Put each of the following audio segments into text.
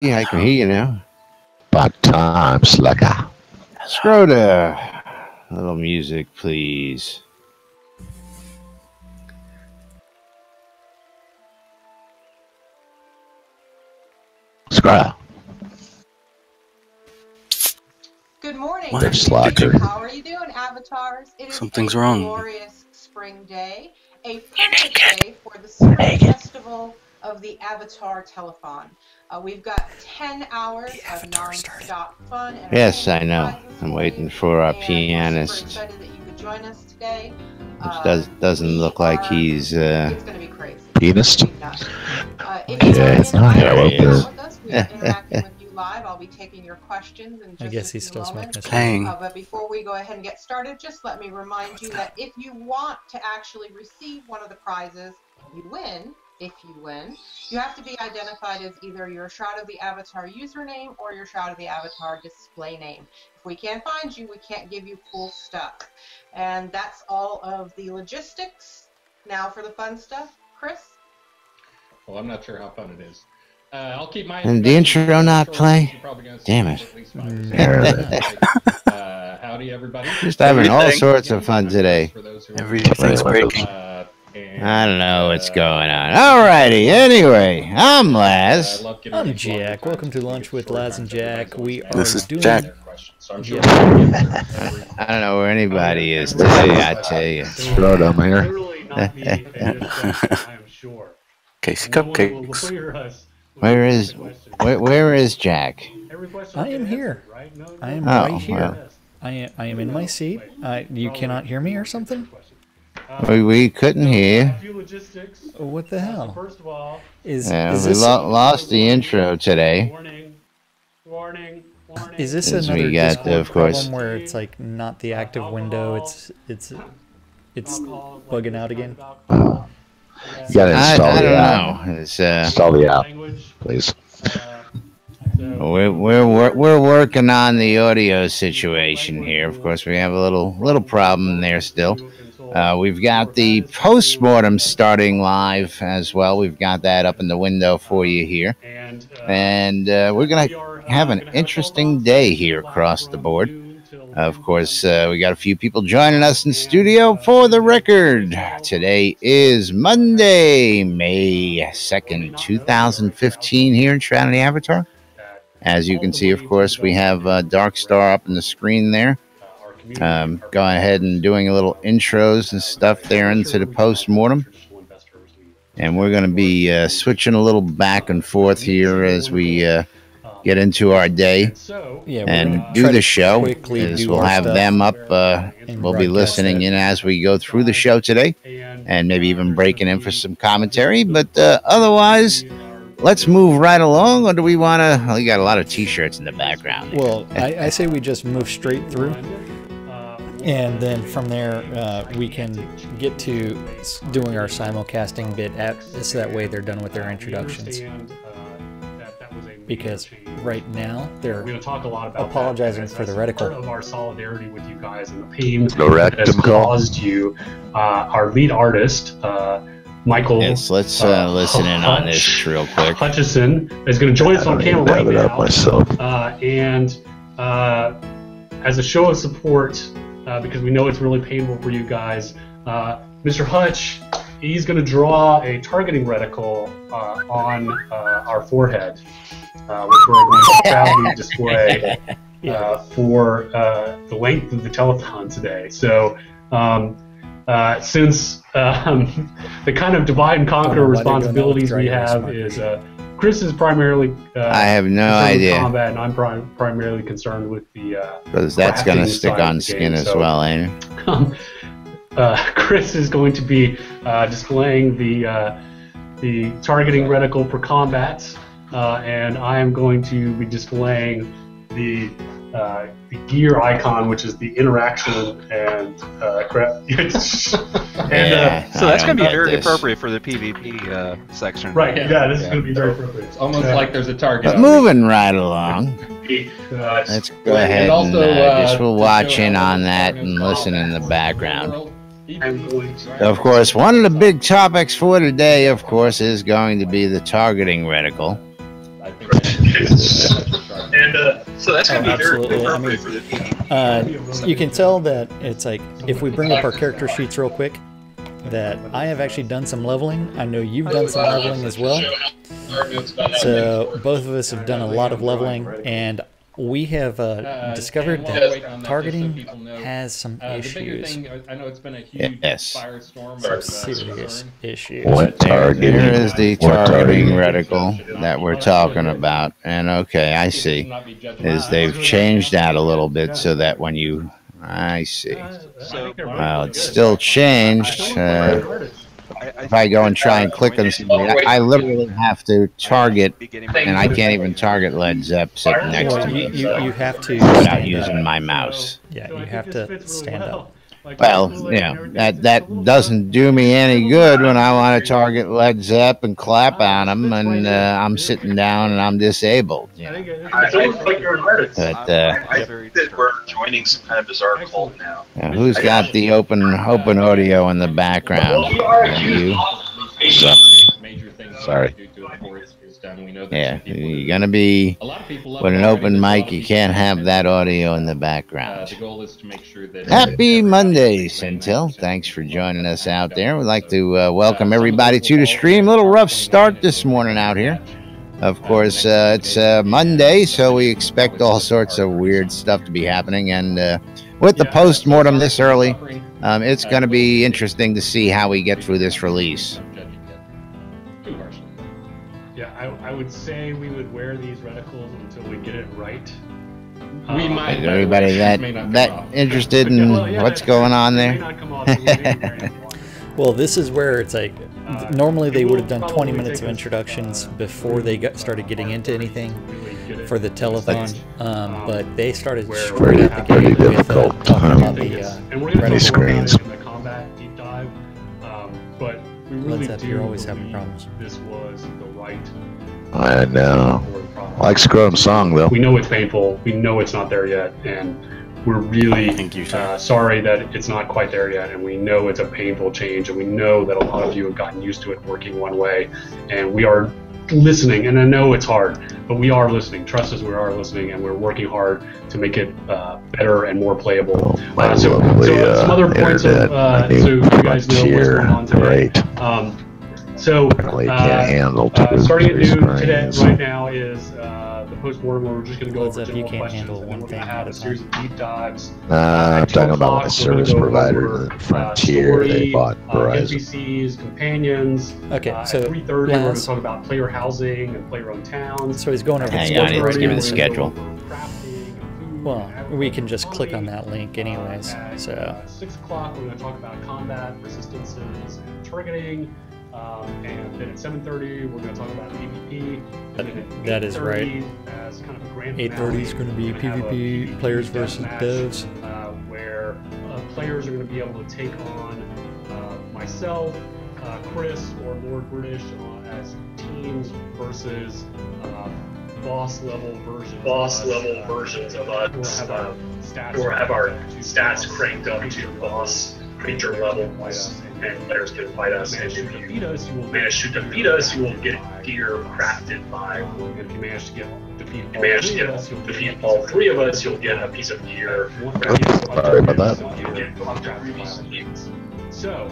Yeah, I can hear you now. Bad times, like a Shroud, a little music, please. Scrap. Good morning. Slacker. How are you doing, avatars? It is Something's wrong. Glorious spring day, a perfect day for the spring festival of the Avatar Telethon. We've got 10 hours of non-stop fun. And yes, I know. I'm waiting for our pianist. We're super excited that you could join us today. Which doesn't look like he's It's going to be crazy. Pianist? If you Yeah, with us, we are yeah. interacting with you live. I'll be taking your questions in just I guess a he's few still moments. smoking. But before we go ahead and get started, just let me remind you that if you want to actually receive one of the prizes, you win. If you win, you have to be identified as either your Shroud of the Avatar username or your Shroud of the Avatar display name. If we can't find you, we can't give you cool stuff. And that's all of the logistics. Now for the fun stuff, Chris? Well, I'm not sure how fun it is. I'll keep my... And the intro not play? Damn it. Howdy, everybody. Just having all sorts of fun today. Everything's breaking. I don't know what's going on. Alrighty, anyway, I'm Laz. I'm Jack. Welcome to Lunch with Laz and Jack. We are This is doing... Jack. I don't know where anybody is today, I tell you. Screwed, I'm here. Casey Cupcakes. Where is Jack? I am here. I am Oh, right here. well. I am in my seat. You cannot hear me or something? We couldn't hear. What the hell? Is We this lost the intro today. is this As another we got, Discord of course. problem where it's like not the active window? It's bugging out again. You gotta install I the don't app. know. It's, Install the app, please. we're working on the audio situation here. Of course, we have a little problem there still. We've got the postmortem starting live as well. We've got that up in the window for you here, and we're gonna have an interesting day here across the board. Of course, we got a few people joining us in studio. For the record, today is Monday, May 2nd, 2015 here in Shroud of the Avatar. As you can see, of course, we have Dark Starr up on the screen there. Going ahead and doing a little intros and stuff there into the post-mortem. And we're going to be switching a little back and forth here as we get into our day and do the show. We'll have them up. We'll be listening in as we go through the show today and maybe even breaking in for some commentary. But otherwise, let's move right along. Or do we want to? Well, you got a lot of T-shirts in the background. Well, I say we just move straight through. And then from there, we can get to doing our simulcasting bit so that way they're done with their introductions. Because right now they're going to talk a lot about apologizing for the reticle. Part of our solidarity with you guys and the pain The that has rectum caused you. Our lead artist, Michael. Yes, let's listen in on this real quick. Hutchison is going to join us on camera right now. Myself. And as a show of support, because we know it's really painful for you guys, Mr. Hutch, he's going to draw a targeting reticle on our forehead, which we're going to proudly display for the length of the telethon today. So since the kind of divide and conquer responsibilities we have is Chris is primarily I have no idea. With combat, and I'm primarily concerned with the Because that's going to stick on the skin game. as well, ain't it? Chris is going to be displaying the targeting reticle for combat, and I am going to be displaying the gear icon, which is the interaction and crap. So that's going to be very appropriate for the PvP section. Right, yeah, this is going to be very appropriate. It's almost like there's a target. But moving right along, let's go ahead and just we'll watch in on that and listen in the background. Of course, one of the big topics for today, of course, is going to be the targeting reticle. So that's going to be very Absolutely. I appropriate for the PvP. You can tell that it's like, if we bring up our character sheets real quick, that I have actually done some leveling. I know you've done some leveling as well. So both of us have done a lot of leveling, and we have discovered that targeting has some issues. I know it's been a huge firestorm. Some serious issues. There is the targeting reticle that we're talking about. And okay, I see. Is they've changed that a little bit so that when you... I see. Well, it's still changed. If I go and try and click on somebody, I literally have to target, and I can't even target Led Zepp sitting next to me. You have to without using my mouse. Yeah, you have to stand up. Well, yeah, that doesn't do me any good when I want to target Led Zepp and clap on him, and I'm sitting down and I'm disabled. You know. I don't think you're an artist. But I think that we're joining some kind of bizarre cult now. who's got the open audio in the background? You. Sorry. Yeah, you're gonna be with an open mic. You can't have that audio in the background. Happy Monday, Centil. Thanks for joining us out there. We'd like to welcome everybody to the stream. A little rough start this morning out here. Of course, it's Monday, so we expect all sorts of weird stuff to be happening. And with the post-mortem this early, it's going to be interesting to see how we get through this release. Yeah, I would say we would wear these reticles until we get it right. We might. Is everybody that interested in what's going on there? Well, this is where it's like, normally they would have done 20 minutes of introductions before they started getting into anything for the telethon, but they started straight out the gate with talking about the screens. In the combat deep dive, but we really do. You're always having problems. This was the right. I know. I like Scrotum song though. We know it's painful. We know it's not there yet, and we're really sorry that it's not quite there yet. And we know it's a painful change, and we know that a lot of you have gotten used to it working one way, and we are listening. And I know it's hard, but we are listening. Trust us, we are listening, and we're working hard to make it better and more playable. So some other points so you guys know what's going on today. Starting at noon today, right now, is the post-mortem where we're just going to go over general questions, and then we're going to have a series of deep dives. I'm talking about the service provider, the Frontier. They bought Verizon. NPCs, companions. Okay, so at 3:30 we're going to talk about player housing and player-owned towns. So he's going over. Hang on, he's giving the schedule. Well, we can just click on that link anyways. So. 6 o'clock we're going to talk about combat, resistances, and targeting. And then at 7:30 we're going to talk about PvP. That is right. As kind of a grand 8:30 is going to be PvP, players versus devs, where players are going to be able to take on myself, Chris, or Lord British as teams versus boss level versions of us who have our stats cranked up to boss creature levels, and players can fight us. And if you manage to defeat us, you will get gear crafted by. And if you manage to defeat all three of us, you'll get a piece of gear. Sorry about that. So,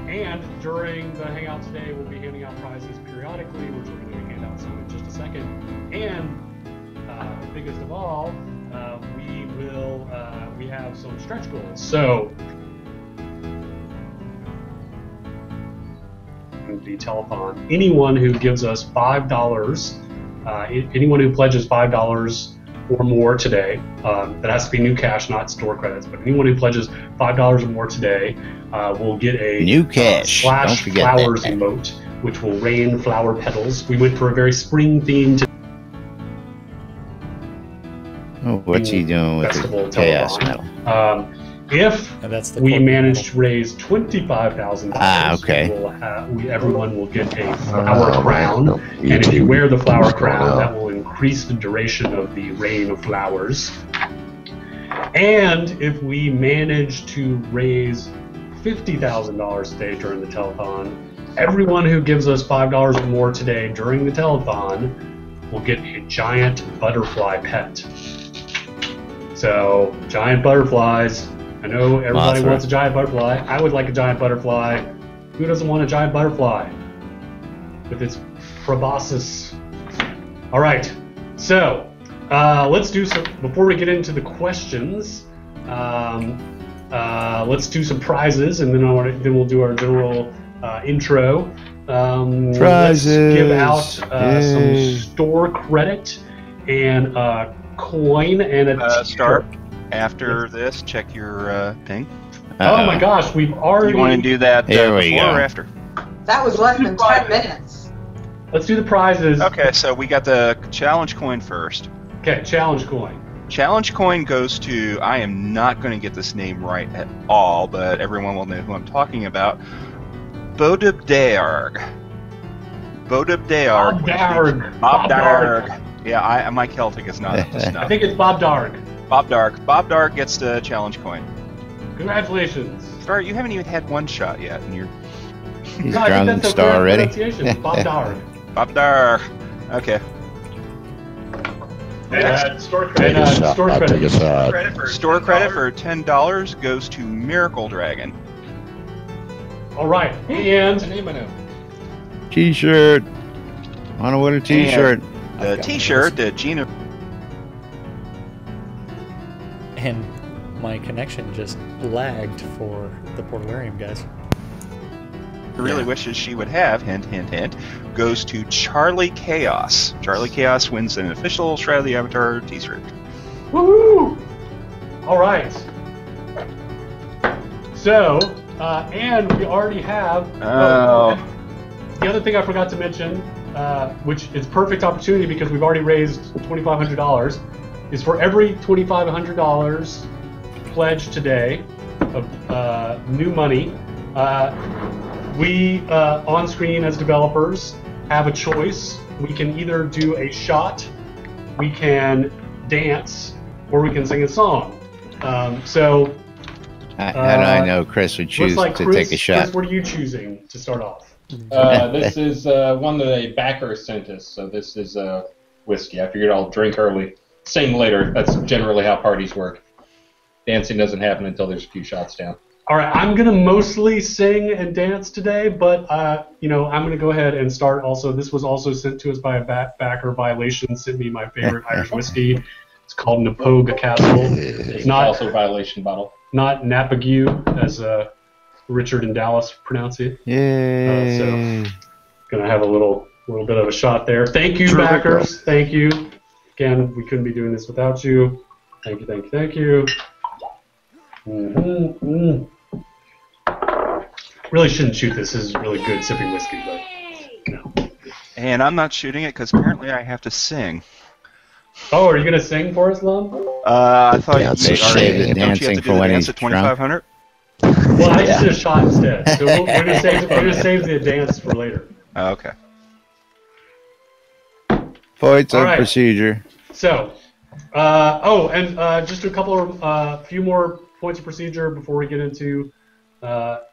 and during the hangout today, we'll be handing out prizes periodically, which we're going to hand out some in just a second. And biggest of all, we have some stretch goals. So. The telethon. Anyone who gives us $5, anyone who pledges $5 or more today, that has to be new cash, not store credits, but anyone who pledges $5 or more today will get a new cash Slash flowers emote, which will rain flower petals. We went for a very spring themed. Oh, what's he doing with the chaos metal? If we manage to raise $25,000, okay. Everyone will get a flower crown, and if you wear the flower crown, that will increase the duration of the rain of flowers. And if we manage to raise $50,000 today during the telethon, everyone who gives us $5 or more today during the telethon will get a giant butterfly pet. So, giant butterflies. I know everybody wants a giant butterfly. I would like a giant butterfly. Who doesn't want a giant butterfly? With its proboscis. All right. So, let's do some, before we get into the questions, let's do some prizes, and then we'll do our general intro. Prizes. Let's give out some store credit and coin and a Starr. After this, check your ping. Oh my gosh, we've already. You want to do that before or after? That was less than 10 minutes. Let's do the prizes. Okay, so we got the challenge coin first. Okay, challenge coin. Challenge coin goes to, I am not going to get this name right at all, but everyone will know who I'm talking about. Bodubdarg. Bodubdarg. Bob Darg. Yeah, my Celtic is not just enough. I think it's Bob Darg. Bob Darg. Bob Darg gets the challenge coin. Congratulations. Starr, you haven't even had one shot yet, and you're... He's drowning Starr already. Bob Darg. Bob Darg. Okay. Store credit. Store credit. Store credit for $10 goes to Miracle Dragon. All right, and T-shirt. Want to win a T-shirt? The T-shirt that Gina. And my connection just lagged for the Portalarium guys. Really wishes she would have, hint, hint, hint, goes to Charlie Chaos. Charlie Chaos wins an official Shroud of the Avatar t-shirt. Woohoo! All right. So, and we already have... the other thing I forgot to mention, which is perfect opportunity because we've already raised $2,500, is for every $2,500 pledged today of new money, we, on screen as developers, have a choice. We can either do a shot, we can dance, or we can sing a song. How do I know Chris would choose to take a shot? Chris, what are you choosing to start off? This is one that a backer sent us, so this is whiskey. I figured I'll drink early, sing later. That's generally how parties work. Dancing doesn't happen until there's a few shots down. All right, I'm going to mostly sing and dance today, but, I'm going to go ahead and start also. This was also sent to us by a backer. Violation sent me my favorite Irish whiskey. It's called Napoga Castle. It's not also a Violation bottle. Not Napague, as Richard in Dallas pronounce it. Yay. So, going to have a little bit of a shot there. Thank you, backers. Thank you. Again, we couldn't be doing this without you. Thank you, thank you, thank you. Really shouldn't shoot this. This is really good sipping whiskey, but no. And I'm not shooting it because apparently I have to sing. Oh, are you gonna sing for us, Lum? I thought you save the dancing for when he's drunk. 2,500. Well, I just did a shot instead. So we're gonna save the dance for later. Oh, okay. Points of procedure. So, just a couple of few more points of procedure before we get into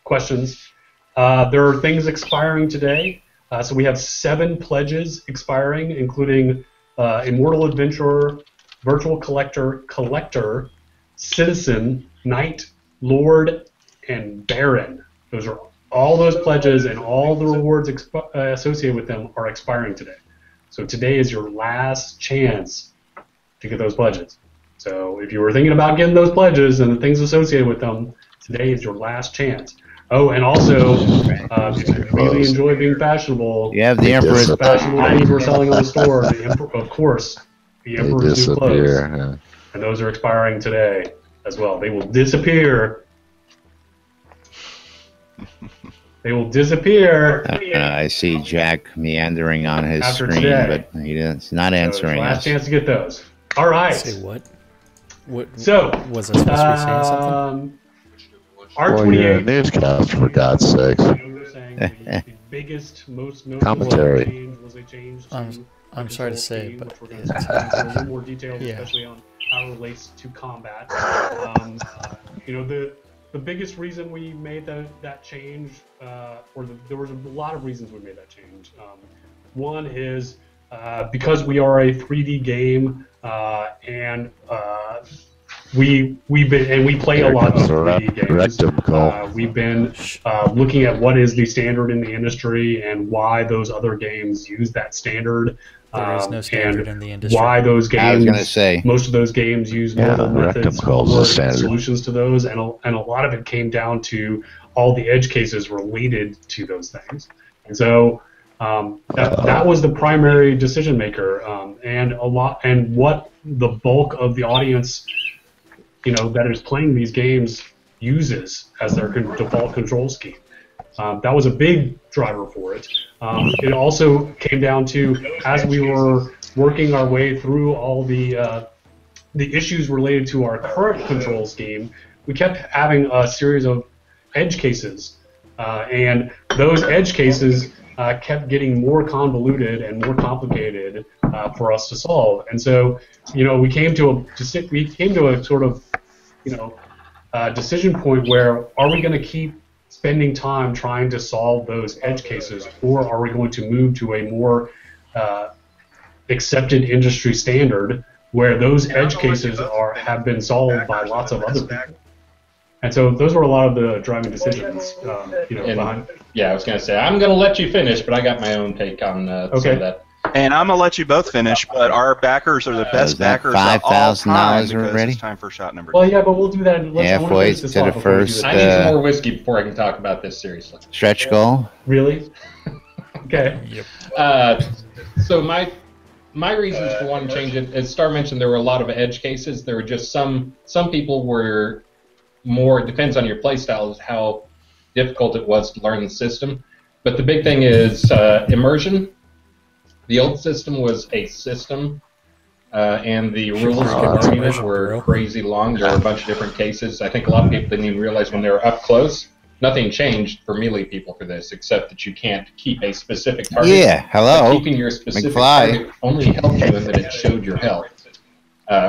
questions. There are things expiring today. So we have 7 pledges expiring, including Immortal Adventurer, Virtual Collector, Citizen, Knight, Lord, and Baron. Those are all those pledges, and all the rewards associated with them are expiring today. So today is your last chance to get those pledges. So if you were thinking about getting those pledges and the things associated with them, today is your last chance. Oh, and also, if you really enjoy being fashionable, you have the Emperor's fashionable items we're selling on the store. Of course, the Emperor's new clothes, and those are expiring today as well. They will disappear. They will disappear. I see Jack meandering on his screen, today. but he's not answering us. Last chance to get those. All right. Say what? So, was I supposed to be saying something? R28. Newscast, for God's sakes. The biggest, most notable Commentary. change was a change to I'm sorry to say, but we're going to a little more details, especially on how it relates to combat. The biggest reason we made that change, there was a lot of reasons we made that change. One is because we are a 3D game, and we play a lot of 3D games. We've been looking at what is the standard in the industry and why those other games use that standard. There is no standard in the industry. Why those games? I was going to say most of those games use mobile methods or solutions to those, and a lot of it came down to all the edge cases related to those things. And so that was the primary decision maker, and what the bulk of the audience, that is playing these games uses as their default control scheme. That was a big driver for it. It also came down to, as we were working our way through all the issues related to our current control scheme, we kept having a series of edge cases, and those edge cases kept getting more convoluted and more complicated for us to solve. And so, we came to a sort of, decision point where, are we going to keep spending time trying to solve those edge cases, or are we going to move to a more accepted industry standard where those edge cases have been solved by lots of other people? And so those were a lot of the driving decisions. Behind. Yeah, I was going to say, I'm going to let you finish, but I got my own take on some of that. And I'm going to let you both finish, but our backers are the best backers of all time because already? it's time for shot number 2. Well, yeah, but we'll do that. Halfway to the first. I need some more whiskey before I can talk about this seriously. Stretch goal? Really? Okay. Yep. So my reasons for wanting to change it, as Starr mentioned, there were a lot of edge cases. There were just some people were more, it depends on your play style, how difficult it was to learn the system. But the big thing is immersion. The old system was a system, and the rules for learning it were crazy long. There were a bunch of different cases. I think a lot of people didn't even realize when they were up close. Nothing changed for melee people for this, except that you can't keep a specific target. Yeah, hello. But keeping your specific target only helped you in that it showed your health,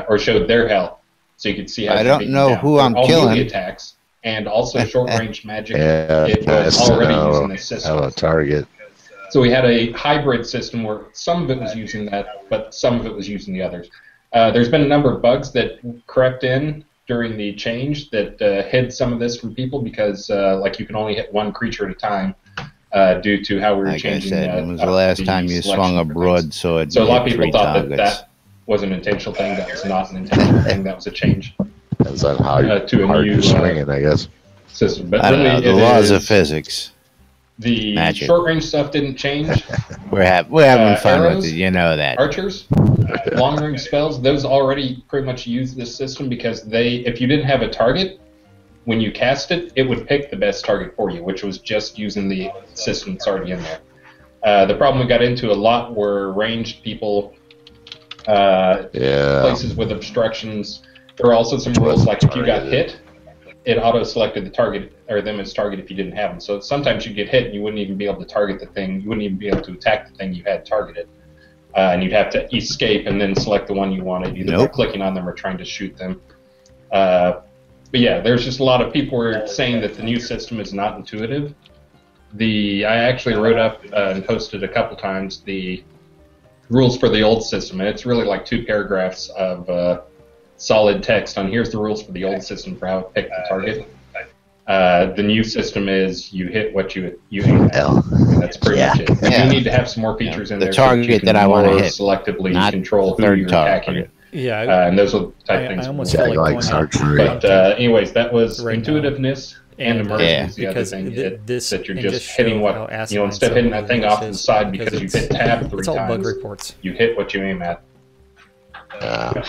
or showed their health, so you could see how. I don't know who I'm killing. Melee attacks and also short-range magic. It was already using this system. Hello, target. So we had a hybrid system where some of it was using that, but some of it was using the others. There's been a number of bugs that crept in during the change that hid some of this from people because, you can only hit one creature at a time due to how we were changing. It was the last time you swung a broadsword. So a lot of people thought that was an intentional thing. That was not an intentional thing. That was a change. Depends on how you're swinging, I guess. System. But I don't know, the laws of physics. The Magic. short-range stuff didn't change. We're having fun arrows, with it, you know that. Archers, long-range spells, those already pretty much use this system because if you didn't have a target, when you cast it, it would pick the best target for you, which was just using the system that's already in there. The problem we got into a lot were ranged people, places with obstructions. There were also some rules like if you got hit, it auto-selected the target, or them as target if you didn't have them. So sometimes you'd get hit and you wouldn't even be able to target the thing. You wouldn't even be able to attack the thing you had targeted. And you'd have to escape and then select the one you wanted, either by clicking on them or trying to shoot them. But yeah, there's just a lot of people were saying that the new system is not intuitive. I actually wrote up and posted a couple times the rules for the old system, and it's really like 2 paragraphs of solid text on here's the rules for the old system for how to pick the target. The new system is you hit what you aim at. That's pretty much it. You need to have some more features in there. The target that I want to hit, selectively not control who you're attacking. Yeah, and those are the type things. I almost feel like archery. But anyways, that was intuitiveness and immersion is the other because thing this that you're just hitting what instead of hitting that thing off to the side because you hit tab 3 times. You hit what you aim at. Yeah.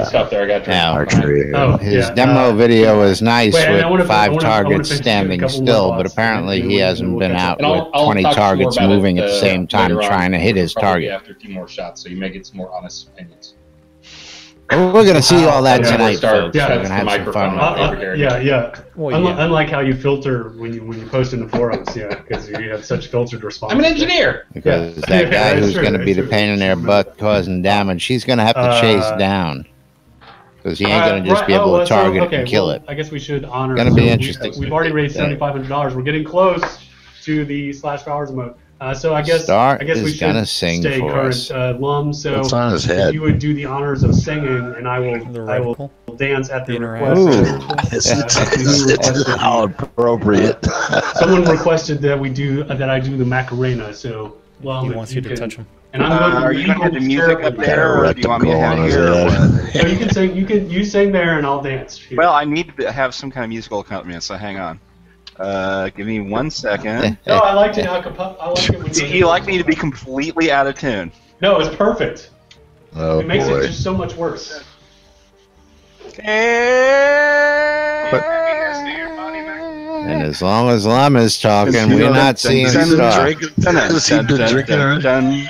Stuff there. I got archery. His demo video is nice with 5 targets standing still, but apparently he hasn't been out with 20 targets moving at the same time trying to hit his target. After a few more shots, so you may get some more honest opinions. Well, we're going to see all that tonight, folks. Yeah, we're going to have some fun with it. Unlike how you filter when you post in the forums, because you have such filtered responses. I'm an engineer. Because that guy who's going to be the pain in their butt causing damage, he's going to have to chase down. Because he ain't going to just be able to target it and kill it. I guess we should honor. It's going to be interesting. We've already raised $7,500. We're getting close to the /powers mode. So I guess Starr we is should gonna sing stay for current, us. Lum. So It's on his if head. you would do the honors of singing, and I will reticle. dance at the The request. How appropriate. Someone requested that I do the Macarena. So Lum, He if wants you to touch him. And I'm going are you going to have the music up there, or do you want me to Got a have it here? Or rectangle what? So you can sing. You sing there, and I'll dance. Here. Well, I need to have some kind of musical accompaniment, so hang on. Give me 1 second. No, I liked it. I like it when You like me to be completely out of tune. No, it's perfect. Oh It makes boy. it just so much worse. And as long as Llama's talking, we're not seeing Starr. Has he been drinking already?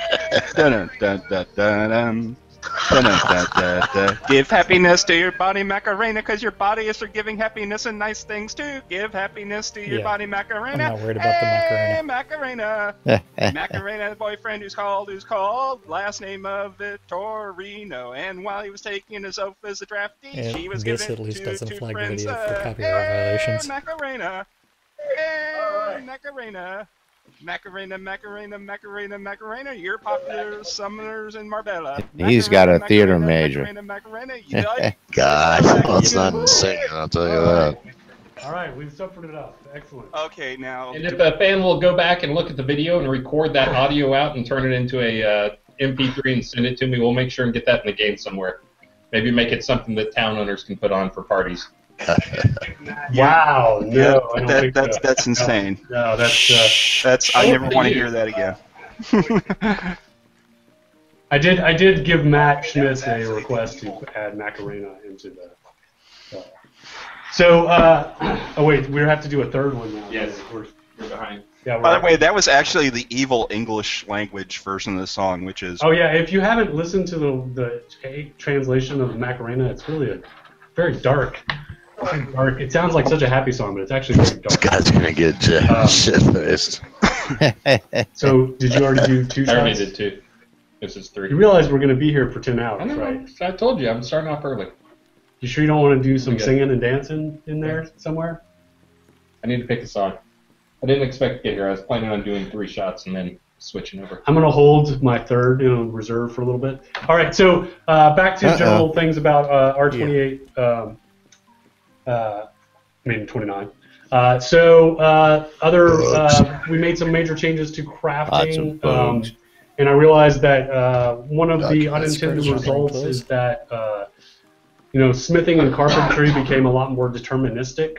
Give happiness to your body, Macarena, because your body is for giving happiness and nice things too. Give happiness to your Yeah. body, Macarena. I'm not worried about the Hey, Macarena. Macarena's boyfriend who's called, last name of Vittorino. And while he was taking his oath as a draftee, And she was this given at least to doesn't two flag the friends. video for copyright violations. Macarena. Hey, Macarena. Macarena, you're popular summoners in Marbella. He's got a theater major. Macarena, you like? God, that's not singing, I'll tell you that. All right, we've suffered it up. Excellent. Okay, now. And if a fan will go back and look at the video and record that audio out and turn it into a MP3 and send it to me, we'll make sure and get that in the game somewhere. Maybe make it something that town owners can put on for parties. Wow, no, I don't think so. That's insane. No, that's. I never want to hear that again. I did give Matt Schmitz a request to add Macarena into the. So, oh wait, we have to do a third one now. Yes, we're behind. Yeah. By the way, that was actually the evil English language version of the song, which is. Oh yeah, if you haven't listened to the translation of Macarena, it's really a very dark. It sounds like such a happy song, but it's actually very dark. This guy's gonna get shit-faced. So, did you already do 2 I already shots? did 2. This is 3. You realize we're going to be here for 10 hours, I know, right? I told you, I'm starting off early. You sure you don't want to do some Okay. singing and dancing in there somewhere? I need to pick a song. I didn't expect to get here. I was planning on doing 3 shots and then switching over. I'm going to hold my third, reserve for a little bit. All right, so back to general things about R28. 29. We made some major changes to crafting, and I realized that one of the unintended results is that smithing and carpentry became a lot more deterministic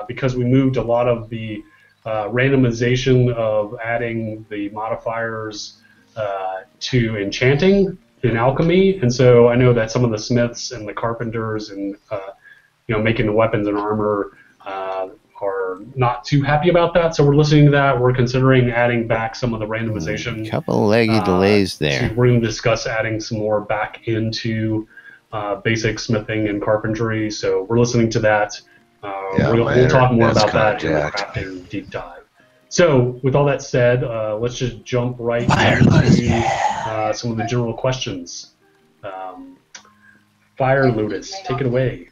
because we moved a lot of the randomization of adding the modifiers to enchanting in alchemy, and so I know that some of the smiths and the carpenters and making the weapons and armor are not too happy about that. So we're listening to that. We're considering adding back some of the randomization. Couple leggy delays there. So we're going to discuss adding some more back into basic smithing and carpentry. So we're listening to that. We'll talk more about that in the crafting deep dive. So with all that said, let's just jump right into some of the general questions. Fire Ludus, take it away.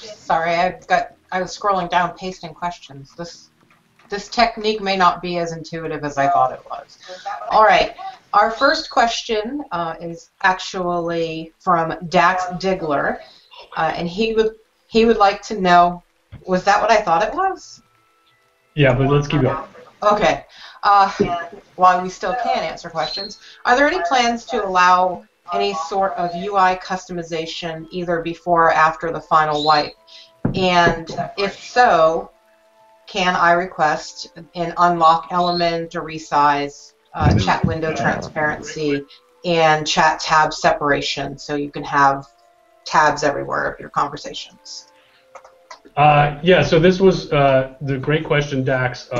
Sorry, I was scrolling down, pasting questions. This technique may not be as intuitive as I thought it was. All right, our first question is actually from Dax Diggler, and he would like to know, was that what I thought it was? Yeah, but let's keep going. Okay. While we still can answer questions, are there any plans to allow any sort of UI customization either before or after the final wipe? And if so, can I request an unlock element or resize, chat window transparency, and chat tab separation so you can have tabs everywhere of your conversations? Yeah, so this was the great question, Dax.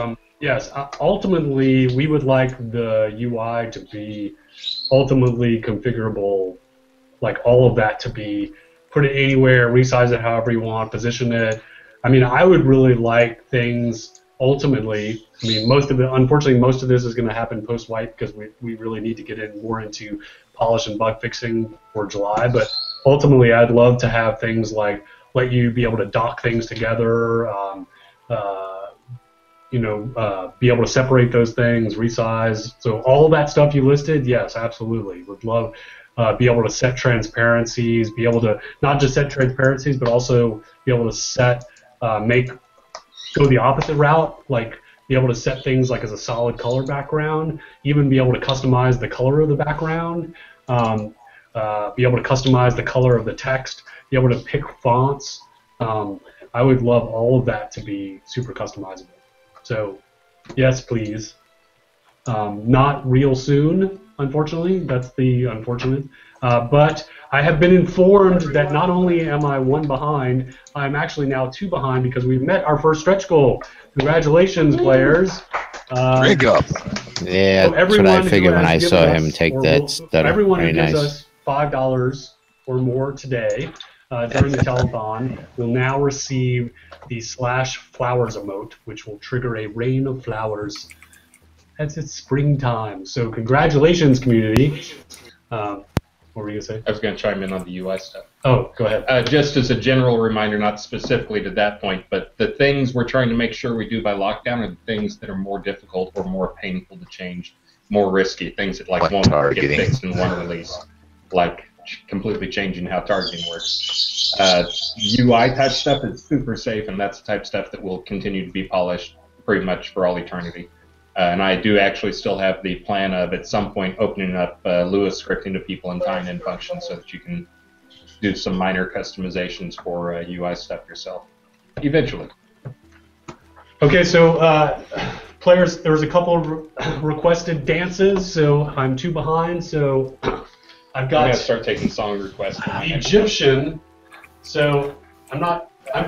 Yes, ultimately, we would like the UI to be ultimately configurable, like all of that to be, put it anywhere, resize it however you want, position it. I mean, I would really like things ultimately, I mean, unfortunately, most of this is going to happen post-wipe because we really need to get in more into polish and bug fixing for July, but ultimately, I'd love to have things like let you be able to dock things together, be able to separate those things, resize. So all that stuff you listed, yes, absolutely. Would love be able to set transparencies, be able to not just set transparencies, but also be able to set, go the opposite route, like be able to set things like as a solid color background, even be able to customize the color of the background, be able to customize the color of the text, be able to pick fonts. I would love all of that to be super customizable. So, yes, please. Not real soon, unfortunately. That's the unfortunate. But I have been informed that not only am I 1 behind, I'm actually now 2 behind because we've met our first stretch goal. Congratulations, players. Drink up. Yeah, that's what I figured when I saw him take that stutter. Everyone Very who gives nice. us $5 or more today during the telethon will now receive the /flowers emote, which will trigger a rain of flowers as it's springtime. So congratulations, community. What were you going to say? I was going to chime in on the UI stuff. Oh, go ahead. Just as a general reminder, not specifically to that point, but the things we're trying to make sure we do by lockdown are the things that are more difficult or more painful to change, more risky, things that like won't get fixed in one release, like completely changing how targeting works. UI type stuff is super safe, and that's the type of stuff that will continue to be polished pretty much for all eternity. And I do actually still have the plan of at some point opening up Lewis scripting to people and tying in functions so that you can do some minor customizations for UI stuff yourself eventually. Okay, so players, there was a couple of requested dances, so I'm 2 behind. So I've got. I'm gonna start taking song requests. The Egyptian. So I'm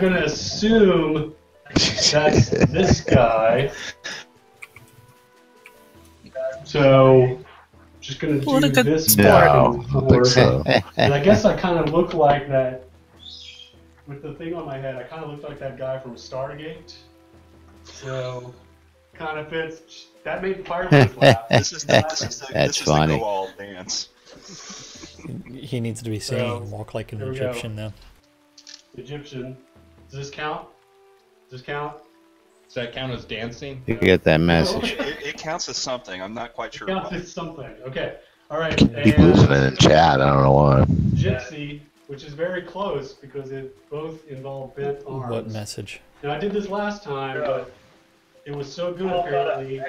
going to assume that's this guy. So just going to do this No, I think so. And I guess I kind of look like that with the thing on my head. I kind of look like that guy from Stargate. So kind of fits. That made the fireplace laugh. This is the funny. go-all dance. He needs to be singing "Walk Like an Egyptian" now. Egyptian. Does this count? Does this count? Does that count as dancing? You get that message. It counts as something. I'm not quite sure. It counts as something. Okay. All right. Keep losing it in chat. I don't know why. Gypsy, which is very close because it both involve bent arms. What message? Now I did this last time, but it was so good apparently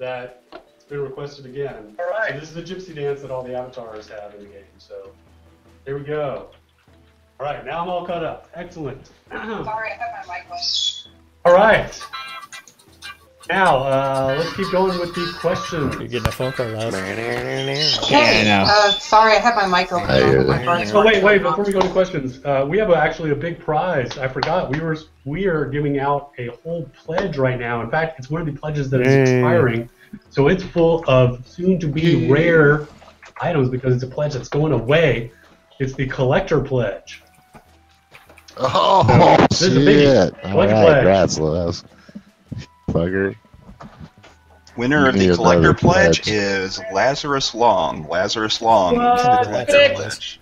that it's been requested again. All right. So this is the gypsy dance that all the avatars have in the game. So here we go. All right, now I'm all caught up. Excellent. Sorry, I had my mic on. All right. Now, let's keep going with the questions. You're getting a phone call, Laz. Hey, sorry, I had my mic open. Oh, wait, before we go to questions, we have actually a big prize. I forgot. We are giving out a whole pledge right now. In fact, it's one of the pledges that is expiring. So it's full of soon-to-be rare items because it's a pledge that's going away. It's the collector pledge. Oh, this is a biggie. All right, congrats, Laz. Fucker. Winner of the collector pledge is Lazarus Long. Lazarus Long. The collector pledge.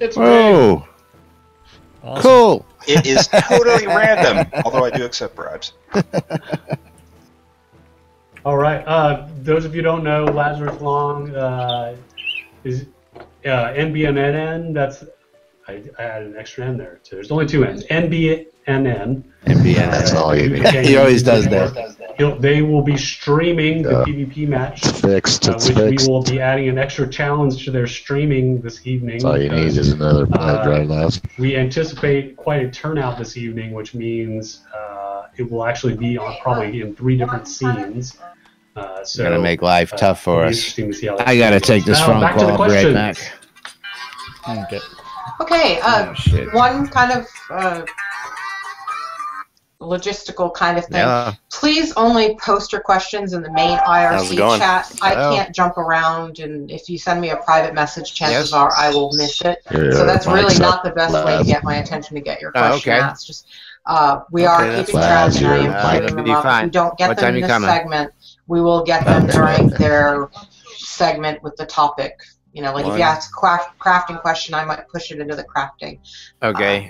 It's Whoa! Awesome. Cool! It is totally random, although I do accept bribes. All right. Those of you who don't know, Lazarus Long is NBNN. That's I added an extra N there too. There's only 2 N's. NBNN. That's all you need. He always does that. They will be streaming the PvP match. It's fixed. It's which fixed. we will be adding an extra challenge to their streaming this evening. That's all you need is another pledge, right, Laz? We anticipate quite a turnout this evening, which means it will actually be on probably in 3 different scenes. So Gonna make life tough for us. I gotta take this phone call. I'll be right back. Okay. Okay, shit. one kind of logistical kind of thing. Yeah. Please only post your questions in the main How's it IRC going? chat. I Hello. can't jump around, and if you send me a private message, chances Yes. are I will miss it. Yeah, So that's really Mike's not the best way to Laz. get my attention to get your Oh, question okay. asked. Just we are Okay, that's keeping track, fine. and I am Laz, keeping that'll them be up. If fine. we don't get What them time in you this coming? segment, we will get them during their segment with the topic You know, like if you ask a crafting question, I might push it into the crafting. Okay.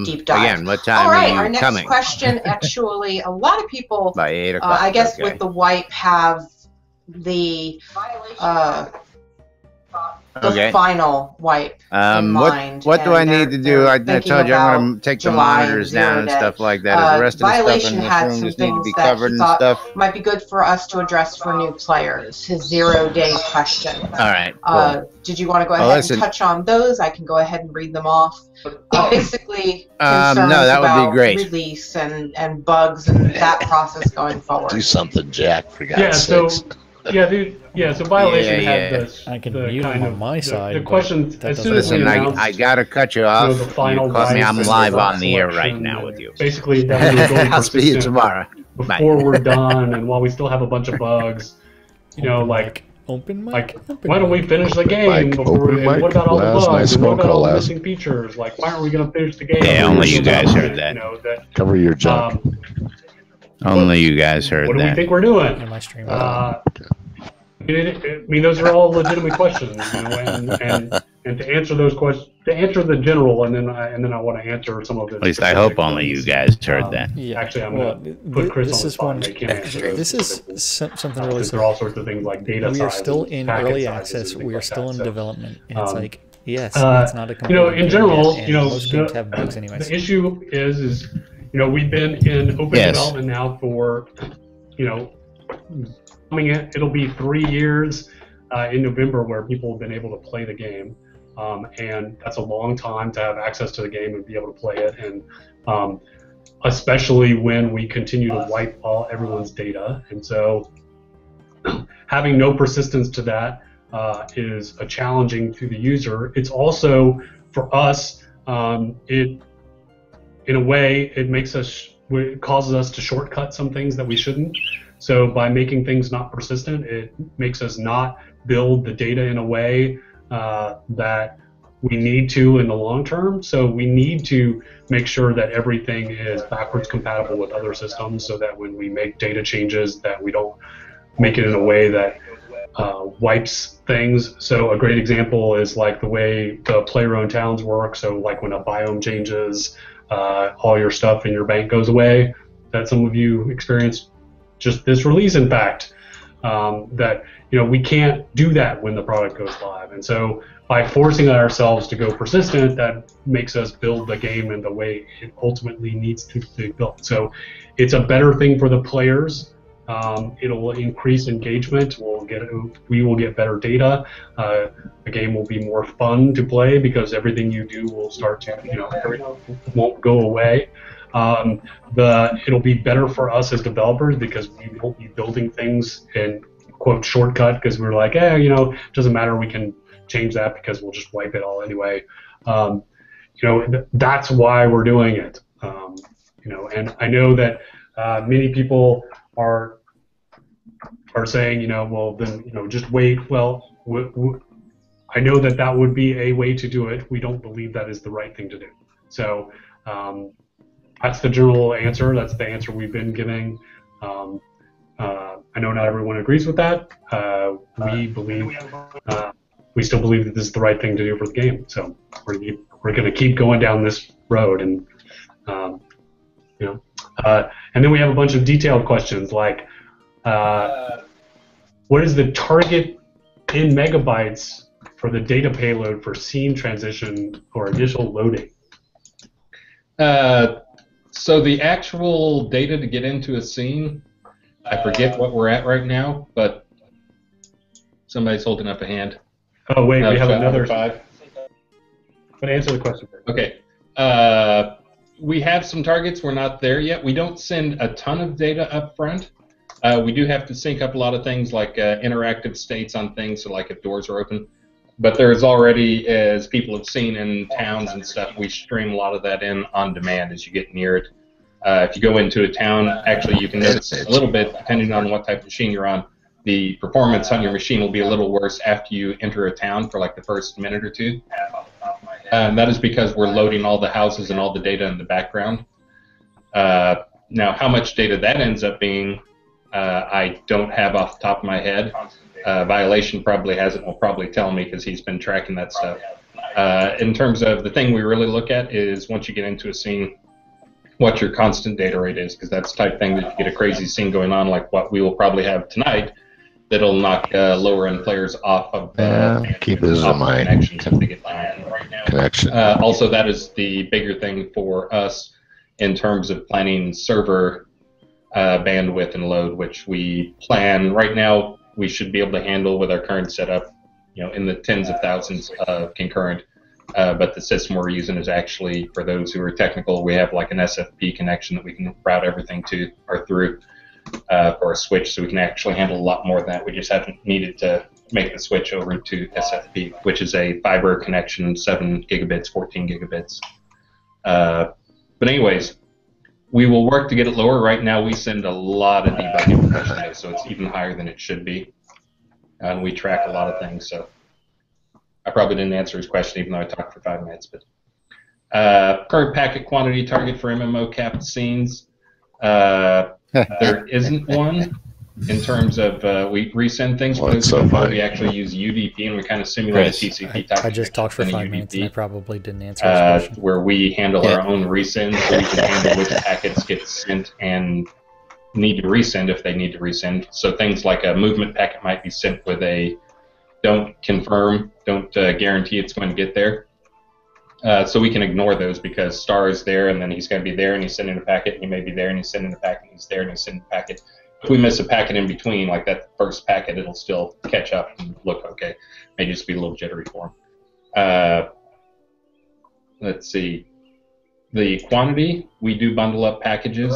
Deep dive. Again, what time All right, are our you next coming? question, actually, a lot of people, By 8 o'clock. I guess, okay. with the wipe have the final wipe in mind. What do I need to do? I told you I'm going to take the monitors down and stuff like that. Is the rest of the stuff in this room just need to be covered and stuff? Might be good for us to address for new players. His 0-day question. All right. Cool. Did you want to go ahead and touch on those? I can go ahead and read them off. Basically, concerns about release and bugs and that process going forward. Do something, Jack. For God's sakes. So Violation had this. I can mute him on my side. The question, as soon as listen, I gotta cut you off. The final you caught me. I'm live on the air right now with you. Basically, that we were going I'll see you tomorrow. Before we're done, and while we still have a bunch of bugs, you know, like why don't we finish the game before? And what about all the bugs? And what about all the missing features? Like, why aren't we gonna finish the game? Yeah, only you guys heard that. You know, that cover your junk. Only you guys heard that. What do we think we're doing? Am I streaming? I mean, those are all legitimate questions, you know, and to answer those questions, to answer the general, and then I want to answer some of the. At least I hope only you guys heard that. Yeah. Actually, I'm going to put Chris on the spot. This is something really. There are all sorts of things like data size. We are still in early access. We are still in development. And it's like, yes, it's not a. You know, in general, you know, most games have bugs anyways. The issue is, you know, we've been in open development now for, you know, it'll be 3 years in November where people have been able to play the game, and that's a long time to have access to the game and be able to play it, and especially when we continue to wipe everyone's data, and so having no persistence to that is challenging to the user. It's also for us, in a way, it causes us to shortcut some things that we shouldn't. So by making things not persistent, it makes us not build the data in a way that we need to in the long term. So we need to make sure that everything is backwards compatible with other systems, so that when we make data changes, that we don't make it in a way that wipes things. So a great example is like the way the player-owned towns work. So like when a biome changes, all your stuff in your bank goes away. That some of you experienced just this release, in fact, that, you know, we can't do that when the product goes live. And so by forcing ourselves to go persistent, that makes us build the game in the way it ultimately needs to be built. So it's a better thing for the players. It'll increase engagement. We will get better data. The game will be more fun to play because everything you do will start to, you know, everything won't go away. It'll be better for us as developers because we won't be building things in quote shortcut because we're like, you know, it doesn't matter. We can change that because we'll just wipe it all anyway. You know, that's why we're doing it. You know, and I know that many people are saying, you know, well, then, you know, just wait. Well, I know that would be a way to do it. We don't believe that is the right thing to do. So that's the general answer. That's the answer we've been giving. I know not everyone agrees with that. We still believe that this is the right thing to do for the game. So we're going to keep going down this road, and you know, and then we have a bunch of detailed questions like, what is the target in megabytes for the data payload for scene transition or initial loading? So the actual data to get into a scene, I forget what we're at right now, but somebody's holding up a hand. Oh wait, we have another 5. But answer the question first. Okay. We have some targets. We're not there yet. We don't send a ton of data up front. We do have to sync up a lot of things like interactive states on things, so like if doors are open. But there's already, as people have seen in towns and stuff, we stream a lot of that in on demand as you get near it. If you go into a town, actually you can notice a little bit, depending on what type of machine you're on, the performance on your machine will be a little worse after you enter a town for like the first minute or two. And that is because we're loading all the houses and all the data in the background. Now, how much data that ends up being, I don't have off the top of my head. Violation probably hasn't. Will probably tell me because he's been tracking that stuff. In terms of the thing we really look at is once you get into a scene, what your constant data rate is, because that's the type of thing that you get a crazy scene going on like what we will probably have tonight, that'll knock lower end players off of keep this in mind. Connections if they get down. Connection. Also, that is the bigger thing for us in terms of planning server bandwidth and load, which we plan right now. We should be able to handle with our current setup, in the tens of thousands of concurrent. But the system we're using is actually, for those who are technical, we have like an SFP connection that we can route everything to or through for a switch, so we can actually handle a lot more than that. We just haven't needed to make the switch over to SFP, which is a fiber connection, 7 gigabits, 14 gigabits. But anyways, we will work to get it lower. Right now, we send a lot of debug information, so it's even higher than it should be. And we track a lot of things, so I probably didn't answer his question, even though I talked for 5 minutes. But current packet quantity target for MMO capped scenes, there isn't one in terms of we resend things. For those who don't know, we actually use UDP, and we kind of simulate a TCP type. I just talked for 5 minutes, and I probably didn't answer his question. Where we handle our own resend, so we can handle which packets get sent and need to resend if they need to resend. So things like a movement packet might be sent with a don't confirm, don't guarantee it's going to get there. So we can ignore those because Starr is there, and then he's going to be there, and he's sending a packet, and he may be there, and he's sending a packet, and he's there, and he's sending a packet. If we miss a packet in between, like that first packet, it'll still catch up and look okay. May just be a little jittery for him. Let's see. The quantity, we do bundle up packages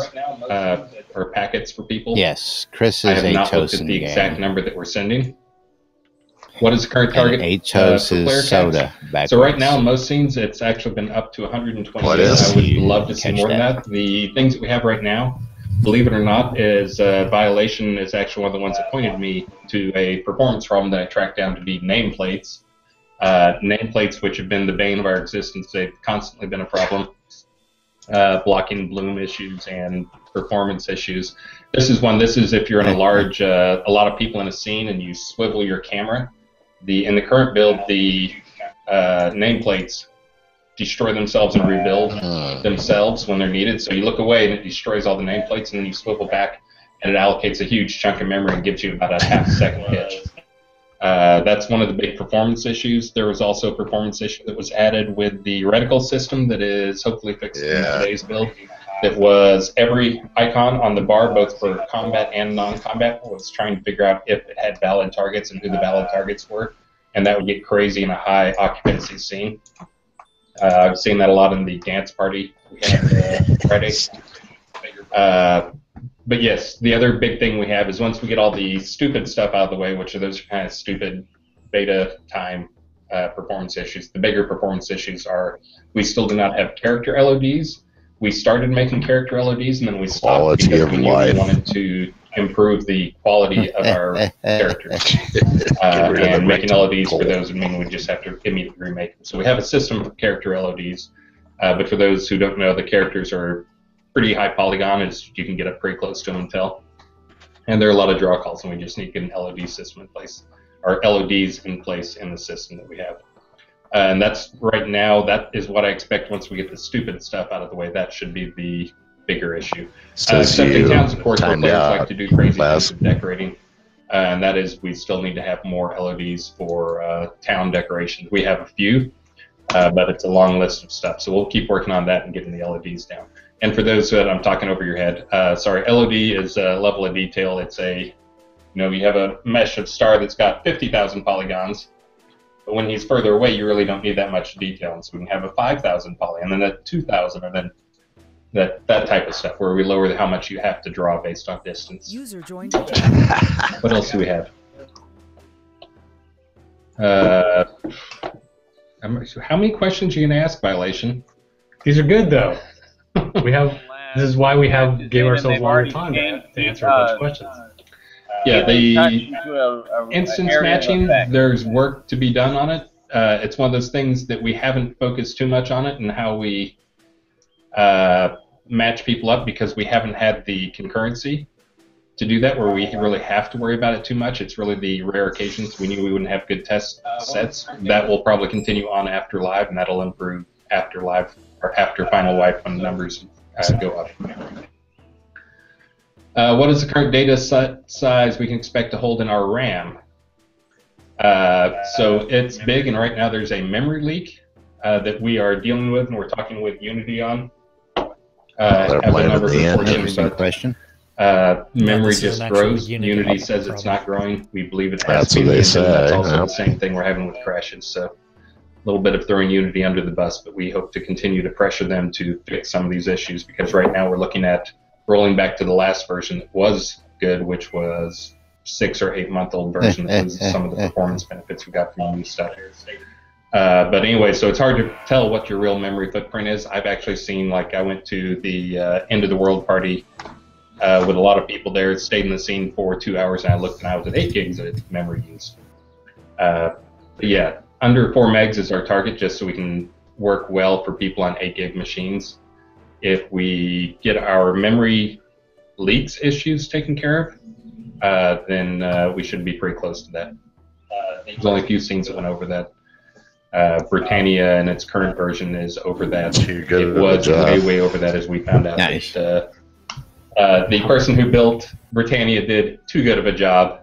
or packets for people. Yes, Chris is I have a not looked at the exact number that we're sending. What is the current target? 8 toasts is soda. So right now, in most scenes, it's actually been up to 120. What is? I would love to see more than that. The things that we have right now, believe it or not, is Violation is actually one of the ones that pointed me to a performance problem that I tracked down to be nameplates. Nameplates, which have been the bane of our existence, they've constantly been a problem. Blocking bloom issues and performance issues. This is one. This is if you're in a large, a lot of people in a scene, and you swivel your camera. In the current build, the nameplates destroy themselves and rebuild themselves when they're needed. So you look away and it destroys all the nameplates, and then you swivel back, and it allocates a huge chunk of memory and gives you about a half-second pitch. That's one of the big performance issues. There was also a performance issue that was added with the reticle system that is hopefully fixed in today's build. That was every icon on the bar, both for combat and non-combat, was trying to figure out if it had valid targets and who the valid targets were, and that would get crazy in a high occupancy scene. I've seen that a lot in the dance party we had Friday. But yes, the other big thing we have is once we get all the stupid stuff out of the way, which are those kind of stupid beta time performance issues, the bigger performance issues are we still do not have character LODs. We started making character LODs, and then we stopped because we wanted to improve the quality of our characters. And making LODs for those would mean we just have to immediately remake them. So we have a system for character LODs, but for those who don't know, the characters are pretty high polygon, as you can get up pretty close to them and tell. And there are a lot of draw calls, and we just need to get an LOD system in place, or LODs in place in the system that we have. And that's right now, that is what I expect once we get the stupid stuff out of the way. That should be the bigger issue. Except in towns, of course, where players like to do crazy things with decorating. And that is, we still need to have more LODs for town decorations. We have a few, but it's a long list of stuff. So we'll keep working on that and getting the LODs down. And for those that I'm talking over your head, sorry, LOD is a level of detail. It's a, you have a mesh of Starr that's got 50,000 polygons. But when he's further away, you really don't need that much detail. And so we can have a 5,000 poly, and then a 2,000, and then that type of stuff, where we lower how much you have to draw based on distance. User joined. What else do we have? How many questions are you going to ask, Violation? These are good, though. This is why we gave ourselves longer time to answer a bunch of questions. Yeah, the instance matching, there's work to be done on it. It's one of those things that we haven't focused too much on it and how we match people up because we haven't had the concurrency. to do that where we really have to worry about it too much. It's really the rare occasions we knew we wouldn't have good test sets. That will probably continue on after live, and that'll improve after live or after final wipe when the numbers go up. What is the current data size we can expect to hold in our RAM? So it's big, and right now there's a memory leak that we are dealing with, and we're talking with Unity on. Interesting question. Memory just grows. Unity says it's not growing. We believe it has to be. That's also the same thing we're having with crashes. So a little bit of throwing Unity under the bus, but we hope to continue to pressure them to fix some of these issues, because right now we're looking at rolling back to the last version that was good, which was 6 or 8 month old version that was some of the performance benefits we got from the new stuff. But anyway, so it's hard to tell what your real memory footprint is. I've actually seen, like, I went to the end of the world party with a lot of people there, stayed in the scene for 2 hours, and I looked and I was at 8 gigs of memory use. But yeah, under 4 megs is our target, just so we can work well for people on 8 gig machines. If we get our memory leaks issues taken care of, then we should be pretty close to that. There's only a few scenes that went over that. Britannia in its current version is over that. It was way over that, as we found out. Nice. The person who built Britannia did too good of a job,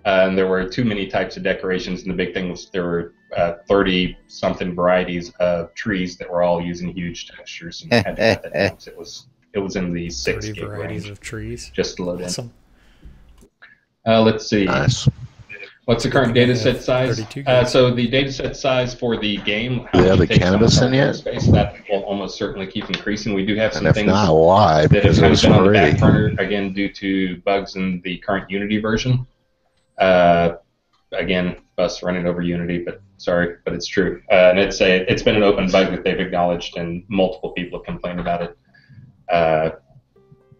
and there were too many types of decorations, and the big thing was there were 30-something varieties of trees that were all using huge textures, and had to have that down. It was in the 6 gig varieties range of trees. just to load Awesome. in. Let's see. Nice. What's the current data set size? So the data set size for the game, Do they have the cannabis in yet? Space, that will almost certainly keep increasing. We do have some And if things not, why? that have Because kind it's of been on the back free. burner, again, due to bugs in the current Unity version. Again, us running over Unity, but sorry, but it's true. And it's been an open bug that they've acknowledged, and multiple people have complained about it.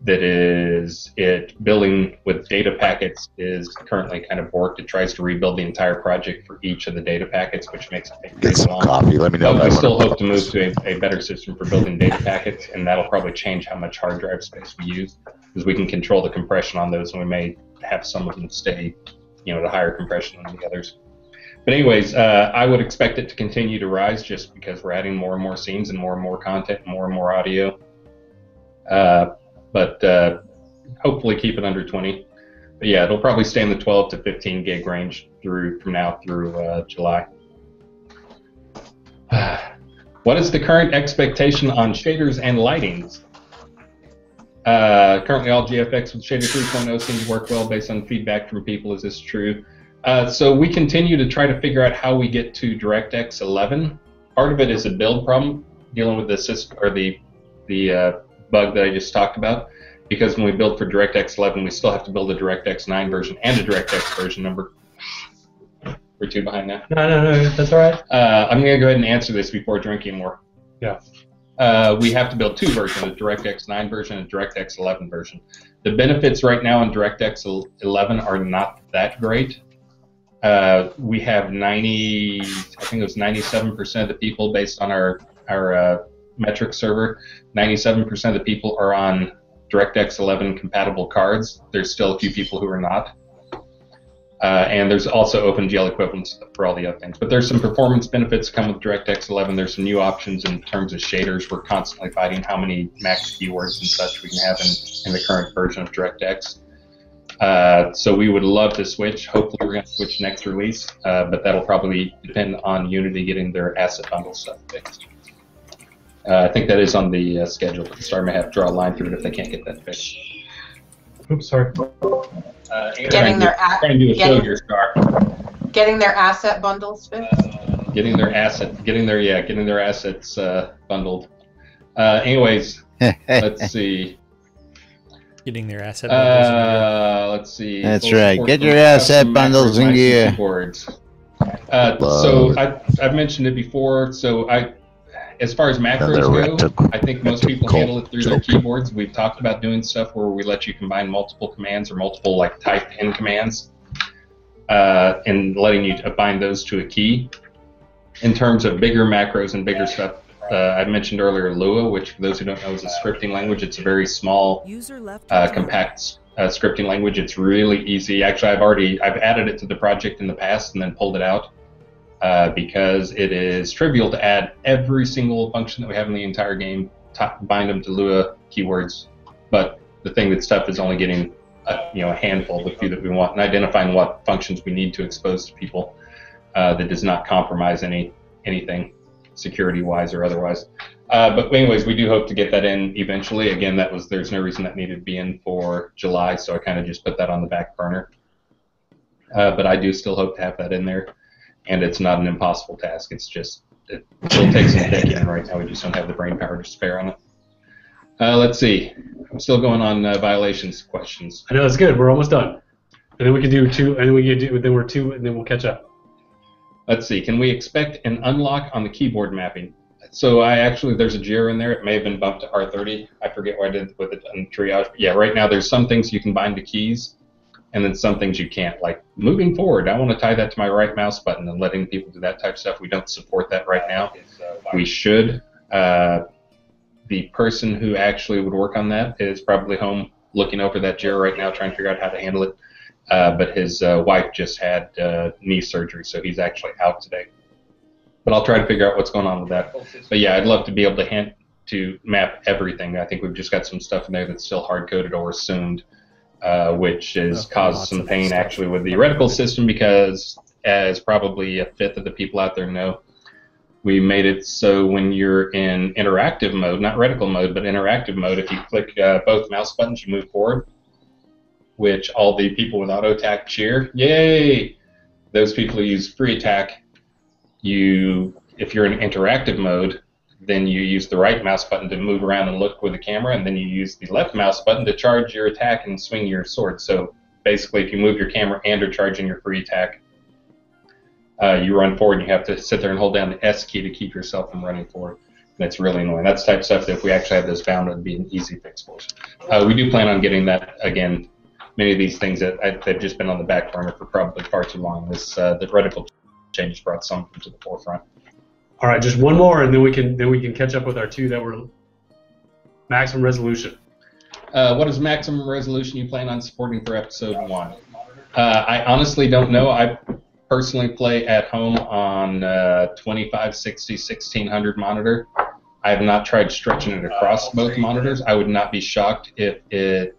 That is, it building with data packets is currently kind of borked. It tries to rebuild the entire project for each of the data packets, which makes it take Get some long. coffee. Let me know. But we still hope to move to a better system for building data packets, and that'll probably change how much hard drive space we use, because we can control the compression on those, and we may have some of them stay, the higher compression than the others. But anyways, I would expect it to continue to rise, just because we're adding more and more scenes and more content, and more audio. But hopefully keep it under 20. But yeah, it'll probably stay in the 12 to 15 gig range from now through July. What is the current expectation on shaders and lightings? Currently all GFX with Shader 3.0 seems to work well based on feedback from people. Is this true? So we continue to try to figure out how we get to DirectX 11. Part of it is a build problem, dealing with the system, or the bug that I just talked about, because when we build for DirectX 11, we still have to build a DirectX 9 version and a DirectX version number. We're 2 behind now. No, that's all right. I'm going to go ahead and answer this before drinking more. Yeah. We have to build 2 versions, a DirectX 9 version and a DirectX 11 version. The benefits right now in DirectX 11 are not that great. We have 97% of the people, based on our metric server, 97% of the people are on DirectX 11 compatible cards. There's still a few people who are not. And there's also OpenGL equivalents for all the other things. But there's some performance benefits come with DirectX 11. There's some new options in terms of shaders. We're constantly fighting how many max keywords and such we can have in the current version of DirectX. So we would love to switch. Hopefully we're going to switch next release, but that'll probably depend on Unity getting their asset bundle stuff fixed. I think that is on the schedule, but Starr may have to draw a line through it if they can't get that fixed. Oops, sorry. Getting their asset bundles fixed. Getting their assets bundled. Anyways, let's see. Getting their asset bundles. Let's see. That's right. Get your asset bundles in gear. So I've mentioned it before. So as far as macros go, I think most people handle it through their keyboards. We've talked about doing stuff where we let you combine multiple commands or multiple typed in commands, and letting you bind those to a key. In terms of bigger macros and bigger stuff, I mentioned earlier Lua, which for those who don't know is a scripting language. It's a very small, compact scripting language. It's really easy. Actually, I've added it to the project in the past and then pulled it out because it is trivial to add every single function that we have in the entire game, bind them to Lua keywords. But the thing that's tough is only getting a handful, the few that we want, and identifying what functions we need to expose to people that does not compromise anything security-wise or otherwise. But anyways, we do hope to get that in eventually. Again, there's no reason that needed to be in for July, so I kind of just put that on the back burner. But I do still hope to have that in there, and it's not an impossible task. It still takes some thinking, and right now we just don't have the brain power to spare on it. Let's see. I'm still going on violations questions. I know, that's good. We're almost done. And then we can do two, and then we're two, and then we'll catch up. Let's see. Can we expect an unlock on the keyboard mapping? So there's a JIR in there. It may have been bumped to R30. I forget what I did with it on triage. But yeah, right now there's some things you can bind to keys, and then some things you can't. Like moving forward, I want to tie that to my right mouse button and letting people do that type of stuff. We don't support that right now. We should. The person who actually would work on that is probably home looking over that JIR right now, trying to figure out how to handle it. But his wife just had knee surgery, so he's actually out today. But I'll try to figure out what's going on with that. But yeah, I'd love to be able to map everything. I think we've just got some stuff in there that's still hard-coded or assumed, which has caused some pain actually with the reticle system because, as probably a fifth of the people out there know, we made it so when you're in interactive mode, not reticle mode, but interactive mode, if you click both mouse buttons, you move forward, which all the people with auto attack cheer. Yay! Those people who use free attack, if you're in interactive mode, then you use the right mouse button to move around and look with the camera, and then you use the left mouse button to charge your attack and swing your sword. So basically, if you move your camera and are charging your free attack, you run forward and you have to sit there and hold down the S key to keep yourself from running forward. And it's really annoying. That's the type of stuff that if we actually had this bound, it would be an easy fix for us. We do plan on getting that again. Many of these things that have just been on the back burner for probably far too long. The reticle change brought some of them to the forefront. All right, just one more, and then we can catch up with our two that were maximum resolution. What is maximum resolution you plan on supporting for episode 1? I honestly don't know. I personally play at home on 2560 1600 monitor. I have not tried stretching it across both monitors. I would not be shocked if it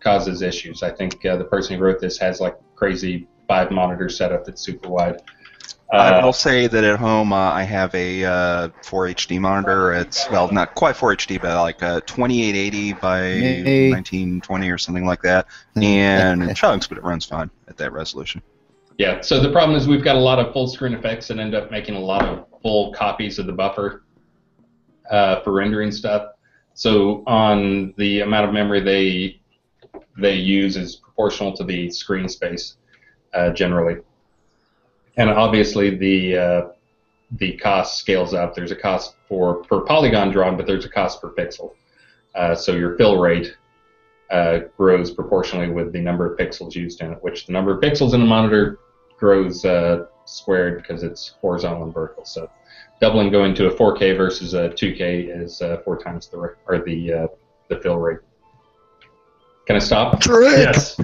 causes issues. I think the person who wrote this has like crazy 5 monitor setup that's super wide. I will say that at home I have a 4HD monitor. It's, well, not quite 4HD, but like 2880 by 1920 or something like that. And it chugs, but it runs fine at that resolution. Yeah, so the problem is we've got a lot of full screen effects that end up making a lot of full copies of the buffer for rendering stuff. So on the amount of memory they use is proportional to the screen space generally. And obviously the cost scales up. There's a cost per polygon drawn, but there's a cost per pixel. So your fill rate grows proportionally with the number of pixels used in it, which the number of pixels in a monitor grows squared because it's horizontal and vertical. So doubling going to a 4K versus a 2K is 4 times the fill rate. Can I stop? Yes.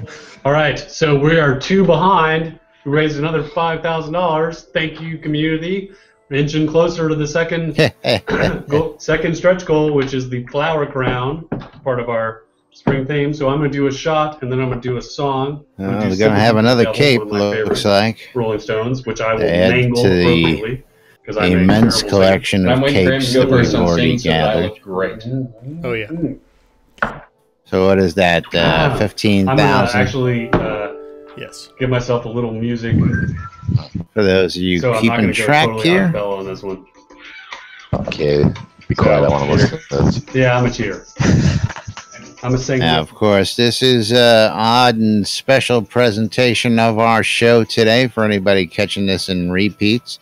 All right. So we are 2 behind. We raised another $5,000. Thank you, community. We're inching closer to the second second stretch goal, which is the flower crown, part of our spring theme. So I'm going to do a shot, and then I'm going to do a song. They're going to have another cape, looks like. Rolling Stones, which I will mangle appropriately. Immense collection of capes that we've already gathered. Great. Oh, yeah. So what is that, 15,000? I'm going to actually yes. give myself a little music. For those of you So keeping track here. On this one. Okay, be quiet. I want to listen to this. Yeah, I'm a cheer. I'm a singer. Now, of course, this is an odd and special presentation of our show today for anybody catching this in repeats.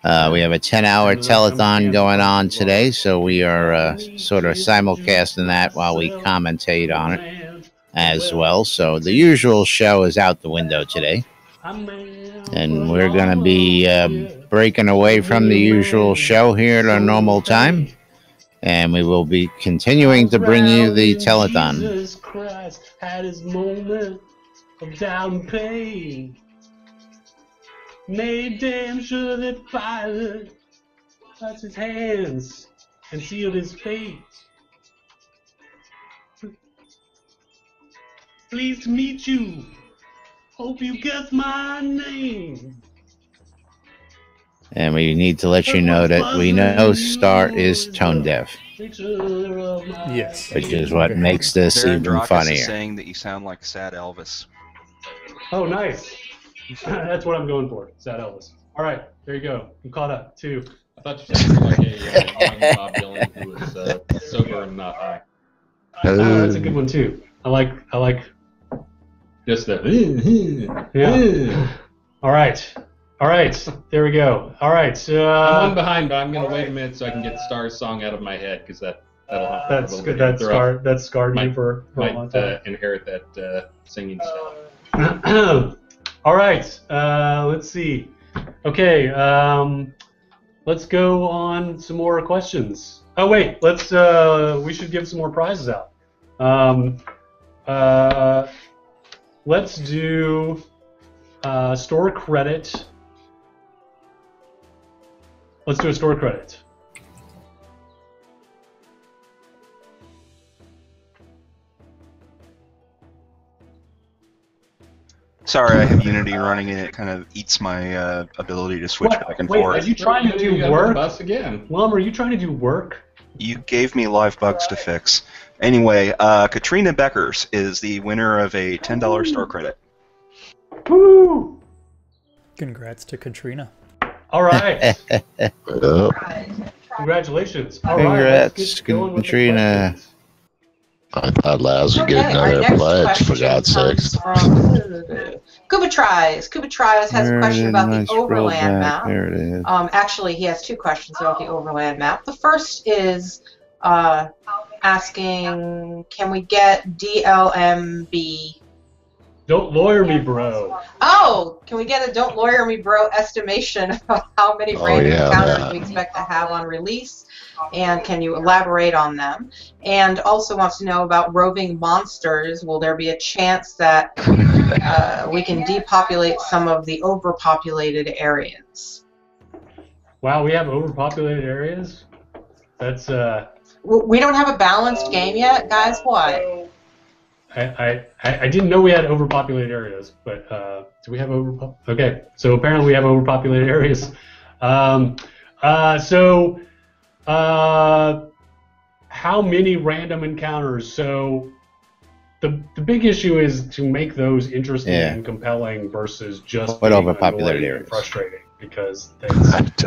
We have a 10-hour telethon going on today, so we are sort of simulcasting that while we commentate on it as well. So the usual show is out the window today. And we're going to be breaking away from the usual show here at our normal time. And we will be continuing to bring you the telethon. had his moment of doubt and pain. Made damn sure that Pilate touched his hands and sealed his fate. Pleased to meet you. Hope you guess my name. And we need to let you know that we know Starr is tone deaf. Yes. Which is what makes this even funnier. Is saying that you sound like sad Elvis. Oh, nice. That's what I'm going for. Sad Elvis. All right, there you go. I'm caught up. 2. I thought you said you were like a Bob Dylan who was sober and not high. That's a good one too. I like. Just the. Yeah. All right. There we go. All right. I'm one behind, but I'm gonna wait a minute so I can get Starr's song out of my head because that'll help. That's good. That's scarred me for a long time. Inherit that singing style. All right. Let's see. Okay. Let's go on some more questions. Oh wait. We should give some more prizes out. Let's do store credit. Let's do a store credit. Sorry, I have Unity running and it kind of eats my ability to switch back and forth. Are you trying to do work? Bus again. Lum, are you trying to do work? You gave me live bugs to fix. Anyway, Katrina Beckers is the winner of a $10 store credit. Woo! Congrats to Katrina. All right. Congratulations. All Congrats, let's get going with the Katrina. questions. I thought Laz would get our another next pledge, for question God's comes sakes. from Cuba Tries. Cuba Tries has a question about the Scroll overland back. map. There it is. Actually, he has 2 questions about the overland map. The first is asking, can we get DLMB? Don't lawyer me, bro. Oh, can we get a don't lawyer me, bro estimation of how many random encounters that. we expect to have on release? And can you elaborate on them? And also wants to know about roving monsters. Will there be a chance that we can depopulate some of the overpopulated areas? Wow, we have overpopulated areas? That's We don't have a balanced game yet, guys. Why? I didn't know we had overpopulated areas, but do we have Okay, so apparently we have overpopulated areas. How many random encounters? So the big issue is to make those interesting and compelling versus just being overpopulated annoying areas? and frustrating, because it's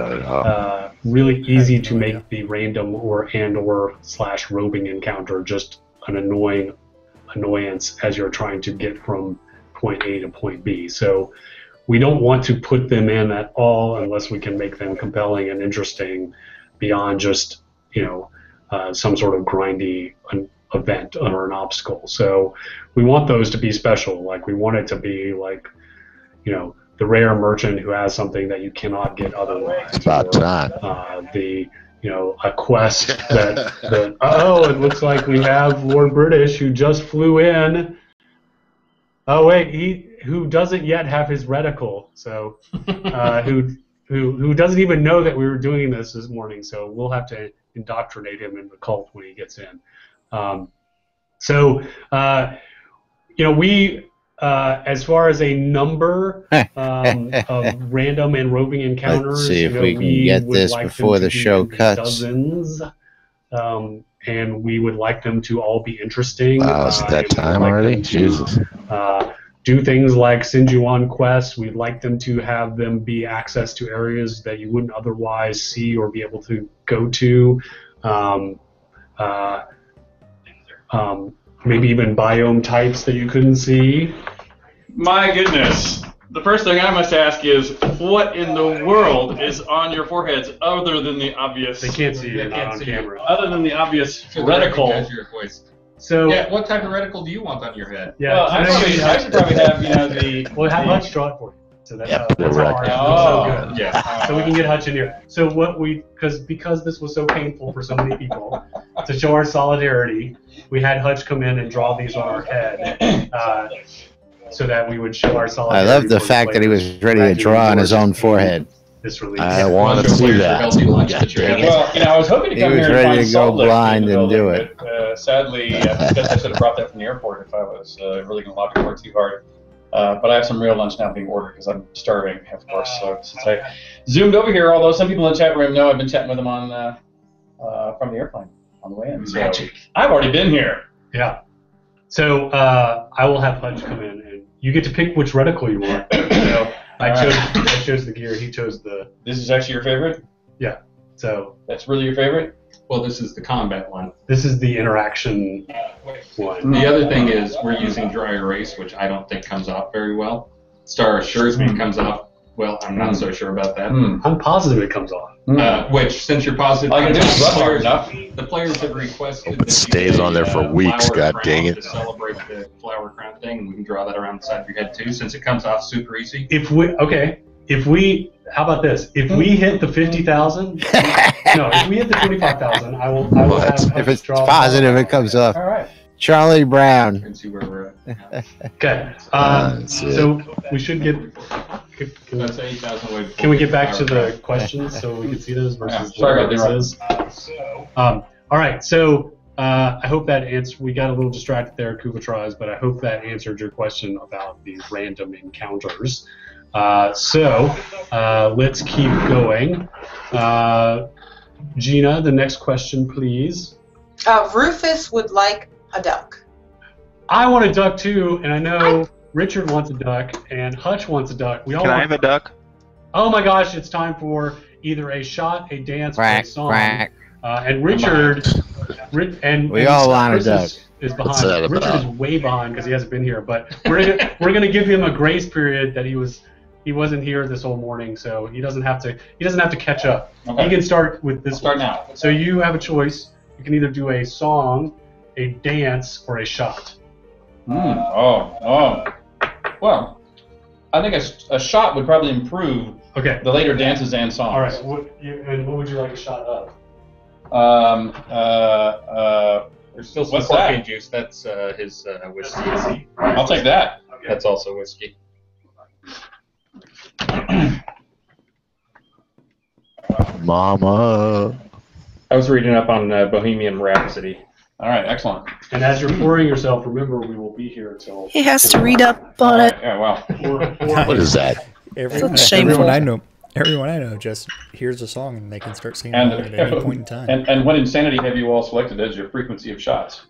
really easy to make the random or / roving encounter just an annoyance as you're trying to get from point A to point B. So we don't want to put them in at all unless we can make them compelling and interesting beyond just, some sort of grindy event or an obstacle. So we want those to be special. Like, we want it to be like, the rare merchant who has something that you cannot get otherwise. It's about time. A quest that it looks like we have Lord British who just flew in. Oh wait, who doesn't yet have his reticle, so who doesn't even know that we were doing this morning, so we'll have to indoctrinate him in the cult when he gets in. We as far as a number of random and roving encounters, let's see if we can get this before the show cuts. Dozens, and we would like them to all be interesting. Wow, is that time already? Jesus. Do things like send you on quests. We'd like them to have them be access to areas that you wouldn't otherwise see or be able to go to. Maybe even biome types that you couldn't see. My goodness. The first thing I must ask is, what in the world is on your foreheads other than the obvious... They can't see you on camera. Other than the obvious reticle. Your voice. So, yeah, what type of reticle do you want on your head? Yeah, well, I should probably have, Well, how much draw it for you? So that's how so good. Yeah. So we can get Hutch in here. So what because this was so painful for so many people, to show our solidarity, we had Hutch come in and draw these on our head, so that we would show our solidarity. I love the fact that he was ready to draw on his own forehead. This release. I want to see that. Well, I was hoping to come here and ready find to go Salt Lake blind in the and do building, but, sadly, I guess I should have brought that from the airport if I was really going to lock the door too hard. But I have some real lunch now being ordered because I'm starving, of course. So since I zoomed over here, although some people in the chat room know I've been chatting with them on from the airplane on the way in. So I've already been here. Yeah. So I will have Hutch come in, and you get to pick which reticle you want. So I chose the gear. He chose the. This is actually your favorite? Yeah. So that's really your favorite? Well, this is the combat one. This is the interaction one. The other thing is we're using dry erase, which I don't think comes off very well. Starr assures me it comes off well. I'm not so sure about that. I'm positive it comes off. Which, since you're positive, the players have requested it stays on there for weeks. God dang it! To celebrate the flower crown thing, we can draw that around the side of your head too, since it comes off super easy. How about this? If we hit the 50,000, if we hit the 25,000, I will have. If it's positive, it comes off. All right. Charlie Brown. And see where we're at. Okay. So we should get. That's 8,000. Can we get back to the questions so we can see those versus what this is? All right. So I hope that answered. We got a little distracted there, Kuva tries, but I hope that answered your question about the random encounters. So let's keep going. Gina, the next question, please. Rufus would like a duck. I want a duck too, and I know Richard wants a duck, and Hutch wants a duck. Can I have a duck? Oh my gosh, it's time for either a shot, a dance, or a song. And Richard, we all want a duck. Is behind. Richard is way behind because he hasn't been here, but we're gonna give him a grace period that he wasn't here this whole morning, so he doesn't have to catch up. Okay. He can start with this. Start now. So you have a choice. You can either do a song, a dance, or a shot. Well, I think a shot would probably improve. Okay. The later dances and songs. All right. What would you like a shot of? There's still some corking juice. That's his whiskey. I'll take that. Okay. That's also whiskey. Mama. I was reading up on Bohemian Rhapsody. All right, excellent. And as you're pouring yourself, remember we will be here until. He has to read up on it. Yeah, well. What is that? Everyone I know just hears a song and they can start singing it at any point in time. And what insanity have you all selected as your frequency of shots?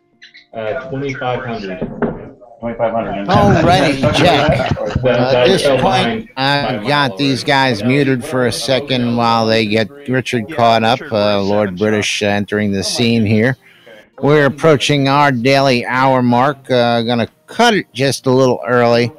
2,500. 2,500. Alrighty, Jack. At this point, I've got these guys muted for a second while they get Richard caught up. Lord British entering the scene here. We're approaching our daily hour mark. Gonna cut it just a little early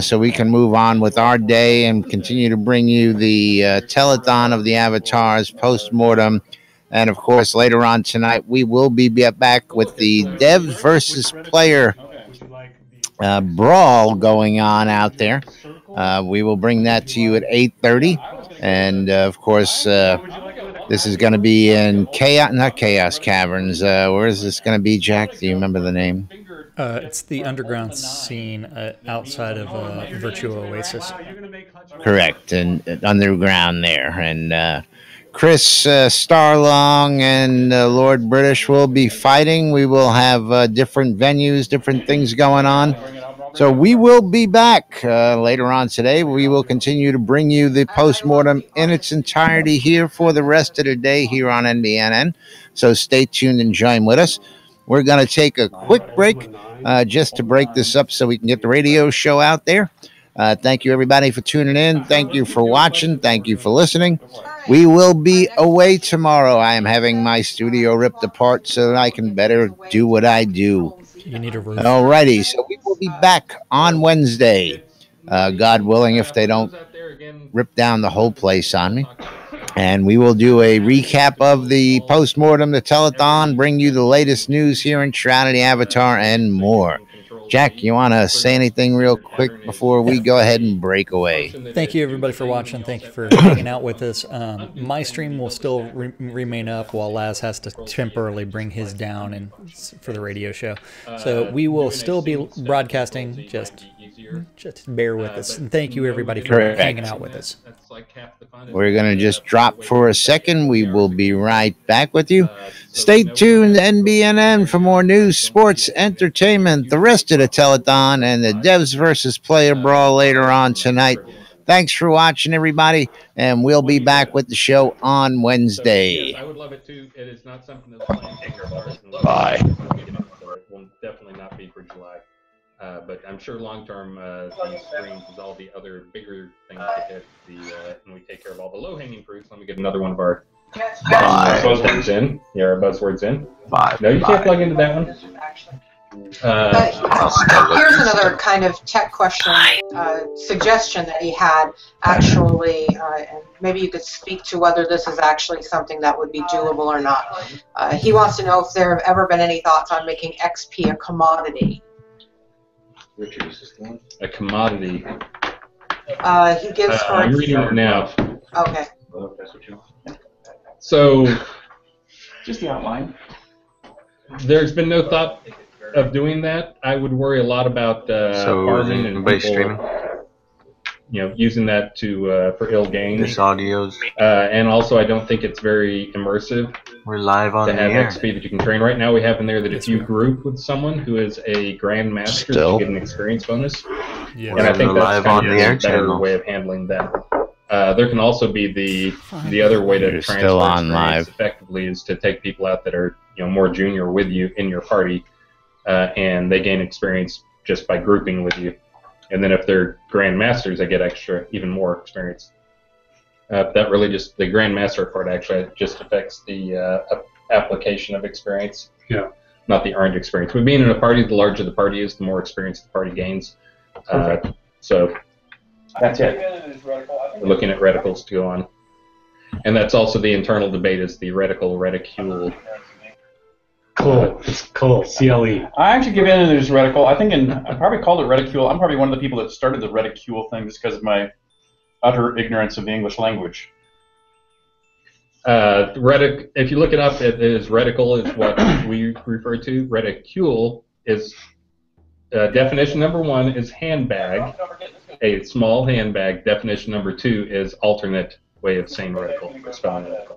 so we can move on with our day and continue to bring you the telethon of the avatars, post-mortem, and of course later on tonight we will be back with the dev versus player brawl going on out there. We will bring that to you at 8:30, and of course this is going to be in Chaos Caverns. Where is this going to be, Jack? Do you remember the name? It's the underground scene outside of Virtua Oasis. Correct, and underground there. And Chris Starlong and Lord British will be fighting. We will have different venues, different things going on. So we will be back later on today. We will continue to bring you the postmortem in its entirety here for the rest of the day here on NBNN. So stay tuned and join with us. We're going to take a quick break just to break this up so we can get the radio show out there. Thank you, everybody, for tuning in. Thank you for watching. Thank you for listening. We will be away tomorrow. I am having my studio ripped apart so that I can better do what I do. You need a roof. Alrighty, so we will be back on Wednesday, God willing, if they don't rip down the whole place on me. And we will do a recap of the postmortem, the telethon, bring you the latest news here in Shroud, Avatar, and more. Jack, you want to say anything real quick before we go ahead and break away? Thank you, everybody, for watching. Thank you for hanging out with us. My stream will still remain up while Laz has to temporarily bring his down and for the radio show. So we will still be broadcasting. Just bear with us. And thank you, everybody, for hanging out with us. We're going to just drop for a second. We will be right back with you. Stay tuned, NBNN, for more news, sports, entertainment, the rest of the telethon, and the Devs versus Player Brawl later on tonight. Thanks for watching, everybody, and we'll be back with the show on Wednesday. I would love it too. It is not something that's planned. Bye. It will definitely not be for July. But I'm sure long-term, these streams is all the other bigger things that hit and we take care of all the low-hanging fruits. Let me get another one of our buzzwords in. Yeah, our buzzwords in. Bye. No, you can't plug into that one. Here's another kind of tech question, suggestion that he had, actually, and maybe you could speak to whether this is actually something that would be doable or not. He wants to know if there have ever been any thoughts on making XP a commodity. A commodity. He gives for I'm reading it now. Okay. So, just the outline. There's been no thought of doing that. I would worry a lot about farming and people, streaming. Using that to for ill gain. This audio's. And also, I don't think it's very immersive. We're live on to the have air. XP that you can train. Right now, we have in there that if you group with someone who is a grandmaster, you get an experience bonus. Yeah. And I think that's live kind on of the air a better channel. way of handling that. There can also be the other way to You're transfer still on experience live. effectively is to take people out that are more junior with you in your party, and they gain experience just by grouping with you. And then if they're grandmasters, they get even more experience. That really just the grandmaster part actually just affects the application of experience. Yeah. Not the earned experience. But being in a party, the larger the party is, the more experience the party gains. So That's it. we're looking at reticles to go on. And that's also the internal debate is the reticule. Cool. Cool. CLE. I actually give in to this reticle. I probably called it reticule. I'm probably one of the people that started the reticule thing just because of my utter ignorance of the English language. If you look it up, it is reticle is what we refer to. Reticule is definition number 1 is handbag, a small handbag. Definition number 2 is alternate way of saying reticle or spelling reticle.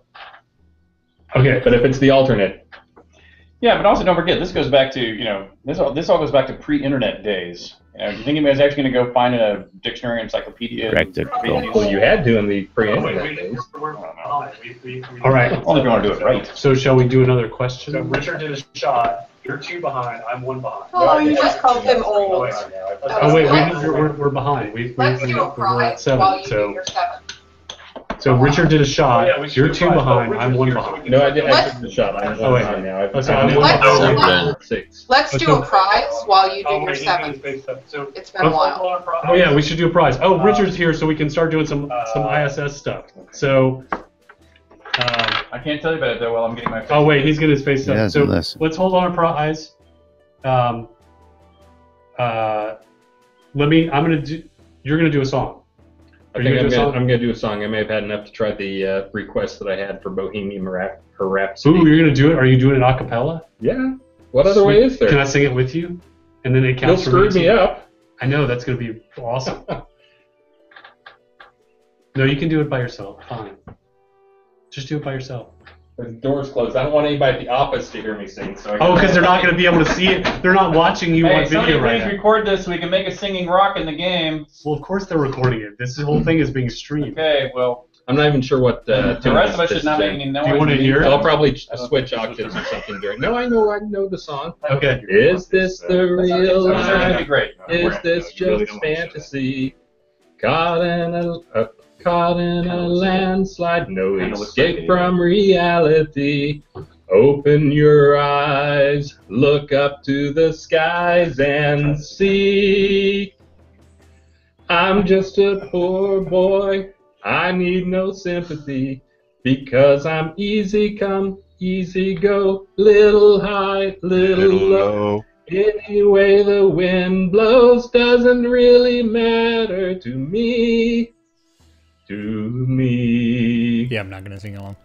Okay. But if it's the alternate. Yeah, but also don't forget, this goes back to, this all goes back to pre-internet days. Do you think anybody's actually going to go find a dictionary, encyclopedia? Well, you had to in the pre-internet days. All right. Only if you want to do it right. So shall we do another question? So Richard did a shot. You're 2 behind. I'm 1 behind. Oh, you just called him old. Oh wait, we're behind. Let's do a We're prize at while 7. you do your 7. So Richard did a shot. Yeah, we should You're do 2 prize. behind. Richard's I'm 1 here, so behind. we No, I did the shot. I'm 1 behind now. I'm 6. Let's do a prize while you do your 7. So It's been a while. Oh yeah, we should do a prize. Oh, Richard's here, so we can start doing some ISS stuff. So. I can't tell you about it though while I'm getting my face. Oh wait, he's getting his face He up. doesn't So listen. let's hold on a prize. You're gonna do a song. I think I'm gonna do a song. I may have had enough to try the request that I had for Bohemian Rhapsody. Ooh, you're gonna do it? Are you doing it a cappella? Yeah. What other way is there? Can I sing it with you? And then it counts for You'll screw me up. I know, that's gonna be awesome. No, you can do it by yourself. Fine. Just do it by yourself. The door's closed. I don't want anybody at the office to hear me sing. So Because they're not going to be able to see it. They're not watching you on video right now. Please record this so we can make a singing rock in the game. Well, of course they're recording it. This whole thing is being streamed. Okay, well. I'm not even sure what the rest of us should not make any noise. Do you want to hear it? I'll probably switch octaves or something during. No, I know the song. Okay. Is this the real That's gonna be life? great. Is this just fantasy? Caught in a landslide, no escape from reality. Open your eyes, look up to the skies and see. I'm just a poor boy, I need no sympathy, because I'm easy come, easy go, little high, little low. Any way the wind blows doesn't really matter to me. To me. Yeah, I'm not gonna sing along.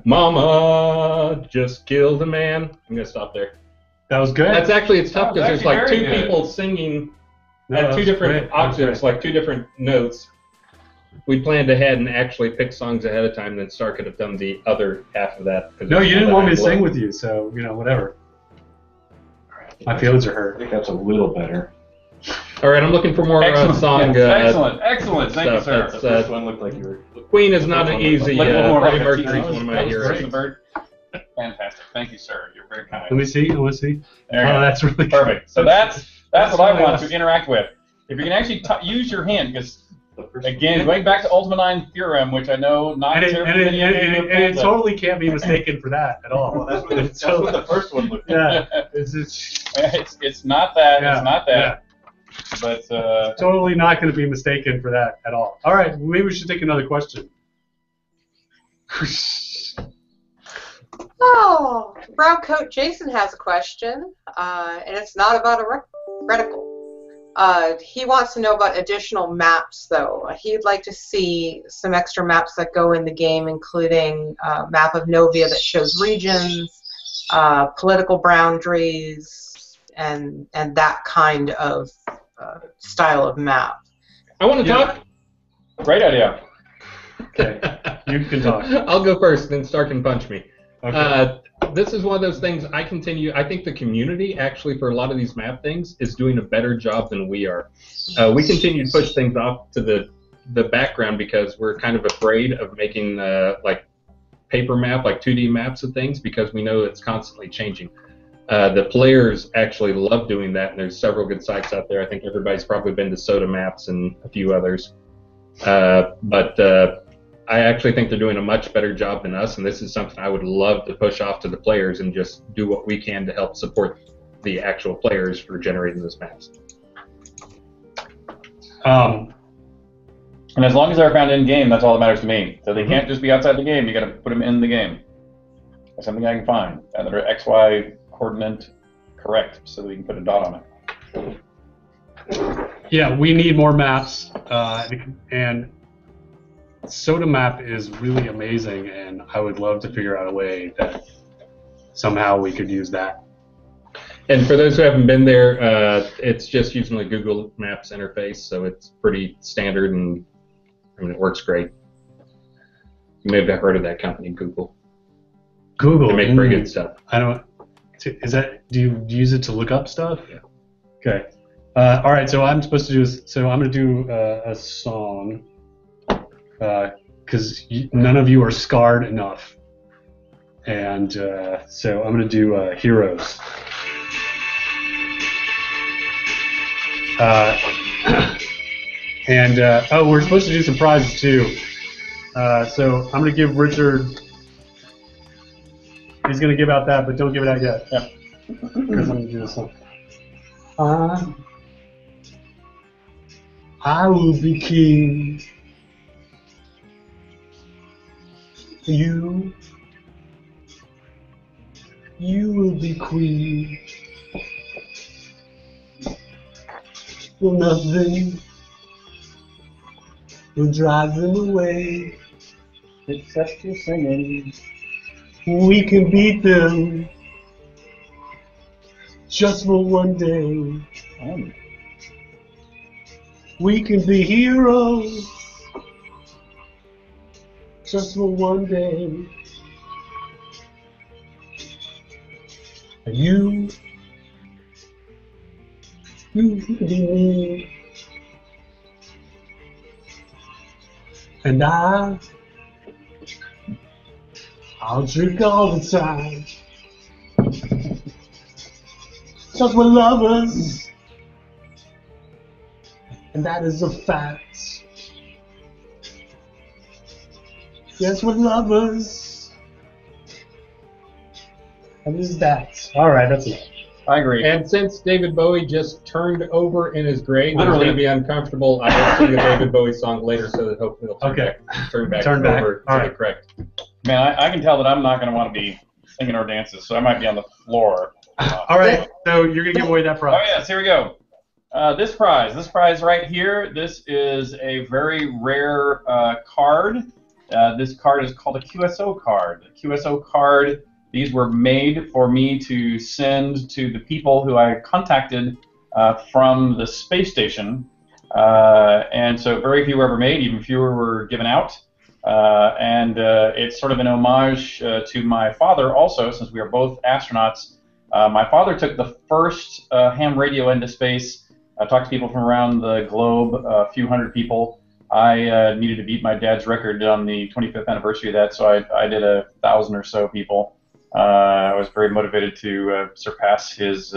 Mama just killed a man. I'm gonna stop there. That was good. That's actually, it's tough because there's like two good. people singing No, at that two was different great. That was octaves, great. like two different notes. We planned ahead and actually picked songs ahead of time, then Starr could have done the other half of that. No, you didn't want me to sing with you, so whatever. My feelings are I hurt. think that's a little better. All right, I'm looking for more song. Excellent. Thank you, sir. The first one looked like you were. Queen is not an easy. Like a little more Freddie like a Mercury's one of my heroes. the bird. Fantastic. Thank you, sir. You're very kind. Let me see. There you go. That's really good. Perfect. So that's what I want to interact with. If you can actually use your hand, because again, going back to Ultima 9 Theorem, which I know not And it totally can't be mistaken for that at all. That's what the first one looked like. Yeah, it's not that. Yeah, It's not that. yeah. But totally not going to be mistaken for that at all. All right, maybe we should take another question. Oh, Brown Coat Jason has a question, and it's not about a reticle. He wants to know about additional maps, though. He'd like to see some extra maps that go in the game, including a map of Novia that shows regions, political boundaries, and that kind of style of map. I want to talk. Great idea. Okay, you can talk. I'll go first, then Starr can punch me. Okay. This is one of those things I think the community, actually, for a lot of these map things, is doing a better job than we are. We continue to push things off to the background because we're kind of afraid of making like paper map, like 2D maps of things, because we know it's constantly changing. The players actually love doing that, and there's several good sites out there. I think everybody's probably been to Soda Maps and a few others. But I actually think they're doing a much better job than us, and this is something I would love to push off to the players and just do what we can to help support the actual players for generating those maps. And as long as they're found in game, that's all that matters to me. So they can't just be outside the game. You got to put them in the game. That's something I can find. And they're XY coordinate correct, so that we can put a dot on it. Yeah, we need more maps, and Soda Map is really amazing, and I would love to figure out a way that somehow we could use that. And for those who haven't been there, it's just using the Google Maps interface, so it's pretty standard, and I mean, it works great. You may have heard of that company, Google. Google. They make pretty good stuff. I don't. Is that? Do you use it to look up stuff? Yeah. Okay. All right. So I'm supposed to do. So I'm going to do a song. Because none of you are scarred enough, and so I'm going to do Heroes. And oh, we're supposed to do some prizes too. So I'm going to give Richard. He's going to give out that, but don't give it out yet. Yeah. Because I'm going to do this song. I will be king. You will be queen. Well, nothing will drive them away. Except your singing. We can beat them just for one day. We can be heroes just for one day. And you can be me. And I'll drink all the time. Just we're lovers. And that is a fact. Yes, we're lovers. And is that. Alright, that's it. I agree. And since David Bowie just turned over in his grave, it's going to be uncomfortable. I will sing a David Bowie song later so that hopefully it'll turn back over to the correct. Man, I can tell that I'm not going to want to be singing or dances, so I might be on the floor. All right, so you're going to give away that prize. Oh, yes, here we go. This prize right here, this is a very rare card. This card is called a QSO card. The QSO card, these were made for me to send to the people who I contacted from the space station. And so very few were ever made, even fewer were given out. And it's sort of an homage to my father also, since we are both astronauts. My father took the first ham radio into space. I talked to people from around the globe, a few hundred people. I needed to beat my dad's record on the 25th anniversary of that, so I did 1,000 or so people. I was very motivated to surpass his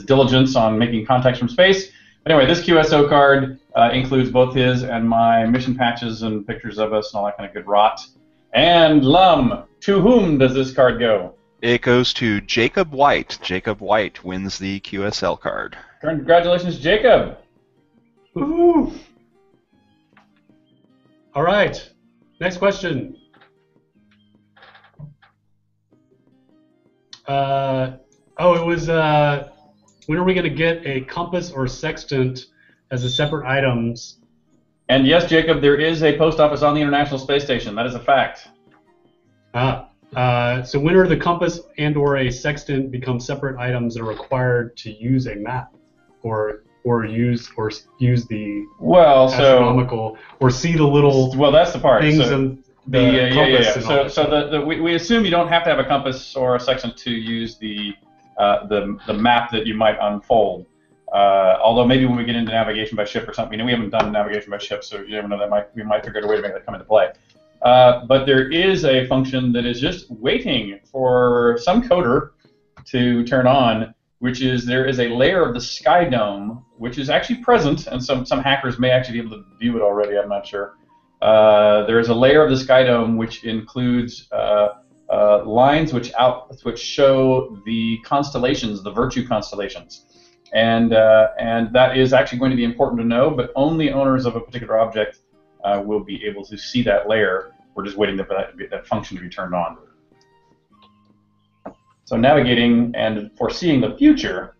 diligence on making contacts from space. Anyway, this QSO card includes both his and my mission patches and pictures of us and all that kind of good rot. And Lum, to whom does this card go? It goes to Jacob White. Jacob White wins the QSL card. Congratulations, Jacob. Woohoo! All right, next question. It was, when are we going to get a compass or sextant as a separate items? And yes, Jacob, there is a post office on the International Space Station. That is a fact. So when are the compass and/or a sextant become separate items that are required to use a map, or use the astronomical, or see the little that's the part. things so in the compass. Yeah. So we assume you don't have to have a compass or a sextant to use the map that you might unfold. Although maybe when we get into navigation by ship or something, we haven't done navigation by ship, so you never know, we might figure out a way to make that come into play. But there is a function that is just waiting for some coder to turn on, which is there is a layer of the sky dome, which is actually present, and some hackers may actually be able to view it already, I'm not sure. There is a layer of the sky dome which includes lines which show the constellations, the Virtue constellations. And that is actually going to be important to know, but only owners of a particular object will be able to see that layer. We're just waiting for that function to be turned on. So navigating and foreseeing the future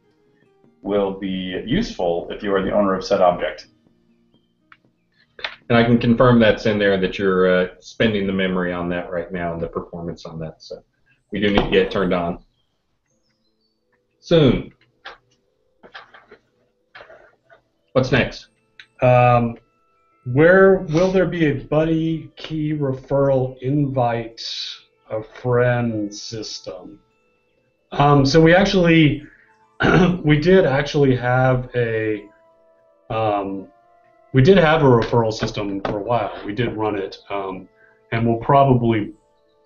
will be useful if you are the owner of said object. And I can confirm that's in there, that you're spending the memory on that right now and the performance on that. So we do need to get it turned on soon. What's next? Where will there be a buddy key referral invite a friend system? So we actually we did actually have a referral system for a while. We did run it, and we'll probably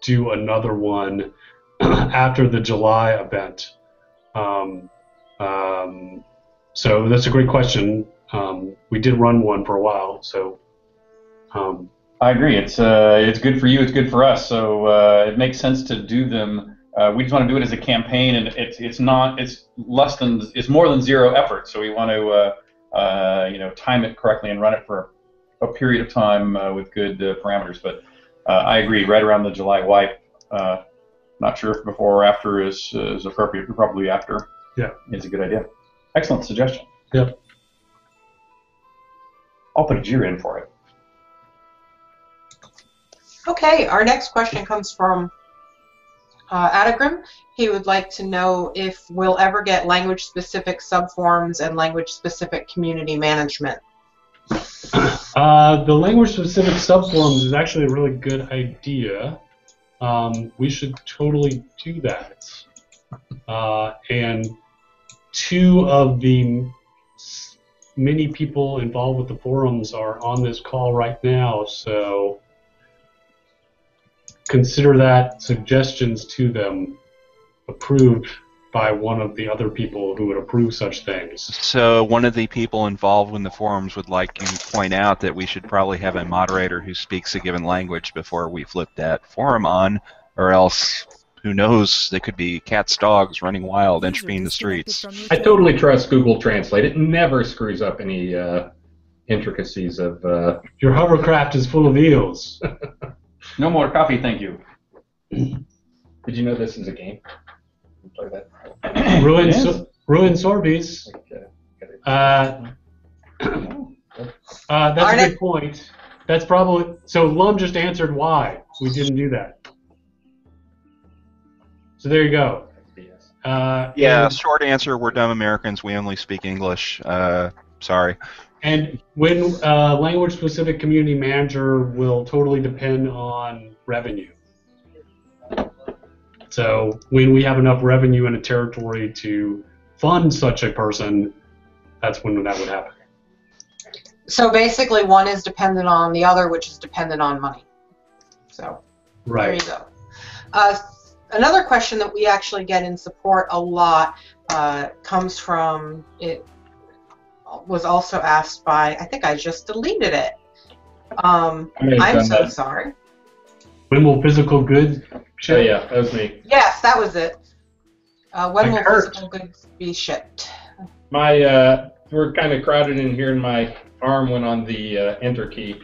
do another one after the July event. So that's a great question. We did run one for a while, so. I agree. It's good for you. It's good for us. So it makes sense to do them. We just want to do it as a campaign, and it's more than zero effort. So we want to time it correctly and run it for a period of time with good parameters. But I agree. Right around the July wipe. Not sure if before or after is appropriate. Probably after. Yeah, is a good idea. Excellent suggestion. Yep. I'll put a Jira in for it. Okay, our next question comes from Adagrim. He would like to know if we'll ever get language-specific subforums and language-specific community management. The language-specific subforums is actually a really good idea. We should totally do that. And two of the many people involved with the forums are on this call right now, so consider that suggestions to them approved by one of the other people who would approve such things. So one of the people involved in the forums would like you to point out that we should probably have a moderator who speaks a given language before we flip that forum on, or else, who knows, they could be cats, dogs running wild, entropy in the streets. I totally trust Google Translate. It never screws up any intricacies of... Your hovercraft is full of eels. No more coffee, thank you. Did you know this is a game? Play that. Ruin Sorbies. That's a good point. That's probably so. Lum just answered why we didn't do that. So there you go. Yeah, short answer, we're dumb Americans. We only speak English. Sorry. And when language-specific community manager will totally depend on revenue. So when we have enough revenue in a territory to fund such a person, that's when that would happen. So basically one is dependent on the other, which is dependent on money. So there you go. Another question that we actually get in support a lot comes from, it was also asked by, I think I just deleted it. I'm so sorry. When will physical goods ship? Oh yeah, that was me. Yes, that was it. When will physical goods be shipped? We're kind of crowded in here, and my arm went on the enter key.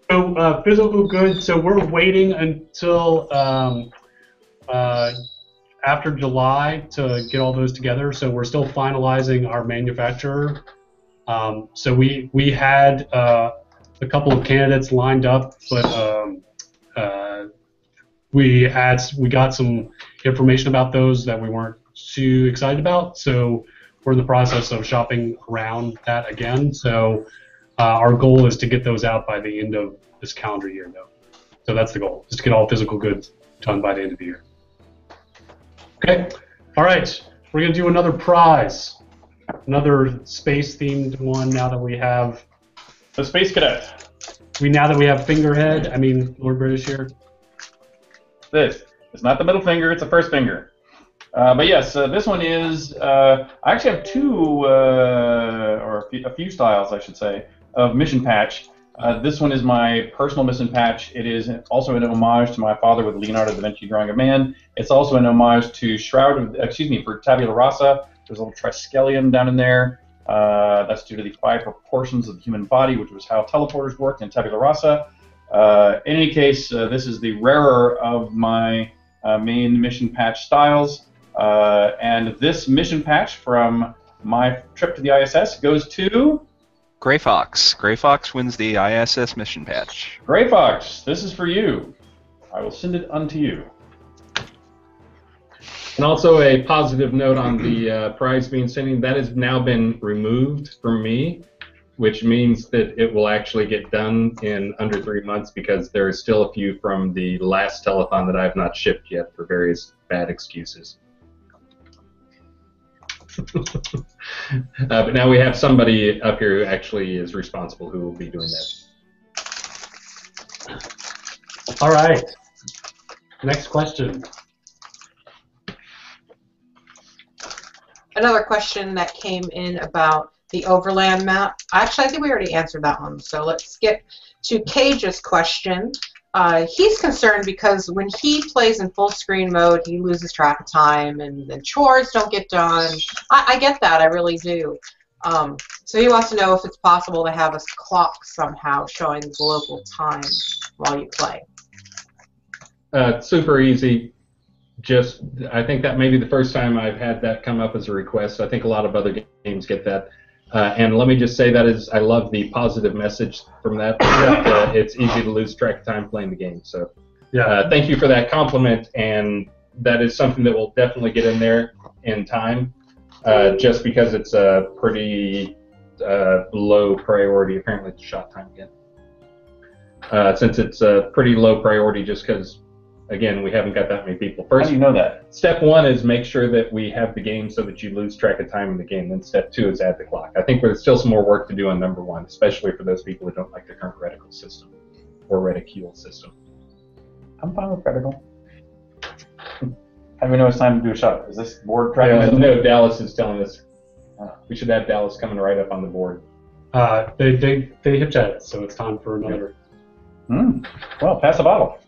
So physical goods. So we're waiting until after July to get all those together. So we're still finalizing our manufacturer. So we had a couple of candidates lined up, but we got some information about those that we weren't too excited about. So we're in the process of shopping around that again. So our goal is to get those out by the end of this calendar year, though. So that's the goal, is to get all physical goods done by the end of the year. Okay. All right. We're going to do another prize, another space-themed one. Now that we have the Space Cadet. Now that we have Fingerhead, I mean Lord British here. This. It's not the middle finger. It's the first finger. But yes, this one is. I actually have two, or a few styles, I should say, of mission patch. This one is my personal mission patch. It is also an homage to my father with Leonardo da Vinci drawing a man. It's also an homage to Shroud, for Tabula Rasa. There's a little triskelion down in there. That's due to the 5 proportions of the human body, which was how teleporters worked in Tabula Rasa. In any case, this is the rarer of my main mission patch styles. And this mission patch from my trip to the ISS goes to... Gray Fox. Gray Fox wins the ISS mission patch. Gray Fox, this is for you. I will send it unto you. And also a positive note on the prize being sending, that has now been removed from me, which means that it will actually get done in under 3 months, because there are still a few from the last telethon that I have not shipped yet for various bad excuses. But now we have somebody up here who actually is responsible who will be doing that. All right. Next question. Another question that came in about the overland map. Actually, I think we already answered that one. So let's skip to Cage's question. He's concerned because when he plays in full screen mode, he loses track of time and the chores don't get done. I get that, I really do. So he wants to know if it's possible to have a clock somehow showing the local time while you play. Super easy. I think that may be the first time I've had that come up as a request. I think a lot of other games get that. And let me just say I love the positive message from that. It's easy to lose track of time playing the game. So thank you for that compliment, and that is something that will definitely get in there in time, just because it's a pretty low priority. Apparently it's shot time again. Since it's a pretty low priority just because, again, we haven't got that many people. First, how do you know that? Step 1 is make sure that we have the game so that you lose track of time in the game. Then step 2 is add the clock. I think there's still some more work to do on number 1, especially for those people who don't like the current reticle system or reticule system. I'm fine with reticle. How do we know it's time to do a shot? Is this board tracking? No, Dallas is telling us. We should have Dallas coming right up on the board. They hip chatted, so it's time for another. Well, pass the bottle.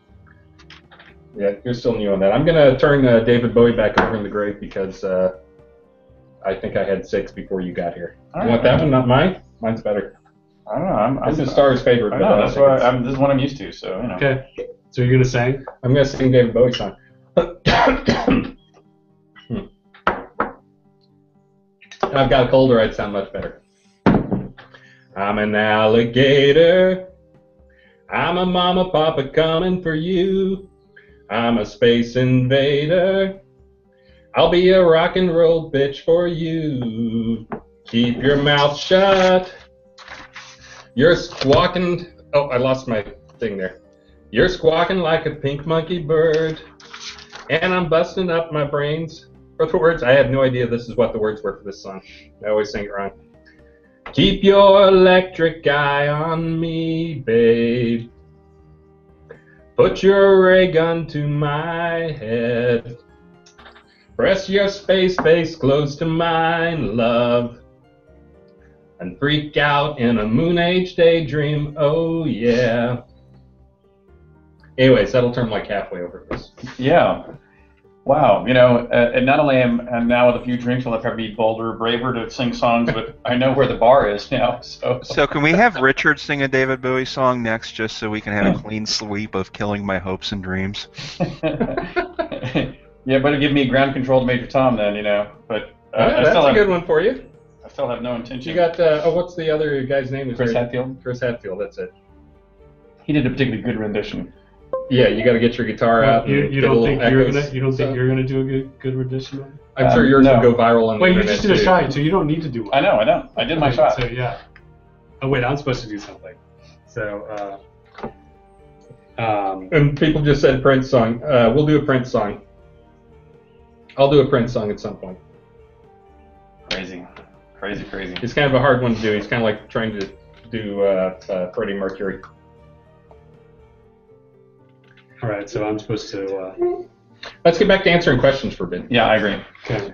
Yeah, you're still new on that. I'm going to turn David Bowie back over in the grave because I think I had 6 before you got here. You want that one, not mine? Mine's better. I don't know. This is Starr's favorite. I know, that's why this is what I'm used to, so, you know. Okay, so you're going to sing? I'm going to sing David Bowie's song. I've got a cold or I'd sound much better. I'm an alligator. I'm a mama papa coming for you. I'm a space invader. I'll be a rock and roll bitch for you. Keep your mouth shut. You're squawking. Oh, I lost my thing there. You're squawking like a pink monkey bird. And I'm busting up my brains for the words. I had no idea this is what the words were for this song. I always sing it wrong. Keep your electric eye on me, babe. Put your ray gun to my head. Press your space face close to mine, love. And freak out in a moon age daydream, oh yeah. Anyways, that'll turn like halfway over this. Yeah. Wow. You know, and not only am now with a few drinks, will I probably be bolder, braver to sing songs, but I know where the bar is now. So can we have Richard sing a David Bowie song next, just so we can have a clean sweep of killing my hopes and dreams? Yeah, better give me ground control to Major Tom then, you know. But that's a good one for you. I still have no intention. You got what's the other guy's name? Chris Hadfield. Chris Hadfield. That's it. He did a particularly good rendition. Yeah, you got to get your guitar out. You don't think you're gonna do a good rendition of it? I'm sure yours will go viral on the internet. Wait, you just did a too. shot, so you don't need to do one. I know. I did my shot. So yeah. Oh wait, I'm supposed to do something. So. And people just said Prince song. We'll do a Prince song. I'll do a Prince song at some point. Crazy. It's kind of a hard one to do. He's kind of like trying to do Freddie Mercury. All right, so I'm supposed to. Let's get back to answering questions for a bit. Yeah, I agree. Okay.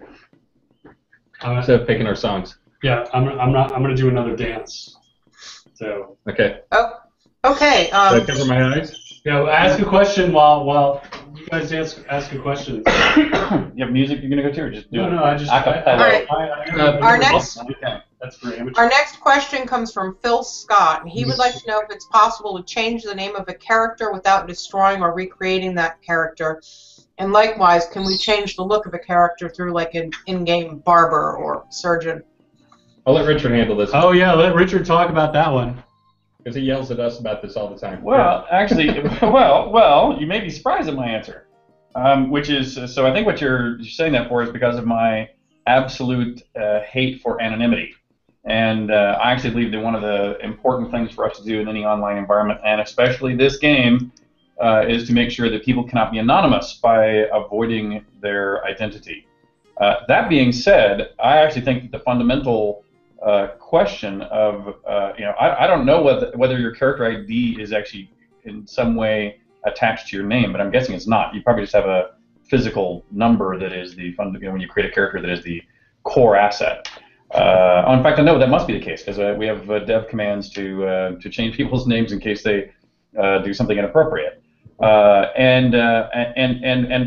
Instead of picking our songs. Yeah, I'm gonna do another dance. So. Okay. Oh. Okay. Did I cover my eyes? Yeah, ask a question while you guys ask a question. You have music you're gonna go to, or just do it? No, I just. Our next. Okay. That's for amateur. Our next question comes from Phil Scott, and he would like to know if it's possible to change the name of a character without destroying or recreating that character. And likewise, can we change the look of a character through like an in-game barber or surgeon? I'll let Richard handle this. Oh yeah, let Richard talk about that one. Because he yells at us about this all the time. Well, actually, well, you may be surprised at my answer. Which is, so I think what you're saying that for is because of my absolute hate for anonymity. And I actually believe that one of the important things for us to do in any online environment, and especially this game, is to make sure that people cannot be anonymous by avoiding their identity. That being said, I actually think that the fundamental question of, I don't know whether your character ID is actually in some way attached to your name, but I'm guessing it's not. You probably just have a physical number that is the when you create a character that is the core asset. In fact, I know that must be the case because we have dev commands to change people's names in case they do something inappropriate. And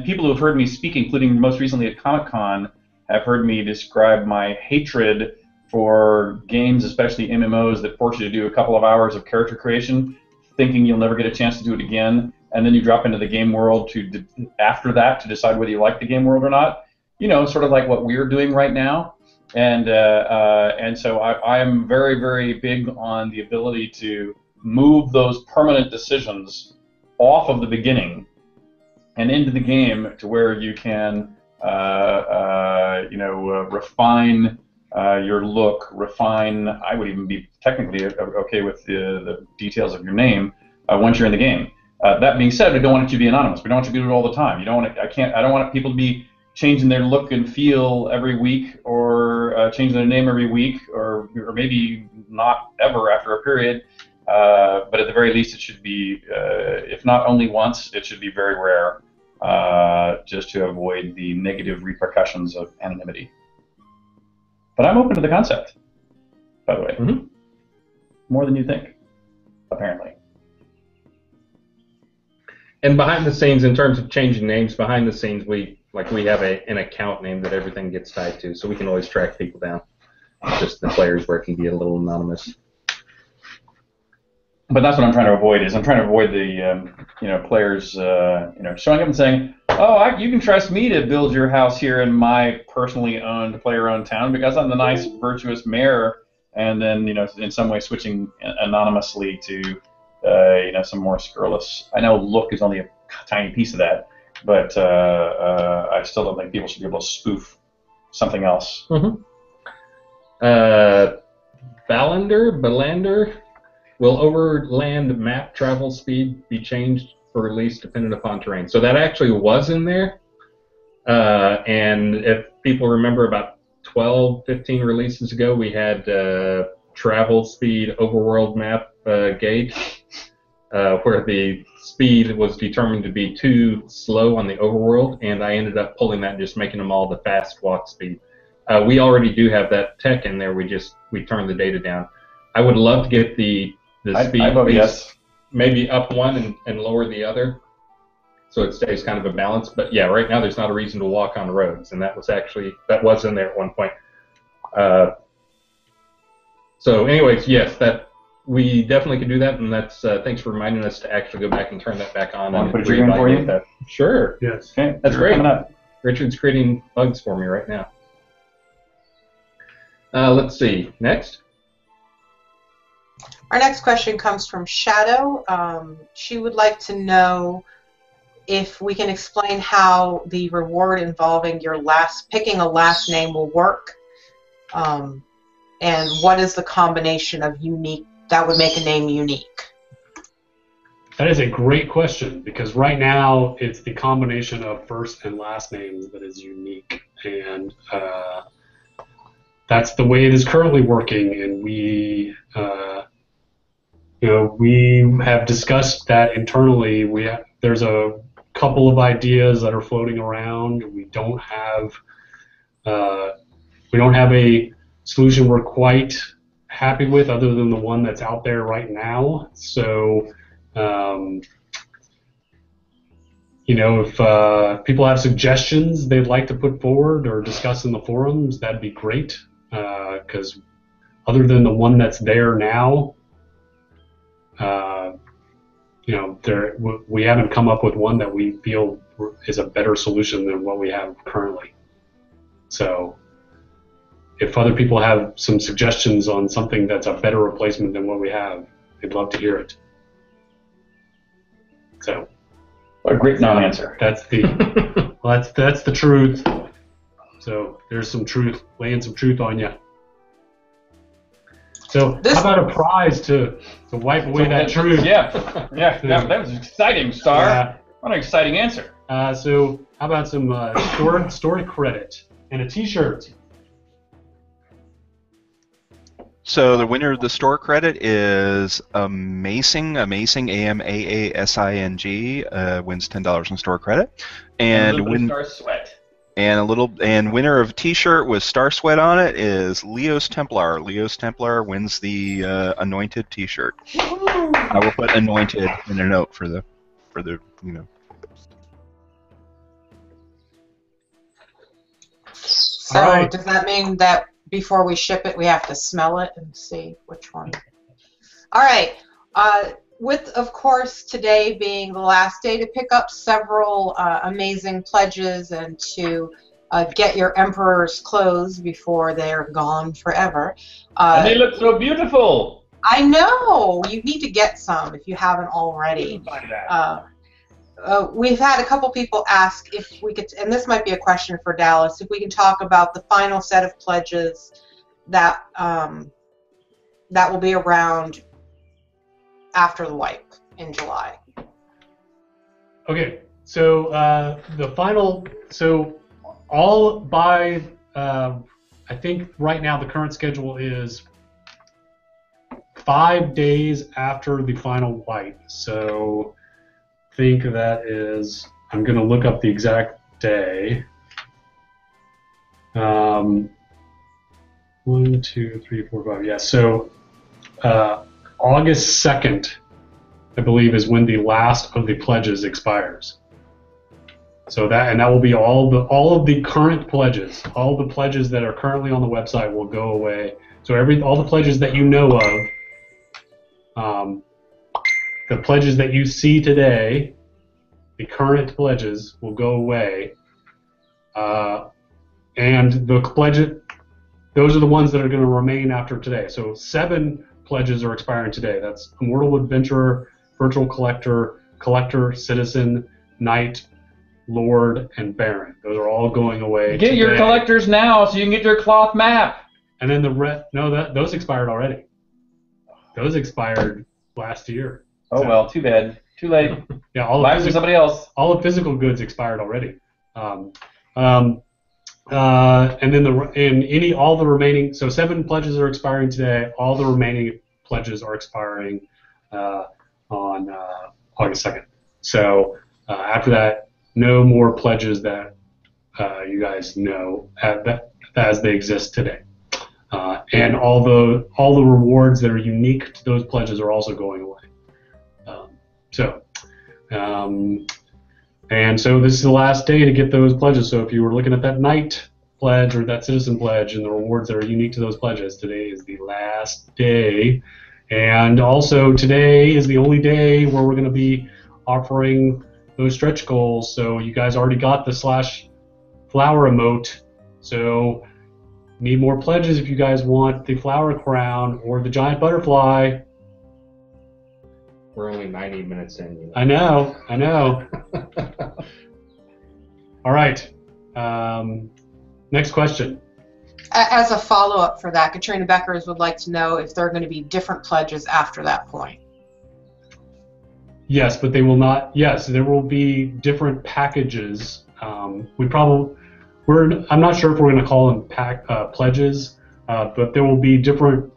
people who have heard me speak, including most recently at Comic-Con, have heard me describe my hatred for games, especially MMOs, that force you to do a couple of hours of character creation, thinking you'll never get a chance to do it again, and then you drop into the game world after that to decide whether you like the game world or not. You know, sort of like what we're doing right now. And so I am very, very big on the ability to move those permanent decisions off of the beginning and into the game to where you can, refine your look, I would even be technically okay with the details of your name once you're in the game. That being said, we don't want it to be anonymous. We don't want you to do it all the time. I don't want people to be changing their look and feel every week, or changing their name every week, or maybe not ever after a period. But at the very least, it should be, if not only once, it should be very rare, just to avoid the negative repercussions of anonymity. But I'm open to the concept, by the way. Mm-hmm. More than you think, apparently. And behind the scenes, in terms of changing names, behind the scenes, we have an account name that everything gets tied to, so we can always track people down. Just the players where it can be a little anonymous. But that's what I'm trying to avoid. I'm trying to avoid players, showing up and saying, "Oh, you can trust me to build your house here in my personally owned, player-owned town because I'm the nice, virtuous mayor," and then, in some way switching anonymously to, some more scurrilous. I know look is only a tiny piece of that, but I still don't think people should be able to spoof something else. Mm-hmm. Balander. Will overland map travel speed be changed for release dependent upon terrain? So that actually was in there. And if people remember, about 12, 15 releases ago, we had travel speed overworld map gauge, where the speed was determined to be too slow on the overworld, and I ended up pulling that and just making them all the fast walk speed. We already do have that tech in there. We turned the data down. I would love to get the speed, I vote yes. Maybe up one and lower the other, so it stays kind of a balance. But yeah, right now there's not a reason to walk on the roads, and that was in there at one point. So, anyways, yes, that we definitely can do that, and that's thanks for reminding us to actually go back and turn that back on. Want to put you in for you? That. Sure. Yes. Okay, that's great. Coming up. Richard's creating bugs for me right now. Let's see. Next. Our next question comes from Shadow. She would like to know if we can explain how the reward involving picking a last name will work, and what is the combination of unique that would make a name unique. That is a great question, because right now it's the combination of first and last names that is unique, and that's the way it is currently working, and we have discussed that internally. There's a couple of ideas that are floating around. We don't have a solution we're quite happy with, other than the one that's out there right now. So, if people have suggestions they'd like to put forward or discuss in the forums, that'd be great. Because other than the one that's there now, we haven't come up with one that we feel is a better solution than what we have currently. So, if other people have some suggestions on something that's a better replacement than what we have, I'd love to hear it. So, what a great non-answer. That's the that's the truth. So there's some truth, laying some truth on you. So how about a prize to wipe away that truth? Yeah, that was exciting, Starr. Yeah. What an exciting answer. So how about some story credit and a T-shirt? So the winner of the store credit is Amazing, A-M-A-A-S-I-N-G, wins $10 in store credit, and Star Sweat. And winner of T-shirt with Star Sweat on it is Leos Templar. Leos Templar wins the Anointed T-shirt. I will put Anointed in a note for the So right. Does that mean that before we ship it, we have to smell it and see which one? All right. With, of course, today being the last day to pick up several amazing pledges and to get your Emperor's clothes before they're gone forever. And they look so beautiful. I know. You need to get some if you haven't already. We've had a couple people ask if we could, and this might be a question for Dallas, if we can talk about the final set of pledges that that will be around after the wipe in July. Okay, so the final, so all by, I think right now the current schedule is 5 days after the final wipe. So I think that is, I'm going to look up the exact day. 1, 2, 3, 4, 5. Yeah, so August 2nd, I believe, is when the last of the pledges expires. So that will be all of the current pledges. All the pledges that are currently on the website will go away. So all the pledges that you know of the pledges that you see today, the current pledges, will go away. And the pledges, those are the ones that are going to remain after today. So 7 pledges are expiring today. That's Immortal Adventurer, Virtual Collector, Collector, Citizen, Knight, Lord, and Baron. Those are all going away Get today. your collectors now so you can get your cloth map. And then those expired already. Those expired last year. Oh well, too bad. Too late. Yeah, all of somebody else. All the physical goods expired already. And then all the remaining, so 7 pledges are expiring today. All the remaining pledges are expiring on August 2nd. So after that, no more pledges that you guys know as they exist today. And all the rewards that are unique to those pledges are also going away. And so this is the last day to get those pledges. So if you were looking at that Knight pledge or that Citizen pledge and the rewards that are unique to those pledges, today is the last day. And also today is the only day where we're going to be offering those stretch goals. So you guys already got the /flower emote. So need more pledges if you guys want the flower crown or the giant butterfly. We're only 90 minutes in. You know. I know. All right. Next question. As a follow-up for that, Katrina Beckers would like to know if there are going to be different pledges after that point. Yes, but they will not. Yes, there will be different packages. I'm not sure if we're going to call them pledges, but there will be different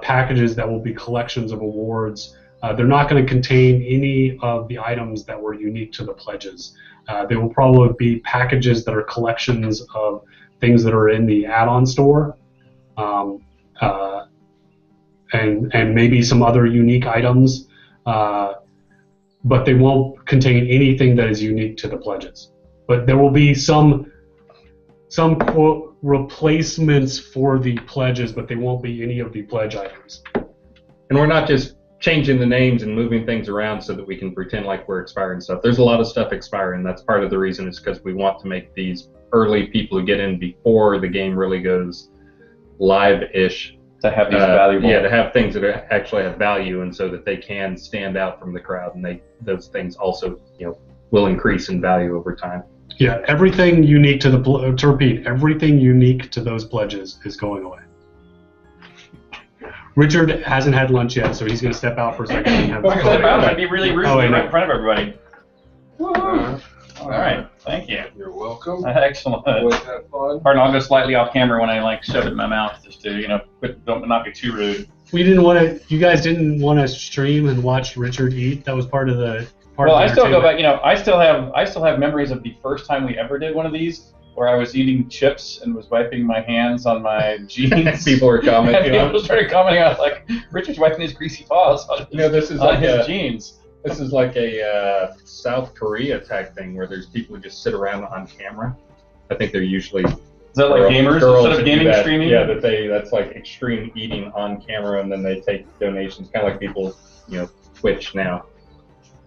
packages that will be collections of awards. They're not going to contain any of the items that were unique to the pledges. They will probably be packages that are collections of things that are in the add-on store, and maybe some other unique items, but they won't contain anything that is unique to the pledges. But there will be some quote replacements for the pledges, but they won't be any of the pledge items. And we're not just changing the names and moving things around so that we can pretend like we're expiring stuff. There's a lot of stuff expiring. That's part of the reason, is because we want to make these early people who get in before the game really goes live-ish. To have these valuable. Yeah, to have things that actually have value, and so that they can stand out from the crowd, and those things also, will increase in value over time. Yeah, everything unique to repeat, everything unique to those pledges is going away. Richard hasn't had lunch yet, so he's going to step out for a second. And have step out. That'd be really rude right in front of everybody. All right, thank you. You're welcome. Excellent. Always have fun. Pardon, I'll go slightly off camera when I shove it in my mouth, just to don't not be too rude. You guys didn't want to stream and watch Richard eat. That was part of the. I still go back. I still have memories of the first time we ever did one of these, where I was eating chips and was wiping my hands on my jeans. People were commenting. People started commenting. I was like, Richard's wiping his greasy paws on this is like his jeans. This is like a South Korea type thing where there's people who just sit around on camera. I think they're usually. Is that like gamers instead of gaming streaming? Yeah, that's like extreme eating on camera, and then they take donations, kind of like people, Twitch now.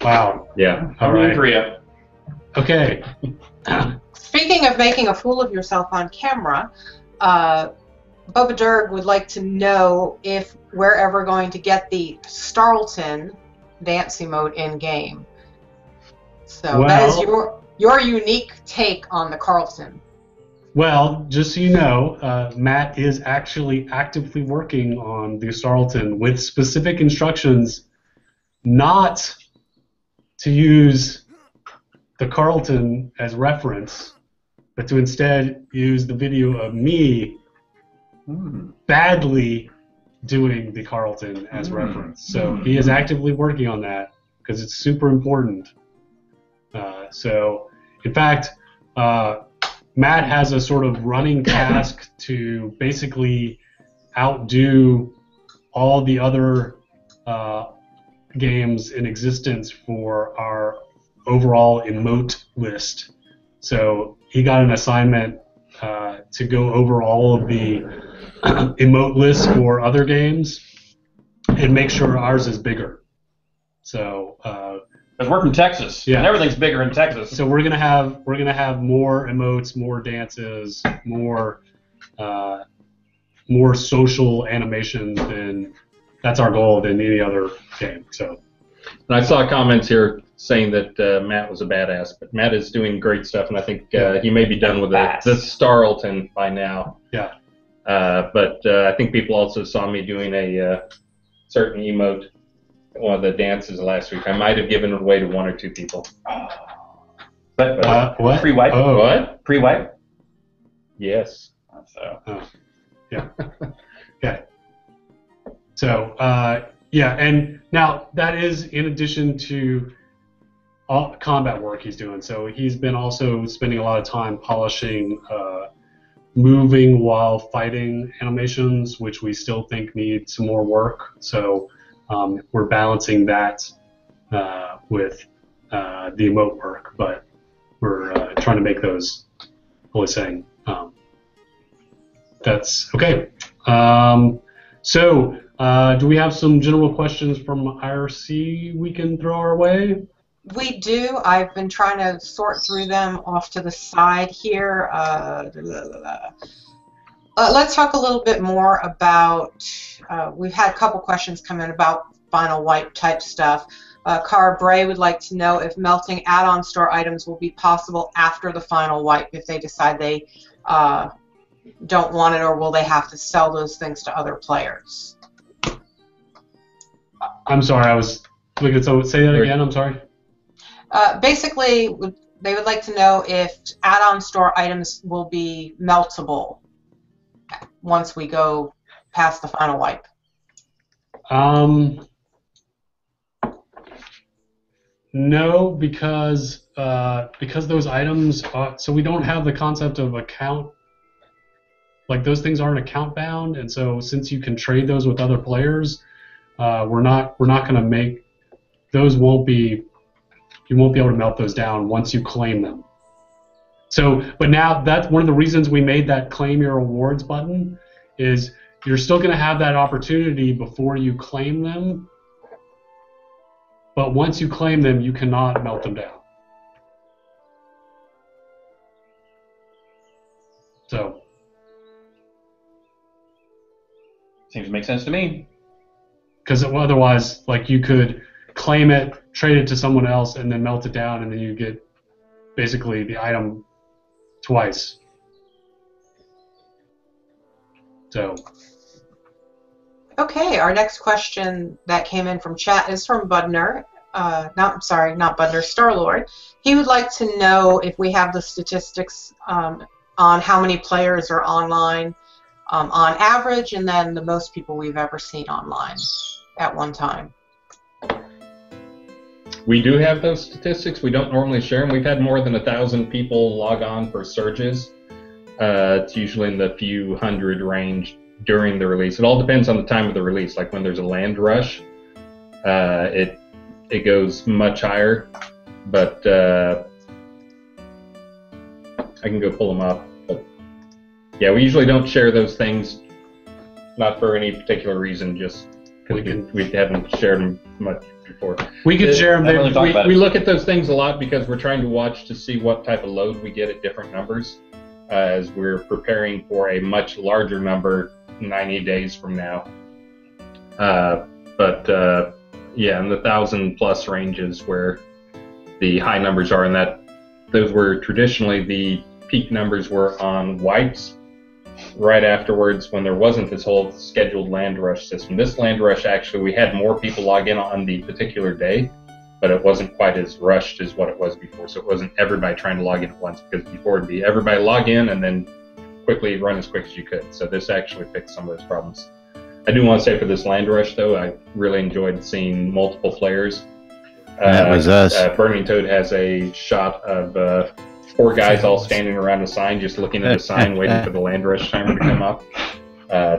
Wow. Yeah. All right. In Korea. Okay. Speaking of making a fool of yourself on camera, Bubba Durg would like to know if we're ever going to get the Starlton dance emote in game. So that is your unique take on the Carlton. Well, just so you know, Matt is actually actively working on the Starlton with specific instructions not to use the Carlton as reference, but to instead use the video of me badly doing the Carlton as reference. So he is actively working on that because it's super important. So, in fact, Matt has a sort of running task to basically outdo all the other games in existence for our overall emote list. So he got an assignment to go over all of the emote lists for other games and make sure ours is bigger. So because we're from Texas, yeah, and everything's bigger in Texas. So we're gonna have more emotes, more dances, more social animation than that's our goal than any other game. So, and I saw comments here saying that Matt was a badass, but Matt is doing great stuff, and I think he may be done with the Starlton by now. Yeah. But I think people also saw me doing a certain emote, one of the dances last week. I might have given it away to one or two people. But what? Pre-wipe? Oh. What? Pre-wipe? Yes. So. Oh. Yeah. Okay. So, yeah, and now that is in addition to all combat work he's doing. So he's been also spending a lot of time polishing moving while fighting animations, which we still think need some more work. So we're balancing that with the emote work, but we're trying to make those, only saying, that's okay. So do we have some general questions from IRC we can throw our way? We do. I've been trying to sort through them off to the side here. Let's talk a little bit more about, we've had a couple questions come in about final wipe type stuff. Cara Bray would like to know if melting add-on store items will be possible after the final wipe if they decide they don't want it, or will they have to sell those things to other players? I'm sorry, I was looking at someone. Say that again, I'm sorry. Basically, they would like to know if add-on store items will be meltable once we go past the final wipe. No, because those items so we don't have the concept of account. Like, those things aren't account bound, and so since you can trade those with other players, we're not going to make those. You won't be able to melt those down once you claim them. So, but now that's one of the reasons we made that claim your rewards button, is you're still going to have that opportunity before you claim them, but once you claim them, you cannot melt them down. So. Seems to make sense to me. Because otherwise, like, you could claim it, trade it to someone else, and then melt it down, and then you get basically the item twice. So. Okay, our next question that came in from chat is from Budner. Not Budner, Starlord. He would like to know if we have the statistics on how many players are online on average, and then the most people we've ever seen online at one time. We do have those statistics. We don't normally share them. We've had more than 1,000 people log on for surges. It's usually in the few hundred range during the release. It all depends on the time of the release. Like when there's a land rush, it goes much higher. But I can go pull them up. But yeah, we usually don't share those things, not for any particular reason, just because we haven't shared them much before. We could share them. We look at those things a lot because we're trying to watch to see what type of load we get at different numbers, as we're preparing for a much larger number 90 days from now. Yeah, in the 1,000+ ranges where the high numbers are, and those were traditionally the peak numbers were on wipes right afterwards when there wasn't this whole scheduled land rush system. This land rush, actually, we had more people log in on the particular day, but it wasn't quite as rushed as what it was before. So it wasn't everybody trying to log in at once, because before it'd be everybody log in and then quickly run as quick as you could. So this actually fixed some of those problems. I do want to say for this land rush, though, I really enjoyed seeing multiple players. That was us. Burning Toad has a shot of 4 guys all standing around a sign, just looking at a sign, waiting for the land rush timer to come up.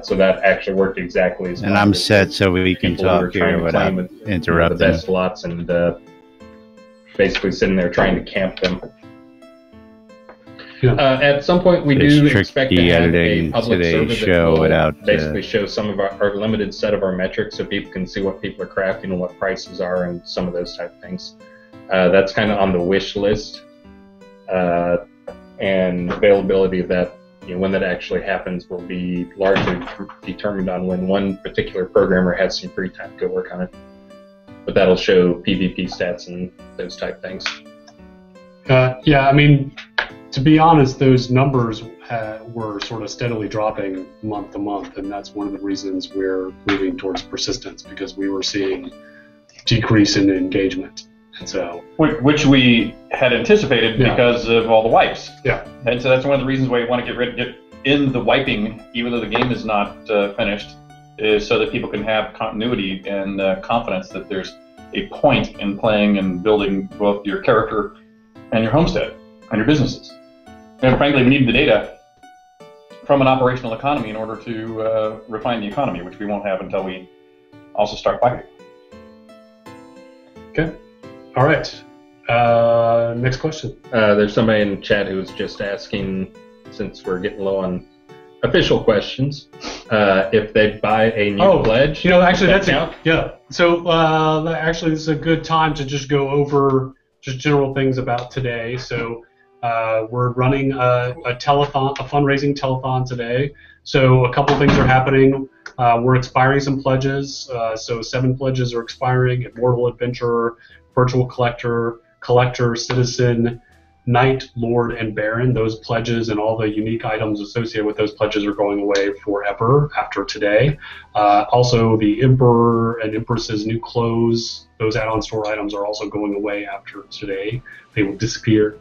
So that actually worked exactly as well. And I'm set so we can talk here without interrupting. The best slots and basically sitting there trying to camp them. At some point, we do expect to have a public today's server show that will without basically show some of our limited set of our metrics, so people can see what people are crafting and what prices are and some of those type of things. That's kind of on the wish list, and availability of that. When that actually happens will be largely determined on when one particular programmer has some free time to go work on it. But that'll show PvP stats and those type things. Yeah, I mean, to be honest, those numbers were sort of steadily dropping month to month, and that's one of the reasons we're moving towards persistence, because we were seeing decrease in engagement. And so, which we had anticipated because of all the wipes. Yeah. And so that's one of the reasons why you want to get in the wiping, even though the game is not finished, is so that people can have continuity and confidence that there's a point in playing and building both your character and your homestead and your businesses. And frankly, we need the data from an operational economy in order to refine the economy, which we won't have until we also start wiping. Okay. All right. Next question. There's somebody in the chat who's just asking, since we're getting low on official questions, if they buy a new pledge. Actually, So actually, this is a good time to just go over just general things about today. So we're running a telethon, a fundraising telethon today. So a couple things are happening. We're expiring some pledges. So 7 pledges are expiring: Immortal Adventurer, Virtual Collector, Citizen, Knight, Lord, and Baron. Those pledges and all the unique items associated with those pledges are going away forever after today. Also, the Emperor and Empress's new clothes, those add-on store items, are also going away after today. They will disappear.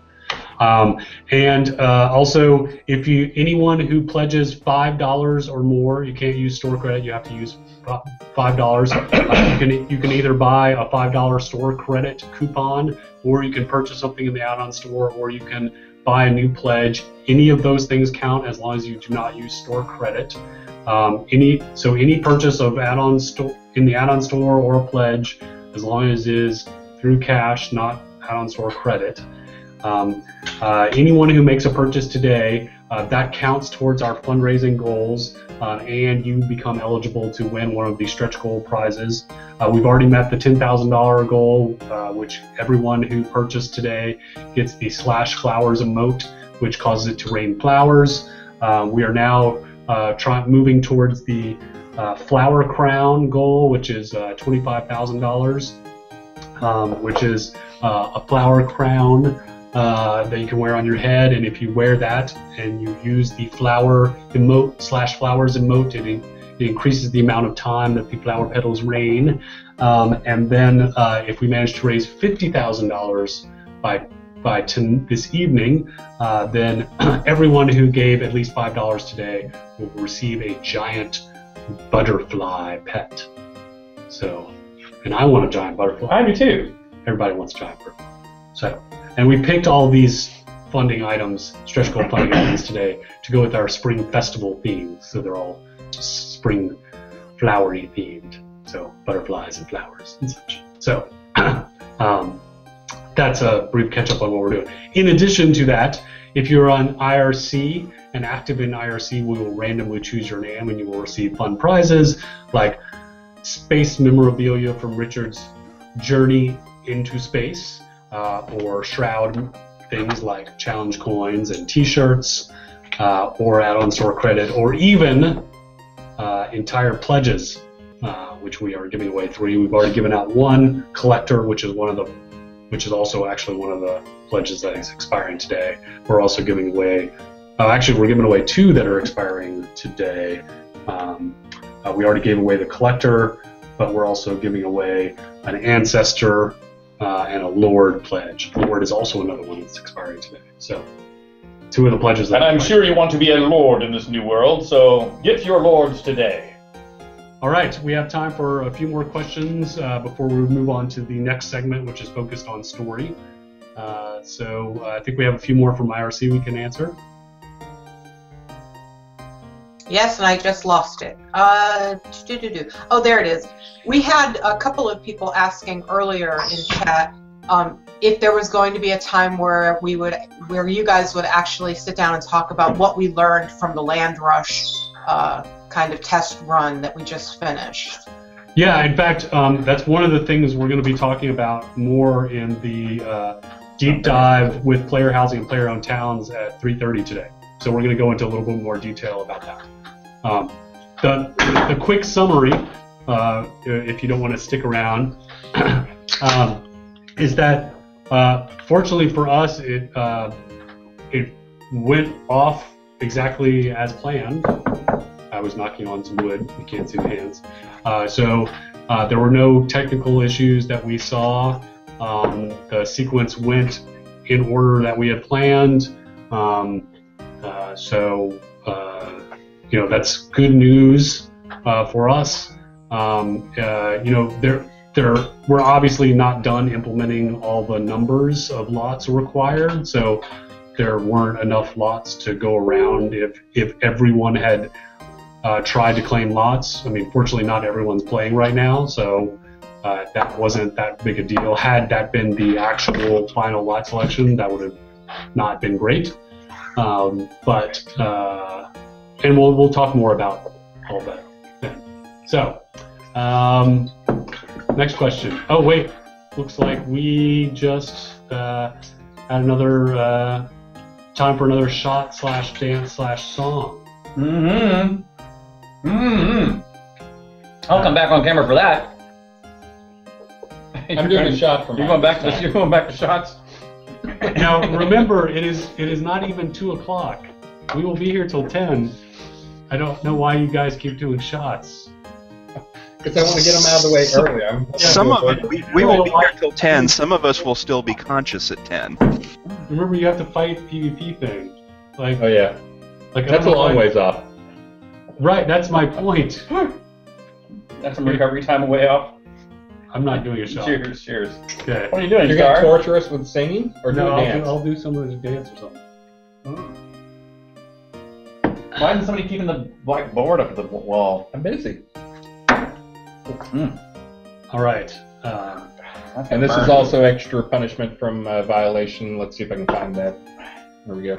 Also, if anyone who pledges $5 or more, you can't use store credit. You have to use $5. You can either buy a $5 store credit coupon, or you can purchase something in the add-on store, or you can buy a new pledge. Any of those things count as long as you do not use store credit. Any purchase of add-on store in the add-on store or a pledge, as long as it is through cash, not add-on store credit. Anyone who makes a purchase today, that counts towards our fundraising goals, and you become eligible to win one of the stretch goal prizes. We've already met the $10,000 goal, which everyone who purchased today gets the /flowers emote, which causes it to rain flowers. We are now moving towards the flower crown goal, which is $25,000, which is a flower crown that you can wear on your head, and if you wear that and you use the flower emote /flowers emote, it increases the amount of time that the flower petals rain. And then if we manage to raise $50,000 by this evening, then everyone who gave at least $5 today will receive a giant butterfly pet. So, and I want a giant butterfly. I do too. Everybody wants a giant butterfly. So. And we picked all these funding items, stretch goal funding items today, to go with our spring festival theme. So they're all spring flowery themed. So butterflies and flowers and such. So that's a brief catch up on what we're doing. In addition to that, if you're on IRC and active in IRC, we will randomly choose your name and you will receive fun prizes like space memorabilia from Richard's Journey into Space. Or Shroud things like challenge coins and t-shirts, or add-on store credit, or even entire pledges, which we are giving away 3. We've already given out 1 collector, which is also actually one of the pledges that is expiring today. We're also giving away, we're giving away 2 that are expiring today. We already gave away the collector, but we're also giving away an ancestor and a Lord pledge. Lord is also another one that's expiring today. So, 2 of the pledges that. And I'm sure you want to be a Lord in this new world, so get your Lords today. All right, we have time for a few more questions before we move on to the next segment, which is focused on story. So I think we have a few more from IRC we can answer. Yes, and I just lost it. Oh, there it is. We had a couple of people asking earlier in chat if there was going to be a time where you guys would actually sit down and talk about what we learned from the Land Rush kind of test run that we just finished. Yeah, in fact, that's one of the things we're going to be talking about more in the deep dive with player housing and player-owned towns at 3:30 today. So we're going to go into a little bit more detail about that. The quick summary, if you don't want to stick around, is that fortunately for us, it went off exactly as planned. I was knocking on some wood. You can't see the hands. So there were no technical issues that we saw. The sequence went in order that we had planned. So that's good news for us. We're obviously not done implementing all the numbers of lots required. So there weren't enough lots to go around if everyone had tried to claim lots. I mean, fortunately, not everyone's playing right now, so that wasn't that big a deal. Had that been the actual final lot selection, that would have not been great. And we'll talk more about all that then. So, next question. Oh wait, looks like we just had another time for another shot/dance/song. I'll come back on camera for that. I'm doing a shot for You're going back to shots. Now remember, it is not even 2 o'clock. We will be here till 10. I don't know why you guys keep doing shots. Because I want to get them out of the way early. Some of it, we will be here till 10. Some of us will still be conscious at 10. Remember, you have to fight PvP thing. Like, oh yeah, that's a long ways off. Right, that's my point. That's some recovery time away off. I'm not doing a shot. Cheers. Okay. What are you doing, You're Starr? going to torture us with singing? Or no, do a dance? I'll do some of the dance or something. Why isn't somebody keeping the black board up at the wall? I'm busy. All right. And this is also extra punishment from violation. Let's see if I can find that. There we go.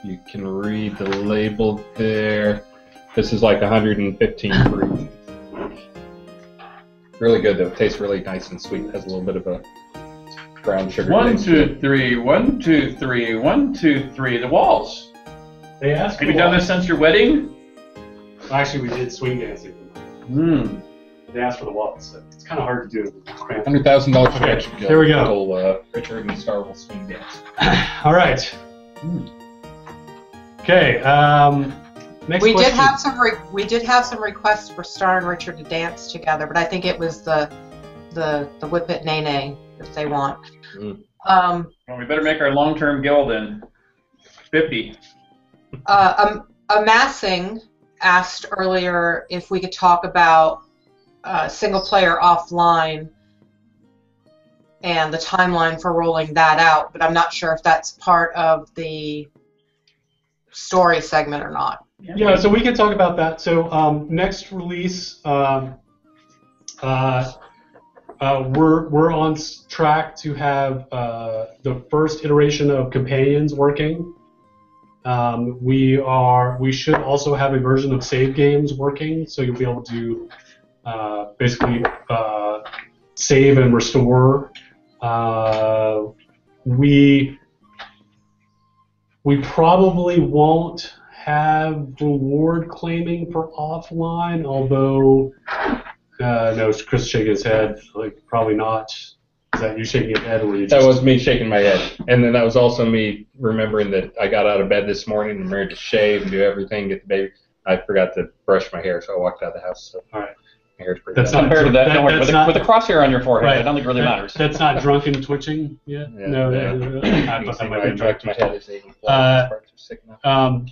You can read the label there. This is like 115 proof. Really good though. It tastes really nice and sweet. It has a little bit of a brown sugar. 1, 2, 3. 1, 2, 3. 1, 2, 3. The walls. They asked. Have you done this since your wedding? Actually, we did swing dancing. They asked for the waltz. It's kind of hard to do. $100,000 stretch. Here we go. Richard and Starr will swing dance. All right. Okay. Next we question. did have some requests for Starr and Richard to dance together, but I think it was the Whip It Nay Nay if they want. Well, we better make our long-term guild in 50. Amassing asked earlier if we could talk about single player offline and the timeline for rolling that out, but I'm not sure if that's part of the story segment or not. Yeah, so we can talk about that. So next release, we're on track to have the first iteration of companions working. We should also have a version of save games working, so you'll be able to basically save and restore. We probably won't have reward claiming for offline, although no, Chris shaking his head, like probably not. Is that you shaking your head, or were you just... That was me shaking my head, and then that was also me remembering that I got out of bed this morning and ready to shave and do everything, get the baby. I forgot to brush my hair, so I walked out of the house. So all right, my hair's pretty. That's bad. not Compared to that, don't worry, that's with the crosshair on your forehead, right. I don't think it really matters. That's not drunken twitching yet. Yeah, No, yeah. I thought that might be drunk. My head is aching.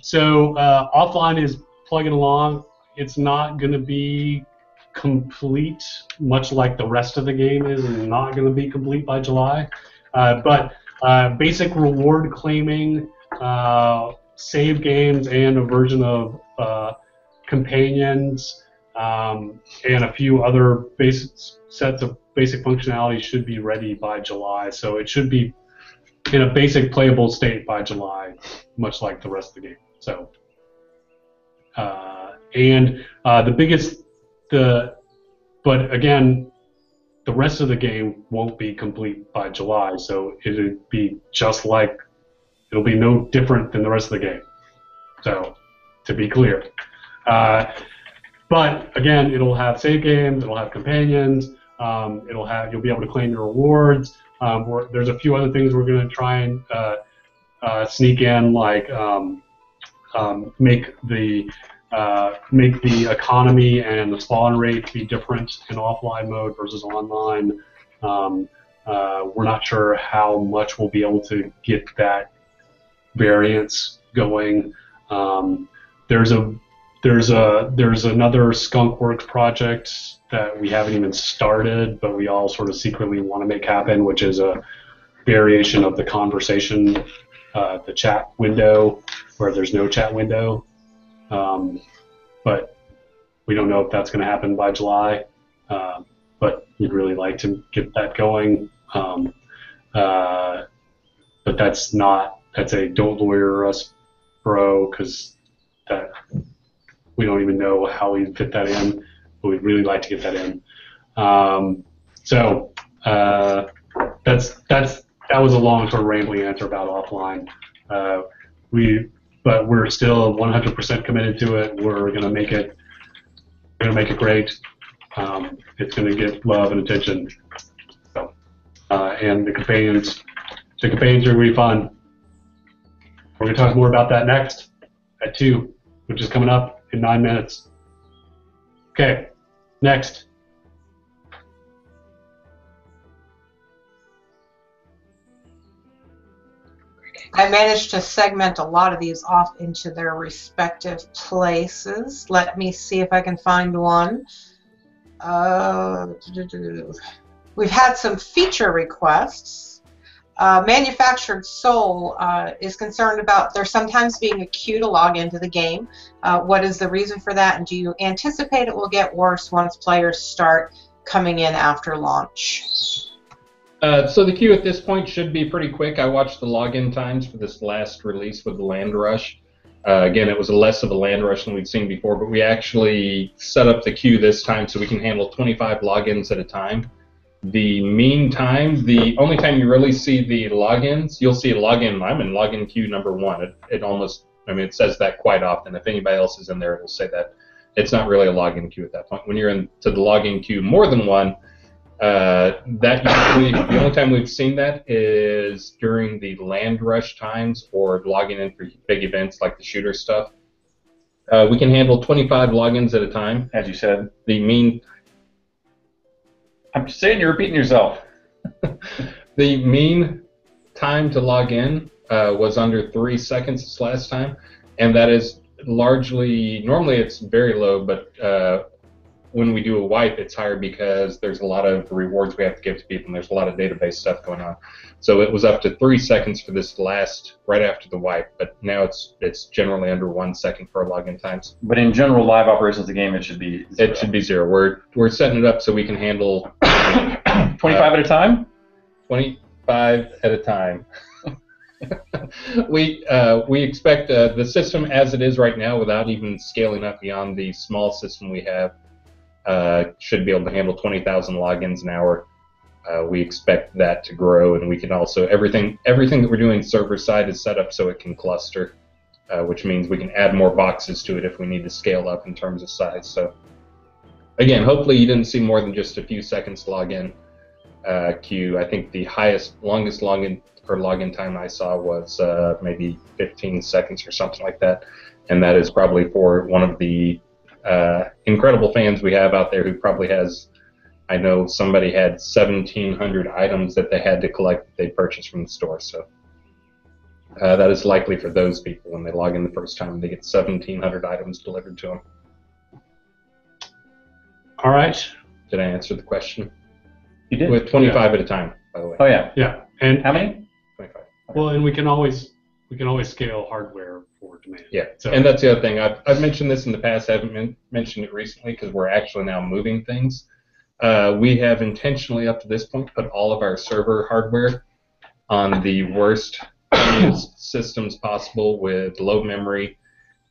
So offline is plugging along. It's not going to be complete, much like the rest of the game is not going to be complete by July. But basic reward claiming, save games, and a version of companions, and a few other basic sets of basic functionality should be ready by July, so it should be in a basic playable state by July, much like the rest of the game. So, but again, the rest of the game won't be complete by July, so it'll be it'll be no different than the rest of the game. So, to be clear. But again, it'll have save games, it'll have companions, you'll be able to claim your rewards. There's a few other things we're going to try and sneak in, like make the economy and the spawn rate be different in offline mode versus online. We're not sure how much we'll be able to get that variance going. There's another Skunkworks project that we haven't even started, but we all sort of secretly want to make happen, which is a variation of the conversation, the chat window, where there's no chat window. But we don't know if that's going to happen by July. But we'd really like to get that going. But that's a don't lawyer us, bro, because that we don't even know how we'd fit that in, but we'd really like to get that in. That was a long sort of rambling answer about offline. But we're still 100% committed to it. We're gonna make it great. It's gonna get love and attention. So, and the campaigns are gonna be fun. We're gonna talk more about that next at 2, which is coming up in 9 minutes. Okay, next. I managed to segment a lot of these off into their respective places. Let me see if I can find one. We've had some feature requests. Manufactured Soul is concerned about there sometimes being a queue to log into the game. What is the reason for that, and do you anticipate it will get worse once players start coming in after launch? So the queue at this point should be pretty quick. I watched the login times for this last release with the Land Rush. Again, it was less of a land rush than we'd seen before, but we actually set up the queue this time so we can handle 25 logins at a time. The mean time, the only time you really see the logins, you'll see a login. I'm in login queue number 1. It says that quite often. If anybody else is in there, it'll say that. It's not really a login queue at that point. When you're into the login queue more than 1, that usually, the only time we've seen that is during the land rush times or logging in for big events like the shooter stuff. We can handle 25 logins at a time, as you said. The mean... I'm just saying you're repeating yourself. The mean time to log in was under 3 seconds this last time, and that is largely, normally it's very low, but when we do a wipe, it's higher because there's a lot of rewards we have to give to people, and there's a lot of database stuff going on. So it was up to 3 seconds for this last, right after the wipe, but now it's generally under 1 second for our login times. But in general, live operations of the game, it should be 0. It should be 0. We're setting it up so we can handle 25 at a time? 25 at a time. We expect the system as it is right now, without even scaling up beyond the small system we have, should be able to handle 20,000 logins an hour. We expect that to grow, and we can also everything that we're doing server side is set up so it can cluster, which means we can add more boxes to it if we need to scale up in terms of size. So again, hopefully you didn't see more than just a few seconds login queue. I think the longest login time I saw was maybe 15 seconds or something like that, and that is probably for one of the incredible fans we have out there who probably has, I know somebody had 1,700 items that they had to collect that they purchased from the store. So that is likely for those people when they log in the first time, they get 1,700 items delivered to them. All right. Did I answer the question? You did. With 25 at a time, by the way. Oh yeah. Yeah. And how many? 25. Well, and we can always scale hardware for demand. Yeah, so, and that's the other thing. I've mentioned this in the past. I haven't mentioned it recently because we're actually now moving things. We have intentionally, up to this point, put all of our server hardware on the worst systems possible with low memory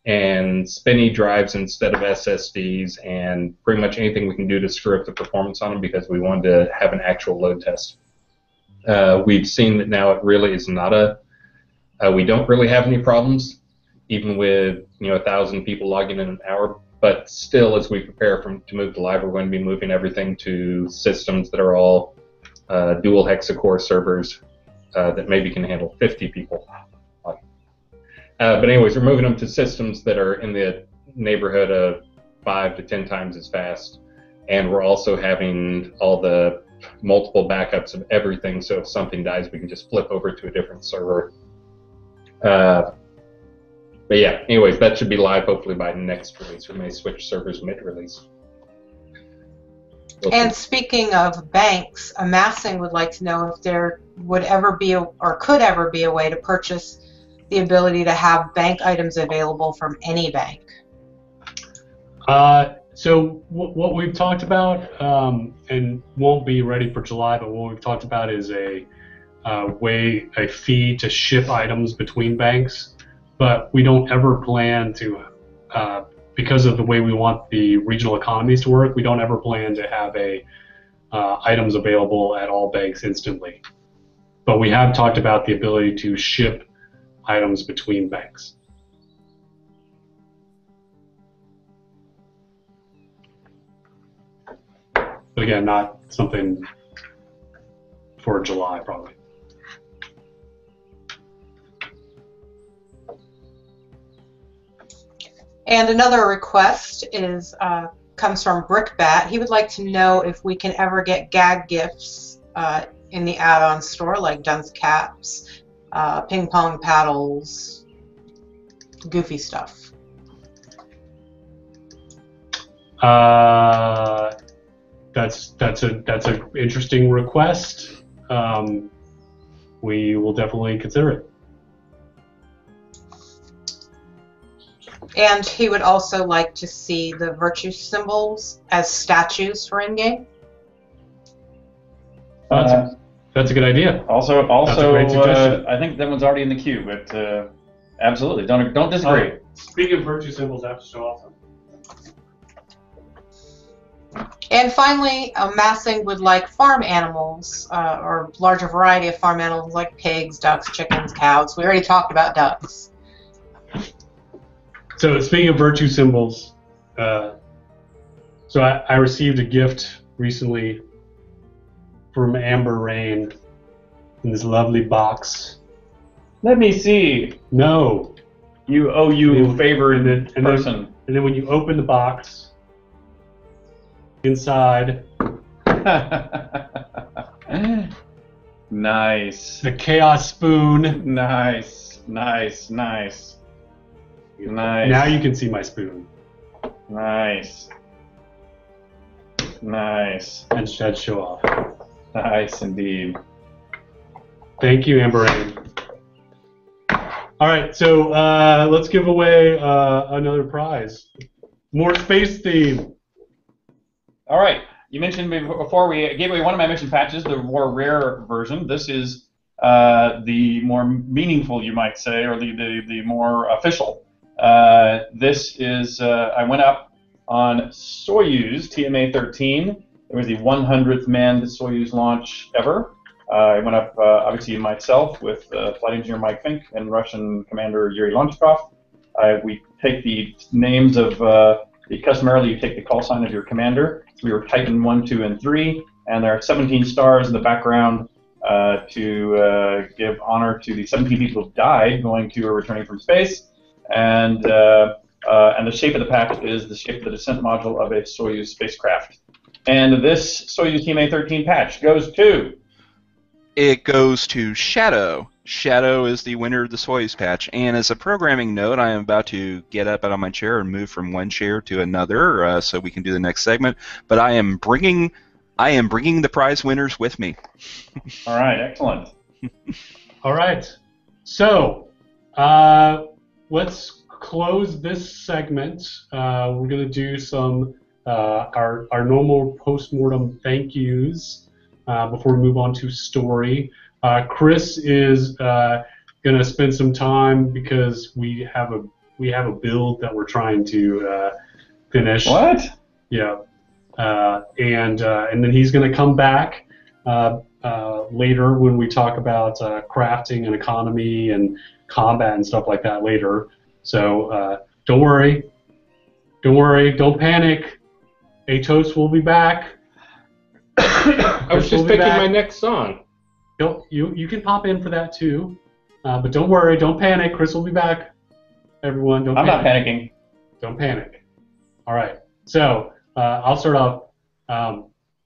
and spinny drives instead of SSDs, and pretty much anything we can do to screw up the performance on them because we wanted to have an actual load test. We've seen that now it really is not we don't really have any problems, even with 1,000 people logging in an hour. But still, as we prepare to move to live, we're going to be moving everything to systems that are all dual hexacore servers that maybe can handle 50 people. But anyways, we're moving them to systems that are in the neighborhood of 5 to 10 times as fast. And we're also having all the multiple backups of everything, so if something dies, we can just flip over to a different server. But yeah, anyways, that should be live hopefully by next release. We may switch servers mid-release. And speaking of banks, Amassing would like to know if there would ever be or could ever be a way to purchase the ability to have bank items available from any bank. So what we've talked about, and won't be ready for July, but what we've talked about is a fee to ship items between banks. But we don't ever plan to, because of the way we want the regional economies to work, we don't ever plan to have items available at all banks instantly. But we have talked about the ability to ship items between banks. But again, not something for July, probably. And another request comes from Brickbat. He would like to know if we can ever get gag gifts in the add-on store, like dunce caps, ping pong paddles, goofy stuff. That's an interesting request. We will definitely consider it. And he would also like to see the virtue symbols as statues for in-game. That's a good idea. Also, That's a great suggestion. I think that one's already in the queue, but absolutely, don't disagree. Speaking of virtue symbols, I have to show off them. And finally, Amassing would like farm animals, or larger variety of farm animals like pigs, ducks, chickens, cows. We already talked about ducks. So speaking of virtue symbols, so I received a gift recently from Amber Rain in this lovely box. Let me see. No. You favored person. And then when you open the box, inside, nice. The Chaos Spoon. Nice. Now you can see my spoon. Nice. And show off. Nice indeed. Thank you, Amber Rain. All right, so let's give away another prize. More space theme. All right. You mentioned before we gave away one of my mission patches, the more rare version. This is the more meaningful, you might say, or the more official. This is, I went up on Soyuz TMA-13. It was the 100th manned Soyuz launch ever. I went up, obviously, myself with Flight Engineer Mike Fink and Russian Commander Yuri Lonchkov. We take the names of, customarily you take the call sign of your commander. We were Titan 1, 2, and 3, and there are 17 stars in the background to give honor to the 17 people who died going to or returning from space. And the shape of the patch is the shape of the descent module of a Soyuz spacecraft. And this Soyuz TMA-13 patch goes to... It goes to Shadow. Shadow is the winner of the Soyuz patch. And as a programming note, I am about to get up out of my chair and move from one chair to another so we can do the next segment. But I am bringing the prize winners with me. All right, excellent. All right. So... let's close this segment. We're going to do some our normal post-mortem thank yous before we move on to story. Chris is going to spend some time because we have a build that we're trying to finish. What? Yeah. And then he's going to come back later when we talk about crafting and economy and combat and stuff like that later. So don't worry, don't panic. Atos will be back. I was just picking my next song. You can pop in for that too, but don't worry, don't panic. Chris will be back. Everyone, don't. I'm not panicking. Don't panic. All right. So I'll start off.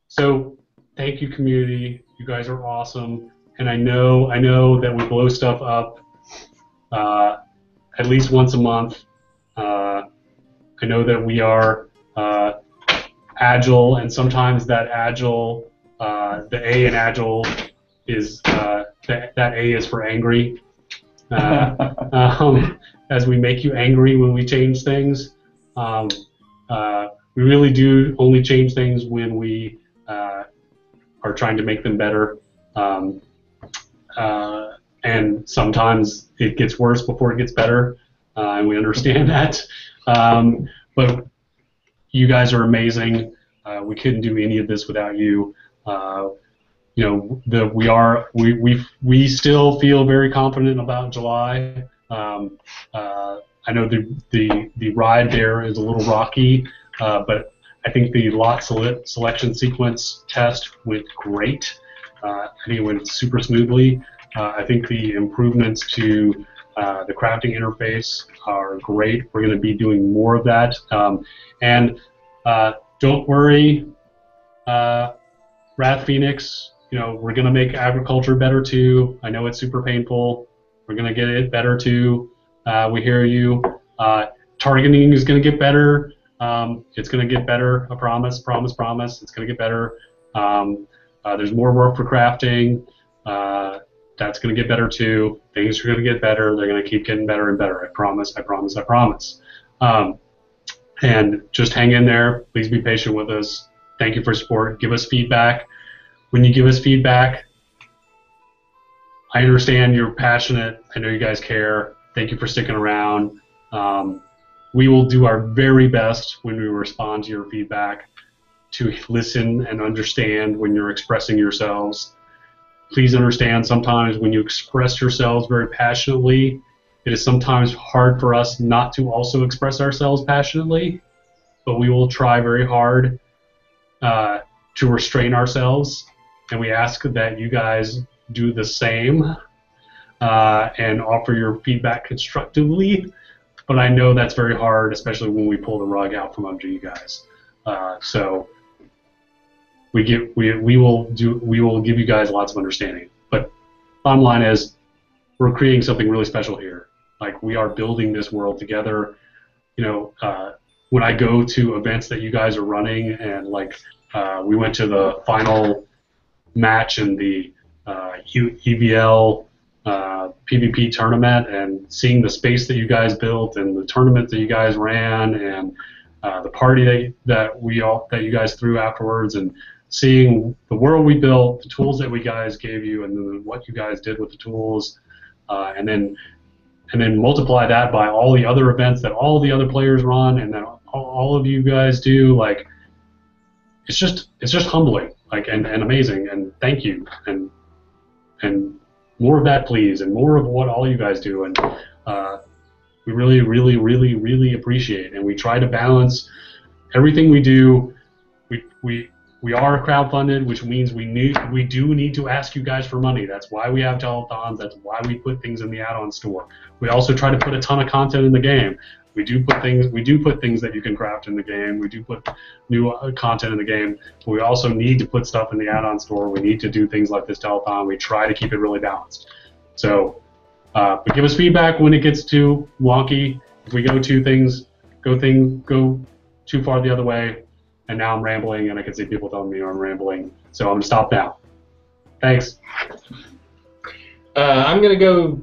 So thank you, community. You guys are awesome, and I know that we blow stuff up at least once a month. I know that we are agile, and sometimes that agile, the A in agile is that A is for angry. As we make you angry when we change things. We really do only change things when we are trying to make them better. And sometimes it gets worse before it gets better, and we understand that. But you guys are amazing. We couldn't do any of this without you. You know, we still feel very confident about July. I know the ride there is a little rocky, but I think the lot selection sequence test went great. I think it went super smoothly. I think the improvements to the crafting interface are great. We're going to be doing more of that. And don't worry, Wrath Phoenix, you know, we're going to make agriculture better too. I know it's super painful. We're going to get it better too. We hear you. Targeting is going to get better. It's going to get better. I promise. It's going to get better. There's more work for crafting. That's going to get better too. Things are going to get better. They're going to keep getting better and better. I promise. And just hang in there. Please be patient with us. Thank you for support. Give us feedback. When you give us feedback, I understand you're passionate. I know you guys care. Thank you for sticking around. We will do our very best when we respond to your feedback to listen and understand when you're expressing yourselves. Please understand sometimes when you express yourselves very passionately, it is sometimes hard for us not to also express ourselves passionately, but we will try very hard to restrain ourselves, and we ask that you guys do the same and offer your feedback constructively. But I know that's very hard, especially when we pull the rug out from under you guys. So we will give you guys lots of understanding. But bottom line is, we're creating something really special here. Like, we are building this world together. You know, when I go to events that you guys are running, and like we went to the final match in the EVL PvP tournament, and seeing the space that you guys built and the tournament that you guys ran, and the party that you guys threw afterwards, and seeing the world we built, the tools that we guys gave you, and then what you guys did with the tools, and then multiply that by all the other events that all the other players run, and then all of you guys do. Like, it's just humbling, like, and amazing, and thank you, and more of that, please, and more of what all you guys do, and we really, really, really, really appreciate it. And we try to balance everything we do. We are crowdfunded, which means we do need to ask you guys for money. That's why we have telethons. That's why we put things in the add-on store. We also try to put a ton of content in the game. We do put things that you can craft in the game. We do put new content in the game. But we also need to put stuff in the add-on store. We need to do things like this telethon. We try to keep it really balanced. So, but give us feedback when it gets too wonky. If we go too far the other way. And now I'm rambling, and I can see people telling me I'm rambling. So I'm going to stop now. Thanks. I'm going to go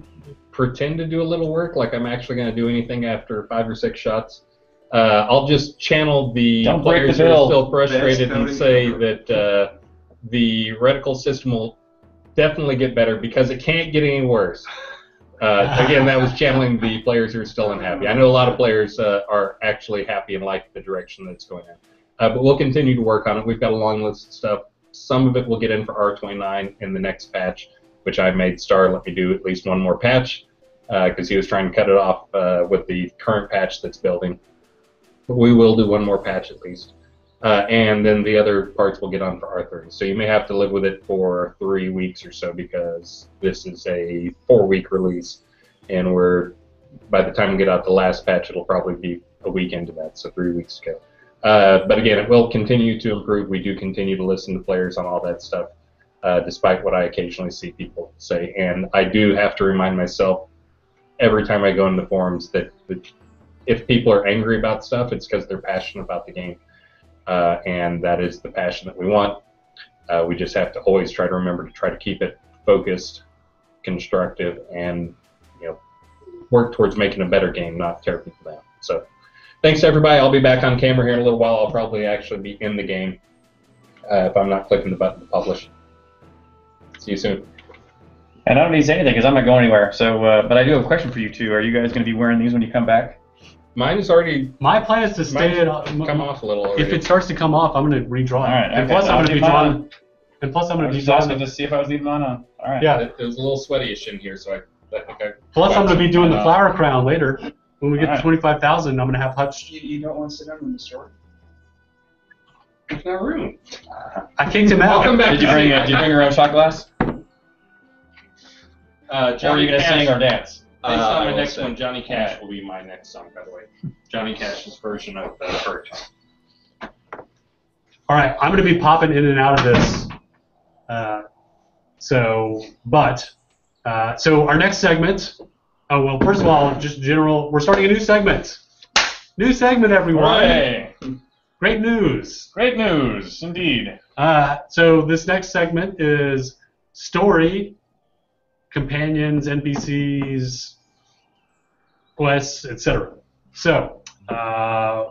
pretend to do a little work, like I'm actually going to do anything after 5 or 6 shots. I'll just channel the Don't break players the who are bill. still frustrated and say that the reticle system will definitely get better because it can't get any worse. Again, that was channeling the players who are still unhappy. I know a lot of players are actually happy and like the direction that it's going in. But we'll continue to work on it. We've got a long list of stuff. Some of it we'll get in for R29 in the next patch, which I made Starr let me do at least one more patch because he was trying to cut it off with the current patch that's building. But we will do one more patch at least. And then the other parts we'll get on for R30. So you may have to live with it for 3 weeks or so because this is a 4-week release. And by the time we get out the last patch, it'll probably be a week into that, so 3 weeks ago. But again, it will continue to improve. We do continue to listen to players on all that stuff, despite what I occasionally see people say. And I do have to remind myself every time I go into forums that if people are angry about stuff, it's because they're passionate about the game. And that is the passion that we want. We just have to always try to remember to try to keep it focused, constructive, and work towards making a better game, not tear people down. So thanks to everybody. I'll be back on camera here in a little while. I'll probably actually be in the game if I'm not clicking the button to publish. See you soon. And I don't need to say anything because I'm not going anywhere. So, but I do have a question for you two. Are you guys going to be wearing these when you come back? Mine is already. My plan is to stay. Come off a little. Already. If it starts to come off, I'm going to redraw it. All right. And plus, I'm going to be drawn. And plus, I'm going to be drawn. To see if I was leaving mine on. All right. Yeah. It was a little sweaty-ish in here, so I think I. Plus, I'm going to be doing the flower crown later. When we get to 25,000, I'm going to have Hutch. You don't want to sit down in the store? There's no room. I kicked him out. Welcome back. Did you bring your own shot glass? Or are you going to sing or dance? Based on my next one, Johnny Cash will be my next song, by the way. Johnny Cash's version of Hurt. All right, I'm going to be popping in and out of this. So our next segment. Oh well, first of all, just general. We're starting a new segment. New segment, everyone. Hooray. Great news. Great news, indeed. So this next segment is story, companions, NPCs, quests, etc. So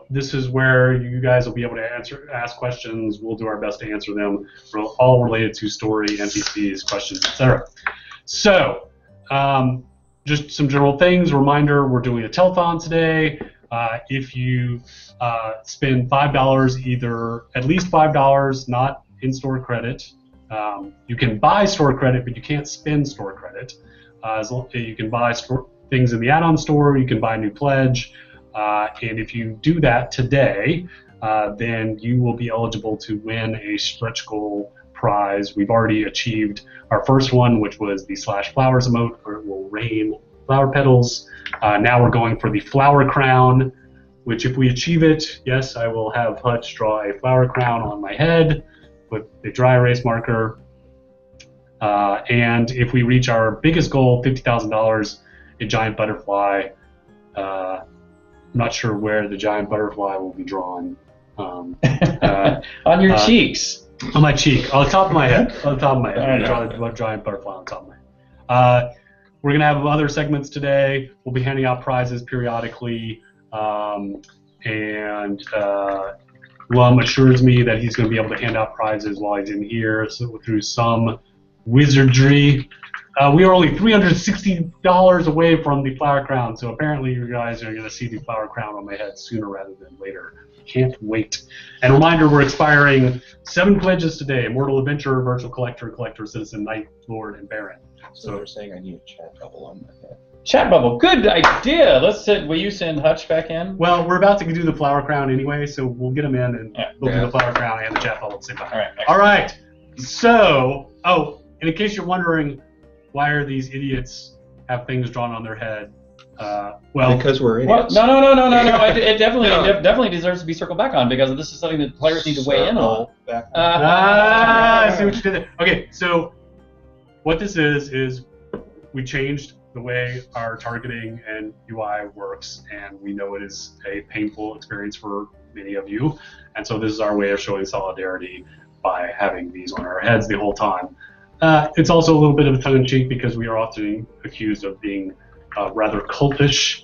this is where you guys will be able to ask questions. We'll do our best to answer them. All related to story, NPCs, questions, etc. So just some general things. Reminder: we're doing a telethon today. If you spend $5, either at least $5, not in-store credit. You can buy store credit, but you can't spend store credit. You can buy things in the add-on store. You can buy a new pledge. And if you do that today, then you will be eligible to win a stretch goal prize. We've already achieved our first one, which was the /flowers emote, where it will rain flower petals. Now we're going for the flower crown, which if we achieve it, yes, I will have Hutch draw a flower crown on my head with a dry erase marker. And if we reach our biggest goal, $50,000, a giant butterfly. I'm not sure where the giant butterfly will be drawn. On your cheeks. On my cheek, on the top of my head. On the top of my head. Draw a giant butterfly on top of my head. We're going to have other segments today. We'll be handing out prizes periodically. And Lum assures me that he's going to be able to hand out prizes while he's in here through some wizardry. We are only $360 away from the flower crown, so apparently you guys are going to see the flower crown on my head sooner rather than later. Can't wait. And reminder, we're expiring 7 pledges today: Immortal Adventurer, Virtual Collector, Collector, Citizen, Knight, Lord, and Baron. So they're saying I need a chat bubble on my head. Chat bubble, good idea. Will you send Hutch back in? Well, we're about to do the flower crown anyway, so we'll get him in and we'll do the flower crown and the chat bubble at the same time. All right. So, and in case you're wondering, why are these idiots have things drawn on their head? Well, because we're idiots. No. It definitely deserves to be circled back on because this is something that players need to weigh in on. I see what you did there. Okay, so what this is we changed the way our targeting and UI works, and we know it is a painful experience for many of you, and so this is our way of showing solidarity by having these on our heads the whole time. It's also a little bit of a tongue-in-cheek because we are often accused of being rather cultish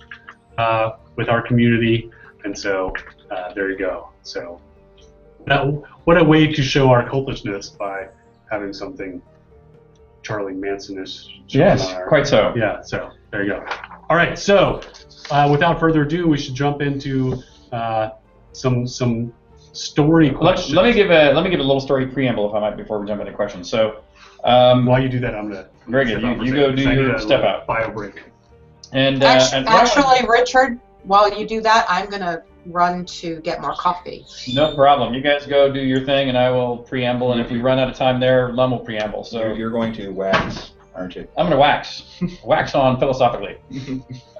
with our community, And so there you go. So what a way to show our cultishness by having something Charlie Manson-ish. Yes, quite so. Yeah, so there you go. All right, so without further ado, we should jump into some story questions. Let me give a little story preamble, if I might, before we jump into questions. So while you do that, I'm gonna. Very good. You go do your step out. Bio break. And actually, Richard, while you do that, I'm gonna run to get more coffee. No problem. You guys go do your thing, and I will preamble. And if we run out of time there, Lum will preamble. So you're going to wax, aren't you? I'm going to wax on philosophically.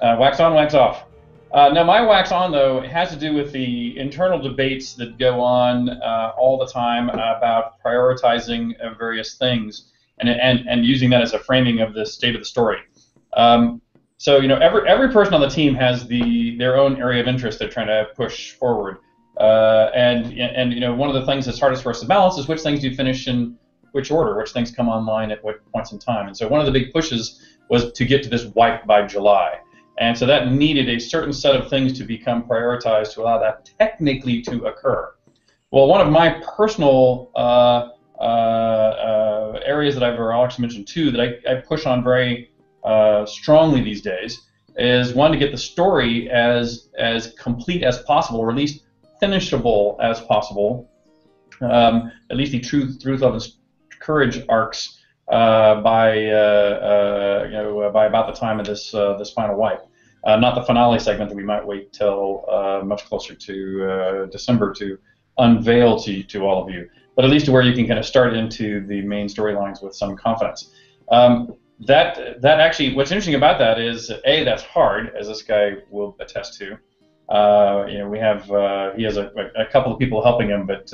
Wax on, wax off. Now, my wax on, though, it has to do with the internal debates that go on all the time about prioritizing various things and using that as a framing of the state of the story. So, you know, every person on the team has their own area of interest they're trying to push forward. And you know, one of the things that's hardest for us to balance is which things do you finish in which order, which things come online at what points in time. And so one of the big pushes was to get to this wipe by July. And so that needed a certain set of things to become prioritized to allow that technically to occur. Well, one of my personal areas that I'll actually mention too, that I push on very strongly these days, is one, to get the story as complete as possible, or at least finishable as possible, at least the truth, love, and courage arcs by about the time of this final wipe. Not the finale segment that we might wait till much closer to December to unveil to all of you, but at least to where you can kind of start into the main storylines with some confidence. That actually, what's interesting about that is, A, that's hard, as this guy will attest to. You know, we have he has a couple of people helping him, but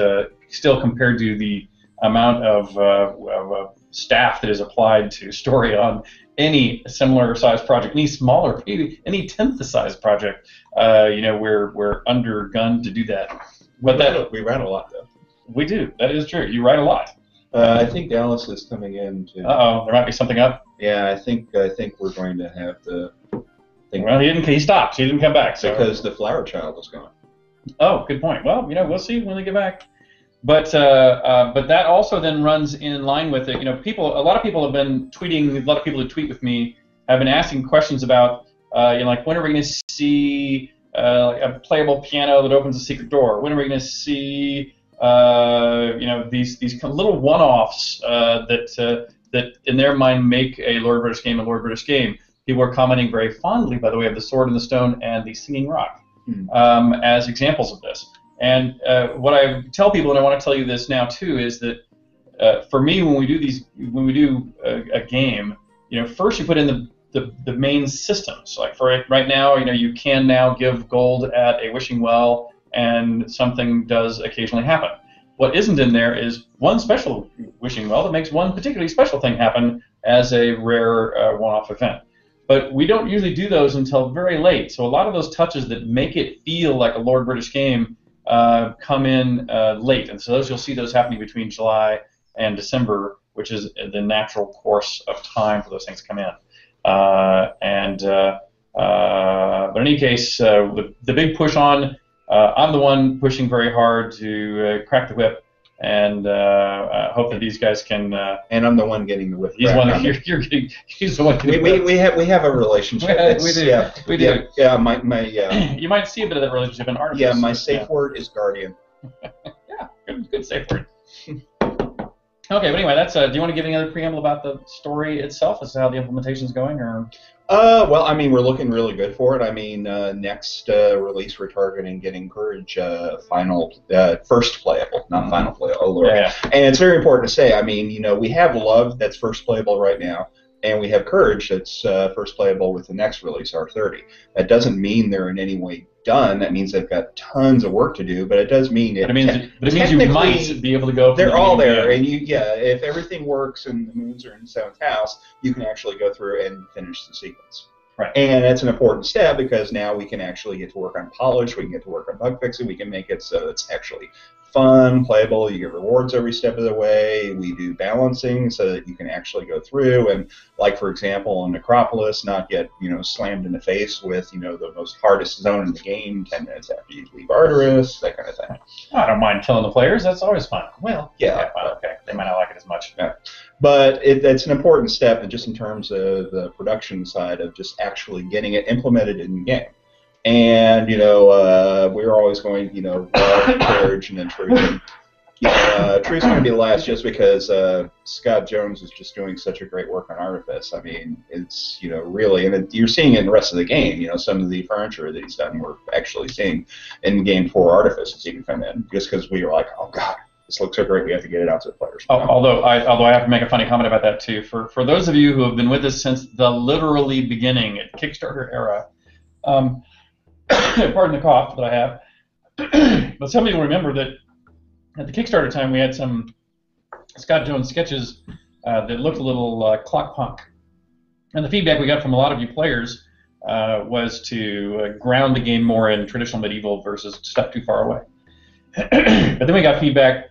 still, compared to the amount of staff that is applied to story on any similar sized project, any smaller, any tenth the size project, you know, we're undergunned to do that. But we write a lot, though. We do. That is true. You write a lot. I think Dallas is coming in to. Uh-oh, there might be something up. Yeah, I think we're going to have to. Well, he stopped. He didn't come back. So. Because the flower child is gone. Oh, good point. Well, you know, we'll see when they get back. But that also then runs in line with it. You know, a lot of people have been tweeting. A lot of people who tweet with me have been asking questions about, you know, like, when are we going to see a playable piano that opens a secret door? When are we going to see you know, these little one-offs that in their mind make a Lord British game a Lord British game? People are commenting very fondly, by the way, of the Sword in the Stone and the Singing Rock as examples of this. And what I tell people, and I want to tell you this now too, is that for me, when we do a game, you know, first you put in the main systems. Like for right now, you know, you can now give gold at a wishing well, and something does occasionally happen. What isn't in there is one special wishing well that makes one particularly special thing happen as a rare one-off event. But we don't usually do those until very late. So a lot of those touches that make it feel like a Lord British game come in late. And so you'll see those happening between July and December, which is the natural course of time for those things to come in. But in any case, the big push on, I'm the one pushing very hard to crack the whip, and hope that these guys can. And I'm the one getting the whip. He's the one that you're getting. He's the one. We have a relationship. We do. Yeah, we do. Yeah, my You might see a bit of that relationship in art. Yeah, my safe word is guardian. Yeah, good safe word. Okay, but anyway, that's. Do you want to give any other preamble about the story itself, as to how the implementation is going, or? Well, I mean, we're looking really good for it. I mean, next release we're targeting getting Courage first playable, not final playable. Oh, Lord. Yeah. And it's very important to say, I mean, you know, we have Love that's first playable right now, and we have Courage that's first playable with the next release, R30. That doesn't mean they're in any way done. That means they've got tons of work to do, but it does mean it. But it means you might be able to go. They're all there, and if everything works and the moons are in the 7th house, you can actually go through and finish the sequence. Right. And that's an important step, because now we can actually get to work on polish, we can get to work on bug fixing, we can make it so it's actually fun, playable. You get rewards every step of the way. We do balancing so that you can actually go through and, like for example, on Necropolis, not get slammed in the face with the most hardest zone in the game 10 minutes after you leave Arteris, that kind of thing. I don't mind killing the players. That's always fun. Well, yeah. Well, okay. They might not like it as much. Yeah. But it's an important step, just in terms of the production side of just actually getting it implemented in game. And we're always going, love, courage, and then truth. And, truth's going to be the last, just because Scott Jones is just doing such a great work on Artifice. I mean, it's really, and you're seeing it in the rest of the game. Some of the furniture that he's done, we're actually seeing in game 4 Artifice as he can come in, just because we were like, oh god, this looks so great, we have to get it out to the players. Although I have to make a funny comment about that too. For those of you who have been with us since the literally beginning at Kickstarter era. Pardon the cough that I have. But some of you will remember that at the Kickstarter time we had some Scott Jones sketches that looked a little clock punk. And the feedback we got from a lot of you players was to ground the game more in traditional medieval versus stuff too far away. But then we got feedback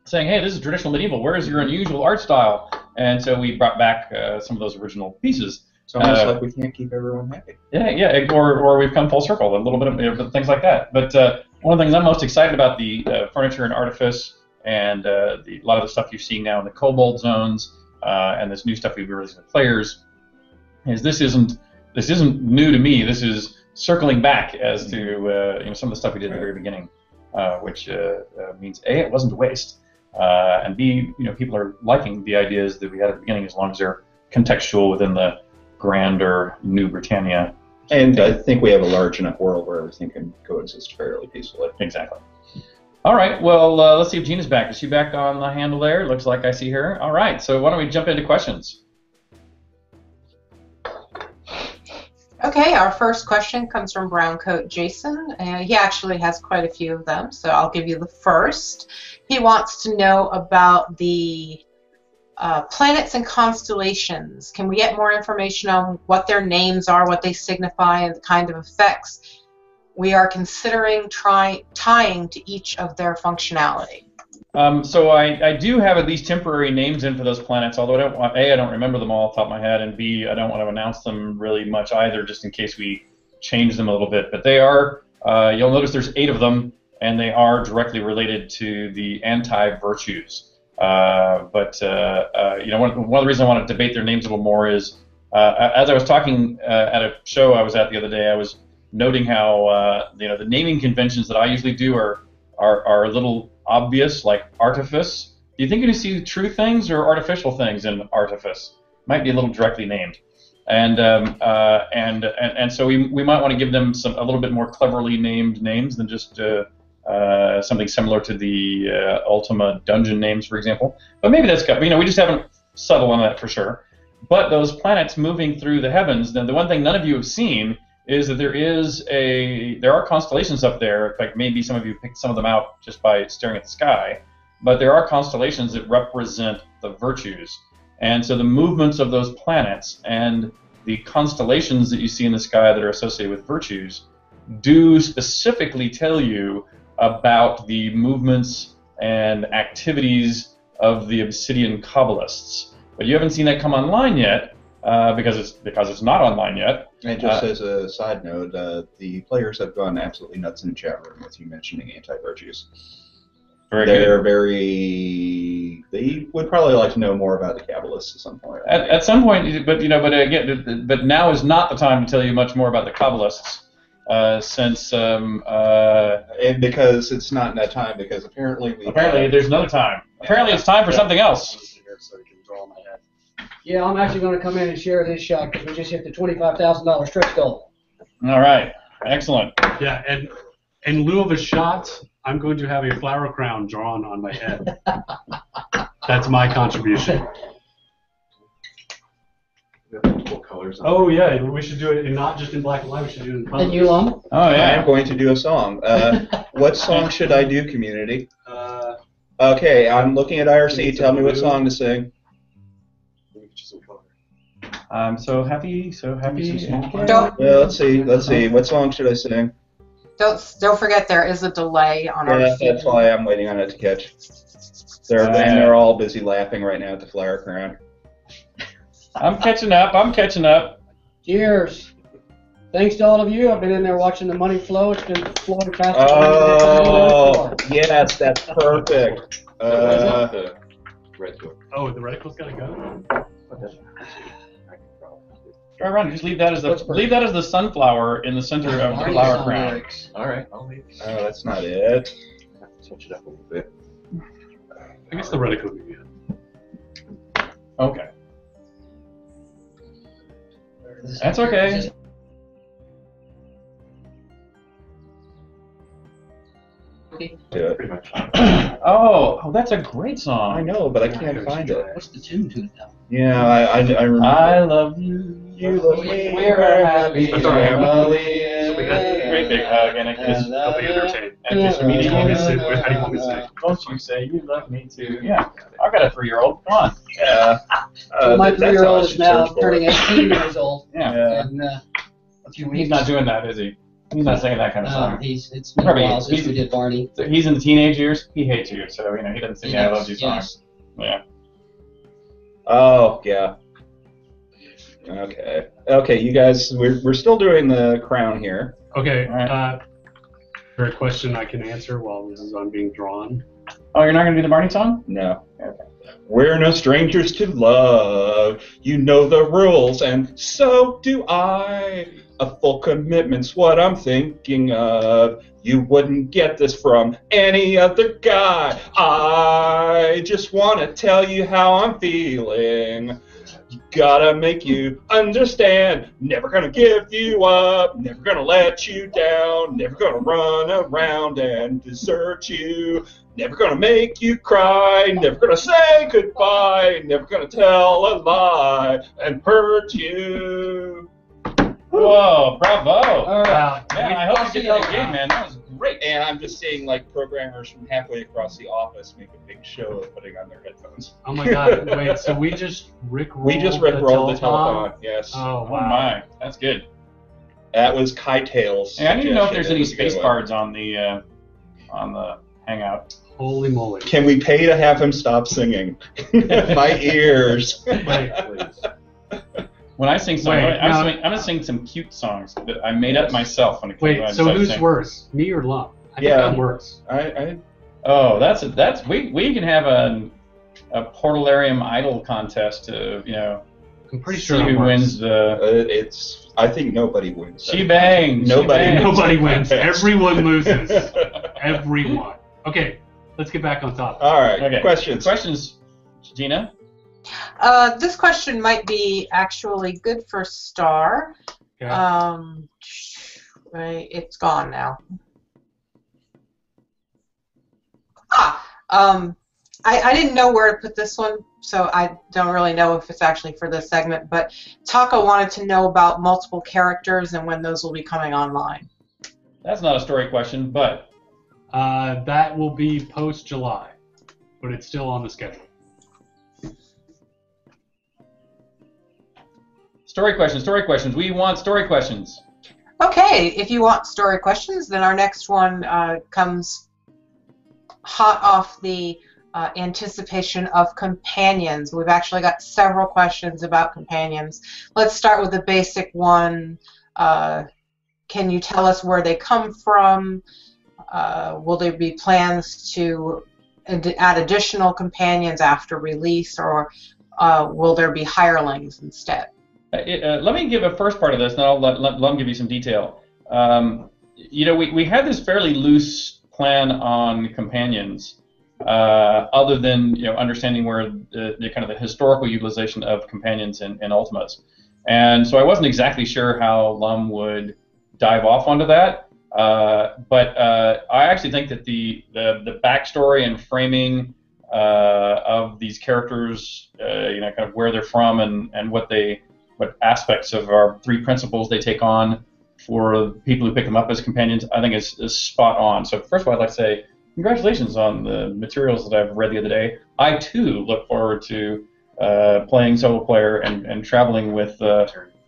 saying, hey, this is traditional medieval. Where is your unusual art style? And so we brought back some of those original pieces. It's almost like we can't keep everyone happy. Yeah, or we've come full circle, a little bit of things like that. But one of the things I'm most excited about the furniture and Artifice and a lot of the stuff you're seeing now in the Kobold zones and this new stuff we've released with players is this isn't new to me. This is circling back as to some of the stuff we did at the very beginning, which means A, it wasn't a waste, and B, people are liking the ideas that we had at the beginning as long as they're contextual within the grander New Britannia. And I think we have a large enough world where everything can coexist fairly peacefully. Exactly. All right, well, let's see if Gina's back. Is she back on the handle there? Looks like I see her. All right, so why don't we jump into questions? Okay, our first question comes from Browncoat Jason. He actually has quite a few of them, so I'll give you the first. He wants to know about the planets and constellations. Can we get more information on what their names are, what they signify, and the kind of effects we are considering tying to each of their functionality? So I do have at least temporary names in for those planets, although I don't remember them all off the top of my head, and B, I don't want to announce them really much either, just in case we change them a little bit. But they are, you'll notice there's 8 of them, and they are directly related to the anti-virtues. One of the reasons I want to debate their names a little more is, as I was talking at a show I was at the other day, I was noting how the naming conventions that I usually do are a little obvious, like Artifice. Do you think you're going to see true things or artificial things in Artifice? Might be a little directly named, and so we might want to give them a little bit more cleverly named names than just something similar to the Ultima dungeon names, for example. But maybe that's got, we just haven't settled on that for sure. But those planets moving through the heavens, then the one thing none of you have seen is that there are constellations up there. In fact, maybe some of you picked some of them out just by staring at the sky. But there are constellations that represent the virtues. And so the movements of those planets and the constellations that you see in the sky that are associated with virtues do specifically tell you about the movements and activities of the Obsidian Kabbalists. But you haven't seen that come online yet, because it's not online yet. And just as a side note, the players have gone absolutely nuts in the chat room with you mentioning anti-virtues. They would probably like to know more about the Kabbalists at some point. At some point, but again, but now is not the time to tell you much more about the Kabbalists. And because it's not in that time, because apparently there's no time. Apparently it's time for something else. Yeah, I'm actually going to come in and share this shot because we just hit the $25,000 stretch goal. All right, excellent. Yeah, and in lieu of a shot, I'm going to have a flower crown drawn on my head. That's my contribution. Oh yeah, we should do it not just in black and white. We should do it in color. And you, Lum? Oh yeah. I'm going to do a song. What song should I do, community? Okay, I'm looking at IRC. Tell me what song to sing. I'm so happy, so happy. Let's see. What song should I sing? Don't forget there is a delay on our feed. That's why I'm waiting on it to catch. They're all busy laughing right now at the flower crown. I'm catching up. Cheers. Thanks to all of you. I've been in there watching the money flow. It's been flowing faster. Oh, yes, that's perfect. The reticle's got to go. Try around. Just leave that as the sunflower in the center of the flower crown. All right, I'll leave. Oh, that's not it. I have to touch it up a little bit. I guess the reticle would be good. Okay. That's okay. Do it. Pretty much. Oh, that's a great song. I know, but I can't find it. What's the tune to it now? Yeah, I remember. I love you. You love me. We're a happy I'm sorry, family. Great big hug and a kiss. I'll be entertained. And kiss How do you want me to me. sing? How do you want me to sing? Don't you say you love me too? Yeah, I've got a 3-year-old. Come on. Yeah. My That's how 3-year-old I is should now search for turning it. 18 years old. Yeah. And a few weeks. He's not doing that, is he? He's not singing that kind of song. It's been a while since we did Barney. He's in the teenage years. He hates you, so he doesn't sing I love you songs. Yeah. Oh, yeah. Okay, you guys, we're still doing the crown here. Okay. Is there a question I can answer while this is on being drawn? Oh, you're not going to do the Barney song? No. Okay. We're no strangers to love. You know the rules, and so do I. A full commitment's what I'm thinking of. You wouldn't get this from any other guy. I just want to tell you how I'm feeling. Gotta make you understand. Never gonna give you up. Never gonna let you down. Never gonna run around and desert you. Never gonna make you cry. Never gonna say goodbye. Never gonna tell a lie and hurt you. Whoa, bravo. All right. Man, I hope you get that game, man. That was great. And I'm just seeing like programmers from halfway across the office make a big show of putting on their headphones. Oh my god, wait, so we just rickrolled the telethon, yes. Oh, wow. Oh my, that's good. That was Kytail's. Hey, I need to know if there's suggestion. any It was a good space one. cards on the Hangout. Holy moly. Can we pay to have him stop singing? My ears. Wait, please. When I sing songs, I'm gonna sing some cute songs that I made up myself when it comes Wait, so who's worse, me or Lump? I think I'm worse. Oh, we can have a Portalarium Idol contest to I'm pretty see sure who I'm worse. wins the. I think nobody wins. She bangs. Nobody wins. Everyone loses. Everyone. Okay, let's get back on topic. All right. Okay. Questions, Gina. This question might be actually good for Starr. Okay. Right, it's gone now. I didn't know where to put this one, so I don't really know if it's actually for this segment, but Taka wanted to know about multiple characters and when those will be coming online. That's not a story question, but that will be post-July, but it's still on the schedule. Story questions. We want story questions. Okay, if you want story questions, then our next one comes hot off the anticipation of companions. We've actually got several questions about companions. Let's start with the basic one. Can you tell us where they come from? Will there be plans to add additional companions after release, or will there be hirelings instead? Let me give a first part of this, and I'll let him give you some detail. We had this fairly loose plan on companions, other than understanding where the kind of the historical utilization of companions in Ultimas, and so I wasn't exactly sure how Lum would dive off onto that. But I actually think that the backstory and framing of these characters, kind of where they're from and what aspects of our 3 principles they take on for people who pick them up as companions, I think is spot on. So first of all, I'd like to say congratulations on the materials that I've read the other day. I too look forward to playing solo player and traveling with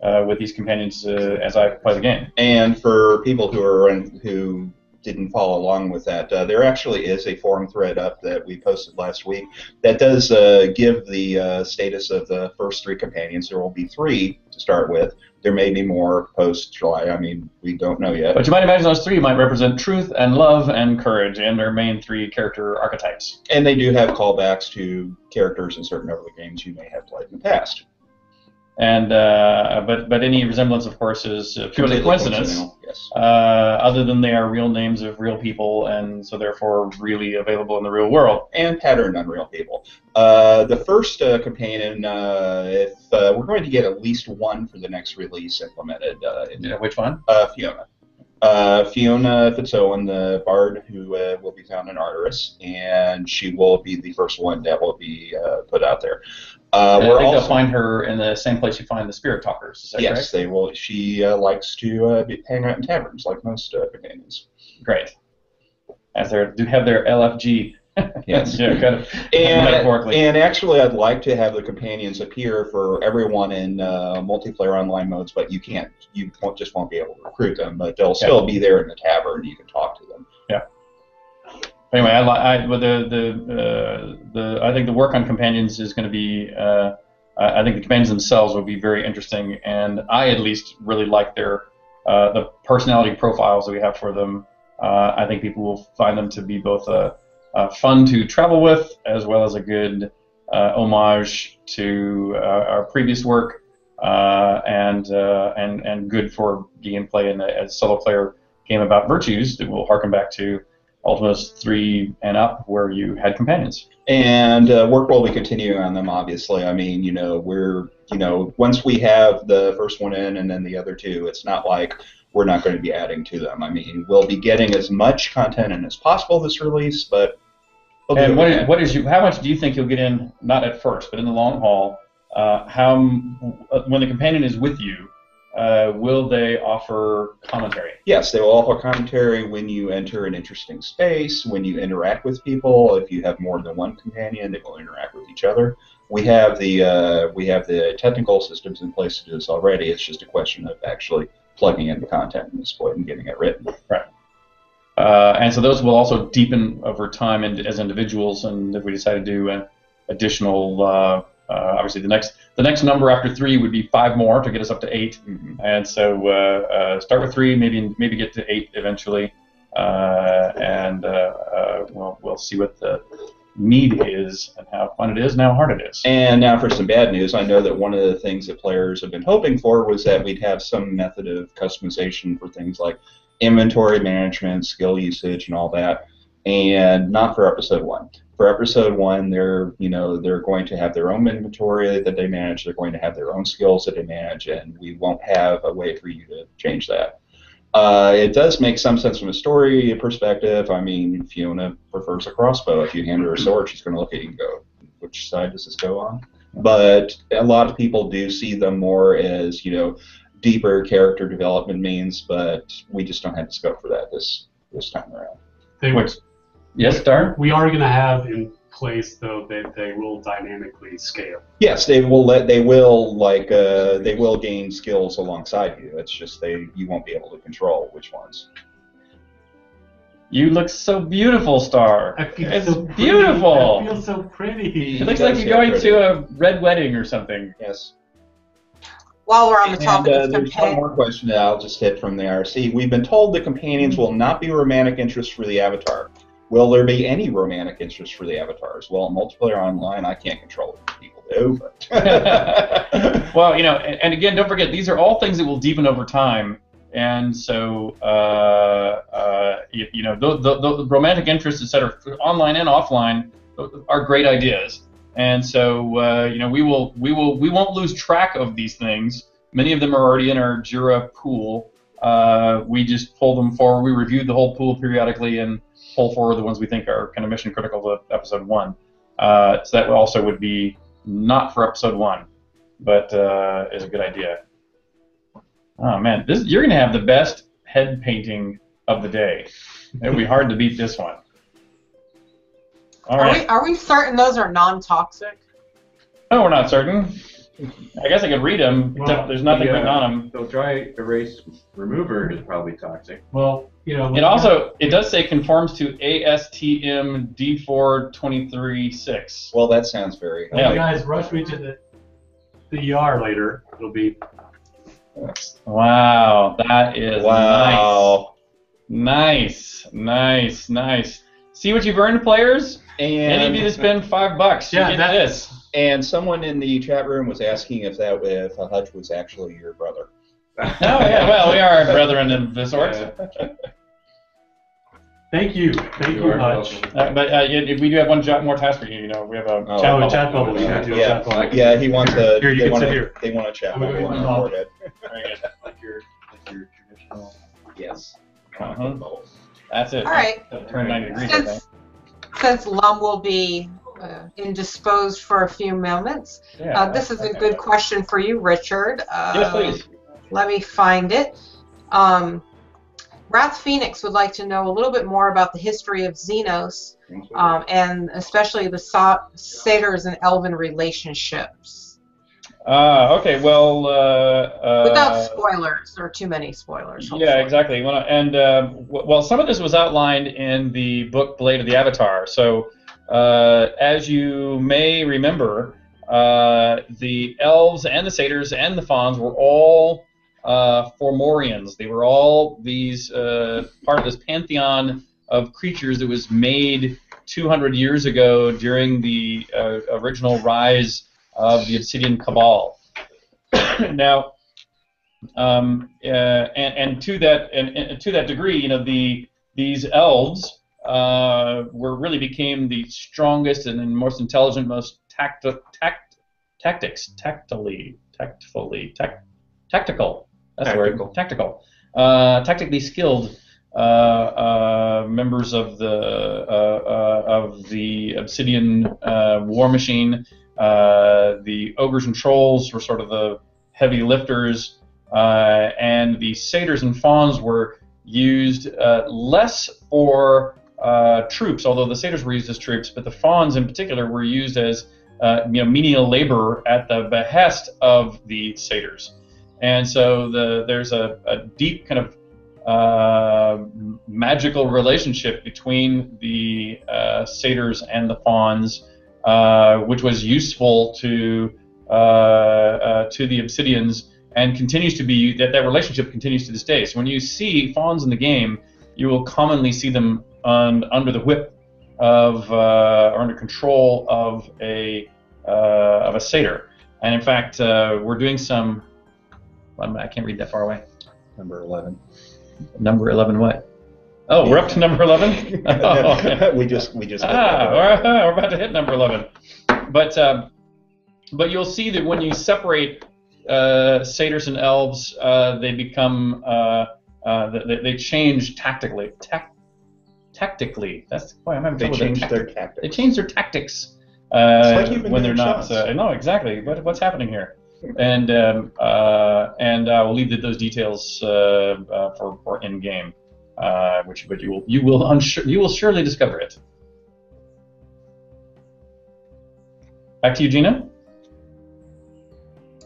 with these companions as I play the game. And for people who didn't follow along with that, there actually is a forum thread up that we posted last week that does give the status of the first 3 companions. There will be 3 to start with. There may be more post-July. I mean, we don't know yet. But you might imagine those 3 might represent truth and love and courage and their main 3 character archetypes. And they do have callbacks to characters in certain other games you may have played in the past. And but any resemblance, of course, is purely coincidence. Yes. Other than they are real names of real people, and so therefore really available in the real world. And patterned on real people. The first companion, if we're going to get at least 1 for the next release implemented. Which one? Fiona. Fiona Fitzowen, the bard who will be found in Arteris, and she will be the first one that will be put out there. I think they'll find her in the same place you find the spirit talkers. Is that correct? Yes, they will. She likes to hang out in taverns like most companions. Great. As they do have their LFG. Yes. Yeah, kind of metaphorically. And actually, I'd like to have the companions appear for everyone in multiplayer online modes, but you can't. You just won't be able to recruit them, but they'll still be there in the tavern. You can talk to them. Yeah. Anyway, I think the work on companions is going to be. I think the companions themselves will be very interesting, and I at least really like their the personality profiles that we have for them. I think people will find them to be both fun to travel with, as well as a good homage to our previous work, and good for gameplay in a solo player game about virtues that will harken back to Ultima 3 and up, where you had companions. And work will be continuing on them, obviously. I mean, once we have the first one in and then the other 2, it's not like we're not going to be adding to them. I mean, we'll be getting as much content in as possible this release, but... And how much do you think you'll get in, not at first, but in the long haul, when the companion is with you, will they offer commentary? Yes, they will offer commentary when you enter an interesting space, when you interact with people. If you have more than one companion, they will interact with each other. We have the technical systems in place to do this already. It's just a question of actually plugging in the content in this point and getting it written. Right. And so those will also deepen over time as individuals, and if we decide to do additional, obviously the next number after 3 would be 5 more to get us up to 8, and so start with 3, maybe get to 8 eventually, and we'll see what the need is and how fun it is and how hard it is. And now for some bad news. I know that one of the things that players have been hoping for was that we'd have some method of customization for things like inventory management, skill usage, and all that, and not for episode 1. For episode 1, they're going to have their own inventory that they manage. They're going to have their own skills that they manage, and we won't have a way for you to change that. It does make some sense from a story perspective. I mean, Fiona prefers a crossbow. If you hand her a sword, she's going to look at you and go, "Which side does this go on?" But a lot of people do see them more as deeper character development means, but we just don't have the scope for that this time around. Yes, Starr? We are going to have in place, though, that they will dynamically scale. Yes, they will gain skills alongside you. It's just you won't be able to control which ones. You look so beautiful, Starr. It's so beautiful. I feel so pretty. It looks like you're going to a red wedding or something. Yes. While we're on the topic of there's one companions, more question that I'll just hit from the RC. We've been told the companions will not be romantic interest for the avatar. Will there be any romantic interest for the avatars? Well, in multiplayer online, I can't control what people do. But well, and again, don't forget, these are all things that will deepen over time. And so, the romantic interests, etc., online and offline, are great ideas. And so, we won't lose track of these things. Many of them are already in our Jira pool. We just pull them forward. We review the whole pool periodically and pull forward the ones we think are kind of mission critical to episode 1. So that also would be not for episode 1, but is a good idea. Oh man, you're gonna have the best head painting of the day. It would be hard to beat this one. All right. Are we certain those are non-toxic? No, we're not certain. I guess I could read them. Well, There's nothing written on them. The dry erase remover is probably toxic. Well, you know. It does say conforms to ASTM D4236. Well, that sounds very. If you guys rush me to the ER later, it'll be. Wow, that is Wow. nice. See what you've earned, players? And Any of you to spend $5, you get this. And someone in the chat room was asking if Hutch was actually your brother. Oh yeah, well, we are brethren of the sort. Thank you, Hutch. We do have one more task for you. You know, we have a chat bubble. Yeah, yeah, he wants a. Here, you can sit here. They want a chat Very bubble. good. Like your traditional. Yes. That's it. All right. Turn 90 degrees, I think. Since Lum will be indisposed for a few moments, this is a good question for you, Richard. Yes, please. Let me find it. Wrath Phoenix would like to know a little bit more about the history of Xenos, and especially the satyrs and elven relationships. Okay, well... without spoilers, or too many spoilers. Hopefully. Yeah, exactly. Well, some of this was outlined in the book Blade of the Avatar. So, as you may remember, the elves and the satyrs and the fauns were all Fomorians. They were all these part of this pantheon of creatures that was made 200 years ago during the original rise of the Obsidian Cabal. Now, and to that degree, you know, these elves really became the strongest and most intelligent, most tactical. That's the word. Tactical. Tactically skilled members of the Obsidian war machine. The ogres and trolls were sort of the heavy lifters, and the satyrs and fauns were used less for troops, although the satyrs were used as troops, but the fauns in particular were used as menial labor at the behest of the satyrs. And so there's a deep kind of magical relationship between the satyrs and the fauns, which was useful to the Obsidians, and continues to be that relationship continues to this day. So when you see fauns in the game, you will commonly see them under the whip of or under control of a satyr. And in fact, we're doing some. I can't read that far away. Number 11. Number 11 what? Oh, we're up to number 11? Oh, okay. we just we're about to hit number 11. But you'll see that when you separate satyrs and elves, they become they change tactically. Tactically. That's why I'm having trouble with their tactics. They change their tactics when they're not. No, exactly. What's happening here? And I will leave those details for in game, but you will surely discover it. Back to you, Gina.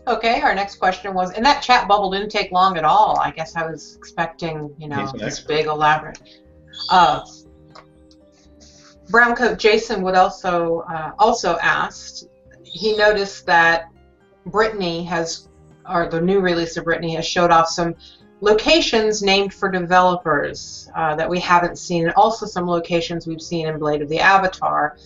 Okay, our next question was, and that chat bubble didn't take long at all. I guess I was expecting, this big elaborate. Browncoat Jason would also asked. He noticed that Brittany the new release of Brittany has showed off some locations named for developers that we haven't seen, and also some locations we've seen in Blade of the Avatar.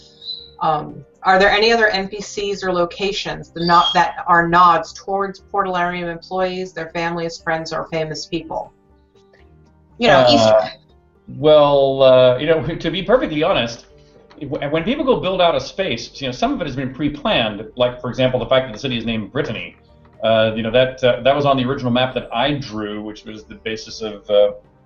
Are there any other NPCs or locations that are nods towards Portalarium employees, their families, friends, or famous people? Easter. Well, to be perfectly honest, when people go build out a space, some of it has been pre-planned. Like, for example, the fact that the city is named Brittany. That was on the original map that I drew, which was the basis of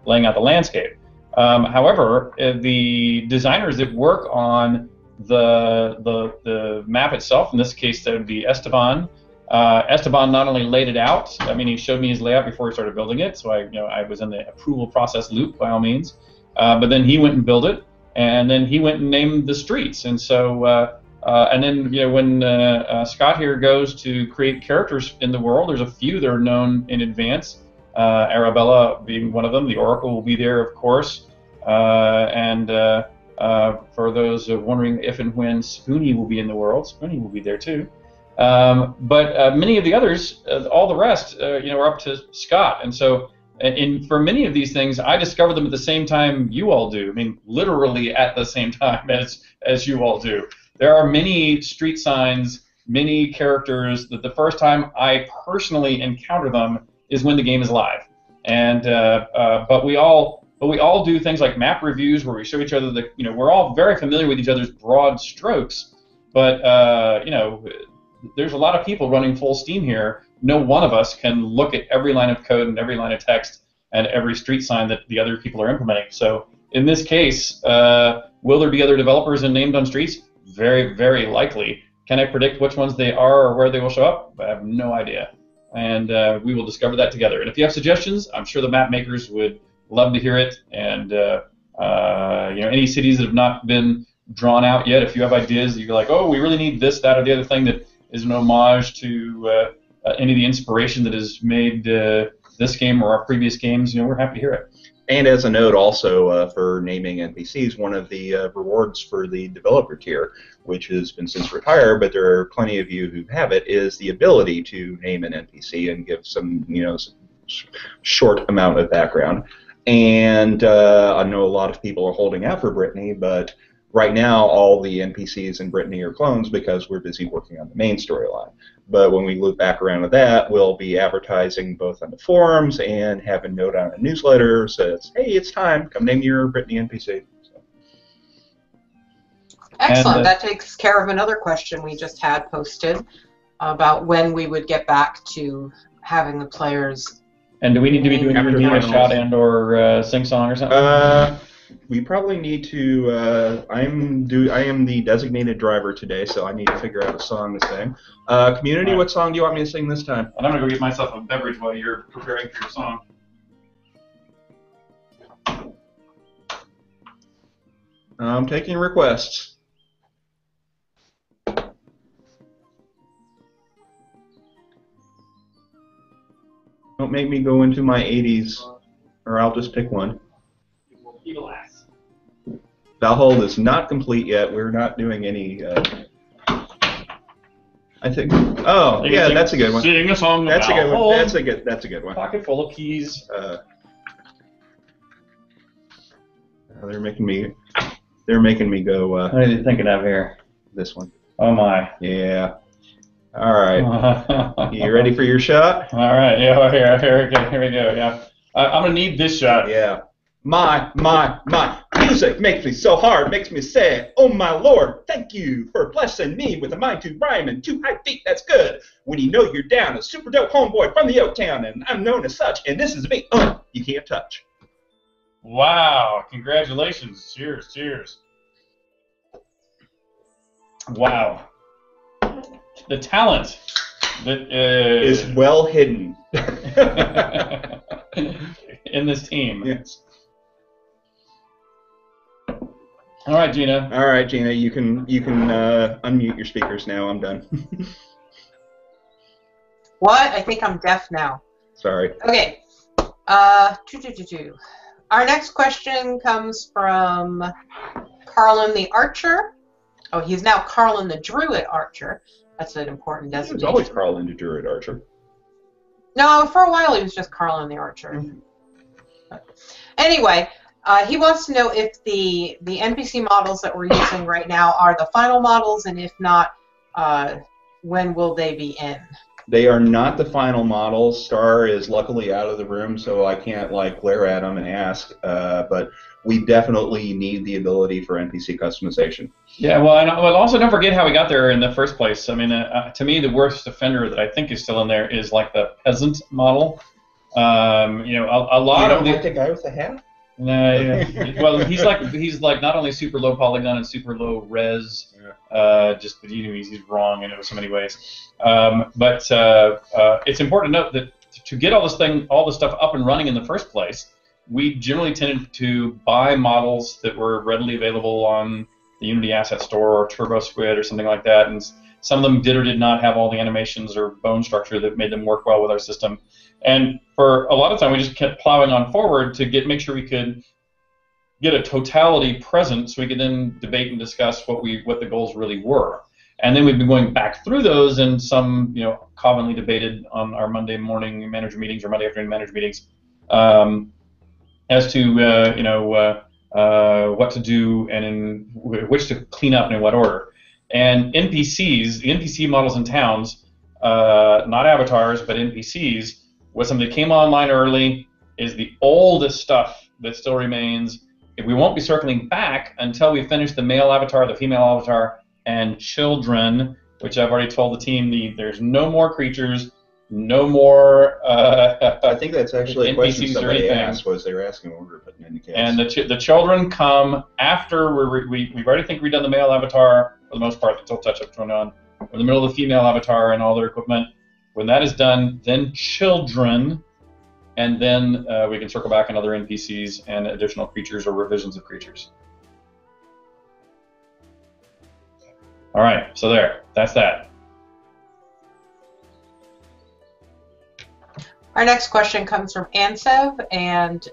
laying out the landscape. However, the designers that work on the map itself, in this case that would be Esteban. Esteban not only laid it out, he showed me his layout before he started building it, so I was in the approval process loop by all means. But then he went and built it, and then he went and named the streets. And so And then, when Scott here goes to create characters in the world, there's a few that are known in advance. Arabella being one of them. The Oracle will be there, of course. And for those wondering if and when Spoonie will be in the world, Spoonie will be there too. But many of the others, all the rest, are up to Scott. And so, for many of these things, I discover them at the same time you all do. I mean, literally at the same time as you all do. There are many street signs, many characters that the first time I personally encounter them is when the game is live. And but we all do things like map reviews where we show each other we're all very familiar with each other's broad strokes. But there's a lot of people running full steam here. No one of us can look at every line of code and every line of text and every street sign that the other people are implementing. So in this case, will there be other developers and named on streets? Very, very likely. Can I predict which ones they are or where they will show up? I have no idea. And we will discover that together. And if you have suggestions, I'm sure the map makers would love to hear it. And any cities that have not been drawn out yet, if you have ideas, you're like, oh, we really need this, that, or the other thing that is an homage to any of the inspiration that has made this game or our previous games, we're happy to hear it. And as a note also for naming NPCs, one of the rewards for the developer tier, which has been since retired, but there are plenty of you who have it, is the ability to name an NPC and give some, some short amount of background. And I know a lot of people are holding out for Brittany, but right now all the NPCs in Brittany are clones because we're busy working on the main storyline. But when we loop back around to that, we'll be advertising both on the forums and have a note on a newsletter that says, hey, it's time, come name your Brittany NPC. So. Excellent. That takes care of another question we just had posted about when we would get back to having the players. And do we need to be doing a shot and or sing song or something? We probably need to. I am the designated driver today, so I need to figure out a song to sing. Community, what song do you want me to sing this time? And I'm gonna go get myself a beverage while you're preparing for your song. I'm taking requests. Don't make me go into my 80s, or I'll just pick one. Valhalla is not complete yet. We're not doing any. I think. Oh, yeah, that's a good one. Sing a song. That's a good one. That's a good one. Pocket full of keys. They're making me go. What are you thinking of here? This one. Oh my. Yeah. All right. You ready for your shot? All right. Yeah. Here we go. Yeah. I'm gonna need this shot. Yeah. My music makes me so hard, makes me say, oh my Lord, thank you for blessing me with a mind to rhyme and 2 high feet, that's good. When you know you're down, a super dope homeboy from the Oak Town, and I'm known as such, and this is a beat you can't touch. Wow, congratulations. Cheers. Wow. The talent that is well hidden in this team. Yes. All right, Gina. All right, Gina. You can unmute your speakers now. I'm done. What? I think I'm deaf now. Sorry. Okay. Our next question comes from Carlin the Archer. Oh, he's now Carlin the Druid Archer. That's an important designation. He was always Carlin the Druid Archer. No, for a while he was just Carlin the Archer. Mm-hmm. Anyway. He wants to know if the NPC models that we're using right now are the final models, and if not, when will they be in? They are not the final models. Starr is luckily out of the room, so I can't glare at him and ask. But we definitely need the ability for NPC customization. Yeah, well, and also don't forget how we got there in the first place. I mean, to me, the worst offender that I think is still in there is the peasant model. A lot of the guy with the hat. No, yeah. Well, he's not only super low polygon and super low res, but he's wrong in so many ways. But it's important to note that to get all this stuff up and running in the first place, we generally tended to buy models that were readily available on the Unity Asset Store or Turbo Squid or something like that, and some of them did or did not have all the animations or bone structure that made them work well with our system. And for a lot of time, we just kept plowing on forward to make sure we could get a totality present, so we could then debate and discuss what the goals really were. And then we've been going back through those, and some commonly debated on our Monday morning manager meetings or Monday afternoon manager meetings, as to what to do and in which to clean up and in what order. And NPCs, the NPC models in towns, not avatars but NPCs, was something that came online early, is the oldest stuff that still remains. We won't be circling back until we finish the male avatar, the female avatar, and children, which I've already told the team there's no more creatures, no more I think that's actually a question NPCs somebody asked, was they were asking when we were putting in the kids. And the children come after we've already redone the male avatar for the most part, until touch-up's going on. We're in the middle of the female avatar and all their equipment. When that is done, then children, and then we can circle back on other NPCs and additional creatures or revisions of creatures. All right, so that's that. Our next question comes from Ansev, and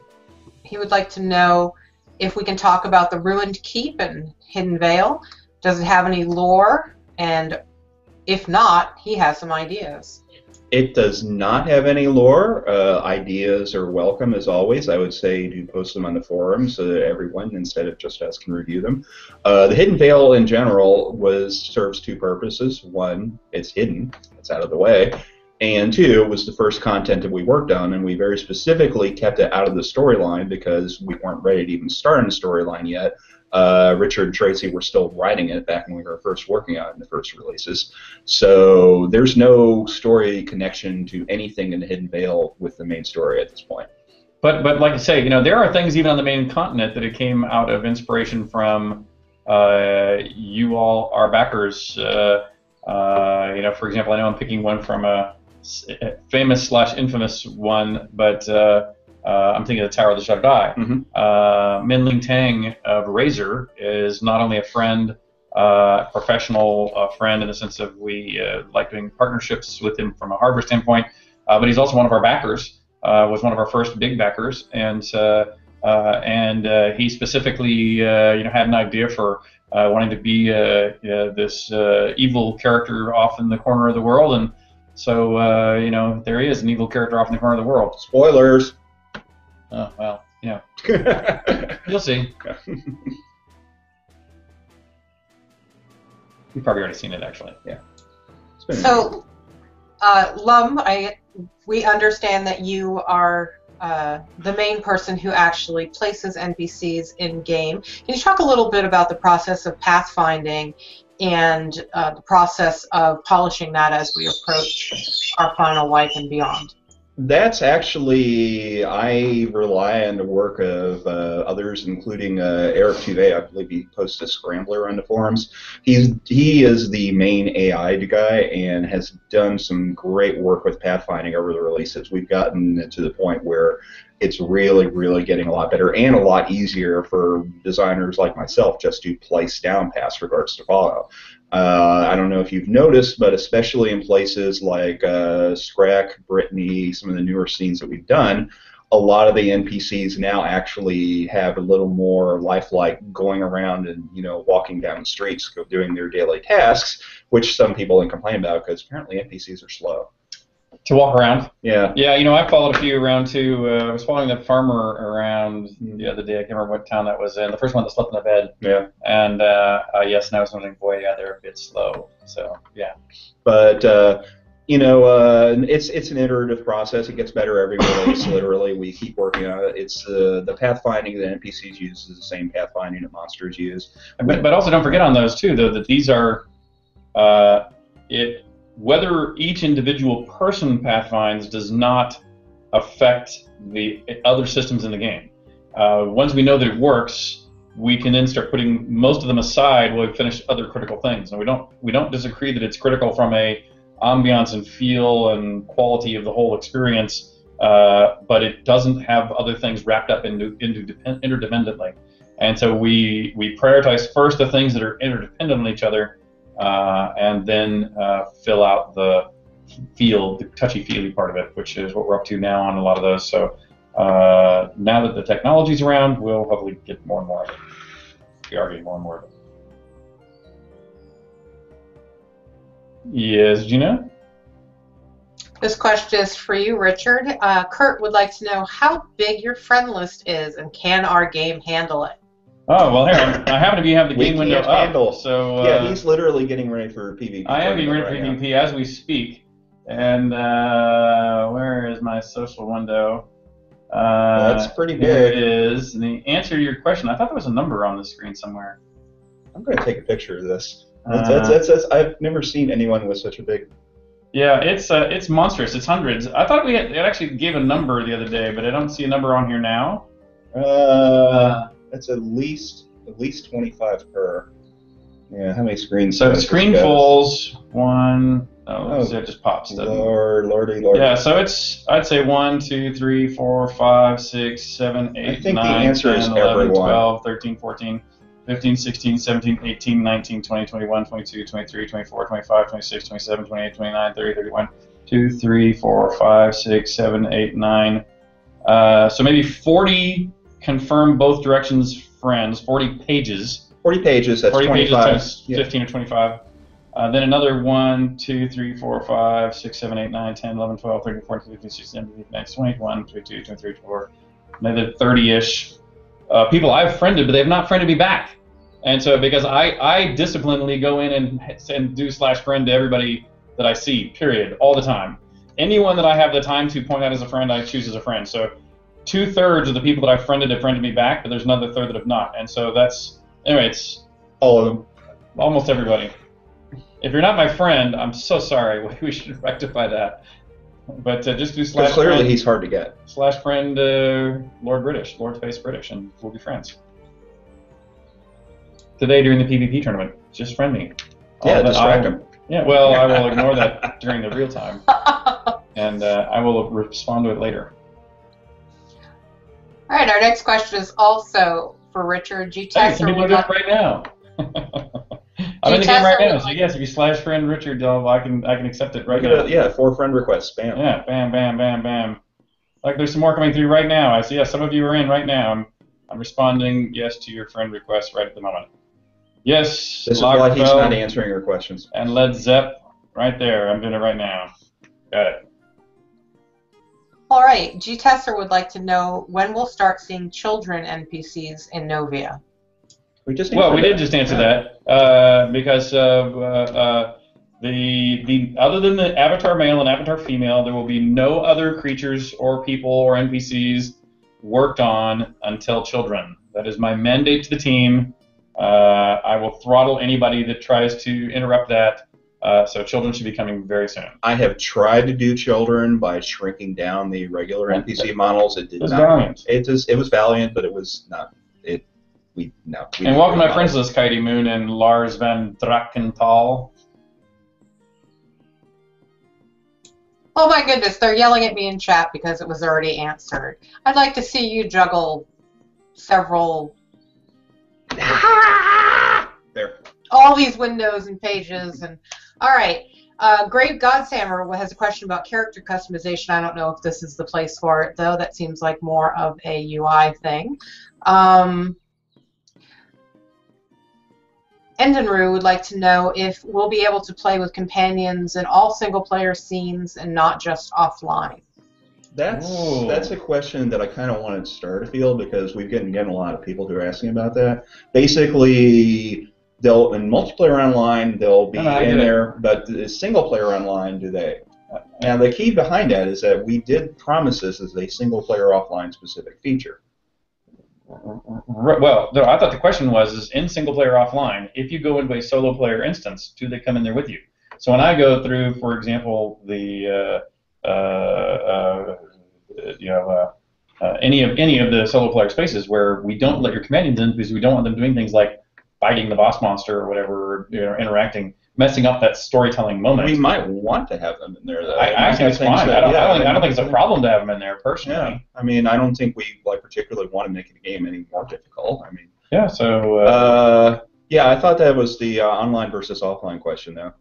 he would like to know if we can talk about the Ruined Keep and Hidden Vale. Does it have any lore? And if not, he has some ideas. It does not have any lore. Ideas are welcome, as always. I would say do post them on the forums so that everyone, instead of just us, can review them. The Hidden Vale, in general, serves two purposes. One, it's hidden. It's out of the way. And two, it was the first content that we worked on, and we very specifically kept it out of the storyline because we weren't ready to even start in the storyline yet. Richard and Tracy were still writing it back when we were first working on it in the first releases. So there's no story connection to anything in the Hidden Vale with the main story at this point. But like I say, there are things even on the main continent that it came out of inspiration from you all, our backers. For example, I know I'm picking one from a famous/infamous one, but I'm thinking of the Tower of the Shagdai. Mm-hmm. Min Ling Tang of Razor is not only a friend, professional friend in the sense of we like doing partnerships with him from a hardware standpoint, but he's also one of our backers, was one of our first big backers, and he specifically had an idea for wanting to be this evil character off in the corner of the world, and so there he is, an evil character off in the corner of the world. Spoilers. Oh, well, you'll see. You've probably already seen it, actually. Yeah. So, Lum, we understand that you are the main person who actually places NPCs in game. Can you talk a little bit about the process of pathfinding and the process of polishing that as we approach our final wipe and beyond? That's actually, I rely on the work of others, including Eric Tuve. I believe he posts a Scrambler on the forums. He is the main AI guy and has done some great work with pathfinding over the releases. We've gotten to the point where it's really, really getting a lot better and a lot easier for designers like myself just to place down paths regards to follow. I don't know if you've noticed, but especially in places like Scrack, Brittany, some of the newer scenes that we've done, a lot of the NPCs now actually have a little more lifelike, going around and walking down the streets, doing their daily tasks, which some people can complain about because apparently NPCs are slow. To walk around? Yeah. Yeah, I followed a few around too. I was following that farmer around the other day. I can't remember what town that was in. The first one that slept in the bed. Yeah. And yes, and I was wondering, boy, yeah, they're a bit slow. So, yeah. But, it's an iterative process. It gets better every release, literally. We keep working on it. It's the pathfinding that NPCs use is the same pathfinding that monsters use. But also don't forget on those too, though, that these are whether each individual person pathfinds does not affect the other systems in the game. Once we know that it works, we can then start putting most of them aside while we finish other critical things. And we don't disagree that it's critical from a ambiance and feel and quality of the whole experience, but it doesn't have other things wrapped up interdependently. And so we prioritize first the things that are interdependent on each other, and then fill out the touchy-feely part of it, which is what we're up to now on a lot of those. So now that the technology's around, we'll hopefully get more and more of it. We are getting more and more of it. Yes, Gina? This question is for you, Richard. Kurt would like to know how big your friend list is, and can our game handle it? Oh, well, here, I happen to have the game window up. Handle. So, yeah, he's literally getting ready for PvP. I am getting ready for PvP as we speak. And where is my social window? That's pretty big. There it is. And the answer to your question, I thought there was a number on the screen somewhere. I'm going to take a picture of this. That's I've never seen anyone with such a big... Yeah, it's monstrous. It's hundreds. I thought it actually gave a number the other day, but I don't see a number on here now. That's at least 25 per. Yeah, how many screens? So screenfuls, one. Oh, it just pops. Lordy. Yeah, so I'd say 1, 2, 3, 4, 5, 6, 7, 8, I think 9, the answer 10, is 11, everyone. 12, 13, 14, 15, 16, 17, 18, 19, 20, 21, 22, 23, 24, 25, 26, 27, 28, 29, 30, 31, 2, 3, 4, 5, 6, 7, 8, 9. So maybe 40 confirm both directions friends, 40 pages. 40 pages, that's 40 25. pages times 15 or 25. Then another 1, 2, 3, 4, 5, 6, 7, 8, 9, 10, 11, 12, 13, 14, 15, 16, 17, 18, 19, 20, 21, 22, 23, 24, another 30-ish people I've friended, but they have not friended me back. And so because I disciplinedly go in and do /friend to everybody that I see, period, all the time. Anyone that I have the time to point out as a friend, I choose as a friend. So 2/3 of the people that I've friended have friended me back, but there's another third that have not. And so it's all of them. Almost everybody. If you're not my friend, I'm so sorry. We should rectify that. But just do /friend. Clearly he's hard to get. /friend Lord Face British, and we'll be friends. Today during the PvP tournament, just friend me. Yeah, distract him. Yeah, well, I will ignore that during the real time, and I will respond to it later. All right, our next question is also for Richard. Hey, some people are doing it right now. I'm in the game right now, so yes, if you /friend Richard, I can accept it right now. Yeah, 4 friend requests, bam. Yeah, bam, bam, bam, bam. Like there's some more coming through right now. I see. Yeah, some of you are in right now. I'm responding yes to your friend request right at the moment. Yes. This is why he's not answering your questions. And Led Zepp, right there. I'm doing it right now. Got it. All right. G-Tester would like to know when we'll start seeing children NPCs in Novia. We did just answer that because the other than the avatar male and avatar female, there will be no other creatures or people or NPCs worked on until children. That is my mandate to the team. I will throttle anybody that tries to interrupt that. So children should be coming very soon. I have tried to do children by shrinking down the regular NPC models. It did not. Valiant. It was Valiant, but it was not. And welcome to my friends list, Kaidi Moon and Lars van Drakenthal. Oh my goodness, they're yelling at me in chat because it was already answered. I'd like to see you juggle several... There. All these windows and pages. And all right, Grave Godshammer has a question about character customization. I don't know if this is the place for it, though. That seems like more of a UI thing. Endenru would like to know if we'll be able to play with companions in all single-player scenes and not just offline. That's a question that I kind of wanted to start to field because we've getting a lot of people who are asking about that. Basically, they'll in multiplayer online they'll be in there, but the single-player online, do they? Now the key behind that is that we did promise this as a single-player offline specific feature. Well, no, I thought the question was, is in single-player offline, if you go into a solo-player instance, do they come in there with you? So when I go through, for example, the any of the solo-player spaces where we don't let your companions in because we don't want them doing things like fighting the boss monster or whatever, interacting, messing up that storytelling moment. We might want to have them in there, though. I think it's fine. I don't think it's a problem to have them in there, personally. Yeah. I mean, I don't think we particularly want to make the game any more difficult. I mean, Yeah. So. Yeah, I thought that was the online versus offline question, though.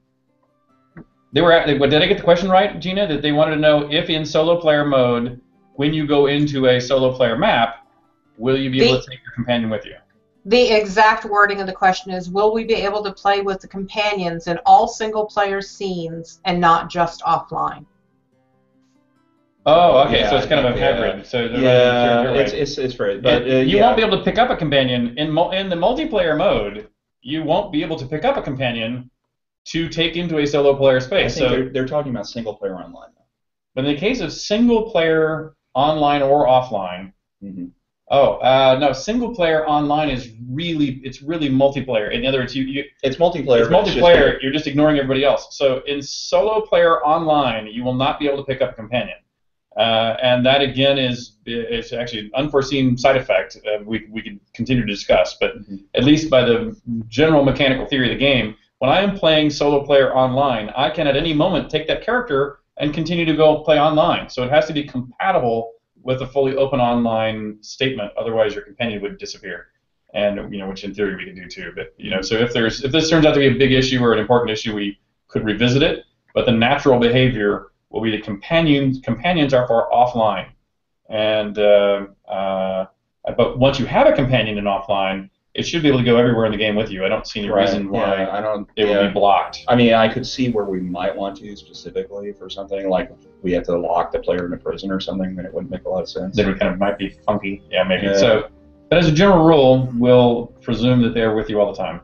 Did I get the question right, Gina? That they wanted to know if in solo player mode, when you go into a solo player map, will you be able to take your companion with you? The exact wording of the question is, will we be able to play with the companions in all single-player scenes and not just offline? Oh, okay. Yeah, So it's kind of a hybrid. So yeah, you're right. it's right. But you won't be able to pick up a companion in the multiplayer mode. You won't be able to pick up a companion to take into a solo player space. I think they're talking about single player online. But in the case of single player online or offline. Mm-hmm. No, single player online is really multiplayer. In other words, it's multiplayer. It's multiplayer. You're just ignoring everybody else. So in solo player online, you will not be able to pick up a companion, and that again is actually an unforeseen side effect. We could continue to discuss, but at least by the general mechanical theory of the game, when I am playing solo player online, I can at any moment take that character and continue to go play online. So it has to be compatible with a fully open online statement, otherwise your companion would disappear, and which in theory we can do too. But so if this turns out to be a big issue or an important issue, we could revisit it. But the natural behavior will be the companions are for offline, and but once you have a companion in offline, it should be able to go everywhere in the game with you. I don't see any reason why it would be blocked. I mean, I could see where we might want to specifically for something like we have to lock the player in a prison or something, then it wouldn't make a lot of sense. Then it kind of might be funky. Yeah, maybe. Yeah. So, but as a general rule, we'll presume that they're with you all the time.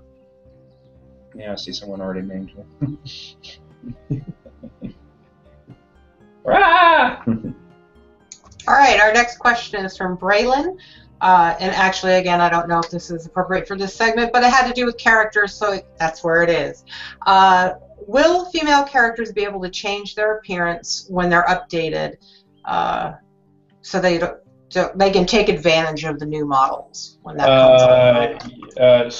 Yeah, I see someone already named you. All right, our next question is from Braylon. And actually, again, I don't know if this is appropriate for this segment, but it had to do with characters, so that's where it is. Will female characters be able to change their appearance when they're updated, so they can take advantage of the new models when that comes out?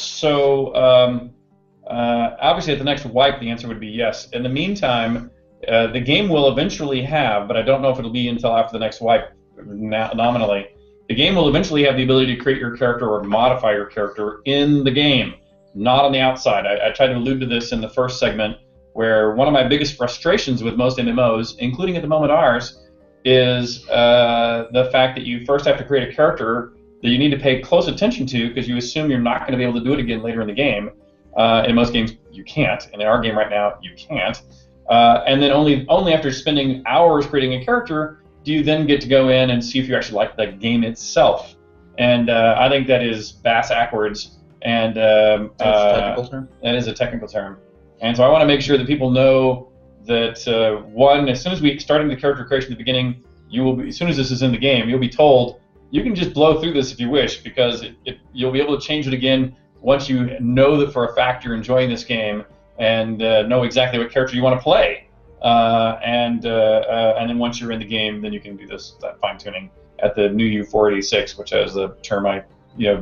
Obviously, at the next wipe, the answer would be yes. In the meantime, the game will eventually have, but I don't know if it'll be until after the next wipe, nominally. The game will eventually have the ability to create your character or modify your character in the game, not on the outside. I tried to allude to this in the first segment, where one of my biggest frustrations with most MMOs, including at the moment ours, is the fact that you first have to create a character that you need to pay close attention to because you assume you're not going to be able to do it again later in the game. In most games, you can't, and in our game right now, you can't. And then only after spending hours creating a character do you then get to go in and see if you actually like the game itself. And I think that is bass-ackwards, and that's a technical term? That is a technical term. And so I want to make sure that people know that, one, as soon as we start the character creation at the beginning, you will be, as soon as this is in the game, you'll be told you can just blow through this if you wish, because you'll be able to change it again once you know that for a fact you're enjoying this game and know exactly what character you want to play. And then once you're in the game, then you can do that fine-tuning at the new U486, which is the term I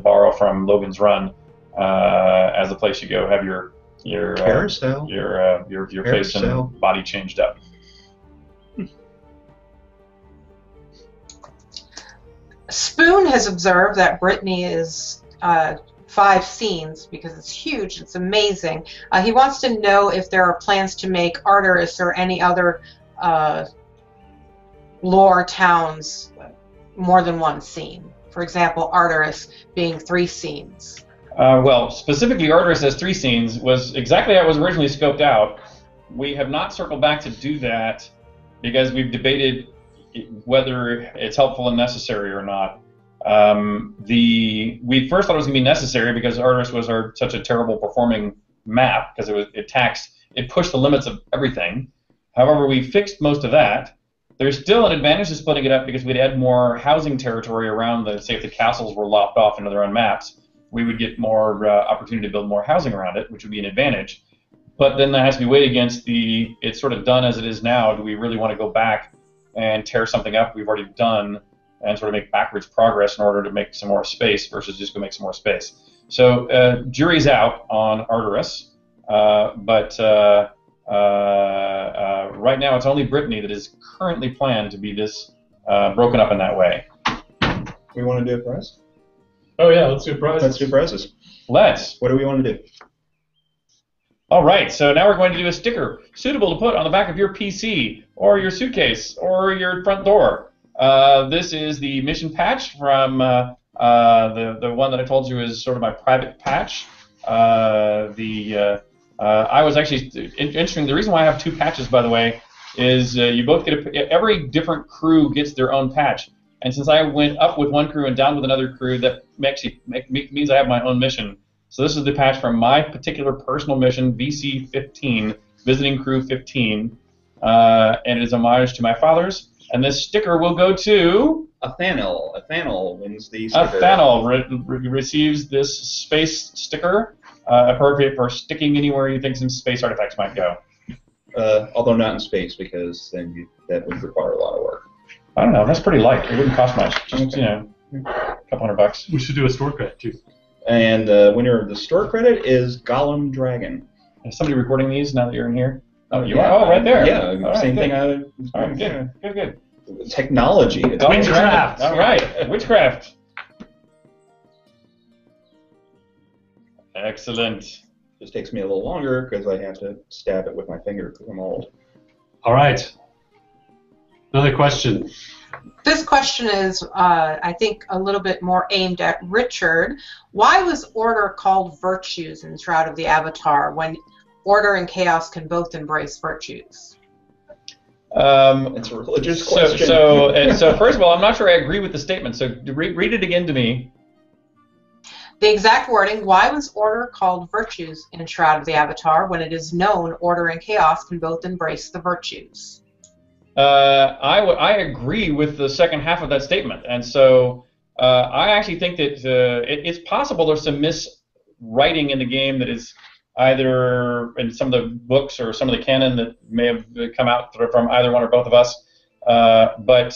borrow from Logan's Run, as the place you go have your carousel, your face and body changed up. Spoon has observed that Brittany is 5 scenes because it's huge, it's amazing. He wants to know if there are plans to make Arteris or any other lore towns more than 1 scene. For example, Arteris being 3 scenes. Well, specifically Arteris has 3 scenes was exactly how it was originally scoped out. We have not circled back to do that because we've debated whether it's helpful and necessary or not. We first thought it was going to be necessary because Arteris was such a terrible performing map because it pushed the limits of everything. However, we fixed most of that. There's still an advantage to splitting it up because we'd add more housing territory around say if the castles were lopped off into their own maps, we would get more opportunity to build more housing around it, which would be an advantage. But then that has to be weighed against it's sort of done as it is now. Do we really want to go back and tear something up we've already done and sort of make backwards progress in order to make some more space versus just go make some more space? So jury's out on Arteris, but right now it's only Brittany that is currently planned to be this broken up in that way. We want to do it for us? Oh yeah, let's do prizes. Let's do prizes. Let's. What do we want to do? All right, so now we're going to do a sticker suitable to put on the back of your PC or your suitcase or your front door. This is the mission patch from the one that I told you is sort of my private patch. I was actually interesting. The reason why I have 2 patches, by the way, is you both get every different crew gets their own patch. And since I went up with one crew and down with another crew, that means I have my own mission. So this is the patch from my particular personal mission, VC-15, Visiting Crew 15, and it is homage to my father's. And this sticker will go to... Athanel. Athanel wins the sticker. Athanel receives this space sticker, appropriate for sticking anywhere you think some space artifacts might go. Although not in space, because then that would require a lot of work. I don't know. That's pretty light. It wouldn't cost much. Just, a couple $100. We should do a store credit, too. And winner of the store credit is Gollum Dragon. Is somebody recording these now that you're in here? Oh, you yeah, are? Oh, right there. Yeah, same thing. All right, good. Technology. Witchcraft. All right, witchcraft. Excellent. Just takes me a little longer because I have to stab it with my finger because I'm old. All right. Another question. This question is, I think, a little bit more aimed at Richard. Why was order called virtues in Shroud of the Avatar when order and chaos can both embrace virtues? It's a religious question. So first of all, I'm not sure I agree with the statement. So read it again to me. The exact wording, why was order called virtues in Shroud of the Avatar when it is known order and chaos can both embrace the virtues? I agree with the second half of that statement, and so I actually think that it's possible there's some miswriting in the game that is either in some of the books or some of the canon that may have come out from either one or both of us, but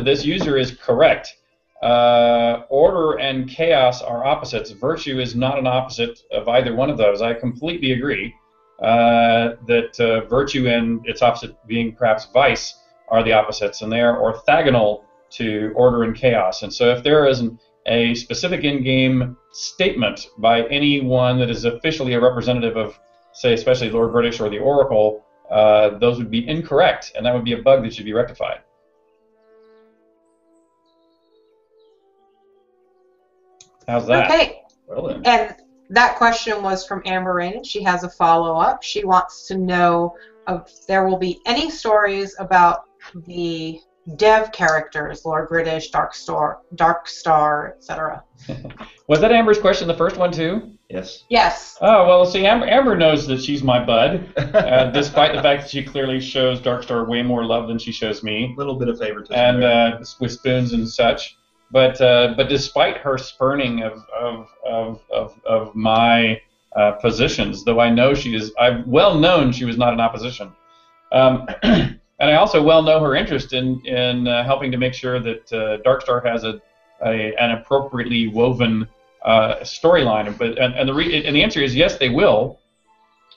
this user is correct. Order and chaos are opposites. Virtue is not an opposite of either one of those. I completely agree. That virtue and its opposite being perhaps vice are the opposites, and they are orthogonal to order and chaos. And so if there is a specific in-game statement by anyone that is officially a representative of, say, especially Lord British or the Oracle, those would be incorrect, and that would be a bug that should be rectified. How's that? Okay. Well then. And that question was from Amber Rain. She has a follow-up. She wants to know if there will be any stories about the dev characters, Lord British, Dark Starr, etc. Was that Amber's question the first one too? Yes. Yes. Oh, well, see, Amber knows that she's my bud, despite the fact that she clearly shows Dark Starr way more love than she shows me. A little bit of favoritism. And with spoons and such. But despite her spurning of my positions, though I know I've well known she was not in opposition, and I also well know her interest in helping to make sure that Dark Starr has an appropriately woven storyline. And the answer is yes, they will.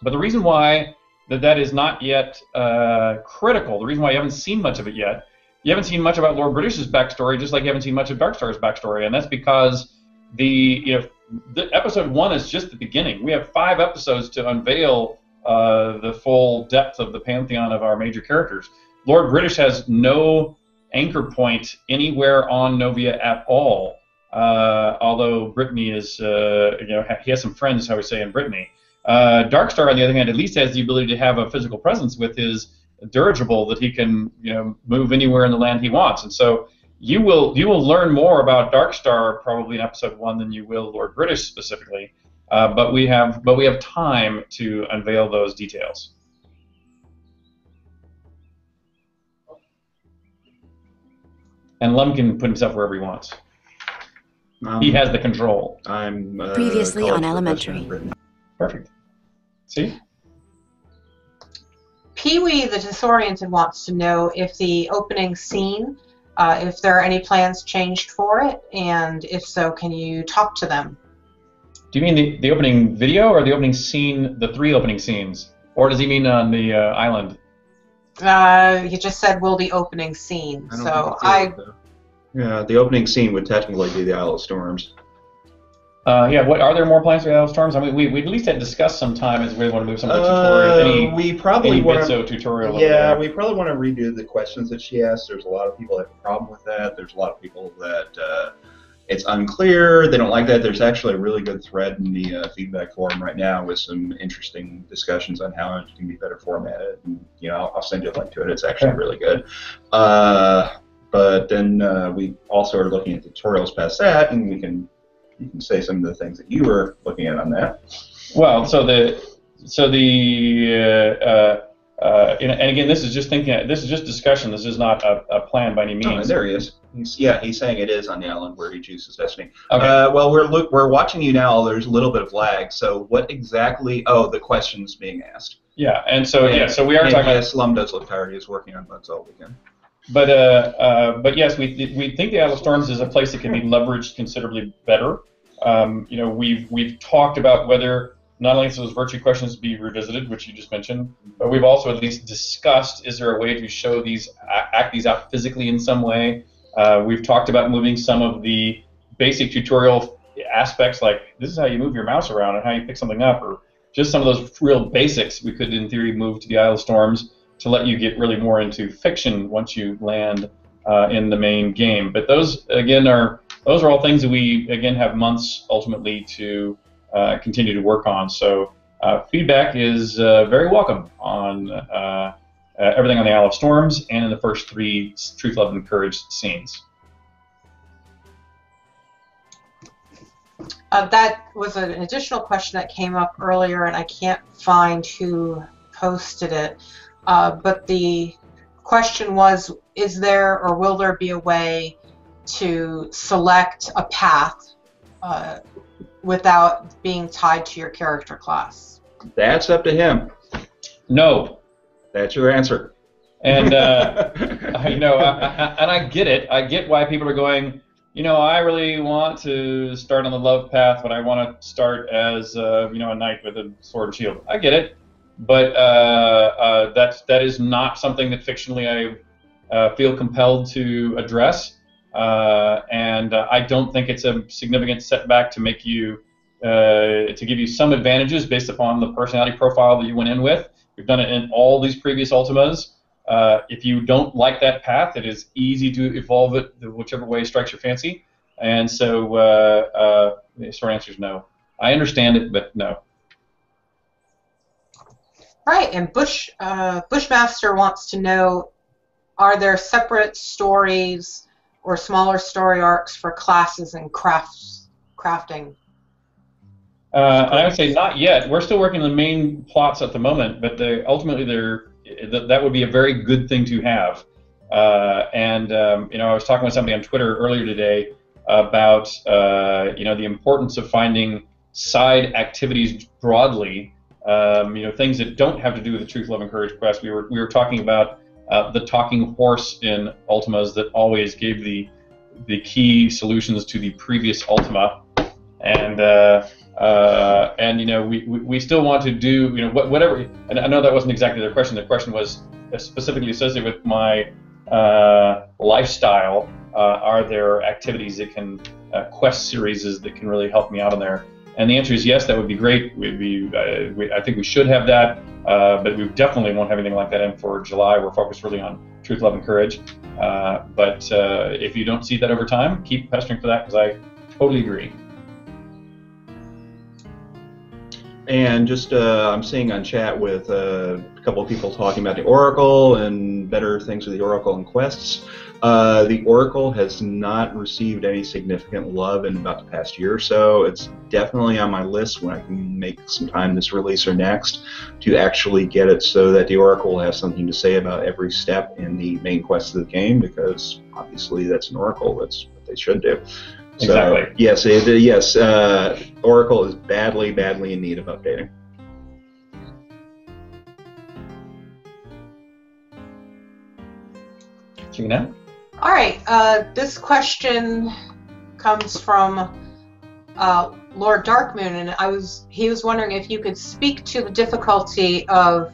But the reason why that is not yet critical, the reason why you haven't seen much of it yet. You haven't seen much about Lord British's backstory, just like you haven't seen much of Dark Star's backstory, and that's because the episode 1 is just the beginning. We have 5 episodes to unveil the full depth of the pantheon of our major characters. Lord British has no anchor point anywhere on Novia at all, although Brittany is, he has some friends, how we say, in Brittany. Dark Starr, on the other hand, at least has the ability to have a physical presence with his dirigible that he can move anywhere in the land he wants, and so you will learn more about Dark Starr probably in episode 1 than you will Lord British specifically, but we have time to unveil those details. And Lum can put himself wherever he wants. He has the control. I'm previously on Elementary. Perfect. See. Pee-wee the Disoriented wants to know if the opening scene, if there are any plans changed for it, and if so, can you talk to them? Do you mean the opening video or the opening scene, the 3 opening scenes? Or does he mean on the island? He just said, will the opening scene. So Yeah, the opening scene would technically be the Isle of Storms. Yeah, what are there more plans for the Isle of Storms? I mean, we at least had discussed some time as we want to move some of the tutorial. We probably want to tutorial. Yeah, we probably want to redo the questions that she asked. There's a lot of people that have a problem with that. There's a lot of people that it's unclear. They don't like that. There's actually a really good thread in the feedback forum right now with some interesting discussions on how it can be better formatted. And, I'll send you a link to it. It's actually really good. But then we also are looking at tutorials past that, and you can say some of the things that you were looking at on that. Well, and again, this is just thinking. This is just discussion. This is not a plan by any means. Oh, there he is. He's saying it is on the island where he chooses destiny. Okay. Well, we're watching you now. There's a little bit of lag. So what exactly? Oh, the question's being asked. Yeah, and so we are talking. Yes, Slum does look tired. He's working on bugs all weekend. But yes, we think the Isle of Storms is a place that can be leveraged considerably better. We've talked about whether not only those virtue questions be revisited, which you just mentioned, but we've also at least discussed, is there a way to show act these out physically in some way? We've talked about moving some of the basic tutorial aspects, like this is how you move your mouse around and how you pick something up, or just some of those real basics we could, in theory, move to the Isle of Storms to let you get really more into fiction once you land in the main game. But those, again, are all things that we, again, have months ultimately to continue to work on. So feedback is very welcome on everything on the Isle of Storms and in the first 3 Truth, Love, and Courage scenes. That was an additional question that came up earlier, and I can't find who posted it. But the question was, is there or will there be a way to select a path without being tied to your character class? That's up to him. No. That's your answer. And and I get it. I get why people are going, I really want to start on the love path, but I want to start as a knight with a sword and shield. I get it. But that is not something that fictionally I feel compelled to address, and I don't think it's a significant setback to make you to give you some advantages based upon the personality profile that you went in with. We've done it in all these previous Ultimas. If you don't like that path, it is easy to evolve it whichever way strikes your fancy. And so the short answer is no. I understand it, but no. Right, and Bushmaster wants to know, are there separate stories or smaller story arcs for classes and crafting? I would say not yet. We're still working on the main plots at the moment, but ultimately that would be a very good thing to have. I was talking with somebody on Twitter earlier today about the importance of finding side activities broadly. Things that don't have to do with the Truth, Love, and Courage quest. We were talking about the talking horse in Ultimas that always gave the key solutions to the previous Ultima, and we still want to do whatever. And I know that wasn't exactly their question. The question was specifically associated with my lifestyle. Are there activities that can quest series that can really help me out on there? And the answer is yes, that would be great. I think we should have that, but we definitely won't have anything like that in for July. We're focused really on Truth, Love, and Courage. But if you don't see that over time, keep pestering for that, because I totally agree. And just I'm seeing on chat with a couple of people talking about the Oracle and better things with the Oracle and quests. The Oracle has not received any significant love in about the past year or so. It's definitely on my list when I can make some time this release or next to actually get it so that the Oracle will have something to say about every step in the main quest of the game, because obviously that's an Oracle. That's what they should do. Exactly. So, yes, Oracle is badly in need of updating. Gina? All right, this question comes from Lord Darkmoon, and he was wondering if you could speak to the difficulty of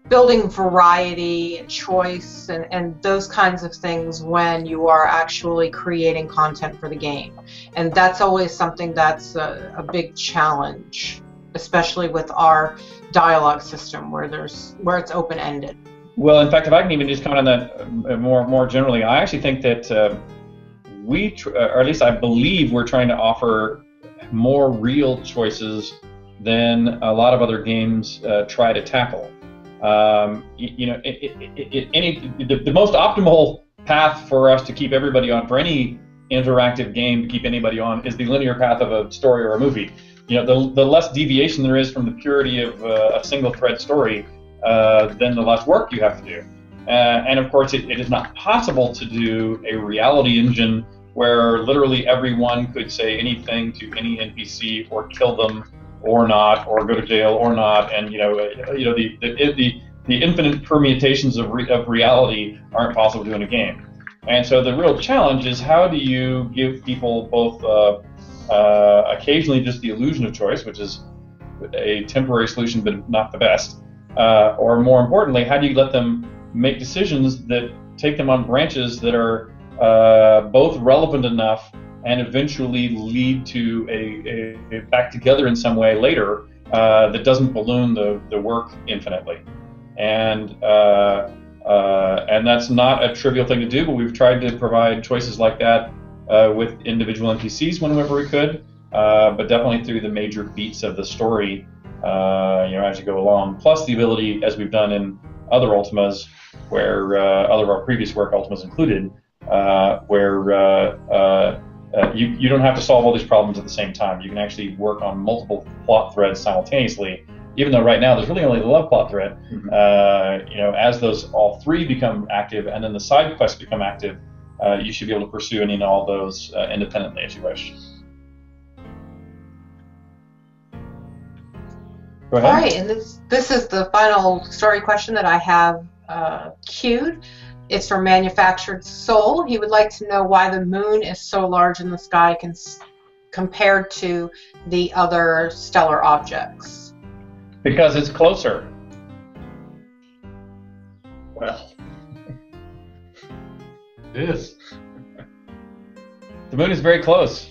building variety and choice and those kinds of things when you are actually creating content for the game. And that's always something that's a big challenge, especially with our dialogue system where it's open-ended. Well, in fact, if I can even just comment on that more generally, I actually think that or at least I believe we're trying to offer more real choices than a lot of other games try to tackle. The most optimal path for us to keep everybody on, for any interactive game to keep anybody on, is the linear path of a story or a movie. The less deviation there is from the purity of a single thread story, then the less work you have to do. And of course, it is not possible to do a reality engine where literally everyone could say anything to any NPC or kill them or not, or go to jail or not, and the infinite permutations of reality aren't possible to do in a game. And so the real challenge is, how do you give people both occasionally just the illusion of choice, which is a temporary solution but not the best, or more importantly, how do you let them make decisions that take them on branches that are both relevant enough and eventually lead to a back together in some way later that doesn't balloon the work infinitely. And that's not a trivial thing to do, but we've tried to provide choices like that with individual NPCs whenever we could, but definitely through the major beats of the story, as you go along. Plus the ability, as we've done in other Ultimas, where other of our previous work, Ultimas included, where you don't have to solve all these problems at the same time. You can actually work on multiple plot threads simultaneously, even though right now there's really only the love plot thread. As those all three become active and then the side quests become active, you should be able to pursue any and all those independently as you wish. Go ahead. All right, and this is the final story question that I have queued. It's from Manufactured Soul. He would like to know why the moon is so large in the sky compared to the other stellar objects. Because it's closer. Well, it is. The moon is very close.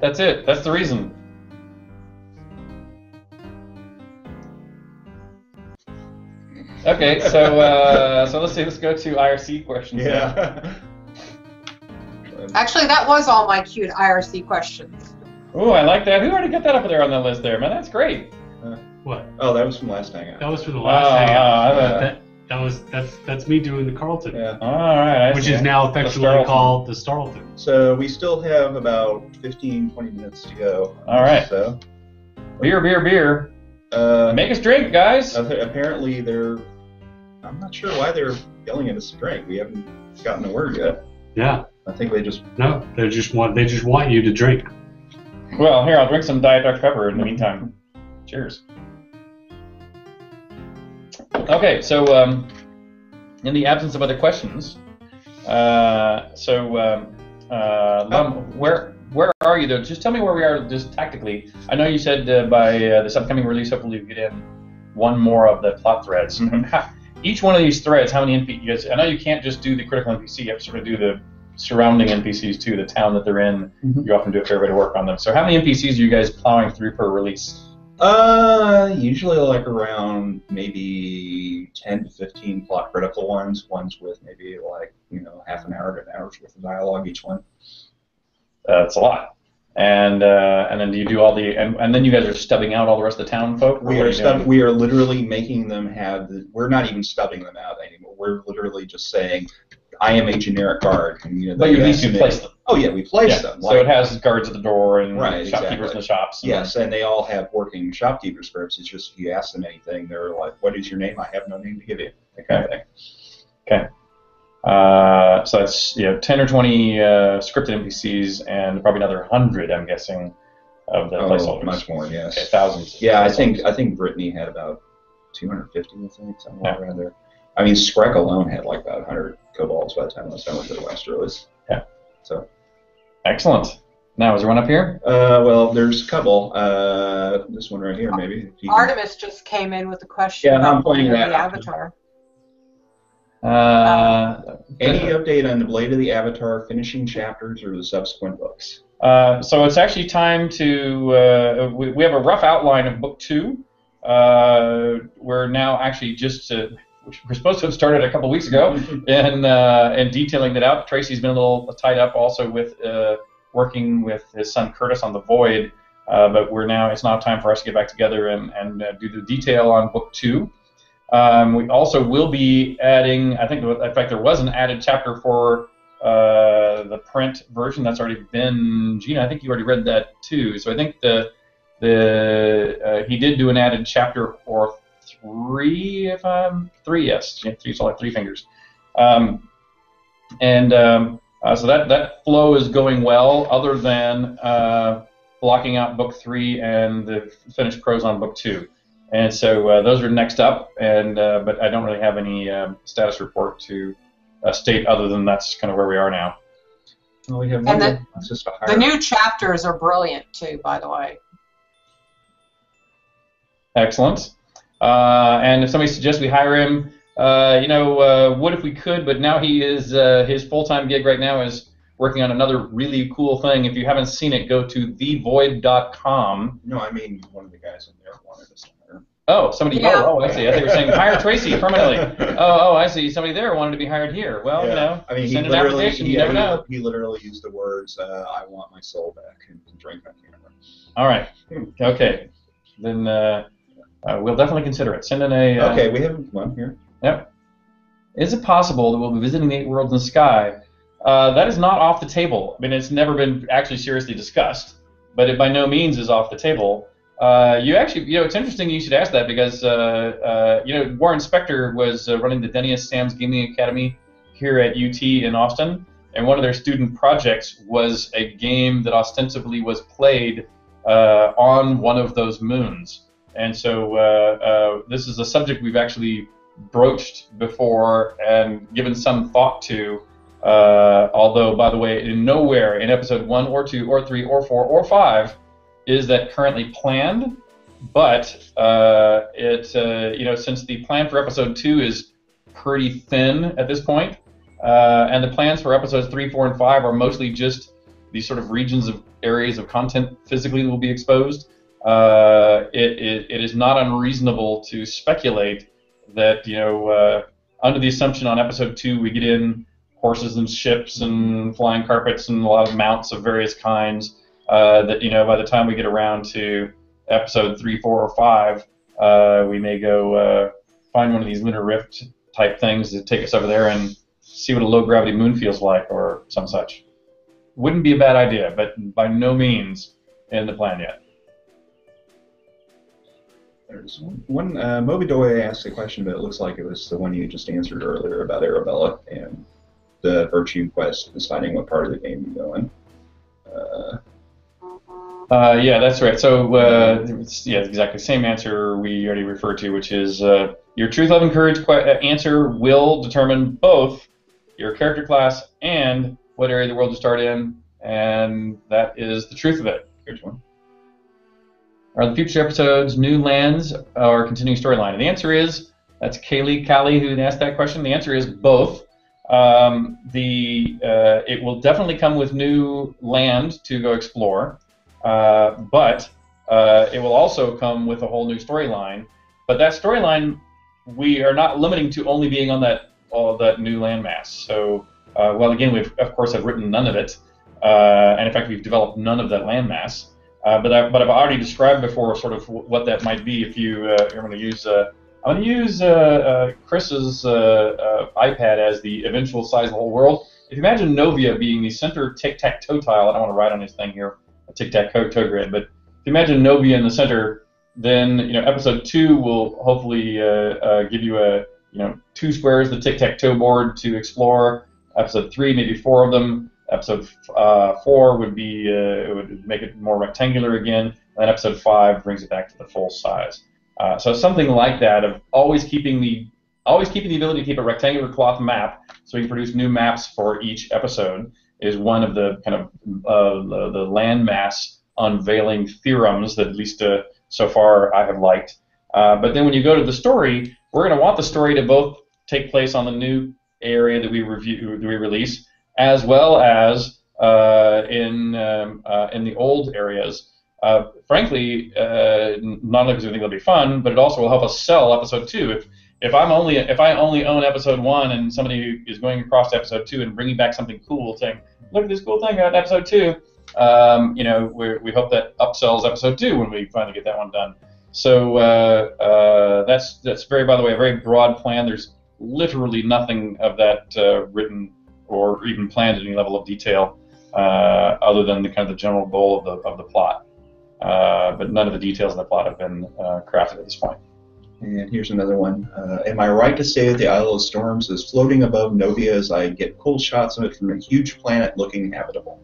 That's it. That's the reason. Okay, so let's see. Let's go to IRC questions. Yeah. Actually, that was all my queued IRC questions. Ooh, I like that. Who already got that up there on the list there, man? That's great. What? Oh, that was from last hangout. That was from the last hangout. That's me doing the Carlton. Yeah. All right. Which is now affectionately called the Starlton. So we still have about 15-20 minutes to go. All right. So beer. Make us drink, guys. Apparently I'm not sure why they're yelling at us to drink. We haven't gotten a word yet. Yeah. I think they just... No, they just want you to drink. Well, here, I'll drink some Diet Dr. Pepper in the meantime. Cheers. Okay, so in the absence of other questions, where are you, though? Just tell me where we are, just tactically. I know you said by this upcoming release, hopefully you get in one more of the plot threads. Mm-hmm. Each one of these threads, how many NPCs? I know you can't just do the critical NPC. You have to sort of do the surrounding NPCs too, the town that they're in. Mm-hmm. You often do a fair bit of work on them. So how many NPCs are you guys plowing through per release? Usually like around maybe 10 to 15 plot critical ones with maybe like, half an hour to an hour's worth of dialogue each one. That's a lot. And then do you do all the and then you guys are stubbing out all the rest of the town folk? We are literally making them have we're not even stubbing them out anymore. We're literally just saying, I am a generic guard. And, but at least you place them. Oh yeah, we place them. So it has guards at the door and shopkeepers in the shops. Yes, and they all have working shopkeeper scripts. It's just if you ask them anything, they're like, "What is your name? I have no name to give you." That kind of thing. Okay. So that's 10 or 20 scripted NPCs and probably another 100, I'm guessing, of the placeholders. Much more, yes. Okay, thousands. Yeah, I think Brittany had about 250, I think, somewhere around there. I mean, Skrek alone had like about 100 kobolds by the time I was done with the last release. Yeah. So. Excellent. Now, is there one up here? Well, there's a couple. This one right here, maybe. Artemis just came in with a question Yeah, about I'm playing the that. Avatar. Any update on the Blade of the Avatar finishing chapters or the subsequent books? So it's actually time to. We have a rough outline of book 2. We're now actually just. We're supposed to have started a couple weeks ago, and detailing that out. Tracy's been a little tied up also with working with his son Curtis on the Void, but it's now time for us to get back together and do the detail on book 2. We also will be adding. I think, in fact, there was an added chapter for the print version that's already been. Gina, I think you already read that too. So I think he did do an added chapter for 3, if I'm 3, yes, 3, so like 3 fingers, so that flow is going well. Other than blocking out book 3 and the finished prose on book 2, and so those are next up. And but I don't really have any status report to state other than that's kind of where we are now. Well, we have And the new chapters are brilliant too, by the way. Excellent. And if somebody suggests we hire him, what if we could? But now he is his full-time gig right now is working on another really cool thing. If you haven't seen it, go to thevoid.com. No, I mean one of the guys in there wanted us to hire him. Oh, somebody. Yeah. Oh, I see. I think you were saying hire Tracy permanently. Oh, I see. Somebody there wanted to be hired here. Well, I mean, send an application. You never know. He literally used the words, "I want my soul back," and drink on camera. All right. Okay. Then. We'll definitely consider it. Send in a... okay, we have one here. Yep. Is it possible that we'll be visiting the 8 worlds in the sky? That is not off the table. I mean, it's never been actually seriously discussed, but it by no means is off the table. It's interesting you should ask that because, Warren Spector was running the Dennius Sam's Gaming Academy here at UT in Austin, and one of their student projects was a game that ostensibly was played on one of those moons. And so this is a subject we've actually broached before and given some thought to, although, by the way, in nowhere in episode 1 or 2 or 3 or 4 or 5 is that currently planned. But since the plan for episode 2 is pretty thin at this point, and the plans for episodes 3, 4, and 5 are mostly just these sort of regions of areas of content physically that will be exposed, it is not unreasonable to speculate that, under the assumption on episode 2 we get in horses and ships and flying carpets and a lot of mounts of various kinds, that, by the time we get around to episode 3, 4, or 5, we may go find one of these lunar rift type things to take us over there and see what a low gravity moon feels like or some such. Wouldn't be a bad idea, but by no means in the plan yet. There's one. Mobidoy asked a question, but it looks like it was the one you just answered earlier about Arabella and the Virtue Quest, deciding what part of the game you go in. Yeah, that's right. So, exactly. Same answer we already referred to, which is your Truth, Love, and Courage answer will determine both your character class and what area of the world you start in, and that is the truth of it. Here's one. Are the future episodes new lands or continuing storyline? And the answer is, that's Callie who asked that question. The answer is both. It will definitely come with new land to go explore, but it will also come with a whole new storyline. But that storyline, we are not limiting to only being on that new landmass. So, again, we of course have written none of it, and in fact we've developed none of that landmass. But I've already described before sort of what that might be. If you're going to use, I'm going to use Chris's iPad as the eventual size of the whole world. If you imagine Novia being the center tic-tac-toe tile, I don't want to write on his thing here, a tic-tac-toe grid, but if you imagine Novia in the center, then episode 2 will hopefully give you 2 squares, the tic-tac-toe board to explore. Episode 3, maybe 4 of them. Episode 4 would be it would make it more rectangular again, and then episode 5 brings it back to the full size. So something like that, of always keeping the ability to keep a rectangular cloth map, so you can produce new maps for each episode, is one of the kind of the landmass unveiling theorems that at least so far I have liked. But then when you go to the story, we're going to want the story to both take place on the new area that we release, as well as in the old areas. Frankly, not only because I think it'll be fun, but it also will help us sell episode 2. If I only own episode 1 and somebody is going across to episode 2 and bringing back something cool, saying, "Look at this cool thing in episode 2," we hope that upsells episode 2 when we finally get that one done. So that's by the way, a very broad plan. There's literally nothing of that written or even planned at any level of detail, other than the kind of the general goal of the plot. But none of the details of the plot have been crafted at this point. And here's another one. Am I right to say that the Isle of Storms is floating above Novia as I get cool shots of it from a huge planet looking habitable?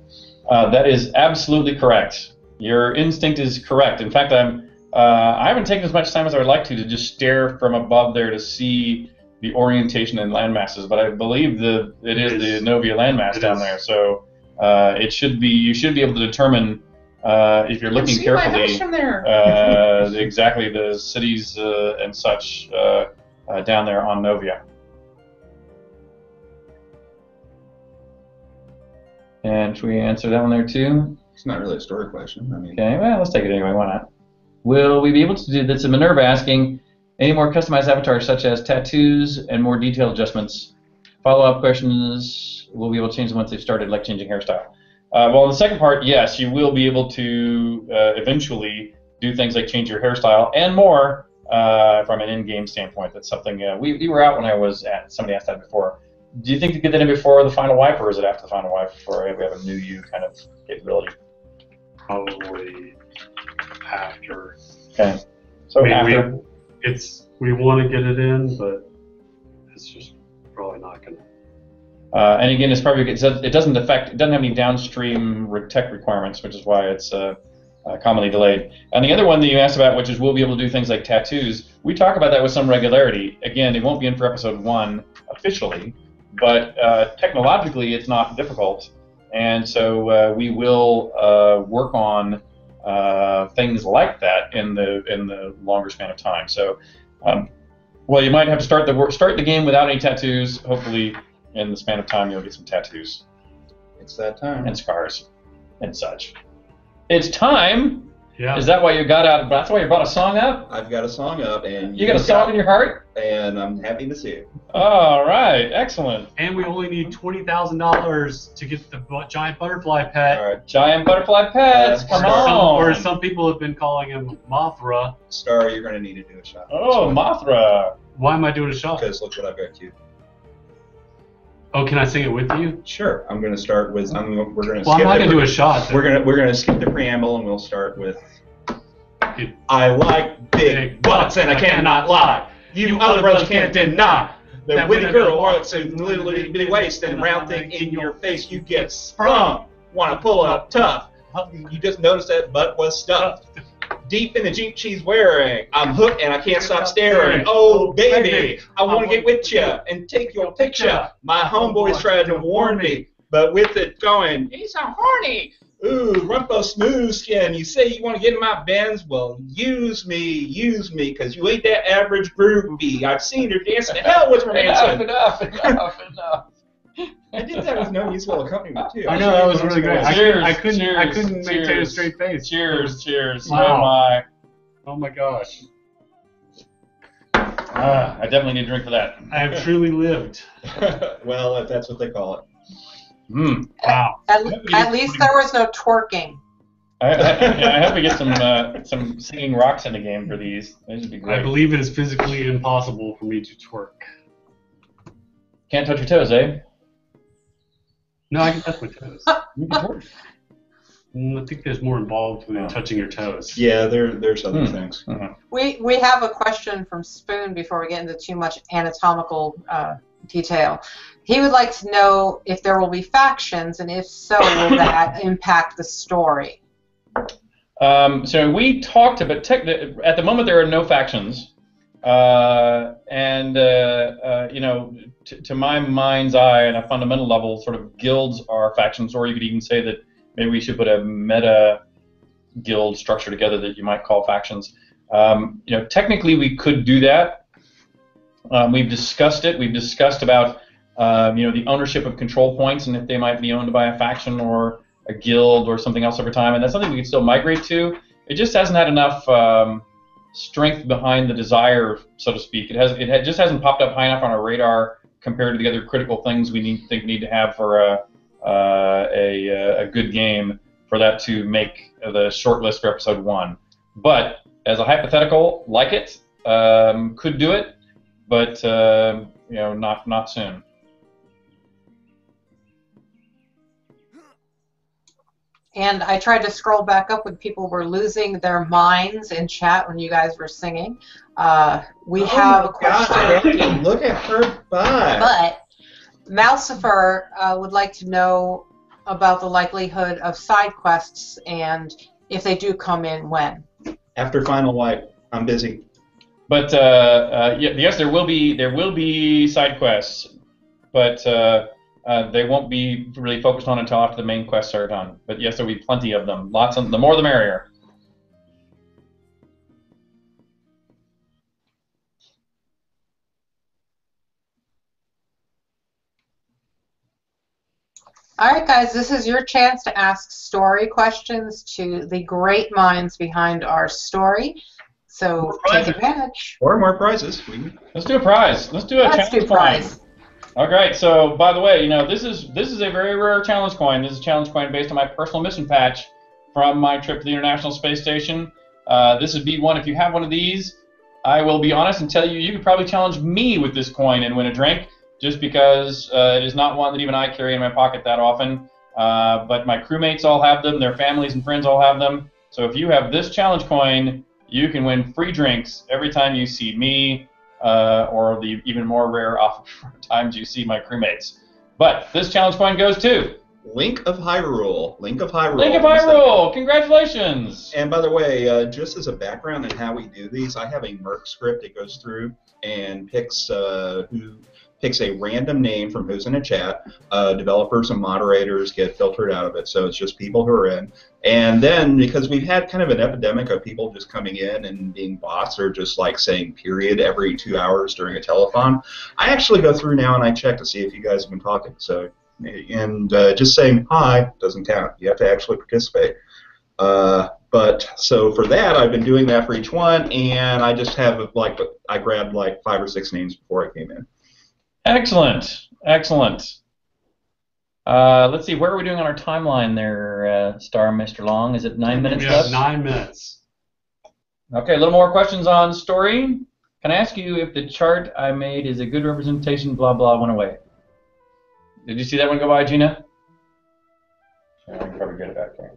That is absolutely correct. Your instinct is correct. In fact, I haven't taken as much time as I would like to just stare from above there to see the orientation and landmasses, but I believe it is the Novia landmass down there. So you should be able to determine if you're looking carefully exactly the cities and such down there on Novia. And should we answer that one there too? It's not really a story question. Okay, well, let's take it anyway. Why not? Will we be able to do this? Minerva asking, any more customized avatars such as tattoos and more detailed adjustments? Follow-up questions, will we be able to change them once they've started, like changing hairstyle? Well, in the second part, yes, you will be able to eventually do things like change your hairstyle and more from an in-game standpoint. That's something we were out when I was at. Somebody asked that before. Do you think to get that in before the final wipe, or is it after the final wipe before we have a new you kind of capability? Probably after. Okay. So after. We want to get it in, but it's just probably not going to. And again, it doesn't have any downstream tech requirements, which is why it's commonly delayed. And the other one that you asked about, which is we'll be able to do things like tattoos, we talk about that with some regularity. Again, it won't be in for episode 1 officially, but technologically it's not difficult. And so we will work on things like that in the longer span of time. So, well, you might have to start the game without any tattoos. Hopefully, in the span of time, you'll get some tattoos. It's that time. And scars and such. It's time. Yeah. Is that why you got out? That's why you brought a song up? I've got a song up, and you got a song in your heart? And I'm happy to see it. All right, excellent. And we only need $20,000 to get the giant butterfly pet. All right, giant butterfly pets. Come on. Or some people have been calling him Mothra. Starr, you're going to need to do a shot. Oh, Mothra. Why am I doing a shot? Because look what I've got queued. Oh, can I sing it with you? Sure. I'm going to start with. I'm not going to do a shot. Then. We're going to skip the preamble and we'll start with. I like big butts and I cannot lie. You other brothers can't deny. The witty girl walks in little bitty waist and round thing in your face. You get sprung. Want to pull up tough. You just noticed that butt was stuffed. Deep in the Jeep she's wearing. I'm hooked and I can't stop staring. Oh, baby, I want to get with you and take your picture. My homeboys tried to warn me, but with it going, he's so horny. Ooh, rumpo smooth skin. You say you want to get in my Benz? Well, use me, because you ain't that average groupie. I've seen her dancing to hell with romancing. Enough. I did that with no useful accompaniment too. I know, that was really great. Cheers, I couldn't maintain a straight face. Cheers. Wow. Oh my gosh. I definitely need a drink for that. I have truly lived. Well, if that's what they call it. Wow. At least there was no twerking. I hope we get some singing rocks in the game for these. These would be great. I believe it is physically impossible for me to twerk. Can't touch your toes, eh? No, I can touch my toes. You can twerk. I think there's more involved than touching your toes. Yeah, there's other things. We have a question from Spoon before we get into too much anatomical detail. He would like to know if there will be factions, and if so, will that impact the story? So we talked about at the moment there are no factions. You know, to my mind's eye, on a fundamental level, sort of guilds are factions, or you could even say that maybe we should put a meta guild structure together that you might call factions. You know, technically we could do that. We've discussed it. We've discussed about you know, the ownership of control points and if they might be owned by a faction or a guild or something else over time, and that's something we could still migrate to. It just hasn't had enough strength behind the desire, so to speak. It just hasn't popped up high enough on our radar compared to the other critical things we need to have for a good game for that to make the short list for episode 1. But as a hypothetical, like it, could do it, but you know, not soon. And I tried to scroll back up when people were losing their minds in chat when you guys were singing. We have a question. Look at her butt. But Mousifer would like to know about the likelihood of side quests and if they do come in when. After Final Wipe, I'm busy. But yes, there will be side quests, but they won't be really focused on until after the main quests are done. But yes, there will be plenty of them. Lots of the more the merrier. All right, guys, this is your chance to ask story questions to the great minds behind our story. So take advantage. Or more prizes. Let's do a prize. Let's do a challenge prize. Okay, so by the way, you know, this is a very rare challenge coin. This is a challenge coin based on my personal mission patch from my trip to the International Space Station. This would be one. If you have one of these, I will be honest and tell you, you could probably challenge me with this coin and win a drink, just because it is not one that even I carry in my pocket that often. But my crewmates all have them. Their families and friends all have them. So if you have this challenge coin, you can win free drinks every time you see me, or the even more rare times you see my crewmates. But this challenge coin goes to Link of Hyrule. Link of Hyrule. Link of Hyrule. Congratulations. And by the way, just as a background on how we do these, I have a Merc script that goes through and picks a random name from who's in a chat. Developers and moderators get filtered out of it, so it's just people who are in. And then, because we've had kind of an epidemic of people just coming in and being bots or just like saying period every 2 hours during a telethon, I actually go through now and I check to see if you guys have been talking. So, and just saying hi doesn't count. You have to actually participate. But so for that, I've been doing that for each one, and I just have I grabbed like 5 or 6 names before I came in. Excellent, excellent. Let's see, where are we doing on our timeline there, Starr, Mr. Long? Is it 9 minutes left? We have 9 minutes. Okay, a little more questions on story. Can I ask you if the chart I made is a good representation, blah, blah, went away? Did you see that one go by, Gina? I can probably get it back there.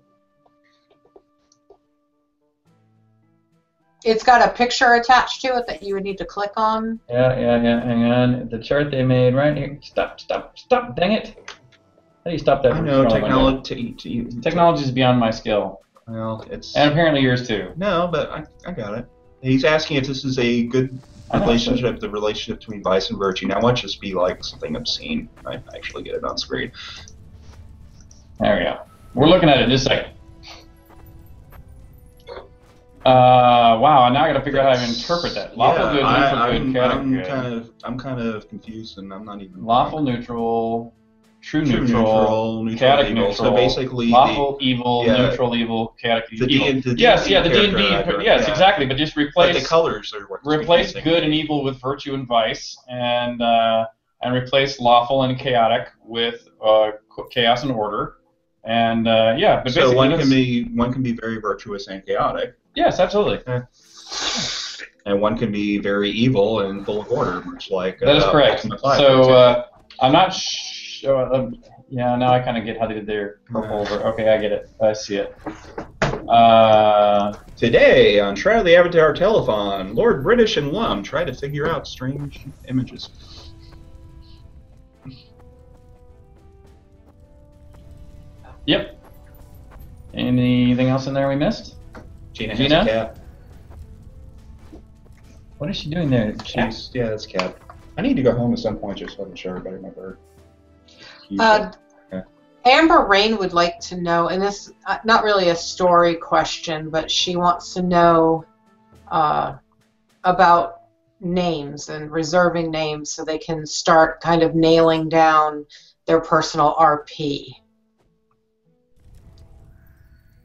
It's got a picture attached to it that you would need to click on. Yeah, hang on. The chart they made right here. Stop, dang it. How do you stop that? I know, technology is beyond my skill. Well, it's... And apparently yours too. No, but I got it. He's asking if this is a good relationship, the relationship between vice and virtue. Now, watch this be like something obscene. I actually get it on screen. There we go. We're looking at it in just a second. Wow, now I got to figure out how to interpret that. Lawful good, neutral good, chaotic good. I'm kind of confused, and I'm not even... Lawful neutral, true neutral, chaotic neutral, so basically lawful evil, neutral evil, chaotic evil. Yes, the D&D, yes, exactly, but just replace... But the colors are what... Replace good and evil with virtue and vice, and replace lawful and chaotic with chaos and order. And yeah, but so one can be very virtuous and chaotic. Yes, absolutely. And one can be very evil and full of order, much like that is correct. So I'm not sure. Yeah, now I kind of get how they did their purple over. Okay, I get it. I see it. Today on Shroud of the Avatar Telethon, Lord British and Lum try to figure out strange images. Yep. Anything else in there we missed? Gina? Has a cat. What is she doing there? She's, yeah, that's Cat. I need to go home at some point just so I can show everybody my bird. Amber Rain would like to know, and this not really a story question, but she wants to know about names and reserving names so they can start kind of nailing down their personal RP.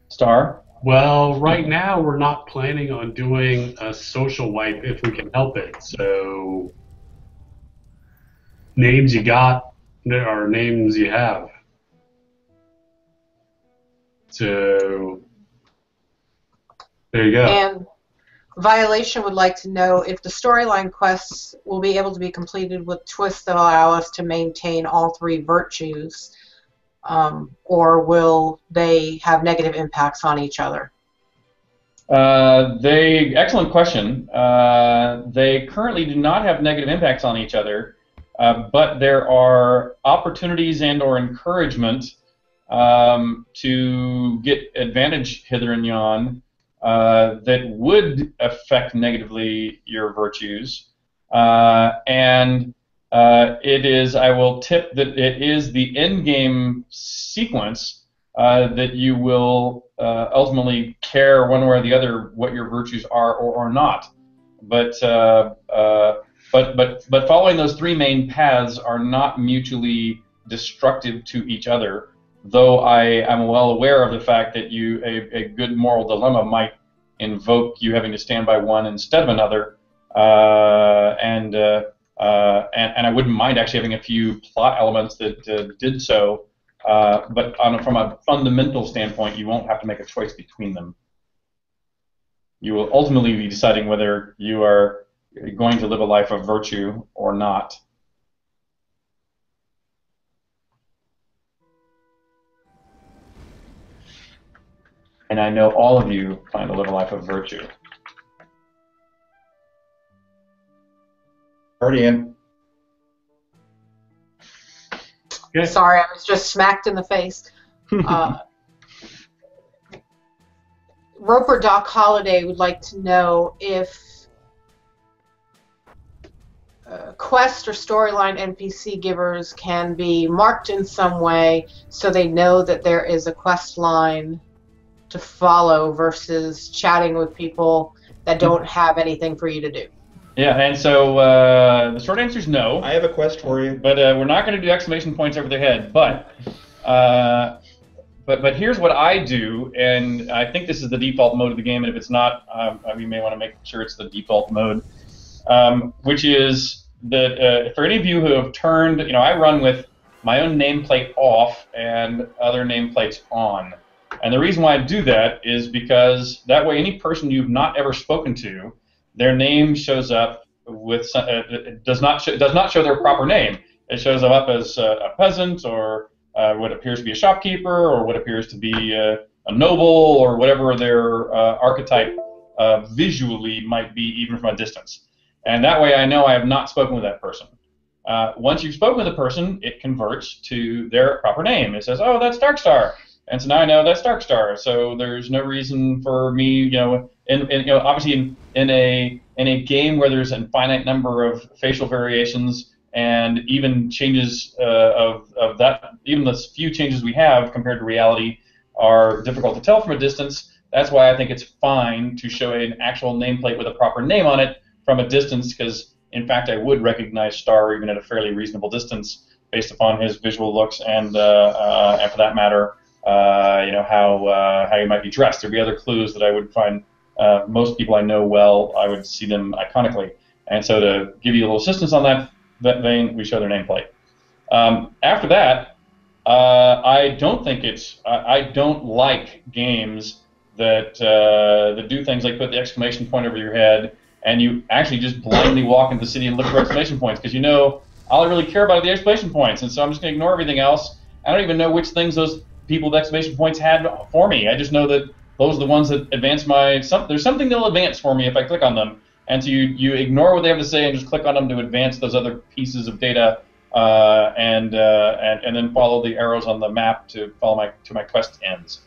Starr? Well, right now we're not planning on doing a social wipe if we can help it. So names you got are names you have. So there you go. And Violation would like to know if the storyline quests will be able to be completed with twists that allow us to maintain all three virtues, or will they have negative impacts on each other? Excellent question. They currently do not have negative impacts on each other, but there are opportunities and or encouragement to get advantage hither and yon that would affect negatively your virtues. And it is, I will tip that it is the end-game sequence that you will ultimately care one way or the other what your virtues are or not. But following those three main paths are not mutually destructive to each other. Though I am well aware of the fact that a good moral dilemma might invoke you having to stand by one instead of another, and I wouldn't mind actually having a few plot elements that did so. But from a fundamental standpoint, you won't have to make a choice between them. You will ultimately be deciding whether you are going to live a life of virtue or not. And I know all of you plan to live a life of virtue. Already in. Okay. Sorry, I was just smacked in the face. Roper Doc Holiday would like to know if quest or storyline NPC givers can be marked in some way so they know that there is a quest line to follow versus chatting with people that don't have anything for you to do. Yeah, and so the short answer is no. I have a quest for you. But we're not going to do exclamation points over their head. But here's what I do, and I think this is the default mode of the game, and if it's not, we may want to make sure it's the default mode, which is that for any of you who have turned, I run with my own nameplate off and other nameplates on. And the reason why I do that is because that way any person you've not ever spoken to, their name shows up with it does not show their proper name. It shows up as a peasant or what appears to be a shopkeeper or what appears to be a noble or whatever their archetype visually might be, even from a distance. And that way I know I have not spoken with that person. Once you've spoken with a person, it converts to their proper name. It says, oh, that's Darkstar. And so now I know that's Darkstar. So there's no reason for me, obviously in a game where there's an finite number of facial variations and even changes of that, even the few changes we have compared to reality are difficult to tell from a distance. That's why I think it's fine to show an actual nameplate with a proper name on it from a distance, because in fact I would recognize Starr even at a fairly reasonable distance based upon his visual looks and for that matter, how he might be dressed. There'd be other clues that I would find. Most people I know well, I would see them iconically. And so to give you a little assistance on that vein, we show their nameplate. After that, I don't like games that do things like put the exclamation point over your head and you actually just blindly walk into the city and look for exclamation points, because all I really care about are the exclamation points, and so I'm just going to ignore everything else. I don't even know which things those people with exclamation points had for me. I just know that those are the ones that advance there's something they'll advance for me if I click on them. And so you ignore what they have to say and just click on them to advance those other pieces of data, and then follow the arrows on the map to follow my quest ends.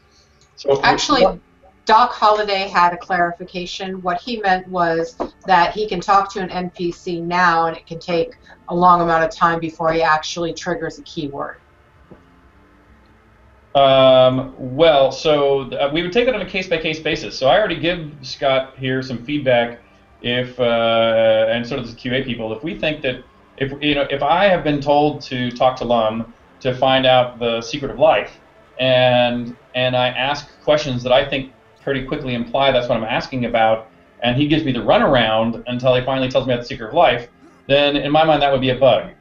So actually, Doc Holliday had a clarification. What he meant was that he can talk to an NPC now, and it can take a long amount of time before he actually triggers a keyword. Well, so we would take it on a case-by-case basis. So I already give Scott here some feedback, if and so does the QA people. If we think that if I have been told to talk to Lum to find out the secret of life, and I ask questions that I think pretty quickly imply that's what I'm asking about, and he gives me the runaround until he finally tells me about the secret of life, then in my mind that would be a bug.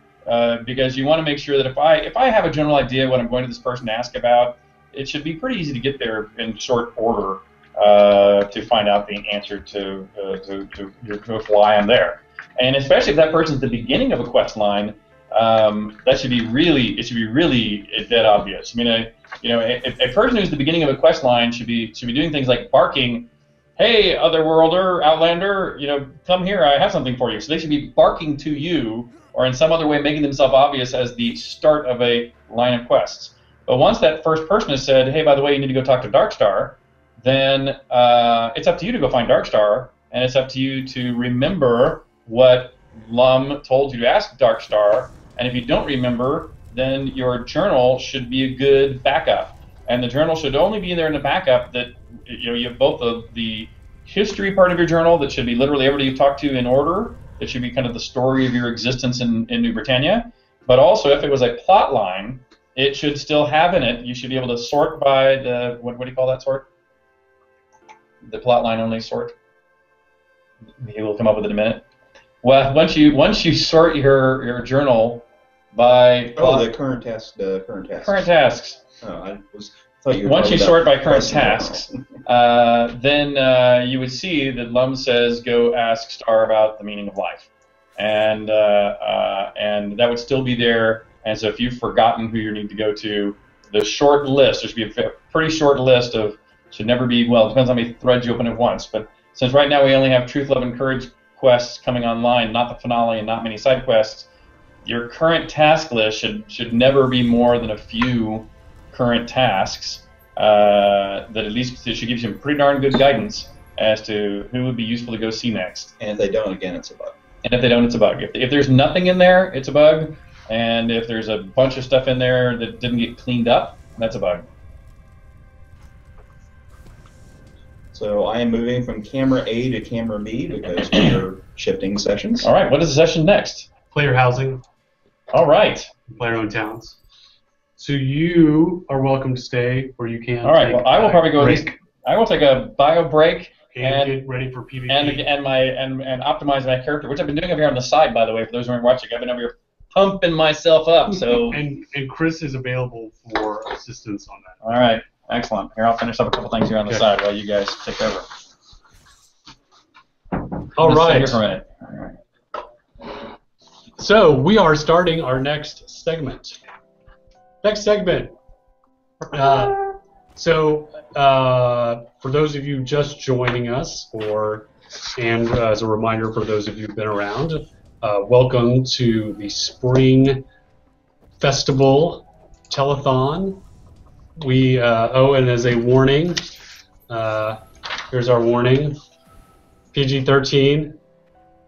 Because you want to make sure that if I have a general idea what I'm going to this person to ask about, it should be pretty easy to get there in short order to find out the answer to why I'm there. And especially if that person's at the beginning of a quest line, that should be really dead obvious. I mean, a person who's at the beginning of a quest line should be doing things like barking, "Hey, Otherworlder, Outlander, come here, I have something for you." So they should be barking to you, or in some other way making themselves obvious as the start of a line of quests. But once that first person has said, "Hey, by the way, you need to go talk to Darkstar," then it's up to you to go find Darkstar, and it's up to you to remember what Lum told you to ask Darkstar. And if you don't remember, then your journal should be a good backup. And the journal should only be there in the backup that you have both the history part of your journal that should be literally everybody you've talked to in order. It should be kind of the story of your existence in New Britannia. But also, if it was a plot line, it should still have in it. You should be able to sort by the what do you call that sort? The plot line only sort. He will come up with it in a minute. Well, once you sort your journal by the current tasks. Current tasks. Oh, thought you were once you sort by current tasks, then you would see that Lum says, "Go ask Starr about the meaning of life," and that would still be there. And so if you've forgotten who you need to go to, the short list, there should be a pretty short list of, should never be, well, it depends on how many threads you open at once, but since right now we only have Truth, Love, and Courage quests coming online, not the finale and not many side quests, your current task list should never be more than a few current tasks. That at least it should give you some pretty darn good guidance as to who would be useful to go see next. And if they don't, again, it's a bug. And if they don't, it's a bug. If there's nothing in there, it's a bug. And if there's a bunch of stuff in there that didn't get cleaned up, that's a bug. So I am moving from camera A to camera B because we are shifting sessions. All right, what is the session next? Player housing. All right. Player-owned towns. So you are welcome to stay, or you can. All right. Well, I will probably go. I will take a bio break and get ready for PvP and optimize my character, which I've been doing over here on the side, by the way. For those who aren't watching, I've been over here pumping myself up. So and Chris is available for assistance on that. All right. Excellent. Here, I'll finish up a couple things here on the side while you guys take over. All right. Here for a minute. All right. So we are starting our next segment. Next segment. For those of you just joining us, and as a reminder for those of you who've been around, welcome to the Spring Festival Telethon. And as a warning, here's our warning: PG-13,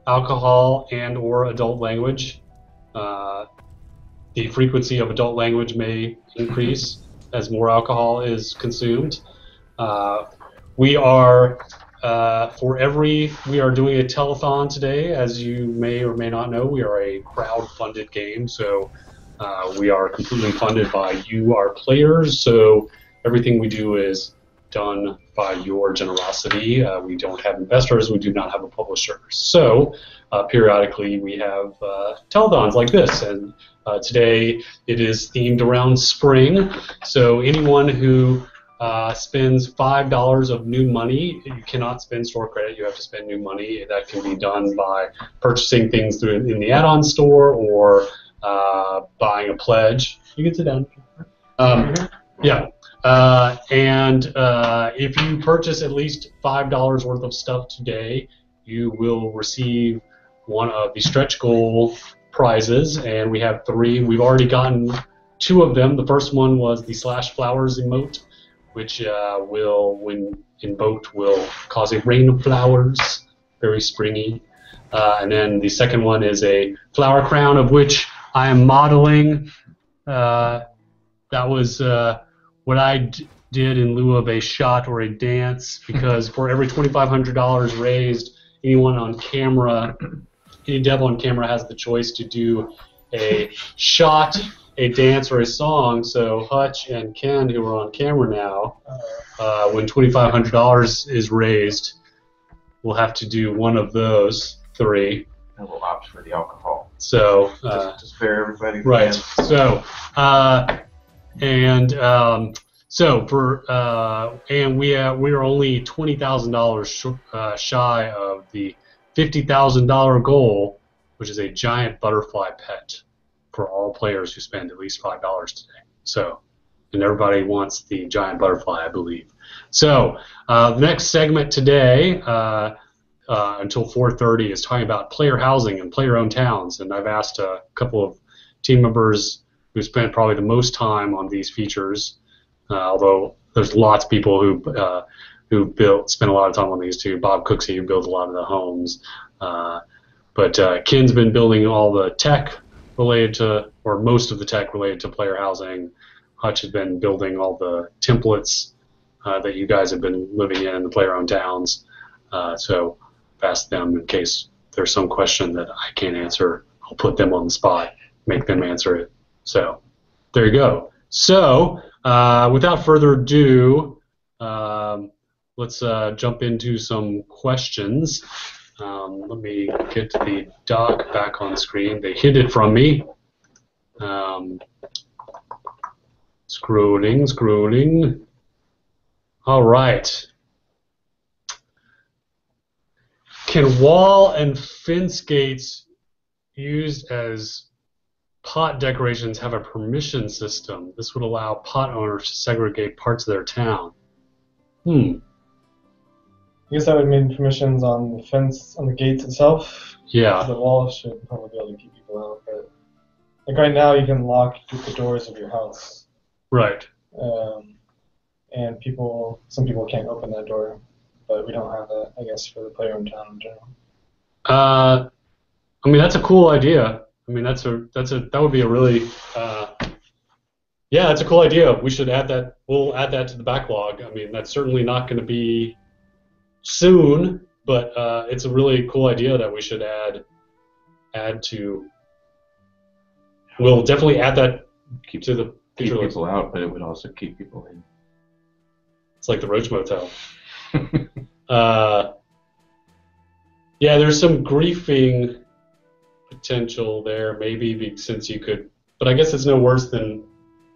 alcohol and/or adult language. The frequency of adult language may increase as more alcohol is consumed. We are doing a telethon today. As you may or may not know, we are a crowd-funded game, so we are completely funded by you, our players. So everything we do is done by your generosity. We don't have investors. We do not have a publisher. So periodically we have telethons like this, and today it is themed around spring. So anyone who spends $5 of new money, you cannot spend store credit, you have to spend new money. That can be done by purchasing things in the add-on store or buying a pledge. You can sit down. Yeah. If you purchase at least $5 worth of stuff today, you will receive one of the stretch goal prizes, and we have 3. We've already gotten 2 of them. The first one was the /flowers emote, which will, when invoked, will cause a rain of flowers, very springy. And then the second one is a flower crown, of which I am modeling. That was what I did in lieu of a shot or a dance, because for every $2,500 raised, anyone on camera, any dev on camera has the choice to do a shot, a dance, or a song. So Hutch and Ken, who are on camera now, when $2,500 is raised, will have to do one of those three. And we'll opt for the alcohol. So to spare everybody. Right. So so for and we are only $20,000 shy of the $50,000 goal, which is a giant butterfly pet for all players who spend at least $5 today. So, and everybody wants the giant butterfly, I believe. So the next segment today, until 4:30, is talking about player housing and player-owned towns. And I've asked a couple of team members who spent probably the most time on these features, although there's lots of people who spend a lot of time on these too. Bob Cooksey, who builds a lot of the homes. But Ken's been building all the tech related to, or most of the tech related to player housing. Hutch has been building all the templates that you guys have been living in the player-owned towns. So I've asked them, in case there's some question that I can't answer, I'll put them on the spot, make them answer it. So there you go. So without further ado, let's jump into some questions. Let me get the doc back on screen. They hid it from me. Scrolling. All right. Can wall and fence gates used as pot decorations have a permission system? This would allow pot owners to segregate parts of their town. I guess that would mean permissions on the fence, on the gates itself. Yeah. The wall should probably be able to keep people out, but like right now you can lock the doors of your house. Right. And some people can't open that door, but we don't have that, I guess, for the player-owned town in general. I mean, that's a cool idea. I mean, that would be a really, yeah, that's a cool idea. We should add that. We'll add that to the backlog. I mean, that's certainly not going to be soon, but it's a really cool idea that we should add to. We'll definitely add that to the keep people out, but it would also keep people in. It's like the Roach Motel. Yeah, there's some griefing potential there, maybe, since you could, but I guess it's no worse than.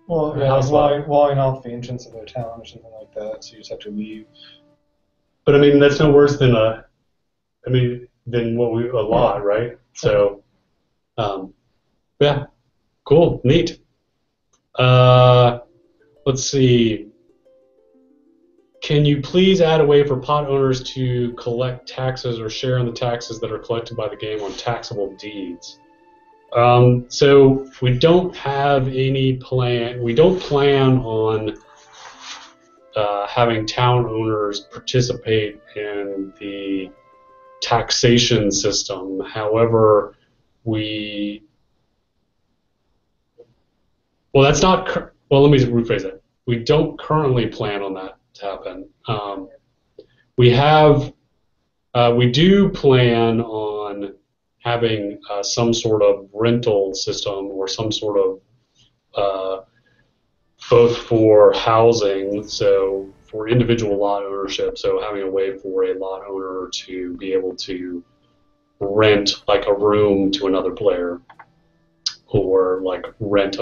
Well, yeah, walling off the entrance of their town or something like that, so you just have to leave. But I mean, that's no worse than a lot, right? So, yeah, cool, neat. Let's see. Can you please add a way for pot owners to collect taxes or share in the taxes that are collected by the game on taxable deeds? So we don't have any plan. We don't plan on having town owners participate in the taxation system. However, let me rephrase it. We don't currently plan on that to happen. We do plan on having some sort of rental system or some sort of both for housing, so for individual lot ownership, so having a way for a lot owner to be able to rent like a room to another player, or like rent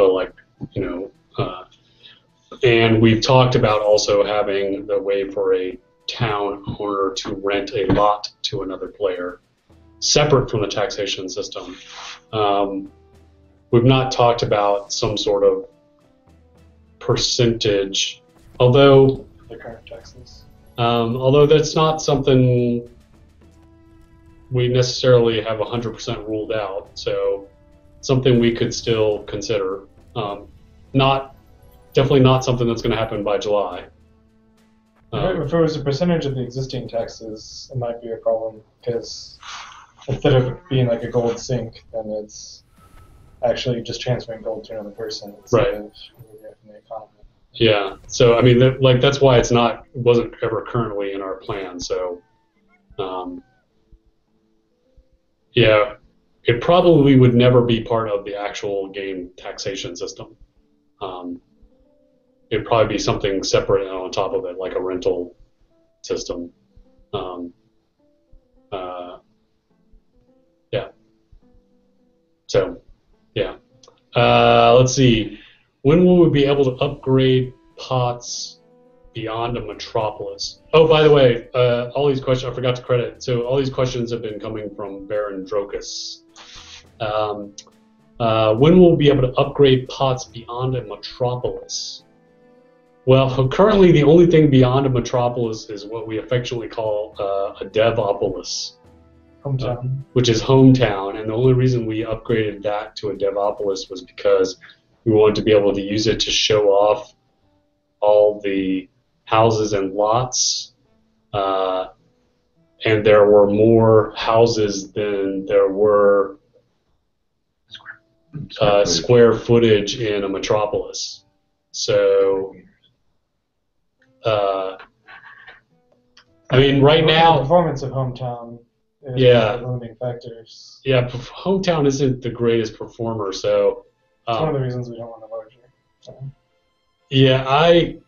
and we've talked about also having the way for a town owner to rent a lot to another player, separate from the taxation system. We've not talked about some sort of percentage, although the current taxes. Although that's not something we necessarily have 100% ruled out, so something we could still consider. Definitely not something that's going to happen by July. If it was a percentage of the existing taxes, it might be a problem, because instead of being like a gold sink, then it's actually just transferring gold to another person instead of from the economy. Yeah. So I mean, that's why wasn't ever currently in our plan. So, yeah, it probably would never be part of the actual game taxation system. It'd probably be something separate and on top of it, like a rental system. Yeah. So, yeah. Let's see. When will we be able to upgrade pots beyond a metropolis? Oh, by the way, all these questions, I forgot to credit. So all these questions have been coming from Baron Drokus. When will we be able to upgrade pots beyond a metropolis? Well, currently the only thing beyond a metropolis is what we affectionately call a devopolis. Hometown. Which is hometown, and the only reason we upgraded that to a devopolis was because we wanted to be able to use it to show off all the houses and lots, and there were more houses than there were square footage in a metropolis. So, I mean, right now, the performance of hometown is yeah, one of the limiting factors. Yeah, hometown isn't the greatest performer, so It's one of the reasons we don't want a larger. So. Yeah, I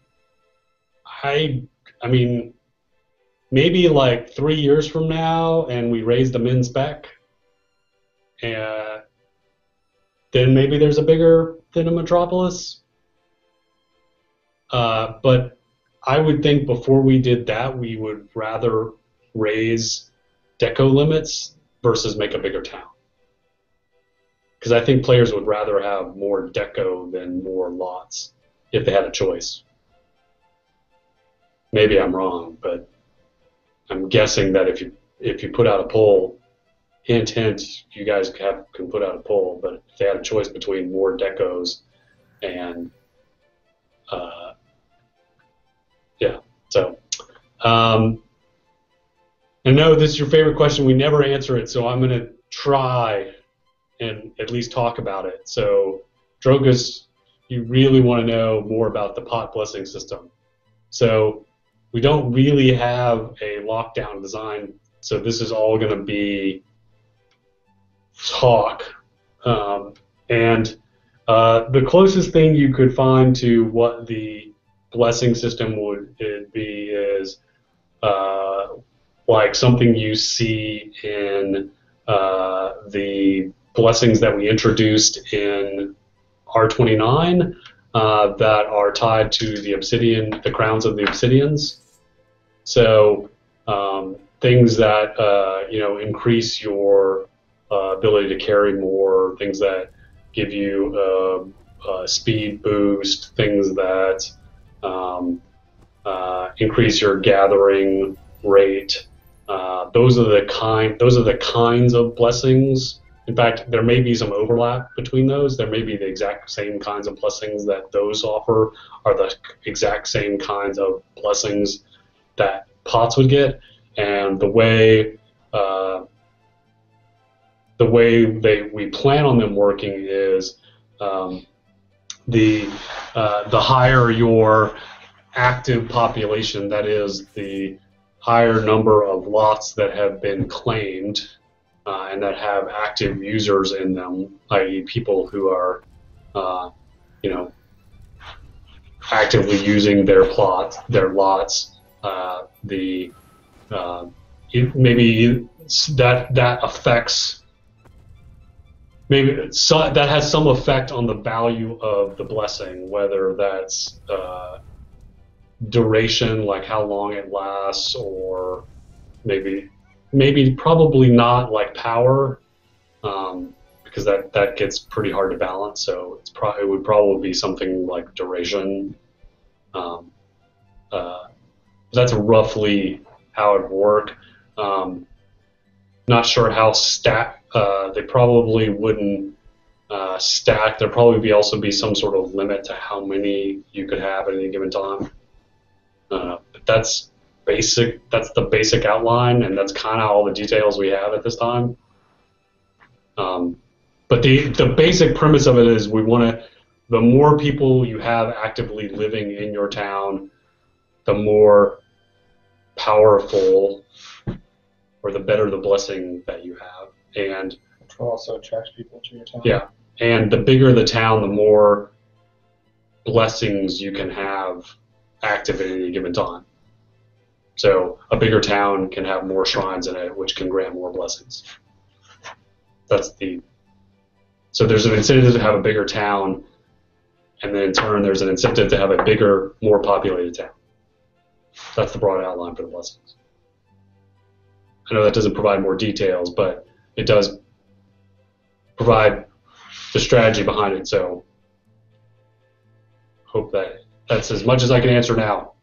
mean, maybe like 3 years from now, and we raise the min spec, and then maybe there's a bigger than a metropolis. But I would think before we did that, we would rather raise deco limits versus make a bigger town. Because I think players would rather have more deco than more lots if they had a choice. Maybe I'm wrong, but I'm guessing that if you put out a poll, hint, you guys can put out a poll, but if they had a choice between more decos and yeah, so I know this is your favorite question. We never answer it, so I'm going to try and at least talk about it. So, Drogus, you really want to know more about the pot blessing system. So, we don't really have a lockdown design, so this is all going to be talk. And the closest thing you could find to what the blessing system would be is like something you see in the blessings that we introduced in R29 that are tied to the obsidian, the crowns of the obsidians. So things that increase your ability to carry more, things that give you a speed boost, things that increase your gathering rate. Those are the kinds of blessings. In fact, there may be some overlap between those. There may be the exact same kinds of blessings that those offer are the exact same kinds of blessings that pots would get. And the way we plan on them working is the higher your active population, that is the higher number of lots that have been claimed and that have active users in them, i.e. people who are actively using their lots, maybe that affects, maybe that has some effect on the value of the blessing, whether that's duration, like how long it lasts, or maybe probably not like power, because that gets pretty hard to balance. So it would probably be something like duration. That's roughly how it would work. Not sure how they probably wouldn't stack. There'd probably also be some sort of limit to how many you could have at any given time. that's basic. That's the basic outline, and that's kind of all the details we have at this time. But the basic premise of it is we want to. The more people you have actively living in your town, the more powerful, or the better the blessing that you have, and which will also attract people to your town. Yeah, and the bigger the town, the more blessings you can have active at any given time. So a bigger town can have more shrines in it, which can grant more blessings. So there's an incentive to have a bigger town, and then in turn there's an incentive to have a bigger, more populated town. That's the broad outline for the blessings. I know that doesn't provide more details, but it does provide the strategy behind it, so hope that's as much as I can answer now.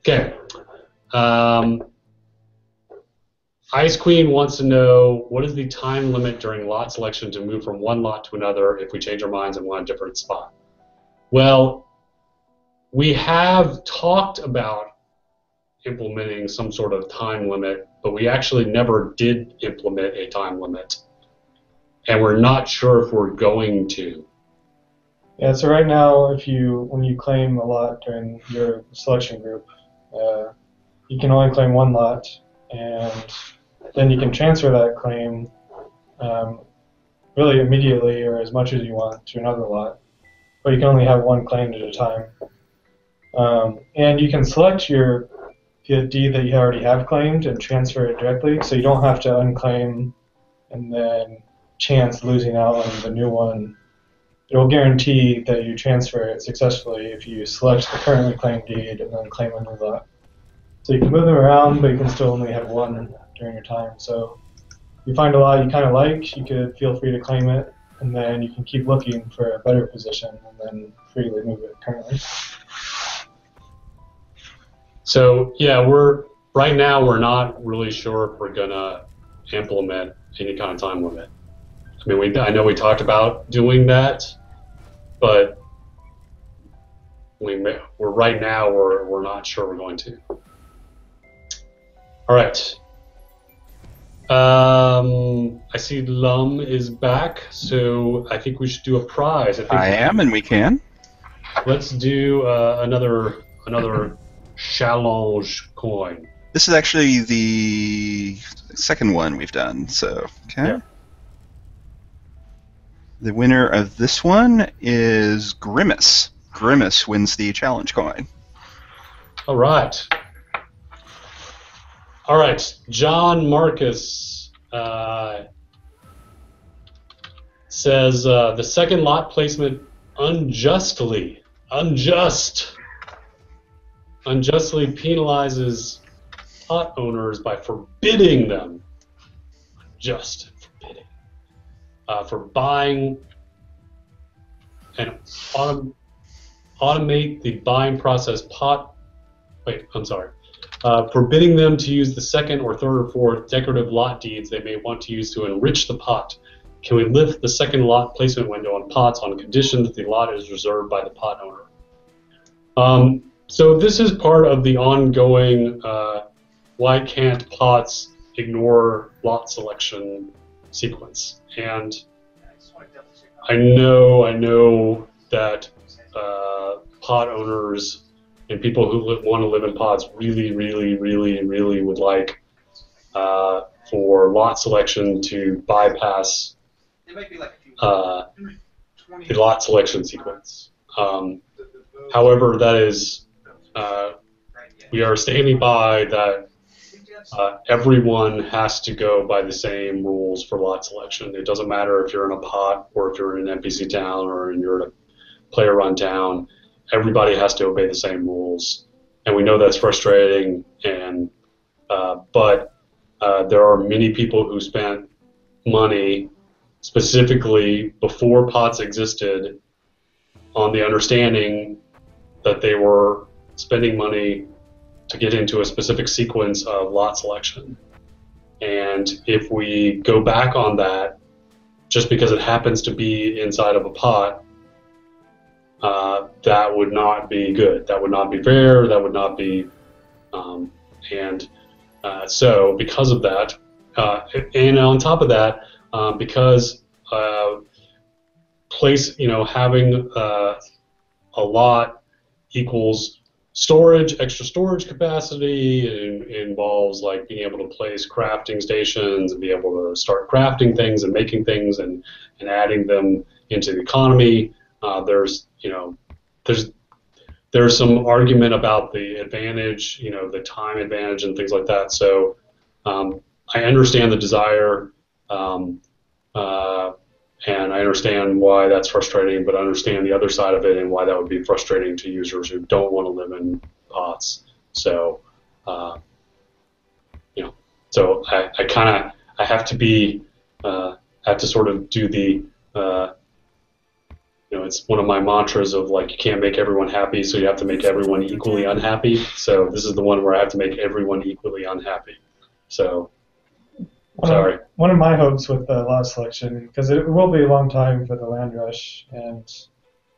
Okay. Ice Queen wants to know, what is the time limit during lot selection to move from one lot to another if we change our minds and want a different spot? Well, we have talked about implementing some sort of time limit, but we actually never did implement a time limit, and we're not sure if we're going to. Yeah, so right now, when you claim a lot during your selection group, you can only claim one lot, and then you can transfer that claim really immediately or as much as you want to another lot, but you can only have one claim at a time. And you can select the deed that you already have claimed and transfer it directly, so you don't have to unclaim and then chance losing out on the new one. It will guarantee that you transfer it successfully if you select the currently claimed deed and then claim a new lot. So you can move them around, but you can still only have one during your time. So if you find a lot you kind of like, you could feel free to claim it, and then you can keep looking for a better position and then freely move it currently. So yeah, right now we're not really sure if we're gonna implement any kind of time limit. I mean, I know we talked about doing that, but we're not sure we're going to. All right. I see Lum is back, so I think we should do a prize. I am, and we can. Let's do another challenge coin. This is actually the second one we've done, so okay. Yeah. The winner of this one is Grimace. Grimace wins the challenge coin. All right. All right. John Marcus says the second lot placement unjustly penalizes pot owners by forbidding them. For buying and automate the buying process forbidding them to use the second or third or fourth decorative lot deeds they may want to use to enrich the pot. Can we lift the second lot placement window on pots on condition that the lot is reserved by the pot owner? So this is part of the ongoing why can't pots ignore lot selection sequence. And I know that pot owners and people who want to live in pots really would like for lot selection to bypass the lot selection sequence. However, that is we are standing by that everyone has to go by the same rules for lot selection. It doesn't matter if you're in a pot or if you're in an NPC town or you're in a player-run town. Everybody has to obey the same rules, and we know that's frustrating. And but there are many people who spent money specifically before pots existed on the understanding that they were spending money to get into a specific sequence of lot selection. And if we go back on that, just because it happens to be inside of a pot, that would not be good. That would not be fair. That would not be So because of that, and on top of that, because having a lot equals storage, extra storage capacity. It involves like being able to place crafting stations and be able to start crafting things and making things and adding them into the economy. There's some argument about the advantage, the time advantage and things like that. So I understand the desire, and I understand why that's frustrating, but I understand the other side of it and why that would be frustrating to users who don't want to live in pots. So, so I have to sort of do the, it's one of my mantras of like, you can't make everyone happy, so you have to make everyone equally unhappy. So this is the one where I have to make everyone equally unhappy. So, sorry. One of my hopes with the lot selection, because it will be a long time for the land rush, and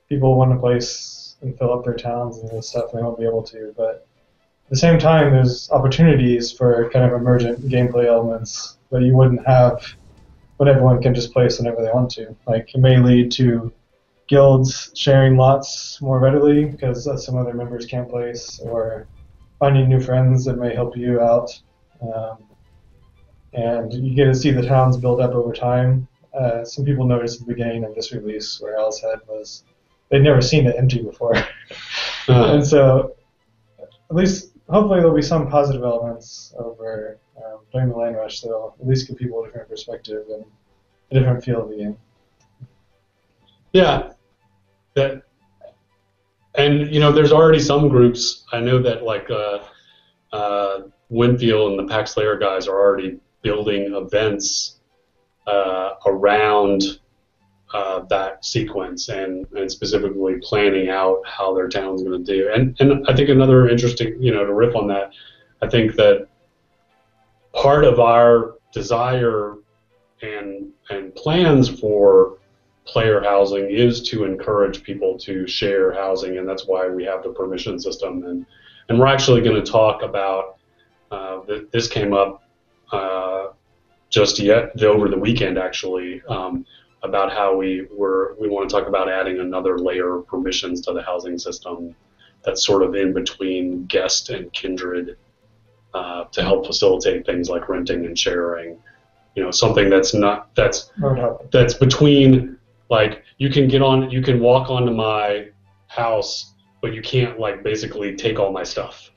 people want to place and fill up their towns and stuff, and they won't be able to. But at the same time, there's opportunities for kind of emergent gameplay elements that you wouldn't have when everyone can just place whenever they want to. Like, it may lead to guilds sharing lots more readily because some other members can't place, or finding new friends that may help you out. And you get to see the towns build up over time. Some people noticed at the beginning of this release where Alice had was they'd never seen it empty before. And so at least hopefully there'll be some positive elements over during the land rush that'll at least give people a different perspective and a different feel of the game. Yeah. There's already some groups. I know that like Winfield and the Pax Slayer guys are already building events around that sequence and specifically planning out how their town's going to do. And I think another interesting, to riff on that, I think that part of our desire and plans for player housing is to encourage people to share housing, and that's why we have the permission system. And we're actually going to talk about, this came up just over the weekend actually, about how we want to talk about adding another layer of permissions to the housing system that's sort of in between guest and kindred, to help facilitate things like renting and sharing. Something that's between, like, you can walk onto my house, but you can't like basically take all my stuff,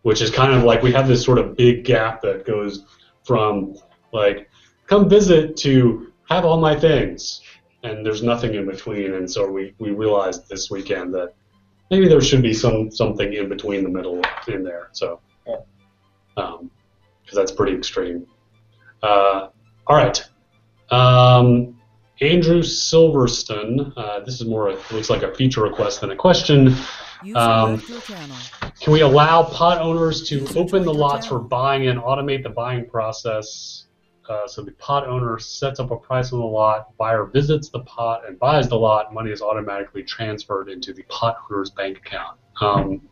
which is kind of like we have this sort of big gap that goes from like come visit to have all my things, and there's nothing in between. And so we realized this weekend that maybe there should be something in between the middle in there. So because that's pretty extreme. All right. Andrew Silverstone, this is more, looks like a feature request than a question. Can we allow pot owners to open the lots for buying and automate the buying process? So the pot owner sets up a price on the lot, buyer visits the pot and buys the lot, money is automatically transferred into the pot owner's bank account.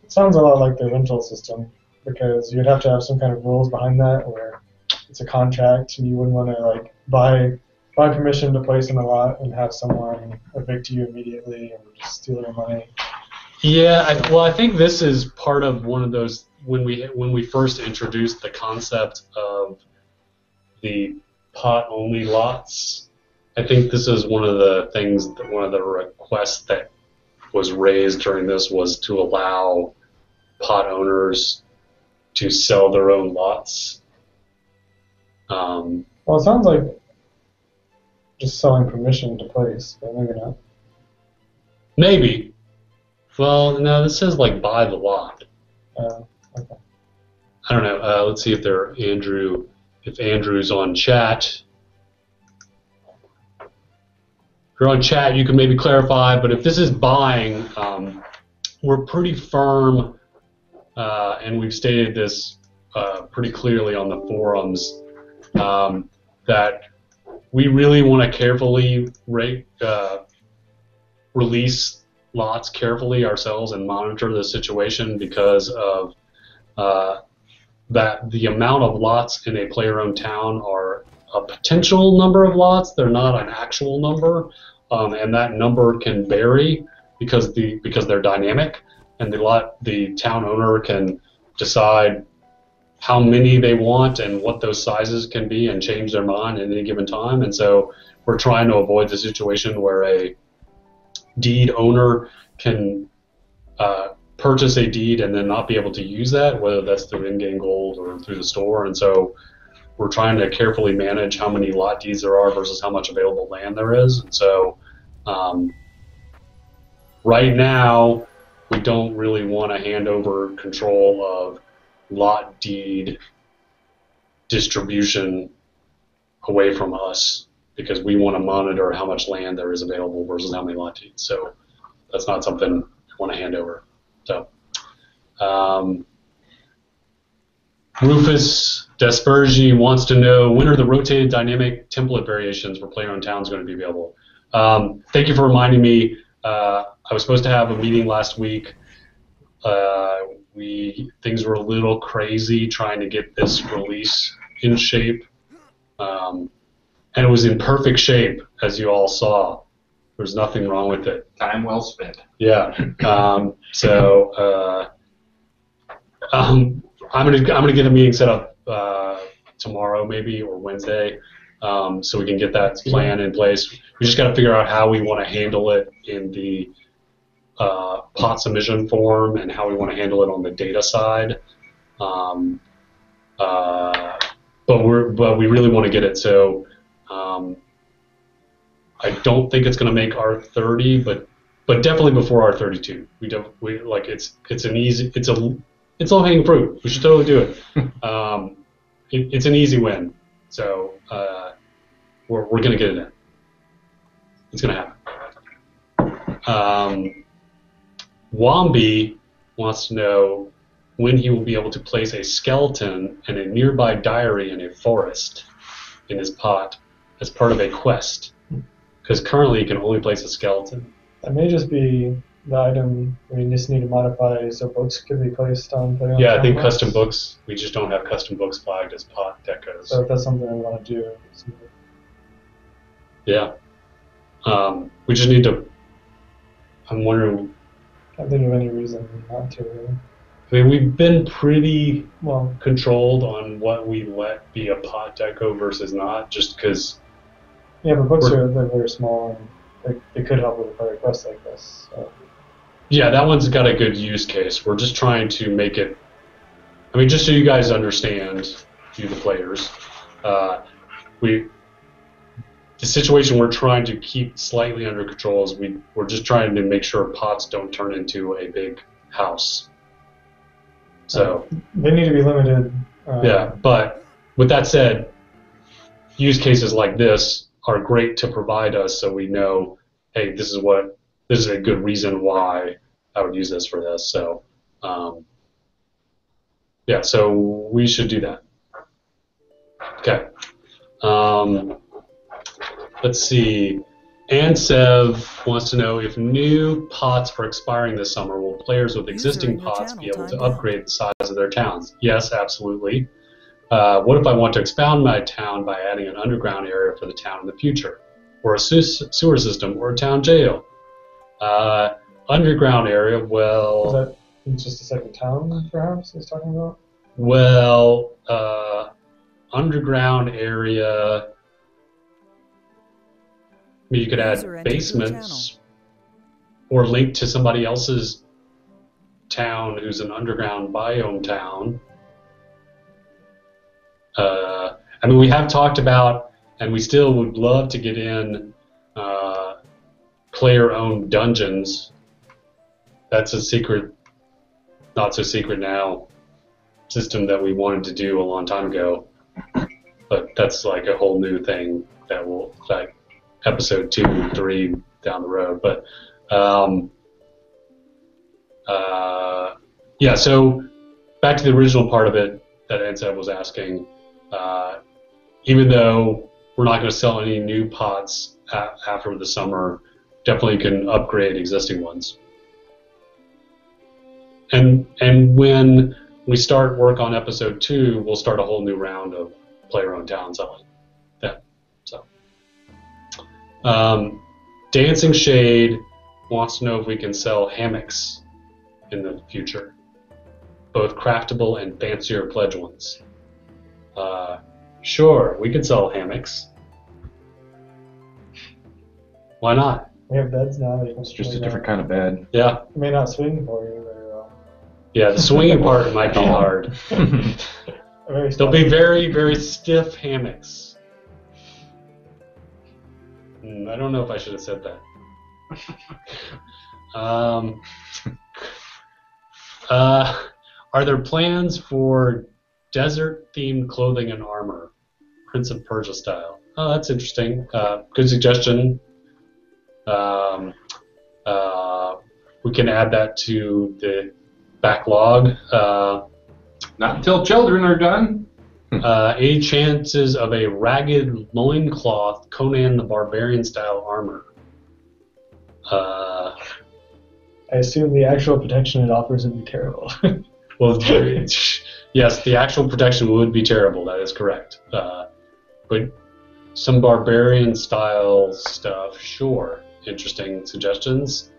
It sounds a lot like the rental system, because you'd have to have some kind of rules behind that where it's a contract and you wouldn't want to like buy permission to place in a lot and have someone evict you immediately and just steal your money. Yeah, I think this is part of one of those, when we first introduced the concept of the pot-only lots, I think this is one of the things, one of the requests that was raised during this was to allow pot owners to sell their own lots. Well, it sounds like just selling permission to place, but maybe not. Maybe. Well, no, this says like buy the lot. Okay. I don't know. Let's see if Andrew's on chat. If you're on chat, you can maybe clarify. But if this is buying, we're pretty firm, and we've stated this pretty clearly on the forums, that we really want to carefully release lots carefully ourselves and monitor the situation because of that the amount of lots in a player-owned town are a potential number of lots. They're not an actual number, and that number can vary because they're dynamic, and the town owner can decide how many they want and what those sizes can be and change their mind at any given time. And so we're trying to avoid the situation where a deed owner can purchase a deed and then not be able to use that, whether that's through in-game gold or through the store. And so we're trying to carefully manage how many lot deeds there are versus how much available land there is. And so right now, we don't really want to hand over control of lot deed distribution away from us, because we want to monitor how much land there is available versus how many lot deeds. So that's not something we want to hand over. So Rufus Despergi wants to know, when are the rotated dynamic template variations for player-owned towns going to be available? Thank you for reminding me. I was supposed to have a meeting last week. Things were a little crazy trying to get this release in shape. And it was in perfect shape, as you all saw. There's nothing wrong with it. Time well spent. Yeah. I'm gonna get a meeting set up tomorrow, maybe, or Wednesday, so we can get that plan in place. We just got to figure out how we want to handle it in the pot submission form and how we want to handle it on the data side. But we really want to get it. So I don't think it's going to make R30, but definitely before R32. It's low-hanging fruit. We should totally do it. It's an easy win. So we're going to get it in. It's going to happen. Wombi wants to know when he will be able to place a skeleton and a nearby diary in a forest in his pot as part of a quest. Because currently you can only place a skeleton. That may just be the item we just need to modify so books could be placed on player. Yeah, I think custom books. We just don't have custom books flagged as pot decos. So if that's something we want to do. Yeah. We just need to. I'm wondering. Can't think of any reason not to. Really. I mean, we've been pretty controlled on what we let be a pot deco versus not, just because. Yeah, but books they're very small and they could help with a request like this. So. Yeah, that one's got a good use case. We're just trying to make it. I mean, just so you guys understand, you the players, the situation we're trying to keep slightly under control is we're just trying to make sure pots don't turn into a big house. So they need to be limited. Yeah, but with that said, use cases like this are great to provide us, so we know, hey, this is a good reason why I would use this for this. So, yeah, so we should do that. Okay. Let's see. Ansev wants to know, if new pots are expiring this summer, will players with existing pots be able to upgrade the size of their towns? Yes, absolutely. What if I want to expound my town by adding an underground area for the town in the future, or a sewer system, or a town jail? Underground area, well... Is that just a second town, perhaps, he's talking about? Well, underground area... I mean, you could add basements, or link to somebody else's town who's an underground biome town. I mean, we have talked about, and we still would love to get in player-owned dungeons. That's a secret, not so secret now, system that we wanted to do a long time ago. But that's like a whole new thing that will, like, episode 2 and 3 down the road. But yeah, so back to the original part of it that Ansab was asking. Even though we're not going to sell any new pots after the summer, definitely can upgrade existing ones. And when we start work on episode 2, we'll start a whole new round of player-owned town selling. Yeah. So, Dancing Shade wants to know if we can sell hammocks in the future, both craftable and fancier pledge ones. Sure, we could sell hammocks. Why not? We have beds now. It's just a different kind of bed. Yeah. It may not swing for you very well. Yeah, the swinging part might be hard. They'll be very, very stiff hammocks. I don't know if I should have said that. Are there plans for desert-themed clothing and armor, Prince of Persia style? Oh, that's interesting. Good suggestion. We can add that to the backlog. Not until children are done. Any chances of a ragged loincloth Conan the Barbarian style armor? I assume the actual protection it offers would be terrible. Well, yes, the actual protection would be terrible. That is correct. But some barbarian style stuff, sure. Interesting suggestions.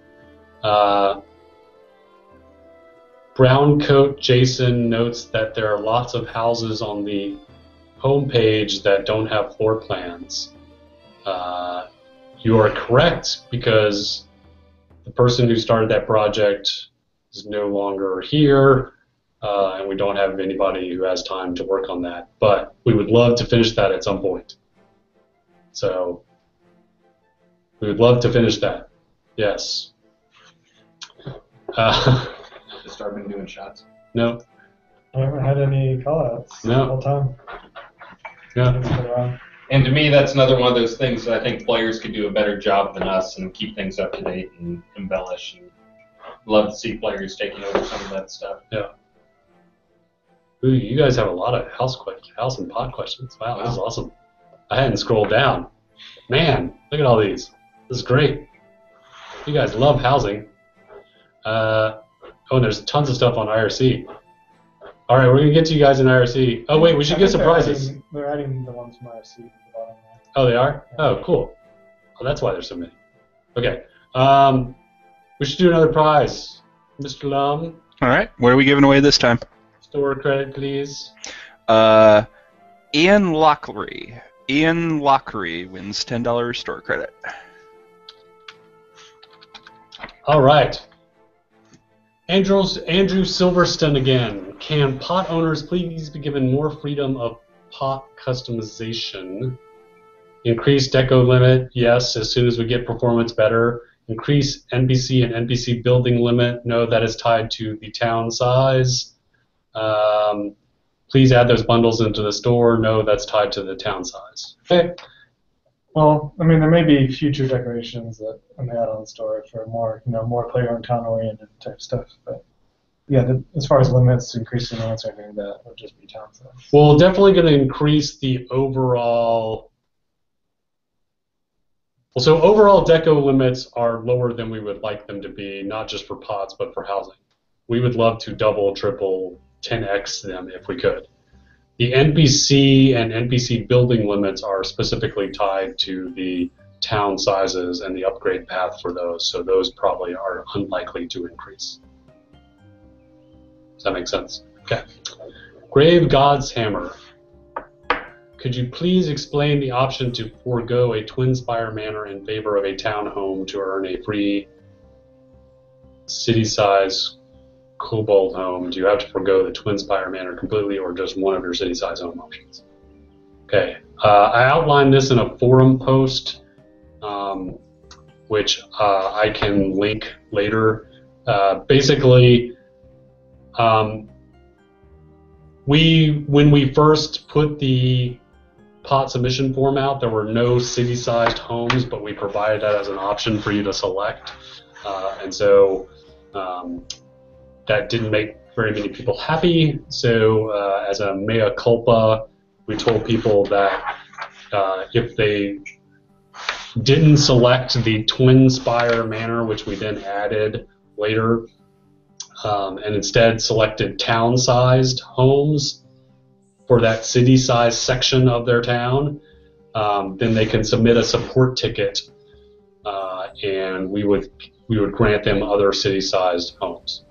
Browncoat Jason notes that there are lots of houses on the homepage that don't have floor plans. You are correct, because the person who started that project is no longer here, and we don't have anybody who has time to work on that. But we would love to finish that at some point. So we would love to finish that. Yes. Has Starr been doing shots? No. I haven't had any callouts the whole time. Yeah. And to me, that's another one of those things that I think players could do a better job than us and keep things up to date and embellish. And love to see players taking over some of that stuff. Yeah. Ooh, you guys have a lot of house and pod questions. Wow, this is awesome. I hadn't scrolled down. Man, look at all these. This is great. You guys love housing. Oh, and there's tons of stuff on IRC. All right, we're going to get to you guys in IRC. Oh, wait, we should get some prizes. They're adding the ones from IRC at the bottom there. Oh, they are? Oh, cool. Oh, that's why there's so many. Okay. We should do another prize. Mr. Lum. All right, what are we giving away this time? Store credit, please. Ian Lockery. Ian Lockery wins $10 store credit. All right. Andrew Silverstone again. Can pot owners please be given more freedom of pot customization? Increase deco limit, yes, as soon as we get performance better. Increase NPC and NPC building limit, no, that is tied to the town size. Please add those bundles into the store, no, that's tied to the town size. Okay. Well, I mean, there may be future decorations that in the add-on store for more, more player-owned town-oriented type stuff. But yeah, as far as limits, increasing limits or anything, that would just be town size. Well, definitely going to increase the overall. Well, so overall deco limits are lower than we would like them to be, not just for pods, but for housing. We would love to double, triple, 10x them if we could. The NPC and NPC building limits are specifically tied to the town sizes and the upgrade path for those, so those probably are unlikely to increase. Does that make sense? Okay. Grave God's Hammer. Could you please explain the option to forego a Twin Spire Manor in favor of a town home to earn a free city-size Kobold home? Do you have to forego the Twin Spire Manor completely, or just one of your city-size home options? Okay, I outlined this in a forum post, which I can link later. Basically, when we first put the pot submission form out, there were no city-sized homes, but we provided that as an option for you to select, and so that didn't make very many people happy. So as a mea culpa, we told people that if they didn't select the Twin Spire Manor, which we then added later, and instead selected town-sized homes for that city-sized section of their town, then they can submit a support ticket, and we would grant them other city-sized homes.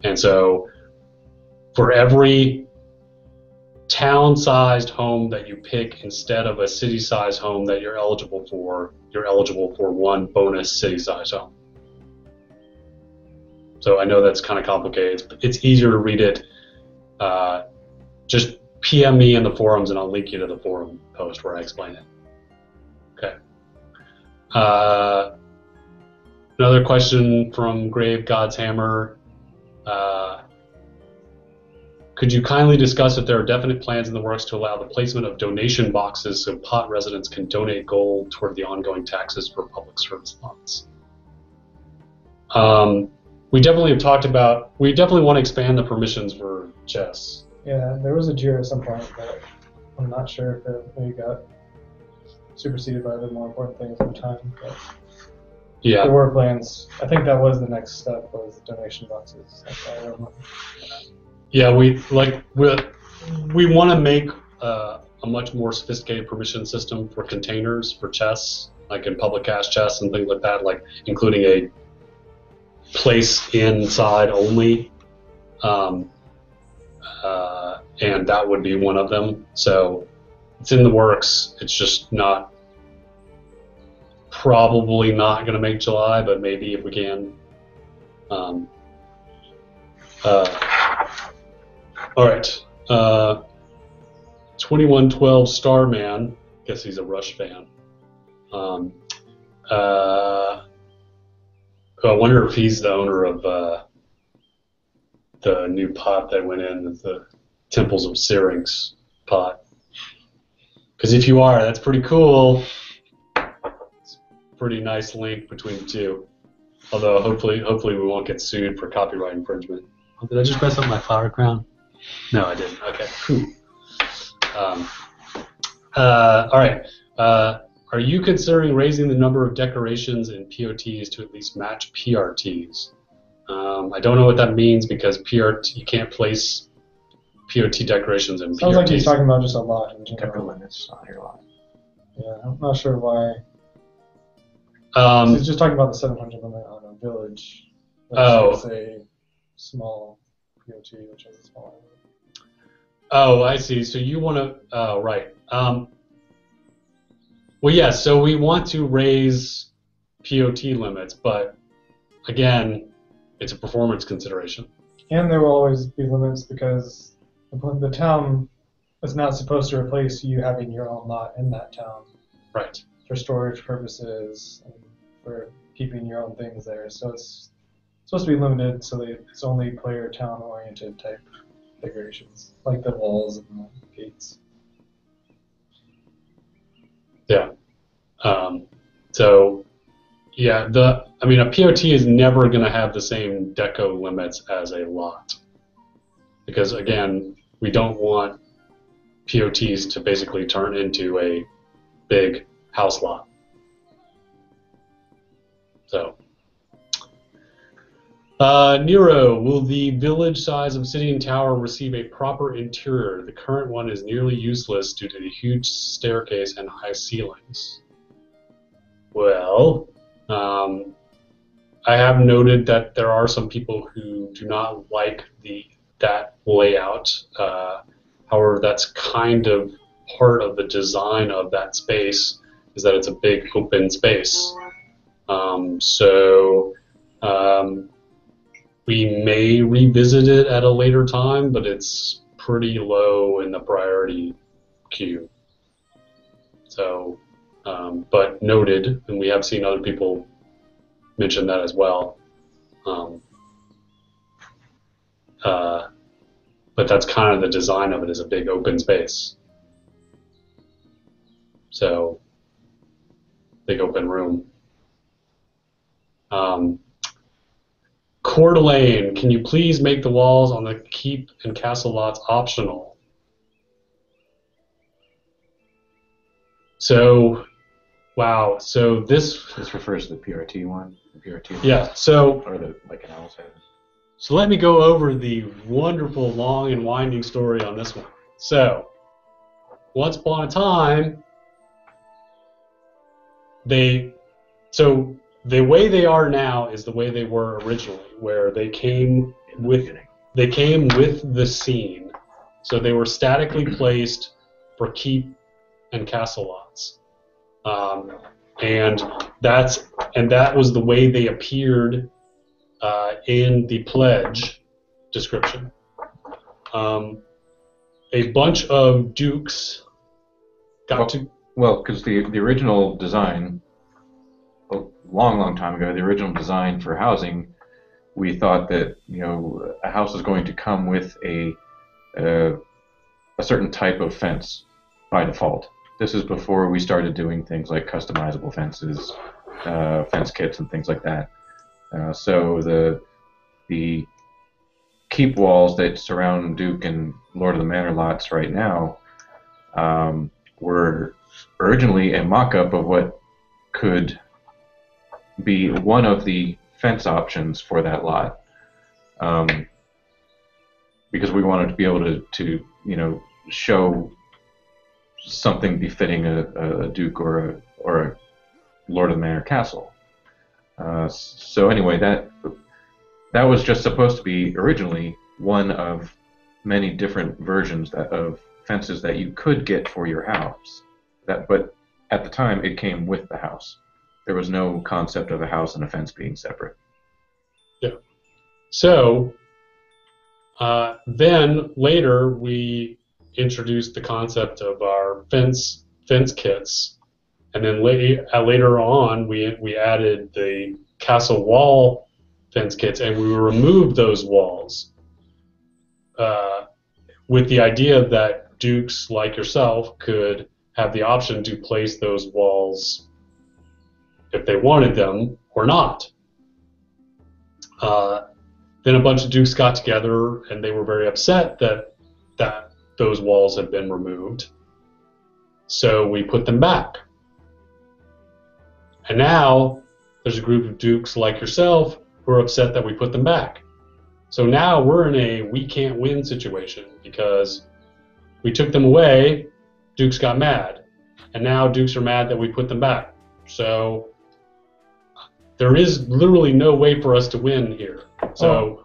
And so, for every town-sized home that you pick instead of a city-sized home that you're eligible for one bonus city-sized home. So I know that's kind of complicated. It's easier to read it. Just PM me in the forums and I'll link you to the forum post where I explain it. Okay. Another question from Grave God's Hammer. Could you kindly discuss if there are definite plans in the works to allow the placement of donation boxes so pot residents can donate gold toward the ongoing taxes for public service lots? We definitely have talked about, we definitely want to expand the permissions for chess. Yeah, there was a JIRA at some point, but I'm not sure if it maybe got superseded by the more important things over time. But yeah. There were plans. I think that was the next step, was donation boxes. Yeah, we want to make a much more sophisticated permission system for containers for chess, like in public cache chess and things like that, like including a place inside only, and that would be one of them. So it's in the works. It's just probably not going to make July, but maybe if we can. All right. 2112 Starman. Guess he's a Rush fan. I wonder if he's the owner of the new pot that went in, the Temples of Syrinx pot. Because if you are, that's pretty cool. It's a pretty nice link between the two. Although hopefully we won't get sued for copyright infringement. Oh, did I just mess up my flower crown? No, I didn't. Okay. All right. Are you considering raising the number of decorations in POTs to at least match PRTs? I don't know what that means because PRT, you can't place POT decorations in PRTs. Sounds like he's talking about just a lot in general. Deco limits on your lot. Yeah, I'm not sure why. He's just talking about the 700 limit on a village. It's a small POT, which has a small limit. Oh, I see. So you want to... Oh, right. Well, yeah, so we want to raise POT limits, but again, it's a performance consideration. And there will always be limits because the town is not supposed to replace you having your own lot in that town. Right. For storage purposes and for keeping your own things there. So it's supposed to be limited so that it's only player town-oriented type decorations, like the walls and the gates. Yeah. So, yeah, a POT is never going to have the same deco limits as a lot. Because, again, we don't want POTs to basically turn into a big house lot. So, Nero, will the village size of City and Tower receive a proper interior? The current one is nearly useless due to the huge staircase and high ceilings. Well, I have noted that there are some people who do not like that layout. However, that's kind of part of the design of that space, is that it's a big open space. We may revisit it at a later time, but it's pretty low in the priority queue. So, but noted, and we have seen other people mention that as well. But that's kind of the design of it, is a big open space. So, big open room. Coeur d'Alene, can you please make the walls on the keep and castle lots optional? So, wow. So this refers to the PRT one. The PRT. Yeah. So. Or the like an Alice has. So let me go over the wonderful, long, and winding story on this one. So, once upon a time, so the way they are now is the way they were originally, where they came with the scene. So they were statically placed for keep and castle lots, and that was the way they appeared in the pledge description. A bunch of dukes because the original design, a long time ago, the original design for housing, we thought that a house was going to come with a certain type of fence by default. This is before we started doing things like customizable fences, fence kits, and things like that. So the keep walls that surround Duke and Lord of the Manor lots right now were originally a mock-up of what could be one of the fence options for that lot, because we wanted to be able to show something befitting a Duke or a Lord of the Manor castle. So anyway, that was just supposed to be originally one of many different versions of fences that you could get for your house. But at the time, it came with the house. There was no concept of a house and a fence being separate. Yeah. So then later we introduced the concept of our fence kits, and then later on we added the castle wall fence kits, and we removed those walls with the idea that dukes like yourself could have the option to place those walls if they wanted them or not. Then a bunch of dukes got together and they were very upset that those walls had been removed. So we put them back. And now there's a group of dukes like yourself who are upset that we put them back. So now we're in a we can't win situation because we took them away, dukes got mad, and now dukes are mad that we put them back. So there is literally no way for us to win here. So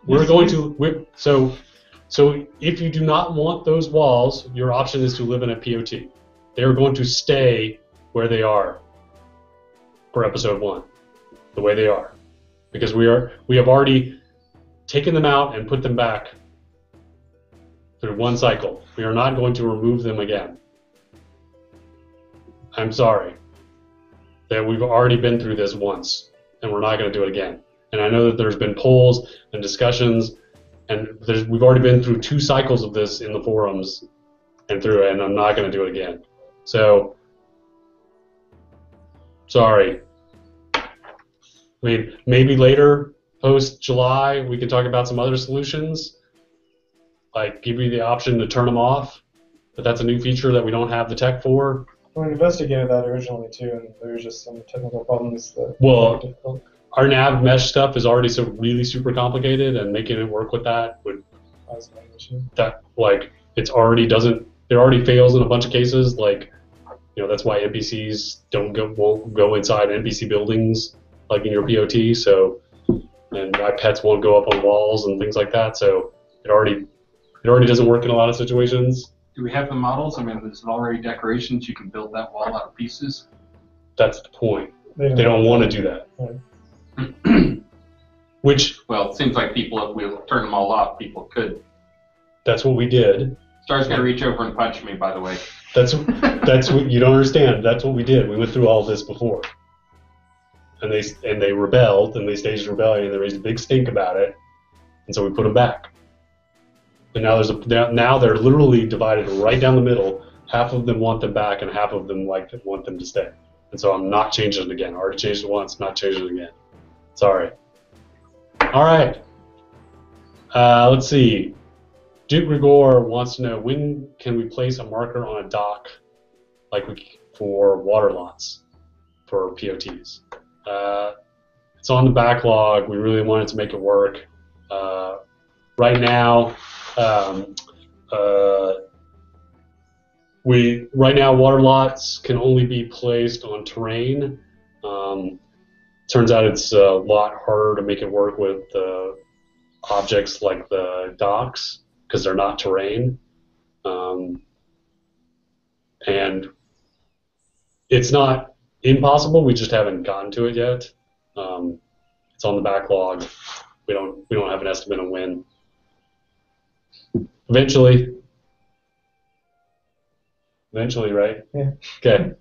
so if you do not want those walls, your option is to live in a POT. They are going to stay where they are for episode 1, the way they are, because we have already taken them out and put them back through one cycle. We are not going to remove them again. I'm sorry that we've already been through this once, and we're not going to do it again. And I know that there's been polls and discussions, and we've already been through 2 cycles of this in the forums and I'm not going to do it again. So, sorry. I mean, maybe later, post-July, we can talk about some other solutions, like give you the option to turn them off, but that's a new feature that we don't have the tech for. We investigated that originally too, and there was just some technical problems that Well, made it difficult. Our nav mesh stuff is already so really super complicated, and making it work with that would it already fails in a bunch of cases. Like, that's why NPCs won't go inside NPC buildings like in your POT. So, and my pets won't go up on walls and things like that. So it already doesn't work in a lot of situations. Do we have the models? I mean, there's already decorations. You can build that wall out of pieces. That's the point. They don't want to do that. Right. Well, it seems like if we turn them all off, people could. That's what we did. Star's gonna reach over and punch me, by the way. That's what you don't understand. That's what we did. We went through all this before, and they rebelled, and they staged a rebellion. They raised a big stink about it, and so we put them back. And now they're literally divided right down the middle. Half of them want them back, and half of them want them to stay. And so I'm not changing it again. I already changed it once, not changing it again. Sorry. All right. Let's see. Duke Rigor wants to know, when can we place a marker on a dock for water lots for POTs? It's on the backlog. We really wanted to make it work. Right now, water lots can only be placed on terrain. Turns out it's a lot harder to make it work with objects like the docks because they're not terrain. And it's not impossible. We just haven't gotten to it yet. It's on the backlog. We don't have an estimate on when. Eventually, right? Yeah. Okay.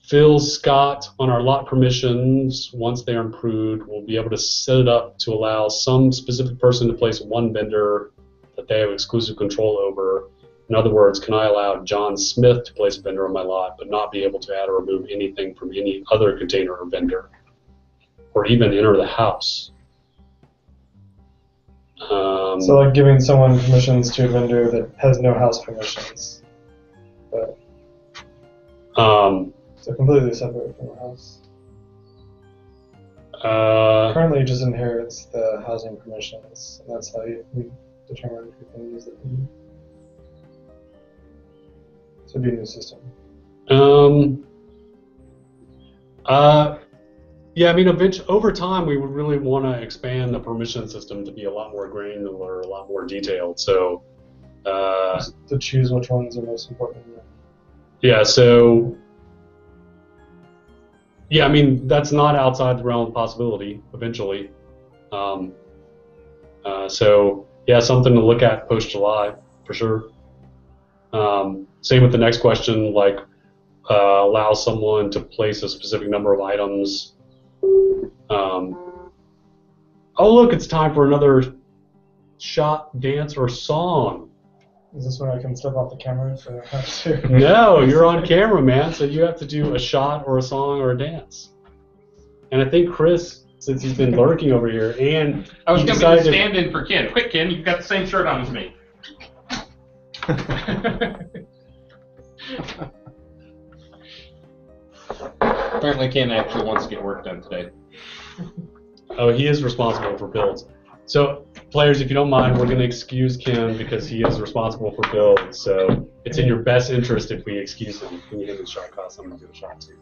Phil Scott, on our lot permissions, once they are improved, we'll be able to set it up to allow some specific person to place one vendor that they have exclusive control over. In other words, can I allow John Smith to place a vendor on my lot, but not be able to add or remove anything from any other container or vendor, or even enter the house? So like giving someone permissions to a vendor that has no house permissions. But, so completely separate from the house. Currently it just inherits the housing permissions, and that's how we determine who can use it. So it'd be a new system. Yeah, I mean, over time, we would really want to expand the permission system to be a lot more granular, a lot more detailed. So, to choose which ones are most important. Yeah. So, yeah, I mean, that's not outside the realm of possibility. Eventually. So, yeah, something to look at post July for sure. Same with the next question, like allow someone to place a specific number of items. Oh, look, it's time for another shot, dance, or song. Is this where I can step off the camera for that? No, you're on camera, man, so you have to do a shot or a song or a dance. And I think Chris, since he's been lurking over here, and I was going to be the stand-in for Ken. Quick, Ken, you've got the same shirt on as me. Apparently Ken actually wants to get work done today. Oh, he is responsible for builds. So, players, if you don't mind, we're going to excuse Ken because he is responsible for builds. So, it's in your best interest if we excuse him. When you hit the shot cost, I'm going to do a shot too.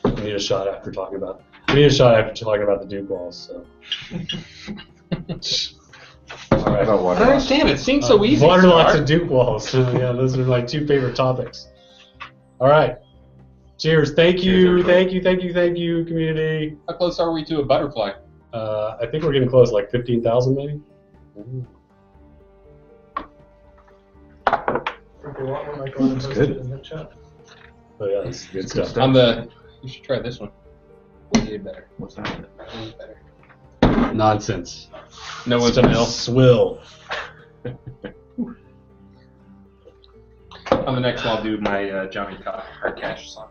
We need a shot after talking about the Duke walls. So. All right. I don't understand. It seems so easy. Water Starr. lots and Duke walls. Yeah, those are my two favorite topics. All right. Cheers. Thank you, community. How close are we to a butterfly? I think we're getting close, like 15,000 maybe. That's good. Oh yeah, that's good stuff. You should try this one. Way better. What's that? Way better. Nonsense. No one's a swill. On the next one, I'll do my Johnny Cash song.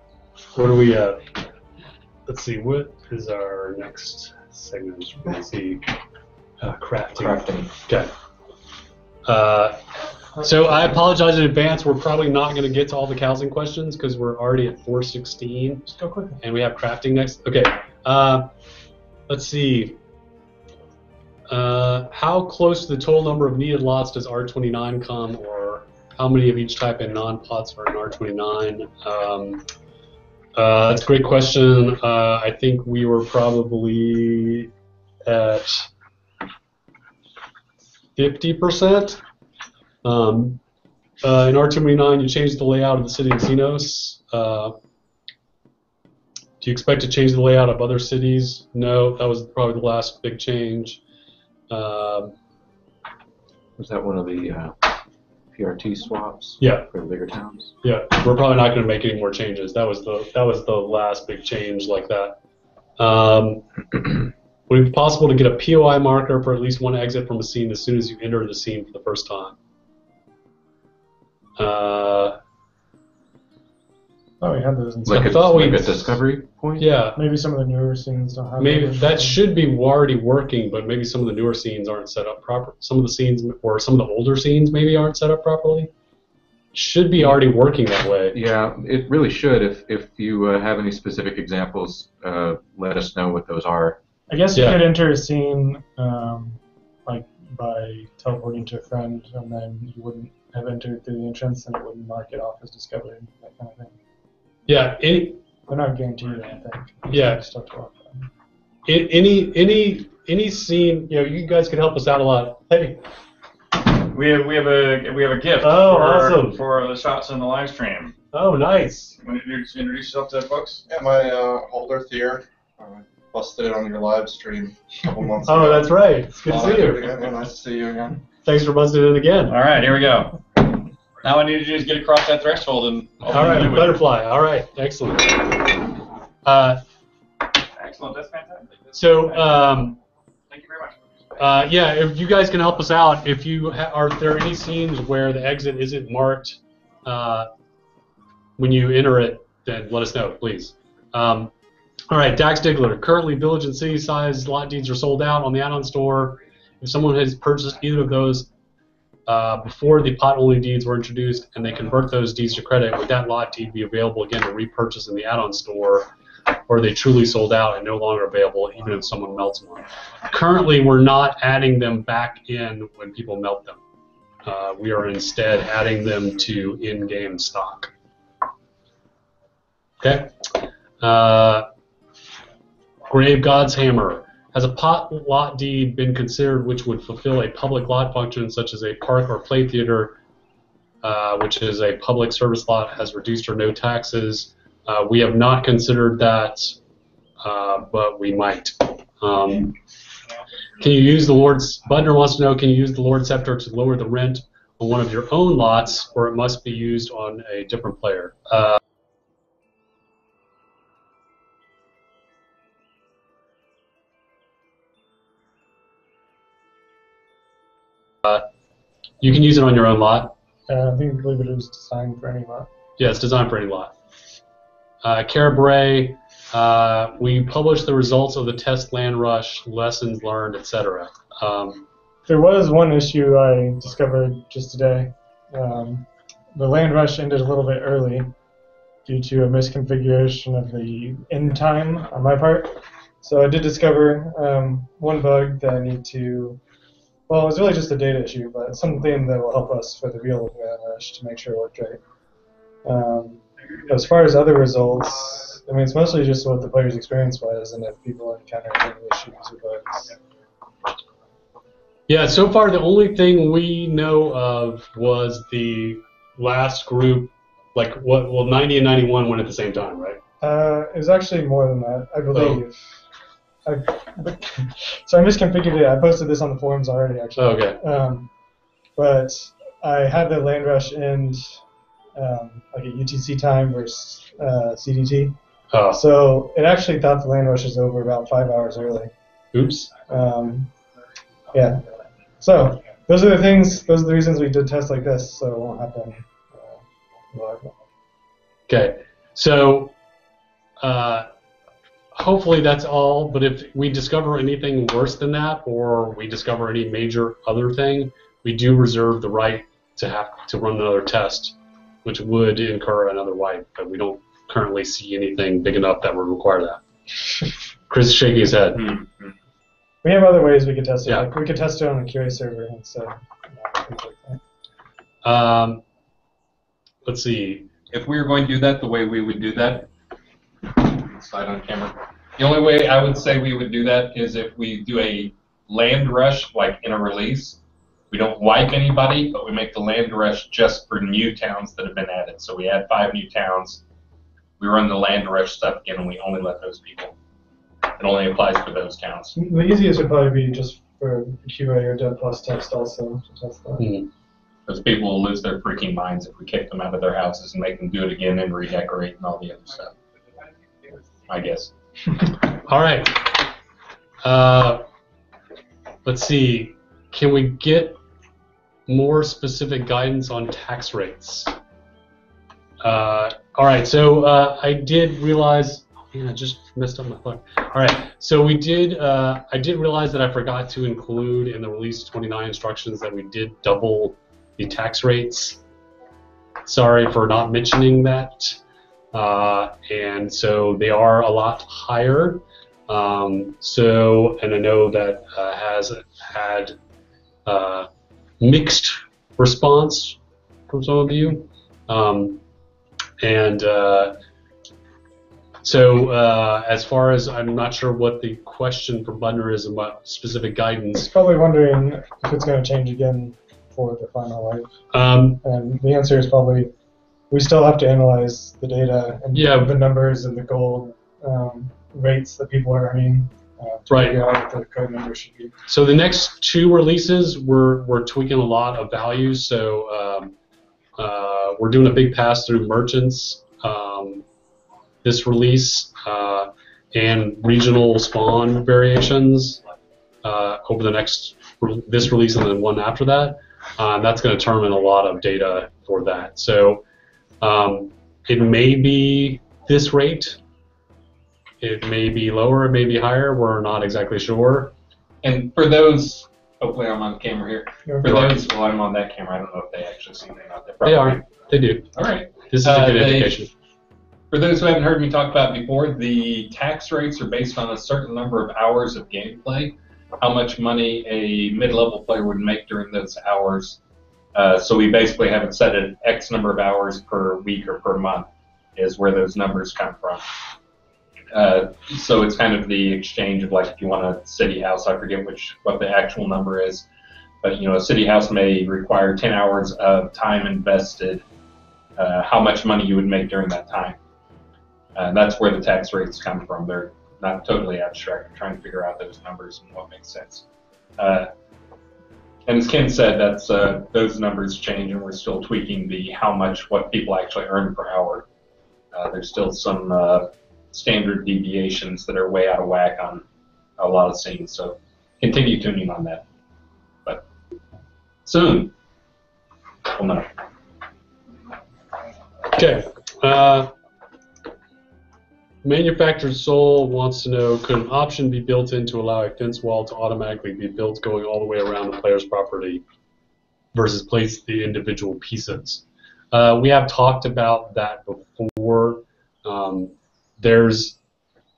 What do we? Let's see. What is our next segment? Let's see. Crafting. Okay. So I apologize in advance. We're probably not going to get to all the housing questions because we're already at 4:16. Just go quick. And we have crafting next. Okay. Let's see. How close to the total number of needed lots does R29 come, or how many of each type in non-plots are in R29? That's a great question. I think we were probably at 50%. In R29, you changed the layout of the city of Xenos. Do you expect to change the layout of other cities? No, that was probably the last big change. Was that one of the PRT swaps? Yeah. For the bigger towns? Yeah, we're probably not going to make any more changes. That was the last big change like that. Would it be possible to get a POI marker for at least one exit from a scene as soon as you enter the scene for the first time? We had those in like a discovery point? Yeah. Maybe some of the newer scenes don't have Maybe those. that should be already working, but maybe some of the newer scenes aren't set up proper. Some of the scenes, or some of the older scenes, maybe aren't set up properly. should be already working that way. Yeah, it really should. If you have any specific examples, let us know what those are. I guess you could enter a scene like by teleporting to a friend, and then you wouldn't have entered through the entrance, and it wouldn't mark it off as discovered, that kind of thing. Yeah, they're not guaranteed, I think. Yeah. Any scene, you guys can help us out a lot. Hey. We have a gift. Oh, awesome. For the shots in the live stream. Oh, nice. Want to introduce yourself to the folks? Yeah, my holder Thier. Busted it on your live stream a couple months ago. Oh, that's right. It's good to see you. Yeah, nice to see you again. Thanks for busting it again. All right, here we go. Now I need to do is get across that threshold and. All right, butterfly. All right, excellent. Excellent. That's fantastic. So, thank you very much. yeah, if you guys can help us out, if you are there any scenes where the exit isn't marked when you enter it, then let us know, please. All right, Dax Diggler. Currently, village and city size lot deeds are sold out on the add-on store. If someone has purchased either of those before the pot-only deeds were introduced and they convert those deeds to credit, would that lot deed be available again to repurchase in the add-on store, or are they truly sold out and no longer available even if someone melts them? Currently, we're not adding them back in when people melt them. We are instead adding them to in-game stock. Okay. Grave God's Hammer. Has a pot lot deed been considered which would fulfill a public lot function such as a park or play theater, which is a public service lot, has reduced or no taxes? We have not considered that, but we might. Can you use the Lord's... Budner wants to know, can you use the Lord's Scepter to lower the rent on one of your own lots, or it must be used on a different player? You can use it on your own lot. I believe it was designed for any lot. Yeah, it's designed for any lot. Carabray, we published the results of the test land rush, lessons learned, etc. There was one issue I discovered just today. The land rush ended a little bit early due to a misconfiguration of the end time on my part. So I did discover one bug that I need to... Well, it was really just a data issue, but something that will help us for the real land rush to make sure it worked right. As far as other results, I mean, it's mostly just what the player's experience was and if people encounter any issues or bugs. Yeah, so far the only thing we know of was the last group, like, well, 90 and 91 went at the same time, right? It was actually more than that, I believe. So I misconfigured it. I posted this on the forums already, actually. Oh, okay. But I had the land rush end like at UTC time versus CDT. Oh. So it actually thought the land rush was over about 5 hours early. Oops. Yeah. So those are the things. Those are the reasons we did tests like this, so it won't happen. Okay. So. Hopefully that's all, but if we discover anything worse than that, or we discover any major other thing, we do reserve the right to have to run another test, which would incur another wipe, but we don't currently see anything big enough that would require that. Chris is shaking his head. Mm-hmm. We have other ways we could test it. Yeah. Like we could test it on a QA server instead. Let's see. If we were going to do that the way we would do that, slide on camera. The only way I would say we would do that is if we do a land rush, like in a release. We don't wipe anybody, but we make the land rush just for new towns that have been added. So we add 5 new towns. We run the land rush stuff again, and we only let those people. It only applies for those towns. The easiest would probably be just for QA or Dev Plus test also to test that. Mm-hmm. Those people will lose their freaking minds if we kick them out of their houses and make them do it again and redecorate and all the other stuff. I guess. All right. Let's see. Can we get more specific guidance on tax rates? All right. So I did realize. Man, I just messed up my phone. All right. So we did. I did realize that I forgot to include in the release 29 instructions that we did double the tax rates. sorry for not mentioning that. And so they are a lot higher. And I know that has had mixed response from some of you. As far as, I'm not sure what the question for Bundner is about specific guidance. He's probably wondering if it's going to change again for the final life. And the answer is probably, we still have to analyze the data and the numbers and the gold rates that people are earning to figure out what the code number should be. So the next 2 releases, we're tweaking a lot of values. So we're doing a big pass-through merchants this release and regional spawn variations over the this release and then one after that. That's going to determine a lot of data for that. So it may be this rate. It may be lower, it may be higher. We're not exactly sure. And for those, hopefully I'm on camera here. For those, well, I'm on that camera. I don't know if they actually see me or not. They are. They do. All right. This is a good indication. For those who haven't heard me talk about it before, the tax rates are based on a certain number of hours of gameplay, how much money a mid-level player would make during those hours. So we basically have it set at X number of hours per week or per month is where those numbers come from. So it's kind of the exchange of, like, if you want a city house, I forget what the actual number is, but a city house may require 10 hours of time invested, how much money you would make during that time. That's where the tax rates come from. They're not totally abstract. We're trying to figure out those numbers and what makes sense. And as Ken said, that's those numbers change, and we're still tweaking what people actually earn per hour. There's still some standard deviations that are way out of whack on a lot of scenes. So continue tuning on that. But soon, we'll know. Okay. Manufactured Soul wants to know, could an option be built in to allow a fence wall to automatically be built going all the way around the player's property versus place the individual pieces? We have talked about that before.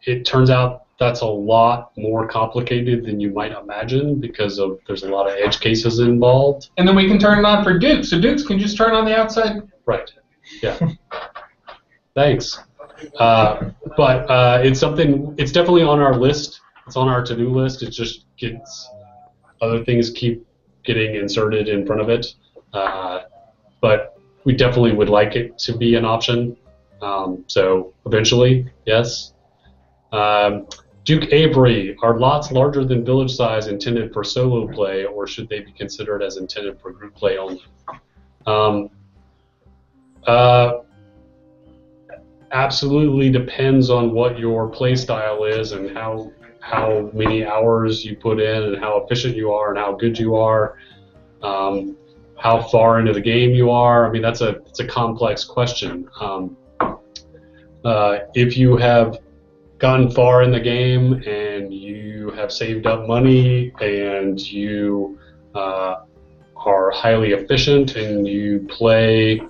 It turns out that's a lot more complicated than you might imagine because there's a lot of edge cases involved. And then we can turn it on for Dukes, so Dukes can just turn on the outside. Right. Yeah. Thanks. But it's something. It's definitely on our list. It's on our to-do list. It just gets other things keep getting inserted in front of it. But we definitely would like it to be an option. So eventually, yes. Duke Avery, are lots larger than village size intended for solo play, or should they be considered as intended for group play only? Absolutely depends on what your play style is and how many hours you put in and how efficient you are and how good you are, how far into the game you are. I mean, it's a complex question. If you have gotten far in the game and you have saved up money and you are highly efficient and you play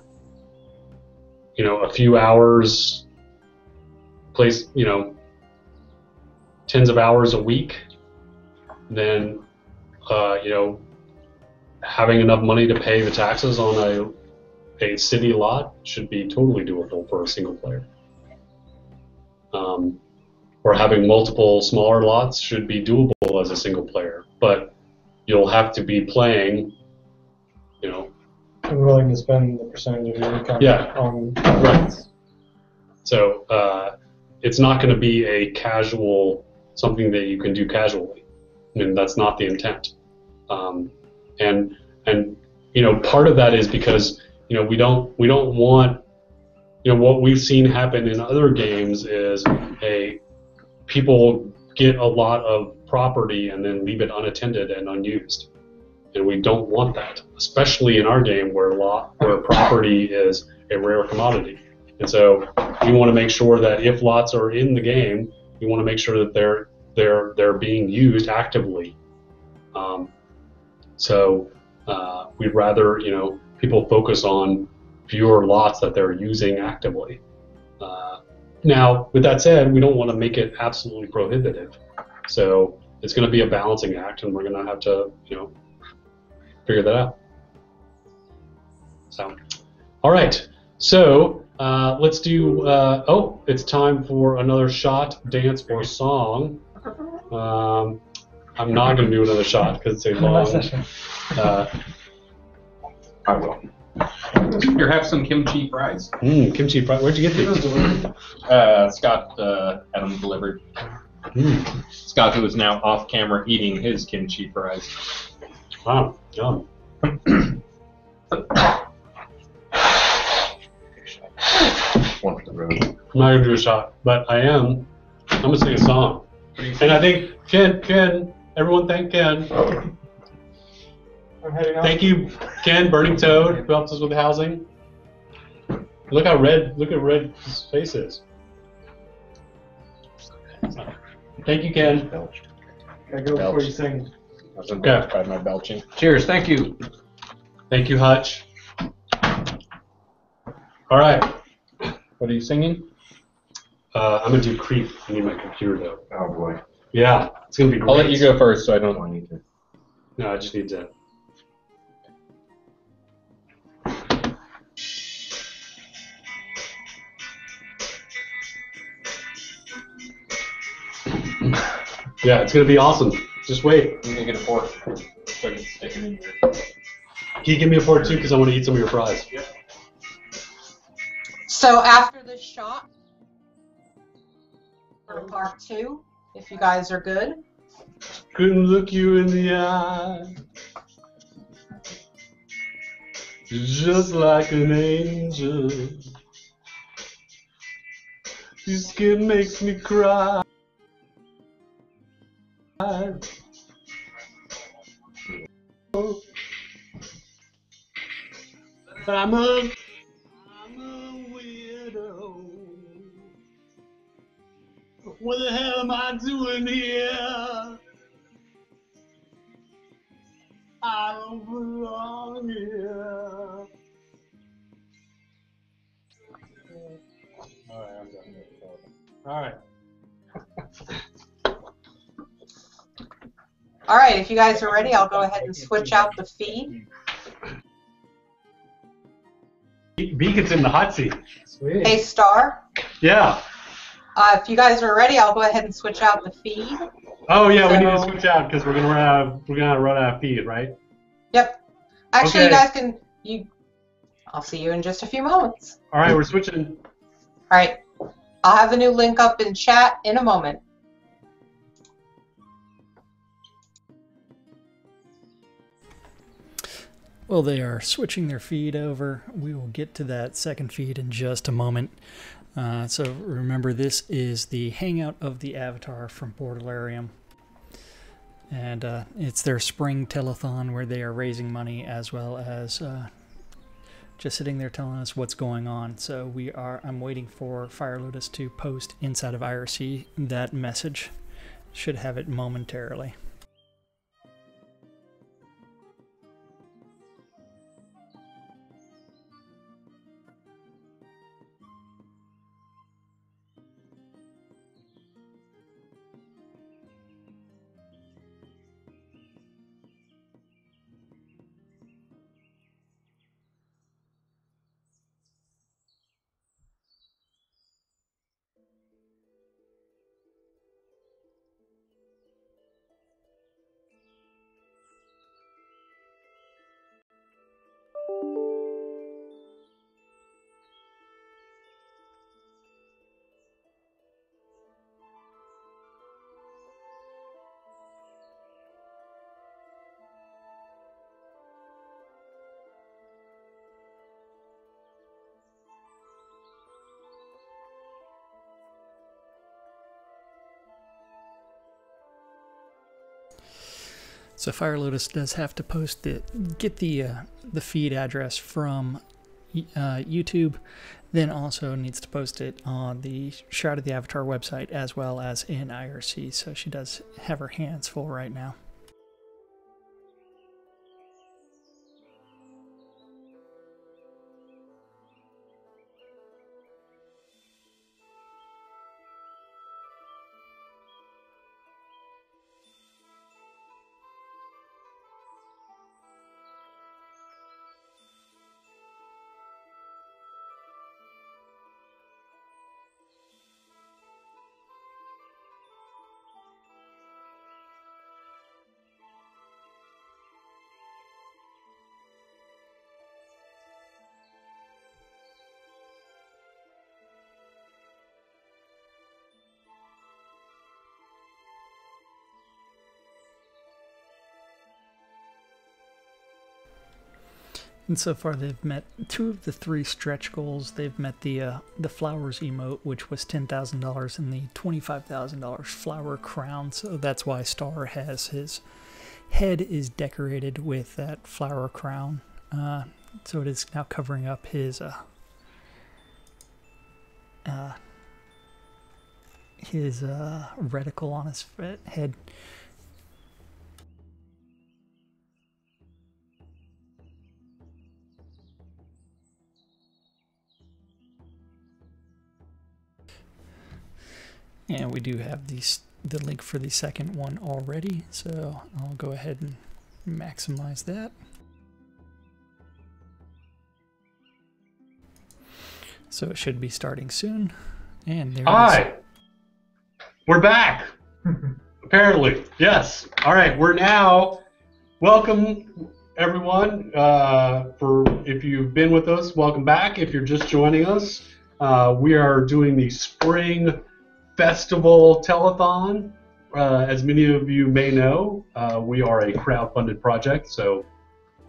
a few hours, plays, tens of hours a week, then, having enough money to pay the taxes on a city lot should be totally doable for a single player. Or having multiple smaller lots should be doable as a single player, but you'll have to be playing, I'm willing to spend the percentage of your income on right. So it's not going to be a casual, something that you can do casually. I mean, that's not the intent. And part of that is because we don't want, what we've seen happen in other games is people get a lot of property and then leave it unattended and unused. And we don't want that, especially in our game where property is a rare commodity. And so we want to make sure that if lots are in the game, we want to make sure that they're being used actively. So we'd rather people focus on fewer lots that they're using actively. Now, with that said, we don't want to make it absolutely prohibitive. So it's going to be a balancing act, and we're going to have to, figure that out. So, all right. So let's do. It's time for another shot, dance, or song. I'm not going to do another shot because it's a long. I will. Here, have some kimchi fries. Kimchi fries. Where'd you get these? Scott had them delivered. Scott, who is now off camera eating his kimchi fries. Wow, yum. One for the road. I'm not going to do a shot, but I'm going to sing a song. And I think Ken, everyone thank Ken. I'm heading out. Thank you, Ken, Burning Toad, who helps us with housing. Look at Red's face is. Thank you, Ken. I go before you sing. I was embarrassed by my belching. Cheers, thank you. Thank you, Hutch. All right. What are you singing? I'm going to do Creep. I need my computer, though. Oh, boy. Yeah, it's going to be great. I'll let you go first so I don't need to. No, I just need to. Yeah, it's going to be awesome. Just wait. I'm going to get a fork so I can stick it in here. Can you give me a fork, too, because I want to eat some of your fries? Yep. So after this shot, for part 2, if you guys are good. Couldn't look you in the eye, just like an angel. Your skin makes me cry. But I'm a weirdo. What the hell am I doing here? I don't belong here. Alright, I'm done. Alright. Alright, if you guys are ready, I'll go ahead and switch out the feed. Beacon's in the hot seat. Sweet. Hey, Starr. Yeah. If you guys are ready, I'll go ahead and switch out the feed. Oh yeah, we need to switch out because we're gonna run out of feed, right? Yep. Actually, Okay. you guys can. I'll see you in just a few moments. All right, we're switching. All right. I'll have the new link up in chat in a moment. Well, they are switching their feed over. We will get to that second feed in just a moment. So remember, this is the Hangout of the Avatar from Bordelarium. And it's their spring telethon where they are raising money as well as just sitting there telling us what's going on. So I'm waiting for Fire Lotus to post inside of IRC that message. Should have it momentarily. So Fire Lotus does have to get the feed address from YouTube, then also needs to post it on the Shroud of the Avatar website as well as in IRC. So she does have her hands full right now. And so far, they've met 2 of the 3 stretch goals. They've met the flowers emote, which was $10,000, and the $25,000 flower crown. So that's why Starr has his head is decorated with that flower crown. So it is now covering up his reticle on his head. And we do have the link for the second one already, so I'll go ahead and maximize that. So it should be starting soon. And there it is. We're back. Apparently, yes. All right, we're now. Welcome, everyone. For if you've been with us, welcome back. If you're just joining us, we are doing the Spring Festival Telethon. As many of you may know, we are a crowd-funded project, so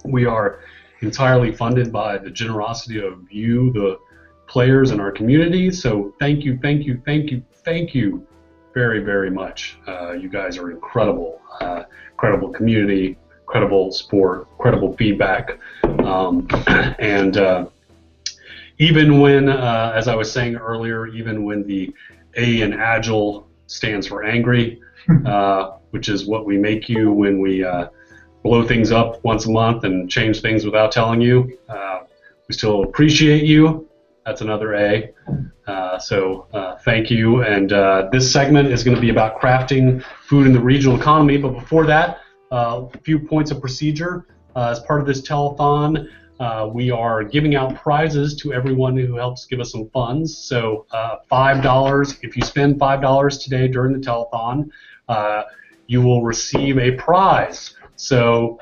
we are entirely funded by the generosity of you, the players in our community. So thank you very, very much. You guys are incredible. Incredible community, incredible sport, incredible feedback. And even when, as I was saying earlier, even when the A in Agile stands for angry, which is what we make you when we blow things up once a month and change things without telling you. We still appreciate you. That's another A. So thank you. And this segment is going to be about crafting food in the regional economy. But before that, a few points of procedure. As part of this telethon, we are giving out prizes to everyone who helps give us some funds. So $5, if you spend $5 today during the telethon, you will receive a prize. So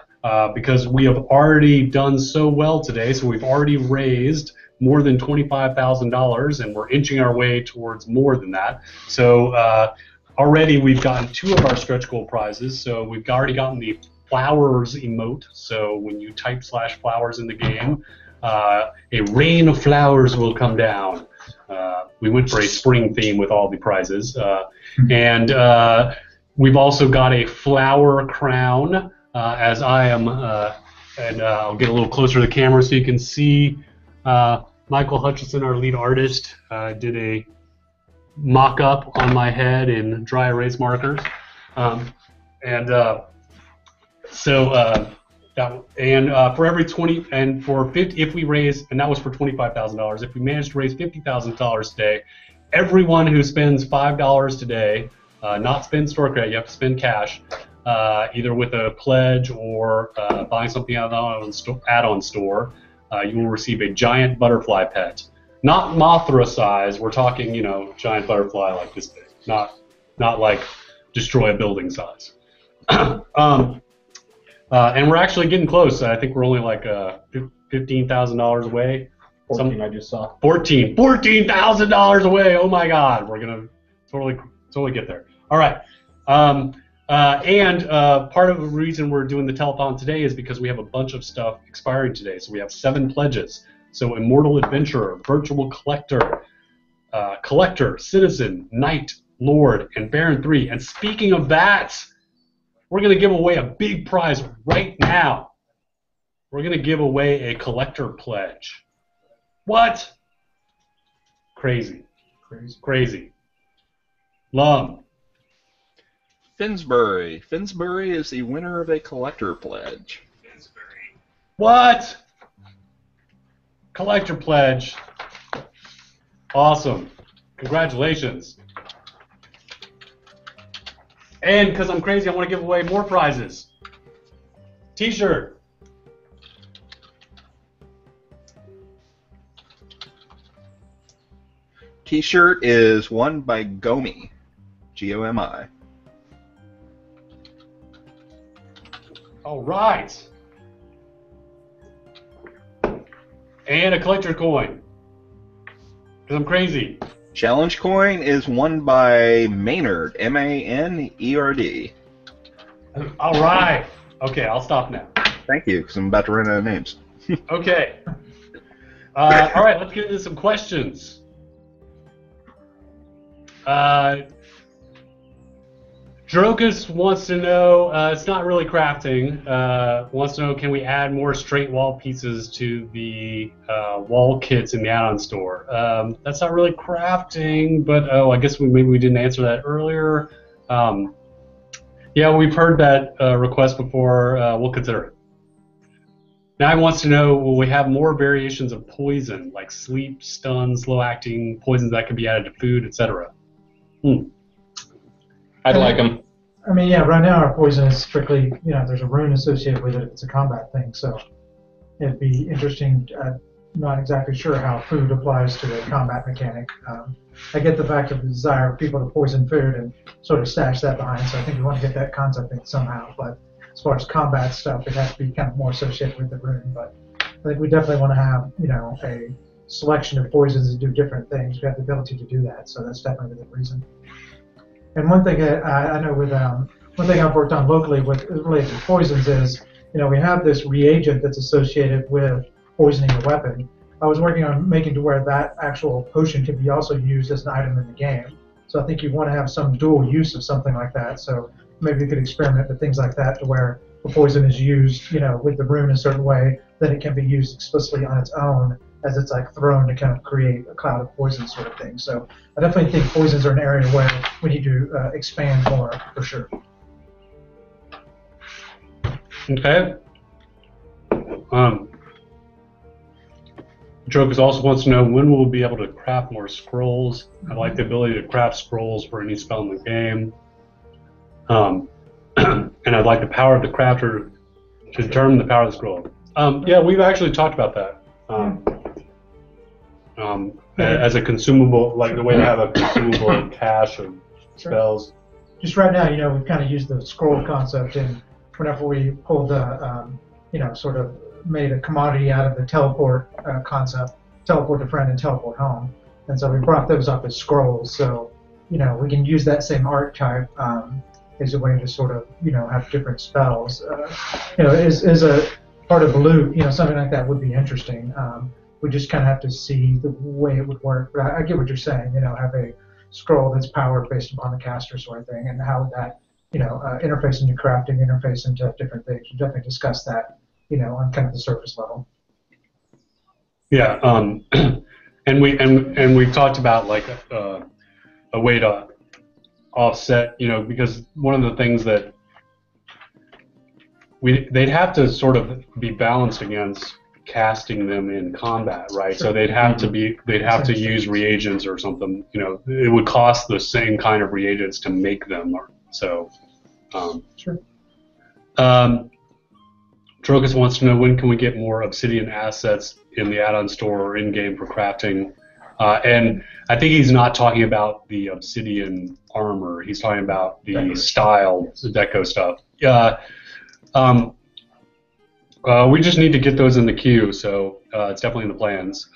because we have already done so well today, so we've already raised more than $25,000, and we're inching our way towards more than that. So already we've gotten 2 of our stretch goal prizes. So we've already gotten the flowers emote. So when you type /flowers in the game, a rain of flowers will come down. We went for a spring theme with all the prizes. And we've also got a flower crown, as I am, and I'll get a little closer to the camera so you can see. Michael Hutchison, our lead artist, did a mock-up on my head in dry erase markers, for every 20 and for 50, if we raise, and that was for $25,000. If we manage to raise $50,000 today, everyone who spends $5 today, not spend store credit, you have to spend cash, either with a pledge or buying something out of the add-on store. You will receive a giant butterfly pet. Not Mothra size, we're talking, giant butterfly like this big. Not like destroy a building size. And we're actually getting close. I think we're only like $15,000 away. 14 I just saw. $14,000 away. Oh my God, we're gonna totally get there. All right. Part of the reason we're doing the telethon today is because we have a bunch of stuff expiring today. So we have 7 pledges. So Immortal Adventurer, Virtual Collector, Collector, Citizen, Knight, Lord, and Baron 3. And speaking of that, we're going to give away a big prize right now. We're going to give away a Collector Pledge. What? Crazy. Lum. Finsbury. Finsbury is the winner of a Collector Pledge. What? Collector Pledge. Awesome. Congratulations. And because I'm crazy, I want to give away more prizes. T-shirt. T-shirt is won by Gomi. G-O-M-I. All right. And a collector coin. Because I'm crazy. Challenge coin is won by Maynard. M-A-N-E-R-D. All right. Okay, I'll stop now. Thank you, because I'm about to run out of names. Okay. All right, let's get into some questions. Drokus wants to know, it's not really crafting, wants to know, can we add more straight wall pieces to the wall kits in the add-on store? That's not really crafting, but I guess maybe we didn't answer that earlier. Yeah, we've heard that request before. We'll consider it. Now he wants to know, will we have more variations of poison, like sleep, stun, slow-acting poisons that can be added to food, etc.? I'd like them. I mean, yeah, right now our poison is strictly, there's a rune associated with it. It's a combat thing, so it'd be interesting. Not exactly sure how food applies to a combat mechanic. I get the fact of the desire of people to poison food and sort of stash that behind, so I think we want to get that concept in somehow. But as far as combat stuff, it has to be kind of more associated with the rune. But I think we definitely want to have, a selection of poisons that do different things. We have the ability to do that, so that's definitely the reason. And one thing I know with one thing I've worked on locally with related to poisons is, we have this reagent that's associated with poisoning a weapon. I was working on making to where that actual potion can be also used as an item in the game. So I think you want to have some dual use of something like that. So maybe you could experiment with things like that to where the poison is used, with the rune a certain way, then it can be used explicitly on its own as it's like thrown to kind of create a cloud of poison sort of thing. So I definitely think poisons are an area where we need to expand more for sure. Okay. Drokus also wants to know, when will we be able to craft more scrolls? I'd like the ability to craft scrolls for any spell in the game. And I'd like the power of the crafter to determine the power of the scroll. Yeah, we've actually talked about that. As a consumable, like the way to have a consumable cache of spells. Just right now, we've kind of used the scroll concept in whenever we pulled the, sort of made a commodity out of the teleport concept, teleport to friend and teleport home. And so we brought those up as scrolls. So, we can use that same archetype as a way to sort of, have different spells. Is a part of the loot, something like that would be interesting. We just kind of have to see the way it would work. But I get what you're saying, have a scroll that's powered based upon the caster sort of thing, and how that, interface into crafting, interface into different things. We'll definitely discuss that, on kind of the surface level. Yeah, and we've talked about like a way to offset, because one of the things that they'd have to sort of be balanced against casting them in combat, right? Sure. So they'd have to use reagents or something. It would cost the same kind of reagents to make them. So, sure. Drogus wants to know, when can we get more obsidian assets in the add-on store or in-game for crafting? And I think he's not talking about the obsidian armor. He's talking about the style, the deco stuff. We just need to get those in the queue, so it's definitely in the plans.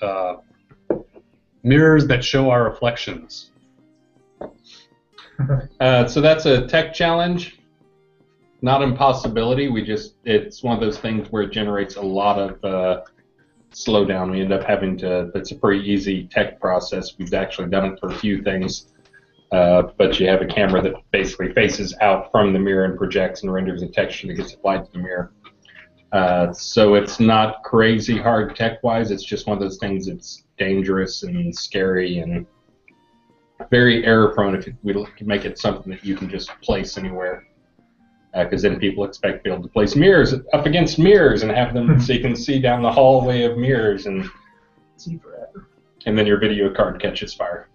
Mirrors that show our reflections. So that's a tech challenge, not impossibility. It's one of those things where it generates a lot of slowdown. We end up having to. It's a pretty easy tech process. We've actually done it for a few things, but you have a camera that basically faces out from the mirror and projects and renders a texture that gets applied to the mirror. So it's not crazy hard tech-wise. It's just one of those things that's dangerous and scary and very error-prone if we can make it something that you can just place anywhere. Because then people expect to be able to place mirrors up against mirrors and have them so you can see down the hallway of mirrors and see forever. And then your video card catches fire.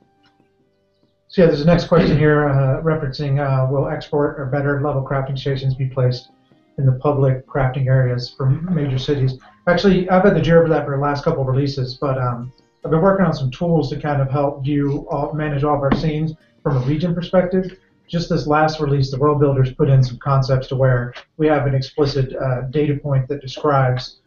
So yeah, there's the next question here referencing will export or better level crafting stations be placed in the public crafting areas for major cities? Actually, I've had the Jira for that for the last couple of releases, but I've been working on some tools to kind of help manage all of our scenes from a region perspective. Just this last release, the World Builders put in some concepts to where we have an explicit data point that describes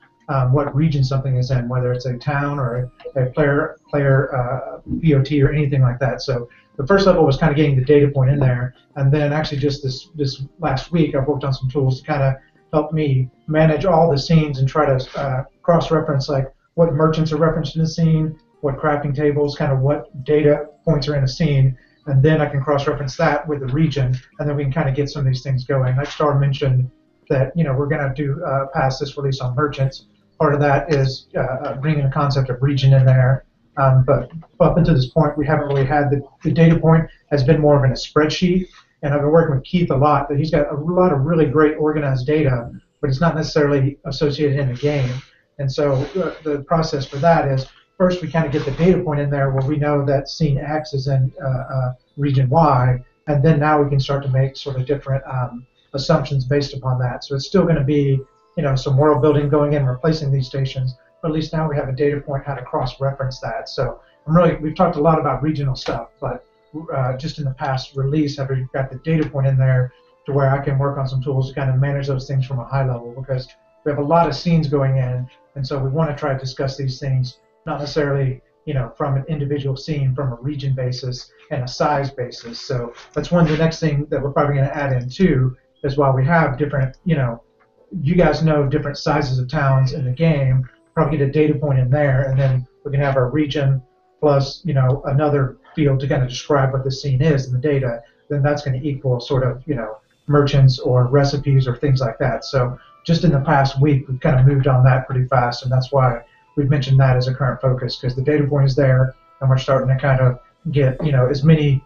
what region something is in, whether it's a town or a player POT or anything like that. So the first level was kind of getting the data point in there, and then actually just this last week I've worked on some tools to kind of help me manage all the scenes and try to cross-reference like what merchants are referenced in the scene, what crafting tables, kind of what data points are in a scene, and then I can cross-reference that with the region, and then we can kind of get some of these things going. Like Starr mentioned that, we're going to do pass this release on merchants. Part of that is bringing the concept of region in there. But up until this point, we haven't really had the data point has been more of in a spreadsheet. And I've been working with Keith a lot, that he's got a lot of really great organized data, but it's not necessarily associated in the game. And so the process for that is first we kind of get the data point in there where we know that scene X is in region Y, and then now we can start to make sort of different assumptions based upon that. So it's still going to be, some world building going in, replacing these stations, but at least now we have a data point how to cross-reference that. So we've talked a lot about regional stuff, but just in the past release, I've got the data point in there to where I can work on some tools to kind of manage those things from a high level, because we have a lot of scenes going in, and so we want to try to discuss these things not necessarily from an individual scene, from a region basis and a size basis. So that's the next thing that we're probably going to add in too, is while we have different, you guys know different sizes of towns in the game, probably get a data point in there, and then we can have our region plus, another field to kind of describe what the scene is in the data. Then that's going to equal sort of, merchants or recipes or things like that. So just in the past week, we've kind of moved on that pretty fast, and that's why we've mentioned that as a current focus, because the data point is there, and we're starting to kind of get, as many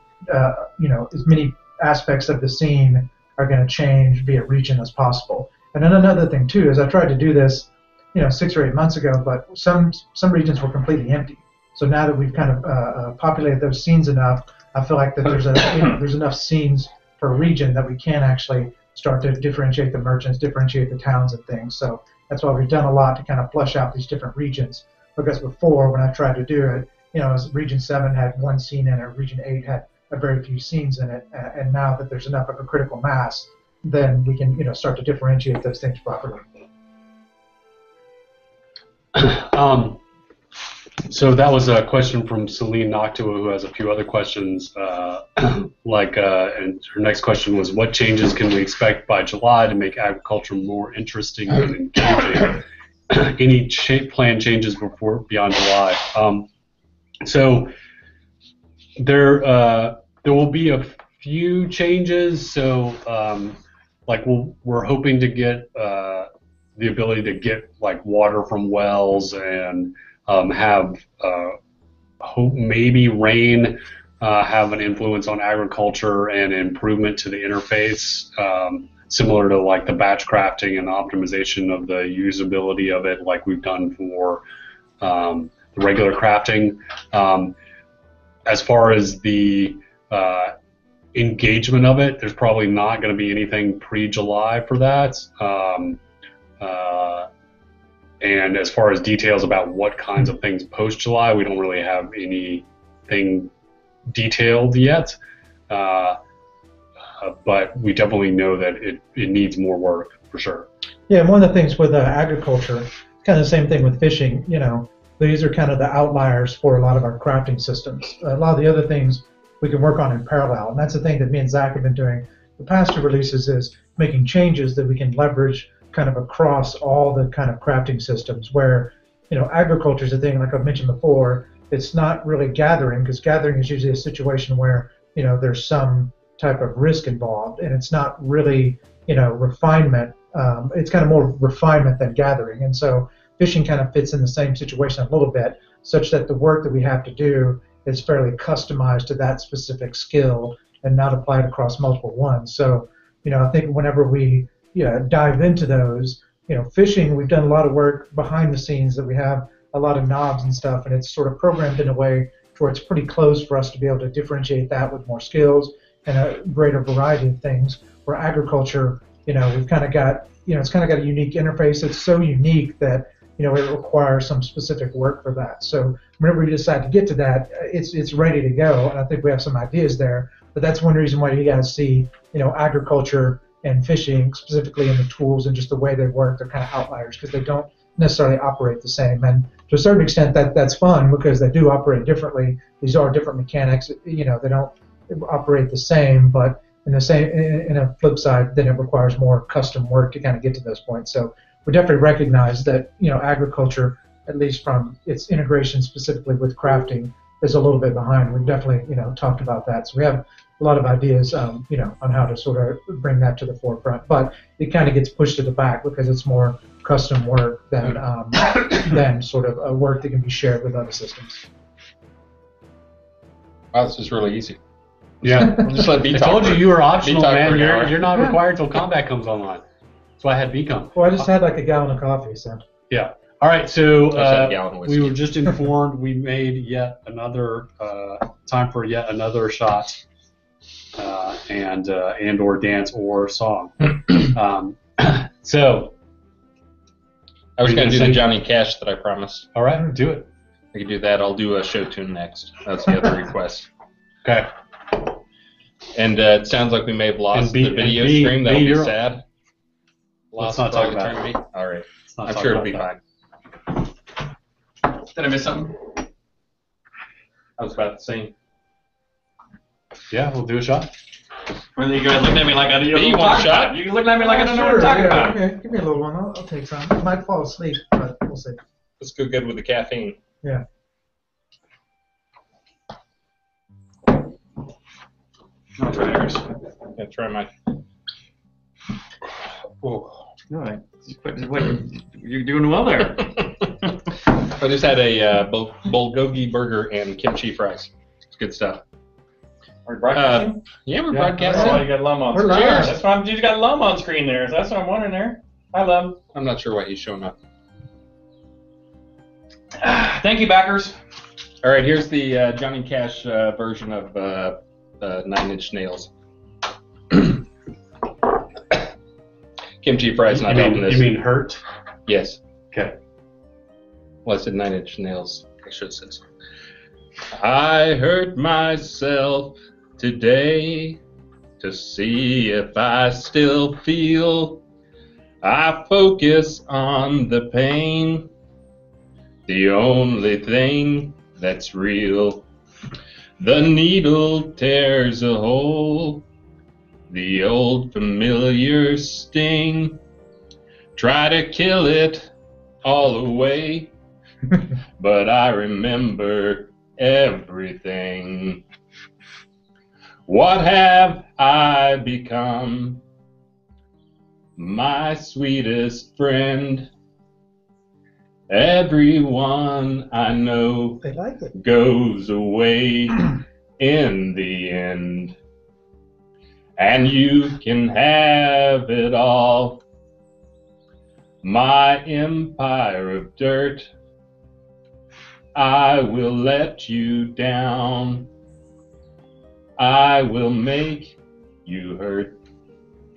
aspects of the scene are going to change via region as possible. And then another thing too is I tried to do this, 6 or 8 months ago, but some regions were completely empty. So now that we've kind of populated those scenes enough, I feel like that there's enough scenes per region that we can actually start to differentiate the merchants, differentiate the towns and things. So that's why we've done a lot to kind of flesh out these different regions. Because before, when I tried to do it, as Region 7 had one scene in it, Region 8 had a very few scenes in it, and now that there's enough of a critical mass, then we can start to differentiate those things properly. So that was a question from Celine Noctua, who has a few other questions. And her next question was, what changes can we expect by July to make agriculture more interesting and engaging? Any planned changes beyond July? So there will be a few changes. So we're hoping to get the ability to get water from wells and have hope maybe rain have an influence on agriculture and improvement to the interface, similar to the batch crafting and optimization of the usability of it, like we've done for the regular crafting. As far as the engagement of it, there's probably not going to be anything pre-July for that. And as far as details about what kinds of things post-July, we don't really have anything detailed yet. But we definitely know that it needs more work, for sure. Yeah, and one of the things with agriculture, kind of the same thing with fishing, these are kind of the outliers for a lot of our crafting systems. A lot of the other things we can work on in parallel, and that's the thing that me and Zach have been doing the past two releases, is making changes that we can leverage kind of across all the kind of crafting systems, where agriculture is a thing, like I've mentioned before, it's not really gathering, because gathering is usually a situation where there's some type of risk involved, and it's not really refinement. It's kind of more refinement than gathering, and so fishing kind of fits in the same situation a little bit, such that the work that we have to do is fairly customized to that specific skill and not applied across multiple ones. So I think whenever we dive into those, fishing, we've done a lot of work behind the scenes that we have a lot of knobs and stuff, and it's sort of programmed in a way where it's pretty close for us to be able to differentiate that with more skills and a greater variety of things. Where agriculture, we've kind of got, it's kind of got a unique interface. It's so unique that, it requires some specific work for that. So whenever we decide to get to that, it's ready to go, and I think we have some ideas there. But that's one reason why you guys see, agriculture and fishing, specifically in the tools and just the way they work, they're kind of outliers, because they don't necessarily operate the same. And to a certain extent, that's fun, because they do operate differently. These are different mechanics. They don't operate the same, but in a flip side, then it requires more custom work to kind of get to those points. So we definitely recognize that agriculture, at least from its integration specifically with crafting, is a little bit behind. We've definitely talked about that. So we have a lot of ideas on how to sort of bring that to the forefront, but it kind of gets pushed to the back because it's more custom work than sort of a work that can be shared with other systems. Wow, this is really easy. Yeah. Just let B I talk told for- you were optional, B talk for man. an hour. You're not required till combat comes online. That's why I had B come. Well, I just had like a gallon of coffee, so. Yeah. All right, so I said a gallon of whiskey. we were just informed we made yet another time for yet another shot, and or dance or song. So I was Are you going to gonna do the sing? Johnny Cash that I promised. All right, do it. I can do that. I'll do a show tune next. That's the other request. Okay. And it sounds like we may have lost the video stream. That'll be sad. Let's Lost not for all talk about it. eternity. All right. not I'm talk sure it'll about be that. fine. Did I miss something? I was about to sing. Yeah, we'll do a shot. Well, you guys looking at me like I B, you want a shot? You looking at me like I don't know what Sure, I'm talking yeah, about. okay. Give me a little one. I'll take some. I might fall asleep, but we'll see. Let's go good with the caffeine. Yeah. I'll try yours. Yeah, try my. Oh, all right. You're doing well there. I just had a bulgogi burger and kimchi fries. It's good stuff. Are we broadcasting? Yeah, we're broadcasting. Oh, you got Lum on We're screen. live. That's why you got Lum on screen there. So that's what I'm wondering there. Hi, Lum. I'm not sure why he's showing up. Thank you, backers. All right, here's the Johnny Cash version of 9 Inch Nails. Kimchi fries not helping this. You mean hurt? Yes. Okay. Well, I said 9 Inch Nails. I should have said so. I hurt myself today to see if I still feel. I focus on the pain, the only thing that's real. The needle tears a hole, the old familiar sting. Try to kill it all away, but I remember everything. What have I become? My sweetest friend. Everyone I know They like it. goes away in the end. And you can have it all. My empire of dirt. I will let you down. I will make you hurt.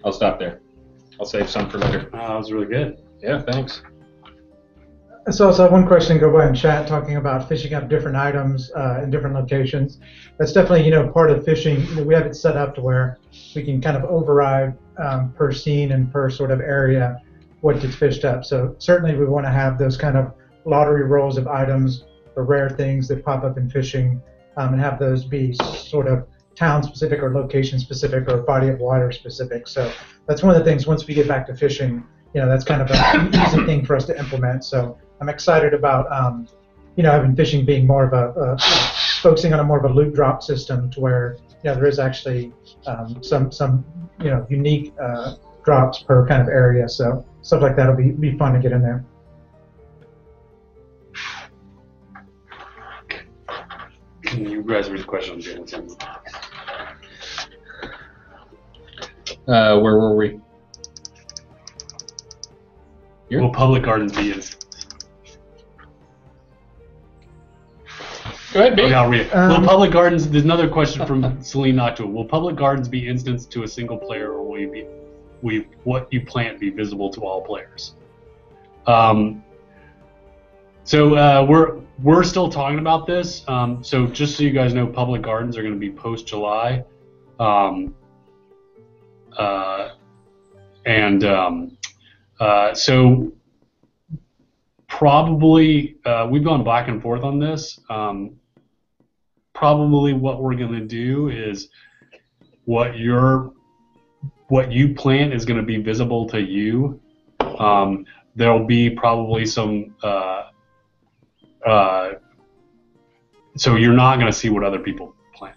I'll stop there. I'll save some for later. That was really good. Yeah, thanks. So I also have one question go by in chat talking about fishing up different items in different locations. That's definitely, part of fishing. We have it set up to where we can kind of override per scene and per sort of area what gets fished up. So certainly we want to have those kind of lottery rolls of items or rare things that pop up in fishing and have those be sort of town specific or location specific or body of water specific. So that's one of the things once we get back to fishing, that's kind of an easy thing for us to implement. So I'm excited about, having fishing being more of focusing on a more of a loot drop system to where, there is actually some unique drops per kind of area. So stuff like that will be fun to get in there. You guys read the question on Jameson. Where were we? Here? Will public gardens be in? Go ahead, B. Okay, I'll read it. Will public gardens? There's another question from Celine Noctua. Will public gardens be instanced to a single player, or will what you plant be visible to all players? So we're still talking about this. So just so you guys know, public gardens are going to be post July, so probably we've gone back and forth on this. Probably what we're going to do is what you plant is going to be visible to you. there'll be probably some. So you're not going to see what other people plan.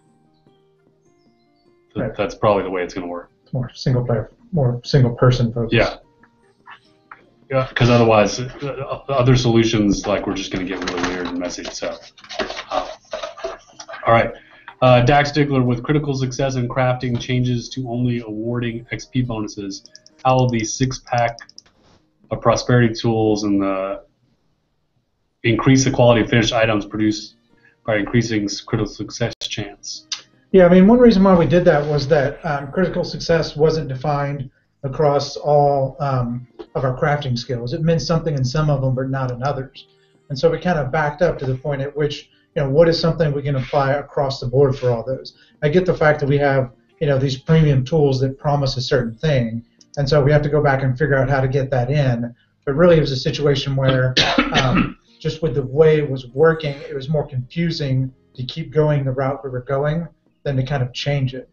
Right. That's probably the way it's going to work. It's more single player, more single person focused. Yeah. Yeah, because otherwise, other solutions like we're just going to get really weird and messy. So, all right. Dax Diggler, with critical success in crafting changes to only awarding XP bonuses, how will the 6-pack of prosperity tools and increase the quality of finished items produced by increasing critical success chance? Yeah, I mean, one reason why we did that was that critical success wasn't defined across all of our crafting skills. It meant something in some of them, but not in others. And so we kind of backed up to the point at which, what is something we can apply across the board for all those. I get the fact that we have, these premium tools that promise a certain thing, and so we have to go back and figure out how to get that in. But really, it was a situation where just with the way it was working, it was more confusing to keep going the route we were going than to kind of change it.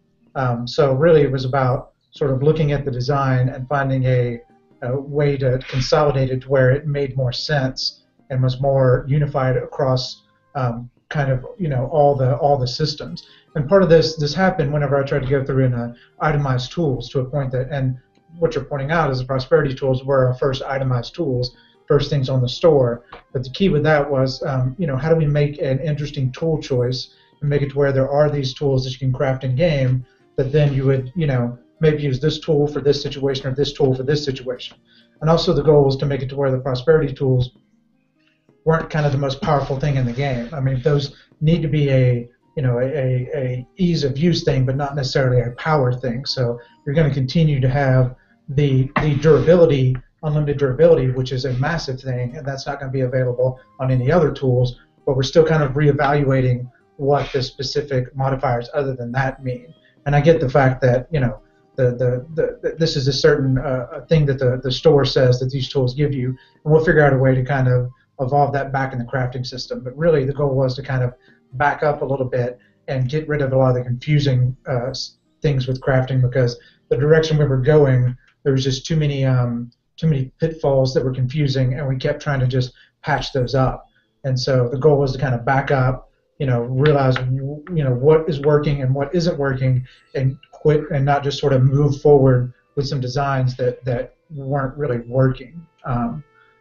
So really, it was about sort of looking at the design and finding a way to consolidate it to where it made more sense and was more unified across kind of all the systems. And part of this happened whenever I tried to go through and itemize tools to a point that, and what you're pointing out is the prosperity tools were our first itemized tools, first things on the store. But the key with that was, how do we make an interesting tool choice and make it to where there are these tools that you can craft in game that then you would, maybe use this tool for this situation or this tool for this situation. And also the goal was to make it to where the prosperity tools weren't kind of the most powerful thing in the game. I mean, those need to be a ease of use thing, but not necessarily a power thing. So you're going to continue to have the durability, unlimited durability, which is a massive thing, and that's not going to be available on any other tools, but we're still kind of reevaluating what the specific modifiers other than that mean. And I get the fact that, this is a certain thing that the store says that these tools give you, and we'll figure out a way to kind of evolve that back in the crafting system. But really the goal was to kind of back up a little bit and get rid of a lot of the confusing things with crafting, because the direction we were going, there was just too many pitfalls that were confusing, and we kept trying to just patch those up. And so the goal was to kind of back up, realize what is working and what isn't working, and quit and not just sort of move forward with some designs that weren't really working.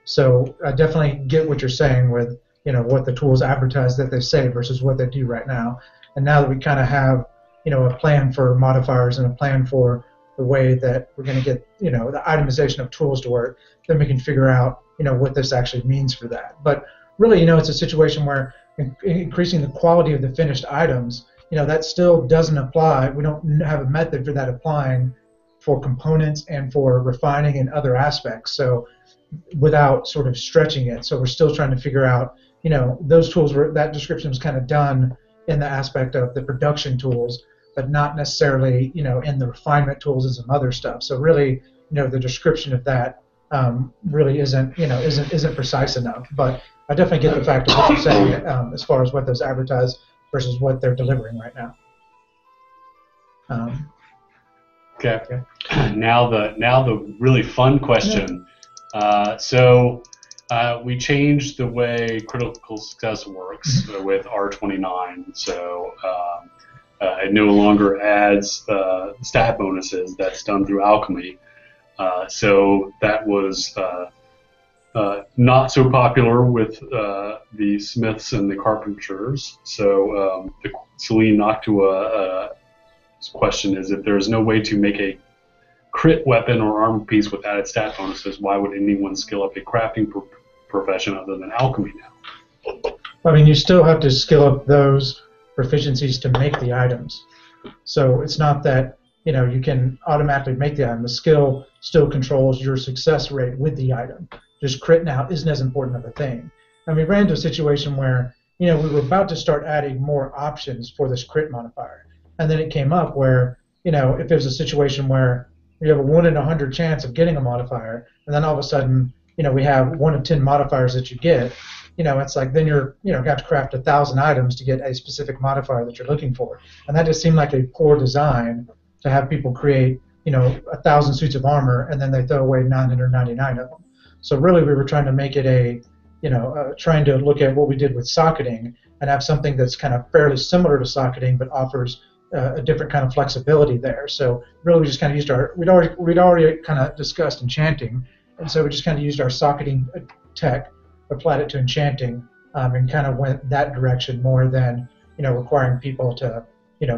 So I definitely get what you're saying with what the tools advertise that they say versus what they do right now. And now that we kind of have a plan for modifiers and a plan for the way that we're going to get the itemization of tools to work, then we can figure out what this actually means for that. But really, it's a situation where increasing the quality of the finished items, that still doesn't apply. We don't have a method for that applying for components and for refining and other aspects. So without sort of stretching it. So we're still trying to figure out, those tools that description was kind of done in the aspect of the production tools, but not necessarily, in the refinement tools and some other stuff. So really, the description of that really isn't precise enough. But I definitely get the fact of what you're saying as far as what those advertise versus what they're delivering right now. Okay. Now the really fun question. So we changed the way critical success works with R29. So it no longer adds stat bonuses. That's done through alchemy. So that was not so popular with the smiths and the carpenters. So Celine Noctua question is, if there is no way to make a crit weapon or armor piece with added stat bonuses, why would anyone skill up a crafting profession other than alchemy now? I mean, you still have to skill up those proficiencies to make the items. So it's not that you can automatically make the item. The skill still controls your success rate with the item. Just crit now isn't as important of a thing. And we ran into a situation where we were about to start adding more options for this crit modifier, and then it came up where if there's a situation where you have a 1 in 100 chance of getting a modifier, and then all of a sudden, we have 1 of 10 modifiers that you get, it's like then you're, got to craft 1,000 items to get a specific modifier that you're looking for. And that just seemed like a poor design to have people create, 1,000 suits of armor, and then they throw away 999 of them. So really, we were trying to make it trying to look at what we did with socketing and have something that's kind of fairly similar to socketing, but offers a different kind of flexibility there. So really, we just kind of used we'd already kind of discussed enchanting, and so we just kind of used our socketing tech, applied it to enchanting, and kind of went that direction more than requiring people to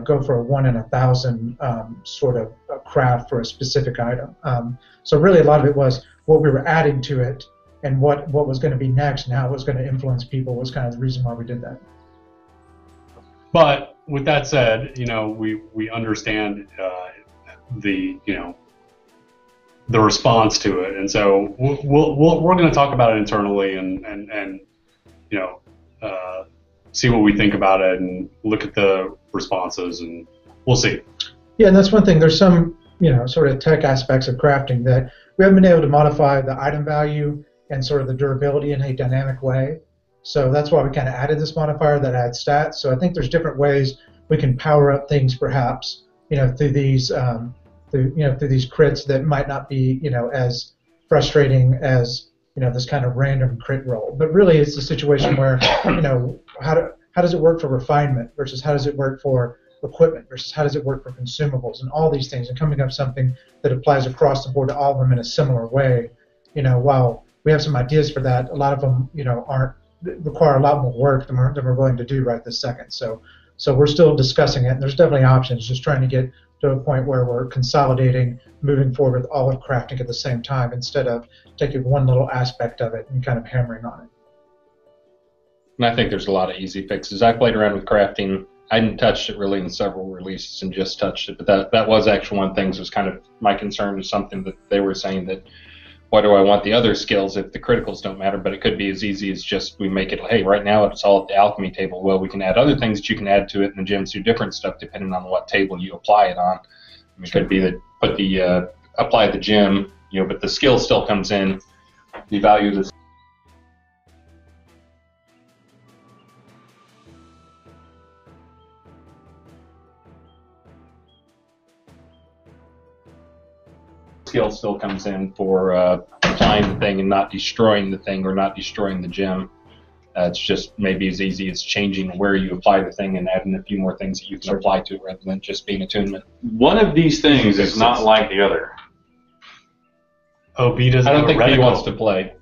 go for a 1 in 1,000 sort of craft for a specific item. So really, a lot of it was what we were adding to it, and what was going to be next and how it was going to influence people was kind of the reason why we did that. But with that said, we understand the response to it, and so we're going to talk about it internally and see what we think about it and look at the responses, and we'll see. Yeah, and that's one thing. There's some sort of tech aspects of crafting that we haven't been able to modify the item value and sort of the durability in a dynamic way. So that's why we kind of added this modifier that adds stats. So I think there's different ways we can power up things, perhaps, through these through these crits that might not be as frustrating as this kind of random crit roll. But really, it's a situation where how does it work for refinement versus how does it work for equipment versus how does it work for consumables and all these things, and coming up with something that applies across the board to all of them in a similar way. While we have some ideas for that, a lot of them require a lot more work than we're willing to do right this second. So we're still discussing it, and there's definitely options, just trying to get to a point where we're consolidating, moving forward with all of crafting at the same time instead of taking one little aspect of it and kind of hammering on it. And I think there's a lot of easy fixes. I played around with crafting. I hadn't touched it really in several releases and just touched it, but that was actually one of the things was kind of my concern, is something that they were saying that why do I want the other skills if the criticals don't matter? But it could be as easy as just we make it, hey, right now it's all at the alchemy table. Well, we can add other things that you can add to it, and the gems do different stuff depending on what table you apply it on. It could be that apply the gem, but the skill still comes in. The value of the skill still comes in for applying the thing and not destroying the thing or not destroying the gem. It's just maybe as easy as changing where you apply the thing and adding a few more things that you can apply to it rather than just being attunement. One of these things is not like the other. Oh, B doesn't. I don't have think a B reticle. wants to play.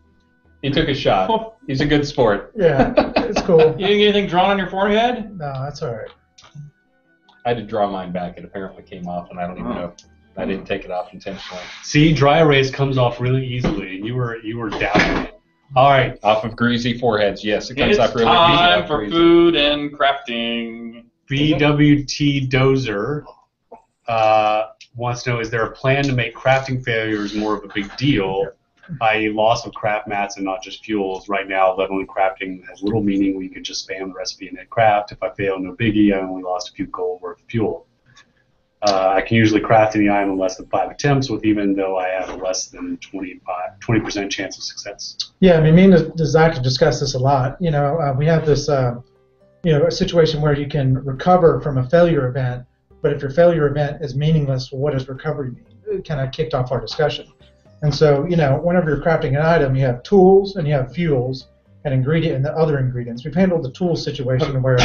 He took a shot. He's a good sport. Yeah, it's cool. You didn't get anything drawn on your forehead? No, that's all right. I had to draw mine back. It apparently came off, and I don't even know. I didn't take it off intentionally. See, dry erase comes off really easily, and you were doubting it. All right. Off of greasy foreheads, yes. It comes It's off really easy. time off for greasy. food and crafting. BWT Dozer wants to know, is there a plan to make crafting failures more of a big deal, i.e. loss of craft mats and not just fuels? Right now, leveling crafting has little meaning. We could just spam the recipe and hit craft. If I fail, no biggie. I only lost a few gold worth of fuel. I can usually craft any item in less than 5 attempts, even though I have a less than 20% chance of success. Yeah, I mean, me and Zach have discussed this a lot. We have this, a situation where you can recover from a failure event, but if your failure event is meaningless, well, what does recovery mean? It kind of kicked off our discussion. And so, whenever you're crafting an item, you have tools and you have fuels and and the other ingredients. We've handled the tools situation where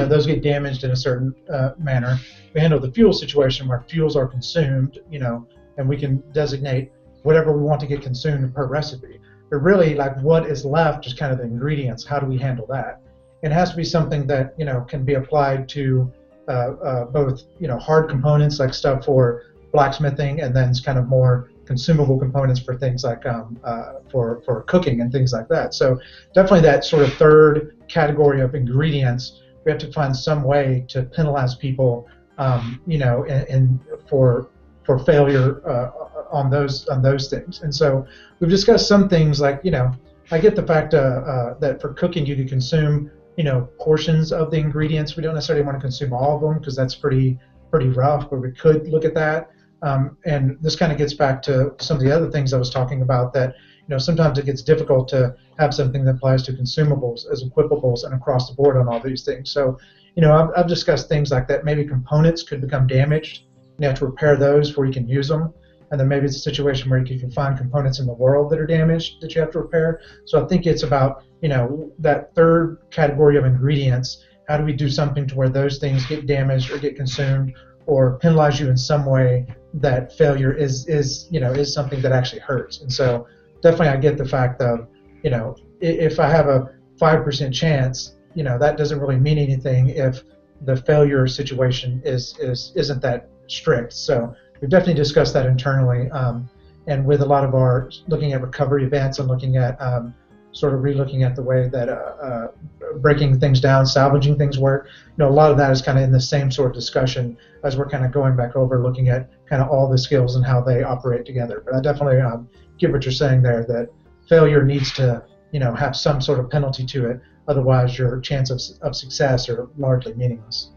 those get damaged in a certain manner. We handle the fuel situation where fuels are consumed, and we can designate whatever we want to get consumed per recipe. But really, like, what is left is kind of the ingredients. How do we handle that? It has to be something that can be applied to both hard components like stuff for blacksmithing, and then it's kind of more consumable components for things like for cooking and things like that. So definitely that sort of third category of ingredients, we have to find some way to penalize people, for failure on those things. And so we've discussed some things like I get the fact that for cooking you can consume portions of the ingredients. We don't necessarily want to consume all of them because that's pretty rough, but we could look at that. And this kind of gets back to some of the other things I was talking about, that sometimes it gets difficult to have something that applies to consumables as equipables and across the board on all these things. So I've discussed things like that. Maybe components could become damaged. You have to repair those before you can use them. and then maybe it's a situation where you can find components in the world that are damaged that you have to repair. So I think it's about, that third category of ingredients. How do we do something to where those things get damaged or get consumed or penalize you in some way that failure is something that actually hurts. And so definitely I get the fact of, if I have a 5% chance, that doesn't really mean anything if the failure situation isn't that strict. So we've definitely discussed that internally, and with a lot of our looking at recovery events and looking at sort of relooking at the way that breaking things down, salvaging things work. A lot of that is kind of in the same sort of discussion as we're kind of going back over, looking at kind of all the skills and how they operate together. But I definitely get what you're saying there, that failure needs to have some sort of penalty to it. Otherwise, your chance of success are largely meaningless.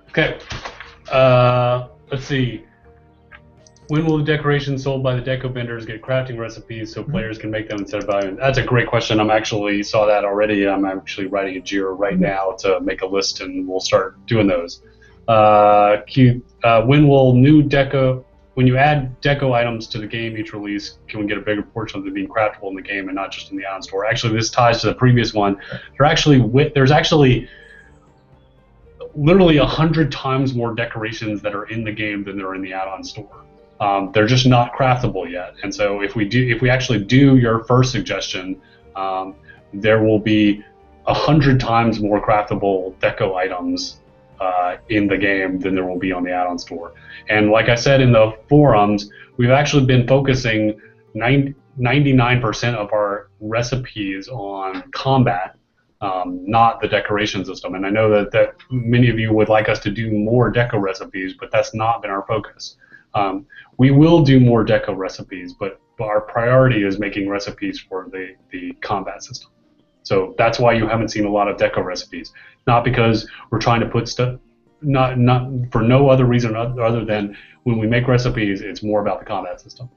Okay. Let's see. When will the decorations sold by the deco vendors get crafting recipes so players can make them instead of buying? That's a great question. I'm actually saw that already. I'm actually writing a JIRA right now to make a list, and we'll start doing those. When will new deco? When you add deco items to the game each release, can we get a bigger portion of them being craftable in the game and not just in the add-on store? Actually, this ties to the previous one. There's actually literally 100 times more decorations that are in the game than there are in the add-on store. They're just not craftable yet, and so if we actually do your first suggestion, there will be 100 times more craftable deco items in the game than there will be on the add-on store. And like I said in the forums, we've actually been focusing 99% of our recipes on combat, not the decoration system. And I know that many of you would like us to do more deco recipes, but that's not been our focus. We will do more deco recipes, but our priority is making recipes for the combat system. So that's why you haven't seen a lot of deco recipes. Not because we're trying to put stuff, not for no other reason other than when we make recipes, it's more about the combat system.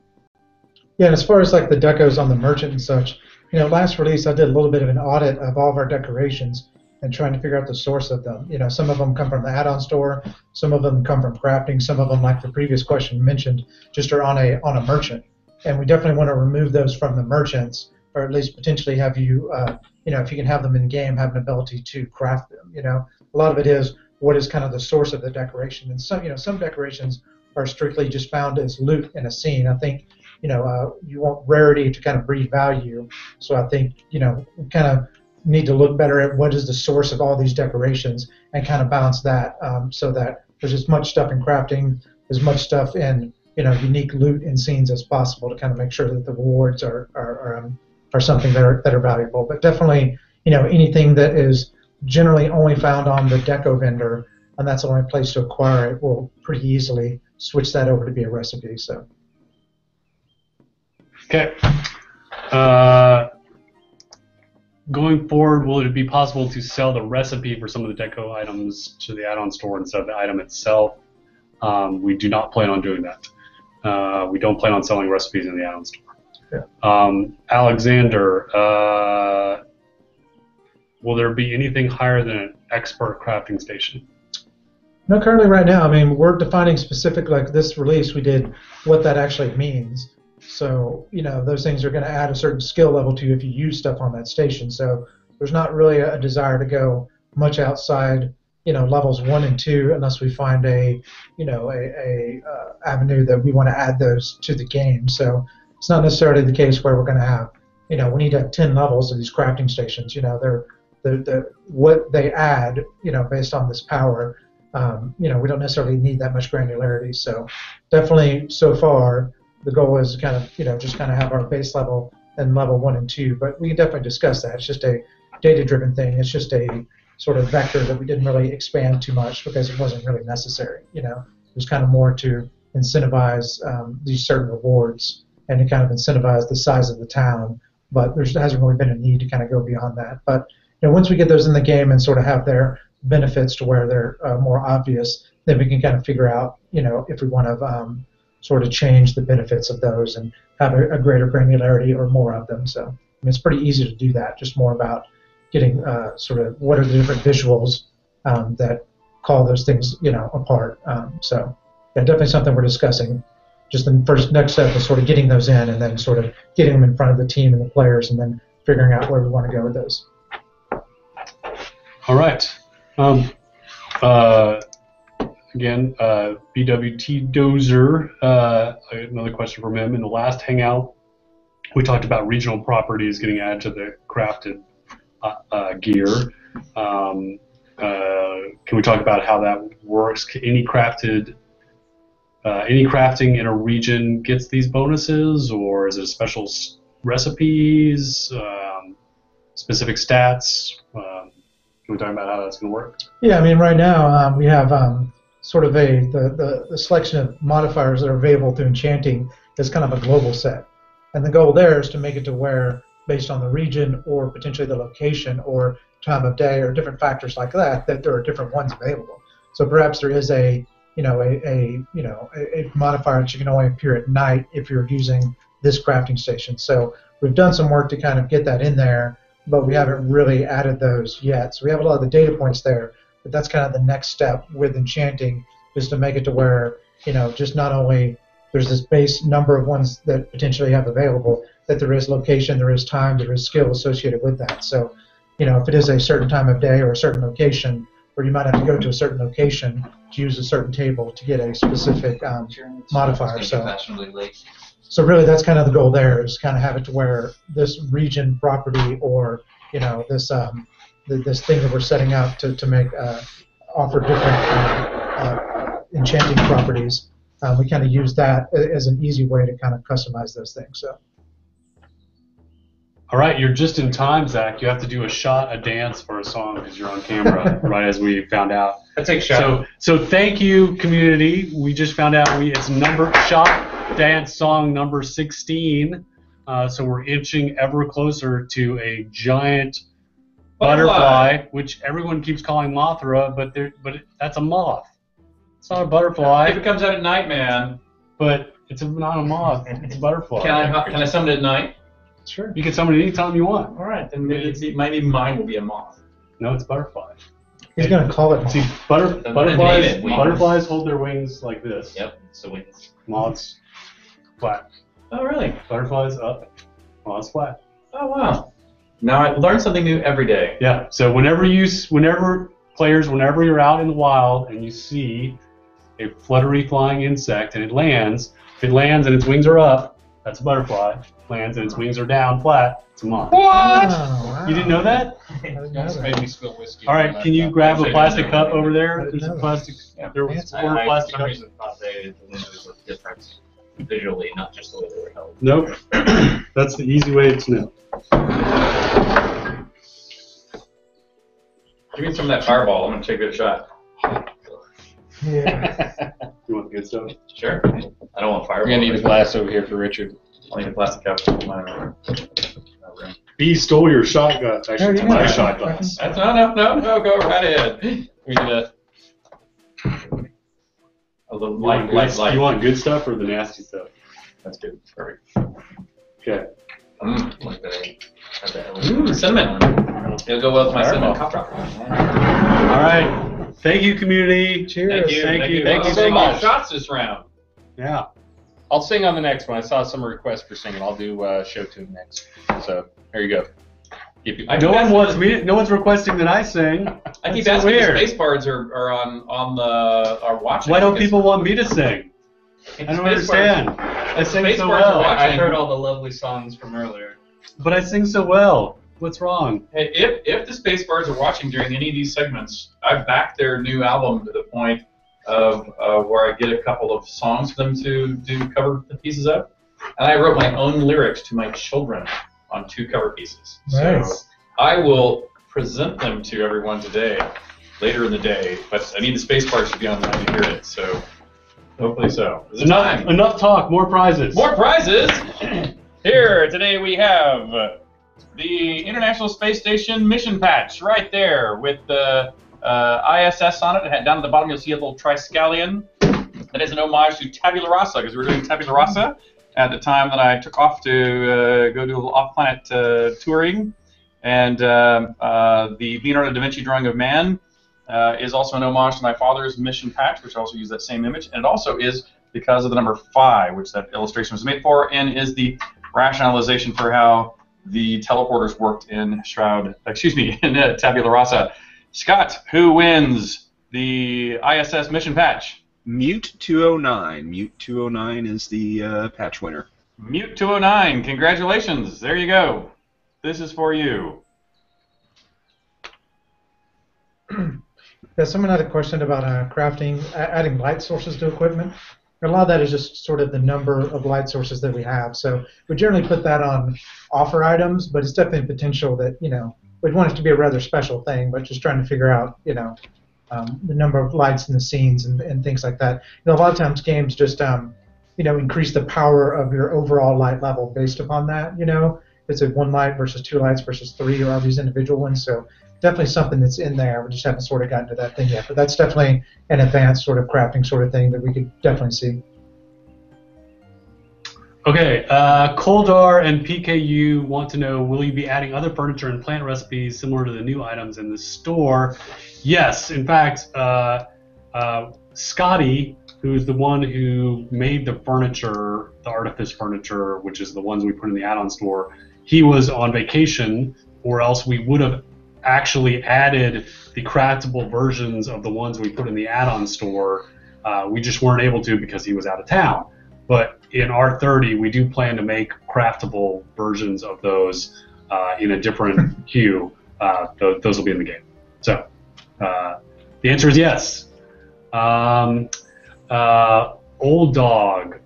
Yeah, and as far as like the decos on the merchant and such, last release I did a little bit of an audit of all of our decorations and trying to figure out the source of them. Some of them come from the add-on store, some of them come from crafting, some of them, like the previous question mentioned, just are on a merchant. And we definitely want to remove those from the merchants, or at least potentially have you, if you can have them in game, have an ability to craft them. A lot of it is what is kind of the source of the decoration, and some decorations are strictly just found as loot in a scene. I think you want rarity to kind of breed value, so I think we kind of need to look better at what is the source of all these decorations and kind of balance that, so that there's as much stuff in crafting, as much stuff in unique loot in scenes as possible to kind of make sure that the rewards are something that are valuable. But definitely anything that is generally only found on the deco vendor and that's the only place to acquire it, will pretty easily switch that over to be a recipe. So. Okay. Going forward, will it be possible to sell the recipe for some of the deco items to the add-on store instead of the item itself? We do not plan on doing that. We don't plan on selling recipes in the add-on store. Yeah. Alexander, will there be anything higher than an expert crafting station? No, currently right now, I mean, we're defining specific, like this release, we did what that actually means. So, those things are going to add a certain skill level to you if you use stuff on that station. So there's not really a desire to go much outside, levels 1 and 2 unless we find a avenue that we want to add those to the game. So it's not necessarily the case where we're going to have, we need to have 10 levels of these crafting stations. They're what they add, based on this power. We don't necessarily need that much granularity. So definitely so far, the goal is to kind of, just kind of have our base level and level 1 and 2, but we can definitely discuss that. It's just a data-driven thing. It's just a sort of vector that we didn't really expand too much because it wasn't really necessary. It was kind of more to incentivize these certain rewards and to kind of incentivize the size of the town, but there hasn't really been a need to kind of go beyond that. But once we get those in the game and sort of have their benefits to where they're more obvious, then we can kind of figure out, if we want to sort of change the benefits of those and have a greater granularity or more of them. So it's pretty easy to do that, just more about getting sort of what are the different visuals that call those things, apart. So yeah, definitely something we're discussing. Just the next step is sort of getting those in, and then sort of getting them in front of the team and the players, and then figuring out where we want to go with those. All right. Again, BWT Dozer, another question from him. In the last hangout, we talked about regional properties getting added to the crafted gear. Can we talk about how that works? Any crafting in a region gets these bonuses, or is it special recipes, specific stats? Can we talk about how that's going to work? Yeah, I mean, right now we have sort of the selection of modifiers that are available through enchanting is kind of a global set. And the goal there is to make it to where, based on the region or potentially the location or time of day or different factors like that, that there are different ones available. So perhaps there is a modifier that you can only appear at night if you're using this crafting station. So we've done some work to kind of get that in there, but we haven't really added those yet. So we have a lot of the data points there, but that's kind of the next step with enchanting, is to make it to where, just not only there's this base number of ones that potentially have available, that there is location, there is time, there is skill associated with that. So, if it is a certain time of day or a certain location, or you might have to go to a certain location to use a certain table to get a specific modifier. So really that's kind of the goal there, is kind of have it to where this region property or, this this thing that we're setting up to make offer different enchanting properties. We kind of use that as an easy way to kind of customize those things. So. All right, you're just in time, Zach. You have to do a shot, a dance, or a song because you're on camera, right as we found out. I take shot. So thank you, community. We just found out it's number shot, dance, song number 16. So we're inching ever closer to a giant butterfly, which everyone keeps calling Mothra, but that's a moth. It's not a butterfly. If it comes out at night, man. But it's not a moth. It's a butterfly. Can I summon it at night? Sure. You can summon it anytime you want. All right, then maybe mine will be a moth. No, it's butterfly. He's going to call it moth. See, butterflies hold their wings like this. Yep, so wings. Moths flat. Oh, really? Butterflies up, moths flat. Oh, wow. Now I learn something new every day. Yeah, so whenever you're out in the wild and you see a fluttery flying insect and it lands, if it lands and its wings are up, that's a butterfly. Lands and its wings are down flat, it's a moth. What? Wow. You didn't know that? Made me spill whiskey. All right, can you grab a plastic cup over there? There's a plastic. There was four plastic cups. I thought there was a difference visually, not just the way they were held. Nope. That's the easy way to know. Give me some of that fireball. I'm going to take a shot. Yeah. You want the good stuff? Sure. I don't want fireball. We're going to need a glass over here for Richard. I'll need a plastic cup for mine. B stole your shot glass. Actually, it's my shot glass. That's no, go right ahead. We need a little light. You want good stuff or the nasty stuff? That's good. Perfect. Okay. Like that. Cinnamon. It'll go well with my cinnamon cup dropper. All right. Thank you, community. Cheers. Thank you so much. Shots this round. Yeah. I'll sing on the next one. I saw some requests for singing. I'll do show tune next. So here you go. No one's requesting that I sing. I keep asking if space bards are on our watching. Why don't people want me to sing? I don't understand. I sing so well. I heard all the lovely songs from earlier. But I sing so well. What's wrong? Hey, if the space bards are watching during any of these segments, I've backed their new album to the point of where I get a couple of songs for them to do cover pieces of, and I wrote my own lyrics to my children on 2 cover pieces. Nice. So I will present them to everyone today, later in the day, but I need the space bards to be online to hear it, so hopefully so. Enough talk, more prizes. More prizes! Here, today we have the International Space Station mission patch right there with the ISS on it. Down at the bottom you'll see a little Triskelion. That is an homage to Tabula Rasa, because we were doing Tabula Rasa at the time that I took off to go do a little off-planet touring. And the Leonardo da Vinci drawing of man is also an homage to my father's mission patch, which also uses that same image, and it also is because of the number 5, which that illustration was made for, and is the rationalization for how the teleporters worked in Shroud, in Tabula Rasa. Scott, who wins the ISS mission patch? Mute 209. Mute 209 is the patch winner. Mute 209, congratulations. There you go. This is for you. Yeah, someone had a question about crafting, adding light sources to equipment. A lot of that is just sort of the number of light sources that we have. So we generally put that on offer items, but it's definitely potential that, we'd want it to be a rather special thing, but just trying to figure out, the number of lights in the scenes and things like that. A lot of times games just, increase the power of your overall light level based upon that, It's a 1 light versus 2 lights versus 3 or all these individual ones. So definitely something that's in there. We just haven't sort of gotten to that thing yet. But that's definitely an advanced sort of crafting sort of thing that we could definitely see. Okay, Koldar and PKU want to know, will you be adding other furniture and plant recipes similar to the new items in the store? Yes, in fact, Scotty, who's the one who made the furniture, the Artifice furniture, which is the ones we put in the add-on store, he was on vacation, or else we would have actually added the craftable versions of the ones we put in the add-on store. We just weren't able to because he was out of town. But in R30, we do plan to make craftable versions of those in a different queue. Those will be in the game. So the answer is yes. Old Dog,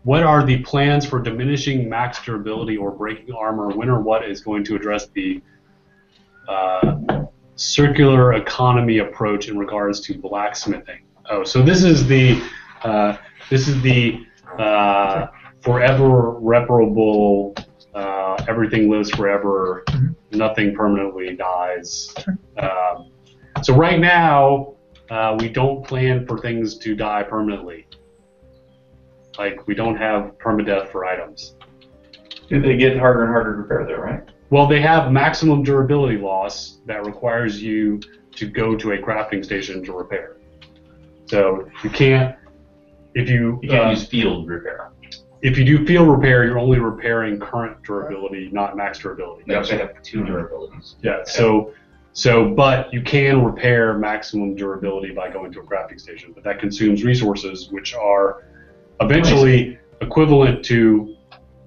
what are the plans for diminishing max durability or breaking armor? When or what is going to address the circular economy approach in regards to blacksmithing? Oh, so this is the forever reparable, everything lives forever, nothing permanently dies. So right now, we don't plan for things to die permanently. Like, we don't have permadeath for items. Do they get harder and harder to repair though, right? Well, they have maximum durability loss that requires you to go to a crafting station to repair. So you can't, if you can't use field repair. If you do field repair, you're only repairing current durability, not max durability. You actually have 2 durabilities. Yeah. But you can repair maximum durability by going to a crafting station, but that consumes resources, which are eventually equivalent to.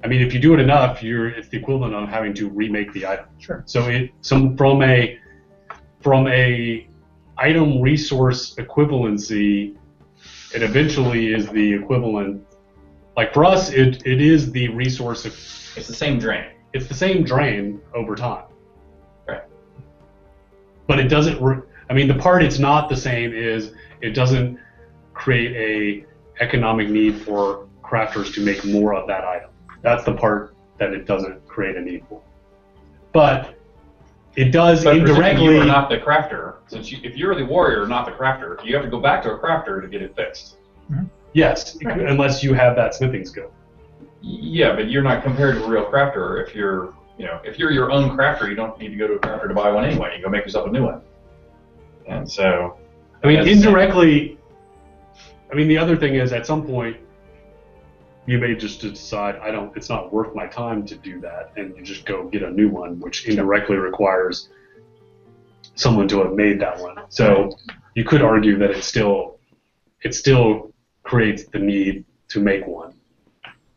I mean, if you do it enough, it's the equivalent of having to remake the item. Sure. So from a item resource equivalency, it eventually is the equivalent. Like for us, it is the resource. It's the same drain. It's the same drain over time. Right. But it doesn't. The part it's not the same is it doesn't create a economic need for crafters to make more of that item. That's the part that it doesn't create a need for. But it does indirectly. You are not the crafter. Since if you're the warrior, not the crafter, you have to go back to a crafter to get it fixed. Mm-hmm. Yes, unless you have that smithing skill. Yeah, but you're not compared to a real crafter. If you're your own crafter, you don't need to go to a crafter to buy one anyway. You go make yourself a new one. And so, indirectly. The other thing is, at some point, you may just decide it's not worth my time to do that, and you just go get a new one, which indirectly requires someone to have made that one. So you could argue that it still creates the need to make one.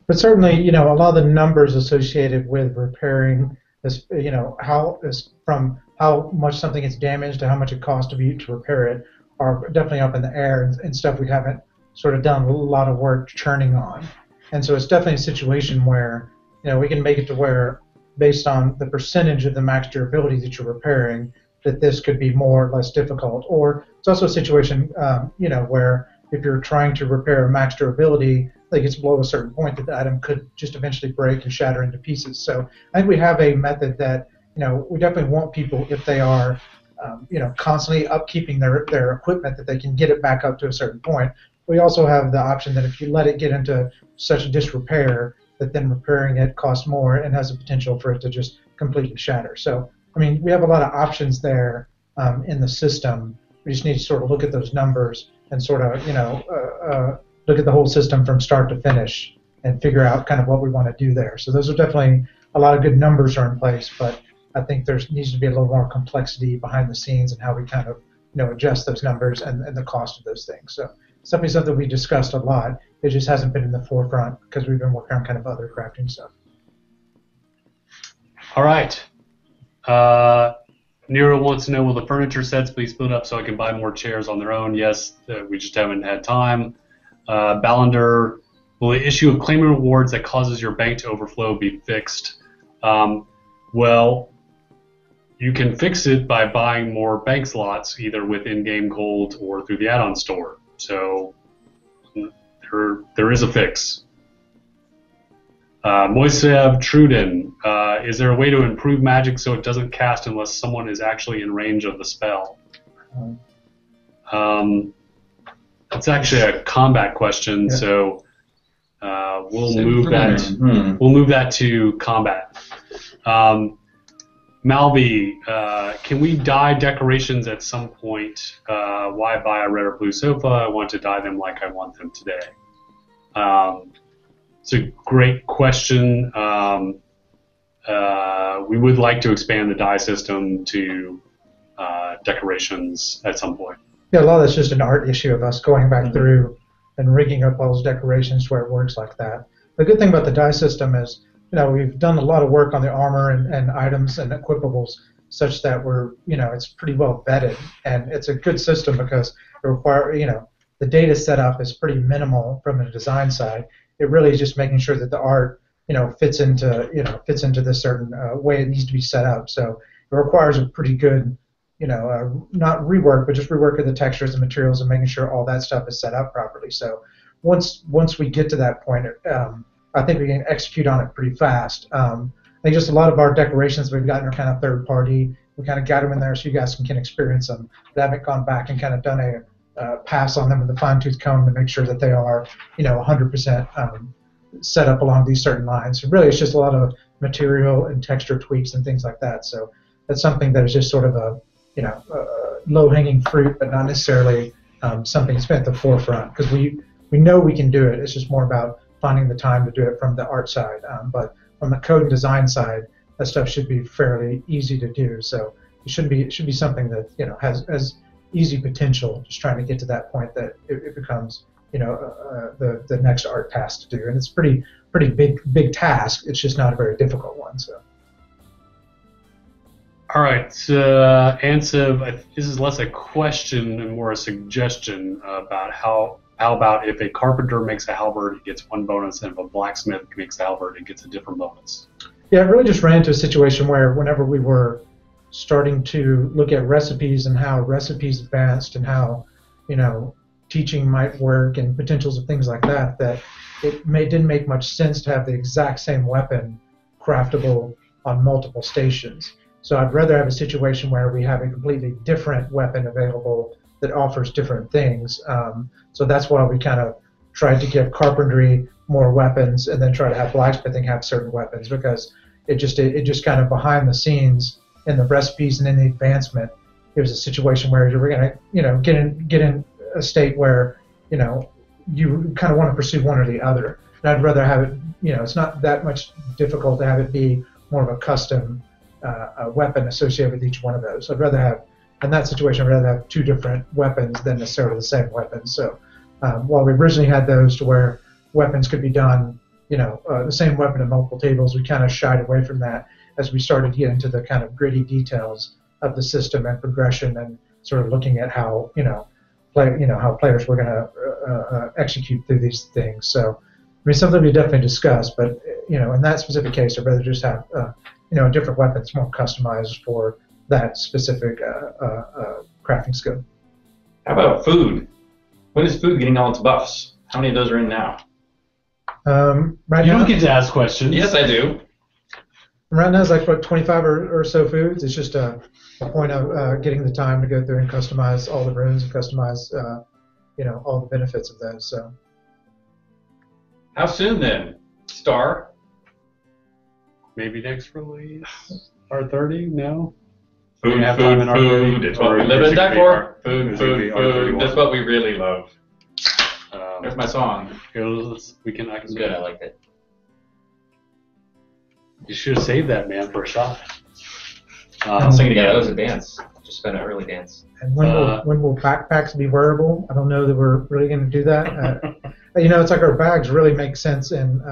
But certainly, a lot of the numbers associated with repairing this, from how much something is damaged to how much it costs to repair it, are definitely up in the air and stuff we haven't sort of done a lot of work churning on. And so it's definitely a situation where, we can make it to where, based on the percentage of the max durability that you're repairing, that this could be more or less difficult. Or it's also a situation, where if you're trying to repair max durability, like it's below a certain point, that the item could just eventually break and shatter into pieces. So I think we have a method that, we definitely want people, if they are, constantly upkeeping their equipment, that they can get it back up to a certain point. We also have the option that if you let it get into such disrepair, that then repairing it costs more and has the potential for it to just completely shatter. So, we have a lot of options there in the system. We just need to sort of look at those numbers and sort of, look at the whole system from start to finish and figure out kind of what we want to do there. So those are definitely a lot of good numbers are in place, but I think there needs to be a little more complexity behind the scenes and how we kind of, adjust those numbers and the cost of those things. So it's definitely something we discussed a lot. It just hasn't been in the forefront because we've been working on kind of other crafting stuff. All right. Nero wants to know, will the furniture sets be split up so I can buy more chairs on their own? Yes, we just haven't had time. Ballander, will the issue of claiming rewards that causes your bank to overflow be fixed? Well, you can fix it by buying more bank slots, either with in-game gold or through the add-on store. So there is a fix. Moisev Truden, is there a way to improve magic so it doesn't cast unless someone is actually in range of the spell? It's actually a combat question, so we'll move that. We'll move that to combat. Malby, can we dye decorations at some point? Why buy a red or blue sofa? I want to dye them like I want them today. It's a great question. We would like to expand the dye system to decorations at some point. Yeah, a lot of that's just an art issue of us going back through and rigging up all those decorations to where it works like that. The good thing about the dye system is, we've done a lot of work on the armor and items and equipables such that we're, it's pretty well vetted, and it's a good system because it requires, the data setup is pretty minimal from the design side. It really is just making sure that the art, fits into this certain way it needs to be set up. So it requires a pretty good, not rework, but just rework of the textures and materials and making sure all that stuff is set up properly. So once we get to that point, I think we can execute on it pretty fast. I think just a lot of our decorations we've gotten are kind of third party. We kind of got them in there so you guys can experience them. But I haven't gone back and kind of done a pass on them with a fine-tooth comb to make sure that they are, 100% set up along these certain lines. So really, it's just a lot of material and texture tweaks and things like that. So that's something that is just sort of a, low-hanging fruit, but not necessarily something that's been at the forefront because we know we can do it. It's just more about finding the time to do it from the art side. But from the code and design side, that stuff should be fairly easy to do. So it should be something that has easy potential. Just trying to get to that point that it becomes the next art task to do, and it's pretty big task. It's just not a very difficult one. So. All right, Ansiv, this is less a question and more a suggestion about how about if a carpenter makes a halberd, he gets one bonus, and if a blacksmith makes a halberd, it gets a different bonus. Yeah, I really just ran into a situation where whenever we were starting to look at recipes and how recipes advanced and how, teaching might work and potentials of things like that, that it didn't make much sense to have the exact same weapon craftable on multiple stations. So I'd rather have a situation where we have a completely different weapon available that offers different things. So that's why we kind of tried to give carpentry more weapons and then try to have blacksmithing have certain weapons, because it just kind of behind the scenes in the recipes and in the advancement, it was a situation where you were going to get in a state where you kind of want to pursue one or the other. And I'd rather have it, it's not that much difficult to have it be more of a custom weapon associated with each one of those. I'd rather have, in that situation, I'd rather have two different weapons than necessarily the same weapon. So while we originally had those to where weapons could be done, the same weapon at multiple tables, we kind of shied away from that as we started to get into the kind of gritty details of the system and progression and sort of looking at how, how players were going to execute through these things. So, something we definitely discussed, but, in that specific case, I'd rather just have, a different weapon that's more customized for that specific crafting skill. How about food? When is food getting all its buffs? How many of those are in now? Right now, you don't get to ask questions. Yes, I do. Right now, it's like, 25 or so foods. It's just a point of getting the time to go through and customize all the runes and customize, all the benefits of those. So. How soon then, Starr? Maybe next release. R30? No. Food, have time in R30, food. It's what we or live is in it deck gonna be for. R- Food, is it gonna food, be food. R31? That's what we really love. Um, There's my song. Here, we can. I can. It's good. I liked it. You should have saved that, man, for a shot. I was thinking, yeah, that was a dance. Just spent an early dance. And when will backpacks be wearable? I don't know that we're really going to do that. It's like our bags really make sense in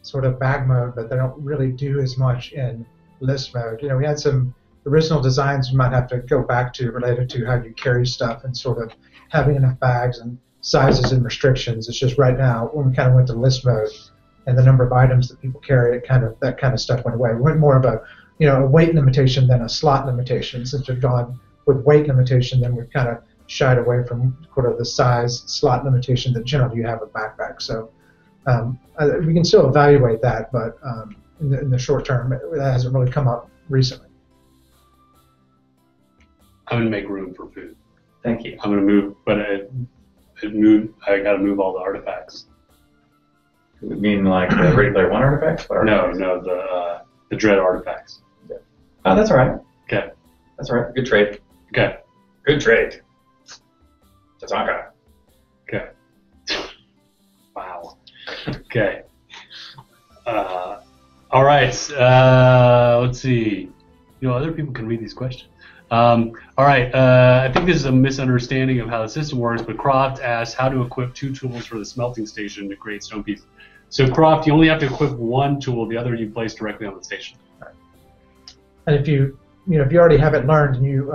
sort of bag mode, but they don't really do as much in list mode. We had some original designs you might have to go back to related to how you carry stuff and sort of having enough bags and sizes and restrictions. It's just right now when we kind of went to list mode and the number of items that people carry, that kind of stuff went away. We went more of a weight limitation than a slot limitation. Since we've gone with weight limitation, then we've kind of shied away from sort of the size slot limitation that generally you have with backpacks. So we can still evaluate that, but in the short term, it hasn't really come up recently. I'm gonna make room for food. Thank you. I'm gonna move, but I gotta move all the artifacts. You mean like the Ready Player One artifacts? No, the Dread artifacts. Oh, that's all right. Okay. That's all right. Good trade. Okay. Good trade. Tatanka. Okay. Wow. Okay. All right. Let's see. Other people can read these questions. All right. I think this is a misunderstanding of how the system works, but Croft asks how to equip 2 tools for the smelting station to create stone pieces. So Croft, you only have to equip 1 tool. The other you place directly on the station. And if you already have it learned and you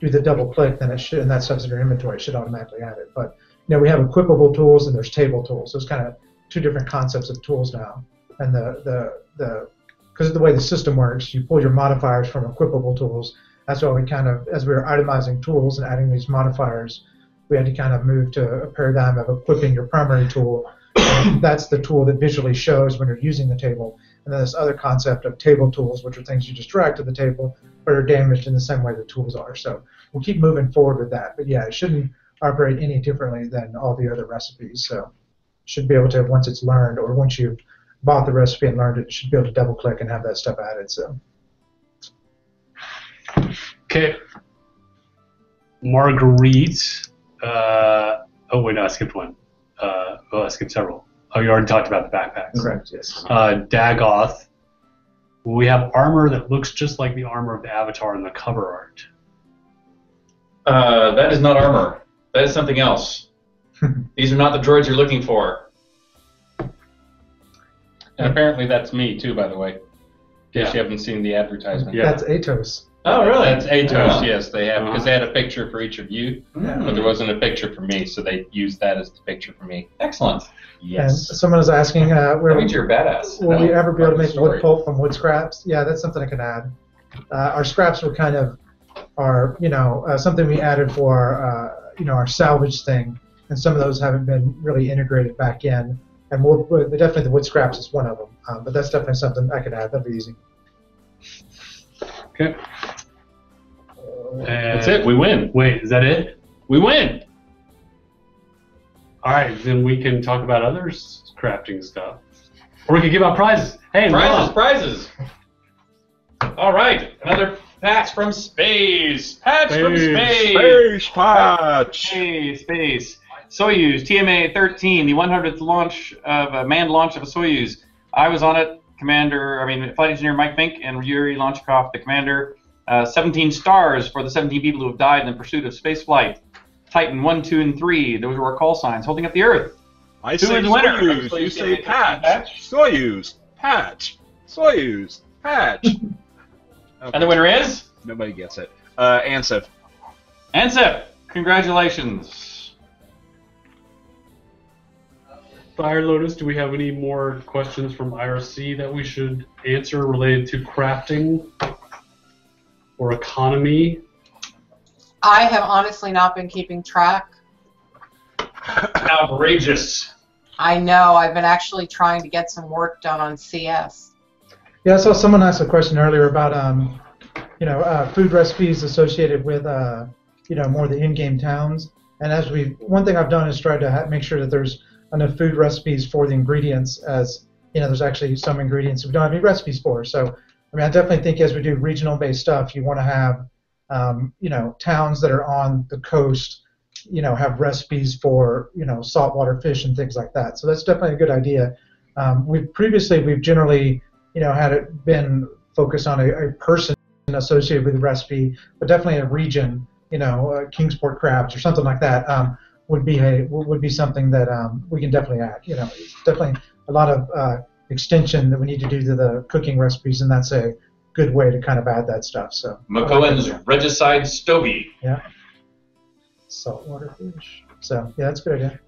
do the double click, then it should, and that stuff's in your inventory, it should automatically add it. But we have equipable tools and there's table tools. So it's kind of 2 different concepts of tools now. And because of the way the system works, you pull your modifiers from equipable tools. That's why as we were itemizing tools and adding these modifiers, we had to kind of move to a paradigm of equipping your primary tool. And that's the tool that visually shows when you're using the table. And then this other concept of table tools, which are things you just drag to the table, but are damaged in the same way the tools are. So we'll keep moving forward with that. But yeah, it shouldn't operate any differently than all the other recipes. So it should be able to, once it's learned, or once you've bought the recipe and learned it, you should be able to double click and have that stuff added. So. Okay. Marguerite. Oh wait, no, I skipped one. I skipped several. Oh, you already talked about the backpacks. Correct. Yes. Dagoth. We have armor that looks just like the armor of the Avatar in the cover art. That is not armor. That is something else. These are not the droids you're looking for. And apparently that's me too, by the way. In case you haven't seen the advertisement. Yeah. That's Atos. Oh, really? That's Atos, Oh. yes. They have, because they had a picture for each of you, but there wasn't a picture for me, so they used that as the picture for me. Excellent. And Yes. someone was asking, That means you're a badass. will we ever be able to make Story. wood pulp from wood scraps? Yeah, that's something I can add. Our scraps were kind of something we added for our salvage thing, and some of those haven't been really integrated back in. And definitely the wood scraps is one of them, but that's definitely something I could add. That'd be easy. Okay. That's it. We win. Wait, is that it? We win. All right, then we can talk about other crafting stuff, or we can give out prizes. Hey, Prizes. All right, another patch from space. Patch from space. Space patch. Space. Soyuz TMA-13, the 100th launch of a manned launch of a Soyuz. I was on it. Flight engineer Mike Fink and Yuri Lonchkov, the commander. 17 stars for the 17 people who have died in the pursuit of spaceflight. Titan 1, 2, and 3. Those were our call signs holding up the Earth. I Who say is the winner? Soyuz. You say patch. Soyuz. Patch. Soyuz. Patch. Okay. And the winner is? Nobody gets it. Ansif. Ansif. Congratulations. Fire Lotus, do we have any more questions from IRC that we should answer related to crafting or economy? I have honestly not been keeping track. Outrageous. I know. I've been actually trying to get some work done on CS. Yeah, I saw someone ask a question earlier about food recipes associated with more of the in-game towns. And one thing I've done is try to make sure that there's enough food recipes for the ingredients, as there's actually some ingredients we don't have any recipes for. So I mean, I definitely think as we do regional-based stuff, you want to have, towns that are on the coast, have recipes for, saltwater fish and things like that. So that's definitely a good idea. We've generally, had it been focused on a person associated with the recipe, but definitely a region, Kingsport crabs or something like that would be something that we can definitely add. It's definitely a lot of extension that we need to do to the cooking recipes, and that's a good way to kind of add that stuff. So McCohen's Regicide Stovey. Yeah. Saltwater fish. So yeah, that's a good idea.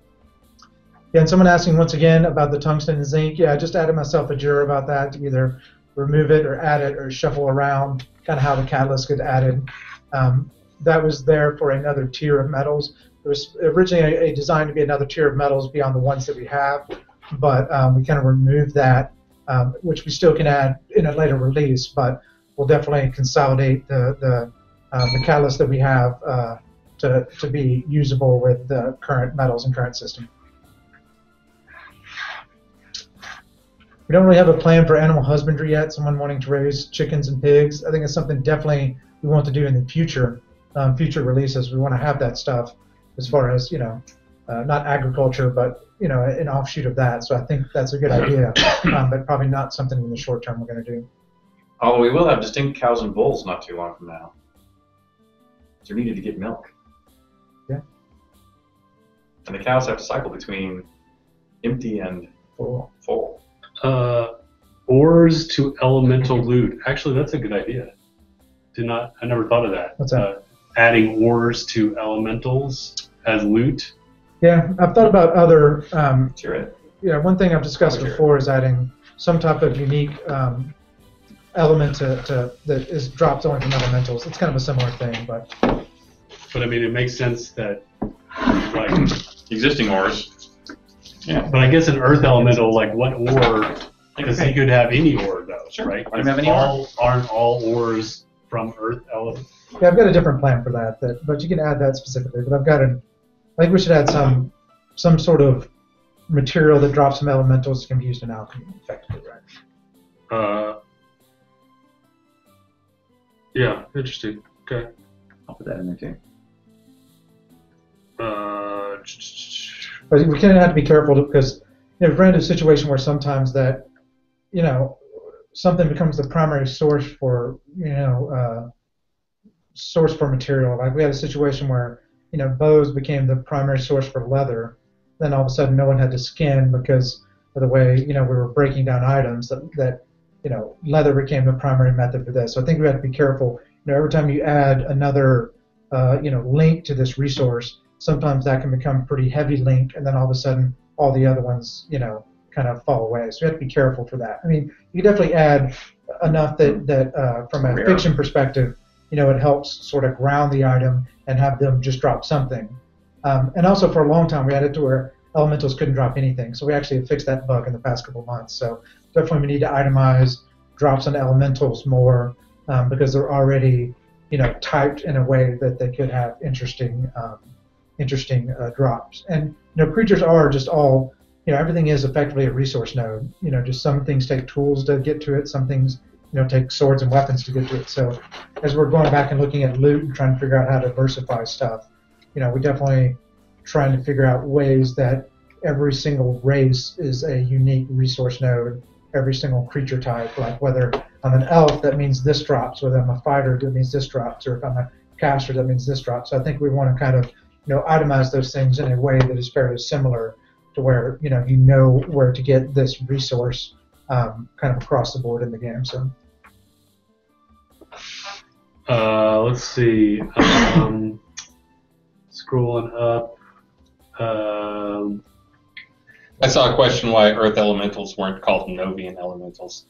Yeah, and someone asking once again about the tungsten and zinc. Yeah, I just added myself a juror about that to either remove it or add it or shuffle around kind of how the catalyst gets added. That was there for another tier of metals. There was originally a design to be another tier of metals beyond the ones that we have, but we kind of removed that, which we still can add in a later release, but we'll definitely consolidate the catalyst that we have to be usable with the current metals and current system. We don't really have a plan for animal husbandry yet. Someone wanting to raise chickens and pigs. I think it's something definitely we want to do in the future releases. We want to have that stuff as far as, not agriculture, but, an offshoot of that. So I think that's a good idea, but probably not something in the short term we're going to do. Although we will have distinct cows and bulls not too long from now. They're needed to get milk. Yeah. And the cows have to cycle between empty and full. Ores to elemental loot. Actually, that's a good idea. I never thought of that. What's that? Adding ores to elementals as loot. Yeah, I've thought about other. Sure. Yeah, one thing I've discussed before is adding some type of unique element that is dropped only from elementals. It's kind of a similar thing, but I mean, it makes sense that like existing ores. Yeah. But I guess an earth elemental, like what ore? Because he could have any ore though, right? Aren't all ores from earth elements? Yeah, I've got a different plan for that. But you can add that specifically. But I think we should add some sort of material that drops some elementals that can be used in alchemy effectively, right? Yeah, interesting. Okay. I'll put that in there too. But we kind of have to be careful because we've run into a situation where sometimes that, something becomes the primary source for, material. Like we had a situation where, bows became the primary source for leather. Then all of a sudden no one had to skin because of the way, we were breaking down items that leather became the primary method for this. So I think we have to be careful. Every time you add another, link to this resource, sometimes that can become a pretty heavy link, and then all of a sudden all the other ones, kind of fall away. So you have to be careful for that. I mean, you definitely add enough that from a fiction perspective, it helps sort of ground the item and have them just drop something. And also for a long time we had it to where elementals couldn't drop anything. So we actually fixed that bug in the past couple of months. So definitely we need to itemize drops on elementals more because they're already, typed in a way that they could have interesting drops. And creatures are just all, everything is effectively a resource node. Just some things take tools to get to it, some things take swords and weapons to get to it. So as we're going back and looking at loot and trying to figure out how to diversify stuff, we definitely trying to figure out ways that every single race is a unique resource node, every single creature type, like whether I'm an elf, that means this drops, whether I'm a fighter, that means this drops, or if I'm a caster, that means this drops. So I think we want to kind of itemize those things in a way that is fairly similar to where you know where to get this resource kind of across the board in the game. So let's see. Scrolling up. I saw a question why Earth elementals weren't called Novian elementals.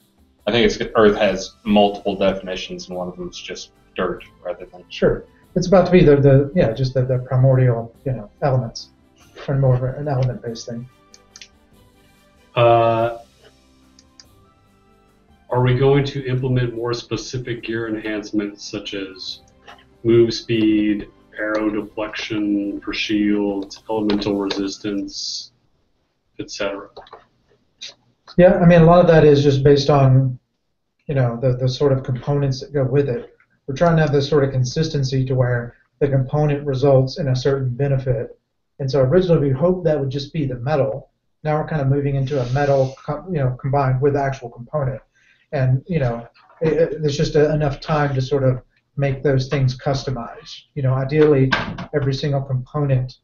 I think it's Earth has multiple definitions, and one of them is just dirt rather than. Sure, it's about to be the primordial elements, or more of an element-based thing. Are we going to implement more specific gear enhancements such as move speed, arrow deflection for shields, elemental resistance, etc.? Yeah, I mean, a lot of that is just based on, the sort of components that go with it. We're trying to have this sort of consistency to where the component results in a certain benefit. And so originally we hoped that would just be the metal. Now we're kind of moving into a metal, combined with the actual component. And, there's just enough time to sort of make those things customized. Ideally, every single component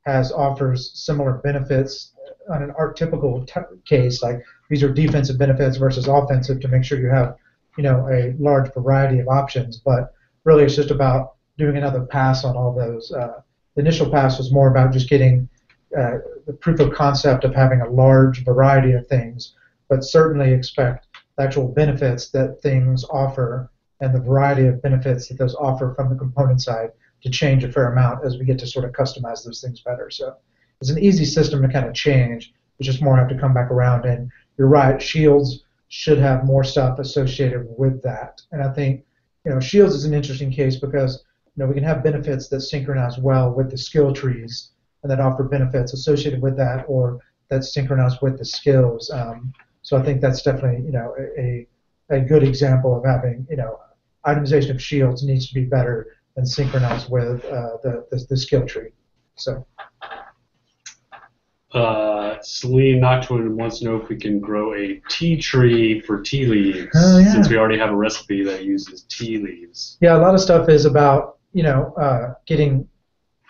offers similar benefits on an archetypical case, like these are defensive benefits versus offensive, to make sure you have, a large variety of options. But really, it's just about doing another pass on all those. The initial pass was more about just getting the proof of concept of having a large variety of things, but certainly expect the actual benefits that things offer and the variety of benefits that those offer from the component side to change a fair amount as we get to sort of customize those things better. So it's an easy system to kind of change. We just more have to come back around. And you're right, shields should have more stuff associated with that. And I think, shields is an interesting case because, we can have benefits that synchronize well with the skill trees and that offer benefits associated with that, or that synchronize with the skills. So I think that's definitely, a good example of having, itemization of shields needs to be better than synchronized with the skill tree. So. Celine Nocturne wants to know if we can grow a tea tree for tea leaves, since we already have a recipe that uses tea leaves. Yeah, a lot of stuff is about, getting,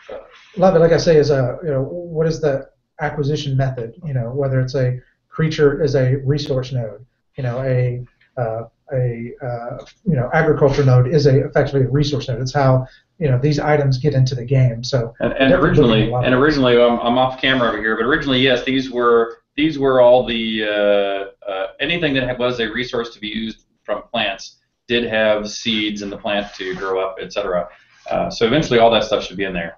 a lot of it, like I say, is what is the acquisition method, whether it's a creature is a resource node, agriculture node is effectively a resource node. It's how these items get into the game. So and originally I'm off camera over here, but originally, yes, these were all the anything that was a resource to be used from plants did have seeds in the plant to grow up, etc. So eventually, all that stuff should be in there.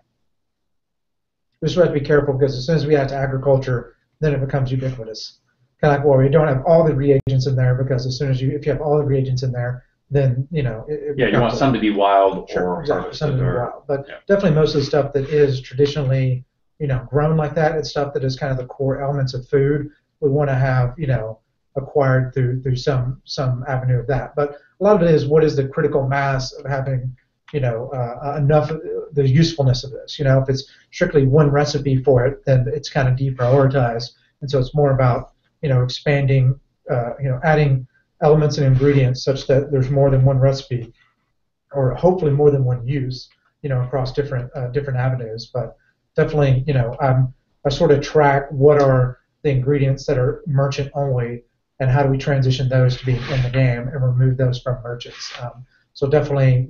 We just have to be careful because as soon as we add to agriculture, then it becomes ubiquitous. Kind of like, well, we don't have all the reagents in there because as soon as if you have all the reagents in there, then you want some to be wild or exactly, some to be wild. But definitely most of the stuff that is traditionally grown like that, it's stuff that is kind of the core elements of food. We want to have acquired through some avenue of that. But a lot of it is what is the critical mass of having enough the usefulness of this. If it's strictly one recipe for it, then it's kind of deprioritized, and so it's more about expanding, adding elements and ingredients such that there's more than one recipe, or hopefully more than one use, across different avenues. But definitely, I sort of track what are the ingredients that are merchant only, and how do we transition those to being in the game and remove those from merchants. So definitely,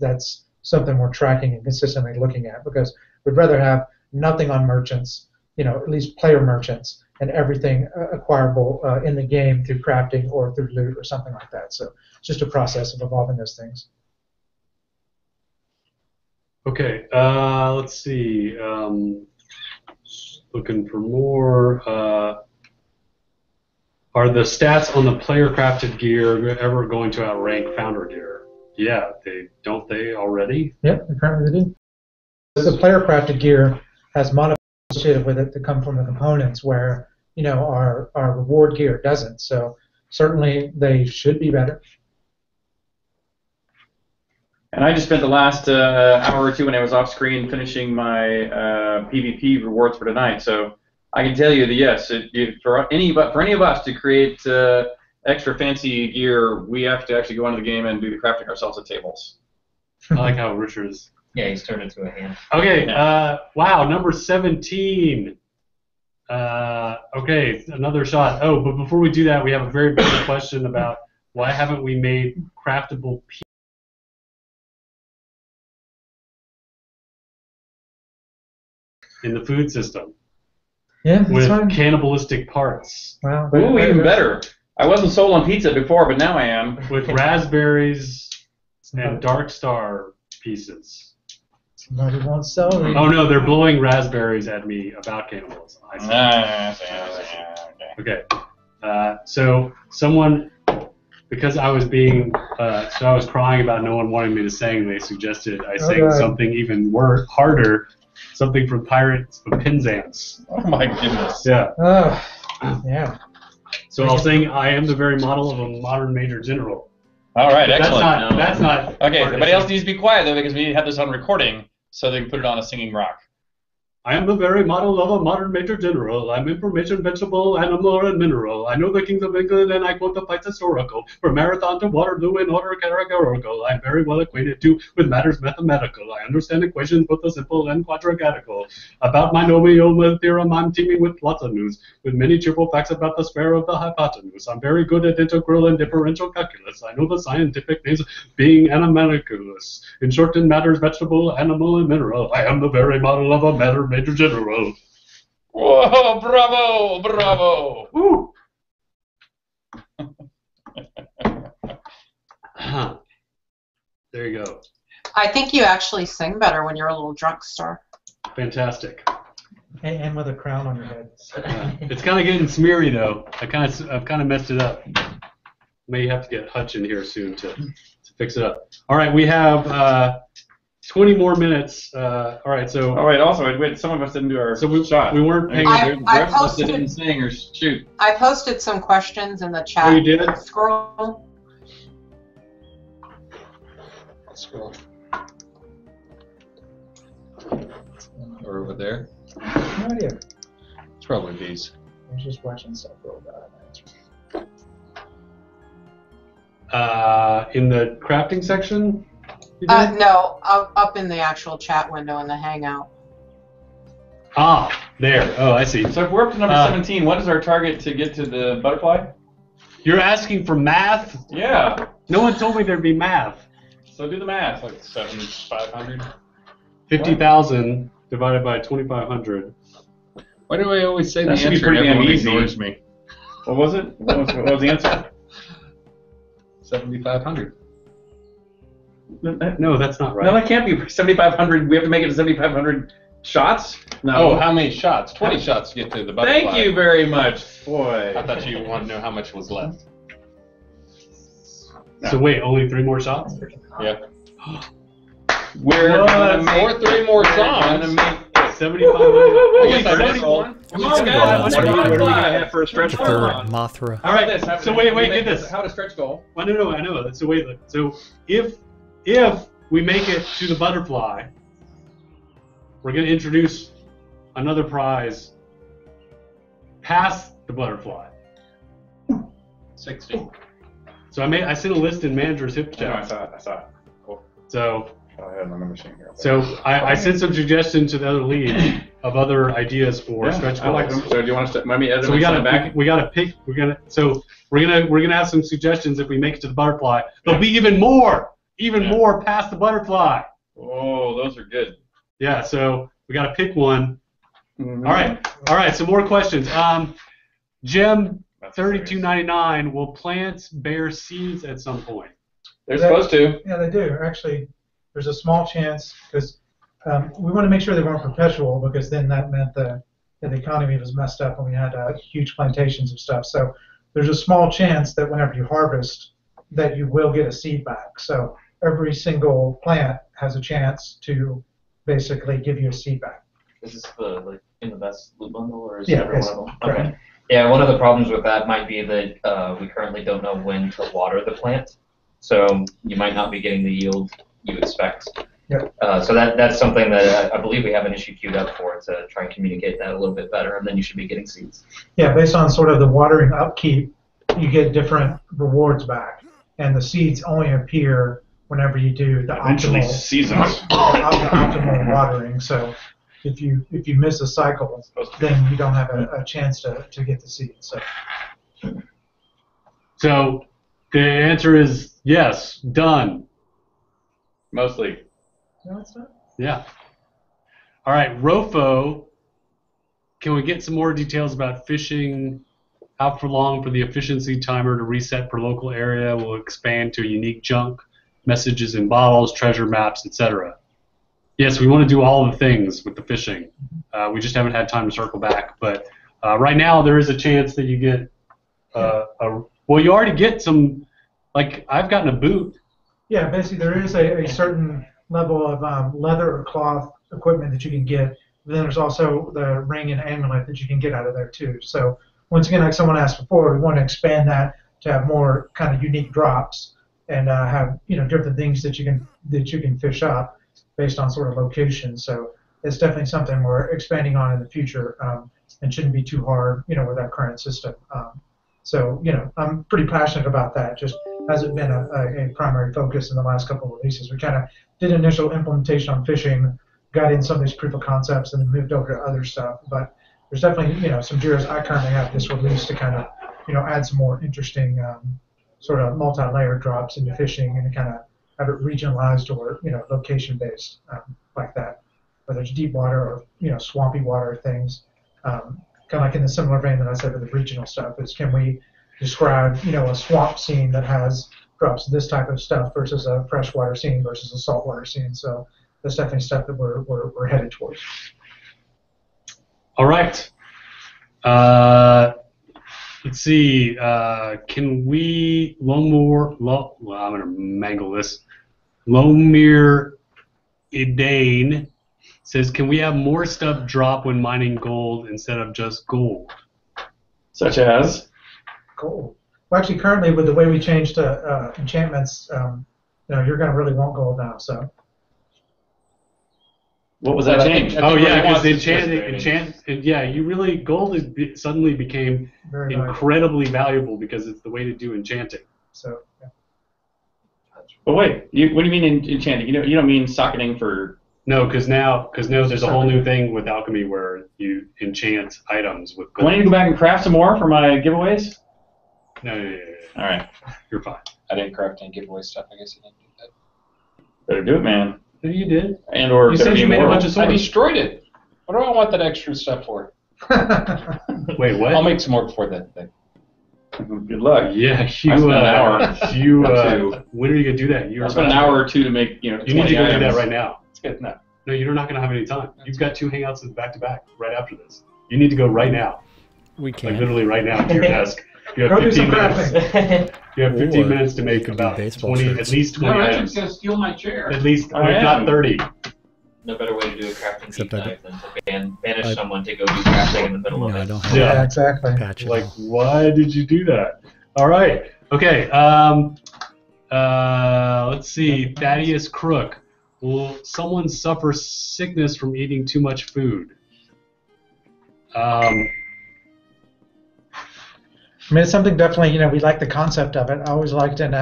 that's something we're tracking and consistently looking at, because we'd rather have nothing on merchants, at least player merchants, and everything acquirable in the game through crafting or through loot or something like that. So it's just a process of evolving those things. Okay, let's see. Looking for more. Are the stats on the player-crafted gear ever going to outrank founder gear? Yeah, don't they already? Yep, currently they do. The player-crafted gear has modifiers associated with it that come from the components, where our reward gear doesn't. So certainly they should be better. And I just spent the last hour or two when I was off screen finishing my PvP rewards for tonight. So I can tell you that yes, for any of us to create extra fancy gear, we have to actually go into the game and do the crafting ourselves at tables. I like how Richard's. Yeah, he's turned into a hand. Okay, wow, number 17. Okay, another shot. Oh, but before we do that, we have a very big question about why haven't we made craftable pieces in the food system? Yeah, with fine. Cannibalistic parts. Well, ooh, even better. I wasn't sold on pizza before, but now I am. With raspberries and Dark Star pieces. Somebody wants celery. Oh no, they're blowing raspberries at me about cannibalism. I see. Okay. So someone, because I was I was crying about no one wanting me to sing, they suggested I sing something even harder, something from Pirates of Penzance. Oh my goodness. Yeah. Yeah. So I was saying I am the very model of a modern major general. All right, But excellent. That's not. Okay, part of everybody it. else needs to be quiet though because we have this on recording, so they can put it on a singing rock. I am the very model of a modern major general. I'm information, vegetable, animal, and mineral. I know the kings of England, and I quote the fights historical. From Marathon to Waterloo in order categorical. I'm very well acquainted, too, with matters mathematical. I understand equations, both the simple and quadratical. About my binomial theorem, I'm teeming with lots of news, with many cheerful facts about the square of the hypotenuse. I'm very good at integral and differential calculus. I know the scientific names being animalculus. In short, in matters vegetable, animal, and mineral, I am the very model of a matter major general. Whoa, bravo, bravo. Woo! There you go. I think you actually sing better when you're a little drunk, Starr. Fantastic. And with a crown on your head. It's kind of getting smeary though. I've kind of messed it up. May have to get Hutch in here soon to fix it up. All right, we have 20 more minutes. All right, so. Oh wait, also wait. Some of us didn't do our shot. We weren't paying. I The rest of us didn't sing or shoot. I posted some questions in the chat. Oh, you did? Scroll. Scroll. Or over there. No idea. It's probably these. I was just watching stuff roll by. In the crafting section? No, up in the actual chat window in the Hangout. Ah, there. Oh, I see. So if we're up to number 17, what is our target to get to the butterfly? You're asking for math? Yeah. No one told me there'd be math. So do the math. Like 7,500. 50,000 divided by 2,500. Why do I always say That the should be answer pretty and everyone easy. ignores me? What was it? What was the answer? 7,500. No, that's not right. No, that can't be 7,500. We have to make it to 7,500 shots? No. Oh, how many shots? 20 shots to get to the butterfly. Thank you very much. Boy. I thought you wanted to know how much was left. So wait, only 3 more shots? Yeah. We're gonna make, or 3 more we're songs. gonna make 7,500. I guess I missed one. Come on, guys. What are we going to have for a stretch goal? Mothra. All right, so wait, get this. How to stretch goal? Well, no, I know. So wait, look. So if we make it to the butterfly, we're going to introduce another prize past the butterfly. 60. So I sent a list in manager's hip No, I chat. saw it. Cool. So I had my machine here. I sent some suggestions to the other lead of other ideas for stretch I like goals. them. So do you want us to? Let me edit So we them gotta back. we gotta pick. We're gonna have some suggestions if we make it to the butterfly. There'll be even more past the butterfly. Oh, those are good. Yeah. So we gotta pick one. Mm-hmm. All right. Some more questions. Jim, 32.99. Will plants bear seeds at some point? They're supposed to. Yeah, they do. Actually, there's a small chance because we want to make sure they weren't perpetual because then that meant that the economy was messed up and we had huge plantations of stuff. So there's a small chance that whenever you harvest that you will get a seed back. So every single plant has a chance to basically give you a seed back. Is this the in the best loot bundle or is Yeah, every one of them? correct. Okay. Yeah, one of the problems with that might be that we currently don't know when to water the plant, so you might not be getting the yield you expect. Yep. So that's something that I believe we have an issue queued up for to try and communicate that a little bit better, and then you should be getting seeds. Yeah, based on sort of the watering upkeep, you get different rewards back, and the seeds only appear whenever you do the optimal watering. So if you miss a cycle, then you don't have a chance to get the seeds. So the answer is yes. Done. Mostly. No, it's not. Yeah. All right, Rofo, can we get some more details about fishing? How for long for the efficiency timer to reset per local area will expand to unique junk, messages in bottles, treasure maps, etc. Yes, we want to do all the things with the fishing. We just haven't had time to circle back. But right now there is a chance that you get well, you already get some, like I've gotten a boot. Yeah, basically there is a certain level of leather or cloth equipment that you can get. Then there's also the ring and amulet that you can get out of there too. So once again, like someone asked before, we want to expand that to have more kind of unique drops and have different things that you can fish up based on sort of location. So it's definitely something we're expanding on in the future, and shouldn't be too hard, with our current system. So I'm pretty passionate about that. Just hasn't been a primary focus in the last couple of releases. We kind of did initial implementation on fishing, got in some of these proof of concepts, and then moved over to other stuff. But there's definitely some JIRAs I currently have this release to kind of add some more interesting sort of multi-layer drops into fishing and kind of have it regionalized or location based like that, whether it's deep water or swampy water things. Kind of like in the similar vein that I said with the regional stuff is, can we describe a swamp scene that has drops of this type of stuff versus a freshwater scene versus a saltwater scene. So that's definitely stuff that we're headed towards. All right. Let's see. Can we well, I'm gonna mangle this. Lomir Idane says, can we have more stuff drop when mining gold instead of just gold? Such as? Gold. Well, actually, currently, with the way we changed enchantments, you're going to really want gold now. So. What was that change? Oh yeah, because gold suddenly became very incredibly valuable because it's the way to do enchanting. So. Yeah. But wait, what do you mean enchanting? You don't mean socketing for? No, because now there's a whole new thing with alchemy where you enchant items with gold. Do I need to go back and craft some more for my giveaways? No. All right, you're fine. I didn't craft any giveaway stuff. I guess you didn't do that. Better do it, man. You did. And/or you said you made a bunch of swords. I destroyed it. What do I want that extra stuff for? Wait, what? I'll make some more before that thing. Good luck. Yeah, an hour. When are you gonna do that? I spent an hour or two to make You need to go do that right now. It's good. No, you're not gonna have any time. You've got 2 hangouts back to back right after this. You need to go right now. We can. Like literally right now to your desk. You have 15 minutes. You have 15 minutes to make about 20, at least 20 No, items. Richard's gonna steal my chair. At least, if not 30. No better way to do a crafting deep dive than to banish someone to go do crafting in the middle of it. I don't have Yeah, exactly. Like, why did you do that? All right. Okay. Let's see. Thaddeus Crook. Will someone suffer sickness from eating too much food? I mean, it's something definitely, we like the concept of it. I always liked in,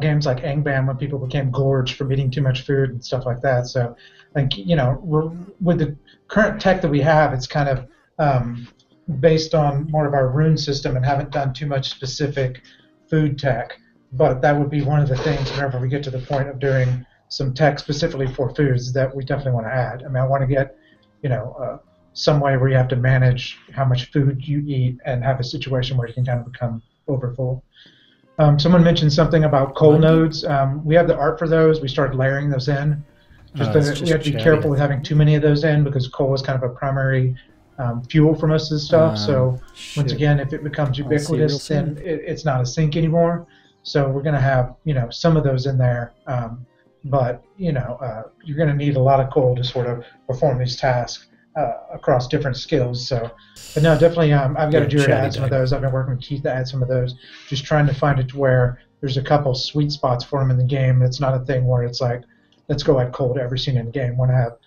games like Angband when people became gorged from eating too much food and stuff like that. So, with the current tech that we have, it's kind of based on more of our rune system and haven't done too much specific food tech. But that would be one of the things whenever we get to the point of doing some tech specifically for foods that we definitely want to add. I mean, I want to get, some way where you have to manage how much food you eat and have a situation where you can kind of become overfull. Someone mentioned something about coal nodes. We have the art for those. We started layering those in. We have to be careful with having too many of those in because coal is kind of a primary fuel for most of the stuff. So once again, if it becomes ubiquitous, then it's not a sink anymore. So we're going to have some of those in there. But you're going to need a lot of coal to sort of perform these tasks. Across different skills, but no, definitely. I've got a JIRA to add some of those. I've been working with Keith to add some of those. Just trying to find it to where there's a couple sweet spots for them in the game. It's not a thing where it's like, let's go add coal to every scene in the game. Want to have,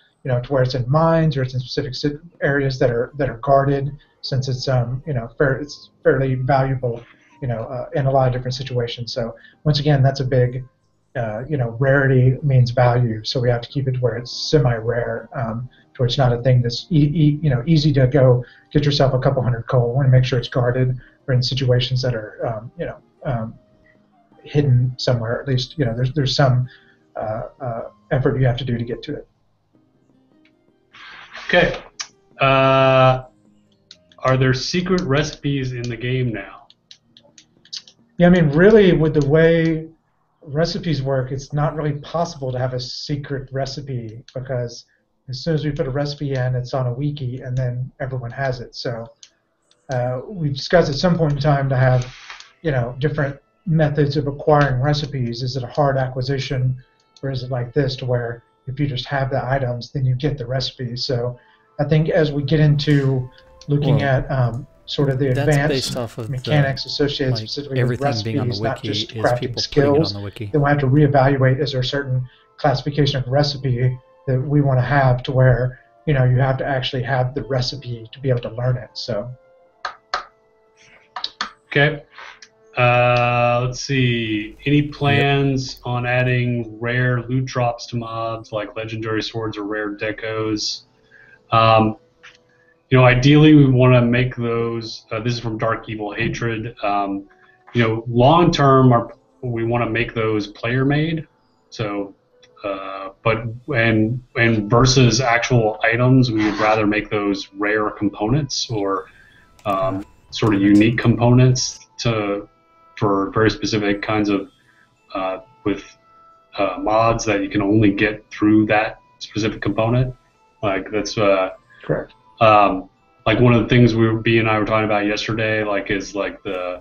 to where it's in mines or it's in specific areas that are guarded, since it's it's fairly valuable, in a lot of different situations. So once again, that's a big, rarity means value. So we have to keep it to where it's semi-rare. To where it's not a thing that's easy to go get yourself a couple hundred coal. We want to make sure it's guarded or in situations that are hidden somewhere. At least there's some effort you have to do to get to it. Okay. Are there secret recipes in the game now? Yeah, I mean, really, with the way recipes work, it's not really possible to have a secret recipe because as soon as we put a recipe in, it's on a wiki, and then everyone has it. So we've discussed at some point in time to have, different methods of acquiring recipes. Is it a hard acquisition, or is it like this, to where if you just have the items, then you get the recipe? So I think as we get into looking at sort of the That's advanced based off of mechanics associated like, specifically with everything being on the recipes, not wiki just is crafting people skills. putting it on the wiki. Then we'll have to reevaluate, is there a certain classification of recipe that we want to have to where, you know, you have to actually have the recipe to be able to learn it. So. Okay. Let's see. Any plans on adding rare loot drops to mobs like legendary swords or rare decos? You know, ideally we want to make those. This is from Dark Evil Hatred. You know, long term, we want to make those player made. So, but versus actual items, we would rather make those rare components or sort of unique components for very specific kinds of with mods that you can only get through that specific component. Like that's correct. Like one of the things B and I were talking about yesterday, like is like the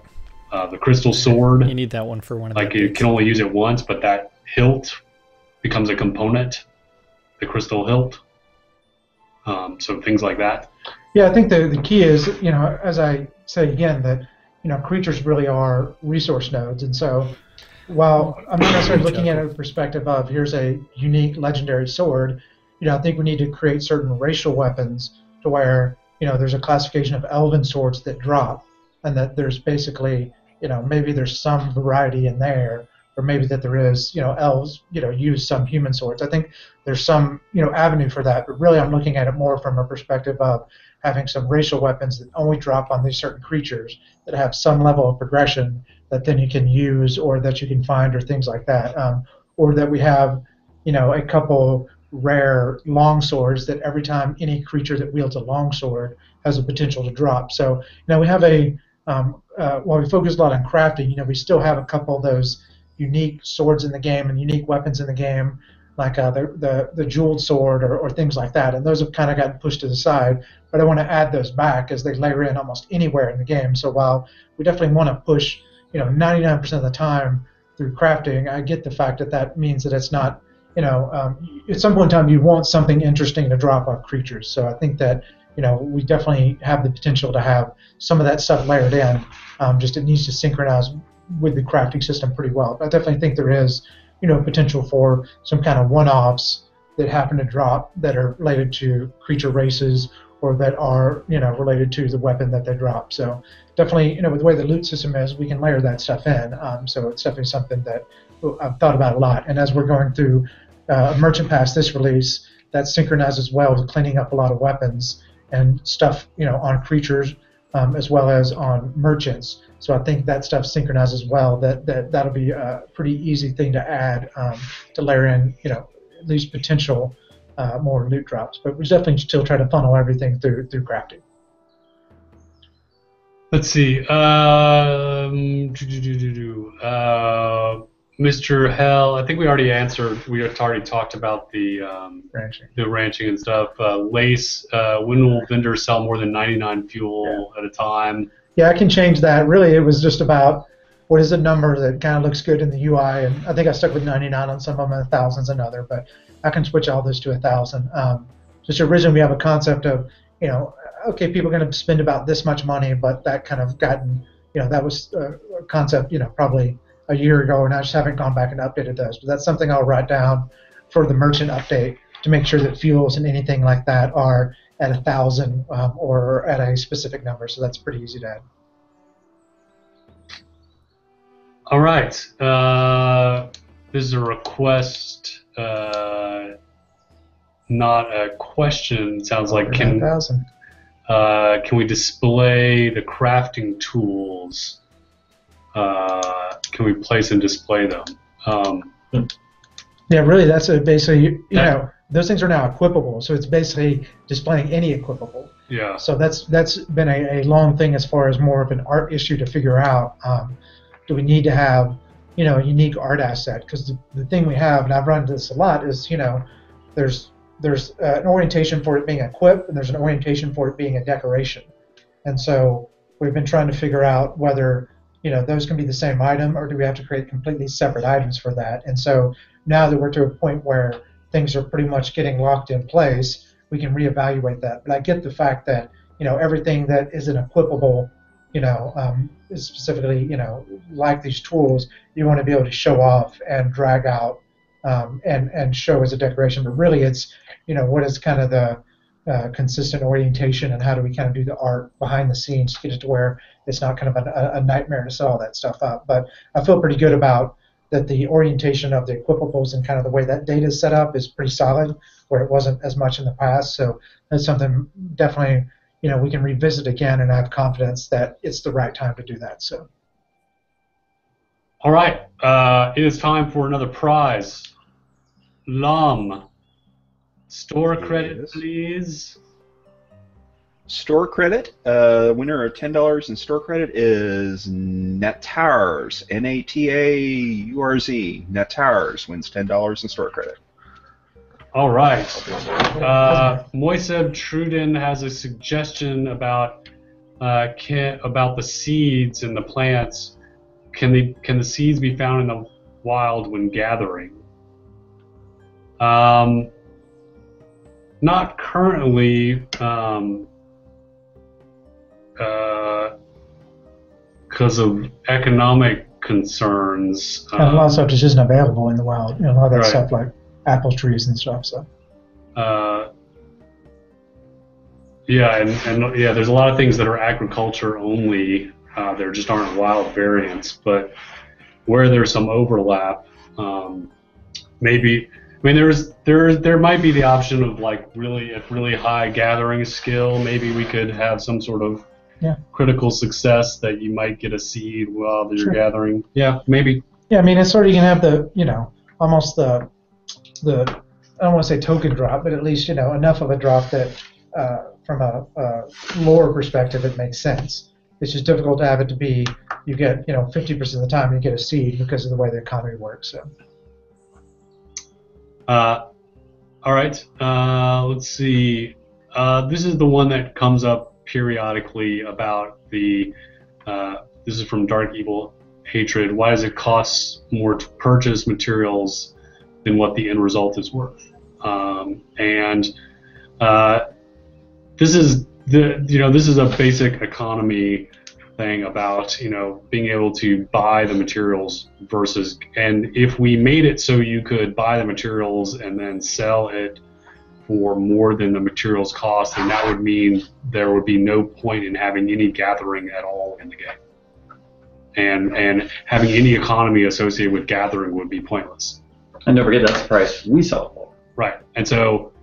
crystal sword. You need that one for one of like the you updates. can only use it once, but that hilt becomes a component, the crystal hilt. So things like that. Yeah, I think the key is, you know, as I say again, that, you know, creatures really are resource nodes, and so while I'm not necessarily looking at it from the perspective of here's a unique legendary sword, you know, I think we need to create certain racial weapons to where, you know, there's a classification of elven swords that drop, and that there's basically, you know, maybe there's some variety in there, or maybe that there is, you know, elves, you know, use some human swords. I think there's some, you know, avenue for that, but really I'm looking at it more from a perspective of having some racial weapons that only drop on these certain creatures that have some level of progression that then you can use or that you can find or things like that. Or that we have, you know, a couple rare long swords that every time any creature that wields a long sword has a potential to drop. So, you know, we have a, while we focus a lot on crafting, you know, we still have a couple of those unique swords in the game and unique weapons in the game, like the jeweled sword or things like that, and those have kind of gotten pushed to the side, but I want to add those back as they layer in almost anywhere in the game. So while we definitely want to push, you know, 99% of the time through crafting, I get the fact that that means that it's not, you know, at some point in time you want something interesting to drop off creatures. So I think that, you know, we definitely have the potential to have some of that stuff layered in, just it needs to synchronize with the crafting system pretty well. But I definitely think there is, you know, potential for some kind of one-offs that happen to drop that are related to creature races or that are, you know, related to the weapon that they drop. So definitely, you know, with the way the loot system is, we can layer that stuff in. So it's definitely something that I've thought about a lot. And as we're going through Merchant Pass this release, that synchronizes well with cleaning up a lot of weapons and stuff, you know, on creatures as well as on merchants. So I think that stuff synchronizes well. That'll be a pretty easy thing to add to layer in, you know, at least potential more loot drops. But we definitely still try to funnel everything through crafting. Let's see. Mr. Hell, I think we already answered. We had already talked about the ranching and stuff. Lace, when will vendors sell more than 99 fuel at a time? Yeah, I can change that. Really, it was just about what is a number that kind of looks good in the UI, and I think I stuck with 99 on some of them and 1,000's another, but I can switch all this to 1,000. Just originally we have a concept of, you know, okay, people are going to spend about this much money, but that kind of gotten, you know, that was a concept, you know, probably a year ago, and I just haven't gone back and updated those. But that's something I'll write down for the merchant update to make sure that fuels and anything like that are at 1,000 or at a specific number. So that's pretty easy to add. All right. This is a request, not a question. It sounds like can we display the crafting tools? Can we place and display them? Yeah, really, that's basically, you know, those things are now equipable, so it's basically displaying any equipable. Yeah. So that's been a long thing as far as more of an art issue to figure out. Do we need to have, you know, a unique art asset? Because the thing we have, and I've run into this a lot, is, you know, there's an orientation for it being equipped, and there's an orientation for it being a decoration. And so we've been trying to figure out whether, you know, those can be the same item, or do we have to create completely separate items for that? And so now that we're to a point where things are pretty much getting locked in place, we can reevaluate that. But I get the fact that, everything that is an equipable, specifically, like these tools, you want to be able to show off and drag out and show as a decoration. But really, it's, what is kind of the consistent orientation, and how do we kind of do the art behind the scenes to get it to where it's not kind of a nightmare to set all that stuff up. But I feel pretty good about that. The orientation of the equipables and kind of the way that data is set up is pretty solid, where it wasn't as much in the past. So that's something definitely, we can revisit again and have confidence that it's the right time to do that. So. All right, it is time for another prize. Lum. Store credit, please. Store credit. Winner of $10 in store credit is Natars. N-A-T-A-U-R-Z. Natars wins $10 in store credit. All right. Moiseb Truden has a suggestion about the seeds and the plants. Can the seeds be found in the wild when gathering? Not currently, because of economic concerns. And a lot of stuff just isn't available in the wild. A lot of that stuff like apple trees and stuff. So. There's a lot of things that are agriculture only. There just aren't wild variants. But where there's some overlap, maybe. I mean, there might be the option of really high gathering skill. Maybe we could have some sort of critical success that you might get a seed while you're gathering. Yeah, maybe. Yeah, I mean, it's sort of, you can have the almost the I don't want to say token drop, but at least enough of a drop that from a lore perspective it makes sense. It's just difficult to have it to be you get 50% of the time you get a seed because of the way the economy works. So. All right, let's see. This is the one that comes up periodically about the, this is from Dark Evil Hatred. Why does it cost more to purchase materials than what the end result is worth? This is this is a basic economy thing about being able to buy the materials versus, and if we made it so you could buy the materials and then sell it for more than the materials cost, then that would mean there would be no point in having any gathering at all in the game, and having any economy associated with gathering would be pointless. And don't forget, that's the price we sell it for. Right, and so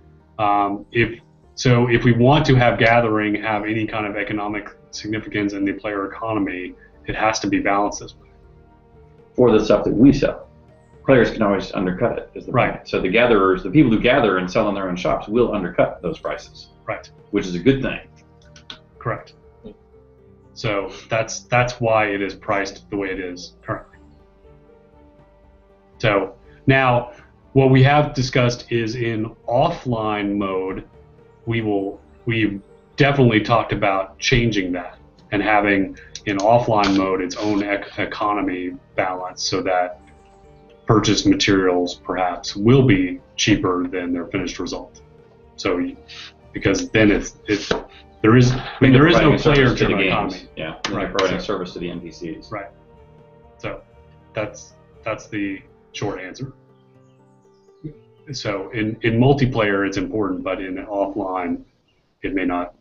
if we want to have gathering have any kind of economic significance in the player economy, it has to be balanced this way. For the stuff that we sell. Players can always undercut it, is the point. So the gatherers, the people who gather and sell in their own shops, will undercut those prices. Right. Which is a good thing. Correct. So that's why it is priced the way it is currently. So now what we have discussed is in offline mode, we've definitely talked about changing that and having in offline mode its own economy balance so that purchased materials perhaps will be cheaper than their finished result. So because then there is no player to the economy. Yeah, right. Providing service to the NPCs. Right. So that's the short answer. So in multiplayer it's important, but in offline it may not.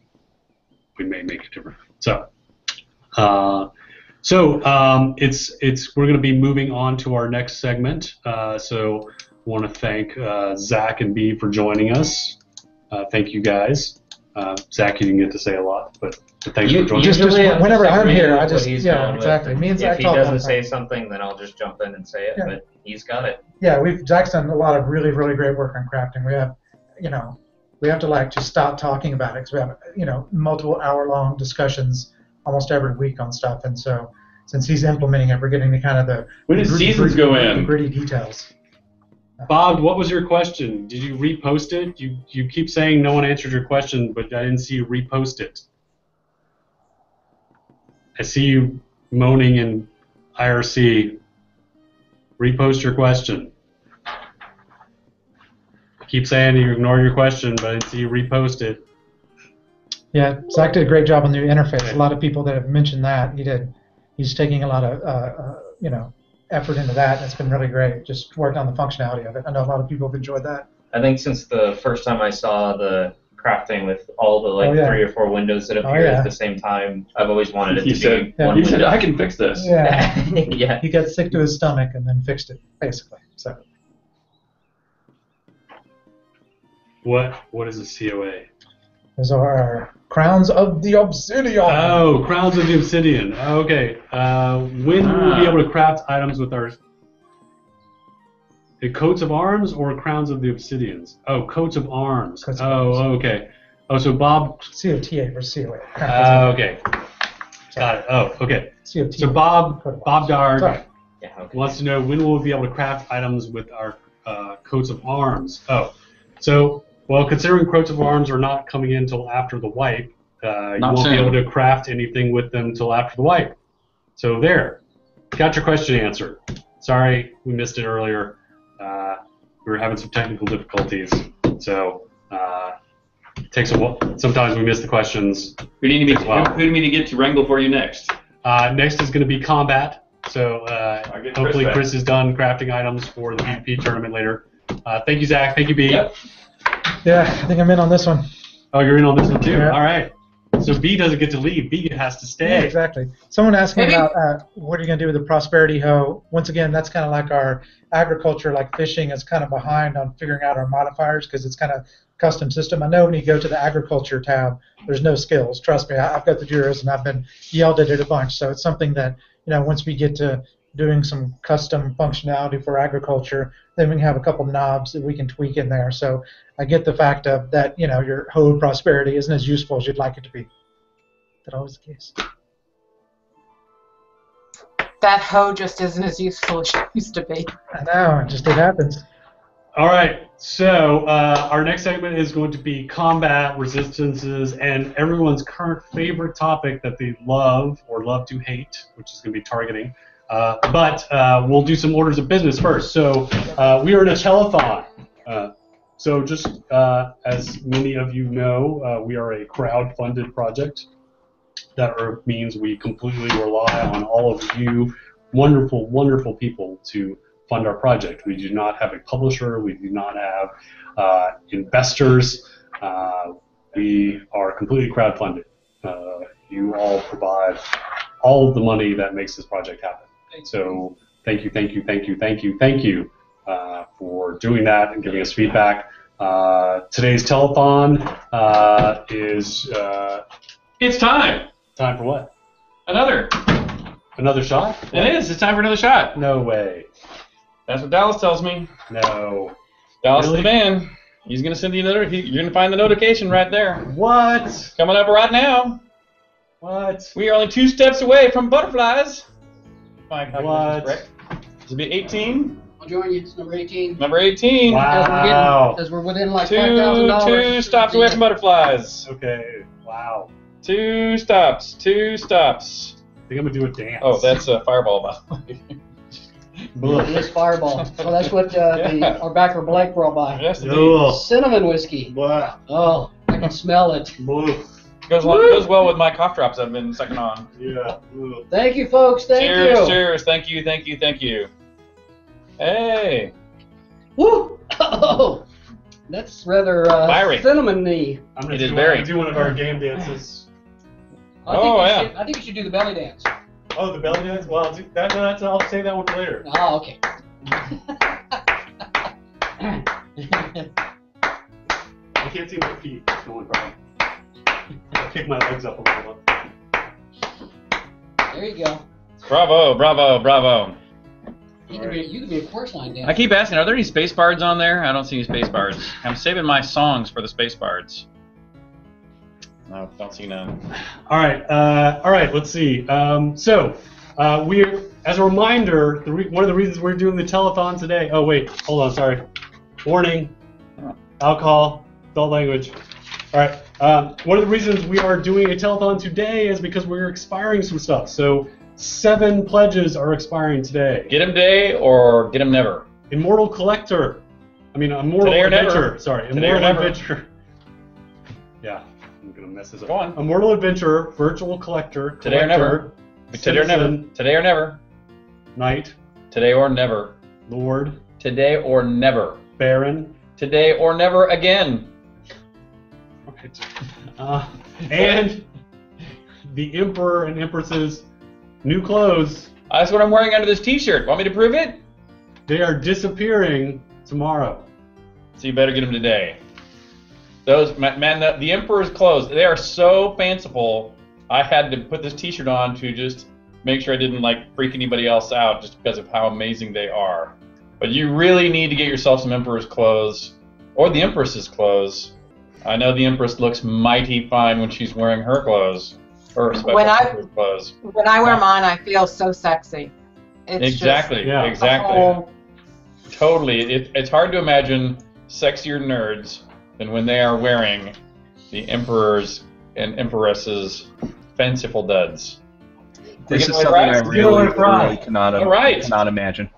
We may make it different. So we're going to be moving on to our next segment. So I want to thank Zach and Bee for joining us. Thank you guys. Zach, you didn't get to say a lot, but thanks for joining us. Just whenever I'm here, I just exactly. Me and Zach if he doesn't say something, then I'll just jump in and say it. Yeah. But he's got it. Yeah, Zach's done a lot of really, really great work on crafting. We have, we have to just stop talking about it because we have multiple hour-long discussions almost every week on stuff, and so since he's implementing it, we're getting to kind of the when did seasons go in? Gritty details. Bob, what was your question? Did you repost it? You keep saying no one answered your question, but I didn't see you repost it. I see you moaning in IRC. Repost your question. Keep saying you ignored your question, but I didn't see you repost it. Yeah, Zach did a great job on the interface. A lot of people that have mentioned that he did. He's taking a lot of effort into that. And it's been really great. Just worked on the functionality of it. I know a lot of people have enjoyed that. I think since the first time I saw the crafting with all the 3 or 4 windows that appear at the same time, I've always wanted it to be one window. Said, I can fix this. Yeah. Yeah. He got sick to his stomach and then fixed it, basically. So. What is a COA? Those are our Crowns of the Obsidian. Oh, Crowns of the Obsidian. Okay. When will we be able to craft items with our coats of arms or Crowns of the Obsidians? Oh, coats of arms. Okay. Oh, so Bob. COTA versus COA. Okay. Got it. Oh, okay. COTA. So Bob Dard wants to know when will we be able to craft items with our coats of arms. Oh, so. Well, considering coats of arms are not coming in until after the wipe, you won't be able to craft anything with them until after the wipe. So there, got your question answered. Sorry, we missed it earlier. We were having some technical difficulties, so it takes a while. Sometimes we miss the questions. Who do you need to get to wrangle for you next? Next is going to be combat. So hopefully Chris is done crafting items for the PvP tournament later. Thank you, Zach. Thank you, B. Yep. Yeah, I think I'm in on this one. Oh, you're in on this one too? Yeah. All right. So B doesn't get to leave. B has to stay. Yeah, exactly. Someone asked me about what are you going to do with the prosperity hoe. Once again, that's kind of like our agriculture, like fishing is kind of behind on figuring out our modifiers because it's kind of custom system. I know when you go to the agriculture tab, there's no skills. Trust me, I've got the Juras and I've been yelled at it a bunch. So it's something that, once we get to doing some custom functionality for agriculture, then we can have a couple knobs that we can tweak in there. So I get the fact of that, your hoe prosperity isn't as useful as you'd like it to be. Is that always the case? That hoe just isn't as useful as it used to be. I know, it happens. All right, so our next segment is going to be combat, resistances, and everyone's current favorite topic that they love or love to hate, which is going to be targeting. But we'll do some orders of business first. So we are in a telethon. So just as many of you know, we are a crowd-funded project. That means we completely rely on all of you wonderful, wonderful people to fund our project. We do not have a publisher. We do not have investors. We are completely crowd-funded. You all provide all of the money that makes this project happen. So thank you for doing that and giving us feedback. Today's telethon is it's time. Time for what? Another shot? It is. It's time for another shot. No way. That's what Dallas tells me. No. Dallas is the man. He's gonna send you another. You're gonna find the notification right there. What? Coming up right now. What? We are only 2 steps away from butterflies. What? This will be 18. I'll join you. It's number 18. Number 18. Wow. Because we're within like $5,000. 2 stops away from butterflies. Okay. Wow. 2 stops. 2 stops. I think I'm gonna do a dance. Oh, that's a fireball, by the way. It is Fireball. Well, that's what our backer Blake brought by. Yes, cinnamon whiskey. Wow. Oh, I can smell it. Goes well with my cough drops I've been sucking on. Yeah. Thank you, folks. Thank you. Cheers. Thank you. Hey. Woo! Oh, that's rather cinnamon-y. I'm going to do one of our game dances. I think you should do the belly dance. Oh, the belly dance? Well, I'll say that one for later. Oh, okay. I can't see my feet. That's the only problem. I'll kick my legs up a little bit. There you go. Bravo. You can be a chorus line dancer. I keep asking, are there any space bards on there? I don't see any space bards. I'm saving my songs for the space bards. No, don't see none. All right. Let's see. We're, as a reminder, one of the reasons we're doing the telethon today. Oh wait, hold on. Sorry. Warning. Alcohol. Adult language. All right. One of the reasons we are doing a telethon today is because we're expiring some stuff. So 7 pledges are expiring today. Get 'em today or get 'em never. Immortal Adventure. Sorry, today Immortal or never. Adventure. Yeah. I'm gonna gonna mess this up. Go on. Immortal Adventurer, Virtual Collector, Today or never. Today or never. Citizen, Today or never. Knight, Today or never. Lord, Today or never. Baron, Today or never again. right. And the Emperor and Empress's new clothes. That's what I'm wearing under this T-shirt. Want me to prove it? They are disappearing tomorrow. So you better get them today. Those man, the Emperor's clothes. They are so fanciful. I had to put this T-shirt on to just make sure I didn't like freak anybody else out, just because of how amazing they are. But you really need to get yourself some Emperor's clothes, or the Empress's clothes. I know the Empress looks mighty fine when she's wearing her clothes. Her special clothes. When I wear mine, I feel so sexy. It's exactly, just exactly. Totally. It's hard to imagine sexier nerds than when they are wearing the Emperor's and Empress's fanciful duds. This is something I really cannot imagine.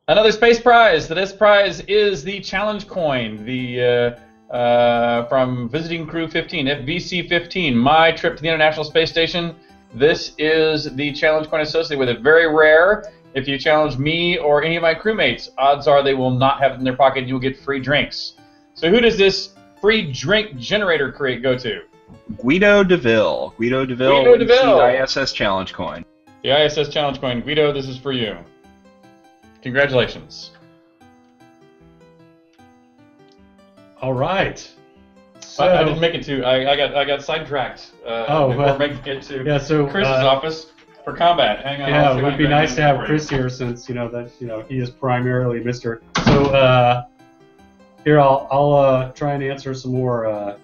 Another space prize. This prize is the challenge coin, the from Visiting Crew 15, FVC 15, my trip to the International Space Station. This is the challenge coin associated with it. Very rare. If you challenge me or any of my crewmates, odds are they will not have it in their pocket and you'll get free drinks. So who does this free drink generator crate go to? Guido DeVille. Guido DeVille. Guido DeVille. The ISS challenge coin. The ISS challenge coin. Guido, this is for you. Congratulations. All right. So, I didn't make it to. I got sidetracked. Before making it to Chris's office for combat. Hang on. Yeah, it would be nice to have Chris here, since he is primarily Mr. So here I'll try and answer some more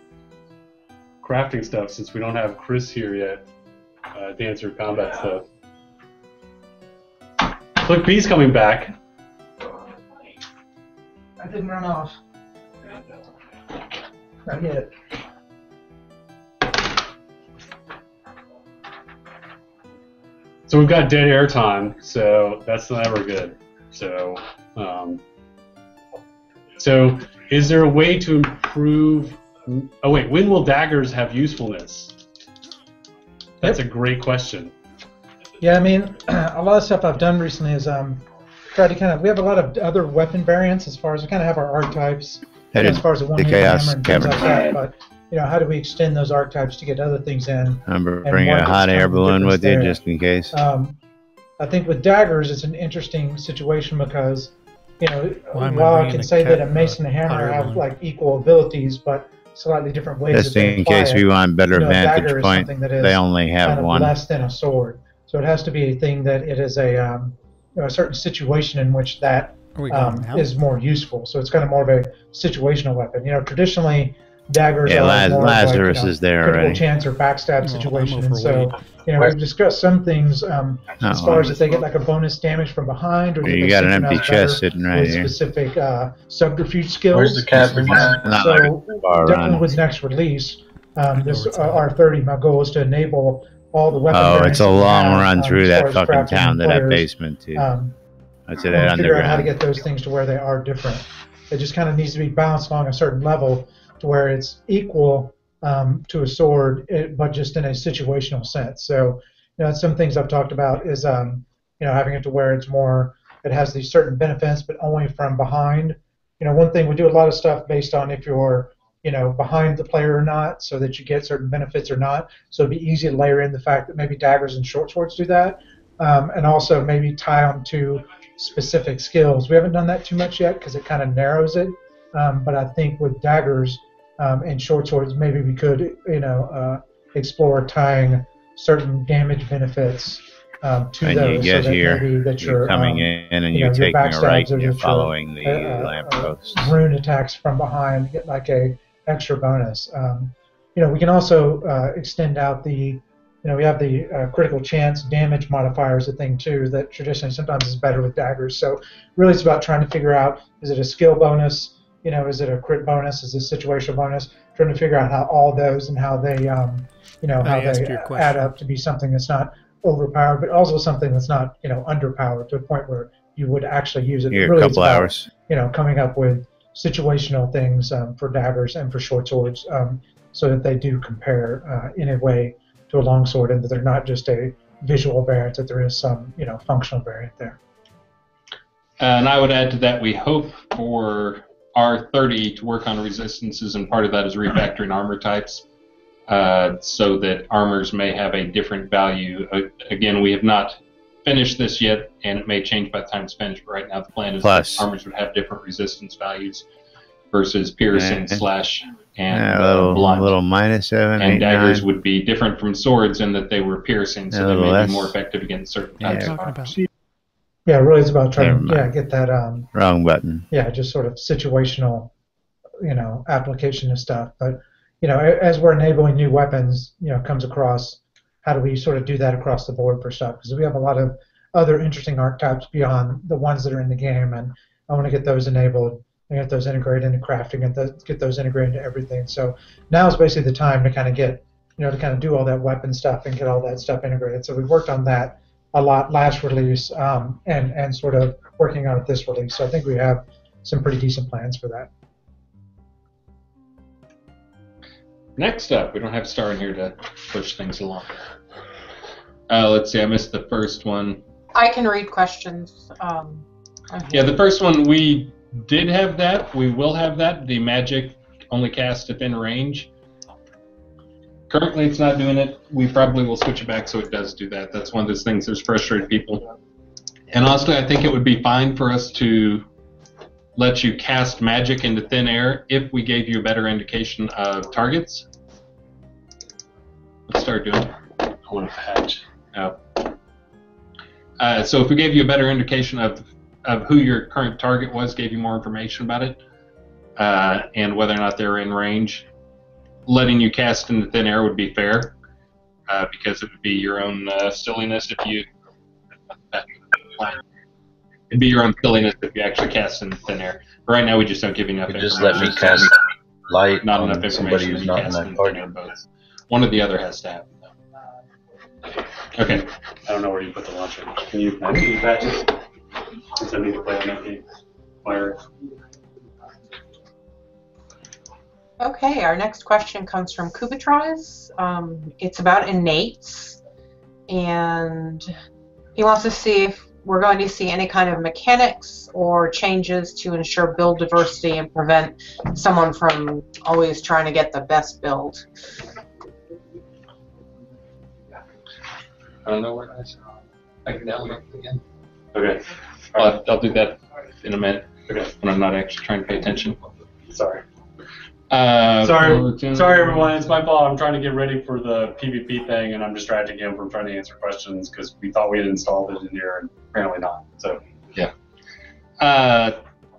crafting stuff, since we don't have Chris here yet to answer combat stuff. Click B's coming back. I didn't run off. Not yet. So we've got dead air time, so that's not ever good. So, so is there a way to improve? Oh wait, when will daggers have usefulness? That's a great question. Yeah, I mean, a lot of stuff I've done recently is try to we have a lot of other weapon variants as far as we kind of have our archetypes, as far as the one-handed hammer and things like that. But how do we extend those archetypes to get other things in? Remember, bring a hot air balloon with you just in case. I think with daggers, it's an interesting situation because, while I can say that a mace and a hammer have like equal abilities, but slightly different ways. Just in case we want better vantage point, they only have one. Less than a sword, so it has to be a thing that it is a certain situation in which that is more useful. So it's kind of more of a situational weapon. Traditionally, daggers are more Lazarus is there critical already. Chance or backstab situation, and so we've discussed some things as far as if they get like a bonus damage from behind, or you got an empty chest sitting right here. Specific subterfuge skills. Where's the captain? So definitely with next release, this R30, my goal is to enable all the weapon. Oh, it's a long run through that fucking town to that basement too. That's it, that figure out how to underground. get those things to where they are different. It just kind of needs to be balanced along a certain level to where it's equal to a sword, but just in a situational sense. So, some things I've talked about is, having it to where it's more, it has these certain benefits, but only from behind. One thing, we do a lot of stuff based on if you're, behind the player or not, so that you get certain benefits or not. So it'd be easy to layer in the fact that maybe daggers and short swords do that, and also maybe tie them to specific skills. We haven't done that too much yet because it kind of narrows it, but I think with daggers and short swords, maybe we could, explore tying certain damage benefits to When those. you get so that here, maybe that you're coming in and you're taking a right and you're following the lamppost. Rune attacks from behind get like a extra bonus. We can also extend out the, we have the critical chance damage modifier is a thing too that traditionally sometimes is better with daggers. So really it's about trying to figure out, is it a skill bonus? Is it a crit bonus? Is it a situational bonus? Trying to figure out how all those and how they, how they add up to be something that's not overpowered, but also something that's not, underpowered to a point where you would actually use it. Here, really a couple about, hours. Coming up with situational things for daggers and for short swords. so that they do compare in a way to a longsword, and that they're not just a visual variant, that there is some functional variant there. And I would add to that, we hope for R30 to work on resistances, and part of that is refactoring armor types, so that armors may have a different value. Again, we have not finished this yet, and it may change by the time it's finished, but right now the plan is that armors would have different resistance values versus piercing, slash, and blunt. A little -7, and 8, daggers 9. would be different from swords in that they were piercing, so they may be more effective against certain types of armors. Yeah, really, it's about trying to get that wrong button. Yeah, just sort of situational, application of stuff. But as we're enabling new weapons, comes across, how do we sort of do that across the board for stuff? Because we have a lot of other interesting archetypes beyond the ones that are in the game, and I want to get those enabled and get those integrated into crafting and get those integrated into everything. So now is basically the time to kind of get, to kind of do all that weapon stuff and get all that stuff integrated. So we've worked on that a lot last release, and sort of working on it this release. So I think we have some pretty decent plans for that. Next up, we don't have Starr in here to push things along. Let's see, I missed the first one. I can read questions. Yeah, the first one, we did have that. We will have that. The magic only cast if in range. Currently, it's not doing it. We probably will switch it back so it does do that. That's one of those things that's frustrated people. And honestly, I think it would be fine for us to let you cast magic into thin air if we gave you a better indication of targets. Let's start doing it. I want to patch. Oh. So if we gave you a better indication of who your current target was, gave you more information about it, and whether or not they're in range, letting you cast into thin air would be fair, because it would be your own silliness if you... It'd be your own silliness if you actually cast in thin air. But right now, we just don't give you enough information. Just let me cast light not on enough somebody information who's to not in cast that in party. thin air both. One or the other has to happen. Okay. I don't know where you put the launcher. Can you patch it? Since I need to play on that game. Fire. Okay, our next question comes from Kubatraz. It's about innates, and he wants to see if we're going to see any kind of mechanics or changes to ensure build diversity and prevent someone from always trying to get the best build. I don't know where I saw. I can download it again. Okay. I'll do that in a minute. Okay. When I'm not actually trying to pay attention. Sorry. Sorry, Sorry, everyone. It's my fault. I'm trying to get ready for the PvP thing, and I'm distracting him from trying to answer questions because we thought we had installed it in here, and apparently not. So yeah.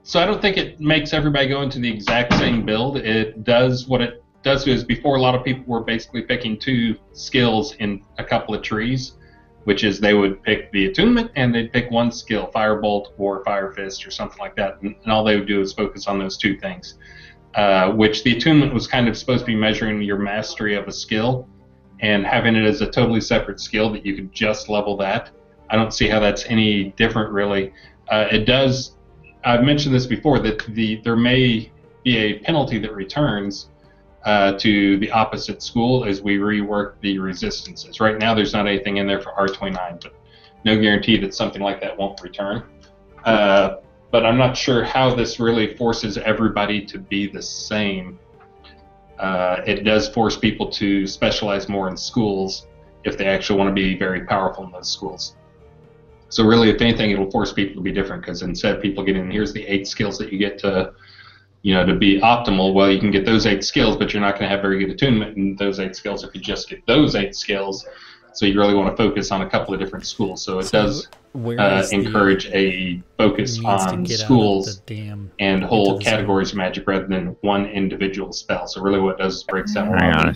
So I don't think it makes everybody go into the exact same build. It does what it does is before a lot of people were basically picking 2 skills in a couple of trees, which is they would pick the attunement and they'd pick 1 skill, Firebolt or Fire Fist or something like that, and all they would do is focus on those 2 things. Which the attunement was kind of supposed to be measuring your mastery of a skill, and having it as a totally separate skill that you could just level that. I don't see how that's any different, really. It does. I've mentioned this before that there may be a penalty that returns to the opposite school as we rework the resistances. Right now, there's not anything in there for R29, but no guarantee that something like that won't return. But I'm not sure how this really forces everybody to be the same. It does force people to specialize more in schools if they actually want to be very powerful in those schools. So really, if anything, it'll force people to be different, because instead of people getting, here's the 8 skills that you get to, to be optimal, well, you can get those 8 skills, but you're not going to have very good attunement in those 8 skills if you just get those 8 skills. So you really want to focus on a couple of different schools. So it does encourage a focus on schools and whole categories of magic rather than one individual spell. So really what it does is breaks down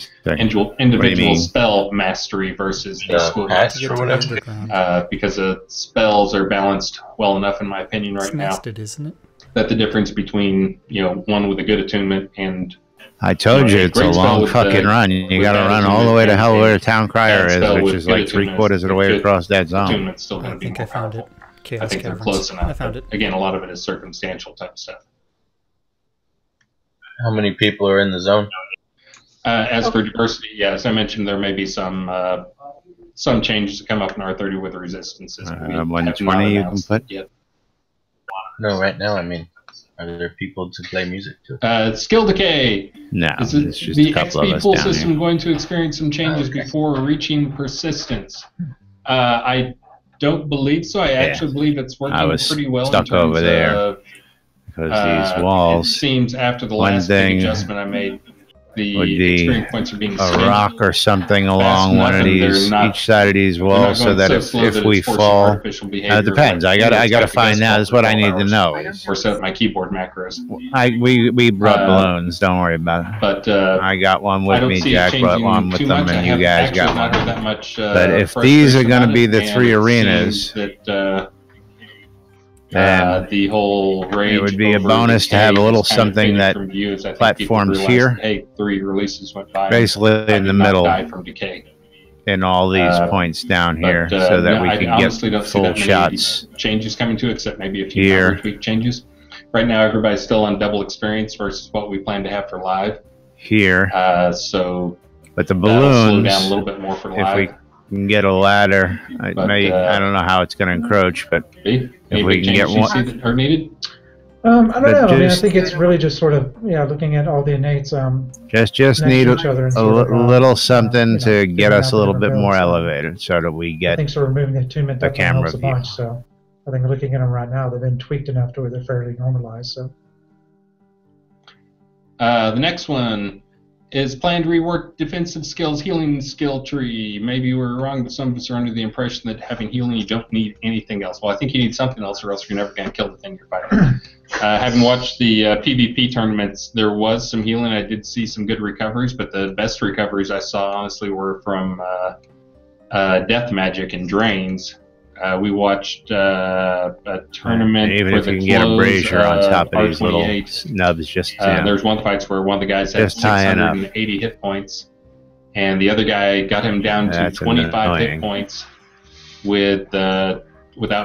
individual spell mastery versus the school mastery. Because spells are balanced well enough, in my opinion, right now, nested, isn't it? That the difference between one with a good attunement and I told you it's a long fucking run. You got to run all the way to hell where the town crier is, which is like 3/4 of the way across that zone. I think I found it. I think they're close enough. I found it. Again, a lot of it is circumstantial type stuff. How many people are in the zone? As for diversity, yeah, as I mentioned, there may be some changes to come up in R30 with the resistance system. 120 you can put? Yet. No, right now, I mean, are there people to play music to? Skill decay. No, Is it's just the a couple of XP us pool down system here. going to experience some changes before reaching persistence? I don't believe so. I actually believe it's working pretty well. Stuck in terms over there of, because these walls. It seems after the one last thing big adjustment I made, the would be experience points are being a spent rock or something along enough, one of and they're these, not- each side of these they're not walls, so going that so if, slow if that we it's forcing fall, artificial behavior, it depends. like, I gotta it's got find the out. best That's what I for need 12 to know. hours, or set my keyboard macros. We brought balloons. Don't worry about it. But I got one I with don't me. see it Jack brought changing one with too them, much. I and you have guys actually got not one. heard that much, But if these are going to be the and three it arenas, seems that then the whole rage it would be a over bonus to have a decay little is kind of something fading that from view as I think platforms people realize here, that, hey, 3 releases went by. basically and I in the did not middle, die from decay. in all these points down here, so that no, we I can honestly get don't see full that many shots. changes coming to it, except maybe a few Here. minor tweak changes. Right now, everybody's still on double experience versus what we plan to have for live. Here. So But the that'll slow balloons, down a little bit more for if live. we can get a ladder, I don't know how it's going to encroach, but Any if we big can get changes you one. see that are needed? I don't But know. I mean, I just- think it's really just sort of looking at all the innates. Just next need to a, each other and a sort of, little something to figuring get us out a the little bit different more builds. elevated, so that we I get think sort of moving the attunement a definitely camera helps a view. bunch. So I think looking at them right now, they've been tweaked enough to where they're fairly normalized. So The next one is planned to rework defensive skills healing skill tree. Maybe we're wrong, but some of us are under the impression that having healing, you don't need anything else. Well, I think you need something else, or else you're never going to kill the thing you're fighting. Having watched the PvP tournaments, there was some healing. I did see some good recoveries, but the best recoveries I saw, honestly, were from death magic and drains. We watched a tournament even for if the you can get a close brazier on top of these little R28. snubs, just There was one fight where one of the guys had Just tying up. 680 hit points, and the other guy got him down to That's 25 hit annoying. points without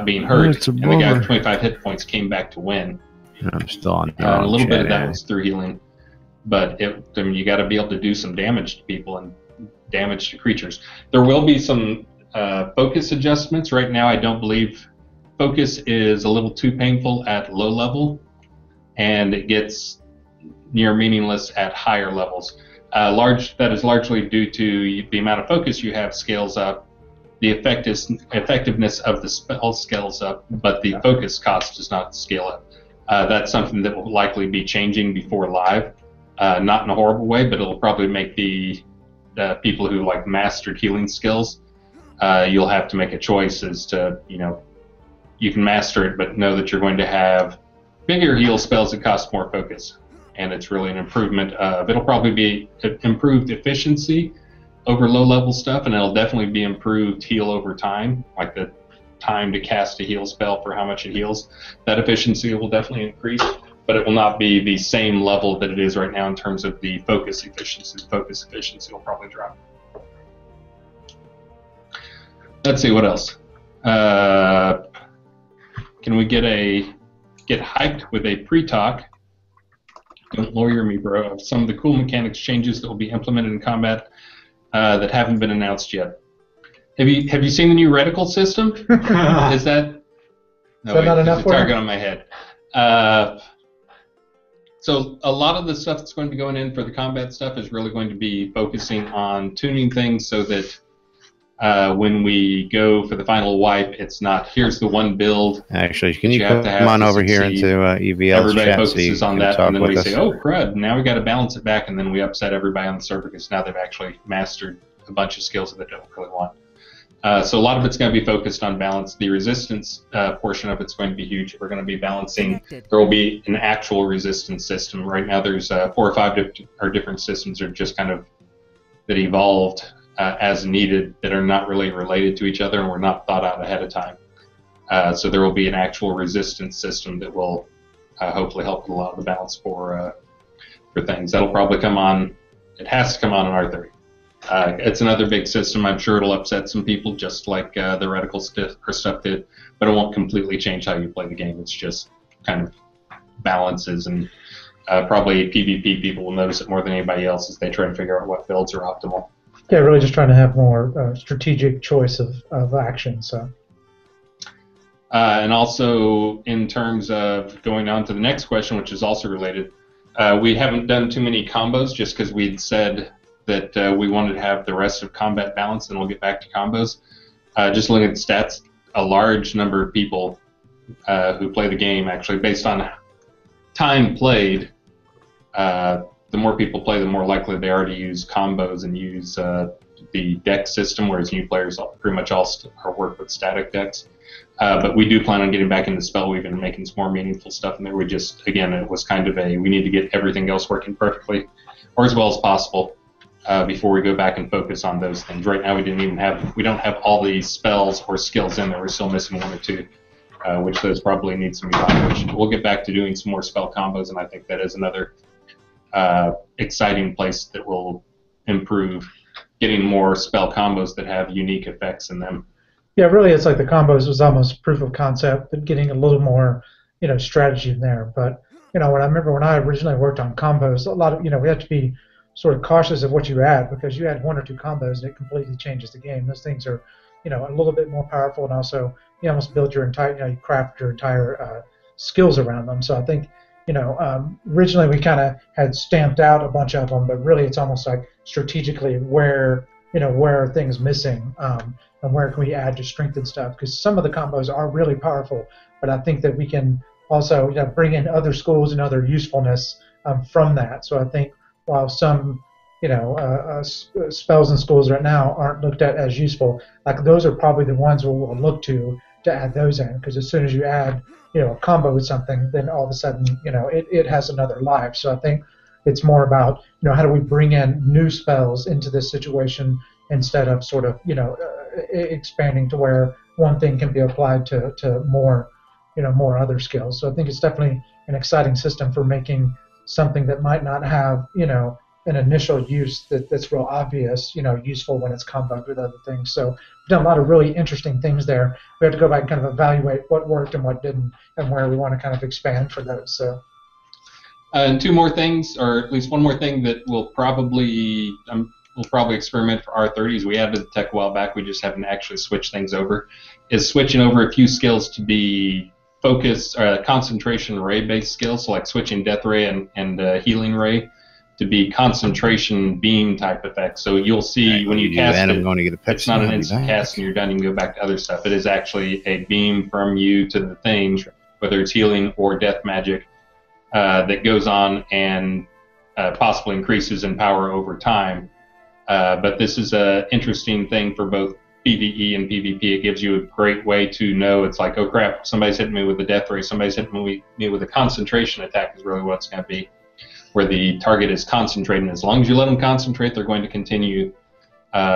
being hurt. That's a And the guy bummer. with 25 hit points came back to win. I'm still on the A little bit chat of that area. was through healing, but I mean, you got to be able to do some damage to people and damage to creatures. There will be some focus adjustments. Right now, I don't believe focus is a little too painful at low level, and it gets near meaningless at higher levels. That is largely due to the amount of focus you have scales up, the effectiveness of the spell scales up, but the focus cost does not scale up. That's something that will likely be changing before live, not in a horrible way, but it'll probably make the people who like mastered healing skills, you'll have to make a choice as to, you can master it, but know that you're going to have bigger heal spells that cost more focus. And it's really an improvement of, it'll probably be improved efficiency over low level stuff, and it'll definitely be improved heal over time, like the time to cast a heal spell for how much it heals. That efficiency will definitely increase, but it will not be the same level that it is right now in terms of the focus efficiency. The focus efficiency will probably drop. Let's see, what else? Can we get hyped with a pre-talk? Don't lawyer me, bro. Of some of the cool mechanics changes that will be implemented in combat that haven't been announced yet. Have you seen the new reticle system? Is that not enough there's a for you? target on my head. So a lot of the stuff that's going to be going in for the combat stuff is really going to be focusing on tuning things so that when we go for the final wipe, it's not, here's the one build. Actually, can that you have to come have on to over here succeed. into EVL's Everybody chat so you focuses on can that, talk and then we with say, us? oh, crud, now we got to balance it back, and then we upset everybody on the server because now they've actually mastered a bunch of skills that they don't really want. So a lot of it's going to be focused on balance. The resistance portion of it's going to be huge. We're going to be balancing. There will be an actual resistance system. Right now there's 4 or 5 different systems that are just kind of that evolved as needed, that are not really related to each other and were not thought out ahead of time. So there will be an actual resistance system that will hopefully help with a lot of the balance for things. That'll probably come on. It has to come on in R30. It's another big system. I'm sure it'll upset some people, just like the reticle stuff did, but it won't completely change how you play the game. It's just kind of balances and Probably PvP people will notice it more than anybody else as they try to figure out what builds are optimal. Yeah, really just trying to have more strategic choice of action. So. And also, in terms of going on to the next question, which is also related, we haven't done too many combos just because we'd said that we wanted to have the rest of combat balance, and we'll get back to combos. Just looking at the stats, a large number of people who play the game, actually, based on time played, the more people play, the more likely they are to use combos and use the deck system, whereas new players pretty much all work with static decks. But we do plan on getting back into Spellweave and making some more meaningful stuff in there. We just, again, it was kind of we need to get everything else working perfectly, or as well as possible, before we go back and focus on those things. Right now we don't have all the spells or skills in there. We're still missing one or two, which those probably need some evaluation. We'll get back to doing some more spell combos, and I think that is another exciting place that will improve, getting more spell combos that have unique effects in them. Yeah, really, it's like the combos was almost proof of concept, but getting a little more, strategy in there. But when I remember when I originally worked on combos, a lot of we had to be sort of cautious of what you add, because you add one or two combos and it completely changes the game. Those things are, a little bit more powerful, and also you almost build your entire, you craft your entire skills around them. So I think, originally we kind of had stamped out a bunch of them, but really it's almost like strategically where are things missing, and where can we add to strengthen stuff, because some of the combos are really powerful, but I think that we can also bring in other schools and other usefulness from that. So I think while some spells and schools right now aren't looked at as useful, like those are probably the ones we'll look to add those in, because as soon as you add a combo with something, then all of a sudden it has another life. So I think it's more about how do we bring in new spells into this situation instead of sort of expanding to where one thing can be applied to more more other skills. So I think it's definitely an exciting system for making something that might not have an initial use that's real obvious useful when it's comboed with other things. So we've done a lot of really interesting things there. We have to go back and kind of evaluate what worked and what didn't, and where we want to kind of expand for those. So. And two more things, or at least one more thing that we'll probably experiment for R30s. We added the tech a while back. We just haven't actually switched things over. Is switching over a few skills to be focus, concentration ray-based skills, so like switching Death Ray and Healing Ray to be concentration beam type effects. So you'll see when you cast it, I'm going to get a it's not an instant cast and you're done. You can go back to other stuff. It is actually a beam from you to the thing, whether it's healing or death magic, that goes on and possibly increases in power over time. But this is an interesting thing for both PvE and PvP. It gives you a great way to know, it's like, oh crap, somebody's hitting me with a death ray, somebody's hitting me with a concentration attack is really what it's going to be, where the target is concentrating. As long as you let them concentrate, they're going to continue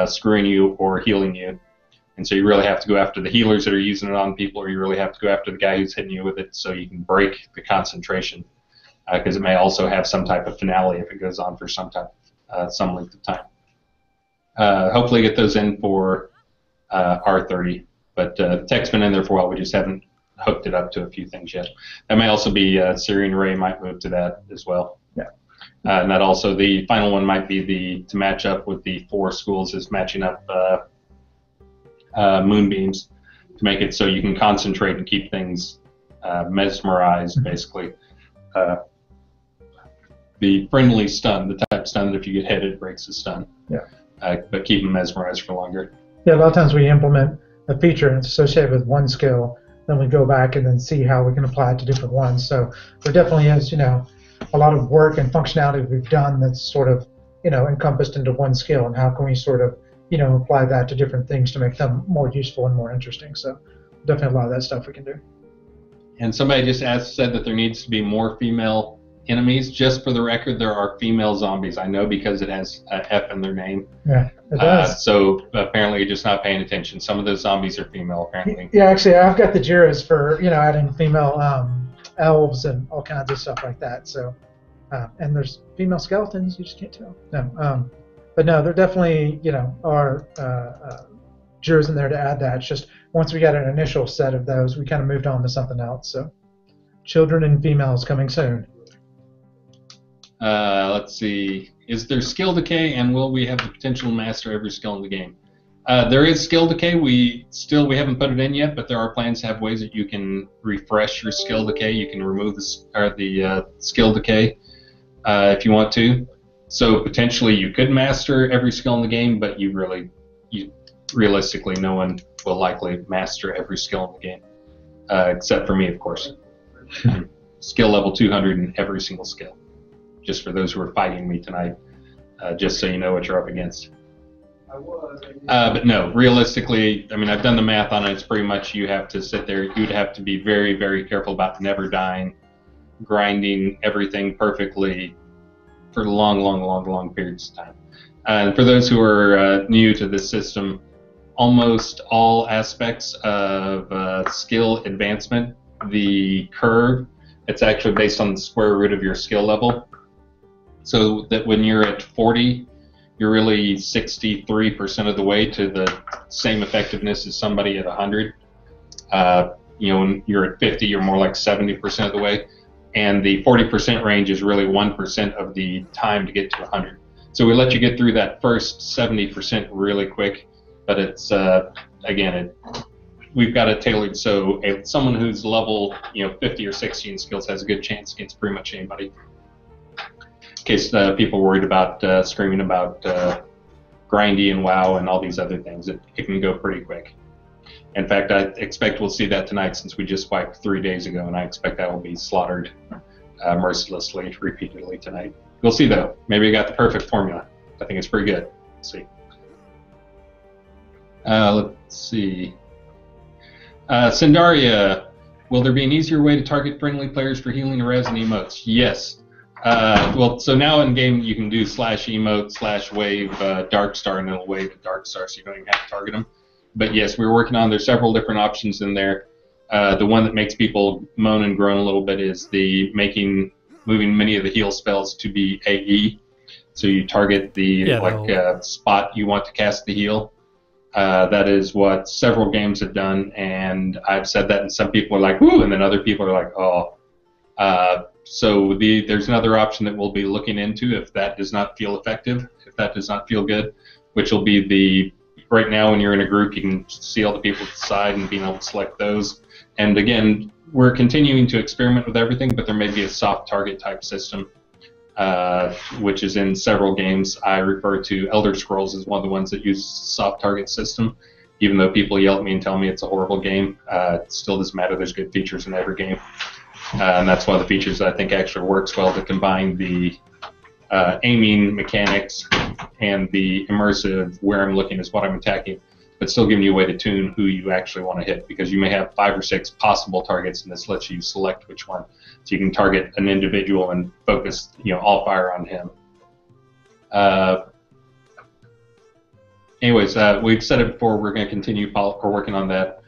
screwing you or healing you. And so you really have to go after the healers that are using it on people, or you really have to go after the guy who's hitting you with it so you can break the concentration, because it may also have some type of finale if it goes on for some length of time. Hopefully get those in for R30, but the tech's been in there for a while. We just haven't hooked it up to a few things yet. That may also be Syrian Ray might move to that as well. Yeah. And that also, the final one might be to match up with the 4 schools is matching up moonbeams to make it so you can concentrate and keep things mesmerized, basically. The friendly stun, the type stun that if you get hit, it breaks the stun. Yeah. But keep them mesmerized for longer. Yeah, a lot of times we implement a feature and it's associated with one skill, then we go back and then see how we can apply it to different ones. So there definitely is, a lot of work and functionality we've done that's sort of, encompassed into one skill, and how can we sort of, apply that to different things to make them more useful and more interesting. So definitely a lot of that stuff we can do. And somebody just said that there needs to be more female enemies. Just for the record, there are female zombies. I know because it has a F in their name. Yeah, it does. So apparently you're just not paying attention. Some of those zombies are female, apparently. Yeah, actually, I've got the JIRAs for, adding female elves and all kinds of stuff like that. So, and there's female skeletons. You just can't tell. No, but no, there definitely, are JIRAs in there to add that. It's just once we got an initial set of those, we kind of moved on to something else. So, children and females coming soon. Let's see. Is there skill decay, and will we have the potential to master every skill in the game? There is skill decay. We haven't put it in yet, but there are plans to have ways that you can refresh your skill decay. You can remove the skill decay if you want to. So potentially you could master every skill in the game, but realistically, no one will likely master every skill in the game, except for me, of course. Skill level 200 in every single skill. Just for those who are fighting me tonight, just so you know what you're up against. But no, realistically, I mean, I've done the math on it. It's pretty much you have to sit there. You'd have to be very, very careful about never dying, grinding everything perfectly for long periods of time. And for those who are new to this system, almost all aspects of skill advancement, the curve, it's actually based on the square root of your skill level. So that when you're at 40, you're really 63% of the way to the same effectiveness as somebody at 100. When you're at 50, you're more like 70% of the way. And the 40% range is really 1% of the time to get to 100. So we let you get through that first 70% really quick, but it's, we've got it tailored so someone who's level 50 or 60 in skills has a good chance against pretty much anybody. In case people are worried about screaming about grindy and WoW and all these other things, it can go pretty quick. In fact, I expect we'll see that tonight since we just wiped 3 days ago, and I expect that will be slaughtered mercilessly, repeatedly tonight. We'll see, though. Maybe I got the perfect formula. I think it's pretty good. Let's see. Sandaria, will there be an easier way to target friendly players for healing, res, and emotes? Yes. So now in game you can do /emote /wave Darkstar, and it'll wave at Darkstar, so you don't even have to target them. But yes, we're working on. There's several different options in there. The one that makes people moan and groan a little bit is moving many of the heal spells to be AE. So you target the spot you want to cast the heal. That is what several games have done, and I've said that, and some people are like, "Woo!" and then other people are like, "Oh." So there's another option that we'll be looking into if that does not feel effective, if that does not feel good, which will be right now when you're in a group, you can see all the people at the side and being able to select those. And again, we're continuing to experiment with everything, but there may be a soft target type system, which is in several games. I refer to Elder Scrolls as one of the ones that uses soft target system. Even though people yell at me and tell me it's a horrible game, it still doesn't matter. There's good features in every game. And that's one of the features that I think actually works well to combine the aiming mechanics and the immersive where I'm looking is what I'm attacking, but still giving you a way to tune who you actually want to hit, because you may have 5 or 6 possible targets, and this lets you select which one. So you can target an individual and focus all fire on him. Anyways, we've said it before, we're going to continue working on that.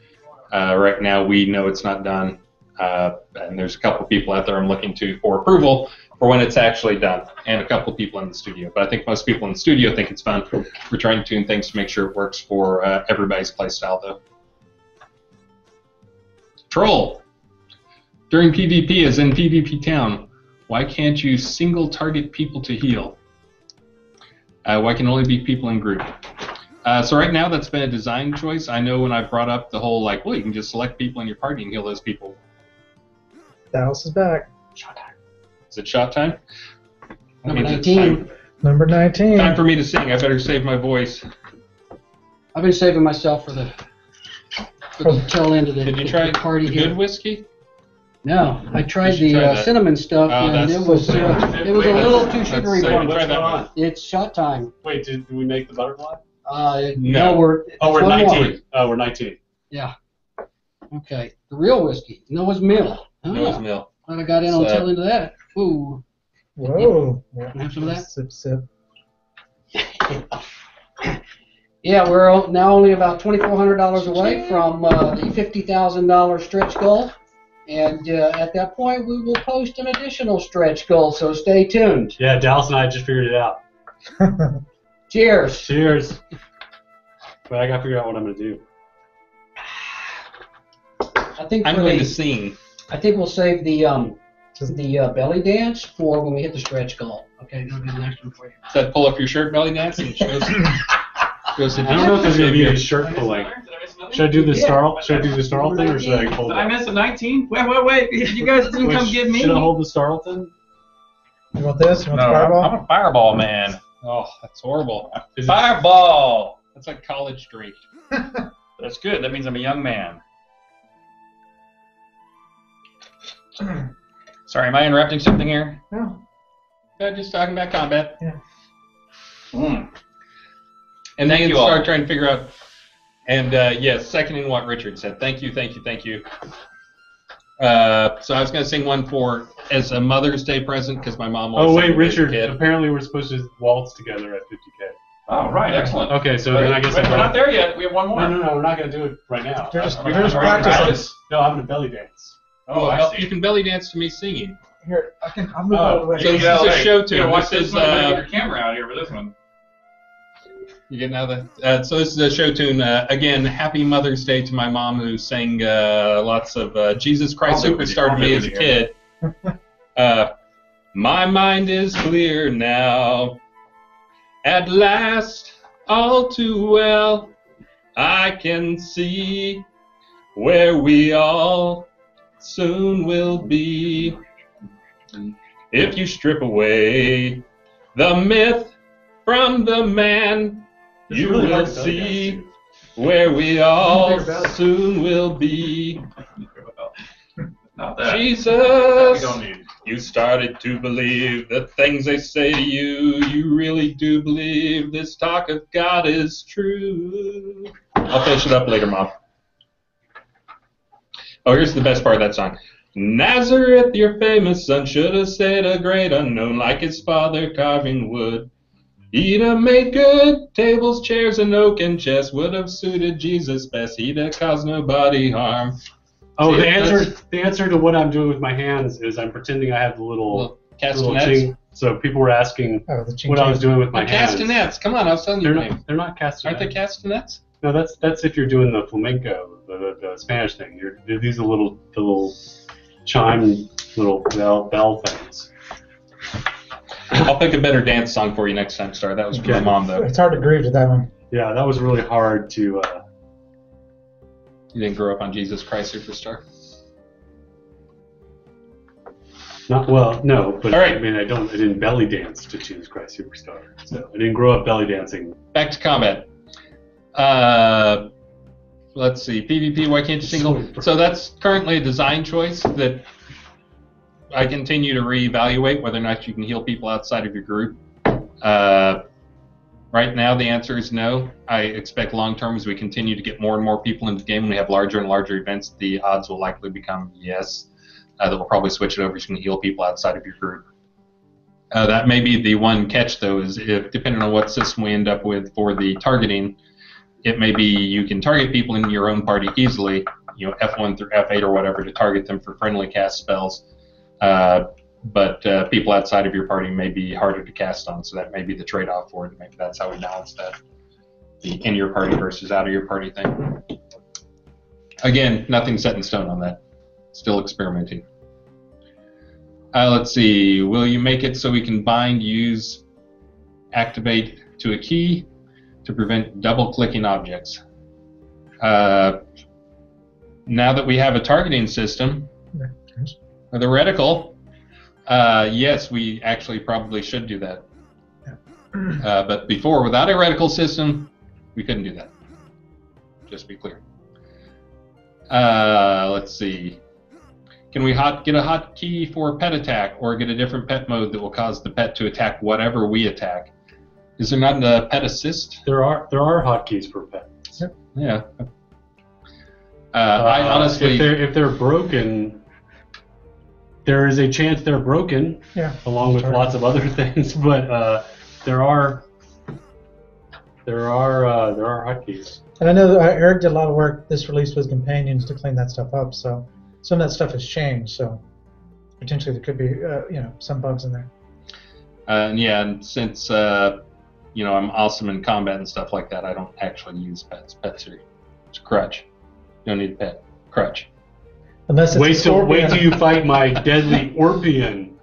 Right now we know it's not done. And there's a couple people out there I'm looking to for approval for when it's actually done, and a couple people in the studio. But I think most people in the studio think it's fun. We're trying to tune things to make sure it works for everybody's playstyle, though. Troll. During PvP, as in PvP Town, why can't you single target people to heal? Why can only be people in group? So right now that's been a design choice. I know when I brought up the whole well, you can just select people in your party and heal those people. Dallas is back. Shot time. Is it shot time? Number 19. Number 19. Time for me to sing. I better save my voice. I've been saving myself for the tail end of the Did you try party the here. good whiskey? No, I tried the cinnamon stuff, and it was a little too sugary for me. It's shot time. Wait, did we make the butterfly? No, we're 19. Oh, we're 19. Yeah. Okay. The real whiskey. Noah's Mill. Noah's Mill. Glad I got in on the tail end of that. Ooh. Whoa. Can I have some of that? Sip, sip. Yeah, we're now only about $2,400 away from the $50,000 stretch goal. And at that point, we will post an additional stretch goal, so stay tuned. Yeah, Dallas and I just figured it out. Cheers. Cheers. But I got to figure out what I'm going to do. I think I'm going to sing. I think we'll save the the belly dance for when we hit the stretch goal. Okay, go to the next one for you. Does that pull up your shirt belly dance and shows? I don't know if there's gonna be any shirt pulling. Should I do the Starl? Should I do the Starl thing, or should I hold Did I it? miss a 19? Wait! You guys didn't come get me. Should I hold the Starleton? You want this? You want No, the fireball? I'm a fireball man. Oh, that's horrible. Fireball. That's like college drink. That's good. That means I'm a young man. Sorry, am I interrupting something here? No. Just talking about combat. Yeah. Mm. And Thank then you start all. trying to figure out. And yes, seconding what Richard said. Thank you. So I was going to sing one for as a Mother's Day present because my mom. Oh always wait, sang when I was a Richard. kid. Apparently, we're supposed to waltz together at 50K. Oh, right, excellent. Okay, so then I guess we're not there yet. We have one more. No, we're not gonna do it right now. You're just Are we gonna practicing. No, I'm gonna belly dance. Oh, I see. You can belly dance to me singing. Here, I'll move out of the way. So this is a show tune. Yeah, watch This this is one. Get your camera out here for this one. You getting out of that? So this is a show tune. Again, happy Mother's Day to my mom who sang lots of Jesus Christ I'll do it with you. Superstar to I'll me do it as a with you. kid. My mind is clear now. At last, all too well, I can see where we all soon will be. If you strip away the myth from the man, It's you really hard will to belly see dance, where we all soon will be. Not that. Jesus, We don't need. you started to believe the things they say to you. You really do believe this talk of God is true. I'll finish it up later, Mom. Oh, here's the best part of that song. Nazareth, your famous son, should have stayed a great unknown like his father carving wood. He'd have made good tables, chairs, and oak and chests. Would have suited Jesus best. He'd have caused nobody harm. Oh, See, the answer to what I'm doing with my hands is I'm pretending I have the little castanets. ching. So people were asking what I was doing with my hands. Castanets. Come on, I was telling you. They're not castanets. Aren't they castanets? No, that's if you're doing the flamenco, the Spanish thing. These are the little chime, little bell things. I'll pick a better dance song for you next time, Starr. That was for my mom, though. It's hard to groove to that one. Yeah, that was really hard to. You didn't grow up on Jesus Christ Superstar? No, but All right. I mean, I didn't belly dance to Jesus Christ Superstar. So I didn't grow up belly dancing. Back to combat. Let's see. PvP, why can't you single? So that's currently a design choice that I continue to reevaluate whether or not you can heal people outside of your group. Right now, the answer is no. I expect long-term, as we continue to get more and more people into the game, and we have larger and larger events, the odds will likely become yes. That we'll probably switch it over so you can heal people outside of your group. That may be the one catch, though, is if depending on what system we end up with for the targeting, it may be you can target people in your own party easily, F1 through F8 or whatever, to target them for friendly cast spells. But people outside of your party may be harder to cast on, so that may be the trade-off for it. Maybe that's how we balance that, the in your party versus out of your party thing. Again, nothing set in stone on that. Still experimenting. Let's see. Will you make it so we can bind, use, activate to a key to prevent double-clicking objects? Now that we have a targeting system, the reticle, yes, we actually probably should do that. But before, without a reticle system, we couldn't do that. Just to be clear. Let's see. Can we get a hotkey for pet attack, or get a different pet mode that will cause the pet to attack whatever we attack? Is there not a pet assist? There are hotkeys for pets. Yeah. I honestly, if they're broken, there is a chance they're broken. Yeah. Along with lots of other things, but there are hotkeys. And I know that Eric did a lot of work this release with companions to clean that stuff up. So some of that stuff has changed. So potentially there could be some bugs in there. and since I'm awesome in combat and stuff like that, I don't actually use pets. Pets are it's a crutch. You don't need a pet. Crutch. Unless it's wait till you fight my deadly Orpion.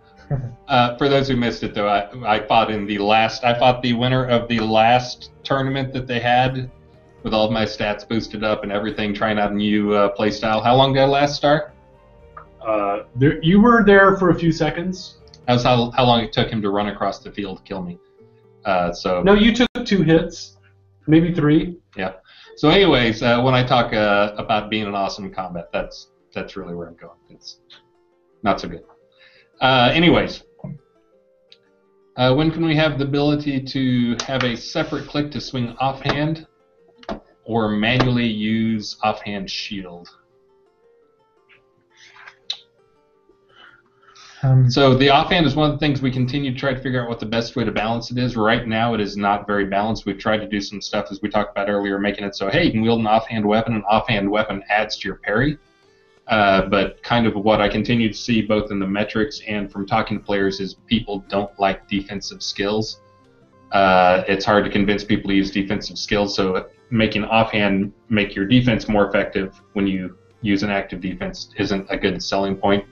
For those who missed it, though, I fought the winner of the last tournament that they had, with all of my stats boosted up and everything, trying out a new playstyle. How long did that last, Starr? You were there for a few seconds. That was how long it took him to run across the field to kill me. No, you took 2 hits, maybe 3. Yeah. So, anyways, when I talk about being an awesome in combat, that's really where I'm going. It's not so good. Anyways, when can we have the ability to have a separate click to swing offhand, or manually use offhand shield? So the offhand is one of the things we continue to try to figure out what the best way to balance it is. Right now it is not very balanced. We've tried to do some stuff, as we talked about earlier, making it so, hey, you can wield an offhand weapon. An offhand weapon adds to your parry. But kind of what I continue to see both in the metrics and from talking to players is people don't like defensive skills. It's hard to convince people to use defensive skills, so making offhand make your defense more effective when you use an active defense isn't a good selling point.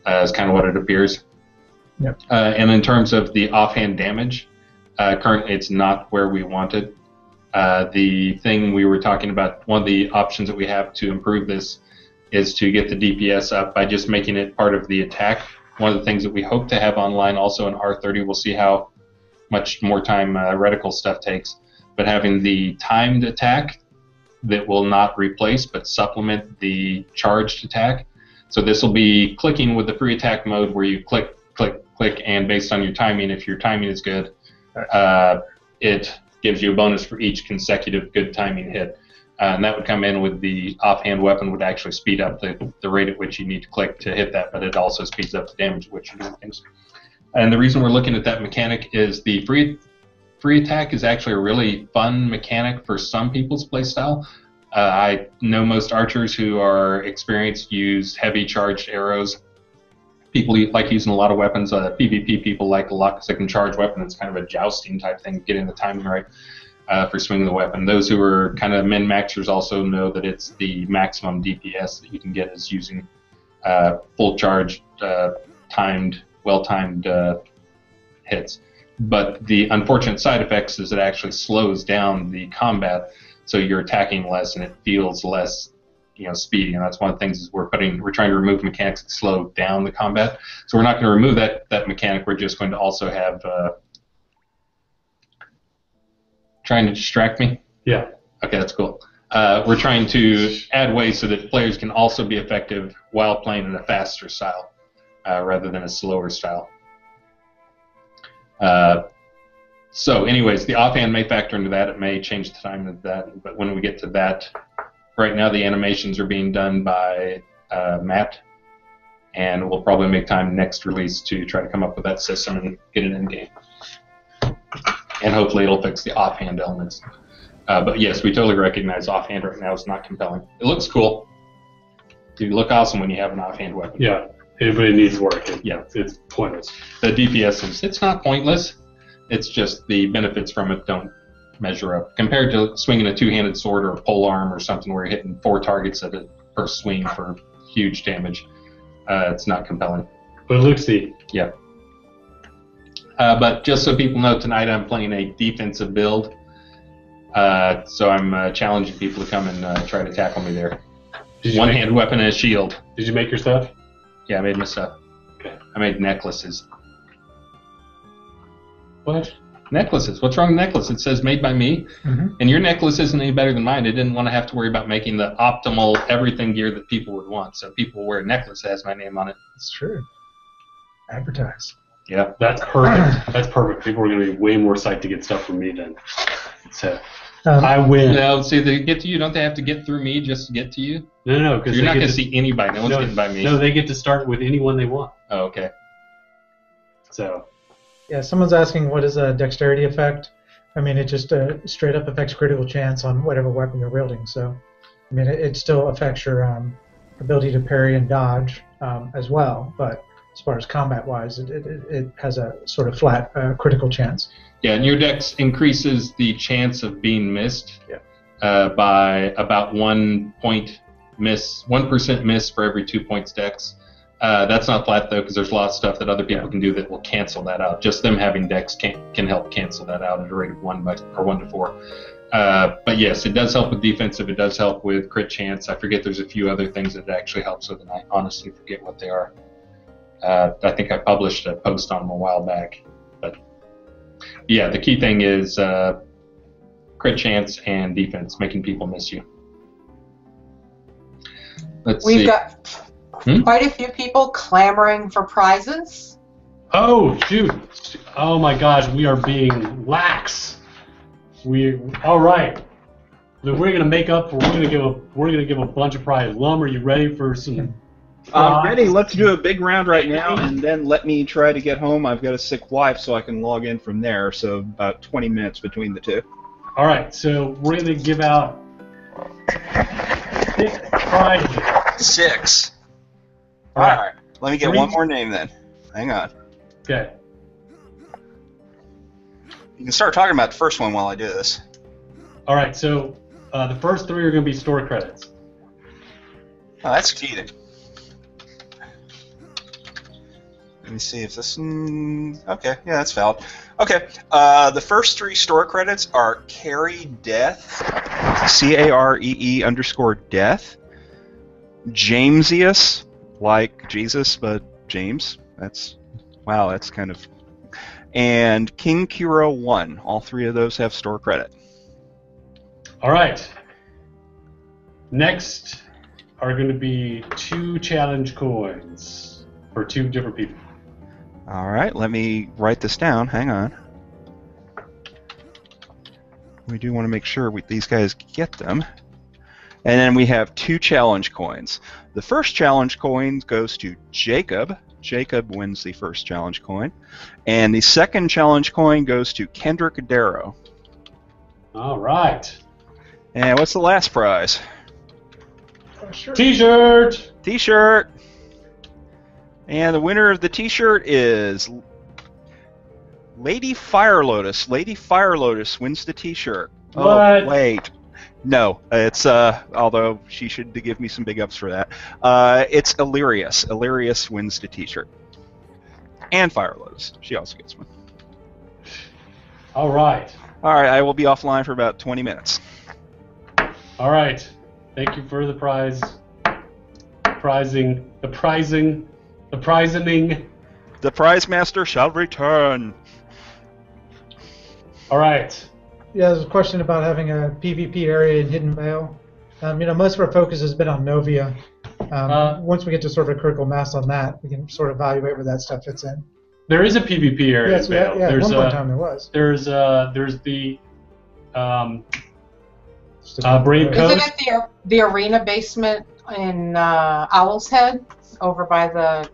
Is kind of what it appears. Yep. And in terms of the offhand damage, currently it's not where we want it. The thing we were talking about, one of the options that we have to improve this is to get the DPS up by just making it part of the attack. One of the things that we hope to have online also in R30, we'll see how much more time reticle stuff takes, but having the timed attack that will not replace but supplement the charged attack. So this will be clicking with the free attack mode where you click, click, click, and based on your timing, if your timing is good, it gives you a bonus for each consecutive good timing hit. And that would come in with the offhand weapon would actually speed up the rate at which you need to click to hit that, but it also speeds up the damage at which you do things. And the reason we're looking at that mechanic is the free attack is actually a really fun mechanic for some people's playstyle. I know most archers who are experienced use heavy charged arrows. People like using a lot of weapons. PvP people like a lot because they can charge weapon. It's kind of a jousting type thing, getting the timing right for swinging the weapon. Those who are kind of min-maxers also know that it's the maximum DPS that you can get is using full charged, well-timed hits. But the unfortunate side effects is it actually slows down the combat. So you're attacking less, and it feels less, speedy. And that's one of the things is we're trying to remove mechanics that slow down the combat. So we're not going to remove that mechanic. We're just going to also have trying to distract me. Yeah. Okay, that's cool. We're trying to add ways so that players can also be effective while playing in a faster style rather than a slower style. So anyways, the offhand may factor into that. It may change the time of that. But when we get to that, right now the animations are being done by Matt. And we'll probably make time next release to try to come up with that system and get it in game. And hopefully it'll fix the offhand elements. But yes, we totally recognize offhand right now is not compelling. It looks cool. You look awesome when you have an offhand weapon. Yeah, but it needs work. It's pointless. The DPS it's not pointless. It's just the benefits from it don't measure up. Compared to swinging a two-handed sword or a polearm or something where you're hitting 4 targets at it per swing for huge damage, it's not compelling. But it looks neat. Yeah. But just so people know, tonight I'm playing a defensive build. So I'm challenging people to come and try to tackle me there. One-handed weapon and a shield. Did you make your stuff? Yeah, I made my stuff. Okay. I made necklaces. What? Necklaces. What's wrong with necklace? It says made by me. Mm-hmm. And your necklace isn't any better than mine. I didn't want to have to worry about making the optimal everything gear that people would want. So people wear a necklace that has my name on it. It's true. Advertise. Yeah. That's perfect. That's perfect. People are going to be way more psyched to get stuff from me then. So I win. No, see, they get to you. Don't they have to get through me just to get to you? No, because you're not going to see anybody. No one's getting by me. No, they get to start with anyone they want. Oh, okay. So. Yeah, someone's asking what is a dexterity effect. I mean, it just straight up affects critical chance on whatever weapon you're wielding. So, I mean, it still affects your ability to parry and dodge as well. But as far as combat-wise, it has a sort of flat critical chance. Yeah, and your dex increases the chance of being missed by about 1 point miss, 1% miss for every 2 points dex. That's not flat though, because there's a lot of stuff that other people can do that will cancel that out. Just them having dex can help cancel that out at a rate of 1 to 4. But yes, it does help with defensive. It does help with crit chance. I forget there's a few other things that it actually helps with, and I honestly forget what they are. I think I published a post on them a while back. But yeah, the key thing is crit chance and defense, making people miss you. We've got quite a few people clamoring for prizes. Oh shoot! Oh my gosh, we are being lax. All right. We're gonna make up for. We're gonna give a bunch of prizes. Lum, are you ready for some? I'm ready. Let's do a big round right now, and then let me try to get home. I've got a sick wife, so I can log in from there. So about 20 minutes between the two. All right. So we're gonna give out 6 prizes. 6. All right. Let me get 1 more name then. Hang on. Okay. You can start talking about the first one while I do this. All right. So the first 3 are gonna be store credits. Oh, that's cheating. Let me see if this. Okay, yeah, that's valid. Okay, the first 3 store credits are Carey Death, CAREE_Death, Jamesius, like Jesus, but James. That's kind of. And King Kiro 1. All 3 of those have store credit. All right. Next are going to be 2 challenge coins for 2 different people. All right, let me write this down. Hang on. We do want to make sure these guys get them. And then we have 2 challenge coins. The first challenge coin goes to Jacob. Jacob wins the first challenge coin. And the second challenge coin goes to Kendrick Darrow. All right. And what's the last prize? T-shirt! T-shirt! And the winner of the T-shirt is Lady Fire Lotus. Lady Fire Lotus wins the T-shirt. What? Oh, wait. No, it's, although she should give me some big ups for that. It's Illyrius. Illyrius wins the T-shirt. And Fire Lotus. She also gets one. All right. All right, I will be offline for about 20 minutes. All right. Thank you for the prize. The prizing. The prize master shall return. All right. Yeah, there's a question about having a PvP area in Hidden Vale. Most of our focus has been on Novia. Once we get to sort of critical mass on that, we can sort of evaluate where that stuff fits in. There is a PvP area. Yes, at one point in time there was. There's the Brave Coast. Isn't it the arena basement in Owl's Head over by the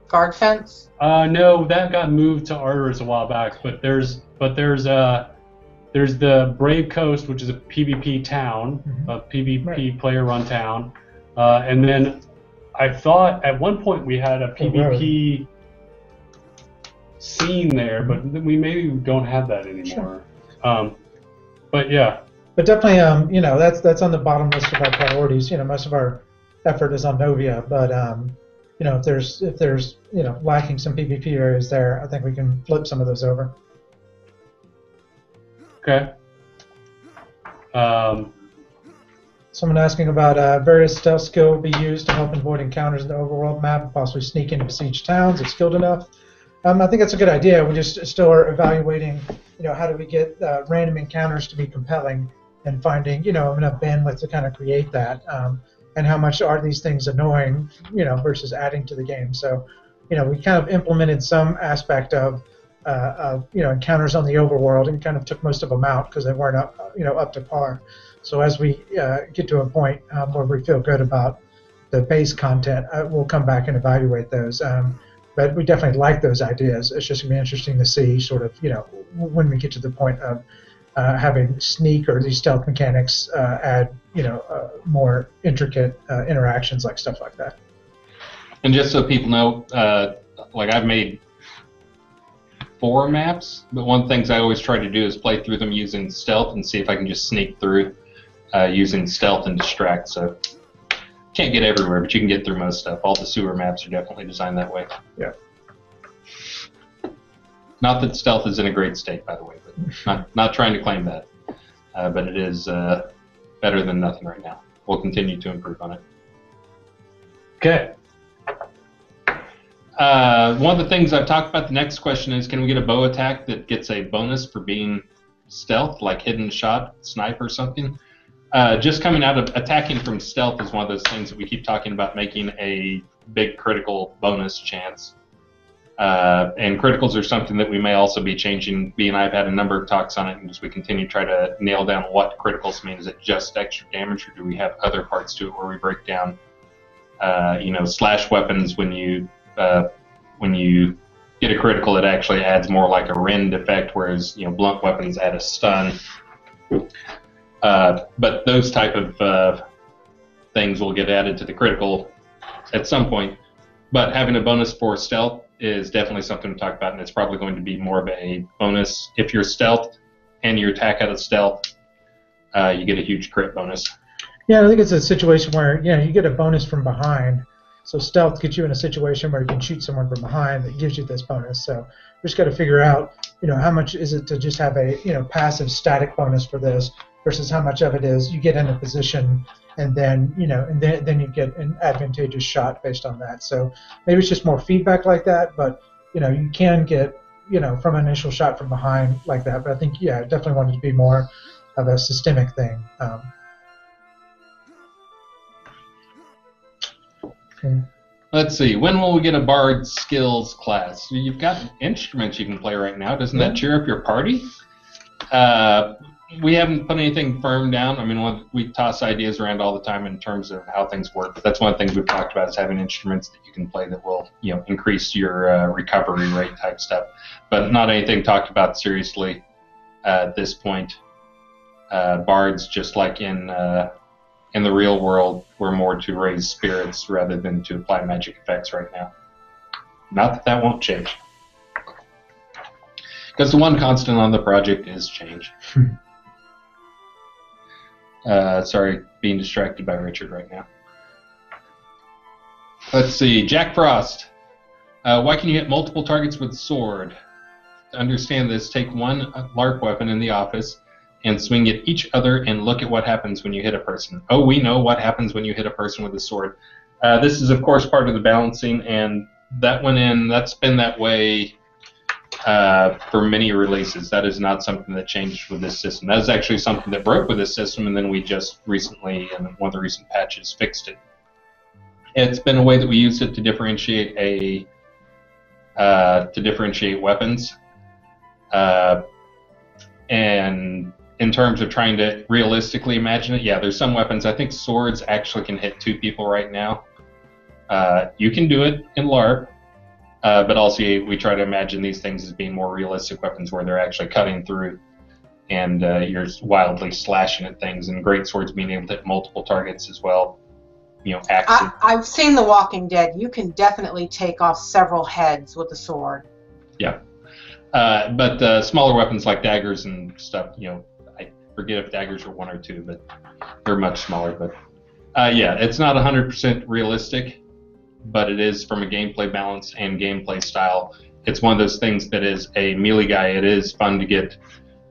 guard fence? No, that got moved to Arters a while back. But there's the Brave Coast, which is a PvP town, a PvP player-run town, and then I thought at one point we had a PvP scene there, but we maybe don't have that anymore. Sure. But yeah. But definitely, that's on the bottom list of our priorities. Most of our effort is on Novia, but if there's lacking some PvP areas there, I think we can flip some of those over. Okay. Someone asking about various stealth skill will be used to help avoid encounters in the overworld map and possibly sneak into besieged towns if skilled enough. I think that's a good idea. We just still are evaluating, how do we get random encounters to be compelling and finding, enough bandwidth to kind of create that, and how much are these things annoying, versus adding to the game. So, we kind of implemented some aspect of encounters on the overworld and kind of took most of them out because they weren't up to par. So as we get to a point where we feel good about the base content, we'll come back and evaluate those. But we definitely like those ideas. It's just going to be interesting to see sort of, when we get to the point of having sneak or these stealth mechanics add, more intricate interactions like stuff like that. And just so people know, I've made 4 maps, but one of the things I always try to do is play through them using stealth and see if I can just sneak through using stealth and distract. So Can't get everywhere, but you can get through most stuff. All the sewer maps are definitely designed that way. Yeah. Not that stealth is in a great state, by the way, but not trying to claim that. But it is better than nothing right now. We'll continue to improve on it. Okay. One of the things I've talked about, the next question is, can we get a bow attack that gets a bonus for being stealth, like hidden shot, snipe or something? Just coming out of attacking from stealth is one of those things that we keep talking about making a big critical bonus chance. And criticals are something that we may also be changing. B and I have had a number of talks on it, and as we continue to try to nail down what criticals mean, is it just extra damage, or do we have other parts to it where we break down, slash weapons when you get a critical, it actually adds more like a rend effect, whereas blunt weapons add a stun. But those type of things will get added to the critical at some point. But having a bonus for stealth is definitely something to talk about, and it's probably going to be more of a bonus. If you're stealth and you attack out of stealth, you get a huge crit bonus. Yeah, I think it's a situation where you get a bonus from behind. So stealth gets you in a situation where you can shoot someone from behind that gives you this bonus. So we just got to figure out, how much is it to just have a passive static bonus for this versus how much of it is you get in a position and then then you get an advantageous shot based on that. So maybe it's just more feedback like that, but you can get from an initial shot from behind like that. But I think I definitely want it to be more of a systemic thing. Let's see. When will we get a bard skills class? You've got instruments you can play right now. Doesn't that cheer up your party? We haven't put anything firm down. I mean, we toss ideas around all the time in terms of how things work, but that's one of the things we've talked about is having instruments that you can play that will, increase your recovery rate type stuff. But not anything talked about seriously at this point. Bards, just like in the real world, we're more to raise spirits rather than to apply magic effects right now. Not that won't change. Because the one constant on the project is change. Sorry, being distracted by Richard right now. Let's see, Jack Frost. Why can you hit multiple targets with sword? To understand this, take one LARP weapon in the office and swing at each other and look at what happens when you hit a person. Oh, we know what happens when you hit a person with a sword. This is, of course, part of the balancing, and that's been that way for many releases. That is not something that changed with this system. That is actually something that broke with this system, and then we just recently, in one of the recent patches, fixed it. It's been a way that we use it to differentiate weapons, and in terms of trying to realistically imagine it, there's some weapons. I think swords actually can hit two people right now. You can do it in LARP. But also we try to imagine these things as being more realistic weapons where they're actually cutting through and you're wildly slashing at things, and great swords being able to hit multiple targets as well. Axes. I've seen The Walking Dead. You can definitely take off several heads with a sword. Yeah. But smaller weapons like daggers and stuff, I forget if daggers are one or two, but they're much smaller. But it's not 100% realistic. But it is from a gameplay balance and gameplay style. It's one of those things that is a melee guy. It is fun to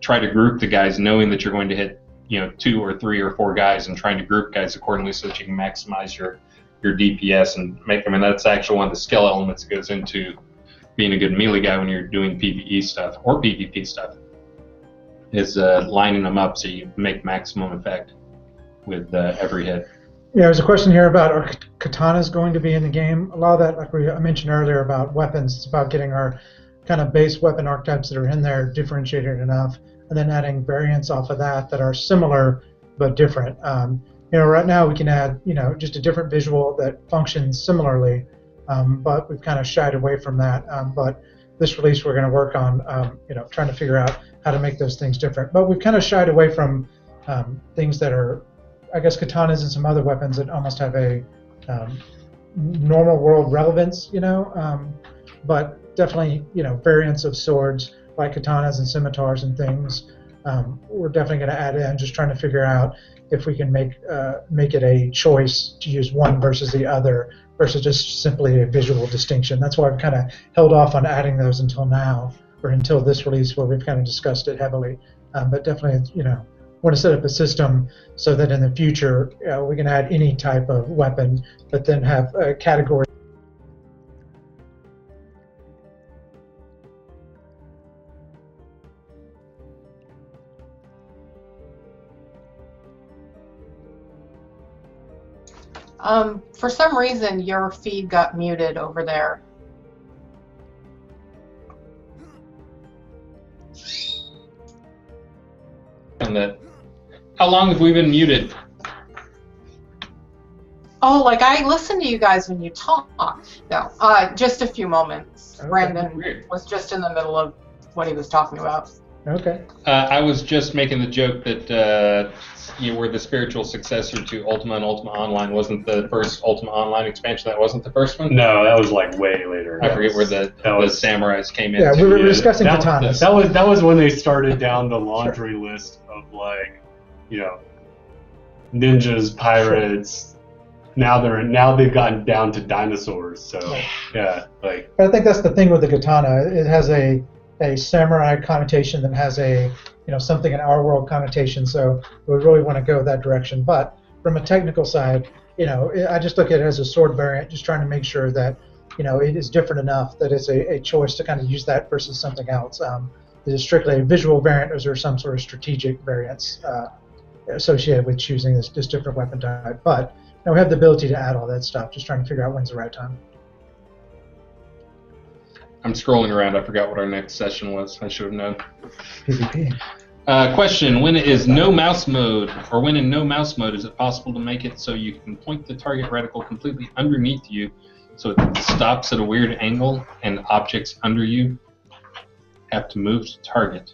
try to group the guys, knowing that you're going to hit 2 or 3 or 4 guys, and trying to group guys accordingly so that you can maximize your DPS and make them. And that's actually one of the skill elements that goes into being a good melee guy when you're doing PvE stuff or PvP stuff. Is lining them up so you make maximum effect with every hit. Yeah, there's a question here about are katanas going to be in the game. A lot of that, like I mentioned earlier about weapons, it's about getting our kind of base weapon archetypes that are in there differentiated enough, and then adding variants off of that are similar but different. Right now we can add, just a different visual that functions similarly, but we've kind of shied away from that. But this release we're going to work on, trying to figure out how to make those things different. But we've kind of shied away from things that are, I guess, katanas and some other weapons that almost have a normal world relevance, but definitely, variants of swords like katanas and scimitars and things. We're definitely going to add in, just trying to figure out, if we can make it a choice to use one versus the other versus just simply a visual distinction. That's why I've kind of held off on adding those until now, or until this release where we've kind of discussed it heavily. But definitely, want to set up a system so that in the future we can add any type of weapon, but then have a category. For some reason, your feed got muted over there. And that. How long have we been muted? Oh, like I listen to you guys when you talk. No, just a few moments. Okay. Brandon was just in the middle of what he was talking about. Okay. I was just making the joke that you were the spiritual successor to Ultima and Ultima Online. Wasn't the first Ultima Online expansion? That wasn't the first one? No, that was like way later. I forget where the samurais came in. Yeah, we were discussing katanas. That was when they started down the laundry list of like, ninjas, pirates. Sure. Now they've gotten down to dinosaurs. So yeah, like. But I think that's the thing with the katana. It has a samurai connotation that has a something in our world connotation, so we really want to go that direction. But from a technical side, I just look at it as a sword variant, just trying to make sure that it is different enough that it's a choice to kind of use that versus something else. Is it strictly a visual variant, or is there some sort of strategic variants associated with choosing this different weapon type? But we have the ability to add all that stuff, just trying to figure out when's the right time. I'm scrolling around. I forgot what our next session was. I should have known. PvP. Question: when is no mouse mode, or when in no mouse mode, is it possible to make it so you can point the target reticle completely underneath you, so it stops at a weird angle, and objects under you have to move to target?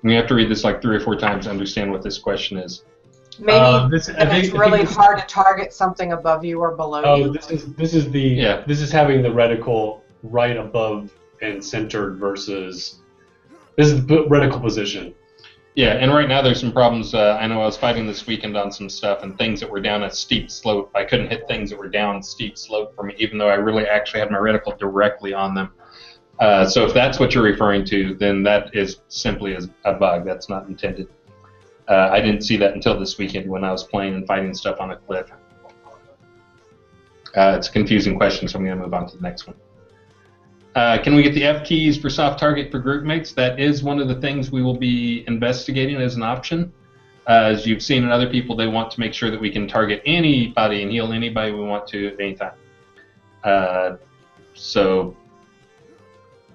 We have to read this like 3 or 4 times to understand what this question is. Maybe it's really hard to target something above you or below you. This is having the reticle right above and centered versus this is the reticle position. Yeah, and right now there's some problems. I know I was fighting this weekend on some stuff, and things that were down a steep slope, I couldn't hit things that were down steep slope for me, even though I really actually had my reticle directly on them. So if that's what you're referring to, then that is simply a bug. That's not intended. I didn't see that until this weekend when I was playing and fighting stuff on a cliff. It's a confusing question, so I'm going to move on to the next one. Can we get the F keys for soft target for group mates? That is one of the things we will be investigating as an option. As you've seen in other people, they want to make sure that we can target anybody and heal anybody we want to at any time. So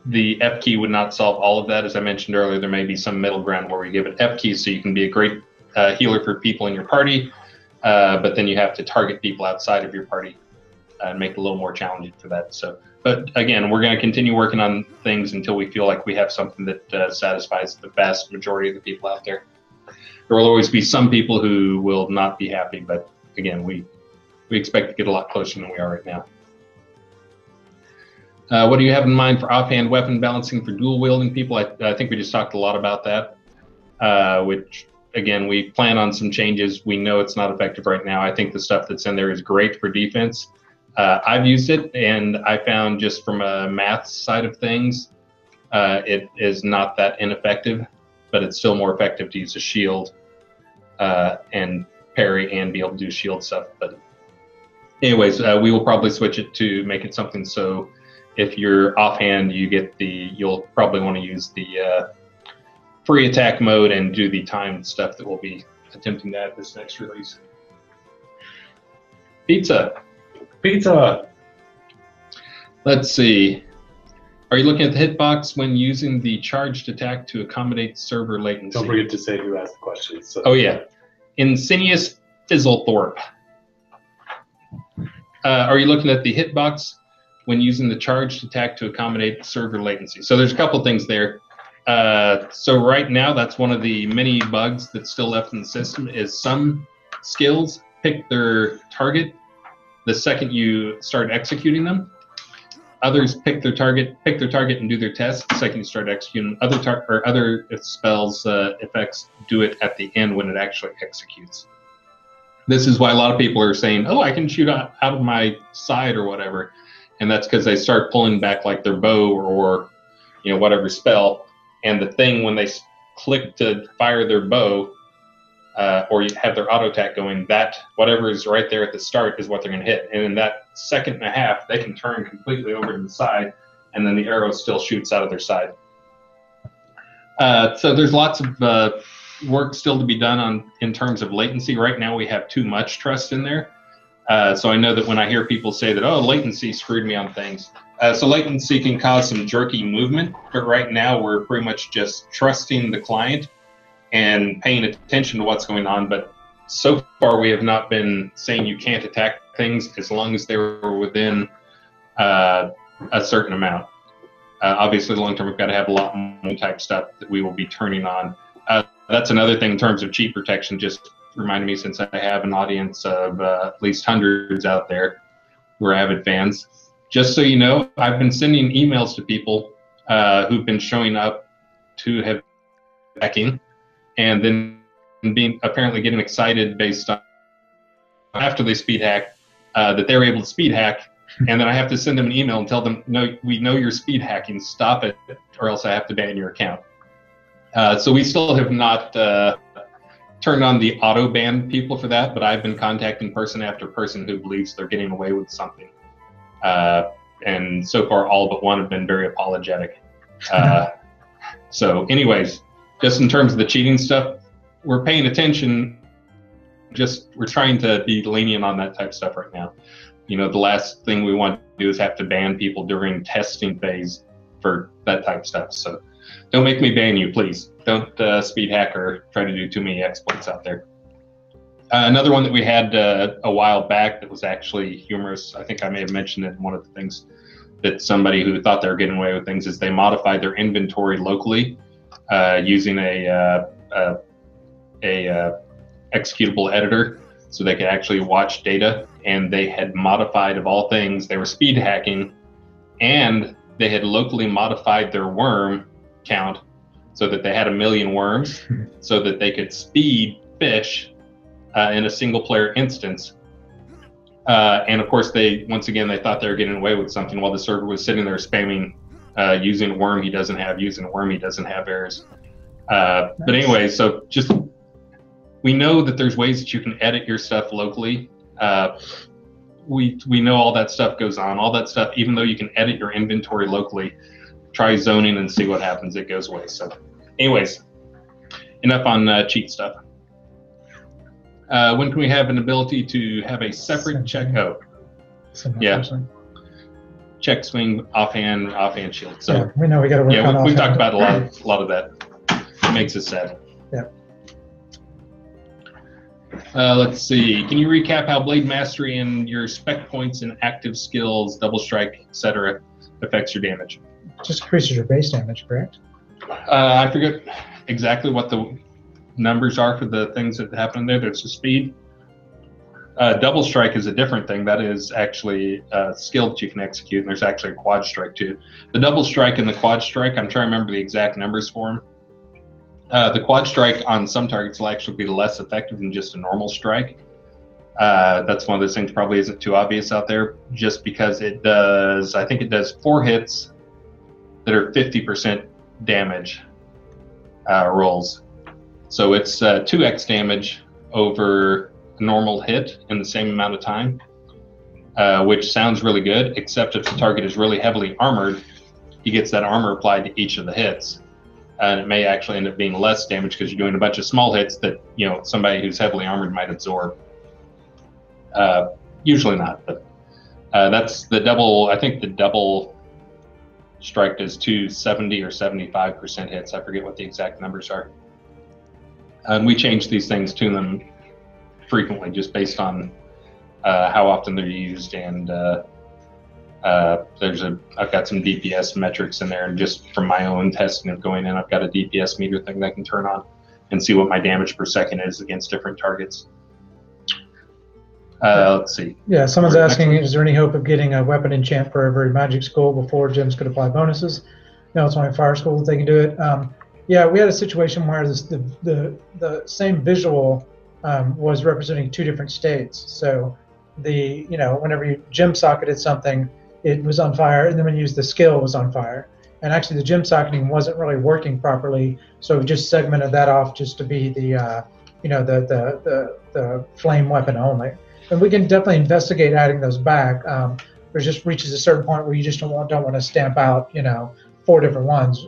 the F key would not solve all of that. As I mentioned earlier, there may be some middle ground where we give it F keys so you can be a great healer for people in your party, but then you have to target people outside of your party and make it a little more challenging for that. So, but again, we're going to continue working on things until we feel like we have something that satisfies the vast majority of the people out there. There will always be some people who will not be happy, but again, we expect to get a lot closer than we are right now. What do you have in mind for offhand weapon balancing for dual wielding people? I think we just talked a lot about that, which again, we plan on some changes. We know it's not effective right now. I think the stuff that's in there is great for defense. I've used it, and I found just from a math side of things, it is not that ineffective, but it's still more effective to use a shield and parry and be able to do shield stuff. But anyways, we will probably switch it to make it something so if you're offhand, you'll probably want to use the free attack mode and do the timed stuff that we'll be attempting to add this next release. Pizza. Let's see. Are you looking at the hitbox when using the charged attack to accommodate server latency? Don't forget to say who asked the question. So. Oh yeah, Insidious Fizzlethorpe. Are you looking at the hitbox when using the charged attack to accommodate server latency? So there's a couple things there. So right now, that's one of the many bugs that's still left in the system is some skills pick their target the second you start executing them. others pick their target, and do their test. The second you start executing, other spells effects do it at the end when it actually executes. This is why a lot of people are saying, "Oh, I can shoot out of my side or whatever," and that's because they start pulling back like their bow or whatever spell, and the thing when they click to fire their bow. Or you have their auto attack going, that whatever is right there at the start is what they're going to hit. And in that second and a half, they can turn completely over to the side, and then the arrow still shoots out of their side. So there's lots of work still to be done in terms of latency. Right now we have too much trust in there. So I know that when I hear people say that, oh, latency screwed me on things. So latency can cause some jerky movement, but right now we're pretty much just trusting the client and paying attention to what's going on, but so far we have not been saying you can't attack things as long as they're within a certain amount. Obviously, long term, we've got to have a lot more type stuff that we will be turning on. That's another thing in terms of cheat protection, just reminded me, since I have an audience of at least hundreds out there who are avid fans. Just so you know, I've been sending emails to people who've been showing up to have hacking, and then apparently getting excited based on after they speed hack that they're able to speed hack, and then I have to send them an email and tell them, no, we know you're speed hacking, stop it, or else I have to ban your account. So we still have not turned on the auto ban people for that, but I've been contacting person after person who believes they're getting away with something, and so far all but one have been very apologetic. So anyways, just in terms of the cheating stuff, we're paying attention. We're trying to be lenient on that type of stuff right now. The last thing we want to do is have to ban people during testing phase for that type of stuff. So don't make me ban you, please. Don't speed hack or try to do too many exploits out there. Another one that we had a while back that was actually humorous, I think I may have mentioned it in one of the things, that somebody who thought they were getting away with things, is they modified their inventory locally using a executable editor, so they could actually watch data, and they had modified, of all things, they were speed hacking, and they had locally modified their worm count so that they had 1 million worms so that they could speed fish in a single player instance. And of course they thought they were getting away with something while the server was sitting there spamming using a worm he doesn't have, errors. But anyway, so just, we know that there's ways that you can edit your stuff locally. We know all that stuff goes on. All that stuff, even though you can edit your inventory locally, try zoning and see what happens. It goes away. So anyways, enough on cheat stuff. When can we have an ability to have a separate check? Oh, yeah. Check, swing, offhand shield. So yeah, we know we got to work on offhand. We've talked about a lot of that. It makes us sad. Yeah. Let's see. Can you recap how Blade Mastery and your spec points and active skills, double strike, etc., affects your damage? Just increases your base damage, correct? I forget exactly what the numbers are for the things that happen there. There's the speed. Double strike is a different thing. That is actually a skill that you can execute, and there's actually a quad strike too. The double strike and the quad strike, I'm trying to remember the exact numbers for them. The quad strike on some targets will actually be less effective than just a normal strike. That's one of those things probably isn't too obvious out there, just because it does, I think it does 4 hits that are 50% damage rolls. So it's 2x damage over a normal hit in the same amount of time, which sounds really good, except if the target is really heavily armored, he gets that armor applied to each of the hits. And it may actually end up being less damage because you're doing a bunch of small hits that, somebody who's heavily armored might absorb. Usually not, but that's the double. I think the double strike does 270 or 75% hits. I forget what the exact numbers are. And we change these things to them frequently, just based on how often they're used, and I've got some DPS metrics in there, and just from my own testing of going in, I've got a DPS meter thing that I can turn on and see what my damage per second is against different targets. Let's see. Yeah, someone's Next asking, one. is there any hope of getting a weapon enchant for every magic school before gyms could apply bonuses? No, it's only fire schools they can do it. Yeah, we had a situation where the same visual was representing two different states. So whenever you gym socketed something, it was on fire, and then when you used the skill, it was on fire. And actually, the gym socketing wasn't really working properly, so we just segmented that off just to be the flame weapon only. And we can definitely investigate adding those back. There just reaches a certain point where you just don't want to stamp out 4 different ones.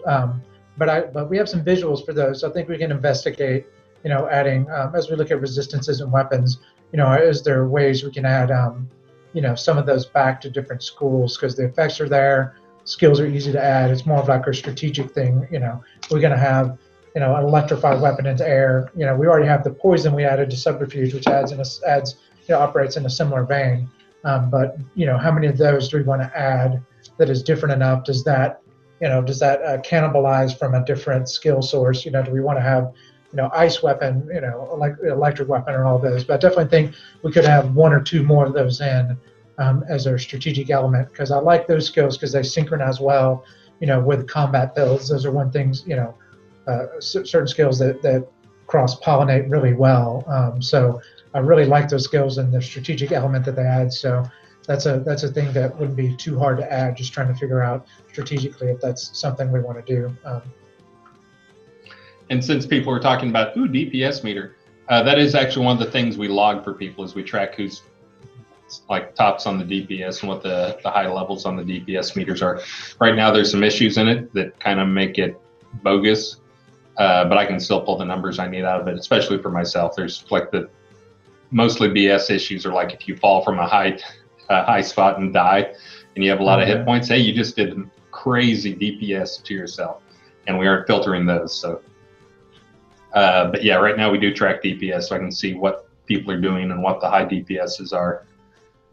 But we have some visuals for those. So I think we can investigate adding as we look at resistances and weapons. Is there ways we can add some of those back to different schools, because the effects are there, skills are easy to add. It's more of like a strategic thing. We're going to have an electrified weapon into air. We already have the poison we added to subterfuge, which operates in a similar vein. But how many of those do we want to add that is different enough? Does that cannibalize from a different skill source? Do we want to have ice weapon, electric weapon, and all those? But I definitely think we could have 1 or 2 more of those in as a strategic element, because I like those skills because they synchronize well, with combat builds. Those are one things, certain skills that cross-pollinate really well. So I really like those skills and the strategic element that they add. So that's a thing that wouldn't be too hard to add. Just trying to figure out strategically if that's something we want to do. And since people were talking about DPS meter, that is actually one of the things we log for people, is we track who's like tops on the DPS and what the high levels on the DPS meters are. Right now there's some issues in it that kind of make it bogus, but I can still pull the numbers I need out of it, especially for myself. There's like the mostly BS issues are like if you fall from a high spot and die and you have a lot of hit points, hey, you just did crazy DPS to yourself, and we aren't filtering those. So but yeah, right now we do track DPS, so I can see what people are doing and what the high DPSs are,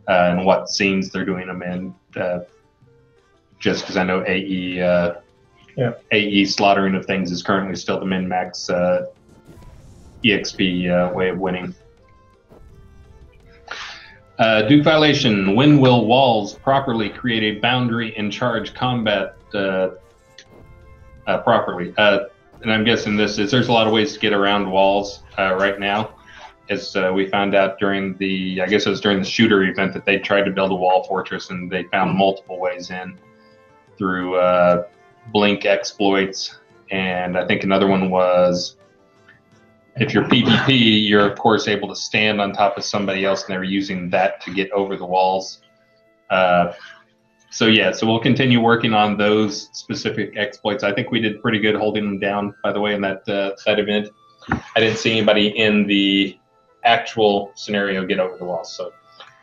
and what scenes they're doing them in. Just because I know AE slaughtering of things is currently still the min-max EXP way of winning. Duke violation. When will walls properly create a boundary and charge combat properly? And I'm guessing there's a lot of ways to get around walls right now. As we found out during I guess it was during the shooter event, that they tried to build a wall fortress, and they found multiple ways in through blink exploits. And I think another one was, if you're PvP, you're of course able to stand on top of somebody else, and they were using that to get over the walls. So we'll continue working on those specific exploits. I think we did pretty good holding them down, by the way, in that event. I didn't see anybody in the actual scenario get over the walls. So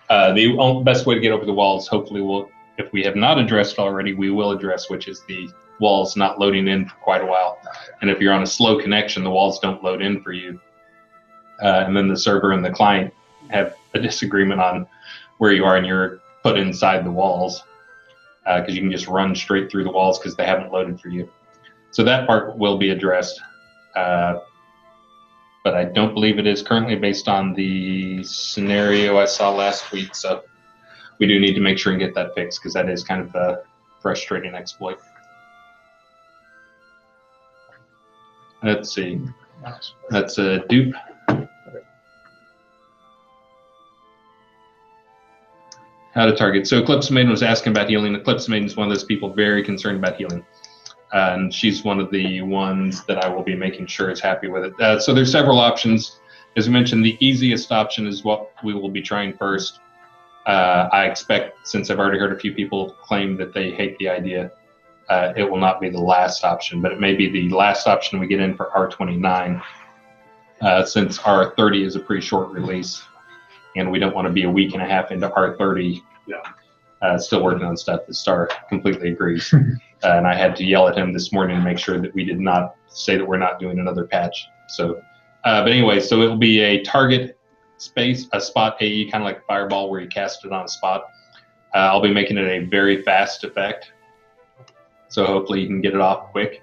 the best way to get over the walls, hopefully if we have not addressed already, we will address, which is the walls not loading in for quite a while. And if you're on a slow connection, the walls don't load in for you. And then the server and the client have a disagreement on where you are, and you're put inside the walls, because you can just run straight through the walls because they haven't loaded for you. So that part will be addressed. But I don't believe it is currently, based on the scenario I saw last week. So we do need to make sure and get that fixed, because that is kind of a frustrating exploit. Let's see. That's a dupe. How to target. So Eclipse Maiden was asking about healing. Eclipse Maiden is one of those people very concerned about healing. And she's one of the ones that I will be making sure is happy with it. So there's several options. As we mentioned, the easiest option is what we will be trying first. I expect, since I've already heard a few people claim that they hate the idea, it will not be the last option, but it may be the last option we get in for R29, since R30 is a pretty short release, and we don't want to be a week and a half into R30 still working on stuff. The Starr completely agrees. And I had to yell at him this morning to make sure that we did not say that we're not doing another patch. So, but anyway, so it will be a target space, a spot AE, kind of like Fireball, where you cast it on a spot. I'll be making it a very fast effect, so hopefully you can get it off quick.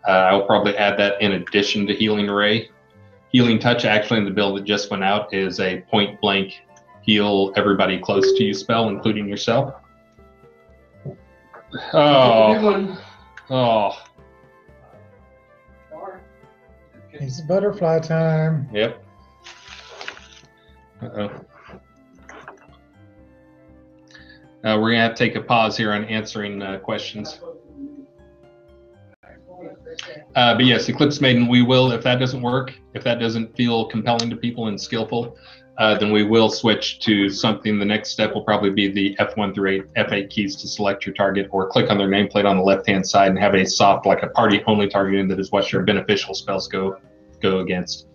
I'll probably add that in addition to Healing Ray. Healing Touch, actually, in the build that just went out, is a point blank heal everybody close to you spell, including yourself. Oh. Oh. It's butterfly time. Yep. Uh-oh. We're going to have to take a pause here on answering questions. But yes, Eclipse Maiden, we will, if that doesn't work, if that doesn't feel compelling to people and skillful, then we will switch to something. The next step will probably be the F1 through F8 keys to select your target, or click on their nameplate on the left-hand side and have a soft, like a party-only targeting that is what your beneficial spells go against.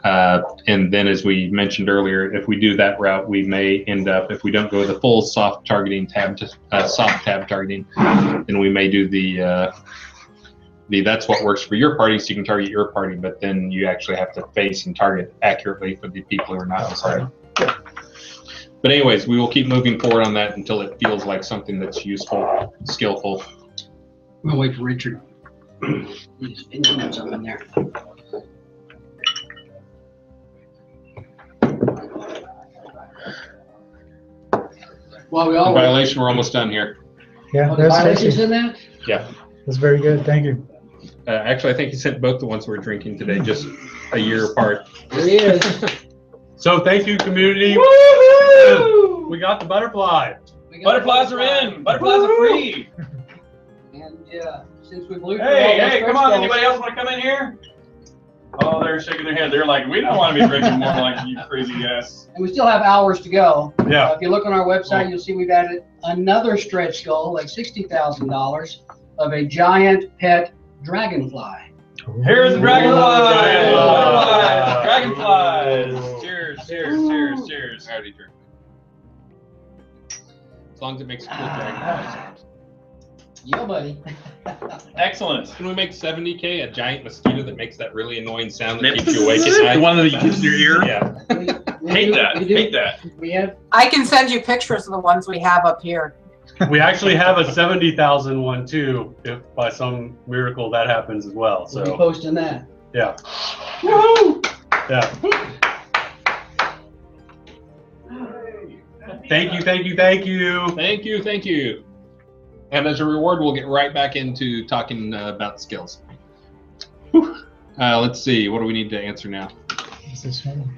And then, as we mentioned earlier, if we do that route, we may end up, if we don't go the full soft targeting tab, soft tab targeting, then we may do the that's what works for your party, so you can target your party, but then you actually have to face and target accurately for the people who are not inside. But anyways, we will keep moving forward on that until it feels like something that's useful, skillful. We'll wait for Richard. He's got something there. Well, we all Violation, we're almost done here. Yeah, the violations in that? Yeah. That's very good. Thank you. Actually, I think he sent both the ones we're drinking today, just a year apart. There he is. So thank you, community. Woo-hoo! We got the butterfly. Butterflies are in. Butterflies are free. And since we blew hey, come on. Anybody else want to come in here? Oh, they're shaking their head. They're like, we don't want to be drinking more like you crazy guys. And we still have hours to go. Yeah. If you look on our website, you'll see we've added another stretch goal, like $60,000, of a giant pet dragonfly. Here's the dragonflies! Dragonflies! Cheers, cheers, cheers, cheers. I already drank. As long as it makes a cool dragonfly sound. Yeah, buddy. Excellent. Can we make 70K a giant mosquito that makes that really annoying sound that keeps you awake at night? The one that you keeps in your ear? Yeah. Hate that. Hate that. We have. I can send you pictures of the ones we have up here. We actually have a 70,000 one too, if by some miracle that happens as well. So We'll be posting that. yeah. Woohoo! Yeah. Thank you, thank you, thank you. Thank you, thank you. And as a reward, we'll get right back into talking about skills. Let's see, what do we need to answer now? Is this one?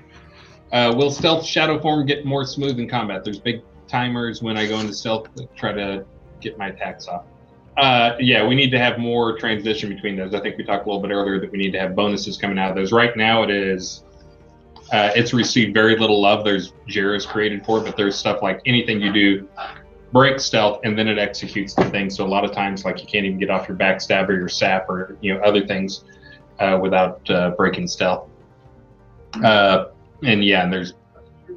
Will stealth shadow form get more smooth in combat? There's big timers when I go into stealth to try to get my attacks off. Yeah, we need to have more transition between those. I think we talked a little bit earlier that we need to have bonuses coming out of those. Right now it is, it's received very little love. There's JIRAs created for it, but there's stuff like anything you do, break stealth, and then it executes the thing. So a lot of times, like, you can't even get off your backstab or your sap or other things without breaking stealth. And yeah, and there's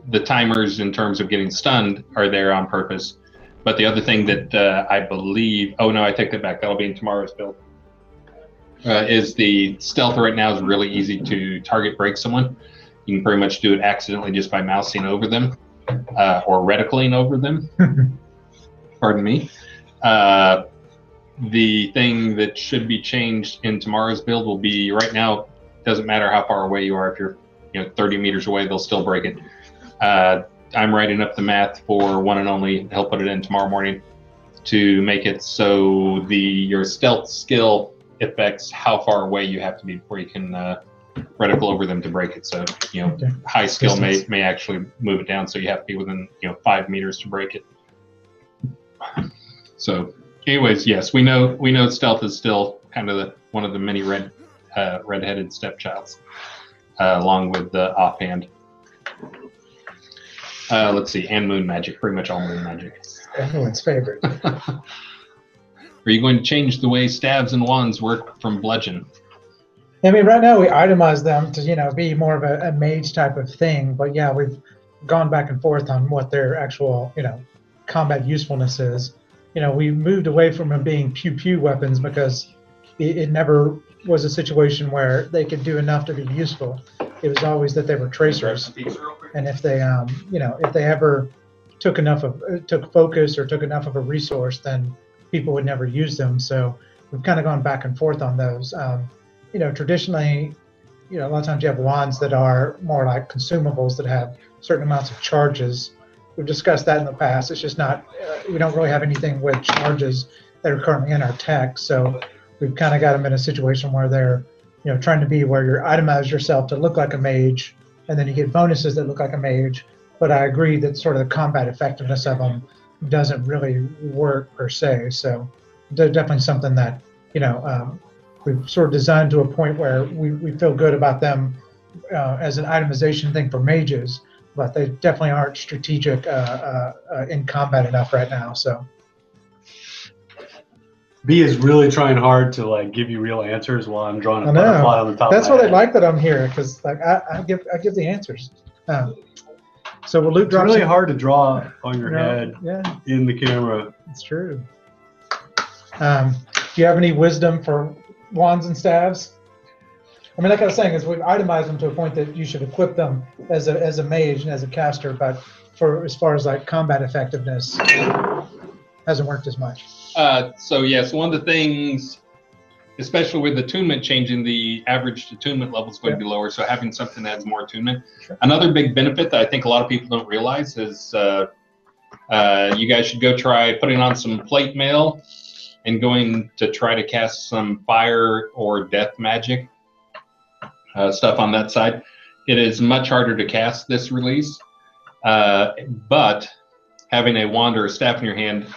the timers in terms of getting stunned are there on purpose. But the other thing that I believe, oh no, I take that back. That'll be in tomorrow's build. Is the stealth right now is really easy to target break someone. You can pretty much do it accidentally just by mousing over them or reticuling over them. Pardon me. The thing that should be changed in tomorrow's build will be, right now, it doesn't matter how far away you are. If you're 30 meters away, they'll still break it. I'm writing up the math for one and only. He'll put it in tomorrow morning to make it so your stealth skill affects how far away you have to be before you can reticle over them to break it. So high skill may actually move it down, so you have to be within 5 meters to break it. So, anyways, yes, we know stealth is still kind of one of the many red-headed stepchilds, along with the offhand. Let's see, and moon magic, pretty much all moon magic. Everyone's favorite. Are you going to change the way staves and wands work from bludgeon? I mean, right now we itemize them to, be more of a mage type of thing. But yeah, we've gone back and forth on what their actual, combat usefulness is. We moved away from them being pew-pew weapons because it never was a situation where they could do enough to be useful. It was always that they were tracers. And if they, if they ever took focus or took enough of a resource, then people would never use them. So we've kind of gone back and forth on those. Traditionally, a lot of times you have wands that are more like consumables that have certain amounts of charges. We've discussed that in the past. It's just not, we don't really have anything with charges that are currently in our tech. So we've kind of got them in a situation where they're, trying to be where you itemize yourself to look like a mage, and then you get bonuses that look like a mage. But I agree that sort of the combat effectiveness of them doesn't really work per se. So they're definitely something that, we've sort of designed to a point where we feel good about them as an itemization thing for mages, but they definitely aren't strategic in combat enough right now. So B is really trying hard to like give you real answers while I'm drawing a I butterfly on the know. top That's of my why they head. like that I'm here, because like I give the answers. So will Luke It's drop really some- hard to draw on your No, head yeah. in the camera. It's true. Do you have any wisdom for wands and staves? I mean, like I was saying, is we've itemized them to a point that you should equip them as a mage and as a caster, but for as far as like combat effectiveness, hasn't worked as much. So yes, one of the things, especially with attunement changing, the average attunement level is going to be lower. So having something that has more attunement. Sure. Another big benefit that I think a lot of people don't realize is you guys should go try putting on some plate mail and going to try to cast some fire or death magic stuff on that side. It is much harder to cast this release, but having a wand or a staff in your hand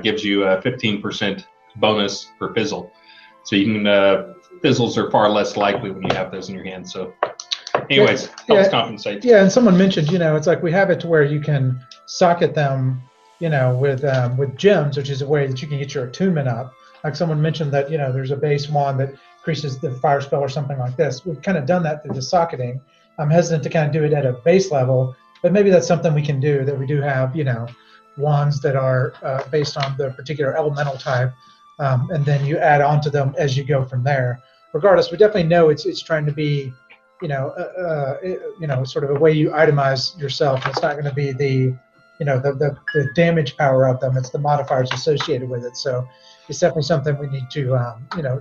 gives you a 15% bonus for fizzle. So you can fizzles are far less likely when you have those in your hand. So anyways, helps compensate. Yeah, and someone mentioned, it's like we have it to where you can socket them, with gems, which is a way that you can get your attunement up. Like someone mentioned that, there's a base wand that increases the fire spell or something like this. We've kind of done that through the socketing. I'm hesitant to kind of do it at a base level, but maybe that's something we can do, that we do have, wands that are based on the particular elemental type, and then you add on to them as you go from there. Regardless, we definitely know it's trying to be, sort of a way you itemize yourself. It's not going to be the damage power of them. It's the modifiers associated with it. So it's definitely something we need to,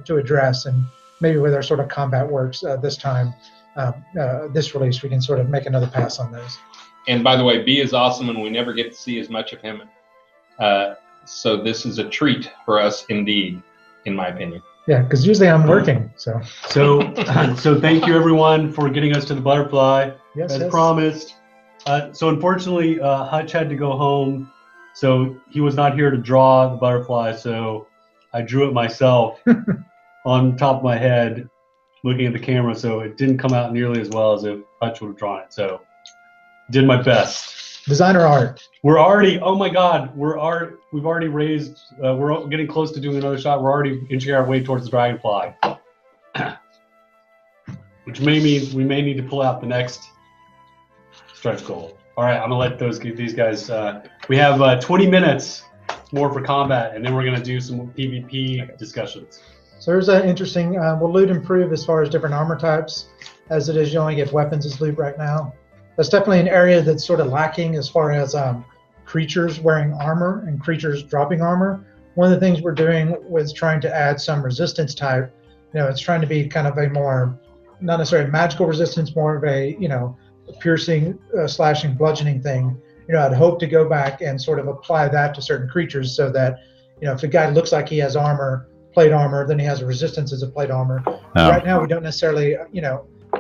to address. And maybe with our sort of combat works this time, this release, we can sort of make another pass on those. And by the way, B is awesome, and we never get to see as much of him. So this is a treat for us indeed, in my opinion. Yeah, because usually I'm working. So thank you everyone for getting us to the butterfly as promised. So unfortunately, Hutch had to go home, so he was not here to draw the butterfly. So I drew it myself on top of my head, looking at the camera. So it didn't come out nearly as well as if Hutch would have drawn it. So did my best. Designer art. We're already. Oh my God. We've already raised. We're getting close to doing another shot. We're already inching our way towards the dragonfly, which may mean we may need to pull out the next stretch goal. All right, I'm gonna let these guys. We have 20 minutes more for combat, and then we're gonna do some PvP discussions. So there's an interesting. Will loot improve as far as different armor types? As it is, you only get weapons as loot right now. That's definitely an area that's sort of lacking as far as creatures wearing armor and creatures dropping armor. One of the things we're doing was trying to add some resistance type. It's trying to be kind of a more, not necessarily magical resistance, more of a, piercing, slashing, bludgeoning thing. I'd hope to go back and sort of apply that to certain creatures so that, if a guy looks like he has armor, plate armor, then he has a resistance as a plate armor. Right now, we don't necessarily,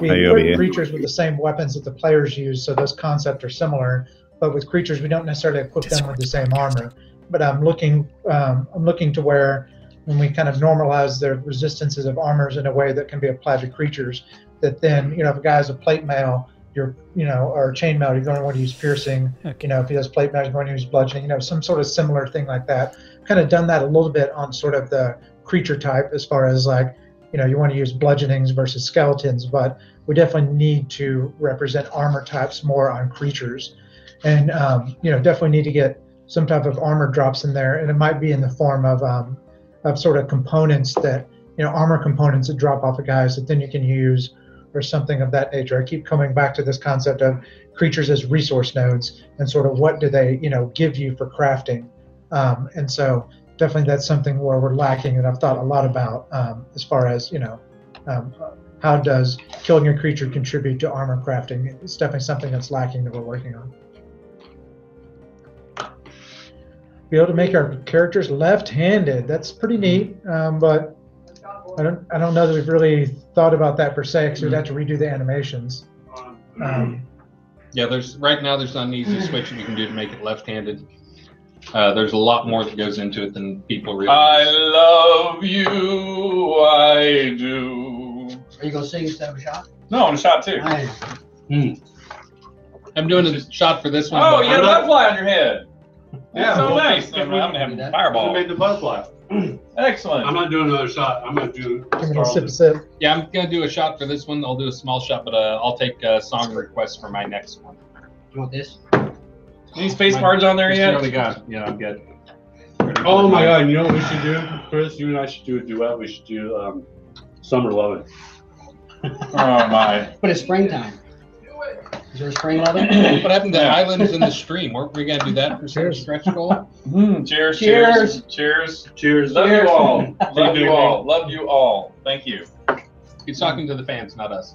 we equip creatures with the same weapons that the players use, so those concepts are similar. But with creatures, we don't necessarily equip them with the same armor. But I'm looking to where, when we kind of normalize the resistances of armors in a way that can be applied to creatures, that then, if a guy has a plate mail, or chainmail, you're going to want to use piercing. Okay. If he has plate mail, you're going to use bludgeoning. Some sort of similar thing like that. Kind of done that a little bit on sort of the creature type, as far as like, you want to use bludgeonings versus skeletons, but we definitely need to represent armor types more on creatures. And, definitely need to get some type of armor drops in there. And it might be in the form of sort of components that, armor components that drop off of guys that then you can use, or something of that nature. I keep coming back to this concept of creatures as resource nodes and sort of what do they, give you for crafting. And so definitely that's something where we're lacking, and I've thought a lot about as far as, how does killing a creature contribute to armor crafting? It's definitely something that's lacking that we're working on. Be able to make our characters left-handed. That's pretty neat, but I don't know that we've really thought about that per se, because we'd have to redo the animations. Yeah, right now there's not an easy switch that you can do to make it left-handed. There's a lot more that goes into it than people realize. I love you, I do. Are you gonna sing instead of a shot? No, I'm a shot too. I'm doing a shot for this one. Oh, you got a butterfly on your head. Yeah, That's so well, nice. if I'm we- having if fireball. we made the butterfly. Excellent. I'm not doing another shot. I'm gonna do. Give me a sip. Yeah, I'm gonna do a shot for this one. I'll do a small shot, but I'll take song requests for my next one. You want this? Any space bars on there Just yet? barely got. Yeah, I'm good. Oh my God! You know what we should do, Chris? You and I should do a duet. We should do Summer Lovin'. Oh my! But it's springtime. Is there a spring loving? What happened to Islands in the Stream? Weren't we gonna do that for some stretch goal? Cheers! Cheers. Cheers! Cheers! Cheers! Love Cheers. you all. Love you all. Love you all. Thank you. He's talking to the fans, not us.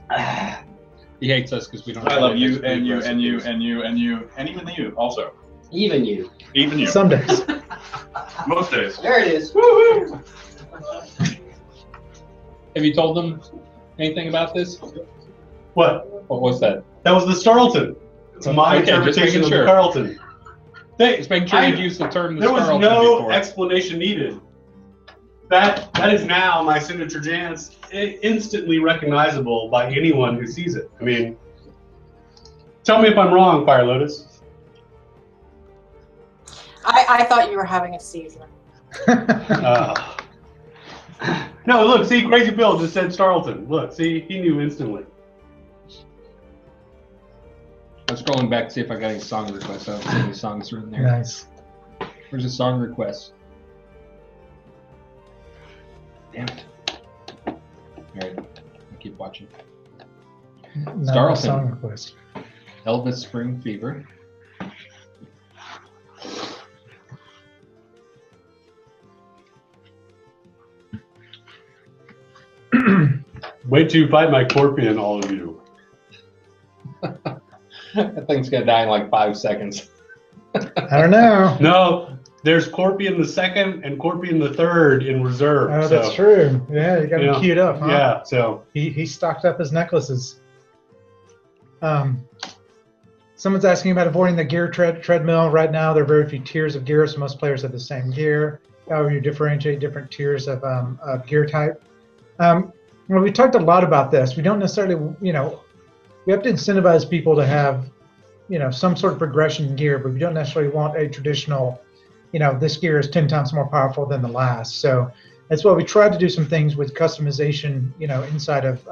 He hates us because we don't. I love you and you and you and you and you and even you also. Even you. Even you. Some days. Most days. There it is. Woohoo! Have you told them anything about this? What? What was that? That was the Starleton. It's my Okay, just interpretation making of sure. the Carlton. Just making sure you've used the term the There was Starleton no before. explanation needed. That is now my signature dance, instantly recognizable by anyone who sees it. I mean, tell me if I'm wrong, Fire Lotus. I thought you were having a season. No, look, see, Crazy Bill just said Starleton. Look, see, he knew instantly. I'm scrolling back to see if I got any song requests. I don't see any songs written there. Nice. Where's the song request? Damn it. Alright, I'll keep watching. Not a song request. Elvis Spring Fever. Wait till you fight my Corpion, all of you. That thing's gonna die in like 5 seconds. I don't know. No, there's Corpion the second and Corpion the third in reserve. Oh, so, that's true. Yeah, you got him know, queued up, huh? Yeah, so. He stocked up his necklaces. Someone's asking about avoiding the gear treadmill. Right now, there are very few tiers of gear, so most players have the same gear. However, you differentiate different tiers of gear type. Well, we talked a lot about this. We don't necessarily, we have to incentivize people to have, some sort of progression in gear, but we don't necessarily want a traditional, this gear is 10 times more powerful than the last. So that's why we tried to do some things with customization, inside of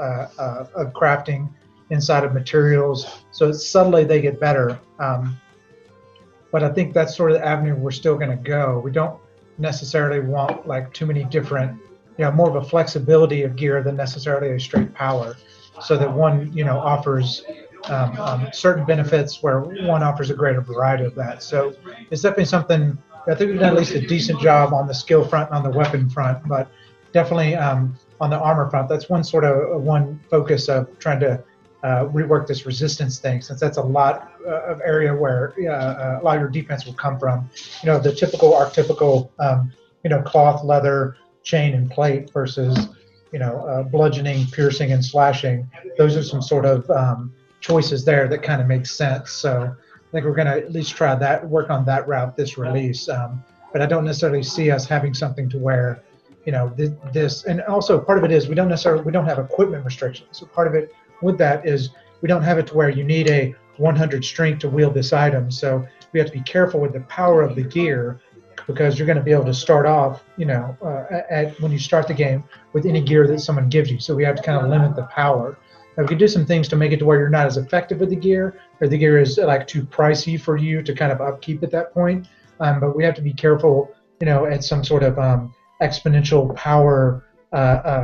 crafting, inside of materials, so subtly they get better. But I think that's sort of the avenue we're still going to go. We don't necessarily want like too many different, more of a flexibility of gear than necessarily a straight power, so that one, offers certain benefits where one offers a greater variety of that. So it's definitely something, I think we've done at least a decent job on the skill front and on the weapon front, but definitely on the armor front, that's one focus of trying to rework this resistance thing, since that's a lot of area where a lot of your defense will come from. The typical archetypical, cloth, leather, chain, and plate versus, bludgeoning, piercing, and slashing. Those are some sort of choices there that kind of make sense. So I think we're going to at least try that, work on that route this release. But I don't necessarily see us having something to where, this, and also part of it is we don't have equipment restrictions. So part of it with that is we don't have it to where you need a 100 strength to wield this item. So we have to be careful with the power of the gear, because you're going to be able to start off, when you start the game with any gear that someone gives you. So we have to kind of limit the power. Now, we could do some things to make it to where you're not as effective with the gear, or the gear is like too pricey for you to kind of upkeep at that point. But we have to be careful, at some sort of exponential power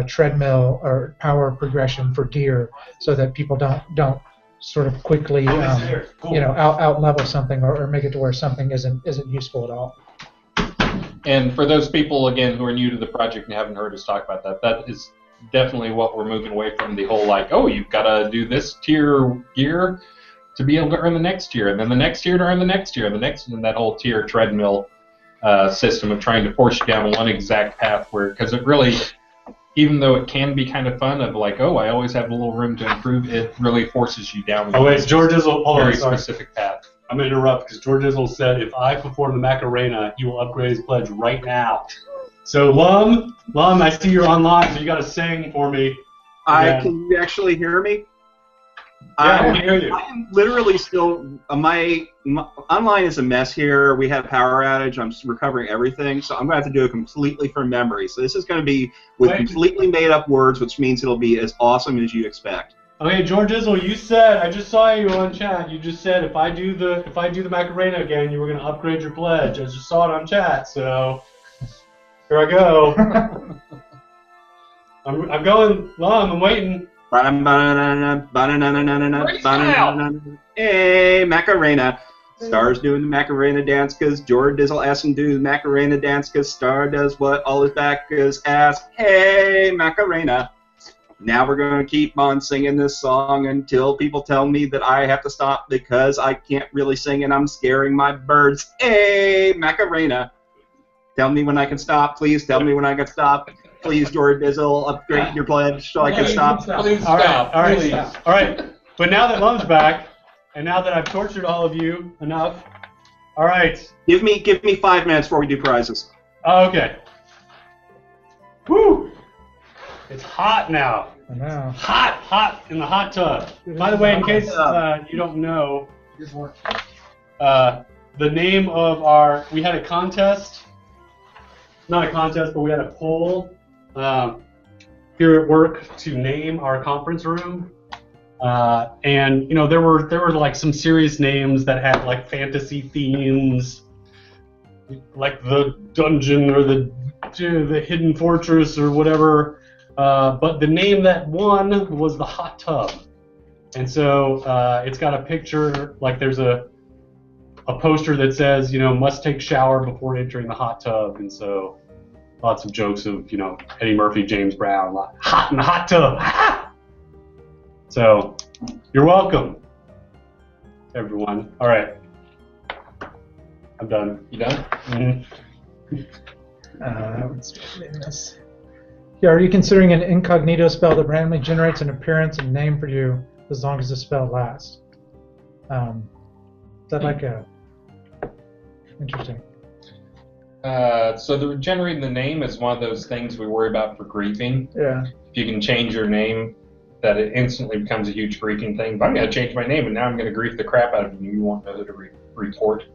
treadmill or power progression for gear, so that people don't sort of quickly, out level something or make it to where something isn't useful at all. And for those people, again, who are new to the project and haven't heard us talk about that, that is definitely what we're moving away from, the whole like, oh, you've got to do this tier gear to be able to earn the next tier, and then the next tier to earn the next tier, and that whole tier treadmill system of trying to force you down one exact path because it really, even though it can be kind of fun of like, oh, I always have a little room to improve, it really forces you down Oh wait, George Dizzle, hold very on, sorry. specific path. I'm going to interrupt because George Dizzle said if I perform the Macarena, he will upgrade his pledge right now. So Lum, I see you're online, so you got to sing for me. Can you actually hear me? Yeah, I can hear you. I am literally still my online is a mess here. We had a power outage. I'm recovering everything, so I'm going to have to do it completely from memory. So this is going to be with completely made up words, which means it'll be as awesome as you expect. Okay, George Dizzle, you said, I just saw you on chat. You just said if I do the Macarena again, you were going to upgrade your pledge. I just saw it on chat, so here I go. I'm going, Lum, I'm waiting. Hey, Macarena. Star's doing the Macarena dance because George Dizzle asked him to do the Macarena dance because Starr does what all his backers ask. Hey, Macarena. Now we're going to keep on singing this song until people tell me that I have to stop because I can't really sing and I'm scaring my birds. Hey, Macarena. Tell me when I can stop. Please tell me when I can stop. Please, George Dizzle, upgrade your pledge so I can stop. Please All stop. right, Please. all right. But now that Lum's back, and now that I've tortured all of you enough, all right. Give me 5 minutes before we do prizes. Okay. Woo! It's hot now. I know. Hot in the hot tub. By the way, in case you don't know, the name of we had a contest. Not a contest, but we had a poll here at work to name our conference room. And you know there were like some serious names that had like fantasy themes, like the dungeon or the hidden fortress or whatever. But the name that won was the hot tub, and so it's got a picture, like there's a poster that says, you know, must take shower before entering the hot tub, and so lots of jokes of, you know, Eddie Murphy, James Brown, like, hot in the hot tub. So you're welcome, everyone. All right, I'm done. You done? Mm-hmm. Yeah, are you considering an incognito spell that randomly generates an appearance and name for you as long as the spell lasts? Is that like a... Interesting. So generating the name is one of those things we worry about for griefing. Yeah. If you can change your name, that it instantly becomes a huge griefing thing. But I'm going to change my name, and now I'm going to grief the crap out of you. You won't know who to report.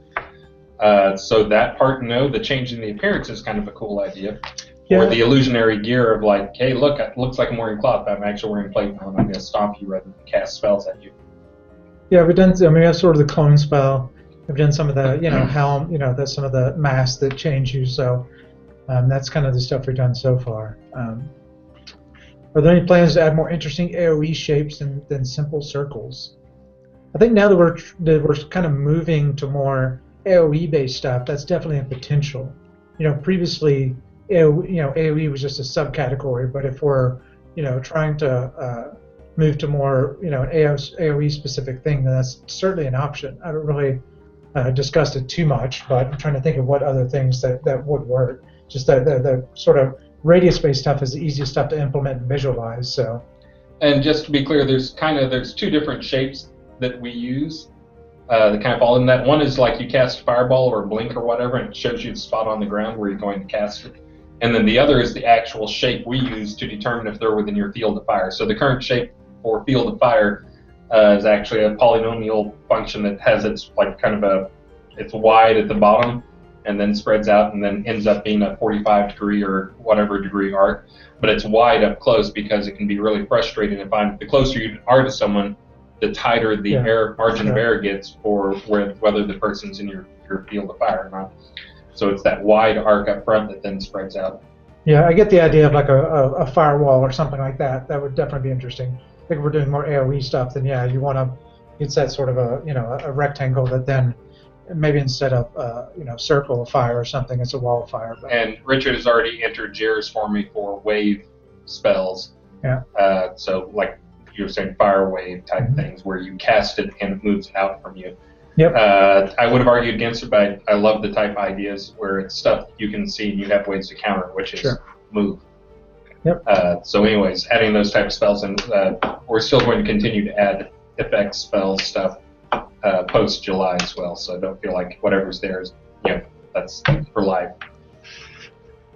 So that part, no. The changing the appearance is kind of a cool idea. Yeah. Or the illusionary gear of like, hey, look, it looks like I'm wearing cloth, but I'm actually wearing plate now, and I'm going to stomp you rather than cast spells at you. Yeah, we've done. I mean, that's sort of the clone spell. We've done some of the, you know, helm. You know, that's some of the masks that change you. So that's kind of the stuff we've done so far. Are there any plans to add more interesting AOE shapes than simple circles? I think now that we're kind of moving to more AOE-based stuff, that's definitely a potential. You know, previously, AOE was just a subcategory, but if we're, you know, trying to move to more, you know, an AOE-specific thing, then that's certainly an option. I haven't really discussed it too much, but I'm trying to think of what other things that would work. Just the sort of radius-based stuff is the easiest stuff to implement and visualize. So. And just to be clear, there's two different shapes that we use that kind of fall in that. One is like you cast Fireball or Blink or whatever, and it shows you the spot on the ground where you're going to cast it. And then the other is the actual shape we use to determine if they're within your field of fire. So the current shape for field of fire is actually a polynomial function that has its like kind of it's wide at the bottom and then spreads out and then ends up being a 45 degree or whatever degree arc. But it's wide up close because it can be really frustrating if the closer you are to someone, the tighter the margin of error gets for whether the person's in your field of fire or not. So it's that wide arc up front that then spreads out. Yeah, I get the idea of like a firewall or something like that. That would definitely be interesting. I think if we're doing more AOE stuff, then yeah, it's that sort of a rectangle that then maybe instead of circle of fire or something, it's a wall of fire. But. And Richard has already entered JIRS for me for wave spells. Yeah. So like you were saying, fire wave type things where you cast it and it moves out from you. Yep. I would have argued against it, but I love the type ideas where it's stuff you can see and you have ways to counter, which is move. Yep. So anyways, adding those type of spells, and we're still going to continue to add effects, spells, stuff post July as well. So I don't feel like whatever's there is, that's for life.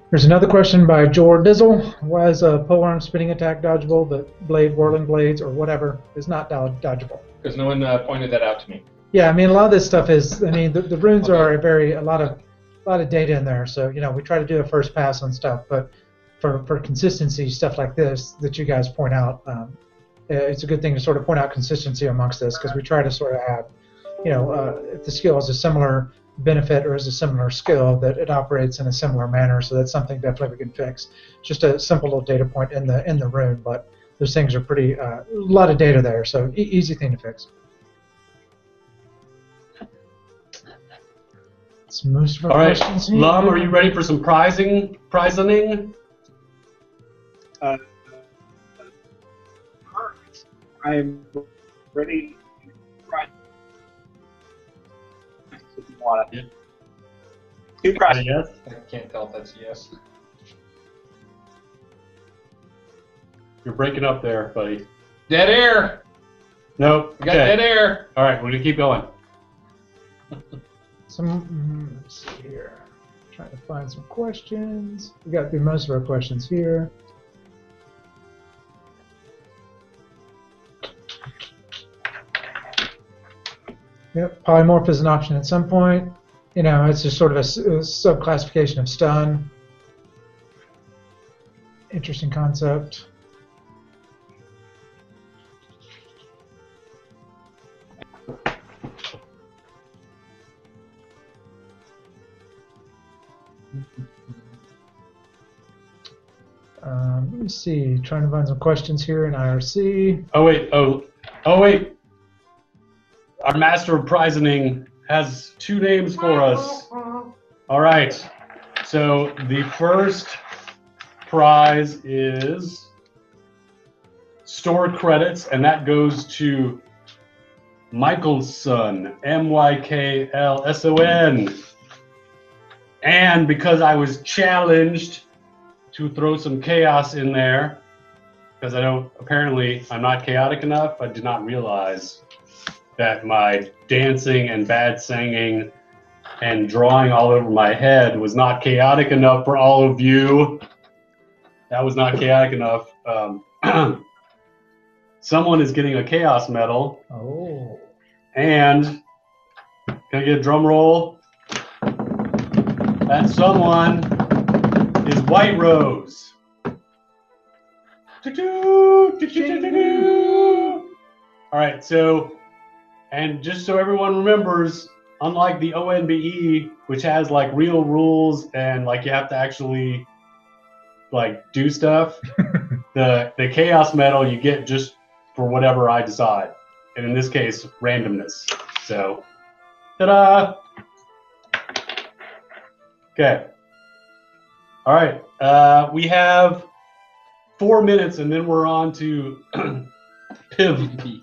There's another question by Jor Dizzle. Why is a polearm spinning attack dodgeable, but whirling blades, or whatever is not dodgeable? Because no one pointed that out to me. Yeah, I mean, a lot of this stuff is, I mean, the runes are a lot of data in there. So, we try to do a first pass on stuff, but for consistency, stuff like this that you guys point out, it's a good thing to sort of point out consistency amongst this, because we try to sort of have, if the skill has a similar benefit or is a similar skill, that it operates in a similar manner. So that's something definitely we can fix. Just a simple little data point in the rune, but those things are pretty a lot of data there, so easy thing to fix. That's most of our questions here. Lum, are you ready for some prizing? I'm ready to try. If you want it. Two prizes. Yes. I can't tell if that's a yes. You're breaking up there, buddy. Dead air. Nope. We got dead air. All right, we're gonna keep going. Let's see here. Trying to find some questions. We got through most of our questions here. Yep, polymorph is an option at some point. It's just sort of a sub-classification of stun. Interesting concept. Let me see. Trying to find some questions here in IRC. Oh wait. Our master of prizing has two names for us. All right. So the first prize is stored credits, and that goes to Michelson, Myklson. And because I was challenged to throw some chaos in there, because I'm not chaotic enough, I did not realize that my dancing and bad singing and drawing all over my head was not chaotic enough for all of you. That was not chaotic enough. Someone is getting a chaos medal. Oh. And can I get a drum roll? That someone is White Rose. All right, so, and just so everyone remembers, unlike the ONBE, which has like real rules and like you have to actually like do stuff, the chaos medal you get just for whatever I decide, and in this case, randomness. So, ta-da! Okay. All right. We have 4 minutes, and then we're on to PIV.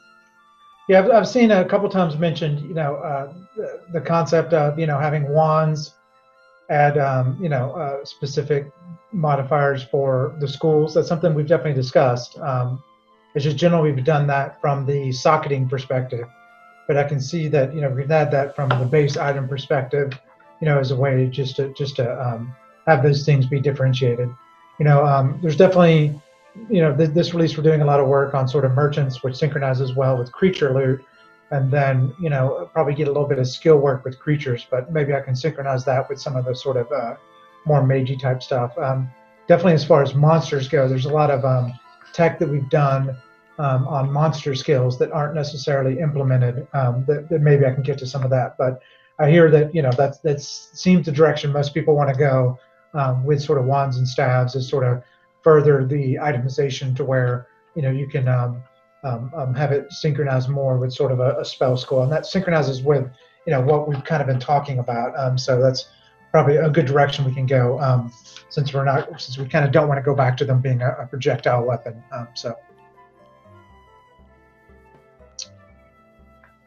Yeah, I've seen a couple times mentioned, the concept of, having wands add, specific modifiers for the schools. That's something we've definitely discussed. It's just generally we've done that from the socketing perspective, but I can see that, we can add that from the base item perspective, as a way just to have those things be differentiated. There's definitely, this release we're doing a lot of work on sort of merchants, which synchronizes well with creature loot, and then probably get a little bit of skill work with creatures, but maybe I can synchronize that with some of the sort of more magey type stuff. Definitely as far as monsters go, there's a lot of tech that we've done on monster skills that aren't necessarily implemented, that maybe I can get to some of that. But I hear that that seems the direction most people want to go with sort of wands and staves, is sort of further the itemization to where you can have it synchronize more with sort of a spell skill, and that synchronizes with what we've kind of been talking about. So that's probably a good direction we can go, since we kind of don't want to go back to them being a projectile weapon.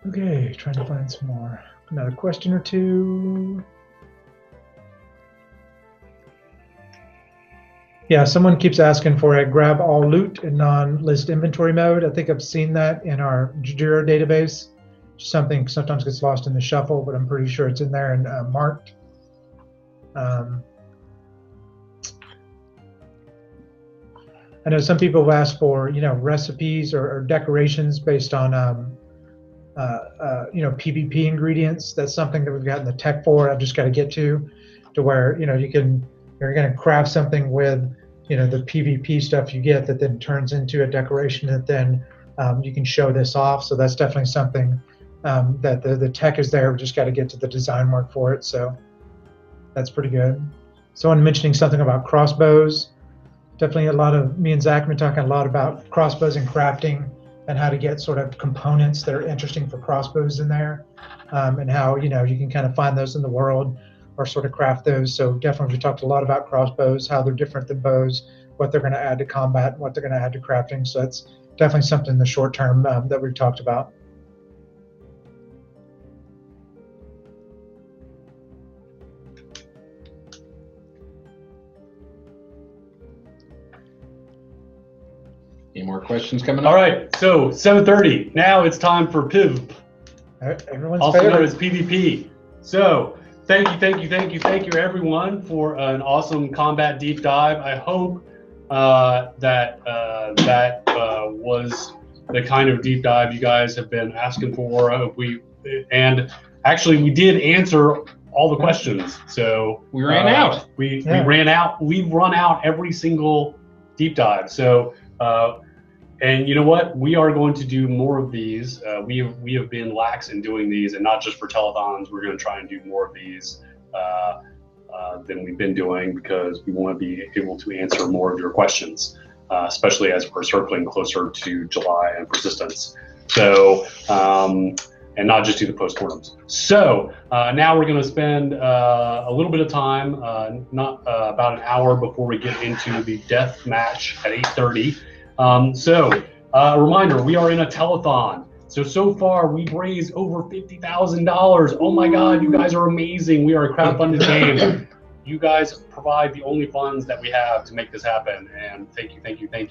Okay, trying to find some more. Another question or two. Yeah, someone keeps asking for a grab all loot in non-list inventory mode. I think I've seen that in our Jira database. Something sometimes gets lost in the shuffle, but I'm pretty sure it's in there and marked. I know some people have asked for, recipes or decorations based on, PvP ingredients. That's something that we've gotten the tech for. I've just got to get to where, you're going to craft something with, the PvP stuff you get that then turns into a decoration that then you can show this off. So that's definitely something that the tech is there. We just got to get to the design work for it. So that's pretty good. Someone mentioning something about crossbows. Definitely me and Zach have been talking a lot about crossbows and crafting and how to get sort of components that are interesting for crossbows in there, and how, you can kind of find those in the world or sort of craft those. So definitely we talked a lot about crossbows, how they're different than bows, what they're going to add to combat, what they're going to add to crafting. So that's definitely something in the short term that we've talked about. Any more questions coming up? All right, so 7:30. Now it's time for PIV. Everyone's also favorite. known as PvP. So thank you everyone for an awesome combat deep dive. I hope that was the kind of deep dive you guys have been asking for. And actually we did answer all the questions. So we ran out. We ran out. We've run out every single deep dive. So and you know what? We are going to do more of these. We have been lax in doing these, and not just for telethons. We're going to try and do more of these than we've been doing, because we want to be able to answer more of your questions, especially as we're circling closer to July and persistence. So, and not just do the postmortems. So now we're going to spend a little bit of time, about an hour before we get into the death match at 8:30. A reminder, we are in a telethon. So far we've raised over $50,000. Oh my God, you guys are amazing. We are a crowdfunded game. You guys provide the only funds that we have to make this happen. And thank you.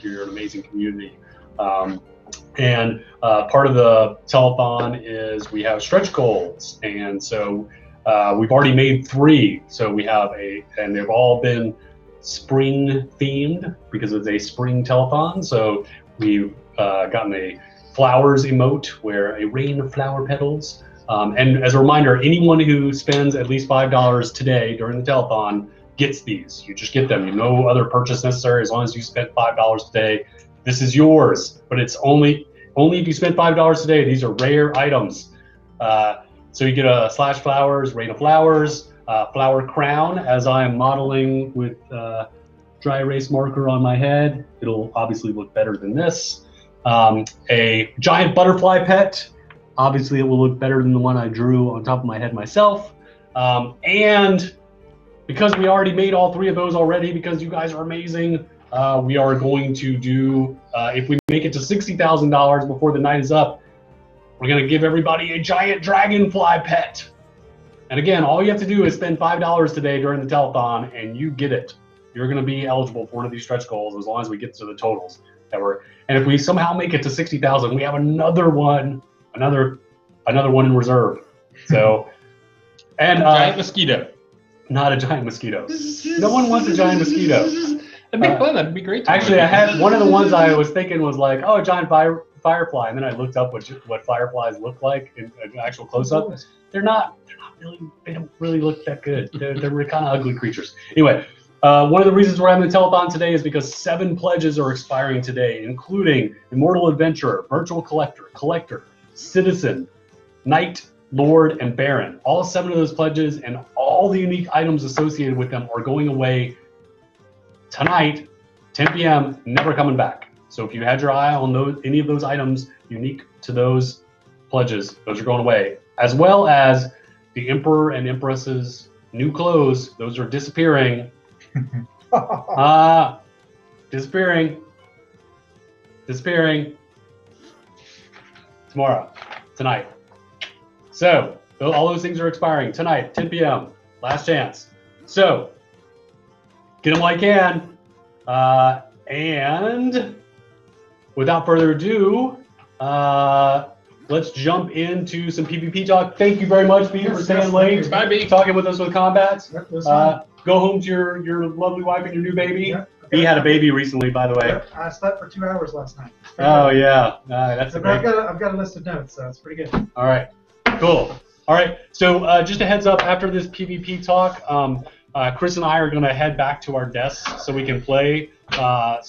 You're an amazing community. And part of the telethon is we have stretch goals. And so we've already made 3. So we have and they've all been spring themed because it's a spring telethon. So we've gotten a flowers emote where a rain of flower petals. And as a reminder, anyone who spends at least $5 today during the telethon gets these. You just get them. No other purchase necessary. As long as you spent $5 today, this is yours. But it's only if you spent $5 today. These are rare items. So you get a slash flowers, rain of flowers, flower crown, as I am modeling with dry erase marker on my head. It'll obviously look better than this. A giant butterfly pet. Obviously, it will look better than the one I drew on top of my head myself. And because we already made all 3 of those already, because you guys are amazing, we are going to do, if we make it to $60,000 before the night is up, we're going to give everybody a giant dragonfly pet. And again, all you have to do is spend $5 today during the telethon, and you get it. You're going to be eligible for one of these stretch goals as long as we get to the totals that we're. And if we somehow make it to 60,000, we have another one in reserve. So, and giant mosquito. Not a giant mosquito. No one wants a giant mosquito. That'd be fun. That'd be great. Actually, I had one of the ones I was thinking was like, oh, a giant firefly, and then I looked up what fireflies look like in an actual close-up. They don't really look that good. They're kind of ugly creatures. Anyway, one of the reasons we're having the telethon today is because 7 pledges are expiring today, including Immortal Adventurer, Virtual Collector, Citizen, Knight, Lord, and Baron. All 7 of those pledges and all the unique items associated with them are going away tonight, 10 p.m., never coming back. So if you had your eye on any of those items unique to those pledges, those are going away, as well as the Emperor and Empress's New clothes. Those are disappearing. Disappearing. Disappearing. Tomorrow. Tonight. So, all those things are expiring tonight, 10 p.m. Last chance. So, get them while you can. And without further ado, let's jump into some PvP talk. Thank you very much, B, for staying late. Bye, B. Talking with us with combats. Yep, Go home to your lovely wife and your new baby. Yep. B had a baby recently, by the way. Yep, I slept for 2 hours last night. Oh, yeah. That's a great... I've got a list of notes, so it's pretty good. All right. Cool. All right. So just a heads up, after this PvP talk, Chris and I are going to head back to our desks so we can play. We'll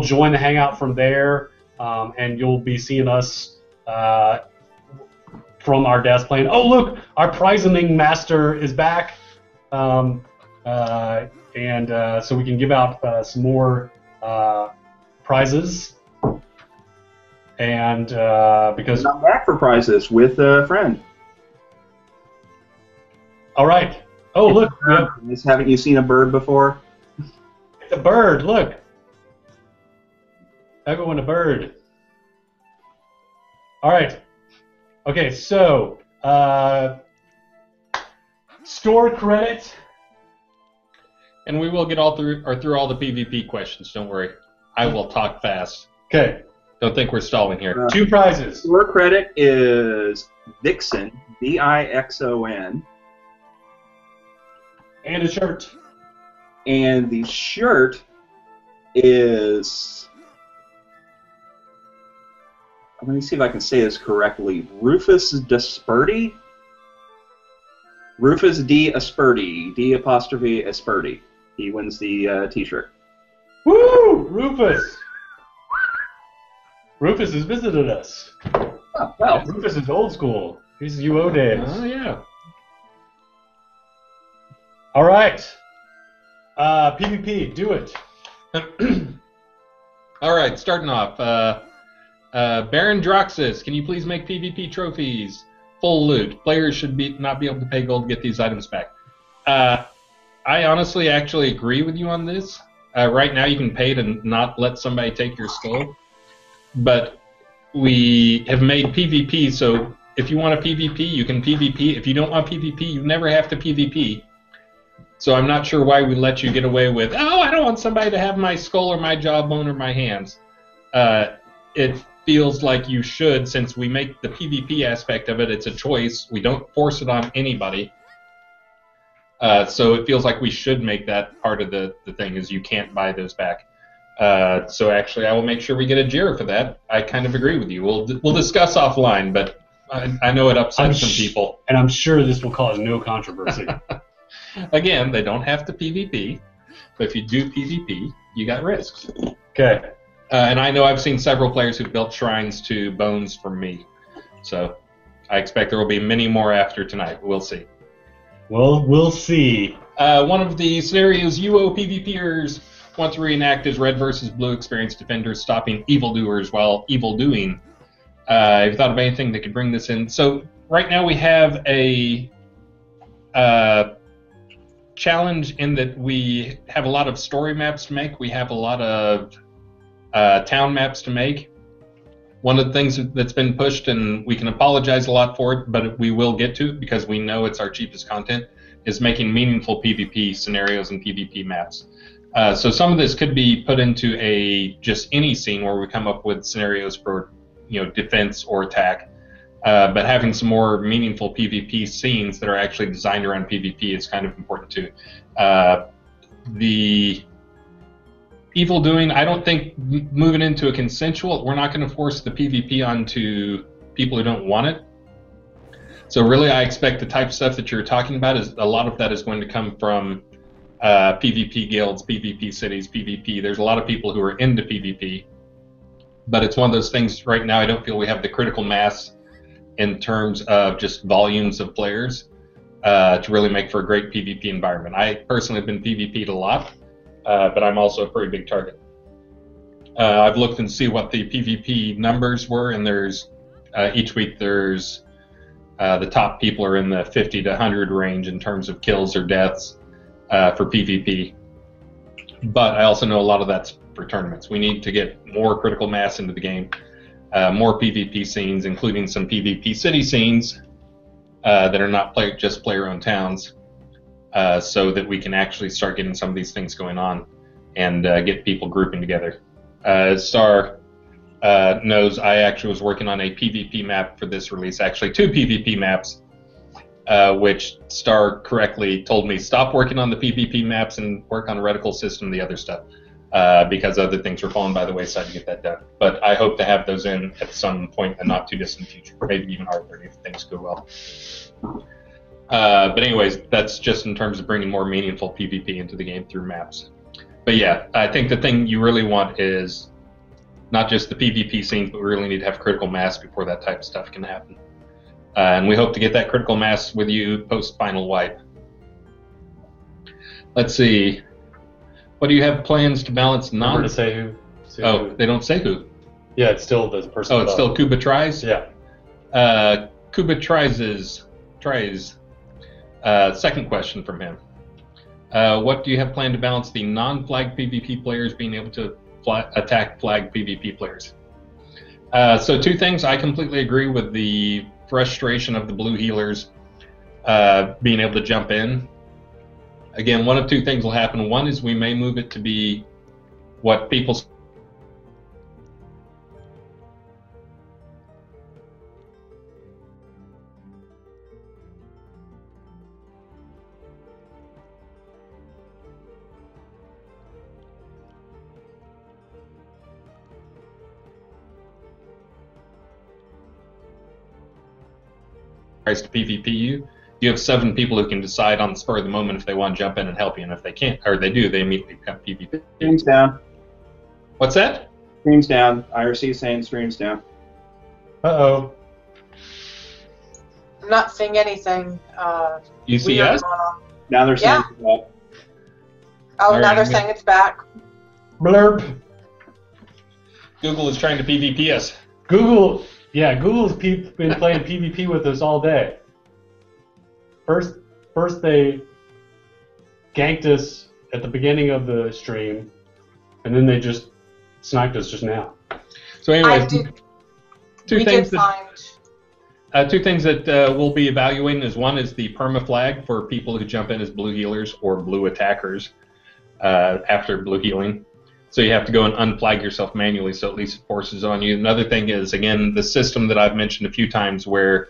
join the hangout from there, and you'll be seeing us from our desk playing. Oh, look, our prizing master is back, so we can give out some more prizes. And because I'm back for prizes with a friend. All right. Oh, look. Haven't you seen a bird before? It's a bird. Look. Everyone, a bird. All right. Okay, so store credit. And we will get through all the PvP questions. Don't worry. I will talk fast. Okay. Don't think we're stalling here. 2 prizes. Store credit is Vixen, Vixon. And a shirt. And the shirt is... Let me see if I can say this correctly. Rufus Desperti? Rufus D. Asperti. D' Asperti. He wins the t-shirt. Woo! Rufus! Rufus has visited us. Oh, well. Rufus is old school. He's UO days. Oh, yeah. All right. PvP, do it. All right, starting off. Baron Droxus, can you please make PvP trophies? Full loot. Players should not be able to pay gold to get these items back. I honestly actually agree with you on this. Right now you can pay to not let somebody take your skull. But we have made PvP, so if you want a PvP, you can PvP. If you don't want PvP, you never have to PvP. So I'm not sure why we let you get away with, oh, I don't want somebody to have my skull or my jawbone or my hands. It feels like you should, since we make the PvP aspect of it, it's a choice. We don't force it on anybody. So it feels like we should make that part of the thing, is you can't buy those back. So actually, I will make sure we get a JIRA for that. I kind of agree with you. We'll discuss offline, but I know it upsets some people. And I'm sure this will cause no controversy. Again, they don't have to PvP, but if you do PvP, you got risks. Okay. And I know I've seen several players who've built shrines to bones from me. So I expect there will be many more after tonight. We'll see. Well, we'll see. One of the scenarios UO PvPers want to reenact is red versus blue experienced defenders stopping evildoers while evil-doing. Have you thought of anything that could bring this in? So right now we have a challenge in that we have a lot of story maps to make. We have a lot of town maps to make. One of the things that's been pushed, and we can apologize a lot for it, but we will get to it because we know it's our cheapest content, is making meaningful PvP scenarios and PvP maps. So some of this could be put into just any scene where we come up with scenarios for defense or attack. But having some more meaningful PvP scenes that are actually designed around PvP is kind of important too. The evil doing, I don't think moving into a consensual, we're not going to force the PvP onto people who don't want it. So really I expect the type of stuff that you're talking about, is a lot of that is going to come from PvP guilds, PvP cities, PvP. There's a lot of people who are into PvP, but it's one of those things right now I don't feel we have the critical mass in terms of just volumes of players to really make for a great PvP environment. I personally have been PvP'd a lot, but I'm also a pretty big target. I've looked and see what the PvP numbers were, and there's each week there's The top people are in the 50 to 100 range in terms of kills or deaths for PvP. But I also know a lot of that's for tournaments. We need to get more critical mass into the game, more PvP scenes, including some PvP city scenes that are not just player-owned towns, so that we can actually start getting some of these things going on and get people grouping together. Starr knows I actually was working on a PvP map for this release, actually 2 PvP maps, which Starr correctly told me, stop working on the PvP maps and work on a reticle system and the other stuff, because other things were falling by the wayside to get that done. But I hope to have those in at some point in the not too distant future, maybe even R30 if things go well. But anyways, that's just in terms of bringing more meaningful PvP into the game through maps. But yeah, I think the thing you really want is not just the PvP scenes, but we really need to have critical mass before that type of stuff can happen. And we hope to get that critical mass with you post-final wipe. Let's see. What do you have plans to balance non... Remember to say who. They don't say who. Yeah, it's still the person. Oh, it's still Kuba Tries? Yeah. Kuba tries. Second question from him. What do you have planned to balance the non-flag PvP players being able to attack flag PvP players? So 2 things. I completely agree with the frustration of the blue healers being able to jump in. Again, one of 2 things will happen. One is we may move it to be what people tries to PvP you. You have 7 people who can decide on the spur of the moment if they want to jump in and help you, and if they can't, or they do, they immediately become PvP. Stream's down. What's that? Stream's down. IRC saying stream's down. Uh-oh. I'm not seeing anything. You see us? Now they're saying it's up. Oh, now they're saying it's back. Blurp. Google is trying to PvP us. Google's been playing PvP with us all day. First they ganked us at the beginning of the stream, and then they just sniped us just now. So anyways, two things that we'll be evaluating is, one is the perma flag for people who jump in as blue healers or blue attackers after blue healing. So you have to go and unflag yourself manually, so at least it forces on you. Another thing is, again, the system that I've mentioned a few times where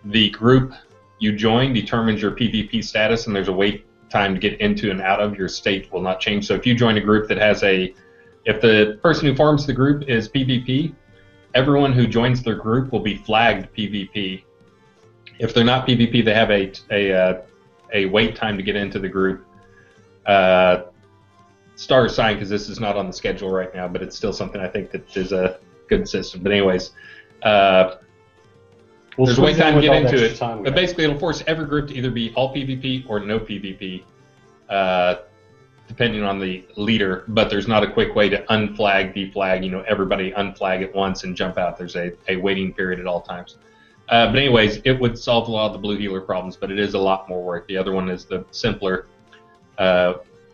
the group you join determines your PvP status, and there's a wait time to get into and out of. Your state will not change. So if you join a group that has if the person who forms the group is PvP, everyone who joins their group will be flagged PvP. If they're not PvP, they have a wait time to get into the group. Starr is signed because this is not on the schedule right now, but it's still something I think that is a good system. But anyways, there's a wait time to get into it. But basically, it'll force every group to either be all PvP or no PvP, depending on the leader. But there's not a quick way to unflag, deflag, everybody unflag at once and jump out. There's a waiting period at all times. But anyways, it would solve a lot of the blue healer problems, but it is a lot more work. The other one is the simpler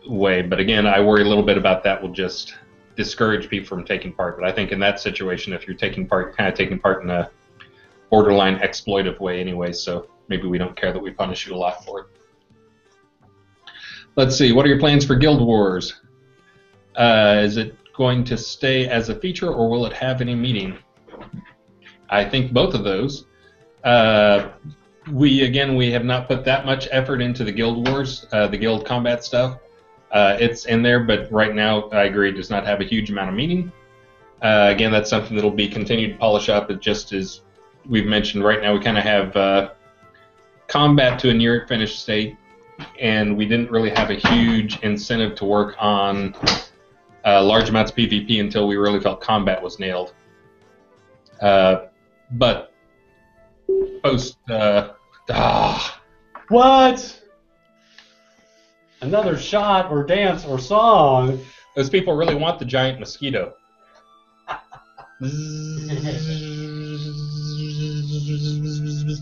way. But again, I worry a little bit about that will just discourage people from taking part. But I think in that situation, if you're taking part, you're kind of taking part in a borderline exploitive way anyway, so maybe we don't care that we punish you a lot for it. Let's see, what are your plans for Guild Wars? Is it going to stay as a feature, or will it have any meaning? I think both of those. We have not put that much effort into the Guild Wars, the guild combat stuff. It's in there, but right now, I agree, it does not have a huge amount of meaning. Again, that's something that will be continued to polish up. It just is, we've mentioned right now, we kind of have combat to a near finished state, and we didn't really have a huge incentive to work on large amounts of PvP until we really felt combat was nailed. But post... What? Another shot or dance or song? Those people really want the giant mosquito.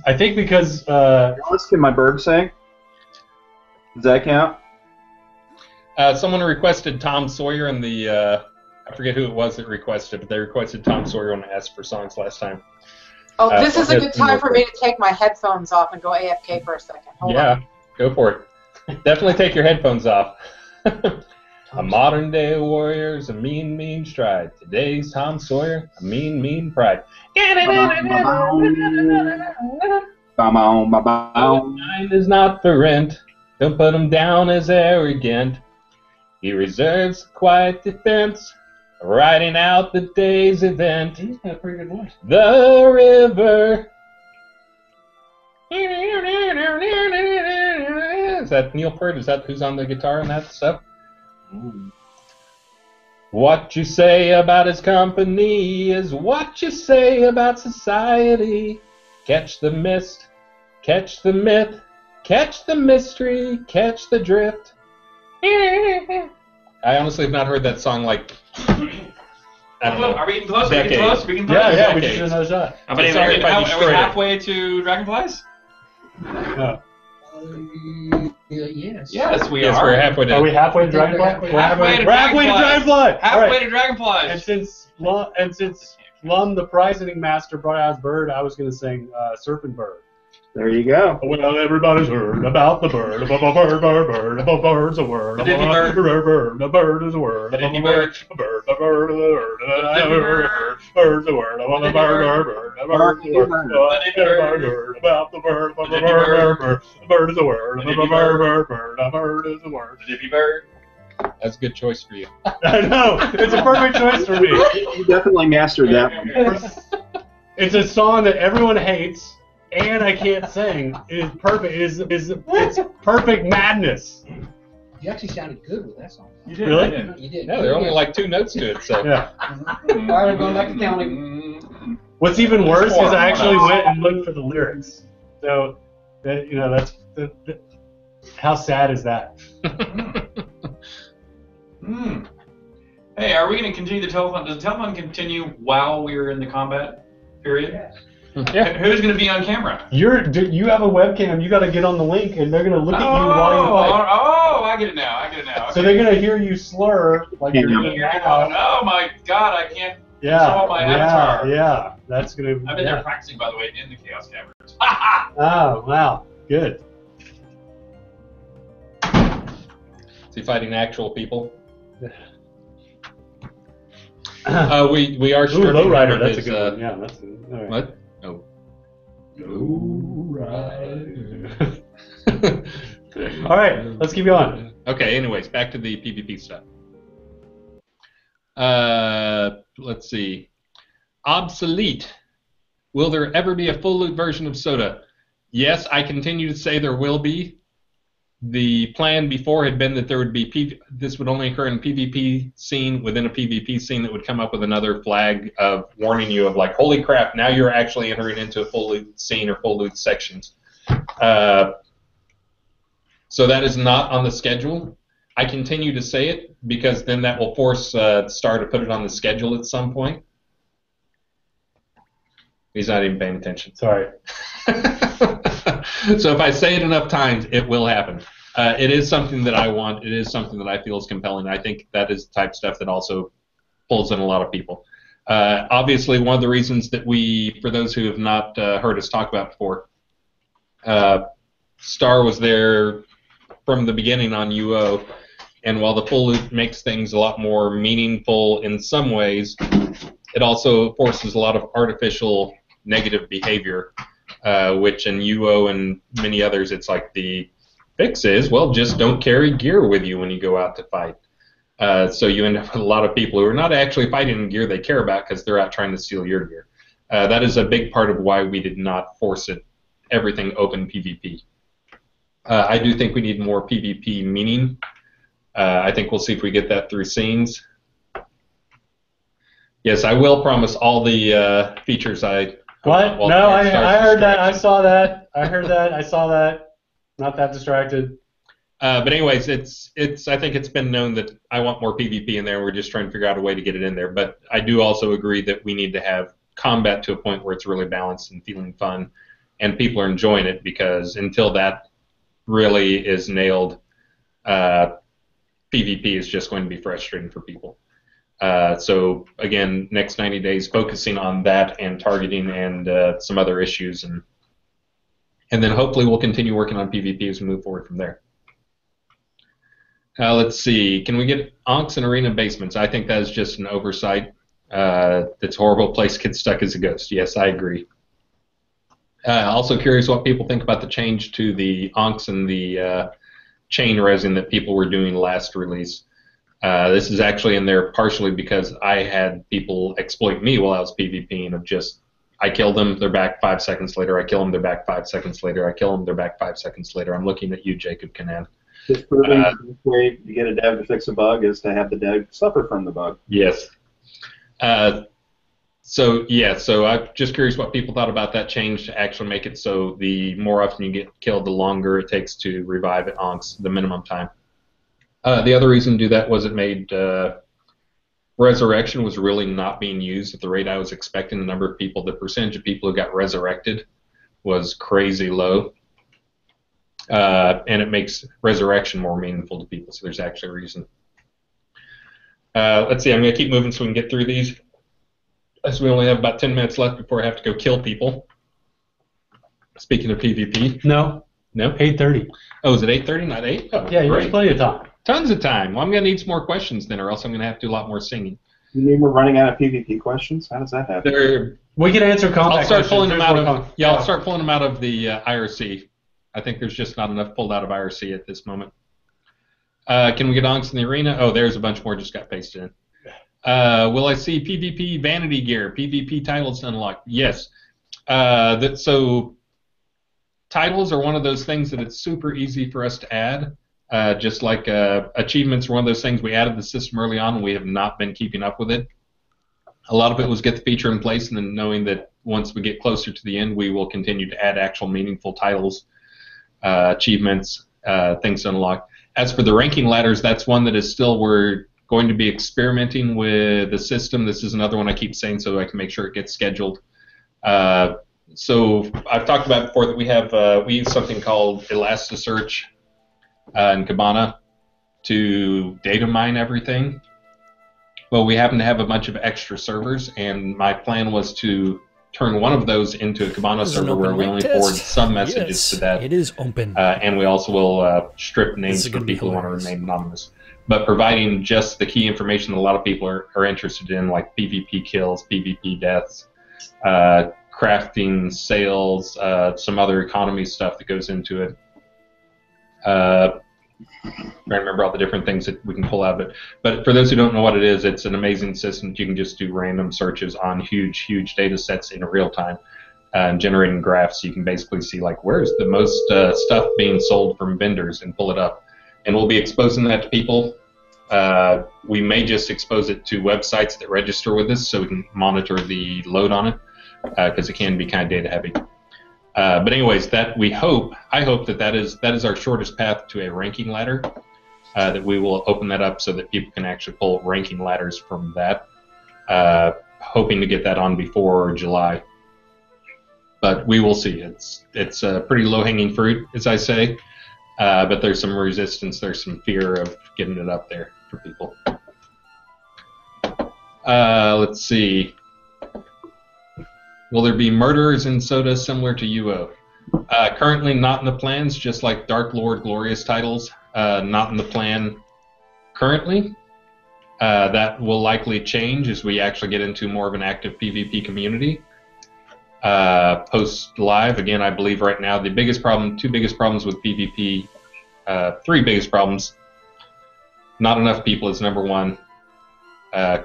I think because What can my bird say? Does that count? Someone requested Tom Sawyer in the. I forget who it was that requested, but they requested Tom Sawyer when I asked for songs last time. Oh, this is a good time for me to take my headphones off and go AFK for a second. Hold on. Go for it. Definitely take your headphones off. A modern day warrior's a mean, mean stride. Today's Tom Sawyer, a mean, mean pride. Mine is not for rent. Don't put him down as arrogant. He reserves quiet defense, riding out the day's event. He's got a pretty good voice. The river. Is that Neil Peart? Is that who's on the guitar and that stuff? What you say about his company is what you say about society. Catch the mist, catch the myth, catch the mystery, catch the drift. I honestly have not heard that song like. I don't know. Are we getting close? Are we Decades. getting close? We can close? Yeah, we should do another shot. Are we halfway to Dragonflies? Yes. Yes, we Yes, are. we're halfway to. Are we halfway to Dragonfly? We're halfway to Dragonfly. Halfway to Dragonflies. And since Lum, the prize-eating master, brought out his bird, I was going to sing Serpent Bird. There you go. Well, everybody's heard about the bird. A bird. A bird's a word. The dippy bird. A bird is a word. The dippy bird. A bird is a word. Bird's a word. I want a bird. A bird's a word. Everybody heard about the bird. A bird is a word. A bird is a word. The dippy bird. That's a good choice for you. I know. It's a perfect choice for me. You definitely mastered that one. It's a song that everyone hates, and I can't sing. It is perfect. It's perfect madness. You actually sounded good with that song. You did. Really? You did. Yeah, there are only like 2 notes to it, so. Yeah. All right, I'm going back to counting. What's even worse is I actually went and looked for the lyrics. So, that's how sad is that? Hey, are we going to continue the telethon? Does the telethon continue while we're in the combat period? Yeah. Who's going to be on camera? You have a webcam. You got to get on the link, and they're going to look at you while you fight. Oh, I get it now. So they're going to hear you slur like you're doing now. Oh my God, I can't Yeah. control my avatar. Yeah. That's going to. I've been there practicing, by the way, in the Chaos Caverns. Oh wow, good. Is he fighting actual people? We are stripping Lowrider. him of That's his, a good one. Yeah, that's a, all right. What? Oh. Lowrider. All right, let's keep going. Okay. Anyways, back to the PvP stuff. Let's see. Obsolete. Will there ever be a full loot version of Soda? Yes, I continue to say there will be. The plan before had been that there would be this would only occur in PvP scene within a PvP scene that would come up with another flag of warning you of like, holy crap, now you're actually entering into a full loot scene or full loot sections. So that is not on the schedule. I continue to say it because then that will force Starr to put it on the schedule at some point. He's not even paying attention. Sorry. So if I say it enough times, it will happen. It is something that I want. It is something that I feel is compelling. I think that is the type of stuff that also pulls in a lot of people. Obviously, one of the reasons that for those who have not heard us talk about before, Starr was there from the beginning on UO, and while the full loot makes things a lot more meaningful in some ways, it also forces a lot of artificial negative behavior. Which in UO and many others, it's like the fix is, well, just don't carry gear with you when you go out to fight. So you end up with a lot of people who are not actually fighting in gear they care about because they're out trying to steal your gear. That is a big part of why we did not force everything open PvP. I do think we need more PvP meaning. I think we'll see if we get that through scenes. Yes, I will promise all the features I... What? No, I heard that. I saw that. I heard that. I saw that. Not that distracted. But anyways, I think it's been known that I want more PvP in there. We're just trying to figure out a way to get it in there. But I do also agree that we need to have combat to a point where it's really balanced and feeling fun, and people are enjoying it because until that really is nailed, PvP is just going to be frustrating for people. So again, next 90 days focusing on that and targeting and some other issues, and then hopefully we'll continue working on PvP as we move forward from there. Let's see, can we get Onks and Arena basements? I think that is just an oversight. It's a horrible place to get stuck as a ghost. Yes, I agree. Also curious what people think about the change to the Onks and the chain resin that people were doing last release. This is actually in there partially because I had people exploit me while I was PvPing of just, I kill them, they're back 5 seconds later, I kill them, they're back 5 seconds later, I kill them, they're back 5 seconds later. I'm looking at you, Jacob Canan. Just proving the way you get a dev to fix a bug is to have the dev suffer from the bug. Yes. So I'm just curious what people thought about that change to actually make it so the more often you get killed, the longer it takes to revive at Onks, the minimum time. The other reason to do that was it made resurrection was really not being used at the rate I was expecting. The number of people, the percentage of people who got resurrected was crazy low. And it makes resurrection more meaningful to people, so there's actually a reason. Let's see, I'm going to keep moving so we can get through these, as we only have about 10 minutes left before I have to go kill people. Speaking of PvP. No. No? 8:30. Oh, is it 8:30, not 8? Oh, yeah, you have plenty of time. Tons of time. Well, I'm going to need some more questions then, or else I'm going to have to do a lot more singing. You mean we're running out of PvP questions? How does that happen? We can answer contact I'll start pulling them out of. questions. Yeah, I'll start pulling them out of the IRC. I think there's just not enough pulled out of IRC at this moment. Can we get Onks in the arena? Oh, there's a bunch more just got pasted in. Will I see PvP vanity gear, PvP titles unlocked? Yes. So titles are one of those things that it's super easy for us to add. Just like achievements are one of those things we added the system early on and we have not been keeping up with it. A lot of it was get the feature in place and then knowing that once we get closer to the end we will continue to add actual meaningful titles, achievements, things to unlock. As for the ranking ladders, that's one that is still, we're going to be experimenting with the system. This is another one I keep saying so I can make sure it gets scheduled. So I've talked about before that we have we use something called Elasticsearch and Kibana to data mine everything. Well, we happen to have a bunch of extra servers, and my plan was to turn one of those into a Kibana server where we only forward some messages to that. It is open. And we also will strip names for people who want to remain anonymous. But providing just the key information that a lot of people are interested in, like PvP kills, PvP deaths, crafting, sales, some other economy stuff that goes into it. Trying to remember all the different things that we can pull out of it. But for those who don't know what it is, it's an amazing system that you can just do random searches on huge data sets in real time and generating graphs. So you can basically see like where's the most stuff being sold from vendors and pull it up. And we'll be exposing that to people. We may just expose it to websites that register with us so we can monitor the load on it because it can be kind of data heavy. But anyways, that I hope that is our shortest path to a ranking ladder. That we will open that up so that people can actually pull ranking ladders from that. Hoping to get that on before July. But we will see. It's a pretty low-hanging fruit, as I say. But there's some resistance, there's some fear of getting it up there for people. Let's see. Will there be murderers in Soda similar to UO? Currently not in the plans, just like Dark Lord Glorious titles. Not in the plan currently. That will likely change as we actually get into more of an active PvP community. Post live, again, I believe right now the biggest problem, two biggest problems with PvP, three biggest problems. Not enough people is number one.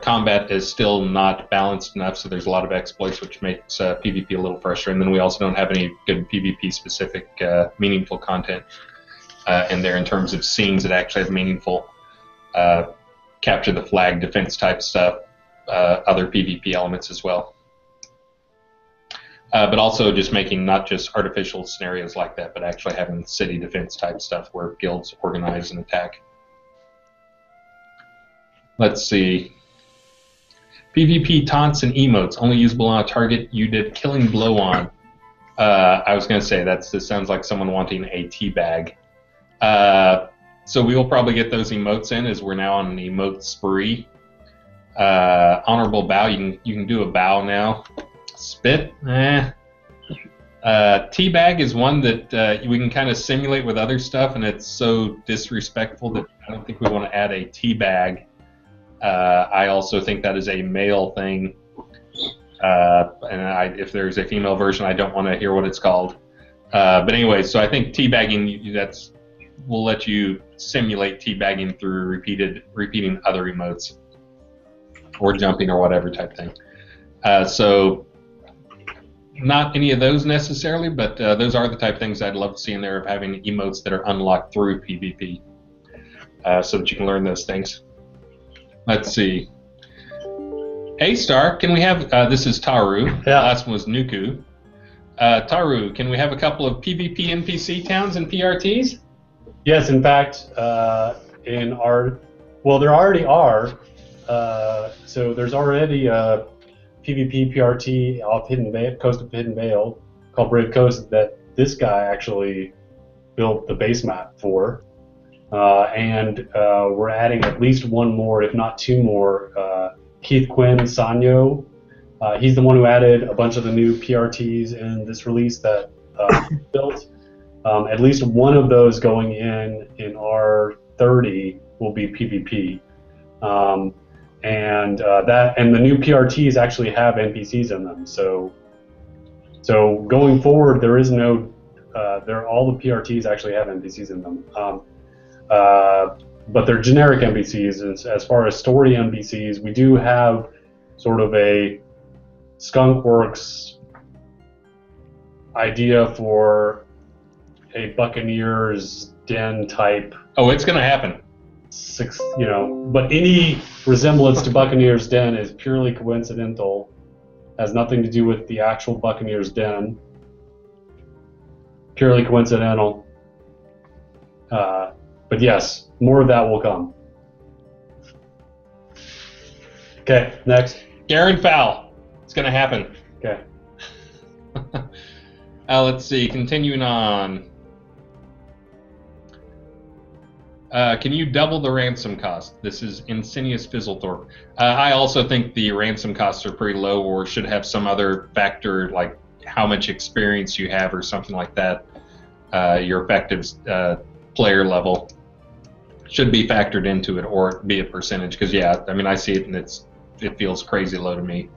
Combat is still not balanced enough, so there's a lot of exploits, which makes PvP a little frustrating. And then we also don't have any good PvP-specific, meaningful content in there in terms of scenes that actually have meaningful capture the flag defense type stuff, other PvP elements as well. But also just making not just artificial scenarios like that, but actually having city defense type stuff where guilds organize and attack. Let's see. PvP taunts and emotes only usable on a target you did killing blow on. I was going to say this sounds like someone wanting a tea bag. So we will probably get those emotes in, as we're now on an emote spree. Honorable bow, you can do a bow now. Spit, teabag is one that we can kind of simulate with other stuff, and it's so disrespectful that I don't think we want to add a teabag. I also think that is a male thing, and if there's a female version, I don't want to hear what it's called. But anyway, so I think teabagging, we'll let you simulate teabagging through repeating other emotes, or jumping or whatever type thing. So not any of those necessarily, but those are the type of things I'd love to see in there, of having emotes that are unlocked through PvP, so that you can learn those things. Let's see. Hey, Starr, can we have, this is Taru, Yeah. Last one was Nuku. Taru, can we have a couple of PvP NPC towns and PRTs? Yes, in fact, there already are. So there's already a PvP PRT off coast of Hidden Vale called Brave Coast that this guy actually built the base map for. And we're adding at least one more, if not two more. Keith Quinn Sanyo, he's the one who added a bunch of the new PRTs in this release that built. At least one of those going in R30 will be PvP. And the new PRTs actually have NPCs in them. So going forward, there is no all the PRTs actually have NPCs in them. But they're generic NPCs. And as far as story NPCs, we do have sort of a Skunkworks idea for a Buccaneer's Den type. Oh, it's going to happen. But any resemblance to Buccaneer's Den is purely coincidental, has nothing to do with the actual Buccaneer's Den. Purely coincidental. But yes, more of that will come. Okay, next. Garen Fowl. It's going to happen. Okay. Let's see, continuing on. Can you double the ransom cost? This is Insidious Fizzlethorpe. I also think the ransom costs are pretty low, or should have some other factor, like how much experience you have or something like that. Your effective player level should be factored into it, or be a percentage. Because I see it and it feels crazy low to me.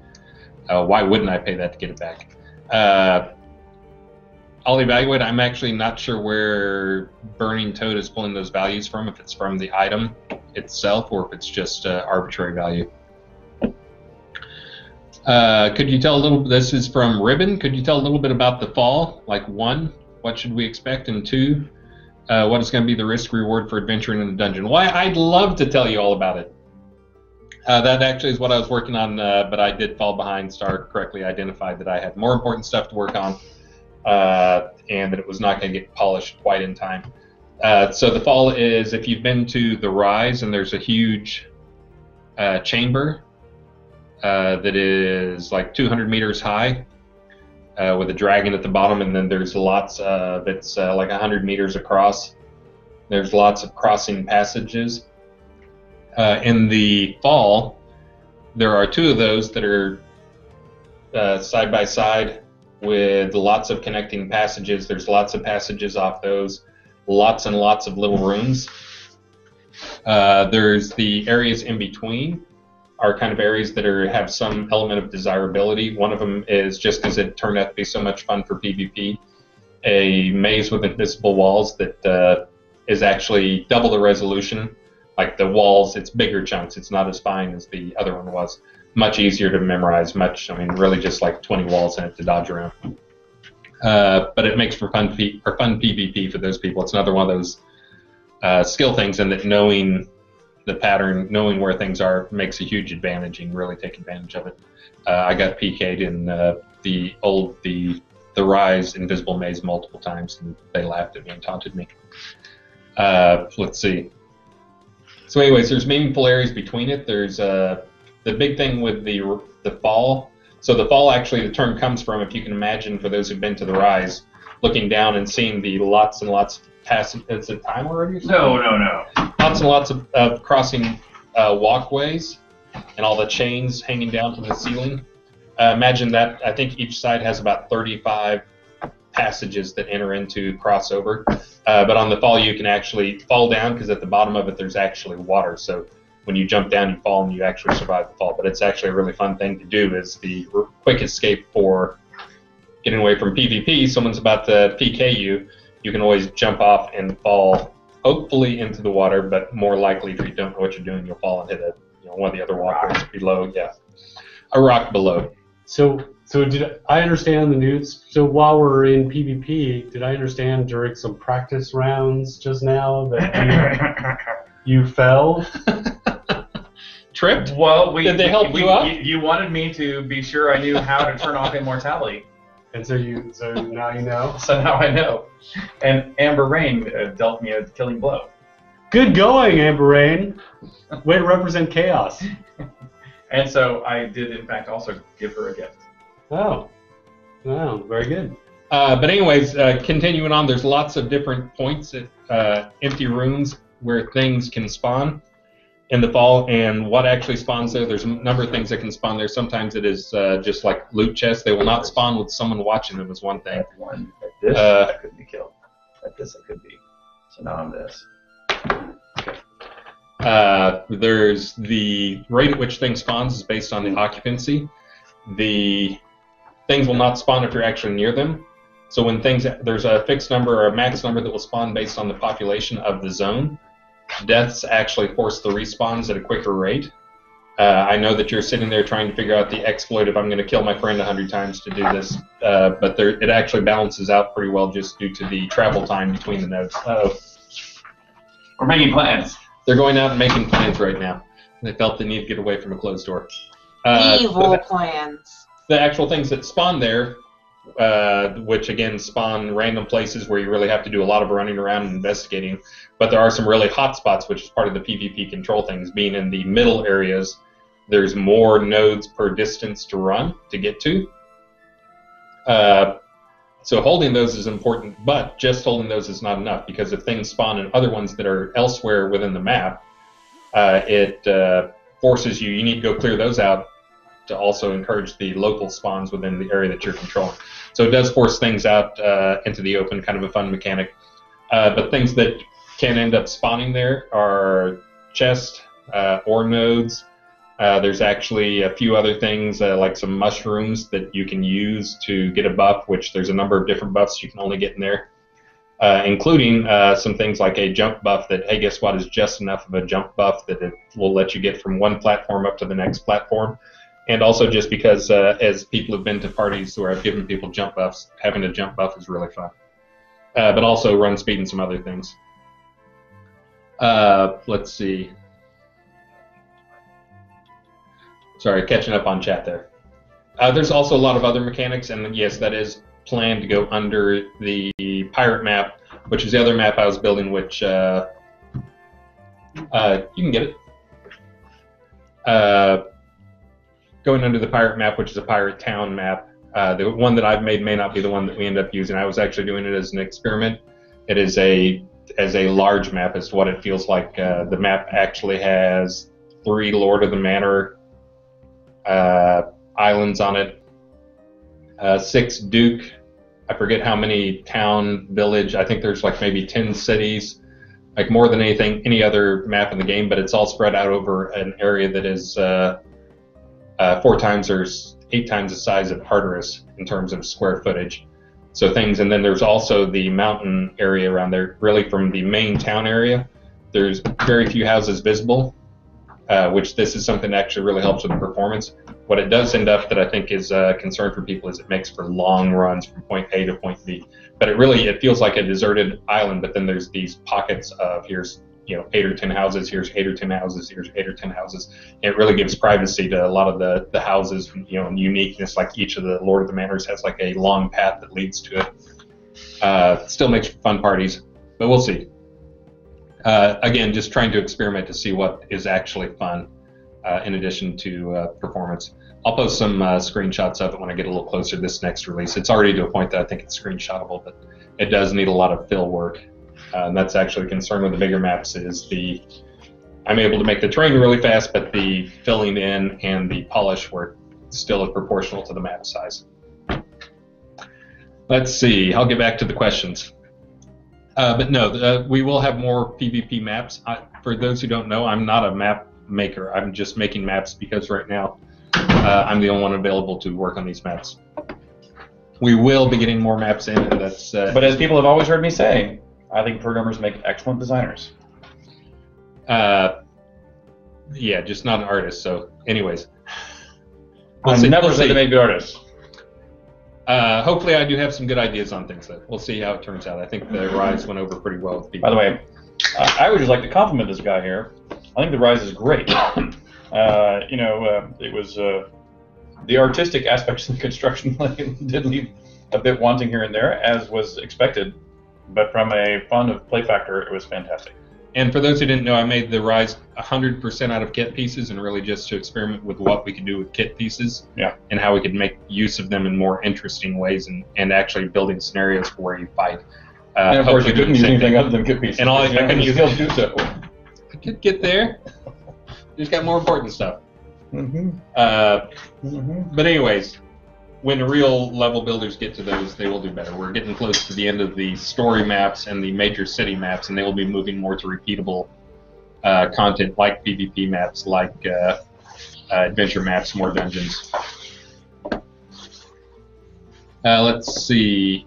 Why wouldn't I pay that to get it back? I'll evaluate. I'm actually not sure where Burning Toad is pulling those values from, if it's from the item itself or if it's just arbitrary value. Could you tell a little, this is from Ribbon, could you tell a little bit about the fall? Like 1, what should we expect? And 2, what is going to be the risk reward for adventuring in the dungeon? Well, I'd love to tell you all about it. That actually is what I was working on, but I did fall behind. Starr correctly identified that I had more important stuff to work on. And that it was not going to get polished quite in time. So the fall is, if you've been to the Rise, and there's a huge chamber that is like 200 meters high with a dragon at the bottom, and then there's lots of, it's like 100 meters across. There's lots of crossing passages. In the fall, there are 2 of those that are side by side, with lots of connecting passages. There's lots of passages off those, lots and lots of little rooms. There's the areas in between are kind of areas that have some element of desirability. One of them is, just because it turned out to be so much fun for PvP, a maze with invisible walls that is actually double the resolution. Like the walls, it's bigger chunks. It's not as fine as the other one was. Much easier to memorize, really just like 20 walls in it to dodge around. But it makes for fun PvP for those people. It's another one of those skill things, and that knowing the pattern, knowing where things are, makes a huge advantage. You can really take advantage of it. I got PK'd in the Rise Invisible Maze multiple times, and they laughed at me and taunted me. Let's see. So anyways, there's meaningful areas between it. There's the big thing with the fall So the fall, actually, the term comes from, if you can imagine, for those who've been to the Rise, looking down and seeing the lots and lots of passing. Is it time already? Or No. Lots and lots of crossing walkways and all the chains hanging down from the ceiling. Imagine that. I think each side has about 35 passages that enter into crossover. But on the fall, you can actually fall down because at the bottom of it, there's actually water. So when you jump down, you fall and you actually survive the fall. But it's actually a really fun thing to do. Is the quick escape for getting away from PvP. Someone's about to PK you. You can always jump off and fall, hopefully into the water. But more likely, if you don't know what you're doing, you'll fall and hit one of the other walkways below. Yeah, a rock below. So did I understand the news? So while we're in PvP, did I understand during some practice rounds just now that you fell? Tripped? Well, did they help you up? You wanted me to be sure I knew how to turn off immortality. And so now you know? So now I know. And Amber Rain dealt me a killing blow. Good going, Amber Rain. Way to represent chaos. And so I did, in fact, also give her a gift. Oh, very good. But anyways, continuing on, there's lots of different points at empty rooms where things can spawn in the fall, and what actually spawns there. There's a number of things that can spawn there. Sometimes it is just like loot chests. They will not spawn with someone watching them, is one thing. At this, I couldn't be killed. At this, I could be. So now I'm this. There's the rate at which things spawns is based on the occupancy. The things will not spawn if you're actually near them. So when there's a fixed number or a max number that will spawn based on the population of the zone. Deaths actually force the respawns at a quicker rate. I know that you're sitting there trying to figure out the exploit if I'm going to kill my friend 100 times to do this, but it actually balances out pretty well just due to the travel time between the nodes. We're making plans. They're going out and making plans right now. They felt the need to get away from a closed door. Evil plans. The actual things that spawn there, which again spawn random places where you really have to do a lot of running around and investigating, but there are some really hot spots, which is part of the PvP control things. Being in the middle areas, there's more nodes per distance to run to get to. So holding those is important, but just holding those is not enough, because if things spawn in other ones that are elsewhere within the map, it forces you need to go clear those out to also encourage the local spawns within the area that you're controlling. So it does force things out into the open, kind of a fun mechanic. But things that can end up spawning there are chests, ore nodes. There's actually a few other things like some mushrooms that you can use to get a buff, which there's a number of different buffs you can only get in there, including some things like a jump buff that, hey, guess what, is just enough of a jump buff that it will let you get from one platform up to the next platform. And also just because as people have been to parties where I've given people jump buffs, having a jump buff is really fun. But also run speed and some other things. Let's see. Sorry, catching up on chat there. There's also a lot of other mechanics, and yes, that is planned to go under the pirate map, which is the other map I was building, which you can get it. Going under the pirate map, which is a pirate town map. The one that I've made may not be the one that we end up using. I was actually doing it as an experiment. It is as a large map is what it feels like. The map actually has 3 Lord of the Manor islands on it, 6 Duke, I forget how many town, village, I think there's like maybe 10 cities, like more than any other map in the game, but it's all spread out over an area that is 4 times or 8 times the size of Tartarus in terms of square footage. So things, and then there's also the mountain area around there. Really, from the main town area, there's very few houses visible, which this is something that actually really helps with the performance. What it does end up that I think is a concern for people is it makes for long runs from point A to point B. But it feels like a deserted island, but then there's these pockets of here's 8 or 10 houses, here's 8 or 10 houses, here's 8 or 10 houses. And it really gives privacy to a lot of the houses, and uniqueness, like each of the Lord of the Manors has like a long path that leads to it. Still makes for fun parties, but we'll see. Again, just trying to experiment to see what is actually fun. in addition to performance. I'll post some screenshots of it when I get a little closer to this next release. It's already to a point that I think it's screenshotable, but it does need a lot of fill work. And that's actually a concern with the bigger maps is I'm able to make the terrain really fast, but the filling in and the polish work still is proportional to the map size. Let's see. I'll get back to the questions. But no, we will have more PvP maps. For those who don't know, I'm not a map maker. I'm just making maps because right now I'm the only one available to work on these maps. We will be getting more maps in, and that's. But as people have always heard me say, I think programmers make excellent designers. Yeah, just not an artist. So, anyways, I've never said they made good artists. Hopefully, I do have some good ideas on things. Though we'll see how it turns out. I think the Rise went over pretty well with people. By the way, I would just like to compliment this guy here. I think the Rise is great. It was the artistic aspects of the construction did leave a bit wanting here and there, as was expected. But from a fun of play factor, it was fantastic. And for those who didn't know, I made the Rise 100% out of kit pieces, and really just to experiment with what we could do with kit pieces, and how we could make use of them in more interesting ways, and actually building scenarios for where you fight. And of course, you couldn't use anything other than kit pieces. And I couldn't use to do so. I could get there. Just got more important stuff. But anyways, when the real level builders get to those, they will do better. We're getting close to the end of the story maps and the major city maps, and they will be moving more to repeatable content like PvP maps, like adventure maps, more dungeons. Let's see.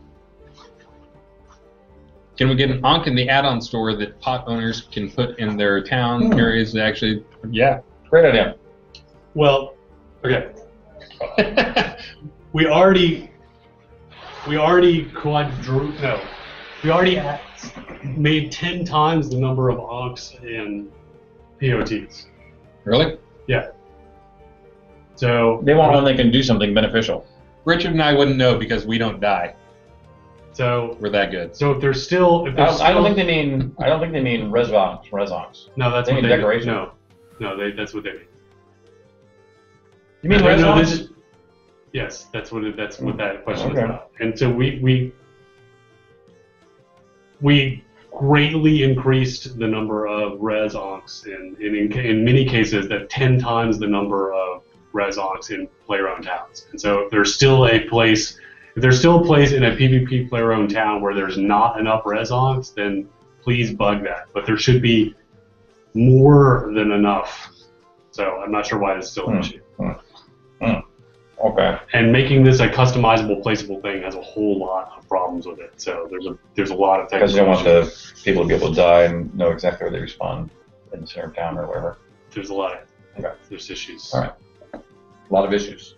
Can we get an Ankh in the add-on store that pot owners can put in their town areas that actually... Yeah, great idea. Well, okay. We already made 10 times the number of Ankhs in POTs. Really? Yeah. So they want one that can do something beneficial. Richard and I wouldn't know because we don't die. So we're that good. So if there's still, I don't think they mean resonance. No, that's they what mean they decoration. mean. No, that's what they mean. You mean resonance? Yes, that's what that question is about. And so we greatly increased the number of res onks in many cases that 10 times the number of res onks in player-owned towns. And so if there's still a place in a PvP player-owned town where there's not enough res onks, then please bug that. But there should be more than enough. So I'm not sure why it's still an issue. Okay. And making this a customizable, placeable thing has a whole lot of problems with it. So there's a lot of things. Because you don't want the people to be able to die and know exactly where they respawn in the center of town or wherever. There's a lot of there's issues. All right. A lot of issues.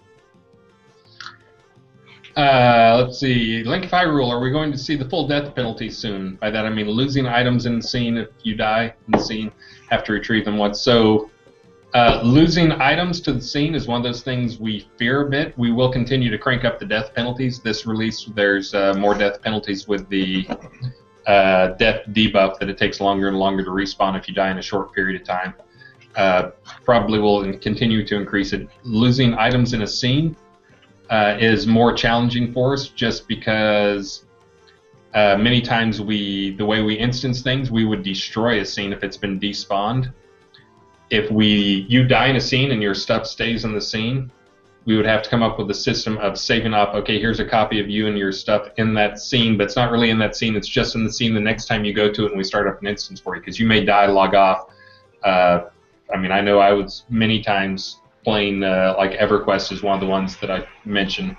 Let's see. Linkify rule. Are we going to see the full death penalty soon? By that I mean losing items in the scene if you die in the scene, have to retrieve them once. So losing items to the scene is one of those things we fear a bit. We will continue to crank up the death penalties. This release, there's more death penalties with the death debuff that it takes longer and longer to respawn if you die in a short period of time. Probably will continue to increase it. Losing items in a scene is more challenging for us just because many times the way we instance things, we would destroy a scene if it's been despawned. If you die in a scene and your stuff stays in the scene, we would have to come up with a system of saving up, okay, here's a copy of you and your stuff in that scene, but it's not really in that scene, it's just in the scene the next time you go to it and we start up an instance for you, because you may die, log off. I know I was many times playing, like EverQuest is one of the ones that I mentioned,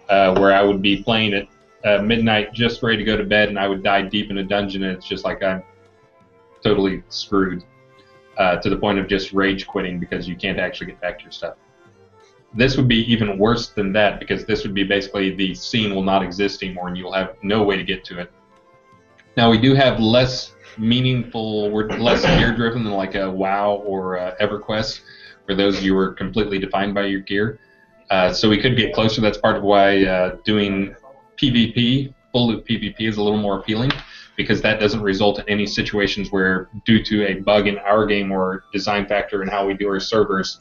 where I would be playing at midnight just ready to go to bed and I would die deep in a dungeon and it's just like I'm totally screwed. To the point of just rage quitting because you can't actually get back to your stuff. This would be even worse than that because this would be basically the scene will not exist anymore and you'll have no way to get to it. Now we do have less meaningful, we're less gear driven than like a WoW or EverQuest, where those of you are completely defined by your gear. So we could get closer. That's part of why doing PvP bullet PvP is a little more appealing because that doesn't result in any situations where, due to a bug in our game or design factor in how we do our servers,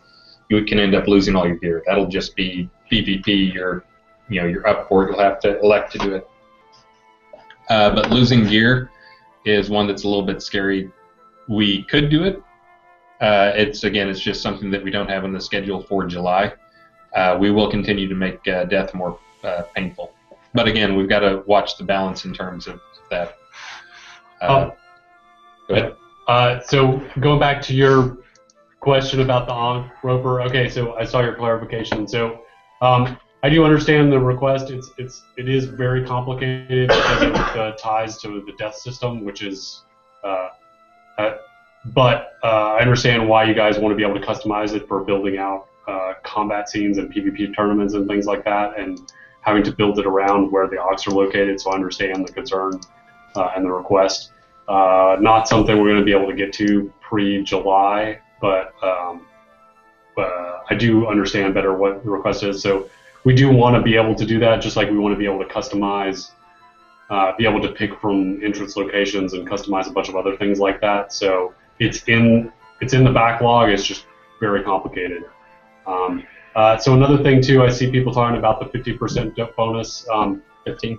you can end up losing all your gear. That'll just be PvP. You're up for it. You'll have to elect to do it. But losing gear is one that's a little bit scary. We could do it. It's just something that we don't have on the schedule for July. We will continue to make death more painful. But again, we've got to watch the balance in terms of that. Go ahead. So going back to your question about the on-roper, okay, so I saw your clarification. So I do understand the request. It is very complicated because it ties to the death system, which is but I understand why you guys want to be able to customize it for building out combat scenes and PvP tournaments and things like that, and having to build it around where the Ox are located. So I understand the concern and the request. Not something we're going to be able to get to pre-July, but I do understand better what the request is. So we do want to be able to do that, just like we want to be able to customize, be able to pick from entrance locations and customize a bunch of other things like that. So it's in the backlog. It's just very complicated. So another thing too, I see people talking about the 50% bonus. 15.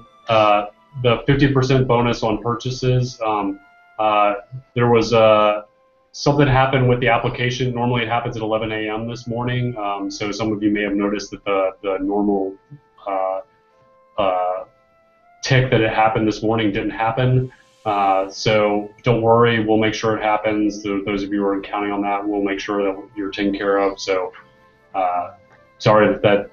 The 50% bonus on purchases. There was something happened with the application. Normally it happens at 11 a.m. this morning. So some of you may have noticed that the normal tick that it happened this morning didn't happen. So don't worry, we'll make sure it happens. Those of you who are counting on that, we'll make sure that you're taken care of. So sorry that.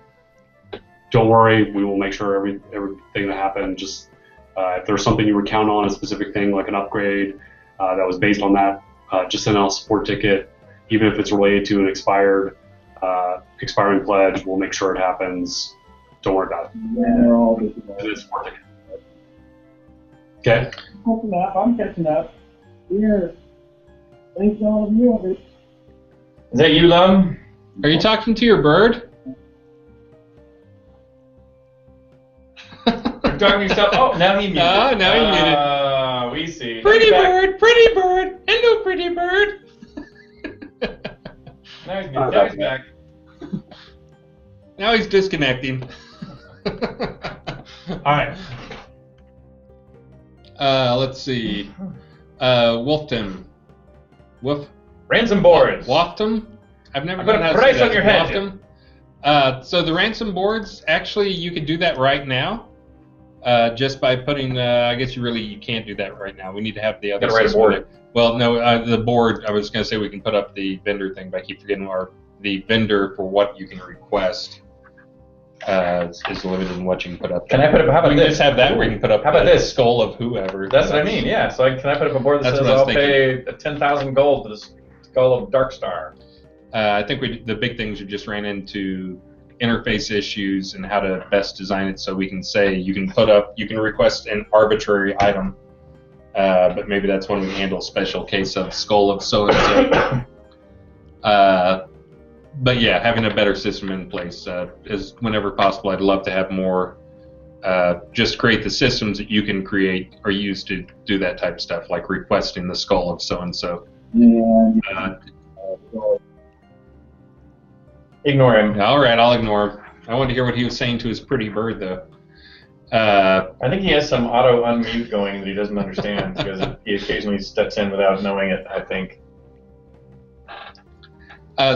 Don't worry, we will make sure everything that happened. Just if there's something you would count on, a specific thing like an upgrade that was based on that, just send out a support ticket. Even if it's related to an expiring pledge, we'll make sure it happens. Don't worry about it. It's a support ticket. Okay. I'm catching up. Here. Thanks to all of you. Is that you, Lum? Are you talking to your bird? You're talking to yourself? Oh, now he muted. Now he muted. We see. Pretty bird, pretty bird. Hello, pretty bird. Now he's muted. Now he's back. Now he's disconnecting. All right. Let's see. Wolfton. Wolf. Ransom boards. Wolfton? I've never put a price on your head. Wolfton. So the ransom boards, actually, you could do that right now. Just by putting, I guess you can't do that right now. We need to have the other. Gotta write a board. Well, no, the board. I was going to say we can put up the vendor thing, but I keep forgetting the vendor for what you can request is limited in what you can put up. Can I put up? How about we this? Just have that where you can put up. How about this? Skull of whoever. That's what I mean. Yeah. So can I put up a board that says I'll pay 10,000 gold for the skull of Dark Starr? I think the big things we just ran into interface issues and how to best design it so we can say you can request an arbitrary item, but maybe that's when we handle a special case of skull of so and so. But yeah, having a better system in place is whenever possible. I'd love to have more. Just create the systems that you can create or use to do that type of stuff, like requesting the skull of so and so. Ignore him. All right, I'll ignore him. I wanted to hear what he was saying to his pretty bird, though. I think he has some auto unmute going that he doesn't understand because he occasionally steps in without knowing it, I think.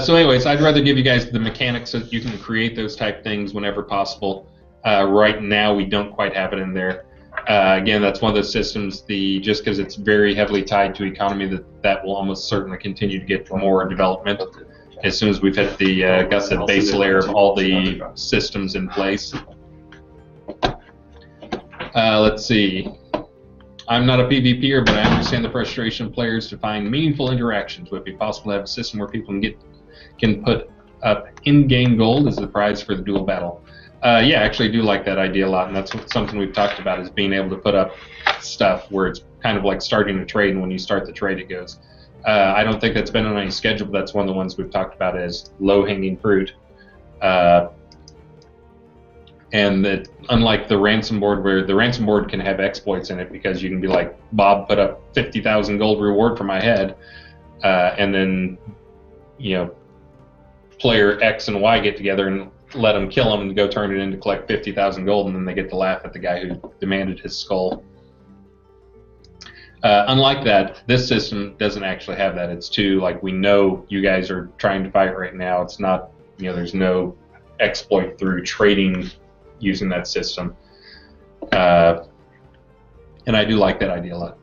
So anyways, I'd rather give you guys the mechanics so that you can create those type things whenever possible. Right now, we don't quite have it in there. Again, that's one of those systems, just because it's very heavily tied to economy, that will almost certainly continue to get more development as soon as we've hit the base layer of all the systems in place. Let's see. I'm not a PvPer, but I understand the frustration of players to find meaningful interactions. Would it be possible to have a system where people can put up in-game gold as the prize for the duel battle? Yeah, I actually do like that idea a lot, and that's something we've talked about, is being able to put up stuff where it's kind of like starting a trade, and when you start the trade it goes. I don't think that's been on any schedule, but that's one of the ones we've talked about as low-hanging fruit. and that unlike the ransom board, where the ransom board can have exploits in it because you can be like, Bob put up 50,000 gold reward for my head, and then player X and Y get together and let them kill him and go turn it in to collect 50,000 gold, and then they get to laugh at the guy who demanded his skull. Unlike that, this system doesn't actually have that. It's too, like, we know you guys are trying to fight right now. It's not, there's no exploit through trading using that system. And I do like that idea a lot.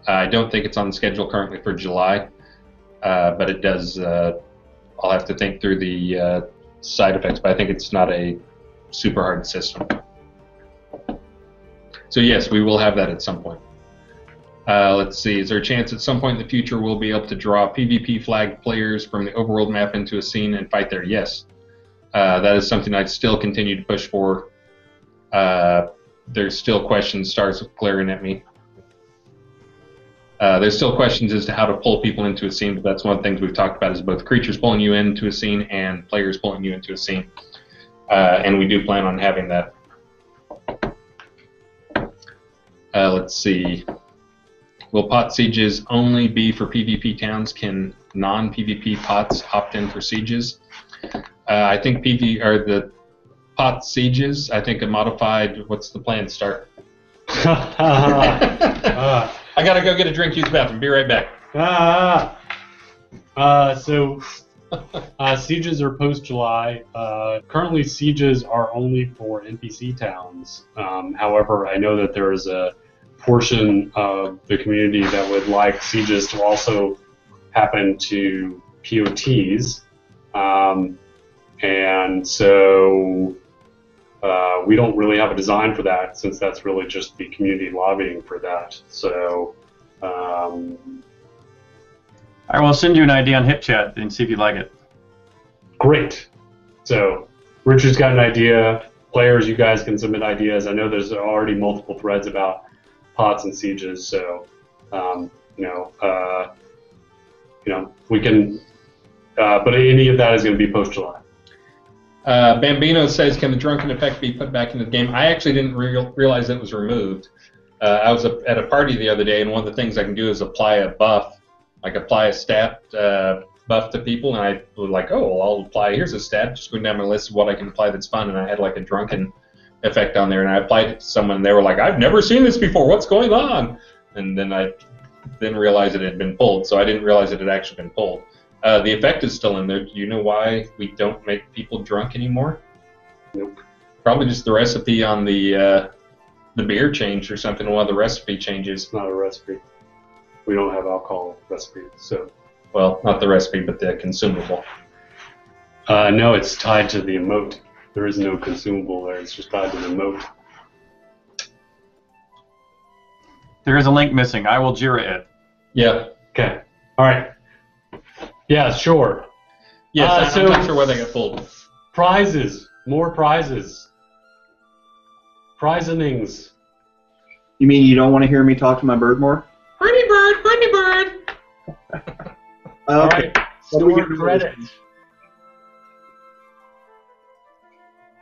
I don't think it's on the schedule currently for July, but it does, I'll have to think through the side effects, but I think it's not a super hard system. So yes, we will have that at some point. Let's see, is there a chance at some point in the future we'll be able to draw PvP flag players from the overworld map into a scene and fight there? Yes. That is something I'd still continue to push for. There's still questions, Star's glaring at me. There's still questions as to how to pull people into a scene, but that's one of the things we've talked about, is both creatures pulling you into a scene and players pulling you into a scene. And we do plan on having that. Let's see. Will pot sieges only be for PvP towns? Can non-PvP pots opt in for sieges? I think the pot sieges, I think a modified, what's the plan, Starr? I gotta go get a drink, use the bathroom. Be right back. So sieges are post-July. Currently, sieges are only for NPC towns. However, I know that there is a portion of the community that would like sieges to also happen to POTs. And so we don't really have a design for that, since that's really just the community lobbying for that. So I will send you an idea on HipChat and see if you like it. Great. So Richard's got an idea. Players, you guys can submit ideas. I know there's already multiple threads about pots and sieges, so we can. But any of that is going to be post-July. Bambino says, can the drunken effect be put back into the game? I actually didn't realize it was removed. I was at a party the other day, and one of the things I can do is apply a buff, like apply a stat buff to people, and I was like, oh, well, I'll apply, here's a stat, just going down my list of what I can apply that's fun, and I had like a drunken effect on there, and I applied it to someone, and they were like, I've never seen this before, what's going on? And then I didn't realize it had been pulled, so I didn't realize it had actually been pulled. The effect is still in there. Do you know why we don't make people drunk anymore? Nope. Probably just the recipe on the beer changed or something. One of the recipe changes. It's not a recipe. We don't have alcohol recipes, so. Well, not the recipe, but the consumable. No, it's tied to the emote. There is no consumable there. It's just tied to the emote. There is a link missing. I will Jira it. Yeah. Okay. All right. Yeah, sure. Yes, I'm not sure why they got pulled. Prizes. More prizes. Prizonings. You mean you don't want to hear me talk to my bird more? Pretty bird, pretty bird. All right. Store credit.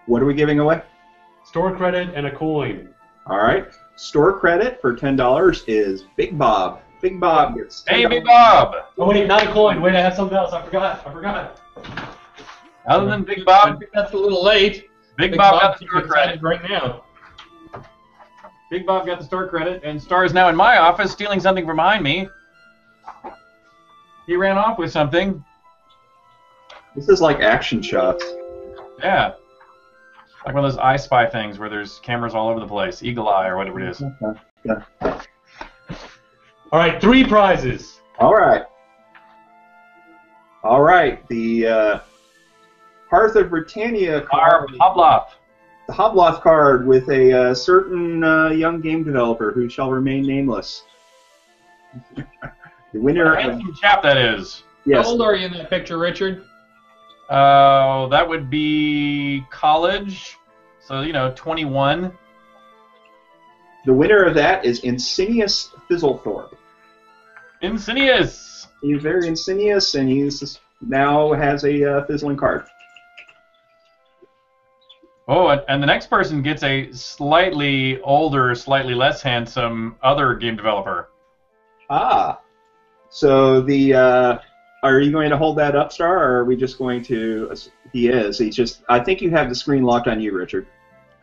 What are we giving away? Store credit and a coin. All right. Store credit for $10 is Big Bob. Big Bob gets $10. Hey, Big Bob! Oh, wait, not a coin. Wait, I have something else. I forgot. Other than Big Bob, I think that's a little late. Big Bob got the store credit credit right now. Big Bob got the store credit, and Starr is now in my office stealing something from behind me. He ran off with something. This is like action shots. Yeah. Like one of those I Spy things where there's cameras all over the place. Eagle Eye or whatever it is. Okay. Yeah. All right, 3 prizes. All right. All right. The Hearth of Britannia card. Hobloth. The Hobloth card with a certain young game developer who shall remain nameless. The winner. Handsome chap, that is. Yes. How old are you in that picture, Richard? That would be college. So, 21. The winner of that is Insidious Fizzlethorpe. Insidious! He's very insidious, and he's now has a fizzling card. Oh, and the next person gets a slightly older, slightly less handsome other game developer. Ah. So are you going to hold that up, Starr, or are we just going to? He is. He's just. I think you have the screen locked on you, Richard.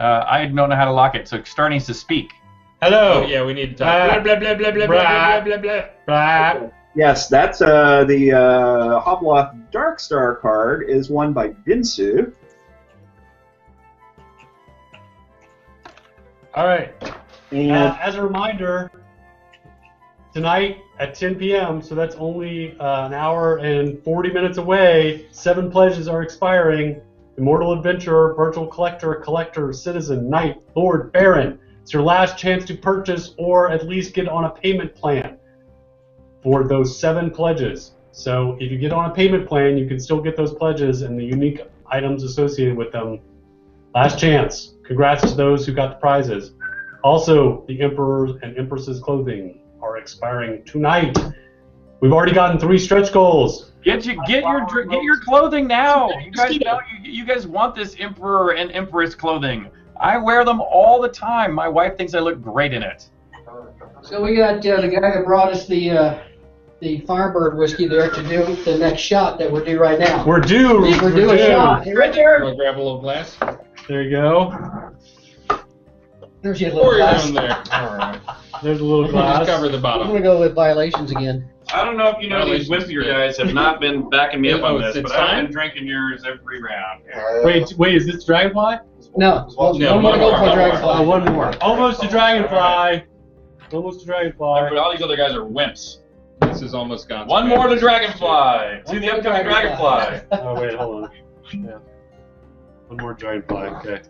I don't know how to lock it, so Starr needs to speak. Hello. Oh, yeah, we need to talk. Blah, blah, blah, blah, blah, blah, blah, blah, blah. Yes, that's the Hobloth Darkstar card is won by Binsu. All right. And as a reminder, tonight at 10 p.m., so that's only an hour and 40 minutes away, 7 pledges are expiring. Immortal Adventurer, Virtual Collector, Collector, Citizen, Knight, Lord, Baron. It's your last chance to purchase or at least get on a payment plan for those 7 pledges. So if you get on a payment plan, you can still get those pledges and the unique items associated with them. Last chance. Congrats to those who got the prizes. Also, the Emperor's and Empress's clothing are expiring tonight. We've already gotten 3 stretch goals. Get your clothing now. You guys want this Emperor and Empress clothing. I wear them all the time. My wife thinks I look great in it. So we got the guy that brought us the Firebird whiskey there to do the next shot that we're due right now. We're due. We're due a shot. Hey, Richard. Want to grab a little glass? There you go. There's your little Pour glass. your own there. All right. There's a little We'll glass. just cover the I'm bottom. going to go with violations again. I don't know if you know these Wimpier guys have not been backing me up on this, it's but I've time? been drinking yours every round. Wait, is this Dragonfly? No. Yeah, one more to go for Dragonfly. Oh, one more. Almost a Dragonfly. Almost a Dragonfly. But all these other guys are wimps. This is almost gone. One more to Dragonfly. See the upcoming Dragonfly. Oh, wait, hold on. Yeah. One more Dragonfly, okay.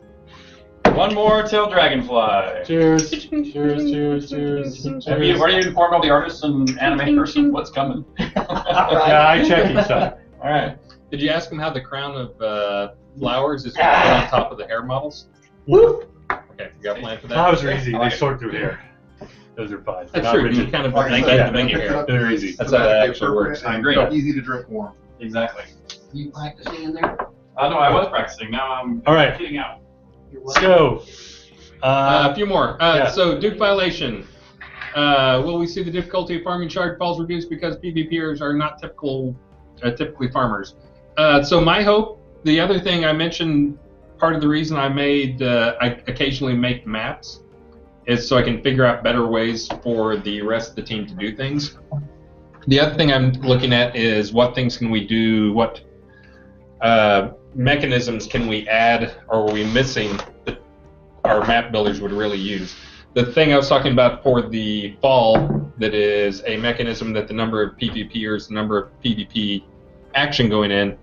One more till Dragonfly. Cheers. Cheers. Have you already informed all the artists and anime person what's coming? Yeah, I check each time. All right. Did you ask him how the crown of flowers is going to go on top of the hair models? Woo! Okay, you got a plan for that? Flowers are easy. They sort through here. Those are fine. That's Not true. rigid. You kind of Thank you to make your hair. They're easy. That's how that actually works. I agree. Easy to drink warm. Exactly. You practicing in there? No, I was practicing. Now I'm All right. getting out. So, a few more. Yeah. So, Duke Violation. Will we see the difficulty of farming shard falls reduced because PvPers are not typically farmers? So my hope, the other thing I mentioned, part of the reason I occasionally make maps is so I can figure out better ways for the rest of the team to do things. The other thing I'm looking at is what things can we do, what mechanisms can we add, or are we missing that our map builders would really use. The thing I was talking about for the fall that is a mechanism that the number of PvPers, the number of PvP action going in,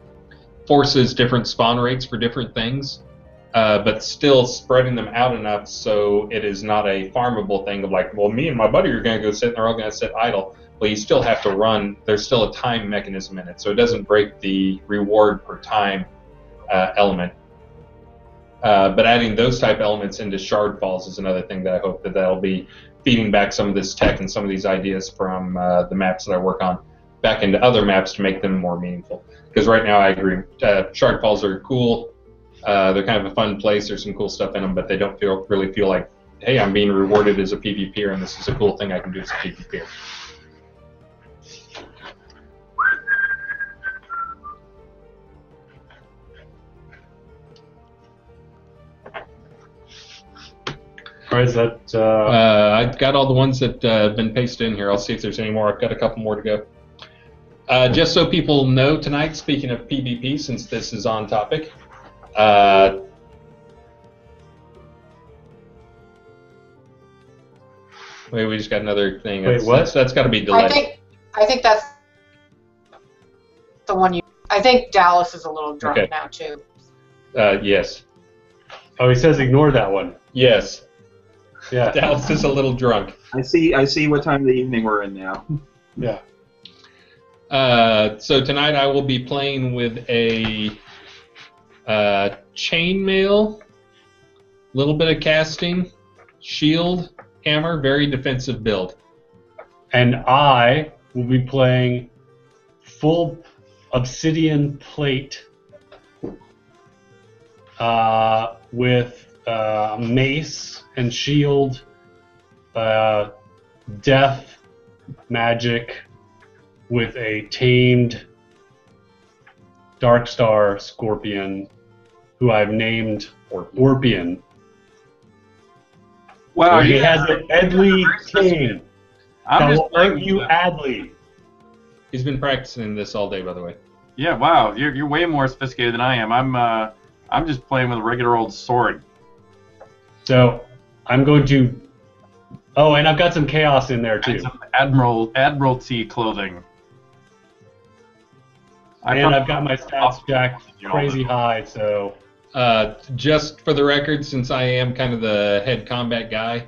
forces different spawn rates for different things, but still spreading them out enough so it is not a farmable thing of like, well, me and my buddy are going to go sit and they're all going to sit idle. Well, you still have to run. There's still a time mechanism in it, so it doesn't break the reward per time element. But adding those type elements into shard falls is another thing that I hope that'll be feeding back some of this tech and some of these ideas from the maps that I work on back into other maps to make them more meaningful. Because right now I agree, shard falls are cool. They're kind of a fun place. There's some cool stuff in them, but they don't really feel like, hey, I'm being rewarded as a PvPer, and this is a cool thing I can do as a PvPer. All right, is that... I've got all the ones that have been pasted in here. I'll see if there's any more. I've got a couple more to go. Just so people know tonight, speaking of PvP, since this is on topic, wait, we just got another thing. Wait, what? That's got to be delayed. I think that's the one you. I think Dallas is a little drunk Okay. now too. Yes. Oh, he says ignore that one. Yes. Yeah. Dallas is a little drunk. I see what time of the evening we're in now. Yeah. So tonight I will be playing with a chainmail, little bit of casting, shield, hammer, very defensive build. And I will be playing full obsidian plate with mace and shield, death magic with a tamed Dark Star Scorpion, who I've named Orpion. Wow, he has an Edley King. I'm just hurt you, Adley. He's been practicing this all day, by the way. Yeah, wow, you're way more sophisticated than I am. I'm just playing with a regular old sword. So I'm going to. Oh, and I've got some chaos in there too. And some Admiralty clothing. And I've got my stats jacked crazy high, so. Just for the record, since I am kind of the head combat guy,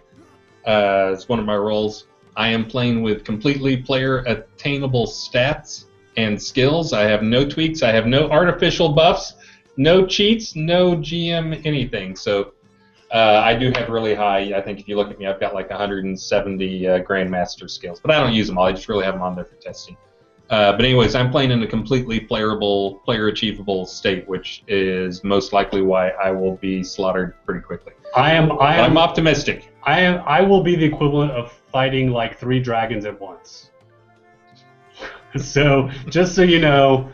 it's one of my roles. I am playing with completely player attainable stats and skills. I have no tweaks. I have no artificial buffs, no cheats, no GM anything. So I do have really high. I think if you look at me, I've got like 170 Grandmaster skills, but I don't use them all. I just really have them on there for testing. But anyways, I'm playing in a completely playerable, player-achievable state, which is most likely why I will be slaughtered pretty quickly. I'm optimistic. I will be the equivalent of fighting like 3 dragons at once. So just so you know.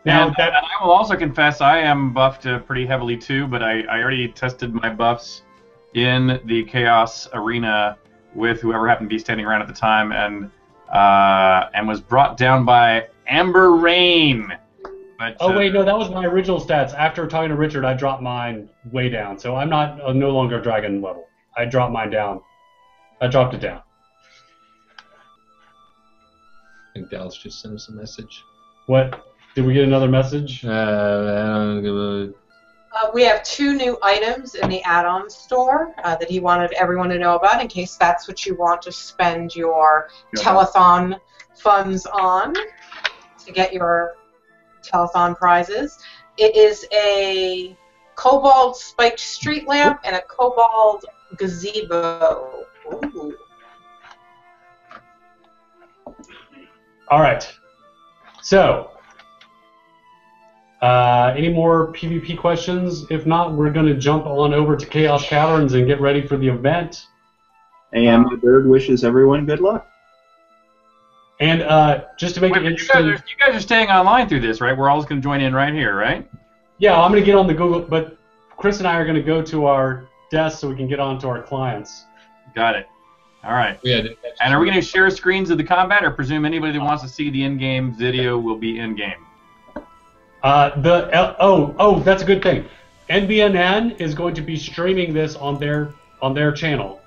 Now, and I will also confess I am buffed pretty heavily too, but I already tested my buffs in the Chaos Arena with whoever happened to be standing around at the time, and was brought down by Amber Rain. But, wait, no, that was my original stats. After talking to Richard, I dropped mine way down, so I'm no longer dragon level. I dropped mine down. I dropped it down. I think Dallas just sent us a message. What? Did we get another message? We have 2 new items in the add-on store that he wanted everyone to know about in case that's what you want to spend your telethon funds on to get your telethon prizes. It is a cobalt spiked street lamp and a cobalt gazebo. Ooh. All right. So, any more PvP questions? If not, we're going to jump on over to Chaos Caverns and get ready for the event. And my bird wishes everyone good luck. And just to make it interesting... You guys are staying online through this, right? We're all just going to join in right here, right? Yeah, I'm going to get on the Google, but Chris and I are going to go to our desk so we can get on to our clients. Got it. All right. Yeah, and are we going to share screens of the combat, or presume anybody that wants to see the in-game video will be in-game? That's a good thing. NBNN is going to be streaming this on their channel.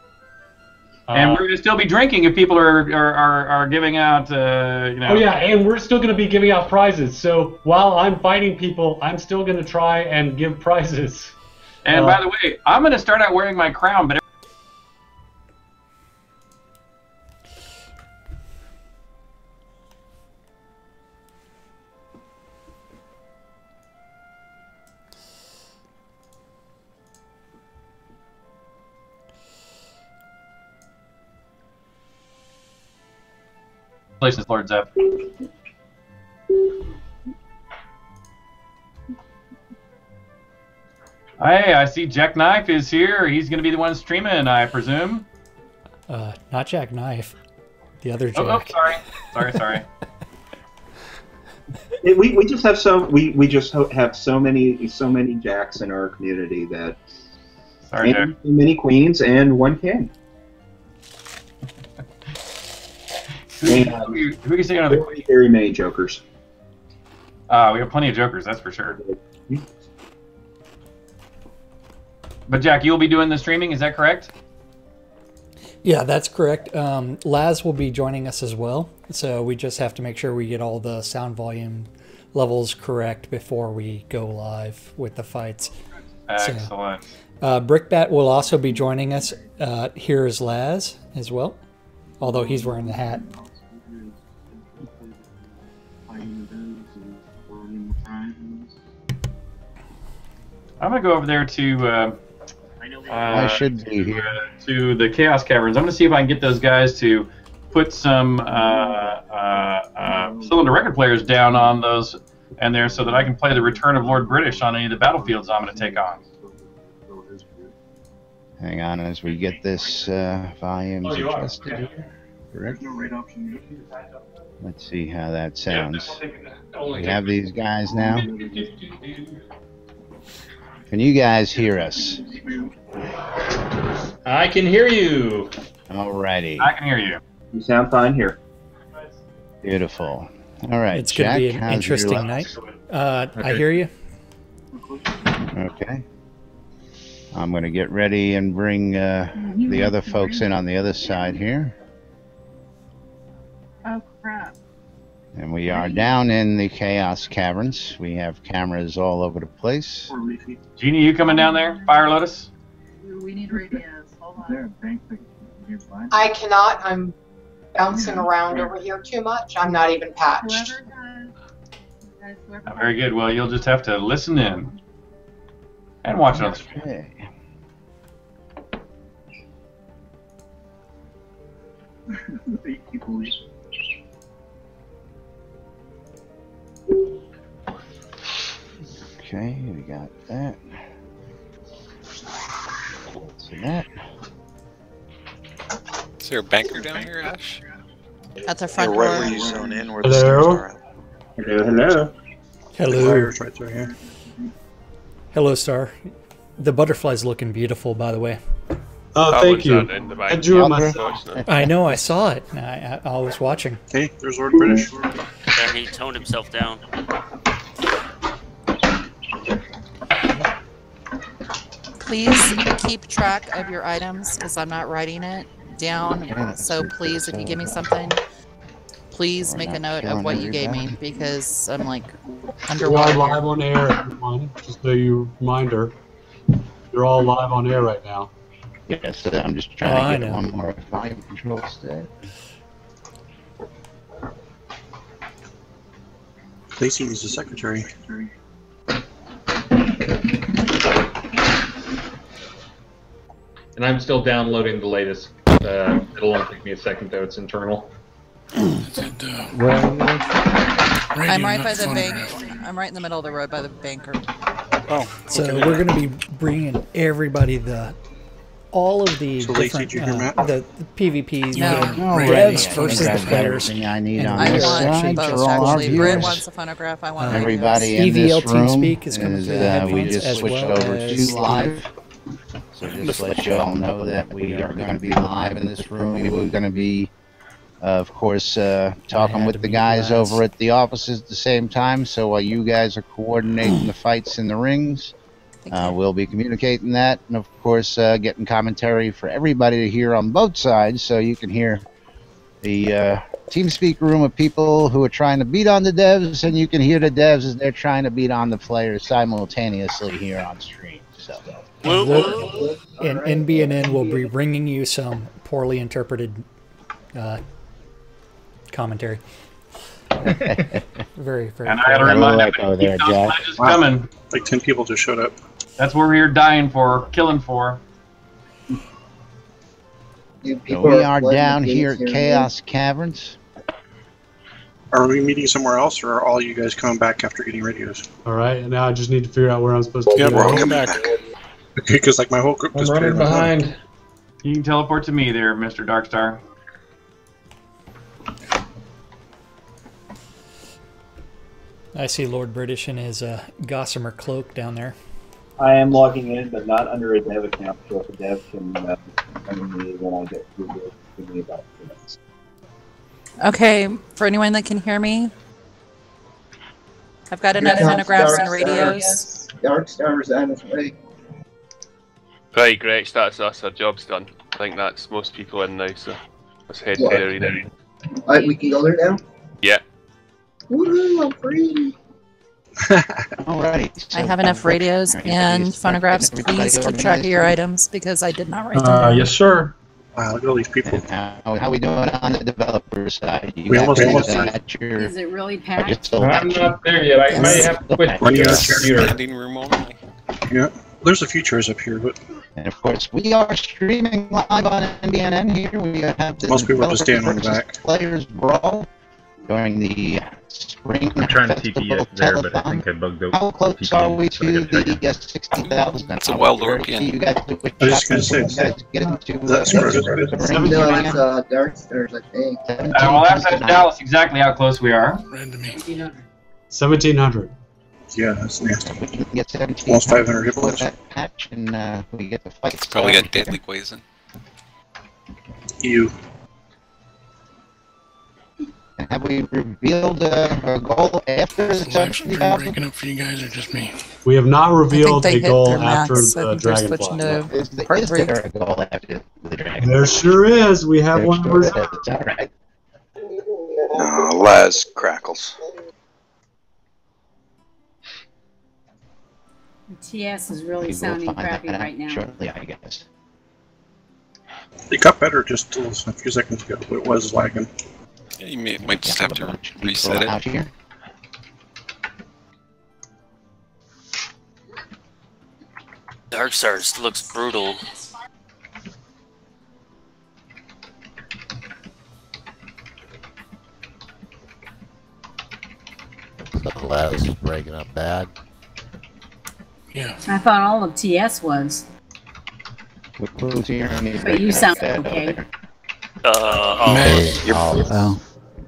And we're going to still be drinking if people are giving out, Oh yeah, and we're still going to be giving out prizes. So while I'm fighting people, I'm still going to try and give prizes. And by the way, I'm going to start out wearing my crown, but. Congratulations, Lord Zep. Hey, I see Jack Knife is here. He's going to be the one streaming, I presume. Not Jack Knife. The other Jack. Oh, sorry. We just have so many Jacks in our community that sorry, so many queens and 1 king. Who can say another queen? Very many jokers. We have plenty of jokers, that's for sure. But Jack, you'll be doing the streaming, is that correct? Yeah, that's correct. Laz will be joining us as well, so we just have to make sure we get all the sound volume levels correct before we go live with the fights. Excellent. So, Brickbat will also be joining us. Here is Laz as well, although he's wearing the hat. I'm going to go over there to... I should be here. To the Chaos Caverns. I'm going to see if I can get those guys to put some cylinder record players down on those and there so that I can play the Return of Lord British on any of the battlefields I'm going to take on. Hang on as we get this volumes adjusted. Correct. Let's see how that sounds. We have these guys now. Can you guys hear us? I can hear you. Alrighty. I can hear you. You sound fine here. Beautiful. All right, It's going to Jack, be an how's your interesting left? night. I hear you. Okay. I'm going to get ready and bring the other folks in on the other side here. Oh, crap. And we are down in the Chaos Caverns. We have cameras all over the place. Jeannie, you coming down there? Fire Lotus? We need radios. Hold on. I cannot. I'm bouncing around over here too much. I'm not even patched. Very good. Well, you'll just have to listen in and watch it on the stream. Okay. Okay, we got that. See that? Is there a banker down here, Ash? At the front Yeah, right door. where you zone in, where the stairs are at. Hello. Hello. Fire's right through here. Hello, Starr. The butterfly's looking beautiful, by the way. Oh, thank you. I drew it myself. I know, I saw it. I was watching. Hey, there's Lord British. Yeah, he toned himself down. Please keep track of your items because I'm not writing it down. So please, if you give me something, please make a note of what you gave me because I'm like We are underwater. live on air, everyone. Just so you reminder, you're all live on air right now. Yes, I'm just trying to get one more volume control stat. Lacey is the secretary. And I'm still downloading the latest. It'll only take me a second, though. It's internal. I'm right by the bank. I'm right in the middle of the road by the banker. Oh, so we're going to be bringing everybody all of the So, Lacey, different did you hear Matt? the PvP No. devs versus the players. Everything I need on I this want side for both, all our actually. Brett viewers. wants a phonograph. I want Everybody in EVL this room TeamSpeak is coming through the we headphones just as switched well over as to live. So just let you all know that we are going to be live in this room. We're going to be, of course, talking with the guys over at the offices at the same time. So while you guys are coordinating the fights in the rings, we'll be communicating that, and of course, getting commentary for everybody to hear on both sides, so you can hear the TeamSpeak room of people who are trying to beat on the devs, and you can hear the devs as they're trying to beat on the players simultaneously here on stream. So. And NBNN will be bringing you some poorly interpreted commentary. Very, very. And I gotta remind everybody, there, Jack. Just coming. Like 10 people just showed up. That's what we're here dying for, killing for. So we are down here at Chaos Caverns. Are we meeting somewhere else, or are all you guys coming back after getting radios? All right, and now I just need to figure out where I'm supposed to Yeah, go. we're all coming back. Okay, because like my whole group just running behind. You can teleport to me there, Mr. Darkstar. I see Lord British in his gossamer cloak down there. I am logging in, but not under a dev account, so if a dev can find me when I get through this, give me about 2 minutes. Okay, for anyone that can hear me, I've got enough phonographs and radios. Darkstar's on his way. Right, Gretch, that's us. Our job's done. I think that's most people in now, so let's head to the arena. Alright, we can go there now? Yeah. Woohoo, I'm free! Alright. I have enough radios and phonographs. Please keep track of your items because I did not write them down. Yes, sir. Wow, look at all these people. How we doing on the developer side? You We got almost things there. at your- Is it really packed? I'm not there yet. I may have to quit When you the got computer. Standing room only. Yeah, there's a few chairs up here, but And of course, we are streaming live on NBNN here. We have the most people are just standing on the Developers back. Players Brawl. during the spring. I'm trying to TP festival it there, but I telethon. think I bugged out. How close TP, are we so I to gotta check the 60,000? It's a wild European. You guys do I was just gonna say, get into that's No, it's Dark Stars, I think. Well, that says Dallas exactly how close we are. 1,700. Yeah, that's nasty. We can get 17. Almost 500 hit points. That patch, and we get the fight. It's probably got deadly poison. You. Have we revealed a goal after the 70,000? Breaking up for you guys or just me? We have not revealed they a hit goal their after max. I the think they're Dragon switching Block. to Is part 3. there a goal after the Dragon? There sure is. We have There one sure is. reserved. All right. Laz crackles. TS is really We will sounding find crappy that out right now. shortly, I guess. It got better just a few seconds ago. It was lagging. Yeah, you might just have to People reset out it. here. Dark Stars looks brutal. The Laz is breaking up bad. Yeah. I thought all of TS was. Who's here? But you sound okay. Oh.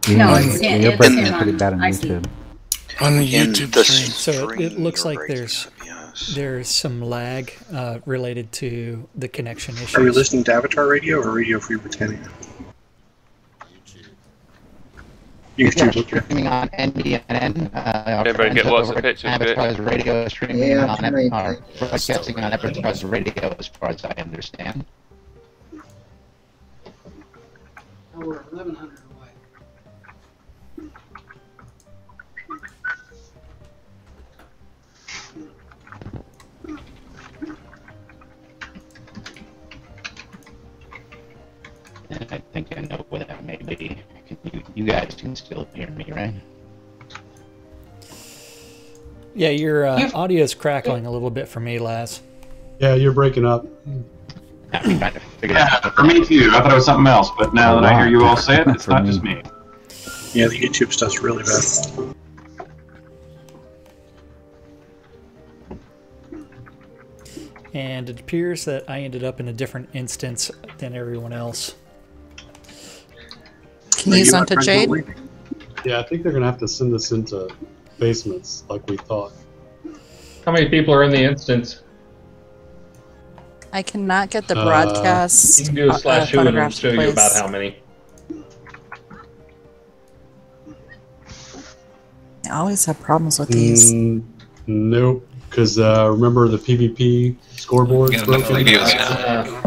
No, it's him. You're It's breaking him up pretty on bad on I see. YouTube. On the YouTube stream. So it looks like there's some lag related to the connection issues. Are you listening to Avatar Radio or Radio Free Britannia? YouTube, okay. Streaming on NBNN. Everybody get lots of pictures of it. Avatar's radio streaming Yeah, on right. broadcasting on Avatar's radio, as far as I understand. Now we're 1,100 away. And I think I know where that may be. You guys can still hear me, right? Yeah, your audio is crackling a little bit for me, Laz. Yeah, you're breaking up. Yeah, for me too. I thought it was something else, but now that I hear you all say it, it's not just me. Yeah, the YouTube stuff's really bad. And it appears that I ended up in a different instance than everyone else. Can you use onto Jade? Yeah, I think they're going to have to send this into basements like we thought. How many people are in the instance? I cannot get the broadcast. You can do a slash who and it'll photographs show you place. about how many. I always have problems with these. Nope, because remember the PvP scoreboard? Got enough radios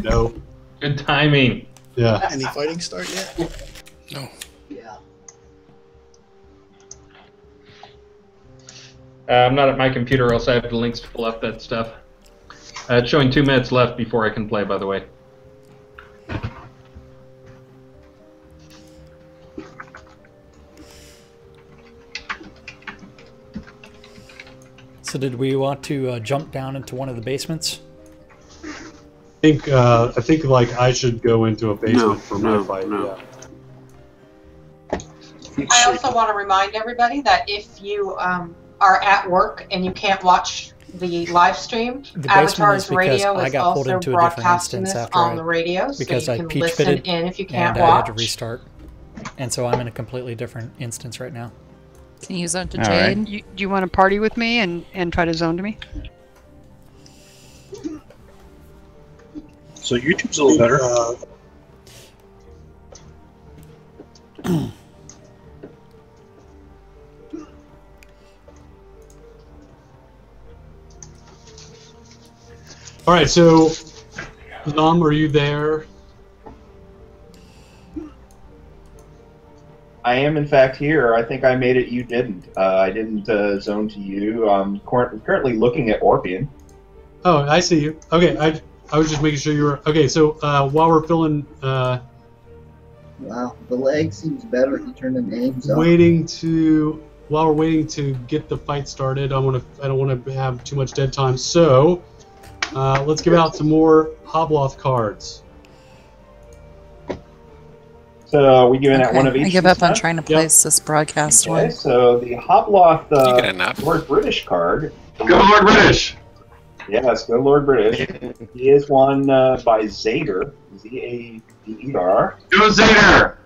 No. Good timing. Yeah. Any fighting start yet? No. Yeah. I'm not at my computer, or else I have the links to pull up that stuff. It's showing 2 minutes left before I can play, by the way. So did we want to jump down into one of the basements? I think like I should go into a basement for my fight. Yeah. I also want to remind everybody that if you are at work and you can't watch the live stream, The basement is Avatar's because radio I is got pulled also into a different broadcasting instance this after on the radio, so you because I can peach listen fitted in if you can't and I had to watch. restart. And so I'm in a completely different instance right now. Can you use onto All Jade? right. Do you want to party with me and try to zone to me? So YouTube's a little better. All right, so Nom, are you there? I am in fact here. I think I made it. You didn't. I didn't zone to you. I'm currently looking at Orpian. Oh, I see you. Okay, I was just making sure you were okay. So while we're filling, Wow, the leg seems better if you turn the names up. while we're waiting to get the fight started, I don't want to have too much dead time. So let's give out some more Hobloth cards. So are we giving that one of each? I give up on this trying to time? place this broadcast Okay, one. so the Hobloth get enough. Lord British card. Go Lord British! Yes, go Lord British. He is won by Zader, Z-A-D-E-R. Go Zader!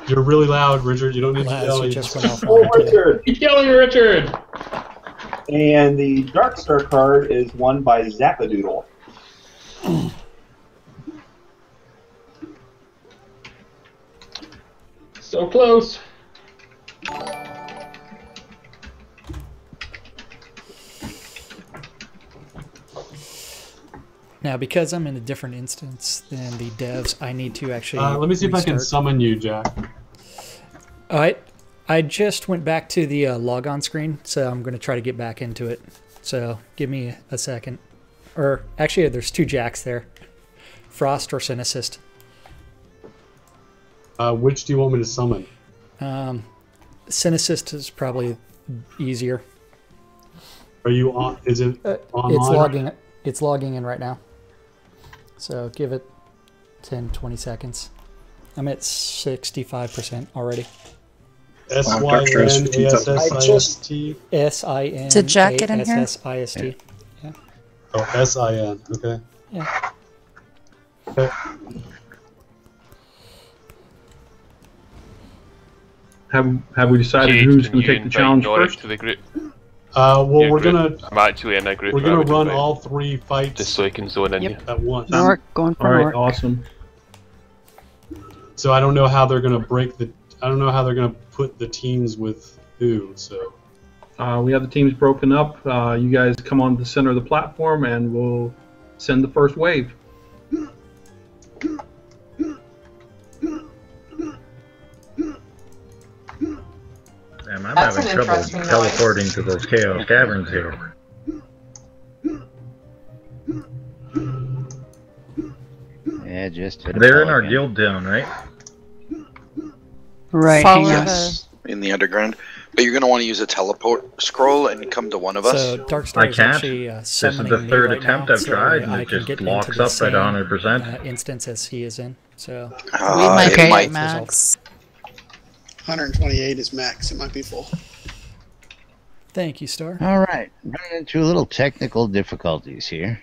You're really loud, Richard. You don't need to Laz, yell. you You just just- went off. Oh, Richard! Keep yelling, Richard! And the Darkstar card is won by Zappadoodle. So close. Now, because I'm in a different instance than the devs, I need to actually. Let me see if I can restart. summon you, Jack. All right. I just went back to the logon screen, so I'm going to try to get back into it. So give me a second. Or actually, there's two Jacks there. Frost or Synicist. Which do you want me to summon? Synicist is probably easier. Are you on? Is it online? It's logging in right now. So give it 10-20 seconds. I'm at 65% already. S-Y-N-A-S-S-I-S-T. S-I-N. Did Jack get in here? S-S-I-S-T. Yeah. Oh, S-I-N. Okay. Yeah. Okay. Have we decided Jade, who's can going to you take the invite challenge Nora first? to the group? Well, Your we're group. gonna. I'm actually in a group. We're I gonna would run invite, all three fights just so I can zone in. at once. Nork, going for All right, Nork. awesome. So I don't know how they're gonna break the. I don't know how they're gonna put the teams with who. So. We have the teams broken up. You guys come on the center of the platform, and we'll send the first wave. Damn, I'm That's having an trouble interesting teleporting to those Chaos Caverns here. Yeah, just hit a They're in ball our again. guild down, right? Right, Follow hang on. the- In the underground. But you're going to want to use a teleport scroll and come to one of us. So Darkstar is can't. actually This is summoning the me third right attempt now, I've so tried, and I it can just get locks into the up at same 100%. instance as he is in. So We might it be might- at max. 128 is max. It might be full. thank you, Starr. All right, running into a little technical difficulties here.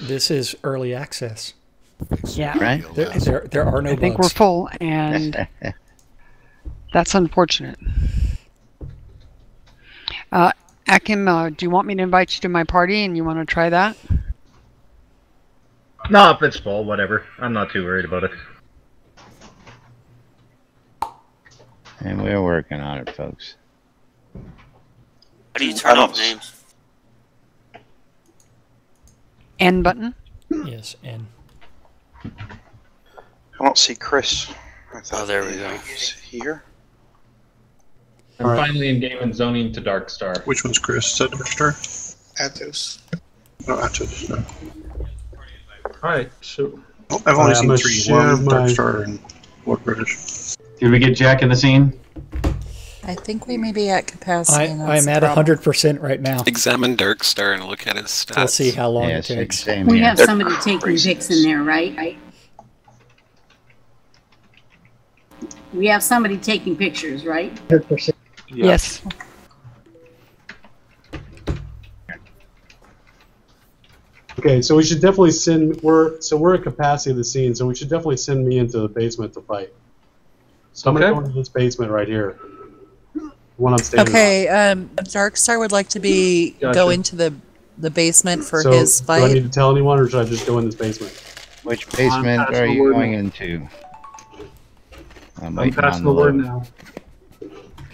This is early access. Yeah. Right? There are no I think we're bugs. full, and that's unfortunate. Akim, do you want me to invite you to my party, and you want to try that? No, if it's full, whatever. I'm not too worried about it. And we're working on it, folks. How do you turn off names? N button? Yes, N. I don't see Chris. Oh, there we go. He's here. I'm finally in game and zoning to Darkstar. Which one's Chris? Is that Darkstar? Athos. No, Athos. No. Alright, so. Oh, I've only I'm seen gonna 3. share One, my- Darkstar, and Lord British. Did we get Jack in the scene? I think we may be at capacity. and that's I'm the at problem. 100% right now. Examine Darkstar and look at his stats. We'll see how long Yes, it takes. same We here. have somebody taking pics in there, right? We have somebody taking pictures, right? 100%. Yes. Okay, so we should definitely send. We're at capacity of the scene, so we should definitely send me into the basement to fight. So I'm gonna go into this basement right here. The one I'm standing Okay, Darkstar would like to be go Gotcha. into the basement for So, his do I fight. need to tell anyone, or should I just go in this basement? Which basement I'm are you passing going the into? I'm waiting passing on the word load. now.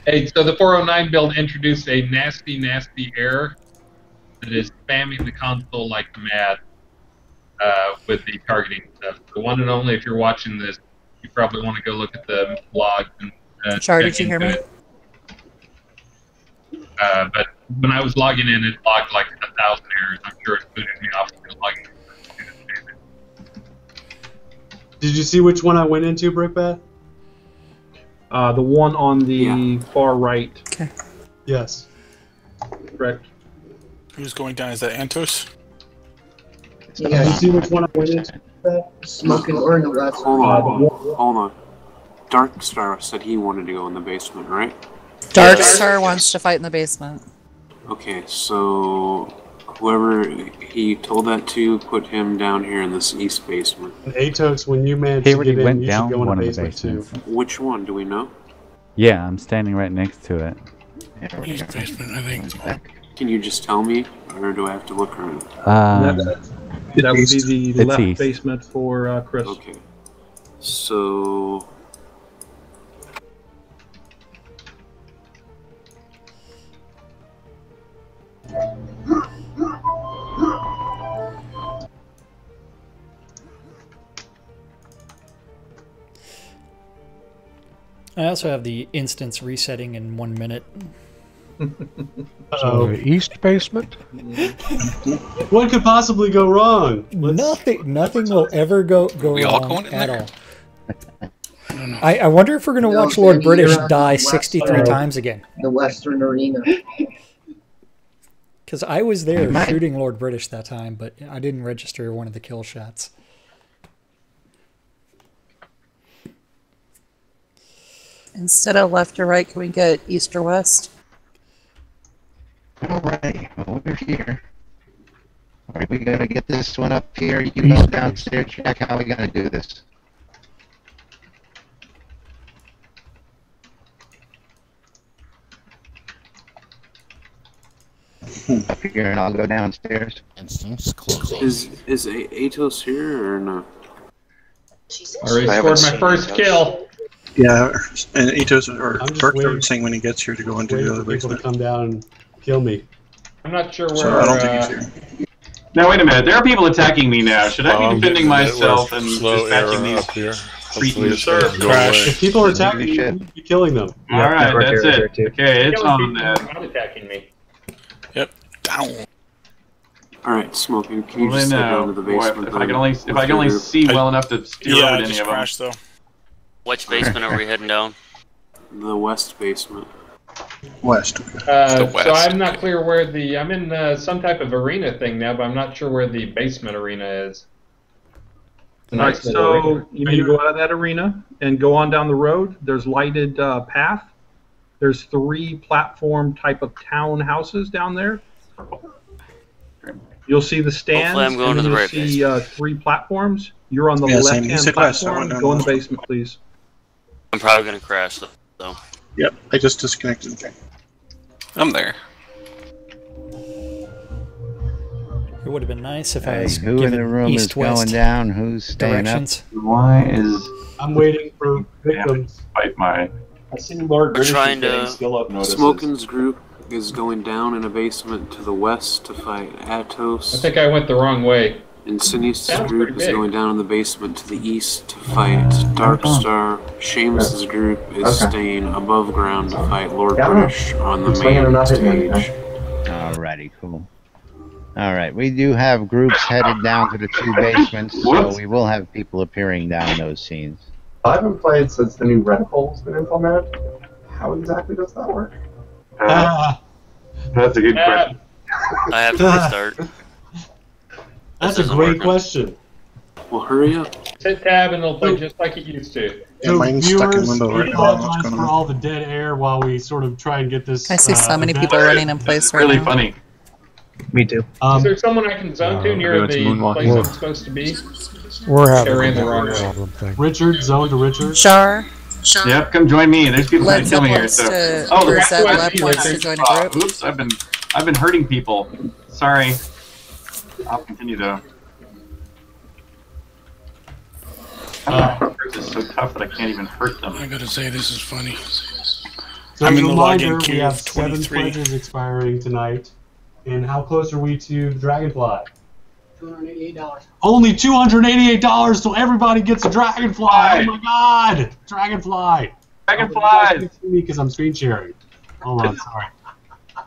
Hey, so the 409 build introduced a nasty, nasty error that is spamming the console like mad with the targeting stuff. The one and only, if you're watching this, you probably want to go look at the logs and Char, check did you hear into me? it. But when I was logging in, it logged like 1,000 errors. I'm sure it booted me off the logging. Did you see which one I went into, Brickbat? The one on the far right. Okay. Yes. Correct. Who's going down? Is that Antos? Did you see which one I went into? that? Smoking or in the west? Hold on. Dark Star said he wanted to go in the basement, right? Dark Star wants to fight in the basement. Okay, so whoever he told that to, put him down here in this east basement. Atos, when you manage He to already get in, went you down should go in one the of the basement too. basements. Which one, do we know? Yeah, I'm standing right next to it. East basement, I think. Can you just tell me, or do I have to look around? That would be the It's left east. basement for Chris. Okay. So... I also have the instance resetting in 1 minute. So east basement? What could possibly go wrong? Nothing will ever go We all wrong going in at there? all. I wonder if we're going to watch Lord British die 63 times again. The Western Arena. Because I was there shooting Lord British that time, but I didn't register one of the kill shots. Instead of left or right, can we get east or west? Alright, well, we're here. Are we gonna get this one up here? You go downstairs, Jack. How are we gonna do this? Up here, and I'll go downstairs. Is Atos here, or no? Already scored my first kill. Yeah, and Atos or Dark Star was saying when he gets here to go into the other People to basement. come down and kill me. I'm not sure where. So I don't think he's here. Now wait a minute. There are people attacking me now. Should I be I'm defending getting myself it and with slow dispatching error these up here. creatures? Hopefully it's gonna go away. If people are attacking you, you need to be killing them. All right, that's it. Okay, it's on then. Not attacking me. Yep, down. Alright, Smoking, can you Well, just then, head down to the boy, basement? if I can only see well enough to steer over Yeah, to I any just of them. crashed though. Which basement are we heading down? The west basement. West. So I'm not clear where the. I'm in some type of arena thing now, but I'm not sure where the basement arena is. Alright, so you need to go out of that arena and go on down the road. There's lighted path. There's 3 platform type of town houses down there. You'll see the stands, Hopefully I'm going and to then the you'll right see 3 platforms. You're on the Yeah, same. You left-hand said west, I platform. went down Go in the the basement, please. I'm probably gonna crash though. Yep, I just disconnected. I'm there. It would have been nice if I Hey, was who in given the room is east-west going down? Who's staying directions. Why is I'm waiting for victims. fight my? I see Lord We're British trying getting to- skill up notices. Smoking's group is going down in a basement to the west to fight I Atos. think I went the wrong way. And Sinist's Sounds group pretty is big. going down in the basement to the east to fight Dark Star. Seamus's group is staying above ground to fight Lord British on the main stage. Alrighty, cool. Alright, we do have groups headed down to the 2 basements, so we will have people appearing down those scenes. I haven't played since the new reticle's been implemented. How exactly does that work? That's a good question. I have to restart. That's a great question. Well, hurry up. Hit tab and it'll play just like it used to. Yeah, mine's stuck in limbo right now. What's Apologize going for on? all the dead air while we sort of try and get this. I see so many event. people running in place right Really now. funny. Me too. Is there someone I can zone to near it's the moonwalking. place I'm supposed to be? We're I having ran a the wrong way. problem thing. Richard, zone to Richard. Char. Yep, come join me. There's people trying to kill me here. So, or that's Zeb why I Webb see wants to there's- join a group. Oops, I've been hurting people. Sorry. I'll continue though. This is so tough that I can't even hurt them. I gotta say, this is funny. So I'm as in a the reminder, login we queue have of 7 23. pledges expiring tonight. And how close are we to Dragonfly? $288. Only $288, so everybody gets a Dragonfly. Oh my God, Dragonfly! Dragonflies! Because I'm screen sharing. Hold on, sorry.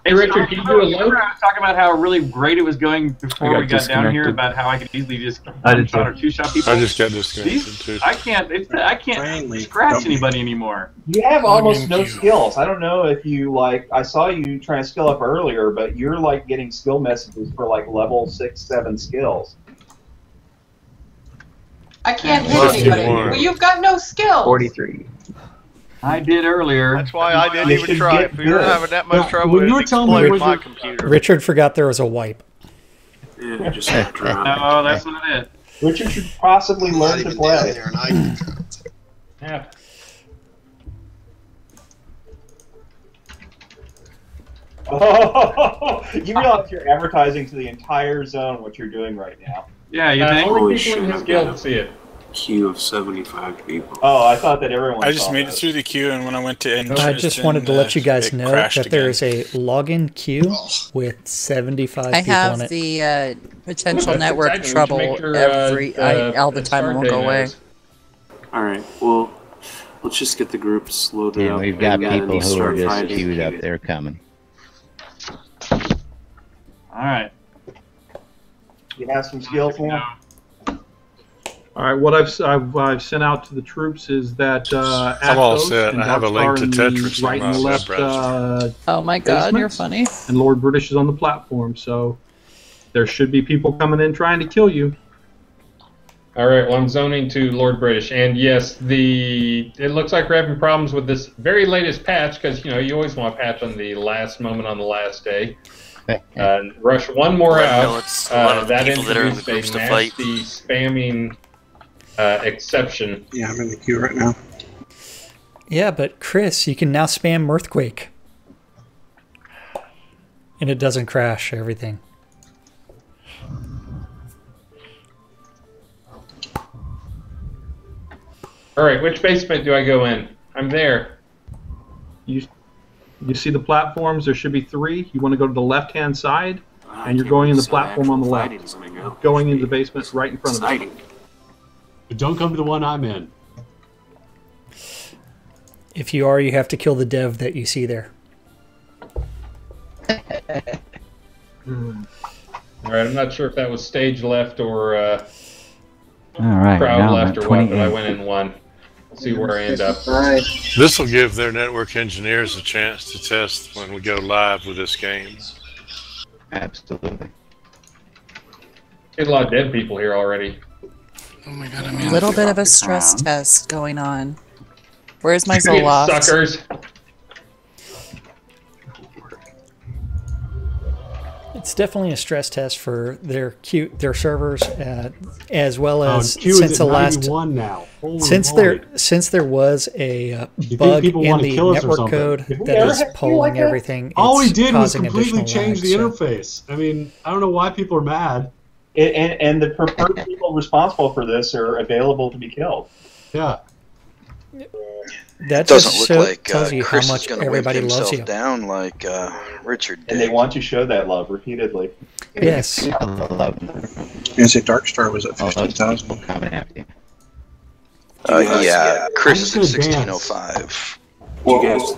Hey Richard, can you do a load? I was talking about how really great it was going before we got down here, disconnected. about how I could easily just I did one-shot too. or two-shot people. I just got disconnected These, too. I can't Finally, scratch dummy. anybody anymore. You have almost no Login queue. skills. I don't know if you I saw you trying to skill up earlier, but you're like getting skill messages for like level 6, 7 skills. I can't hit anybody. Well, you've got no skill. 43. I did earlier. That's why I didn't even try. If we were having that much trouble, when it you were telling me exploded my Richard- computer. Richard forgot there was a wipe. Yeah, just No, that's not it. Richard should possibly learn to play. Yeah. Oh, you realize you're advertising to the entire zone what you're doing right now. Yeah, you think? Holy Only people in shit, his I've guild got see it. a queue of 75 people. Oh, I thought that everyone I just saw made that. it through the queue, and when I went to enter, I just wanted to let you guys know that crashed there is a login queue with 75 I people in have it. the potential That's network exciting. We should trouble make sure, all the time. It won't go away. Alright, well, let's just get the groups loaded Yeah, up. we've got and then people who are start just fighting. queued up. They're coming. All right. You have some skills now? All right, what I've sent out to the troops is that I'm all Athos set. and I have a link to Darkstar in the Tetris on right my and web left browser. Oh my God, you're basements, funny. and Lord British is on the platform, so there should be people coming in trying to kill you. All right, well, I'm zoning to Lord British, and yes, it looks like we're having problems with this very latest patch, because, you know, you always want to patch on the last moment on the last day. Rush one more Right, no, out. it's a lot of That people that are in the introduced groups a to fight. nasty spamming exception. Yeah, I'm in the queue right now. Yeah, but Chris, you can now spam Earthquake. And it doesn't crash everything. All right, which basement do I go in? I'm there. You see the platforms? There should be 3. You want to go to the left-hand side, and you're going in the platform on the left. Going into the basement right in front of you. But don't come to the one I'm in. If you are, you have to kill the dev that you see there. All right, I'm not sure if that was stage left or All right, crowd now I'm left at or what, but 28. I went in one. Let's see where I end up. This will give their network engineers a chance to test when we go live with this game. Absolutely. Get a lot of dead people here already. Oh my God, A little bit of a stress test going on. Where's my Zoloft? Suckers. It's definitely a stress test for their servers, as well as Q since is the at last 91 now. Holy since moly. there was a think bug people in wanna the kill us or network something? code Did we that ever is have Q polling like that? everything. All he it's did was causing completely additional change lag, the so- interface. I mean, I don't know why people are mad. And the preferred people responsible for this are available to be killed. Yeah. That doesn't just look like tells you Chris how is much going to everybody wimp loves himself you. down like Richard did. And they want to show that love repeatedly. Yes. And say Darkstar was at 15,000. Yeah, Chris is I'm at just gonna 1605. Do you guys...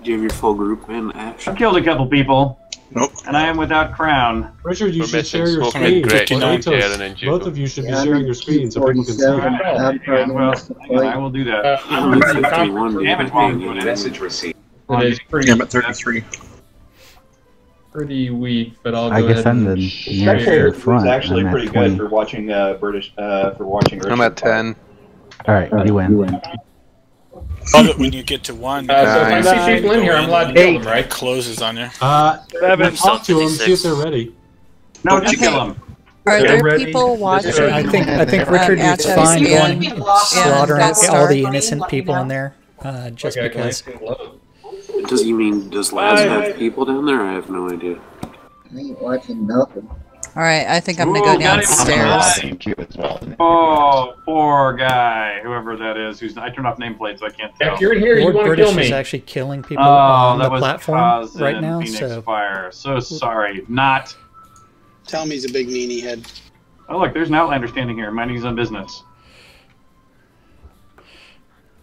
Do you have your full group in, Ash? I've killed a couple people. Nope. And I am without crown. Richard, you We're should missing share your Smoking screen. Great, Both Jalen and Jugo. of you should be Yeah, sharing your screen so people can see. I will do that. I'm at 51, dude. Damage while I'm doing it. Message received. It is pretty, I'm at 33. pretty weak, but I'll I go guess ahead I'm and the share. nearest to the front. It's actually I'm at pretty 20. good for watching British for watching. I'm at 10. All right, you win. Love it when you get to 1. So if I see people in here, I'm allowed to kill them, right? It closes on you. Talk to them, see if they're ready. No, just kill them. Are there ready. people watching? I think Richard is Atos fine and- going and slaughtering Starr? all the innocent people in there, just Okay, I can because. actually load. Does Laz have people down there? I have no idea. I ain't watching nothing. All right, I think I'm gonna go downstairs. Oh, poor guy, whoever that is. I turned off nameplate, so I can't tell. If you're in here, you Lord want to British kill me. is actually killing people Oh, on that the was platform caused right in now, Phoenix so Fire. So sorry. Not. Tell me he's a big meanie head. Oh, look, there's an Outlander standing here, minding his own business.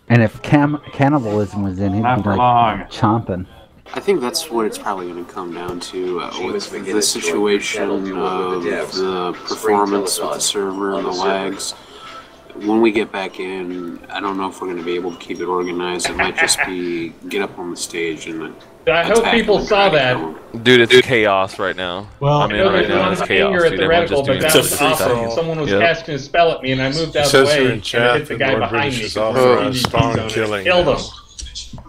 And if cannibalism was in, he'd Not be for like long. chomping. I think that's what it's probably going to come down to with the situation of the performance with the server and the lags. when we get back in, I don't know if we're going to be able to keep it organized. It might just be get up on the stage and I hope people saw that. Dude, it's chaos right now. Well, I mean, right now it's chaos, at dude. the Everyone's reticle, just doing but that was awesome. stuff. Someone was Yep. casting a spell at me, and I moved out It of the says way here in and chat hit the that guy Lord behind British me. is authorized spawn killing. Killed him.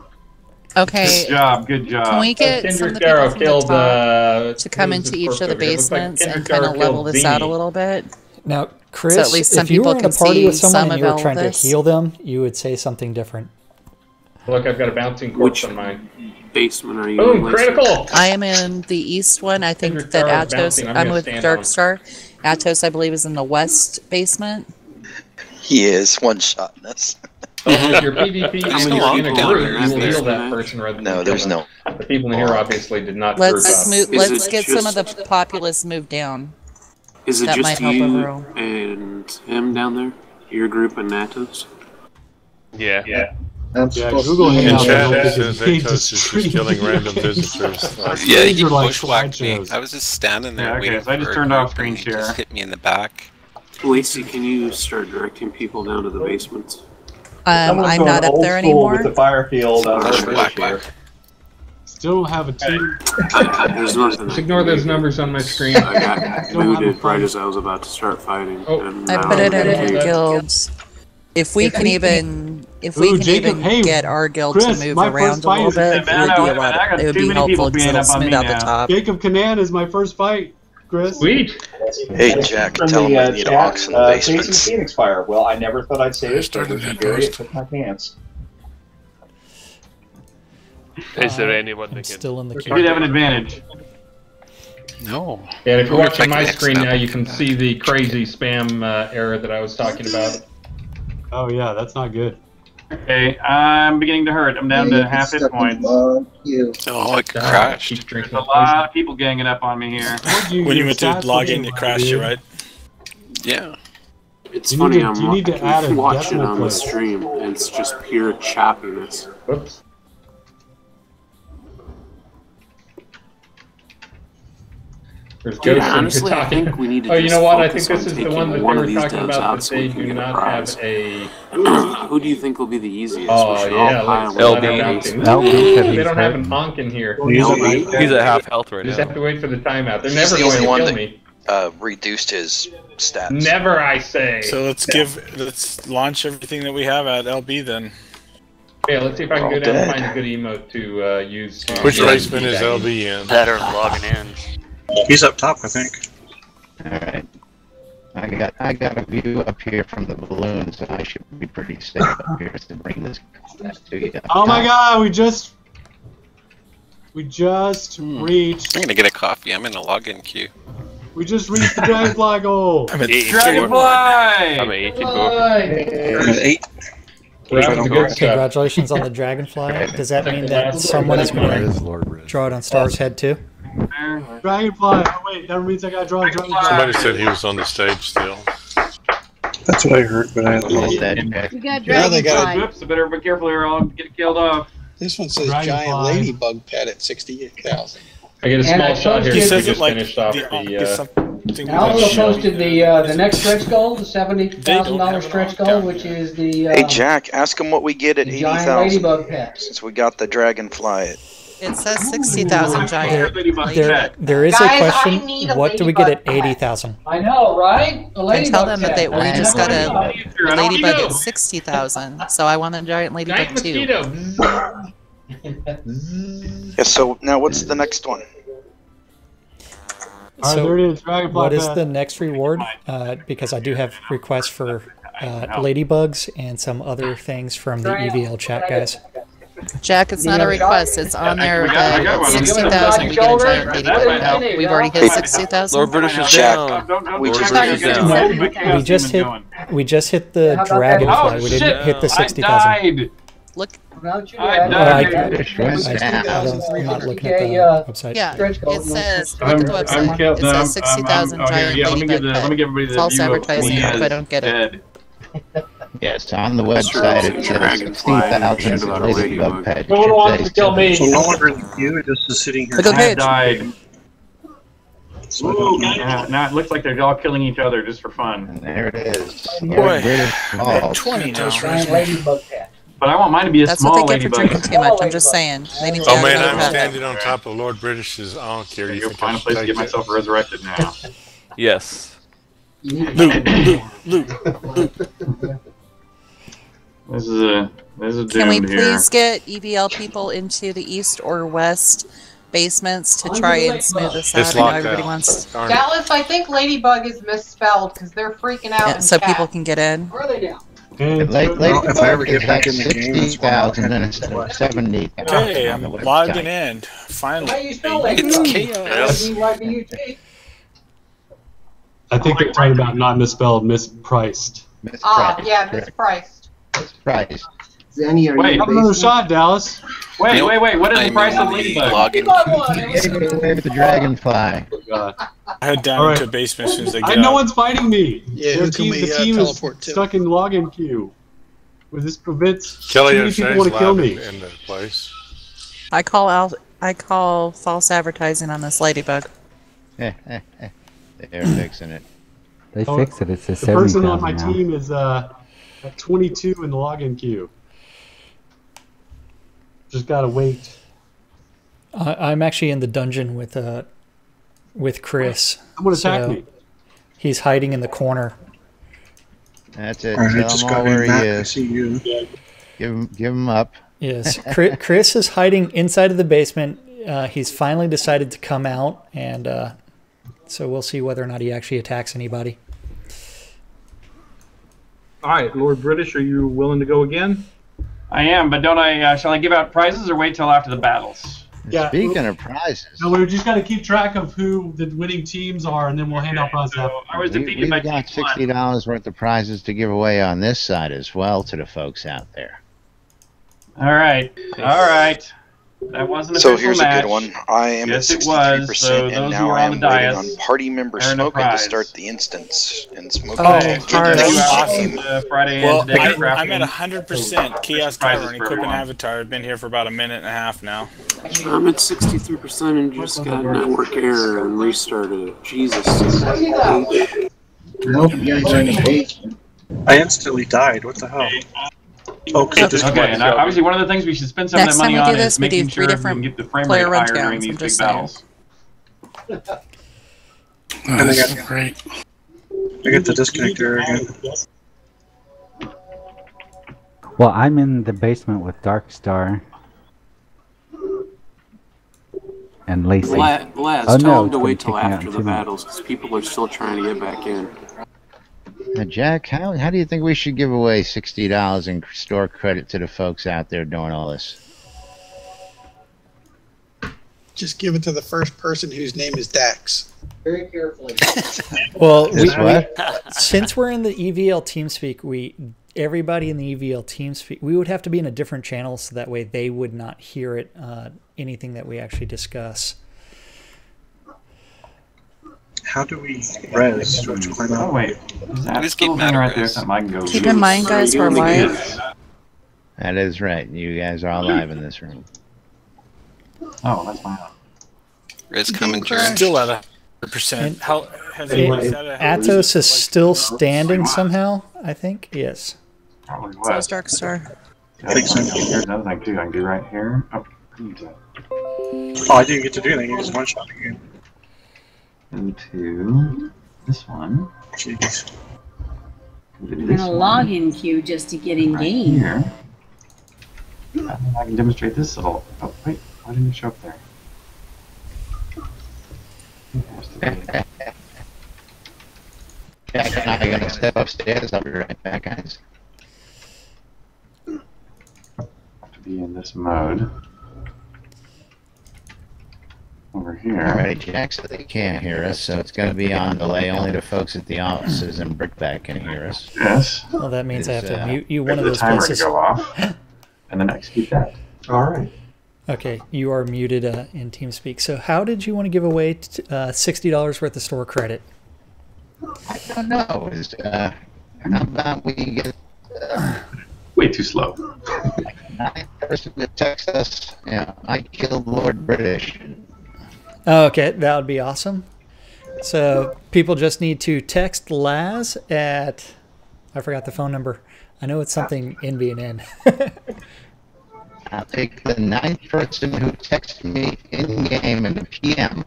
Okay. Good job. Good job. Can we get Kendrick some of the Darrow people from the killed, top to come who was into his each corpse of the over here? It looks like basements and Kendrick kind of Darrow level killed this out a Zini. little bit? Now, Chris, So at least some if you people were in a can party with see someone some and you of were trying to this. heal them, you would say something different. Look, I've got a bouncing corpse on mine. Basement are you Boom, in? critical! I am in the east one. I think Kendrick that Darrow's Atos. bouncing. I'm I'm gonna with stand Dark on. Star. Atos, I believe, is in the west basement. He is one-shotting us. If you're PvP There's and no you're in a lockdown group, in you will this heal that match. person rather than No, kill there's them. no. The people in here obviously did not group Let's up. move. Let's get some of the populace moved down. Is it That just might help you overall. and him down there? Your group and Natos? Yeah. Yeah. I'm Yeah, supposed Google to In Hangout chat, it is says big Atos is just killing random visitors. Yeah, These he are like bushwhacked me. slideshows. I was just standing there Yeah, okay, waiting so I just for a turned off group, and screen he just share. hit me in the back. Lacey, can you start directing people down to the basements? Someone's I'm going not up old there school anymore. with the fire field on Bush British whack here. whack. Still don't have a team. There's nothing. Just ignore those numbers on my screen. I got booted right as I was about to start fighting. Oh. And I now put it I'm in confused. guilds. If we can even, Jacob, hey, get our guild Chris, to move my first around a fight little is- bit, Hey, it man, would I be got- a lot. I got It would too be many helpful people because being it'll up on smooth me out the now. top. Jacob Canan is my first fight, Chris. Sweet. Hey, Jack, From tell him the I need chat, ox in the Casey basement. Phoenix Fire. Well, I never thought I'd say this, but started when that Garriott post. took my pants. Is there anyone that can... Still in the You queue. did have an advantage. No. Yeah, and if you're We're watching my taking screen X now, you can back. see the crazy spam error that I was talking about. Oh yeah, that's not good. Okay, I'm beginning to hurt. I'm down to half hit points. Oh, I could crash. Keep drinking There's a lot of people ganging up on me here. When you went to log in, it crashed you, right? Yeah. It's You funny, need to- you need to add a I'm watching decimal on the place. stream, and it's just pure choppiness. Whoops. There's Dude, ghosts in honestly, I Kentucky. think we need to Oh, you just know what? I focus think this on is the one that taking they one of were these talking devs about out that so they we can do get a not prize. have a. Who do you think will be the easiest? Oh We should all yeah, pile let's in let the it out. basement. LB said They he's don't have hurt. an onk in here. He's at half health right You just now. have to wait for the timeout. They're He's never the going only to one kill that- me. Reduced his stats. Never, I say. So let's launch everything that we have at LB then. Okay, let's see if I can We're go all down and dead. find a good emote to use. Which Yeah. basement is LB in? Better logging in. He's up top, I think. Alright. I got a view up here from the balloon, so I should be pretty safe up here to bring this to you. Oh my God, we just reached. I'm gonna get a coffee. I'm in a login queue. We just reached the dragonfly goal. I'm at Dragonfly! I'm at 18 I'm at 8. We're having the good stuff. Congratulations on the dragonfly. Does that mean that someone is going to draw it on Star's head too? Dragonfly. Oh wait, that means I got to draw a dragonfly. Somebody said he was on the stage still. That's what I heard, but I don't know. Is that Jack? You got Now they got dragonfly. Oops, I better be careful here. I'll get killed off. This one says Dragonfly. giant ladybug pet at 68,000. I get a small shot here. He We says it just like finished off the onk the. is something I also with a posted the next stretch goal, the They don't $70,000 have stretch it goal, down which here. is the Hey, Jack, ask him what we get at the giant 80,000. ladybug pet. Since we got the dragonfly. It says 60,000 giant. There is a Guys, I question. need a What do we get at ladybug pet. 80,000? I know, right? The And ladybug tell them that pet. we just got a I don't ladybug know. at 60,000. So I want a giant ladybug Giant too. mosquito. Yeah, so now what's the next one? All right, there it is. Dragonfly What is pet. the next reward? Because I do have requests for ladybugs and some other things from the EVL chat guys. Jack, it's not a request. It's on there. I got one. 60,000. We get a giant ladybug. No, we've already hit 60,000. Lord British is Jack, down. we Lord just British is down. We just hit the dragonfly. We didn't hit the 60,000. I died. Look, Without you, I I died. I'm not looking at the website. yeah, Stretch goal. it says, I'm, look at the I'm website. killed. It No, says 60,000 giant yeah, let me give ladybug everybody pet. the False view of advertising me if I as don't get it. dead. Yes, on the website it says 60,000 ladybug pet. No one wants to kill me. So no longer in the queue, just is sitting here. Look at the I page. died. Ooh, now it looks like they're all killing each other just for fun. And there it is. Boy, Oh, 20 now. But I want mine to be a That's small what they get for ladybug. drinking too much. I'm just saying. They need to Oh man, have I'm that. standing on top of Lord British's ankh here. You'll find a place to get myself resurrected now. Yes. Loot. This is a Can we doomed here. please get EVL people into the east or west basements to try and smooth this out? I know everybody wants. Dallas, I think Ladybug is misspelled because they're freaking out. Yeah, in so chat. people can get in. Where are they now? If I ever get back in the game, 60,000 instead of 70. Okay, I'm logging in. Finally. It's chaos. I think they're talking about not misspelled, mispriced. Yeah, mispriced. Mispriced. Zenny, are Wait, you have another shot, Dallas. Wait, what is the price of Ladybug? Take it away with the dragonfly. Head down All right. into basement as soon as they get No out. one's fighting me. Yeah, Their who can team, we the team is teleport to? stuck in login queue. Well, this prevents Kelly too many people O'Shea's want to kill live me. in the place. I call false advertising on this ladybug. They're fixing it. They fix it. It's a The person on 70,000 my now. team is at 22 in the login queue. Just gotta wait. I'm actually in the dungeon with Chris. Someone attack me. He's hiding in the corner. That's it. All right, I Tell just him got all in, where he Matt. I is. see you. Give him up. Yes, Chris is hiding inside of the basement. He's finally decided to come out, and so we'll see whether or not he actually attacks anybody. All right, Lord British, are you willing to go again? I am, but don't I? Shall I give out prizes or wait till after the battles? Yeah. Speaking of prizes, No, we just gotta keep track of who the winning teams are, and then we'll hand out prizes after. I was defeated by we've got $60 worth of prizes to give away on this side as well to the folks out there. All right. That wasn't a So official here's match. a good one. I am Yes, at it was. 63%, So and those now who are I on am the waiting dais on party member earn a Smoking to prize. start the instance. And Smoking Oh, will give hard. the Awesome. game. Friday Well, and today I'm at crafting 100% Kiosk prizes Tower and for Equip an everyone. Avatar. I've been here for about a minute and a half now. I'm at 63% and just got a network error and restarted it. Jesus. I hope you guys are in the basement. I instantly died. What the hell? Oh, because Okay, and obviously one of the things we should spend some of Next that money time we on do is this, we do making 3 sure we different can get the frame player rate higher runtimes, during I'm these big just saying. battles. And I got the disconnector again. Well, I'm in the basement with Dark Star and Lacey. Laz, Oh, tell no, him to it's wait gonna till kick me out after in the 2 minutes. battles because people are still trying to get back in. Jack, how do you think we should give away $60 in store credit to the folks out there doing all this? Just give it to the first person whose name is Dax. Very carefully. Well, What? since we're in the EVL TeamSpeak, everybody in the EVL TeamSpeak, we would have to be in a different channel so that way they would not hear it, anything that we actually discuss. How do we res? Do we have to climb out? Oh wait, is that little thing right there? Something I can go. Keep in mind, guys, we're live. That is right. You guys are all live in this room. Oh, that's fine. Red's coming, Jared. Still at 100%. How has anyone said it? Atos is still standing somehow, I think. Yes. Probably So was. is Dark Star. I think so. Here's another thing too. I can do right here. Oh, Oh, I didn't get to do anything. You just one shot again. into this one. Jeez. I'm in a login queue just to get in game. Here. I can demonstrate this little. Oh wait, why didn't it show up there? Jack and I are going to step upstairs. I'll be right back, guys. Have to be in this mode. Over here. Alright, Jack, so they can't hear us, so it's going to be on delay. Only the folks at the offices in Brickbat can hear us. Yes. Well, that means I have to mute you Wait one of for the those timer places. to go off, and then execute that. All right. Okay, you are muted in TeamSpeak. So how did you want to give away $60 worth of store credit? I don't know. How about we get... Way too slow. Person would text us, I killed Lord British. Oh, okay, that would be awesome. So people just need to text Laz at, I forgot the phone number. I know it's something NBN. I'll take the 9th person who texts me in game in the PM.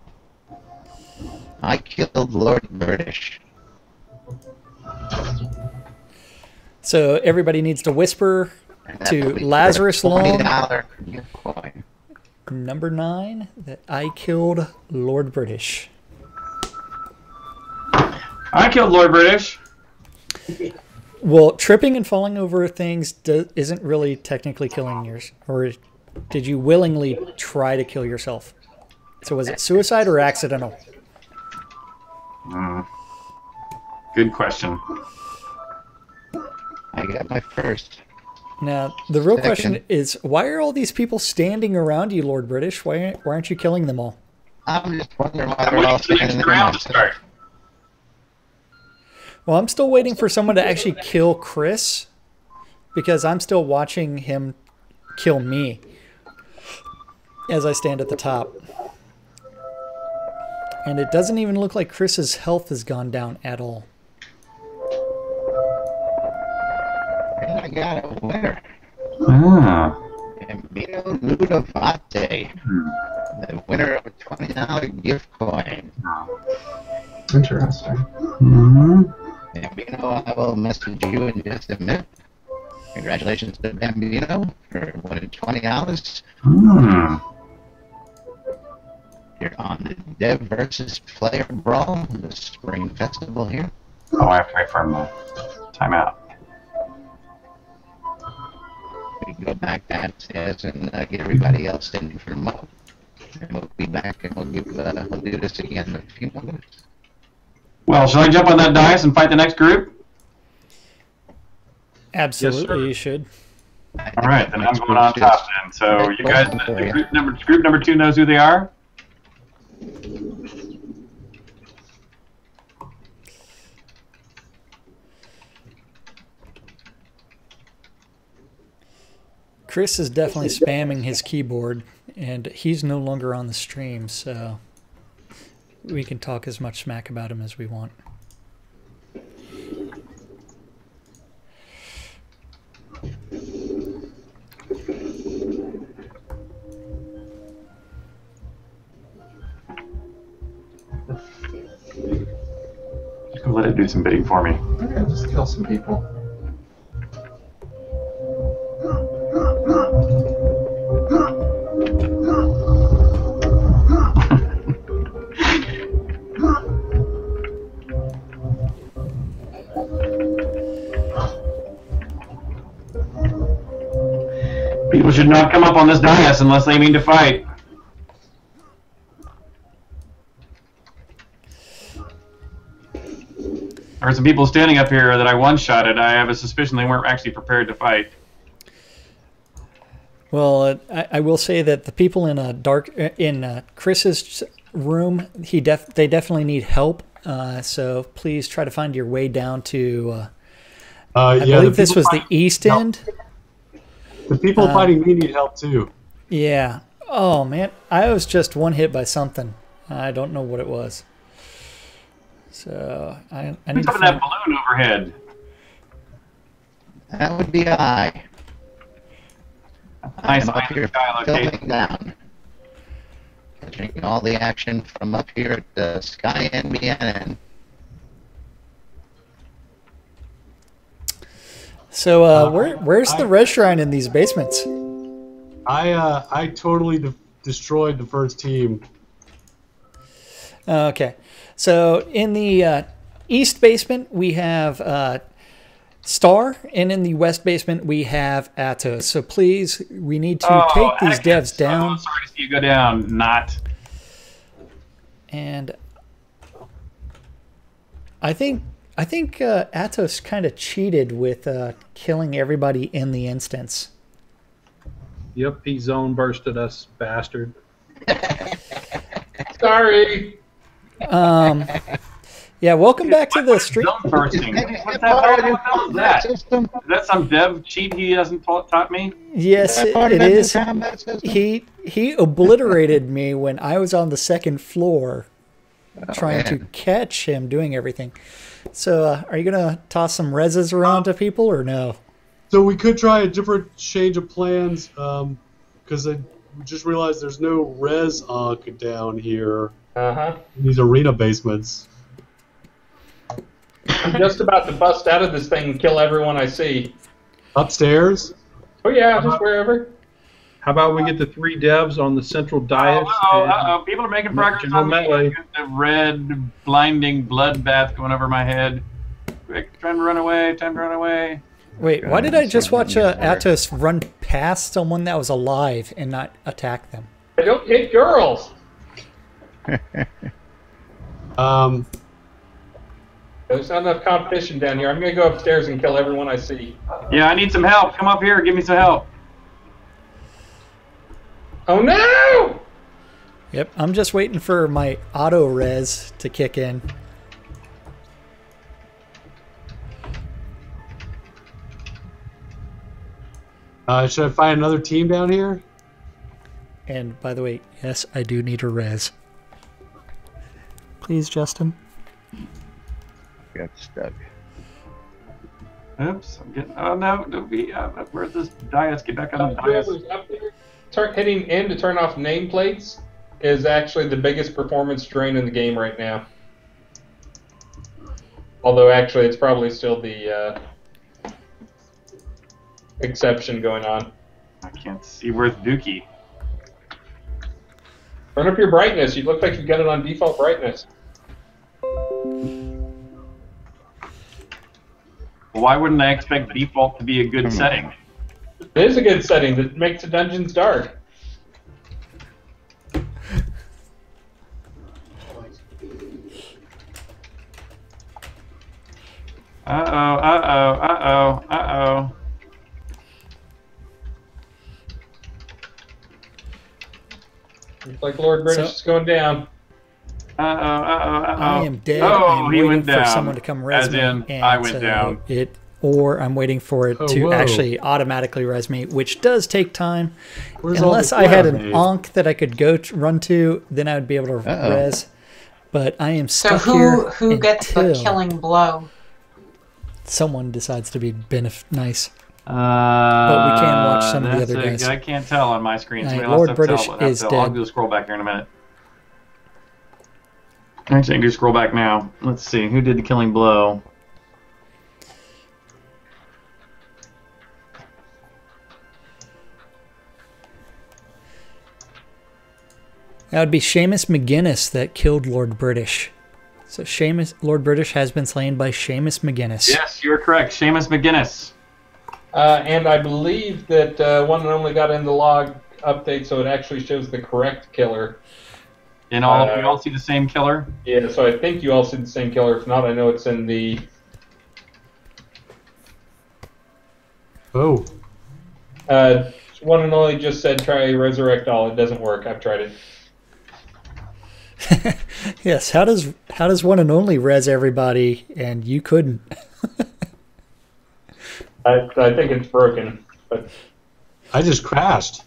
I killed Lord British. So everybody needs to whisper to Lazarus Long, gift coin. number 9, that I killed Lord British. I killed Lord British. Well, tripping and falling over things isn't really technically killing yours. Or did you willingly try to kill yourself? So was it suicide or accidental? Good question. I got my first. Now, the real question is, why are all these people standing around you, Lord British? Why aren't you killing them all? I'm just wondering why they're all standing around. Well, I'm still waiting for someone to actually kill Chris, because I'm still watching him kill me as I stand at the top. And it doesn't even look like Chris's health has gone down at all. And I got a winner. Bambino Ludovate. The winner of a $20 gift coin. Interesting. Bambino, I will message you in just a minute. Congratulations to Bambino for winning $20. You're on the Dev versus Player Brawl, the spring festival here. Oh, I have to wait for him to time out. We can go back downstairs and get everybody else in for remote. And we'll be back and we'll do this again in a few more minutes. Well, shall I jump on that dais and fight the next group? Absolutely, you should. All right, then I'm going on top then. So you guys, group number 2 knows who they are? Chris is definitely spamming his keyboard, and he's no longer on the stream, so we can talk as much smack about him as we want. Just go let it do some bidding for me. Yeah, just kill some people. People should not come up on this dais unless they mean to fight. There are some people standing up here that I one-shotted. I have a suspicion they weren't actually prepared to fight. Well, I will say that the people in Chris's room, they definitely need help. So please try to find your way down to. I believe this was the East End. The people fighting me need help too. Yeah. Oh man, I was just one hit by something. I don't know what it was. So I need to find that balloon overhead. That would be I. Nice I'm up here filming down. Catching all the action from up here at Sky NBN. So where's the restaurant in these basements? I totally destroyed the first team. Okay, so in the east basement we have Starr, and in the west basement we have Atos. So please, we need to take these devs down. Sorry to see you go down. Not. And I think Atos kind of cheated with killing everybody in the instance. Yep, he zone bursted us, bastard. Sorry. Yeah, welcome back to the stream. Zone bursting. What the hell is that? Is that some dev cheat he hasn't taught me? Yes, it is. He obliterated me when I was on the second floor. trying to catch him doing everything. So, are you gonna toss some reses around to people or no? So we could try a different change of plans, because I just realized there's no res down here. In these arena basements. I'm just about to bust out of this thing and kill everyone I see. Upstairs? Oh yeah, just wherever. How about we get the 3 devs on the central dais? People are making progress on the red, blinding bloodbath going over my head. Quick, trying to run away, time to run away. Wait, why did I just watch Atos run past someone that was alive and not attack them? I don't hit girls! There's not enough competition down here. I'm gonna go upstairs and kill everyone I see. Yeah, I need some help. Come up here, give me some help. Oh no! Yep, I'm just waiting for my auto res to kick in. Should I find another team down here? And by the way, yes, I do need a res. Please, Justin. Got stuck. Oops, I'm getting. Oh no, don't be. Where's this dais? Get back on the dais. Up there. Hitting N to turn off nameplates is actually the biggest performance drain in the game right now. Although actually, it's probably still the exception going on. I can't see where's Dookie. Turn up your brightness. You look like you've got it on default brightness. Why wouldn't I expect default to be a good setting? It is a good setting that makes the dungeons dark. Uh-oh. Looks like Lord British is going down. I am dead. Oh, I'm he waiting went for down. someone to come res As me. in, and I went down. Or I'm waiting for it to actually automatically res me, which does take time. Where's all Unless the I had an crap, onk that I could go run to, then I would be able to res. But I am So stuck here who gets the until killing blow? someone decides to be nice. But we can watch some of the other guys. I can't tell on my screen. Right, Somebody else Lord have to British tell. is I'll dead. do a scroll back here in a minute. Actually, I can do scroll back now. Let's see. Who did the killing blow? That would be Seamus McGuinness that killed Lord British. So Lord British has been slain by Seamus McGuinness. Yes, you're correct. Seamus McGuinness. And I believe that one and only got in the log update, so it actually shows the correct killer. And all we all see the same killer? Yeah, so I think you all see the same killer. If not, I know it's in the... Oh. One and only just said try resurrect all. It doesn't work. I've tried it. Yes, how does one and only res everybody and you couldn't? I think it's broken. But I just crashed.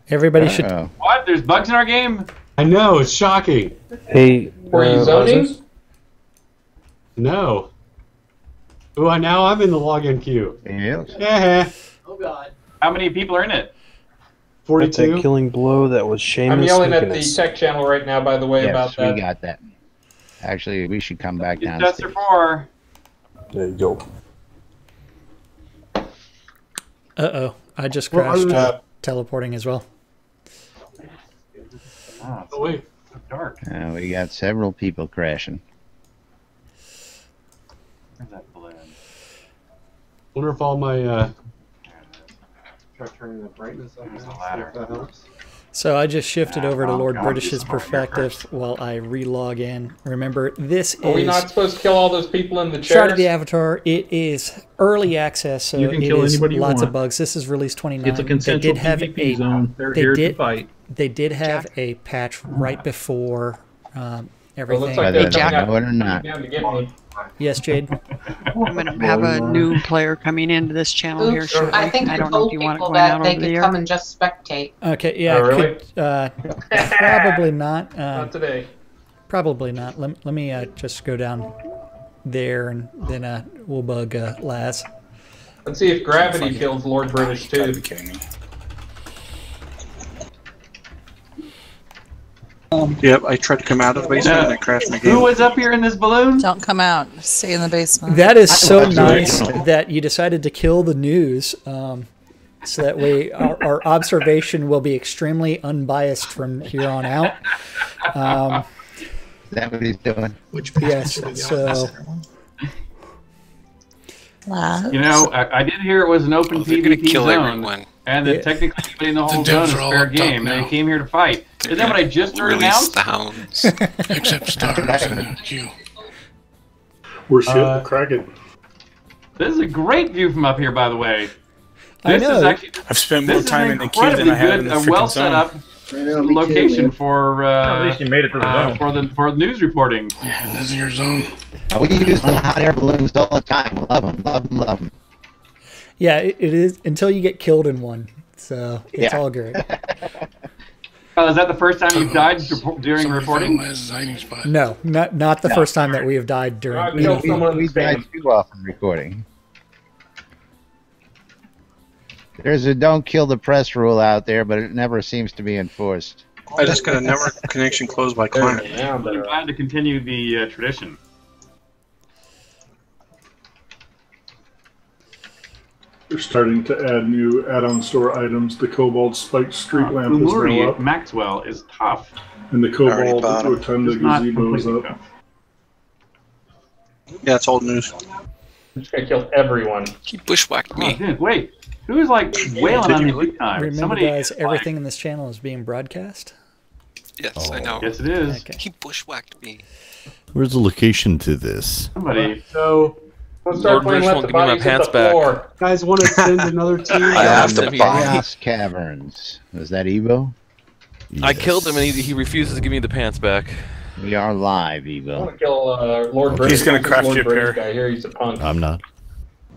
Everybody should. What? There's bugs in our game? I know, it's shocking. Hey, were you zoning? No. Oh, now I'm in the login queue. Yes. Yeah. Oh God. How many people are in it? 42. That's a killing blow that was Seamus. I'm yelling at the tech channel right now, by the way, about that. Yes, we got that. Actually, we should come back down. Tester 4. There you go. Uh-oh. I just crashed teleporting as well. Oh, wait. So dark. We got several people crashing. Where's that balloon? Wonder if all my Try turning the brightness up. There's a ladder. If that helps. So I just shifted over to Lord God, British's this is more perspective while I re-log in. Remember, this Are we is not supposed to kill all those people in the chairs? Shroud of the Avatar. It is early access, so You can it kill is anybody you lots want. of bugs. This is release 29. It's a consensual They did have PvP zone. They're here to fight. They did have a patch right before everything. looks like Whether they're they coming know it or not. down to get me. Yes, Jade. I'm going to have a new player coming into this channel here Oops, shortly. I think I you don't know told if you want it people going out that they over the could air. come and just spectate. Okay, yeah, Oh, really? probably not. Not today. Probably not. Let me just go down there, and then we'll bug Laz. Let's see if gravity kills Lord British too. Yep, I tried to come out of the basement and I crashed my game. Who was up here in this balloon? Don't come out. Stay in the basement. That is so nice that you decided to kill the news, so that way our observation will be extremely unbiased from here on out. Is that what he's doing? Yes. So. You know, I did hear it was an open PvP zone, everyone. and that technically anybody in the whole zone is fair game, and they came here to fight. Isn't that what I just heard announced? The hounds. Except Starr and Q. We're shooting Kraken. This is a great view from up here, by the way. I know. Is actually, I've spent more time in the queue than I have in the freaking well set up location for at least you made it to the zone. for news reporting. Yeah, this is your zone. We use the hot air balloons all the time. Love them, love them, love them. Yeah, it is until you get killed in one. So it's all good. Is that the first time you've died during reporting? No, not the first time that we have died during. We died too often recording. There's a don't kill the press rule out there, but it never seems to be enforced. I just got a network connection closed by client. I'm glad to continue the tradition. They're starting to add new add-on store items. The Cobalt Spiked Street Lamp is now up. Maxwell is tough. And the Cobalt Rotunda Gazebo is up. Tough. Yeah, it's old news. I'm just gonna kill everyone. He bushwhacked me. Oh, dude, wait. Who's like wailing on me big time? Remember, guys, everything in this channel is being broadcast? Yes, I know. Yes, it is. Okay. He bushwhacked me. Where's the location to this? Somebody. So, let's start playing Let the Bodies Hit the Floor. Guys, want to send another team? I have to Chaos Caverns. Is that Evo? Yes. I killed him and he refuses to give me the pants back. We are live, I Evo. want to kill Lord British. He's gonna craft Lord you a British pair. guy here. He's a punk. I'm not.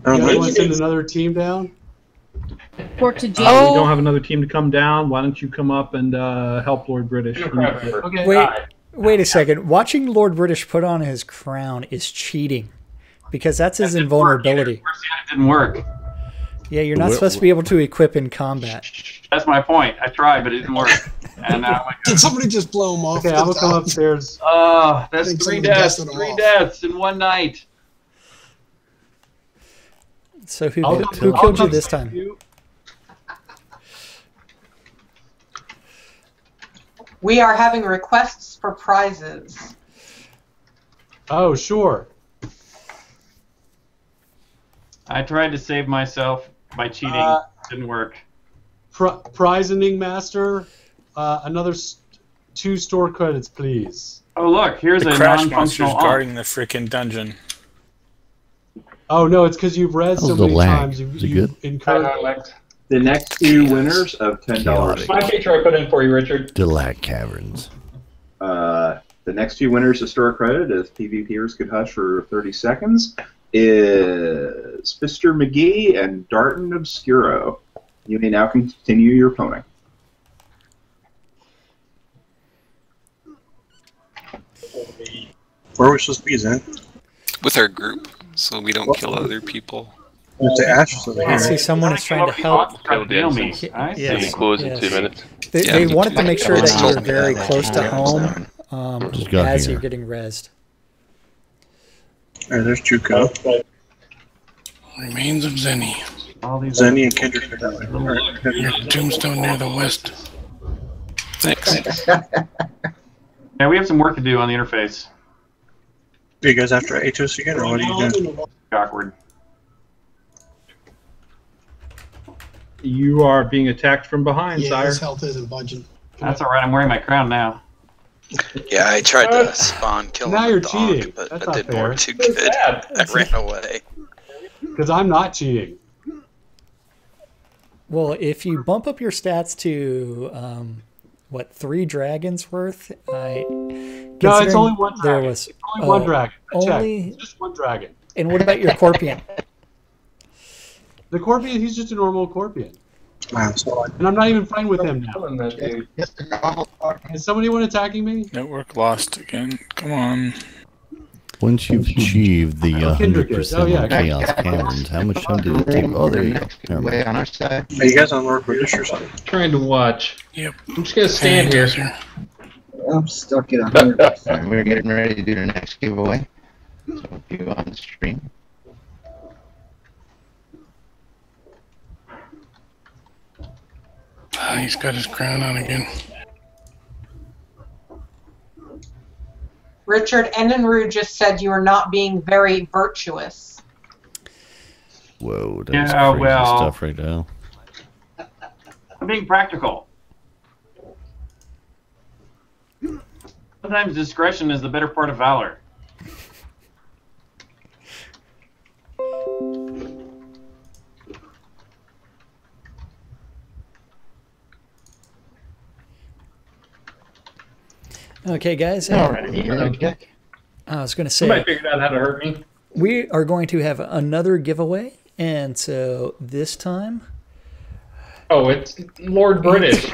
You guys want to send another team down? Report to jail. We don't have another team to come down. Why don't you come up and help Lord British? Okay. Wait a second. Watching Lord British put on his crown is cheating, because that's his invulnerability. It didn't work. Yeah, you're not supposed to be able to equip in combat. That's my point. I tried, but it didn't work. And Did somebody just blow him off? Okay, I'm gonna come upstairs. That's 3 deaths. 3 deaths in one night. So who killed you this time? We are having requests for prizes. Oh, sure. I tried to save myself by cheating. Didn't work. Prizening Master, another 2 store credits, please. Oh, look, here's the a crash non-functional monster's guarding the freaking dungeon. Oh no, it's because you've read so many times. You've incurred. The next 2 winners of $10. My feature I put in for you, Richard. Delac Caverns. The next 2 winners of store credit, if PvPers could hush for 30 seconds, is Mr. McGee and Darton Obscuro. You may now continue your pwning. Where are we supposed to be, Zen? With our group, so we don't kill other people. With the ashes over I here. see someone is trying to help. Yes. Close in 2 minutes. They wanted to make sure that you're very close to home as here. you're getting rezzed. Alright, there's Juco. Remains of Zenny. Zenny and Kendrick are down there. There's a tombstone near the west. Thanks. Yeah, we have some work to do on the interface. Are you guys after Atos again, or what are you doing? Awkward. You are being attacked from behind, Yeah, sire. his health isn't budging. That's alright, I'm wearing my crown now. Yeah, I tried to spawn kill him Now you're with dog, cheating. but That's it not didn't fair. work too good. I ran away. Because I'm not cheating. Well, if you bump up your stats to, 3 dragons worth? No, it's only 1 dragon. There was only 1 dragon. only Check. It's just 1 dragon. And what about your Corpian? The Corpian, he's just a normal Corpian. And I'm not even friend with him now. Is somebody one attacking me? Network lost again. Come on. Once you've achieved the 100% Oh, yeah. Chaos Caverns, how much time did it take? Oh, there you go. Never mind. On our side. Are you guys on Lord British or something? Trying to watch. Yep. I'm just gonna stand here. I'm stuck at 100%. We're getting ready to do the next giveaway. So if you on the stream. He's got his crown on again. Richard Endenrue just said you are not being very virtuous. Whoa, that's Yeah, crazy well. stuff right now. I'm being practical. Sometimes discretion is the better part of valor. Okay, guys. Alright. I was going to Somebody say figured out how to hurt me. we are going to have another giveaway, and so this time Oh, it's Lord British.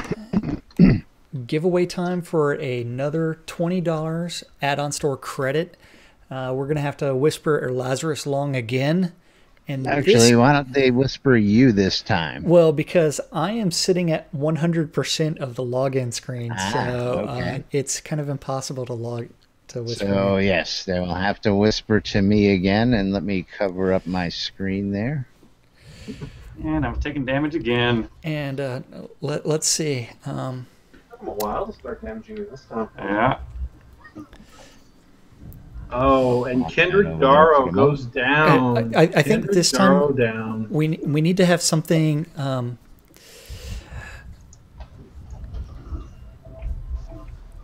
giveaway time for another $20 add-on store credit. We're going to have to whisper Lazarus Long again. And Actually, why don't they whisper you this time? Well, because I am sitting at 100% of the login screen, so okay. It's kind of impossible to whisper. So, yes, they will have to whisper to me again, and let me cover up my screen there. And I'm taking damage again. And let's see. I'm a while to start damaging you this time. Yeah. Oh, and Kendrick Darrow goes down. I think Kendrick this Darrow time down. we need to have something.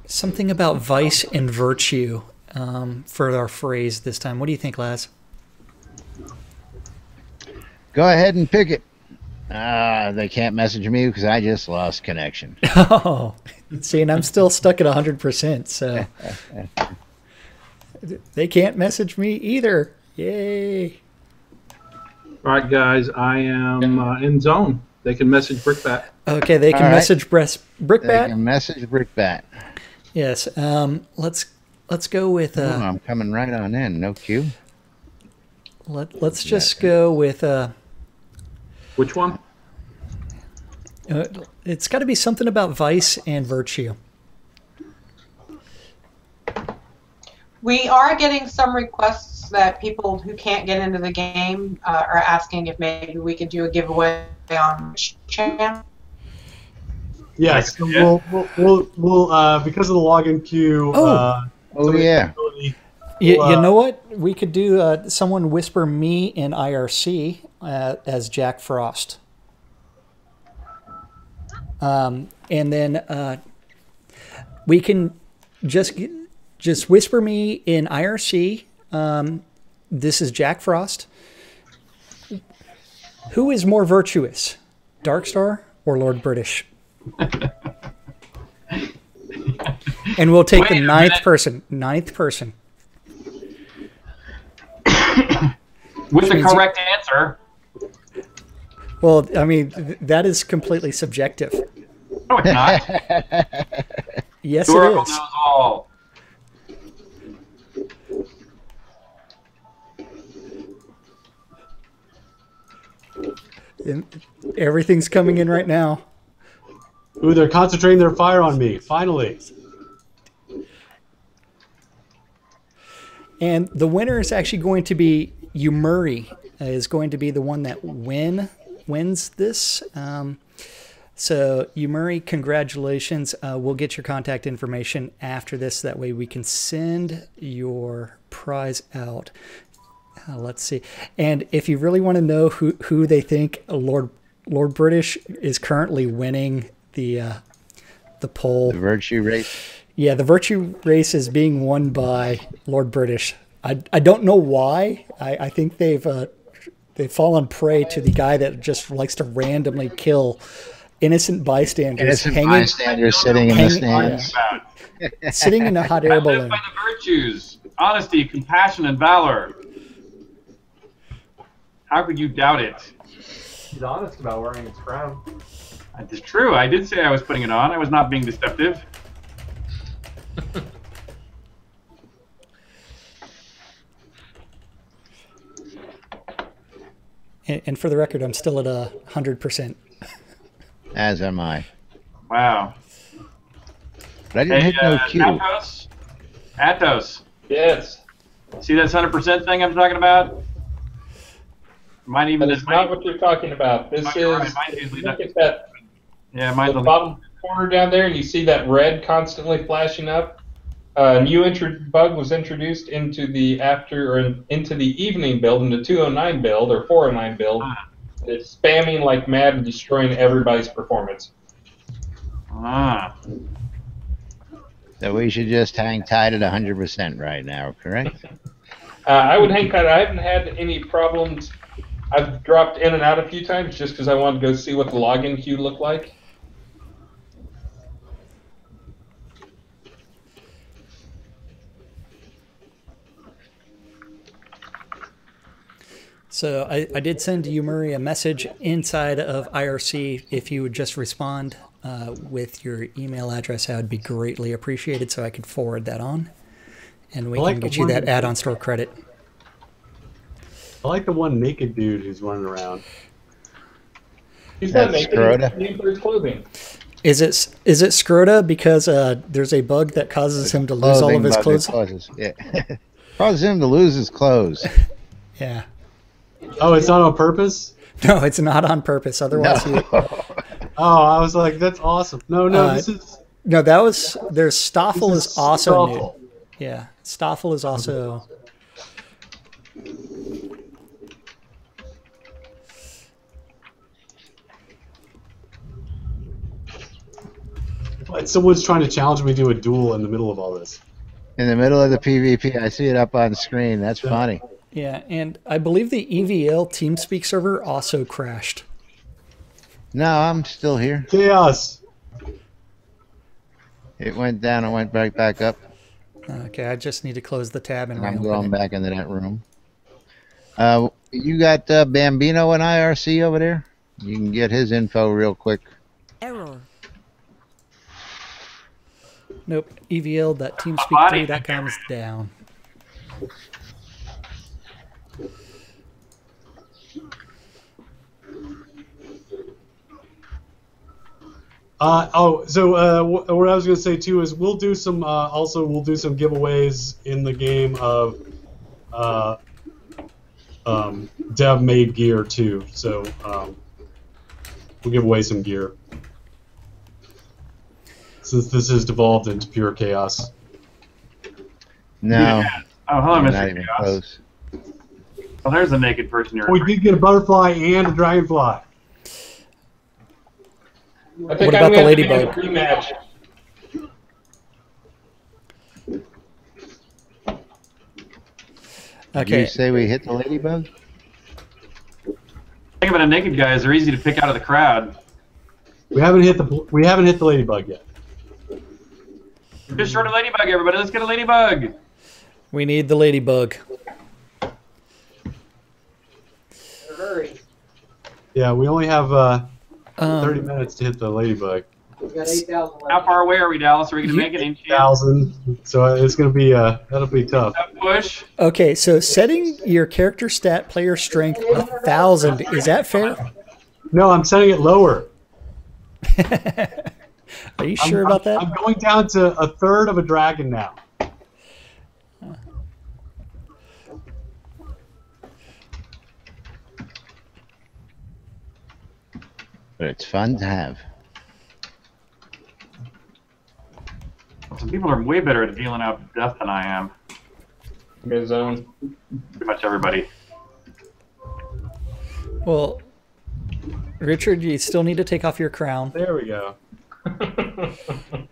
Something about vice and virtue for our phrase this time. What do you think, Laz? Go ahead and pick it. They can't message me because I just lost connection. Oh, see, and I'm still stuck at 100%, so they can't message me either. Yay! All right, guys, I am in zone. They can message Brickbat. Okay, they can message Brickbat. They can message Brickbat. Yes. Let's go with. I'm coming right on in. No queue. Let's just go with. Which one? It's got to be something about vice and virtue. We are getting some requests that people who can't get into the game are asking if maybe we could do a giveaway on channel. Yes, so we'll because of the login queue. Yeah. You know what? We could do someone whisper me in IRC as Jack Frost. And then we can just whisper me in IRC. This is Jack Frost. Who is more virtuous, Darkstar or Lord British? And we'll take the ninth person. With the correct answer. Well, I mean, that is completely subjective. No, it's not. Yes, Oracle it is. knows all. Everything's coming in right now. Ooh, they're concentrating their fire on me. Finally. And the winner is actually going to be Umuri, is going to be the one that wins this. So Umuri, congratulations. We'll get your contact information after this. That way we can send your prize out. Let's see. And if you really want to know who they think Lord British is currently winning the poll. The virtue race? Yeah, the virtue race is being won by Lord British. I don't know why. I think they've fallen prey to the guy that just likes to randomly kill innocent bystanders. Bystanders sitting in the stands. Sitting in a hot air balloon. By the virtues, honesty, compassion, and valor. How could you doubt it? He's honest about wearing his crown. It's true. I did say I was putting it on. I was not being deceptive. And for the record, I'm still at 100%. As am I. Wow. But I didn't hit no Q. Atos. Yes. See that 100% thing I'm talking about? Mine even. That's not what you're talking about. This is. Look at that. Yeah, mine's the bottom corner down there, and you see that red constantly flashing up. A new bug was introduced into the into the evening build, into 209 build or 409 build. It's spamming like mad and destroying everybody's performance. Ah. So we should just hang tight at 100% right now, correct? I would hang tight. I haven't had any problems. I've dropped in and out a few times just because I wanted to go see what the login queue looked like. So I did send you, Murray, a message inside of IRC. If you would just respond with your email address, that would be greatly appreciated so I could forward that on. And we can get you that add-on store credit. I like the one naked dude who's running around. He's not naked. He's for his clothing. Is it Scrota because there's a bug that causes him to lose all of his clothes? Causes him to lose his clothes. Yeah. Oh, it's not on purpose? No, it's not on purpose. Otherwise, no. Oh, I was like, that's awesome. No, this is. No, that was. There's Stoffel is also new. Yeah, Stoffel is also. Someone's trying to challenge me to a duel in the middle of all this. In the middle of the PvP, I see it up on screen. That's funny. Yeah, and I believe the EVL TeamSpeak server also crashed. No, I'm still here. Chaos. It went down and went back up. Okay, I just need to close the tab and I'm going back into that room. You got Bambino and IRC over there? You can get his info real quick. Error. Nope, EVL.teamspeak3.com is down. What I was going to say too is we'll do some we'll do some giveaways in the game of dev made gear too. So we'll give away some gear since this has devolved into pure chaos. No. Yeah. Oh, hello, Mr. Not even close. Well, there's a naked person here. We did get a butterfly and a dragonfly. I think what about the ladybug? Rematch. Okay. Did you say we hit the ladybug? The thing about a naked guy is they're easy to pick out of the crowd. We haven't hit the ladybug yet. Just short a ladybug, everybody. Let's get a ladybug. We need the ladybug. Hurry. Yeah, we only have 30 minutes to hit the ladybug. We've got 8,000 left. How far away are we, Dallas? Are we going to make it in 8,000. So it's going to be that'll be tough. Push. Okay, so setting your character stat player strength 1,000, is that fair? No, I'm setting it lower. Are you sure about that? I'm going down to a third of a dragon now. But it's fun to have. Some people are way better at dealing out death than I am. Good zone. Pretty much everybody. Well, Richard, you still need to take off your crown. There we go. You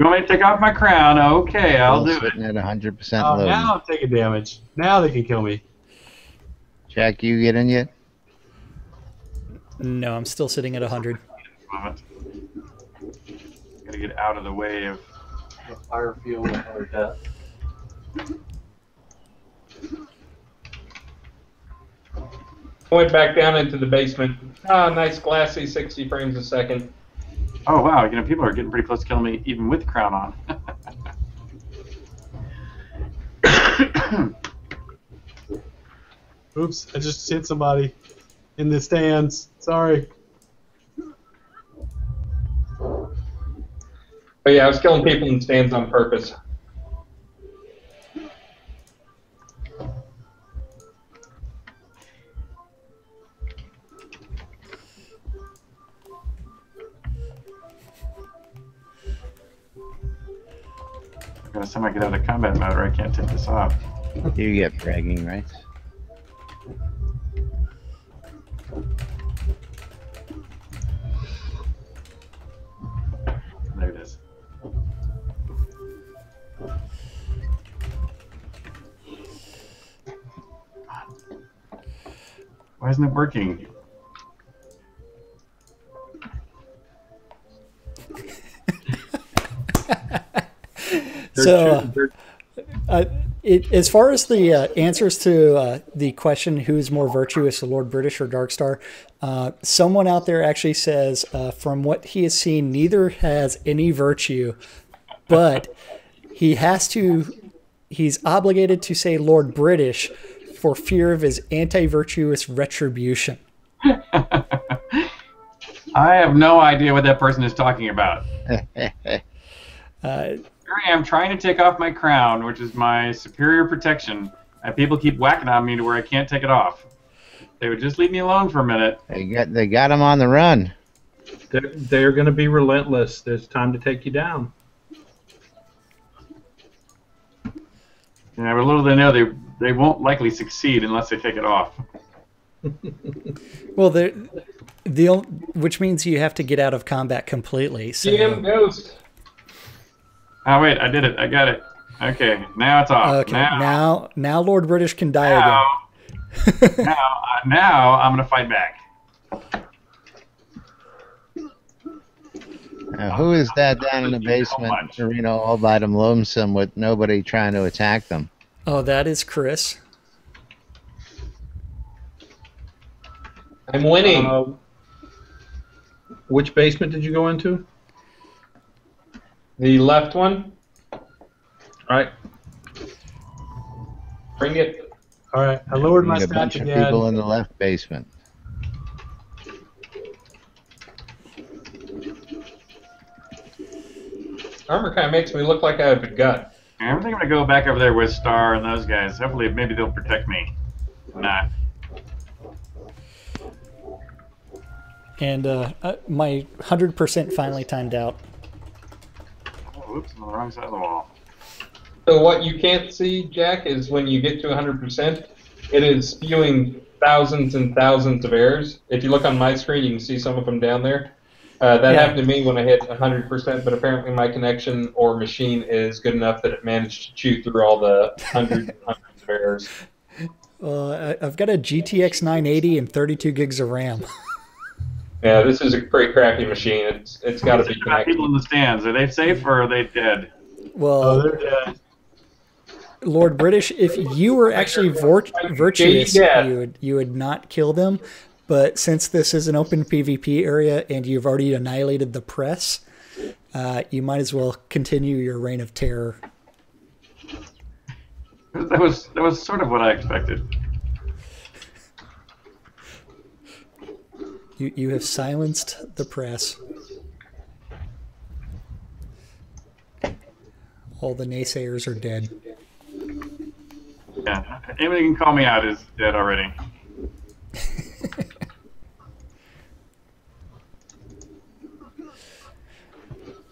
want me to take off my crown? Okay, I'll do it. Sitting at 100% Oh, load. now I'm taking damage. Now they can kill me. Jack, you get in yet? No, I'm still sitting at 100. Gotta get out of the way of the fire field and other death. Went back down into the basement. Ah, nice glassy 60 frames a second. Oh wow, people are getting pretty close to killing me even with the crown on. Oops, I just hit somebody in the stands. Sorry. Oh yeah, I was killing people in stands on purpose. By the time I get out of combat mode, or I can't take this off. You get bragging rights. There it is. Why isn't it working? So, as far as the answers to the question, who's more virtuous, Lord British or Darkstar, someone out there actually says, from what he has seen, neither has any virtue, but he's obligated to say Lord British for fear of his anti-virtuous retribution. I have no idea what that person is talking about. Here I am trying to take off my crown, which is my superior protection, and people keep whacking on me to where I can't take it off. They would just leave me alone for a minute. They got him on the run. They're going to be relentless. There's time to take you down. Yeah, but little they know they won't likely succeed unless they take it off. Well, which means you have to get out of combat completely. So. GM Ghost. Oh wait, I did it. I got it. Okay, now it's off. Okay, now Lord British can die again. now I'm gonna fight back. Now, who is that down in the basement, Torino, all by them lonesome with nobody trying to attack them? Oh, that is Chris. I'm winning. Which basement did you go into? The left one. All right. Bring it. All right, I lowered my a bunch stats of again. people in the left basement. Armor kind of makes me look like I have a gut. I think I'm gonna go back over there with Starr and those guys. Hopefully, maybe they'll protect me. Nah. And my 100% finally timed out. Oh, oops, I'm on the wrong side of the wall. So what you can't see, Jack, is when you get to 100%, it is spewing thousands and thousands of errors. If you look on my screen, you can see some of them down there. That happened to me when I hit 100%, but apparently my connection or machine is good enough that it managed to chew through all the hundreds of errors. I've got a GTX 980 and 32 gigs of RAM. Yeah, this is a pretty crappy machine. It's got to be connected. People in the stands, are they safe or are they dead? Well, they're dead. Lord British, if you were actually virtuous, you would not kill them. But since this is an open PvP area and you've already annihilated the press, you might as well continue your reign of terror. That was sort of what I expected. You have silenced the press. All the naysayers are dead. Yeah, anybody can call me out is dead already.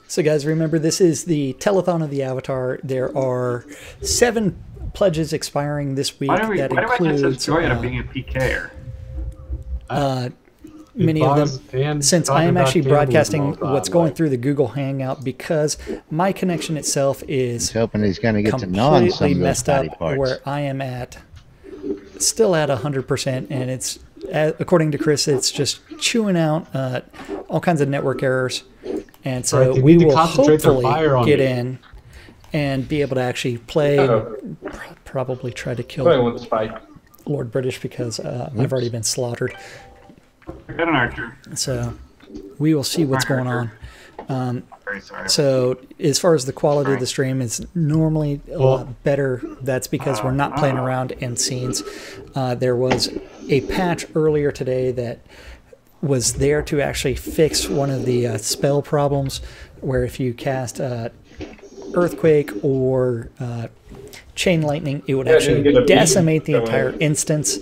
So guys, remember this is the telethon of the Avatar. There are 7 pledges expiring this week. Why do I includes just joy out of being a PKer? Many of them, since I am actually broadcasting what's going through the Google Hangout, because my connection itself is hoping he's going to get to know on some of those messed up parts. where I am at, still at 100%, and it's, according to Chris, it's just chewing out all kinds of network errors, and so we will hopefully get in and be able to actually play, and probably try to kill Lord British, because I've already been slaughtered. I got an archer. So we will see what's going on. Very sorry. So as far as the quality of the stream is normally a lot better. That's because we're not playing around in scenes. There was a patch earlier today that was there to actually fix one of the spell problems, where if you cast Earthquake or Chain Lightning, it would actually decimate the entire instance.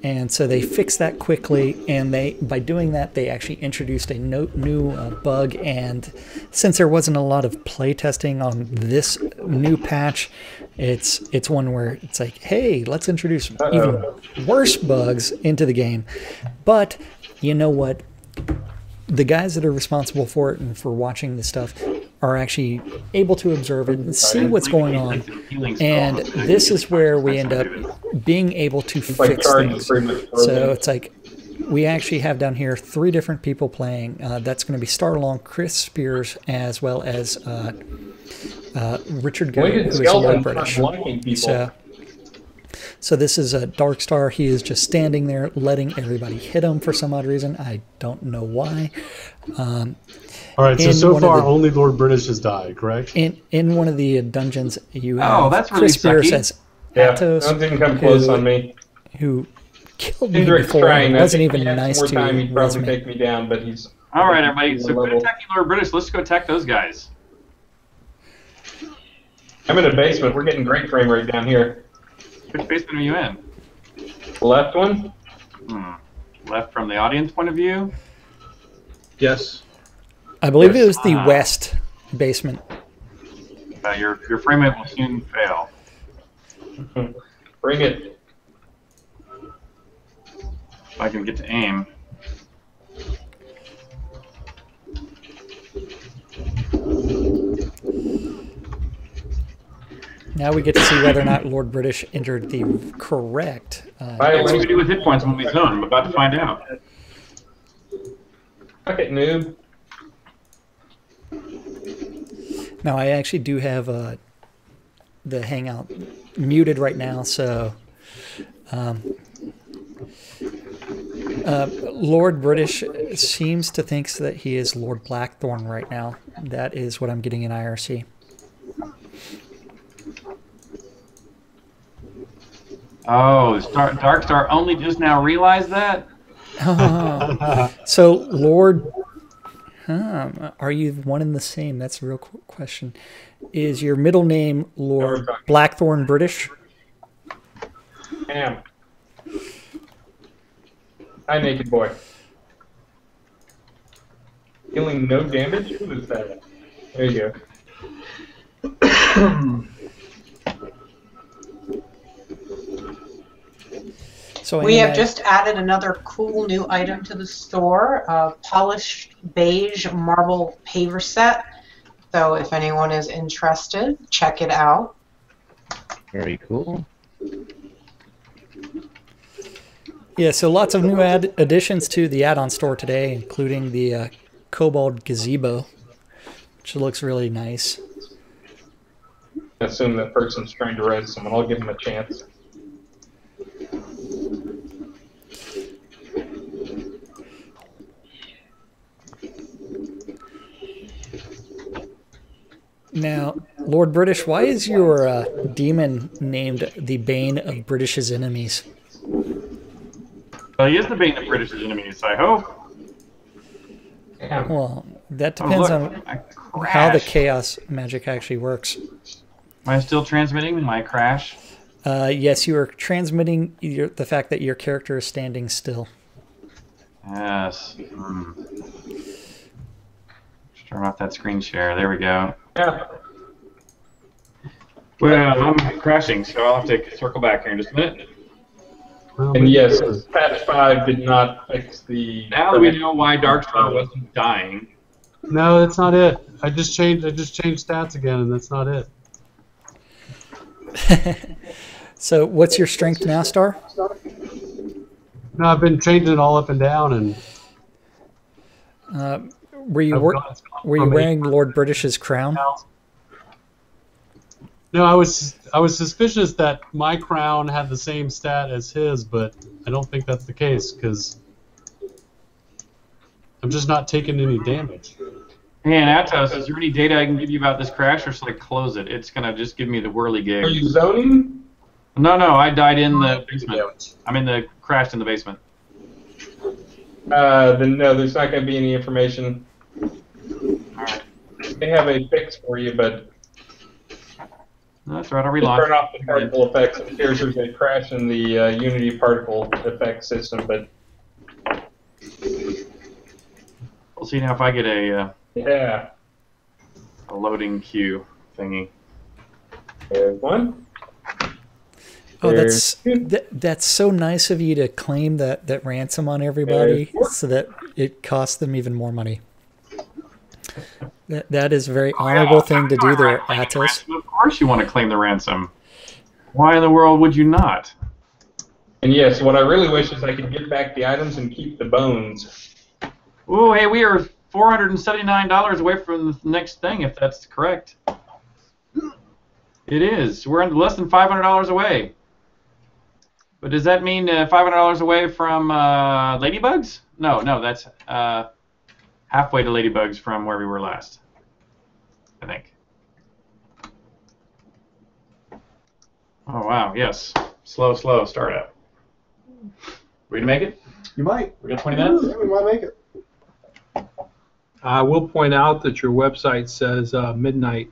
And so they fixed that quickly, and by doing that, they actually introduced a new bug. And since there wasn't a lot of play testing on this new patch, it's one where it's like, hey, let's introduce even worse bugs into the game. But you know what? The guys that are responsible for it and for watching this stuff are actually able to observe it and see what's going on. And this is where we end up being able to fix things. So it's like we actually have down here 3 different people playing. That's going to be Starr, Chris Spears, as well as Richard Garriott, who is Lord British. So this is a Dark Star. He is just standing there letting everybody hit him for some odd reason. I don't know why. All right, so far only Lord British has died, correct? In one of the dungeons, you have that's really Chris Spears as Atos, Don't even come close on me. Who killed me before. It wasn't even nice to time, he'd probably me. take me down, but he's... All right, everybody, so quit attacking Lord British. Let's go attack those guys. I'm in a basement. We're getting great frame rate down here. Which basement are you in? The left one? Left from the audience point of view? Yes. I believe it was the west basement. Your frame rate will soon fail. Bring it. If I can get to aim. Now we get to see whether or not Lord British entered the correct. What do we do with hit points when we zone? I'm about to find out. Fuck it, noob. Now I actually do have the Hangout muted right now, so Lord British seems to think that he is Lord Blackthorn right now. That is what I'm getting in IRC. Oh, Dark Star only just now realized that? Oh. So, Lord... are you one and the same? That's a real question. Is your middle name Lord Blackthorn British? Am. Hi, naked boy. Dealing no damage? Who is that? There you go. So we have just added another cool new item to the store, a polished beige marble paver set. So if anyone is interested, check it out. Very cool. Yeah, so lots of new additions to the add-on store today, including the Kobold Gazebo, which looks really nice. I assume that person's trying to res someone. I'll give them a chance. Now, Lord British, why is your demon named the Bane of British's enemies? Well, he is the Bane of British's enemies, I hope. Well, that depends on how the chaos magic actually works. Am I still transmitting my crash? Yes, you are transmitting the fact that your character is standing still. Yes. Turn off that screen share. There we go. Yeah. Well, I'm crashing, so I'll have to circle back here in just a minute. And yes, patch 5 did not fix the... Now we know why Darkstar wasn't dying. No, that's not it. I just changed stats again, and that's not it. So, what's your strength now, Starr? No, I've been changing it all up and down, and were you wearing Lord British's crown? No, I was suspicious that my crown had the same stat as his, but I don't think that's the case because I'm just not taking any damage. Hey, and Atos, is there any data I can give you about this crash, or should I close it? It's gonna just give me the whirligig. Are you zoning? No, I died in the basement. Crashed in the basement. Then no, there's not going to be any information. Alright. They have a fix for you, but that's right. I'll relaunch. Turn off the particle effects. It appears there's a crash in the Unity particle effect system, but we'll see now if I get a a loading queue thingy. There's one. Oh, that's so nice of you to claim that ransom on everybody so that it costs them even more money. That is a very honorable thing to do there, Atos. Of course you want to claim the ransom. Why in the world would you not? And yes, what I really wish is I could get back the items and keep the bones. Oh, hey, we are $479 away from the next thing, if that's correct. It is. We're less than $500 away. But does that mean $500 away from Ladybugs? No, that's halfway to Ladybugs from where we were last, I think. Oh, wow, yes. Slow startup. We gonna make it? You might. We got 20 minutes? Yeah, we might make it. I will point out that your website says midnight.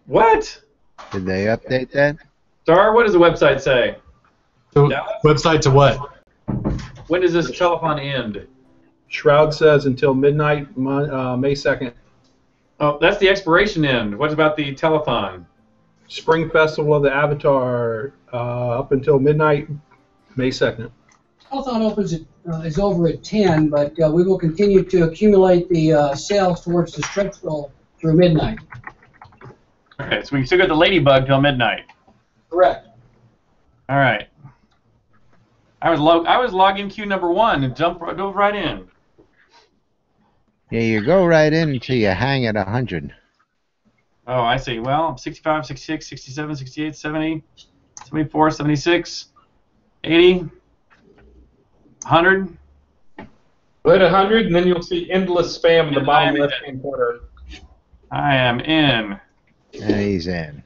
What? Did they update that? Starr, what does the website say? So, website to what? When does this telethon end? Shroud says until midnight, May 2nd. Oh, that's the expiration end. What about the telethon? Spring Festival of the Avatar up until midnight, May 2nd. Telethon opens is over at 10, but we will continue to accumulate the sales towards the stretch goal through midnight. Okay, so we still got the Ladybug till midnight. Correct. All right. I was logging queue number 1 and dove right in. Yeah, you go right in until you hang at 100. Oh, I see. Well, I'm 65, 66, 67, 68, 70, 74, 76, 80, 100. Hit 100, and then you'll see endless spam in the bottom left-hand corner. I am in. Yeah, he's in.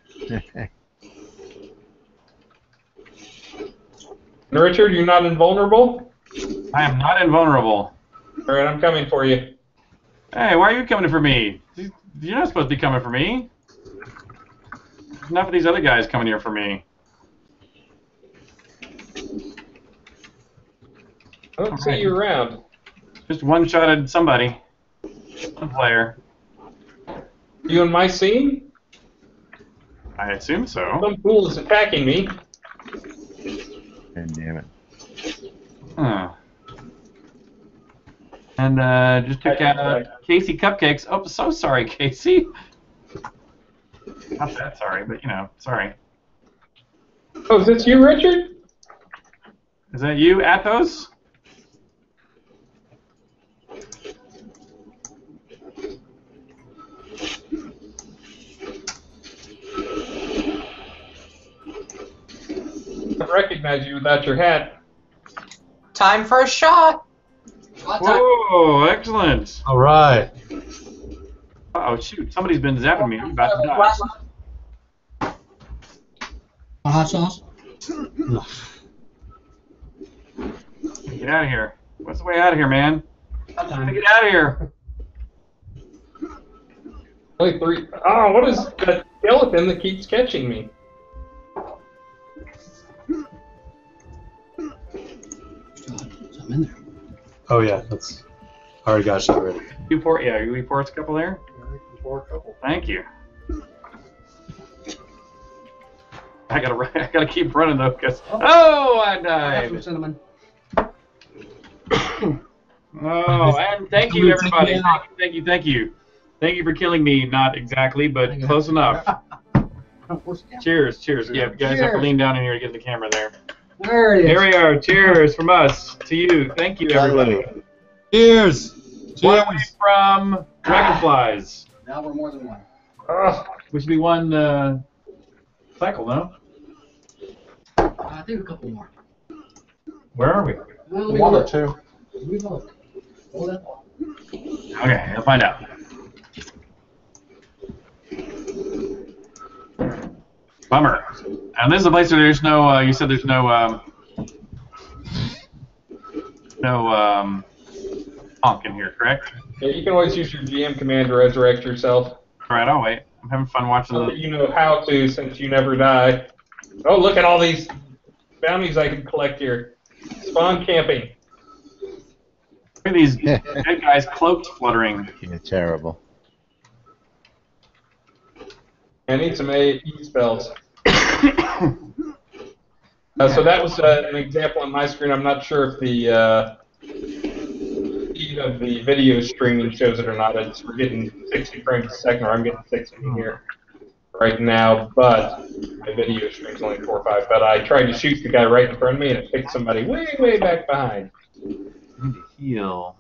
Richard, you're not invulnerable? I am not invulnerable. All right, I'm coming for you. Hey, why are you coming for me? You're not supposed to be coming for me. There's enough of these other guys coming here for me. I don't see you around. Just one-shotted somebody. One player. You in my scene? I assume so. Some fool is attacking me. God damn it. Huh. And just took out Casey Cupcakes. Oh, so sorry, Casey. Not that sorry, but you know, sorry. Oh, is this you, Richard? Is that you, Athos? I recognize you without your hat. Time for a shot. Whoa, excellent. All right. Oh shoot, somebody's been zapping me. I'm about to die. Hot sauce? Get out of here. What's the way out of here, man? Get out of here. Only 3. Oh, what is that skeleton that keeps catching me? I'm in there. Oh yeah, that's. I already got shot ready. You reports a couple there. Thank you. I gotta keep running though, cause I died. Cinnamon. Oh, and thank you everybody. Thank you for killing me. Not exactly, but close enough. Cheers. Yeah, you guys have to lean down in here to get the camera there. There it is. There we are. Cheers from us to you. Thank you, everybody. Cheers. One away from dragonflies. Now we're more than one. We should be one cycle, no? I think a couple more. Where are we? Well, One or two. We look. Hold that. Okay, I'll find out. Bummer. And this is a place where there's no, you said there's no honk in here, correct? Yeah, you can always use your GM command to resurrect yourself. Alright, I'll wait. I'm having fun watching So that you know how to, since you never die. Oh, look at all these bounties I can collect here. Spawn camping. Look at these dead guys' cloaks fluttering. You're terrible. I need some AE spells. So that was an example on my screen. I'm not sure if the feed of the video streaming shows it or not. We're getting 60 frames a second, or I'm getting 60 here right now, but my video stream's only 4 or 5. But I tried to shoot the guy right in front of me, and it picked somebody way, way back behind. I need to heal.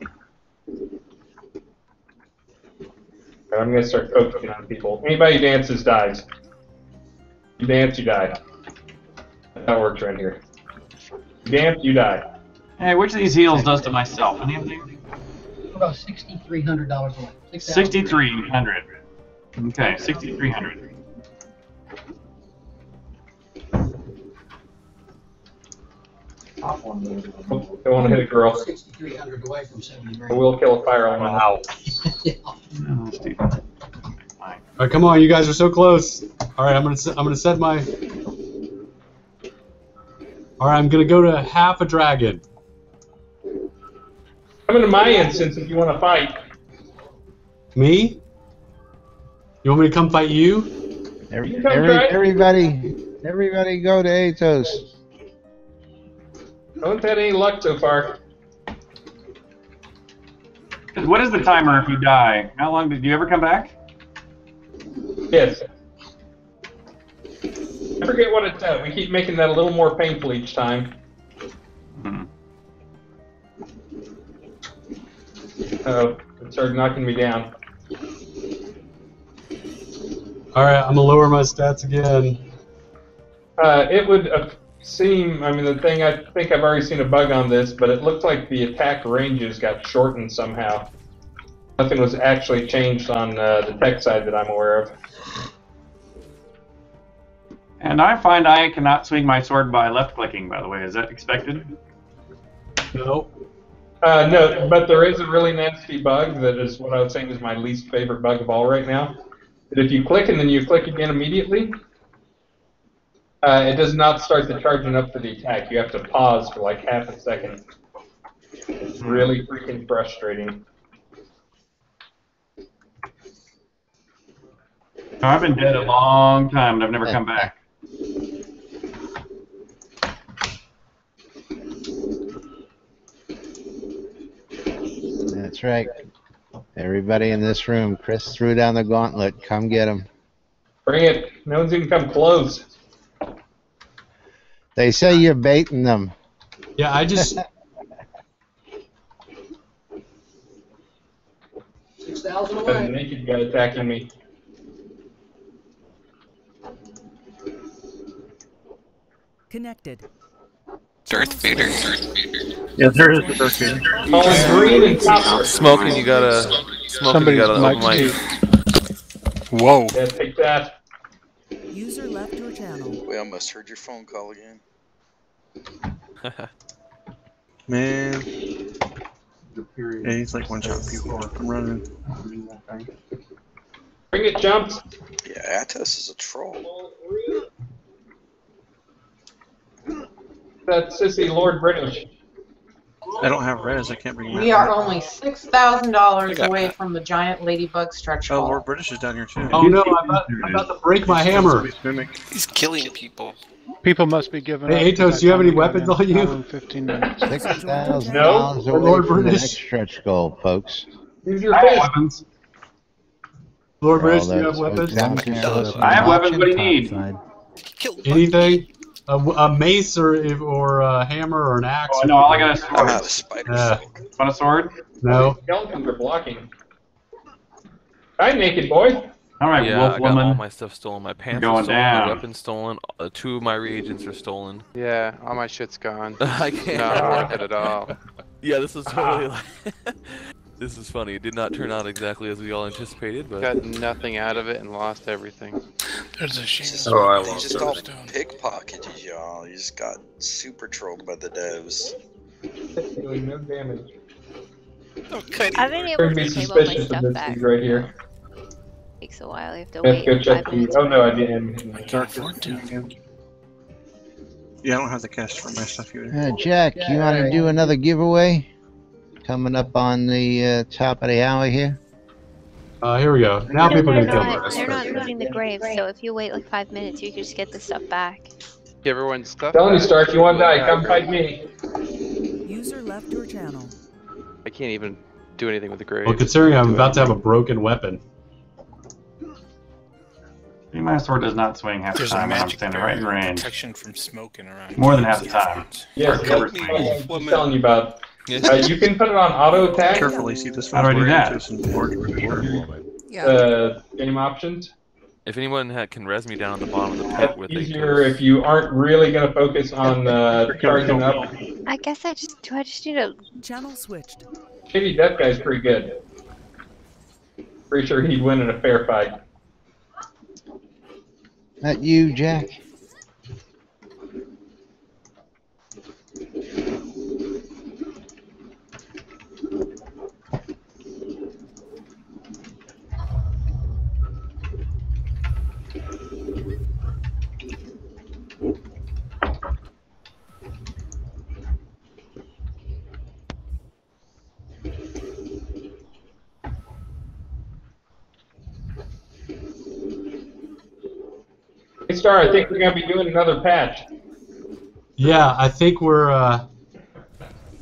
I'm going to start focusing on people. Anybody who dances dies. You dance, you die. That works right here. You dance, you die. Hey, which of these heals does to myself? Anything? About $6,300 away. $6,300. Okay, $6,300. Don't want to hit a girl. 6,300 away from 70 grand. I will kill a fire element. Wow. All right, come on, you guys are so close. All right, I'm gonna set my. All right, I'm gonna go to half a dragon. Come into my instance if you want to fight. Me? You want me to come fight you? Everybody go to Atos. I haven't had any luck so far. What is the timer if you die? How long did you ever come back? Yes. I forget what it's at. We keep making that a little more painful each time. Oh, it started knocking me down. All right, I'm gonna lower my stats again. It would seem, I mean, the thing, I think I've already seen a bug on this, but it looked like the attack ranges got shortened somehow. Nothing was actually changed on the tech side that I'm aware of. And I find I cannot swing my sword by left-clicking, by the way. Is that expected? No. No, but there is a really nasty bug that is what I was saying is my least favorite bug of all right now. That if you click and then you click again immediately, it does not start the charging up for the attack. You have to pause for like half a second. It's really freaking frustrating. I've been dead a long time and I've never come back. That's right. Everybody in this room, Chris threw down the gauntlet. Come get him. Bring it. No one's even come close. They say you're baiting them. Yeah, I just. 6,000 There's a away. naked guy attacking me. Connected. Darth Vader. Yeah, there is a Darth Vader. Oh, green and copper. Smoking, you gotta. Smoking, you gotta open mic. Whoa. Yeah, take that. User left your channel. We almost heard your phone call again. Man. Yeah, he's like one shot people. I'm running. Bring it, jumps. Yeah, Atos is a troll. That sissy Lord British. I don't have res. I can't bring him We out. are only $6,000 away from the giant ladybug stretch Oh, goal. Lord British is down here too. Oh no, I'm about to break my hammer. He's killing people. People must be giving Hey, up. Atos, do you have any weapons on you? 15 minutes. $6,000 No. away Lord from the British. next stretch goal, folks. Use your I have fist. weapons. Lord British, All do you have those weapons? down there. I have weapons. What do you need? Anything? A mace or a hammer or an axe? Oh, no, all I got is a I'm sword. out of spiders. Want a sword? No. Skeletons are blocking. Hi, naked boy. All right, Yeah, wolf I got all woman. my stuff stolen. My pants Going are stolen. down. My weapons stolen. 2 of my reagents are stolen. Yeah, all my shit's gone. I can't. Not worth it at all. Yeah, this is totally like. This is funny. It did not turn out exactly as we all anticipated, but Got nothing out of it and lost everything. There's a shame. They just all pickpocketed y'all. You just got super trolled by the devs. Doing no damage. Okay. I've been able to take all my stuff back. Right here. Takes a while. You have to Let's wait go check 5 the. minutes. Oh no, I didn't. I can't afford to. Yeah, I don't have the cash for my stuff either. Jack, you want to do another giveaway? Coming up on the top of the hour here. Here we go. Now people are They're gonna not, they're not looting the grave, so if you wait like 5 minutes, you can just get the stuff back. Give everyone stuff. Telling you, Stark, you want to die? Come fight me. User left your channel. I can't even do anything with the grave. Well, considering I'm about to have a broken weapon. My sword does not swing half the There's a time. I'm magic standing right in barrier range. protection from smoking around. More than half the time. Yes, Never that's swing. what I'm telling you about. You can put it on auto attack. Carefully, see this How do I do that? Game options. if anyone can res me down on the bottom of the pit That's with easier if you aren't really going to focus on charging up. I guess I just need a channel switched. Shitty Death Guy's pretty good. Pretty sure he'd win in a fair fight. That you, Jack? Hey, Starr, I think we're going to be doing another patch. Yeah, I think we're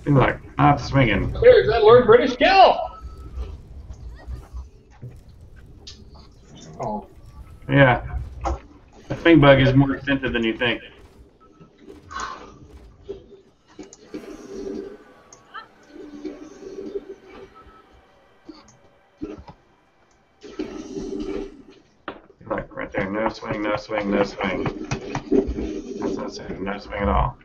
like not swinging. There's that Lord British kill! Oh. Yeah. The swing bug is more extensive than you think. Like right there, no swing, no swing, no swing. That's no swing, no swing at all.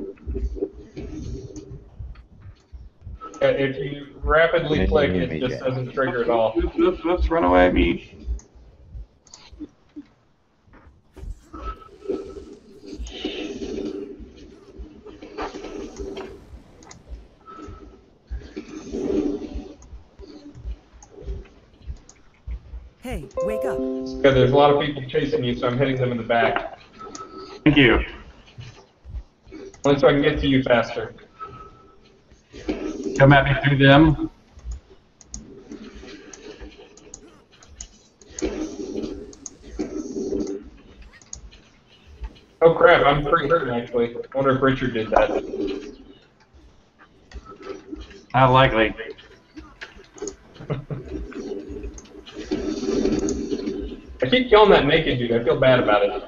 If you rapidly click, it just doesn't trigger at all. Oops, oops, oops, run away, me. Hey, wake up. Because there's a lot of people chasing you, so I'm hitting them in the back. Thank you. Only so I can get to you faster. Come at me through them. Oh crap, I'm pretty hurt actually. I wonder if Richard did that. Not likely. I keep killing that naked dude, I feel bad about it.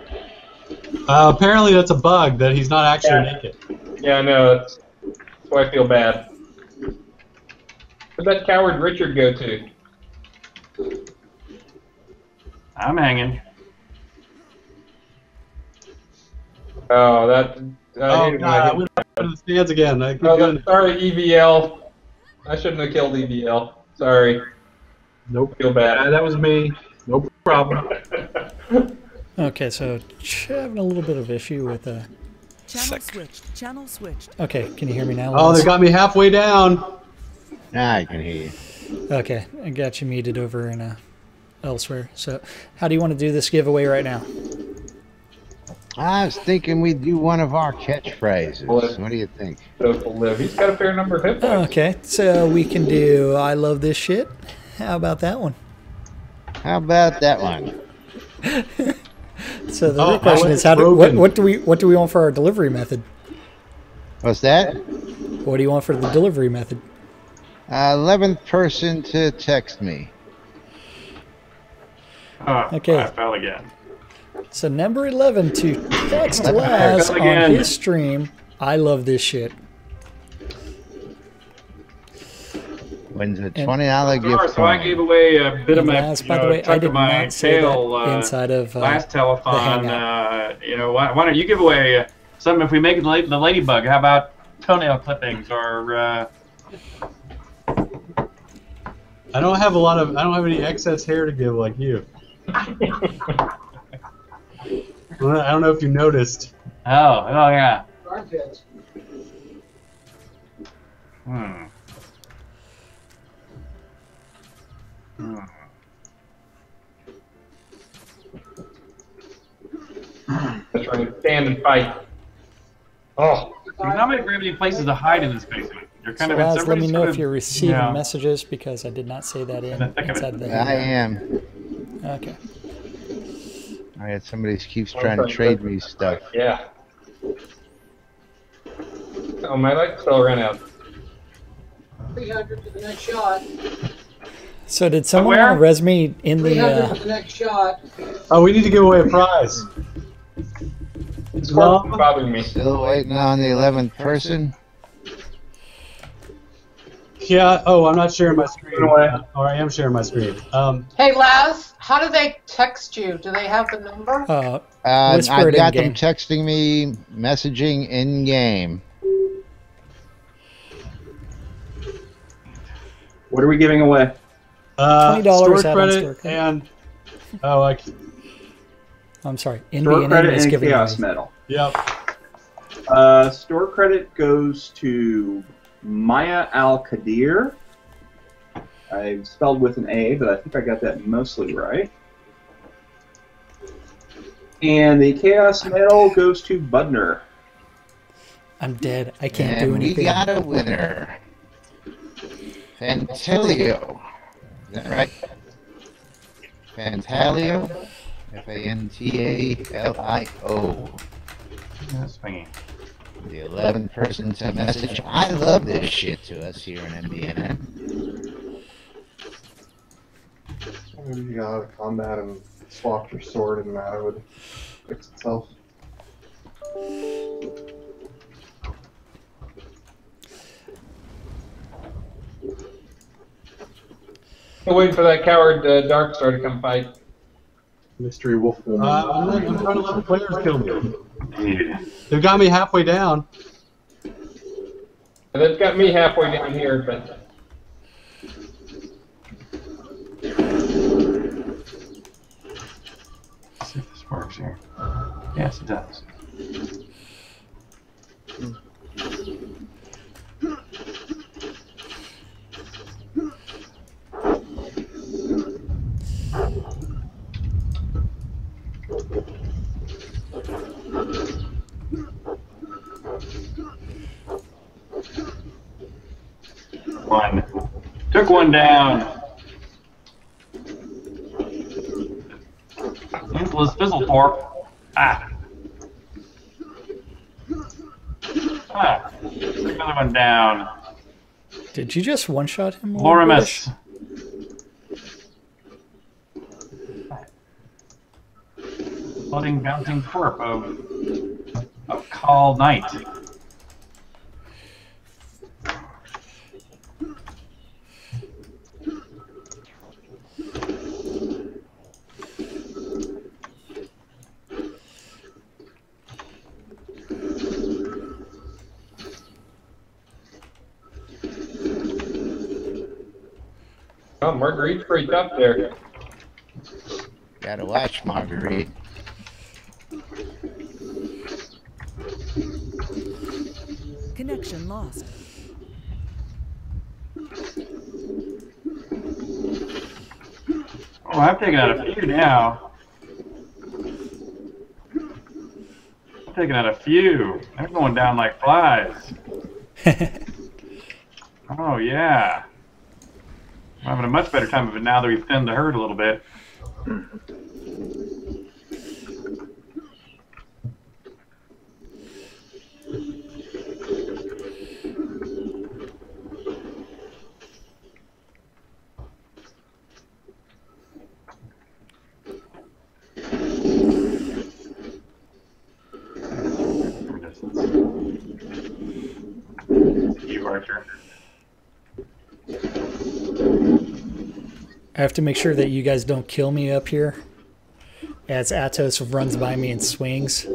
apparently that's a bug that he's not actually naked. Yeah, I know, that's why I feel bad. Where'd that coward Richard go to? I'm hanging. Oh, that... oh, God, I went up to the stands again. Sorry, EVL. I shouldn't have killed EVL. Sorry. Nope. Feel bad. That was me. No problem. Okay, so having a little bit of issue with Channel switched. Channel switched. Okay, can you hear me now? Oh, Laz? they got me halfway down. Now I can hear you. Okay, I got you muted over in elsewhere. So, how do you want to do this giveaway right now? I was thinking we'd do one of our catchphrases. What do you think? He's got a fair number of hit points. Okay, so we can do I love this shit. How about that one? How about that one? So the real question is, what do we want for our delivery method? What's that? What do you want for the delivery method? 11th person to text me. Okay. I fell again. So number 11 to text Laz on his stream. I love this shit. Wins a $20 gift. So I gave away a bit of my, Laz, by the way, I did not say that inside of last telethon. the hangout. Why don't you give away some? If we make it the ladybug, how about toenail clippings or I don't have any excess hair to give like you. I don't know if you noticed. Oh yeah. Armpits. That's right. Stand and fight. Oh. There's not very many places to hide in this basement. You're kind So, of Laz, let me know if you're you're receiving messages because I did not say that inside the. I am. Okay. All right, somebody keeps trying to trade me stuff. Yeah. Oh, my light still ran out. 300 to the next shot. So did someone want to res me in 300 to the next shot. Oh, we need to give away a prize. It's bothering me. Still waiting on the 11th person. Yeah. Oh, I'm not sharing my screen. Or I am sharing my screen. Hey, Laz, how do they text you? Do they have the number? I've got them texting me, messaging in game. What are we giving away? $20 store out credit on store and I'm sorry. Store credit is and giving Chaos away. Medal. Yep. Store credit goes to Maya Al Qadir. I spelled with an A, but I think I got that mostly right. And the Chaos Medal goes to Budner. I'm dead. I can't do And anything. we got a winner. Fantalio. Is that right? Fantalio? Fantalio. Swinging. The 11th person to message. I love this shit to us here in MBNN. Maybe you got out of combat and swapped your sword and that would fix itself. I'm waiting for that coward Dark Star to come fight. Mystery Wolf Woman. I'm trying to let the players kill me. They've got me halfway down. They've got me halfway down here, but... Let's see if this works here. Yes, it does. One. Took one down. Infamous Fizzlethorpe. Took another one down. Did you just one-shot him? Lorimus. Floating, bouncing corp of Call Knight. Oh, Marguerite's pretty tough there. Gotta watch Marguerite. Connection lost. Oh, I've taken out a few now. I've taken out a few. They're going down like flies. Oh, yeah. I'm having a much better time of it now that we've thinned the herd a little bit. You, Archer. I have to make sure that you guys don't kill me up here as Atos runs by me and swings.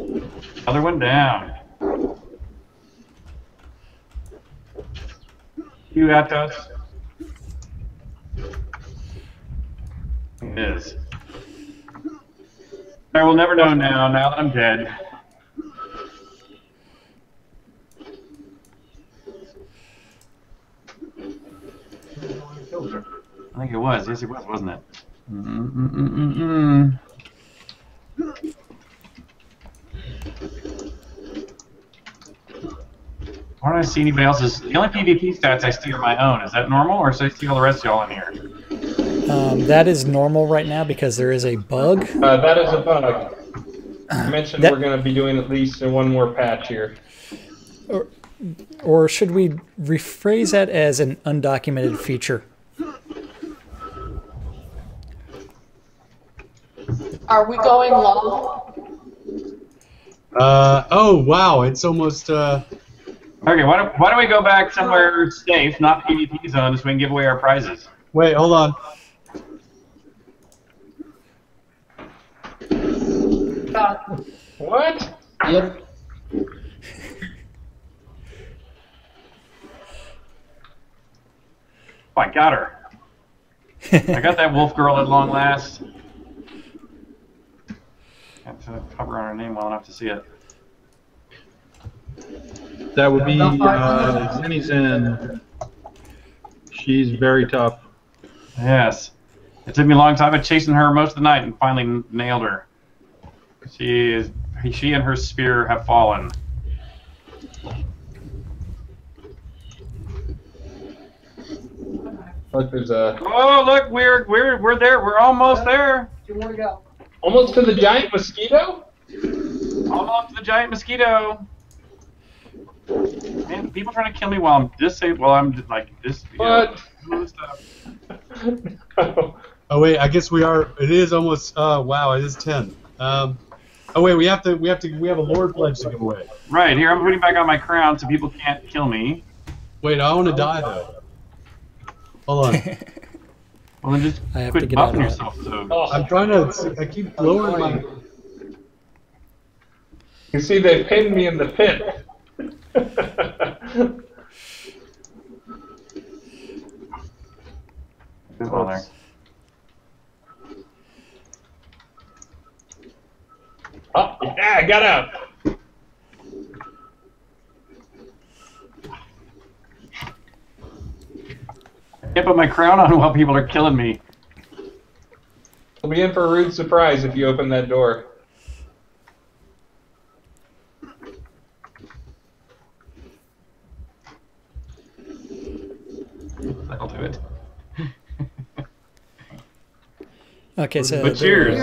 Other one down. You, Atos. it is. I will never know now that I'm dead. I think it was. Yes, it was, wasn't it? Why don't I see anybody else's? The only PvP stats I see are my own. Is that normal, or should I see all the rest of y'all in here? That is normal right now because there is a bug. That is a bug. I mentioned we're going to be doing at least one more patch here. Or should we rephrase that as an undocumented feature? Are we going long? Oh wow, it's almost. Okay, why don't we go back somewhere safe, not PvP zone, so we can give away our prizes? Wait, hold on. What? Yep. Oh, I got her. I got that wolf girl at long last. Have to hover on her name well enough to see it. That would be Zenny. She's very tough. Yes. It took me a long time. I've been chasing her most of the night and finally nailed her. She and her spear have fallen. Look, there's a. Oh, look, we're there. We're almost there. 2 more to go. Almost to the giant mosquito. Almost to the giant mosquito. Man, people trying to kill me while I'm disabled. While I'm like this. What? Oh wait, I guess we are. It is almost. Wow, it is 10. Oh wait, we have a Lord pledge to give away. Right here, I'm putting back on my crown so people can't kill me. Wait, I want to die though. Hold on. Well, then just quit buffing yourself. So. I'm trying to. I keep lowering my. You see, they pinned me in the pit. Good one there. Oh, yeah, I got out. I can't put my crown on while people are killing me. We'll be in for a rude surprise if you open that door. That'll do it. Okay, so but cheers.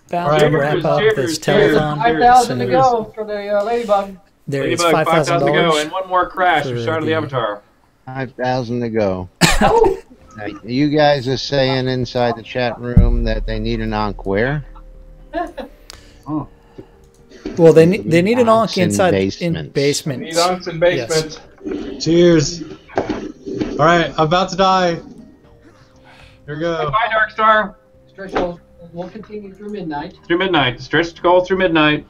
About to wrap up this telethon. 5,000 to go for the Ladybug. There is Ladybug, $5,000 to go, and one more crash for Shroud of the Avatar. 5,000 to go. You guys are saying inside the chat room that they need an Ankh where? Oh. Well, they need an Ankh inside basements. in basements. Need Ankhs in basements. Yes. Cheers. All right, I'm about to die. Here we go. Bye, Dark Star. Stretch goals will continue through midnight. Through midnight. Stretched goal through midnight.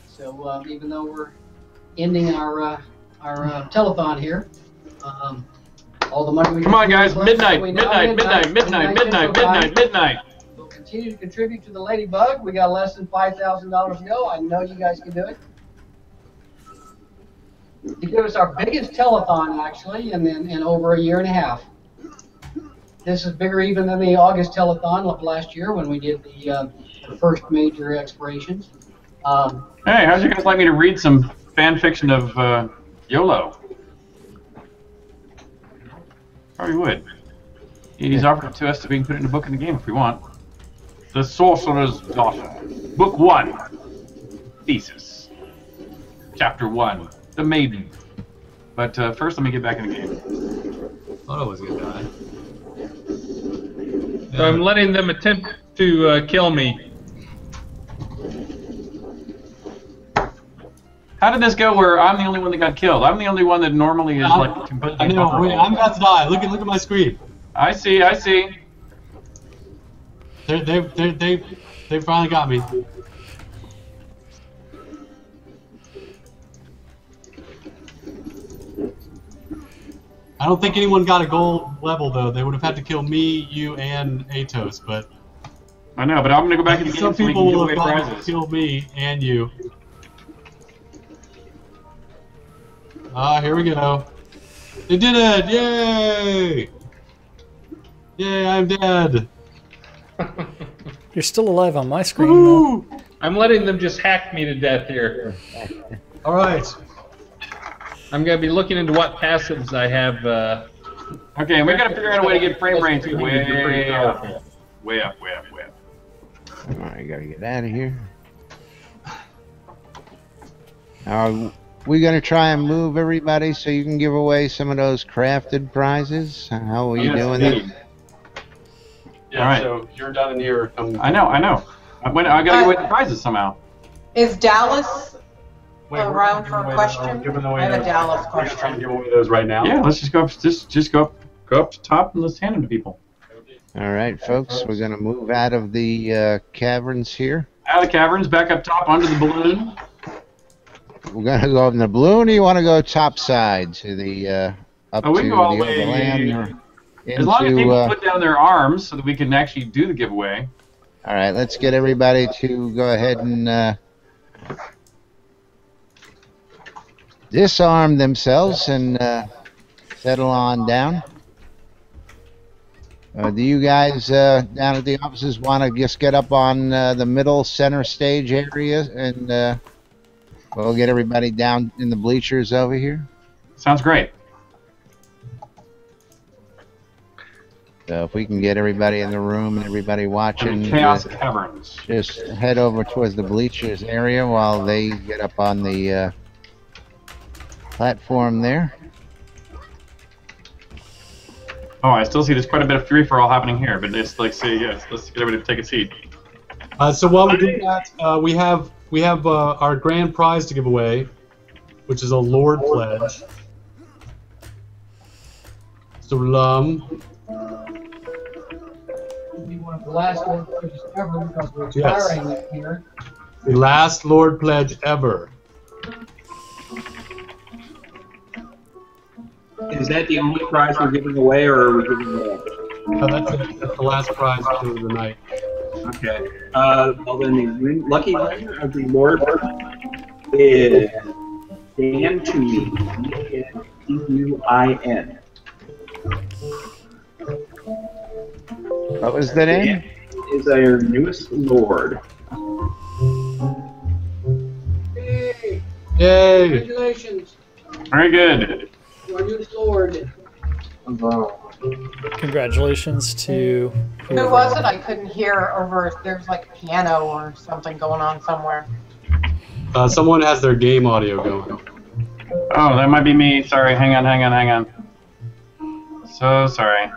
So even though we're ending our telethon here, all the money we come on, guys! Midnight. We'll continue to contribute to the Ladybug. We got less than $5,000 to go. I know you guys can do it. To give us our biggest telethon, actually, in over a year and a half. This is bigger even than the August telethon of last year when we did the first major explorations. Hey, how'd you guys like me to read some fan fiction of YOLO? Probably would. He's offered it to us so we can put it in a book in the game if we want. The Sorcerer's Daughter. Book 1. Thesis. Chapter 1. The Maiden. But first, let me get back in the game. Thought I was gonna die. So I'm letting them attempt to kill me. How did this go where I'm the only one that got killed? I'm the only one that normally is like completely. I know. Wait, I'm about to die. Look at my screen. I see. They finally got me. I don't think anyone got a gold level though. They would have had to kill me, you, and Atos, but I know, but I'm going to go back and some people will have gotten to kill me and you. Here we go. They did it! Yay! Yay, I'm dead. You're still alive on my screen, though. I'm letting them just hack me to death here. All right. I'm going to be looking into what passives I have. Okay, we got to figure out a way to get frame rates way up. Way up. Come on, I gotta get out of here. Are we gonna try and move everybody so you can give away some of those crafted prizes? How are you doing that? Yeah, All right. so you're done in here. I know. I gotta give away the prizes somehow. Is Dallas around for a question? I have a Dallas We're trying to question. give away those right now. Yeah, let's just go up. Just go up to top and let's hand them to people. All right, folks, we're gonna move out of the caverns here. Out of the caverns, back up top under the balloon. We're gonna go in the balloon. Or you want to go top side to the up We to can the go all the overland? way. Or As long as into, people put down their arms so that we can actually do the giveaway. all right, let's get everybody to go ahead and disarm themselves and settle on down. Do you guys down at the offices want to just get up on the middle center stage area and we'll get everybody down in the bleachers over here? Sounds great. So if we can get everybody in the room and everybody watching, Chaos Caverns. just head over towards the bleachers area while they get up on the platform there. Oh, I still see there's quite a bit of free-for-all happening here, but let's say yes. Let's get everybody to take a seat. So while we do that, we have our grand prize to give away, which is a Lord Pledge. So Be one of the last Lord Pledges ever because we're expiring that here. the last Lord Pledge ever. Is that the only prize we're giving away, or are we giving more? That's the last prize for the night. Okay. Well, then the lucky winner of the Lord is Dan Tuin. Tuin. What was the name? Is our newest Lord. Yay! Yay! Congratulations, Very good. our newest Lord. Congratulations to Who was it? I couldn't hear over. There's like piano or something going on somewhere. Someone has their game audio going. Oh, that might be me. Sorry. Hang on. So sorry.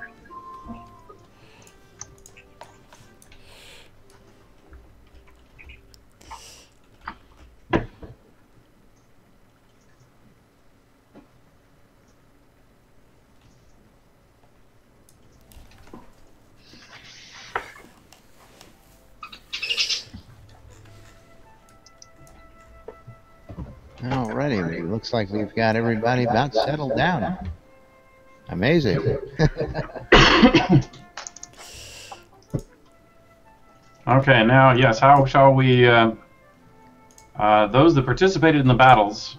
Alrighty, it looks like we've got everybody about settled down. Amazing. Okay, now, yes, how shall we, those that participated in the battles.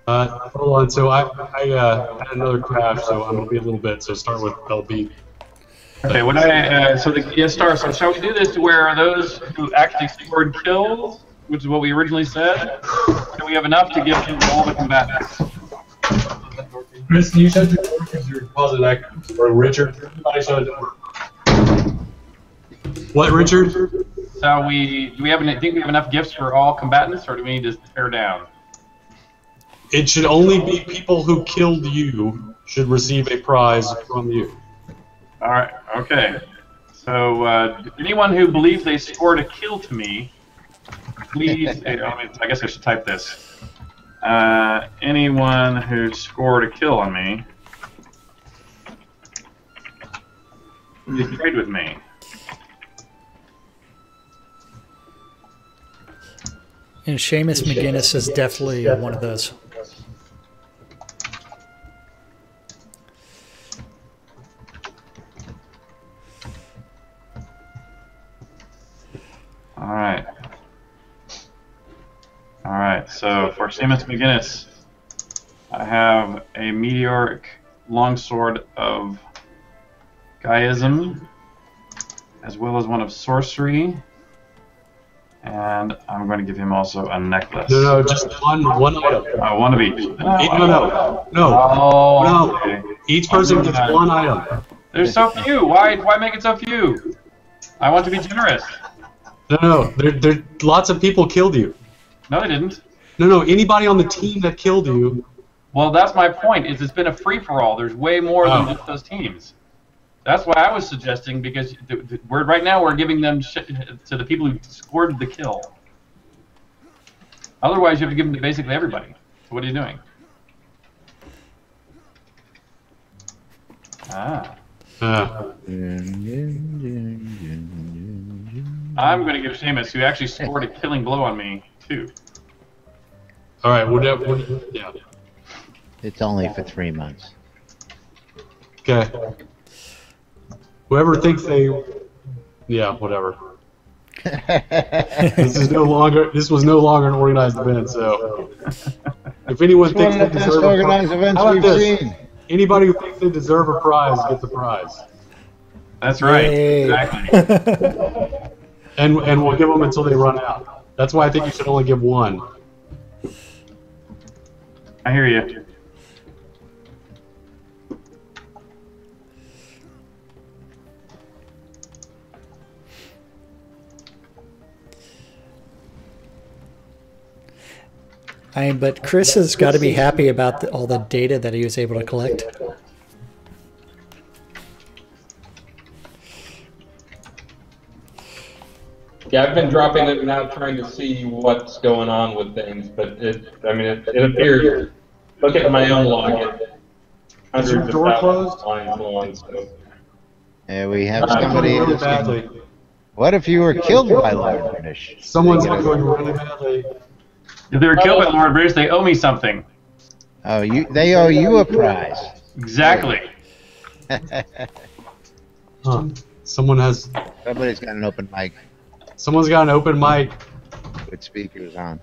Hold on, so I had another crash, so I'm going to be a little bit, so start with LB. Okay, Starr, so shall we do this to where those who actually scored kills, which is what we originally said, or do we have enough to give them all the combatants? Chris, you shut the door because you're causing that, or Richard, everybody shut the door. What, Richard? So do we think we have enough gifts for all combatants, or do we need to tear down? It should only be people who killed you should receive a prize from you. All right. Okay. So anyone who believes they scored a kill to me, please. I guess I should type this. Anyone who scored a kill on me, please trade with me. And Seamus McGinnis is definitely one of those. All right. All right. So for Seamus McGinnis, I have a meteoric longsword of Gaiism, as well as one of sorcery, and I'm going to give him also a necklace. No, just one item. One of each. No. Okay. Each person gets one item. There's so few. Why make it so few? I want to be generous. No. There lots of people killed you. No, they didn't. No. Anybody on the team that killed you. Well, that's my point. Is it's been a free-for-all. There's way more than just those teams. That's why I was suggesting, because right now we're giving them to the people who scored the kill. Otherwise, you have to give them to basically everybody. So what are you doing? I'm going to give Seamus, who actually scored a killing blow on me, 2. All right, yeah. It's only for 3 months. Okay. Whoever thinks they, yeah, whatever. This was no longer an organized event. So, if anyone thinks they deserve a prize, how about this? Anybody who thinks they deserve a prize gets a prize. That's right. Exactly. and we'll give them until they run out. That's why I think you should only give one. I hear you. But Chris has got to be happy about all the data that he was able to collect. Yeah, I've been dropping it now, trying to see what's going on with things, but it appears. Look at my own login. Hundreds of thousands of lines on. So. Yeah, we have somebody. Really badly. What if you were killed by Lord British? Someone's going really badly. If they were killed by Lord British, they owe me something. Oh, they owe you a prize. Exactly. Somebody's got an open mic. Someone's got an open mic. With speakers on.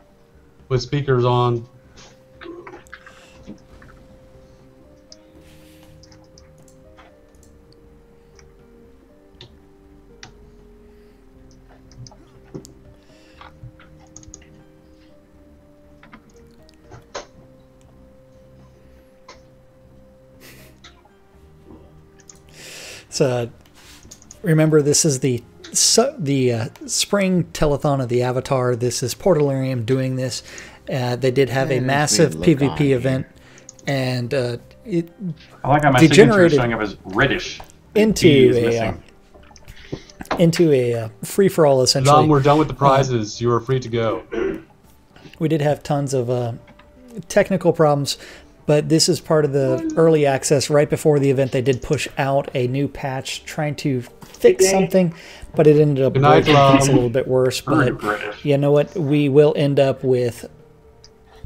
So, remember, this is the spring telethon of the Avatar. This is Portalarium doing this. They did have a massive PvP event, and it I like how my signature is showing up as reddish. Into a free-for-all, essentially. Dom, we're done with the prizes. You are free to go. We did have tons of technical problems, but this is part of the early access. Right before the event, they did push out a new patch trying to fix something, but it ended up breaking things a little bit worse. But you know what? We will end up with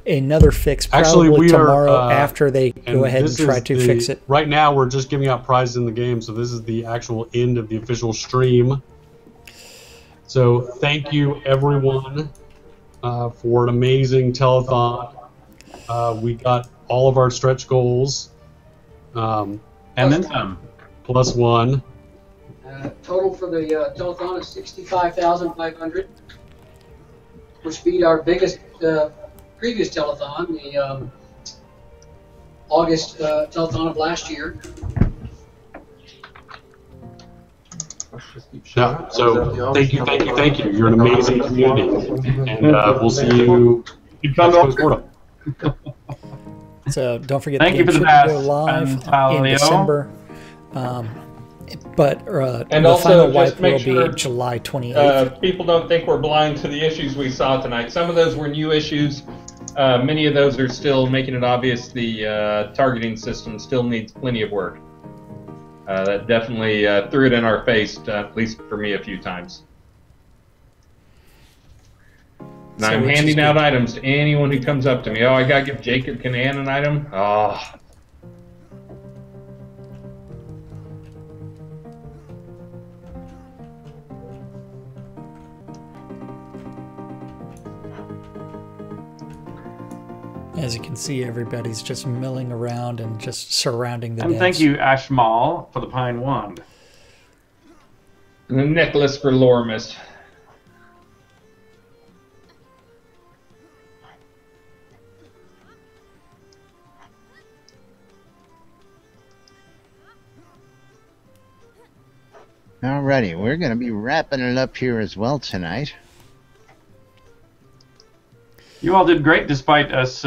another fix probably tomorrow after they go ahead and try to fix it. Right now, we're just giving out prizes in the game, so this is the actual end of the official stream. So thank you, everyone, for an amazing telethon. We got all of our stretch goals. And then some. Plus one. Total for the telethon is 65,500, which beat our biggest previous telethon, the August telethon of last year. Yeah, so thank you. You're an amazing community, and we'll see you next quarter. So don't forget Thank you for the go live in December. But and the also, final wipe just make will sure, be July 28th. People don't think we're blind to the issues we saw tonight. Some of those were new issues. Many of those are still making it obvious the targeting system still needs plenty of work. That definitely threw it in our face, at least for me, a few times. And I'm handing out items to anyone who comes up to me. Oh, I gotta give Jacob Canan an item? Oh. As you can see, everybody's just milling around and just surrounding the And decks. thank you, Ashmal, for the pine wand. And a necklace for Lormus. Alrighty, we're going to be wrapping it up here as well tonight. You all did great despite us,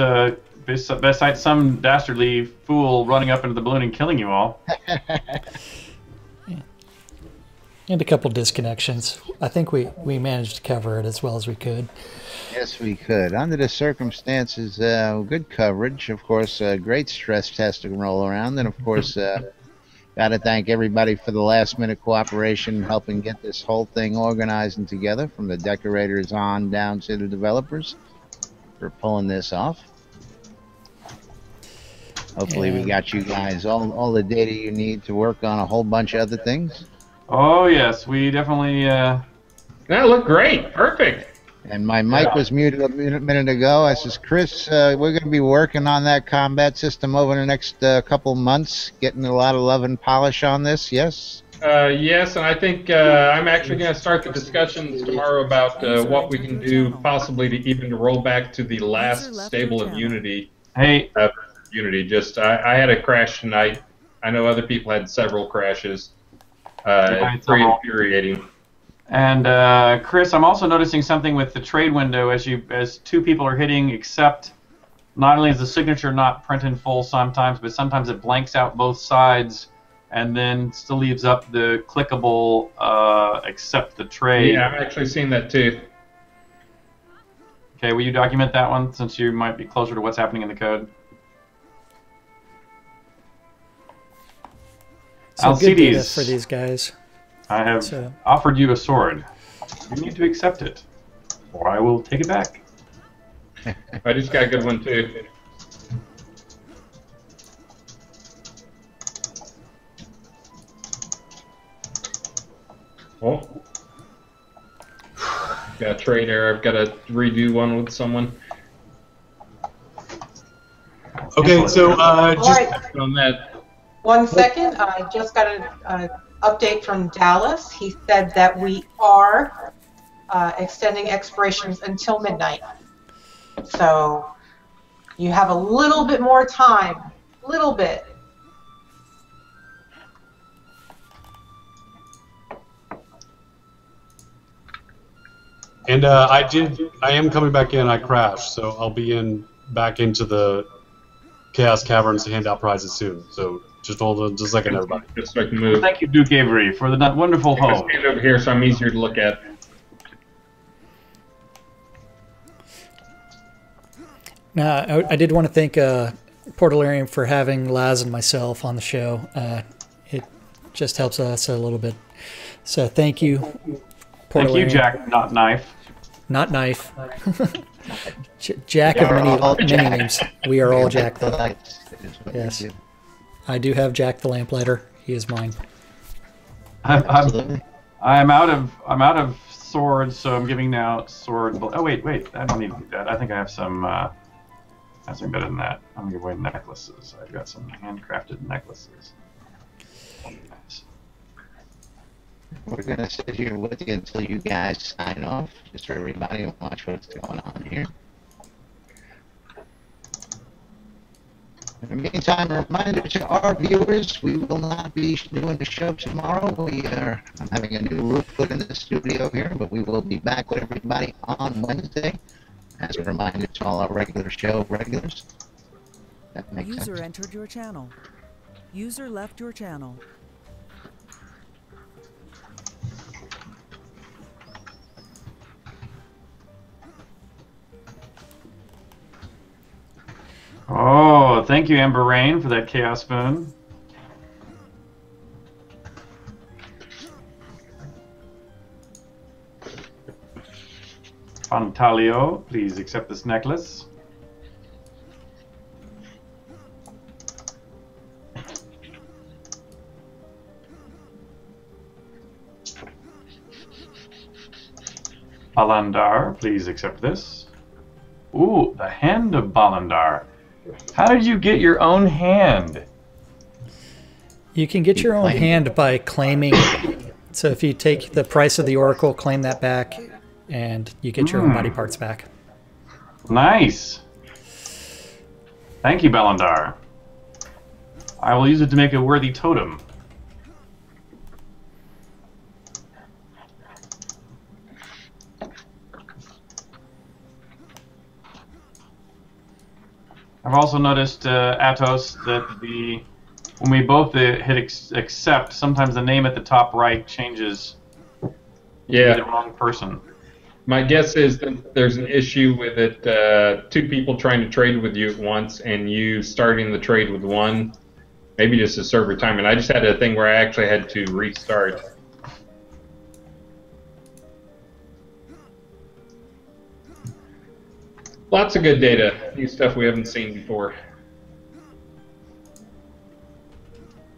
besides some dastardly fool running up into the balloon and killing you all. And a couple disconnections. I think we managed to cover it as well as we could. Yes, we could. Under the circumstances, good coverage. Of course, great stress test to roll around. And, of course, got to thank everybody for the last-minute cooperation helping get this whole thing organized and together, from the decorators on down to the developers, for pulling this off. Hopefully we got you guys all the data you need to work on a whole bunch of other things. Oh, yes, we definitely... That looked great. Perfect. And my mic was muted a minute ago. I says, Chris, we're going to be working on that combat system over the next couple months, getting a lot of love and polish on this, yes? Yes, and I think I'm actually going to start the discussions tomorrow about what we can do possibly to even roll back to the last stable of Unity. Hey. Unity, I had a crash tonight. I know other people had several crashes. It's very infuriating. And Chris, I'm also noticing something with the trade window as two people are hitting accept. Not only is the signature not print in full sometimes, but sometimes it blanks out both sides and then still leaves up the clickable accept the trade. Yeah, I'm actually seeing that too. Okay, will you document that one since you might be closer to what's happening in the code? So good data for these guys. I have offered you a sword. You need to accept it, or I will take it back. I just got a good one too. Oh. Got a trade error. I've got to redo one with someone. Okay, so just on that. 1 second. I just got an update from Dallas. He said that we are extending expirations until midnight. So you have a little bit more time. Little bit. And I am coming back in. I crashed, so I'll be back into the Chaos Caverns to hand out prizes soon. So just hold on just a second, everybody. Just so I can move. Thank you, Duke Avery, for the wonderful home. Stand over here so I'm easier to look at. Now, I did want to thank Portalarium for having Laz and myself on the show. It just helps us a little bit. So thank you, Portalarium. Thank you, Jack, not Knife. Not Knife. Jack of many names. We are all Jack, though. Yes. I do have Jack the Lamplighter. He is mine. I'm out of swords, so I'm giving now sword. Oh wait, I don't need to do that. I think I have some. Something better than that. I'm gonna give away necklaces. I've got some handcrafted necklaces. We're going to sit here with you until you guys sign off, just for everybody to watch what's going on here. In the meantime, a reminder to our viewers, we will not be doing the show tomorrow. I'm having a new roof put in the studio here, but we will be back with everybody on Wednesday. As a reminder to all our regular show regulars. That makes sense. User entered your channel. User left your channel. Oh, thank you, Amber Rain, for that Chaos Spoon. Fantalio, please accept this necklace. Alandar, please accept this. Ooh, the hand of Balandar. How did you get your own hand? You can get your own hand by claiming. So if you take the price of the oracle, claim that back, and you get your own body parts back. Nice. Thank you, Balandar. I will use it to make a worthy totem. I've also noticed, Atos, that when we both hit accept, sometimes the name at the top right changes. Yeah. To the wrong person. My guess is that there's an issue with it. Two people trying to trade with you at once, and you starting the trade with one. Maybe just a server time. And I just had a thing where I actually had to restart. Lots of good data. New stuff we haven't seen before.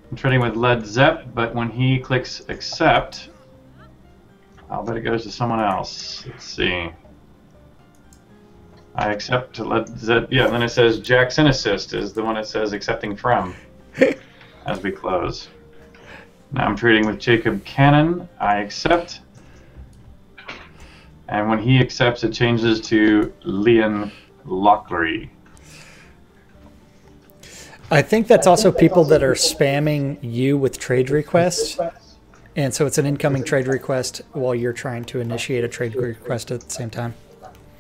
I'm trading with Led Zepp, but when he clicks accept, I'll bet it goes to someone else. Let's see. I accept to Led Zepp. Yeah, and then it says Jackson Assist is the one it says accepting from as we close. Now I'm trading with Jacob Cannon. I accept. And when he accepts, it changes to Leon Lockery. I think that's also people that are spamming you with trade requests. And so it's an incoming trade request while you're trying to initiate a trade request at the same time.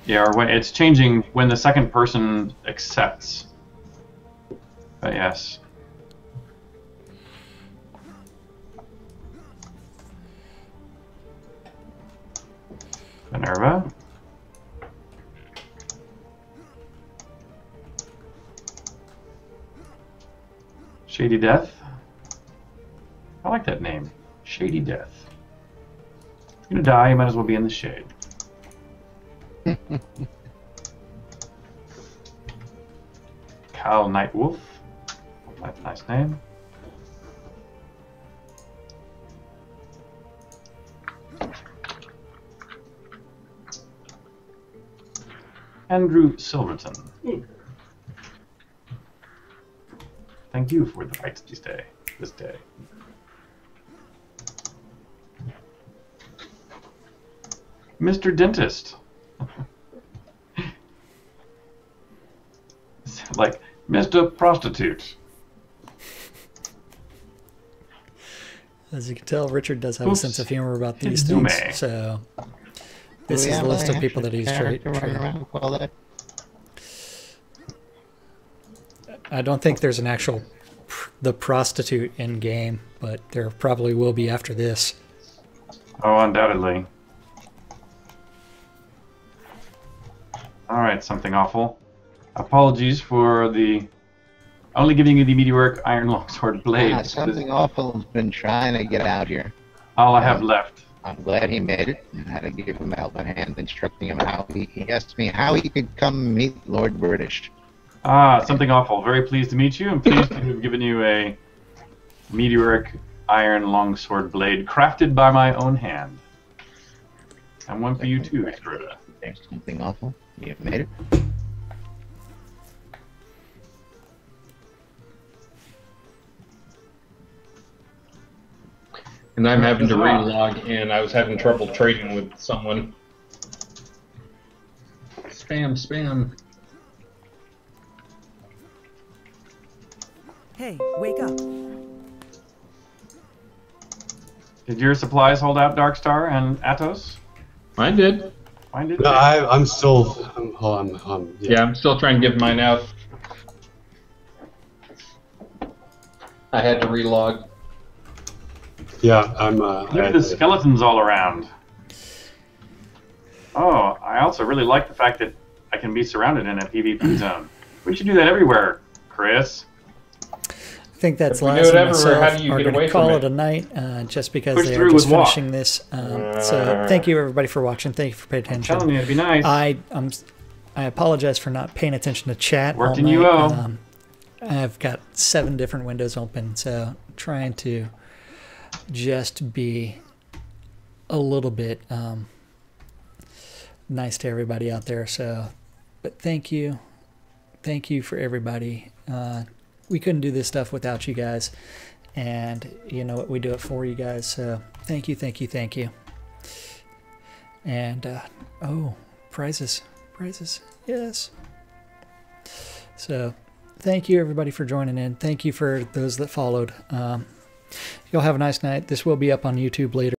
Yeah, or when it's changing when the second person accepts. But yes. Minerva. Shady Death. I like that name. Shady Death. If you're gonna die, you might as well be in the shade. Kyle Nightwolf. That's a nice name. Andrew Silverton. Thank you for the fights this day. Mr. Dentist. Like Mr. Prostitute. As you can tell, Richard does have a sense of humor about these things. So this is the list of people that he's trading. I don't think there's an actual the prostitute in game, but there probably will be after this. Oh, undoubtedly. Alright, something awful. Apologies for the only giving you the meteoric iron longsword blade. Yeah, something awful has been trying to get out here. All I have left. I'm glad he made it. I had to give him a helping hand, instructing him how he asked me how he could come meet Lord British. Ah, something awful. Very pleased to meet you. I'm pleased to have given you a meteoric iron longsword blade crafted by my own hand. And one for you too, Scroda. Something awful. You made it. And I'm having to re-log in. I was having trouble trading with someone. Spam. Hey, wake up. Did your supplies hold out, Darkstar and Atos? Mine did. Mine did. No, I'm still. Yeah, I'm still trying to give mine out. I had to relog. Yeah, I'm. Look at the skeletons all around. Oh, I also really like the fact that I can be surrounded in a PvP zone. We should do that everywhere, Chris. I think that's Laz and myself are going to call it a night just because they are just finishing this. So thank you everybody for watching. Thank you for paying attention. I'm telling you, it'd be nice. I apologize for not paying attention to chat. Worked in UO. I've got 7 different windows open, so trying to just be a little bit nice to everybody out there. So But thank you for everybody. We couldn't do this stuff without you guys, and you know what, we do it for you guys. So thank you. And oh, prizes, yes. So thank you everybody for joining in. Thank you for those that followed. Y'all have a nice night. This will be up on YouTube later.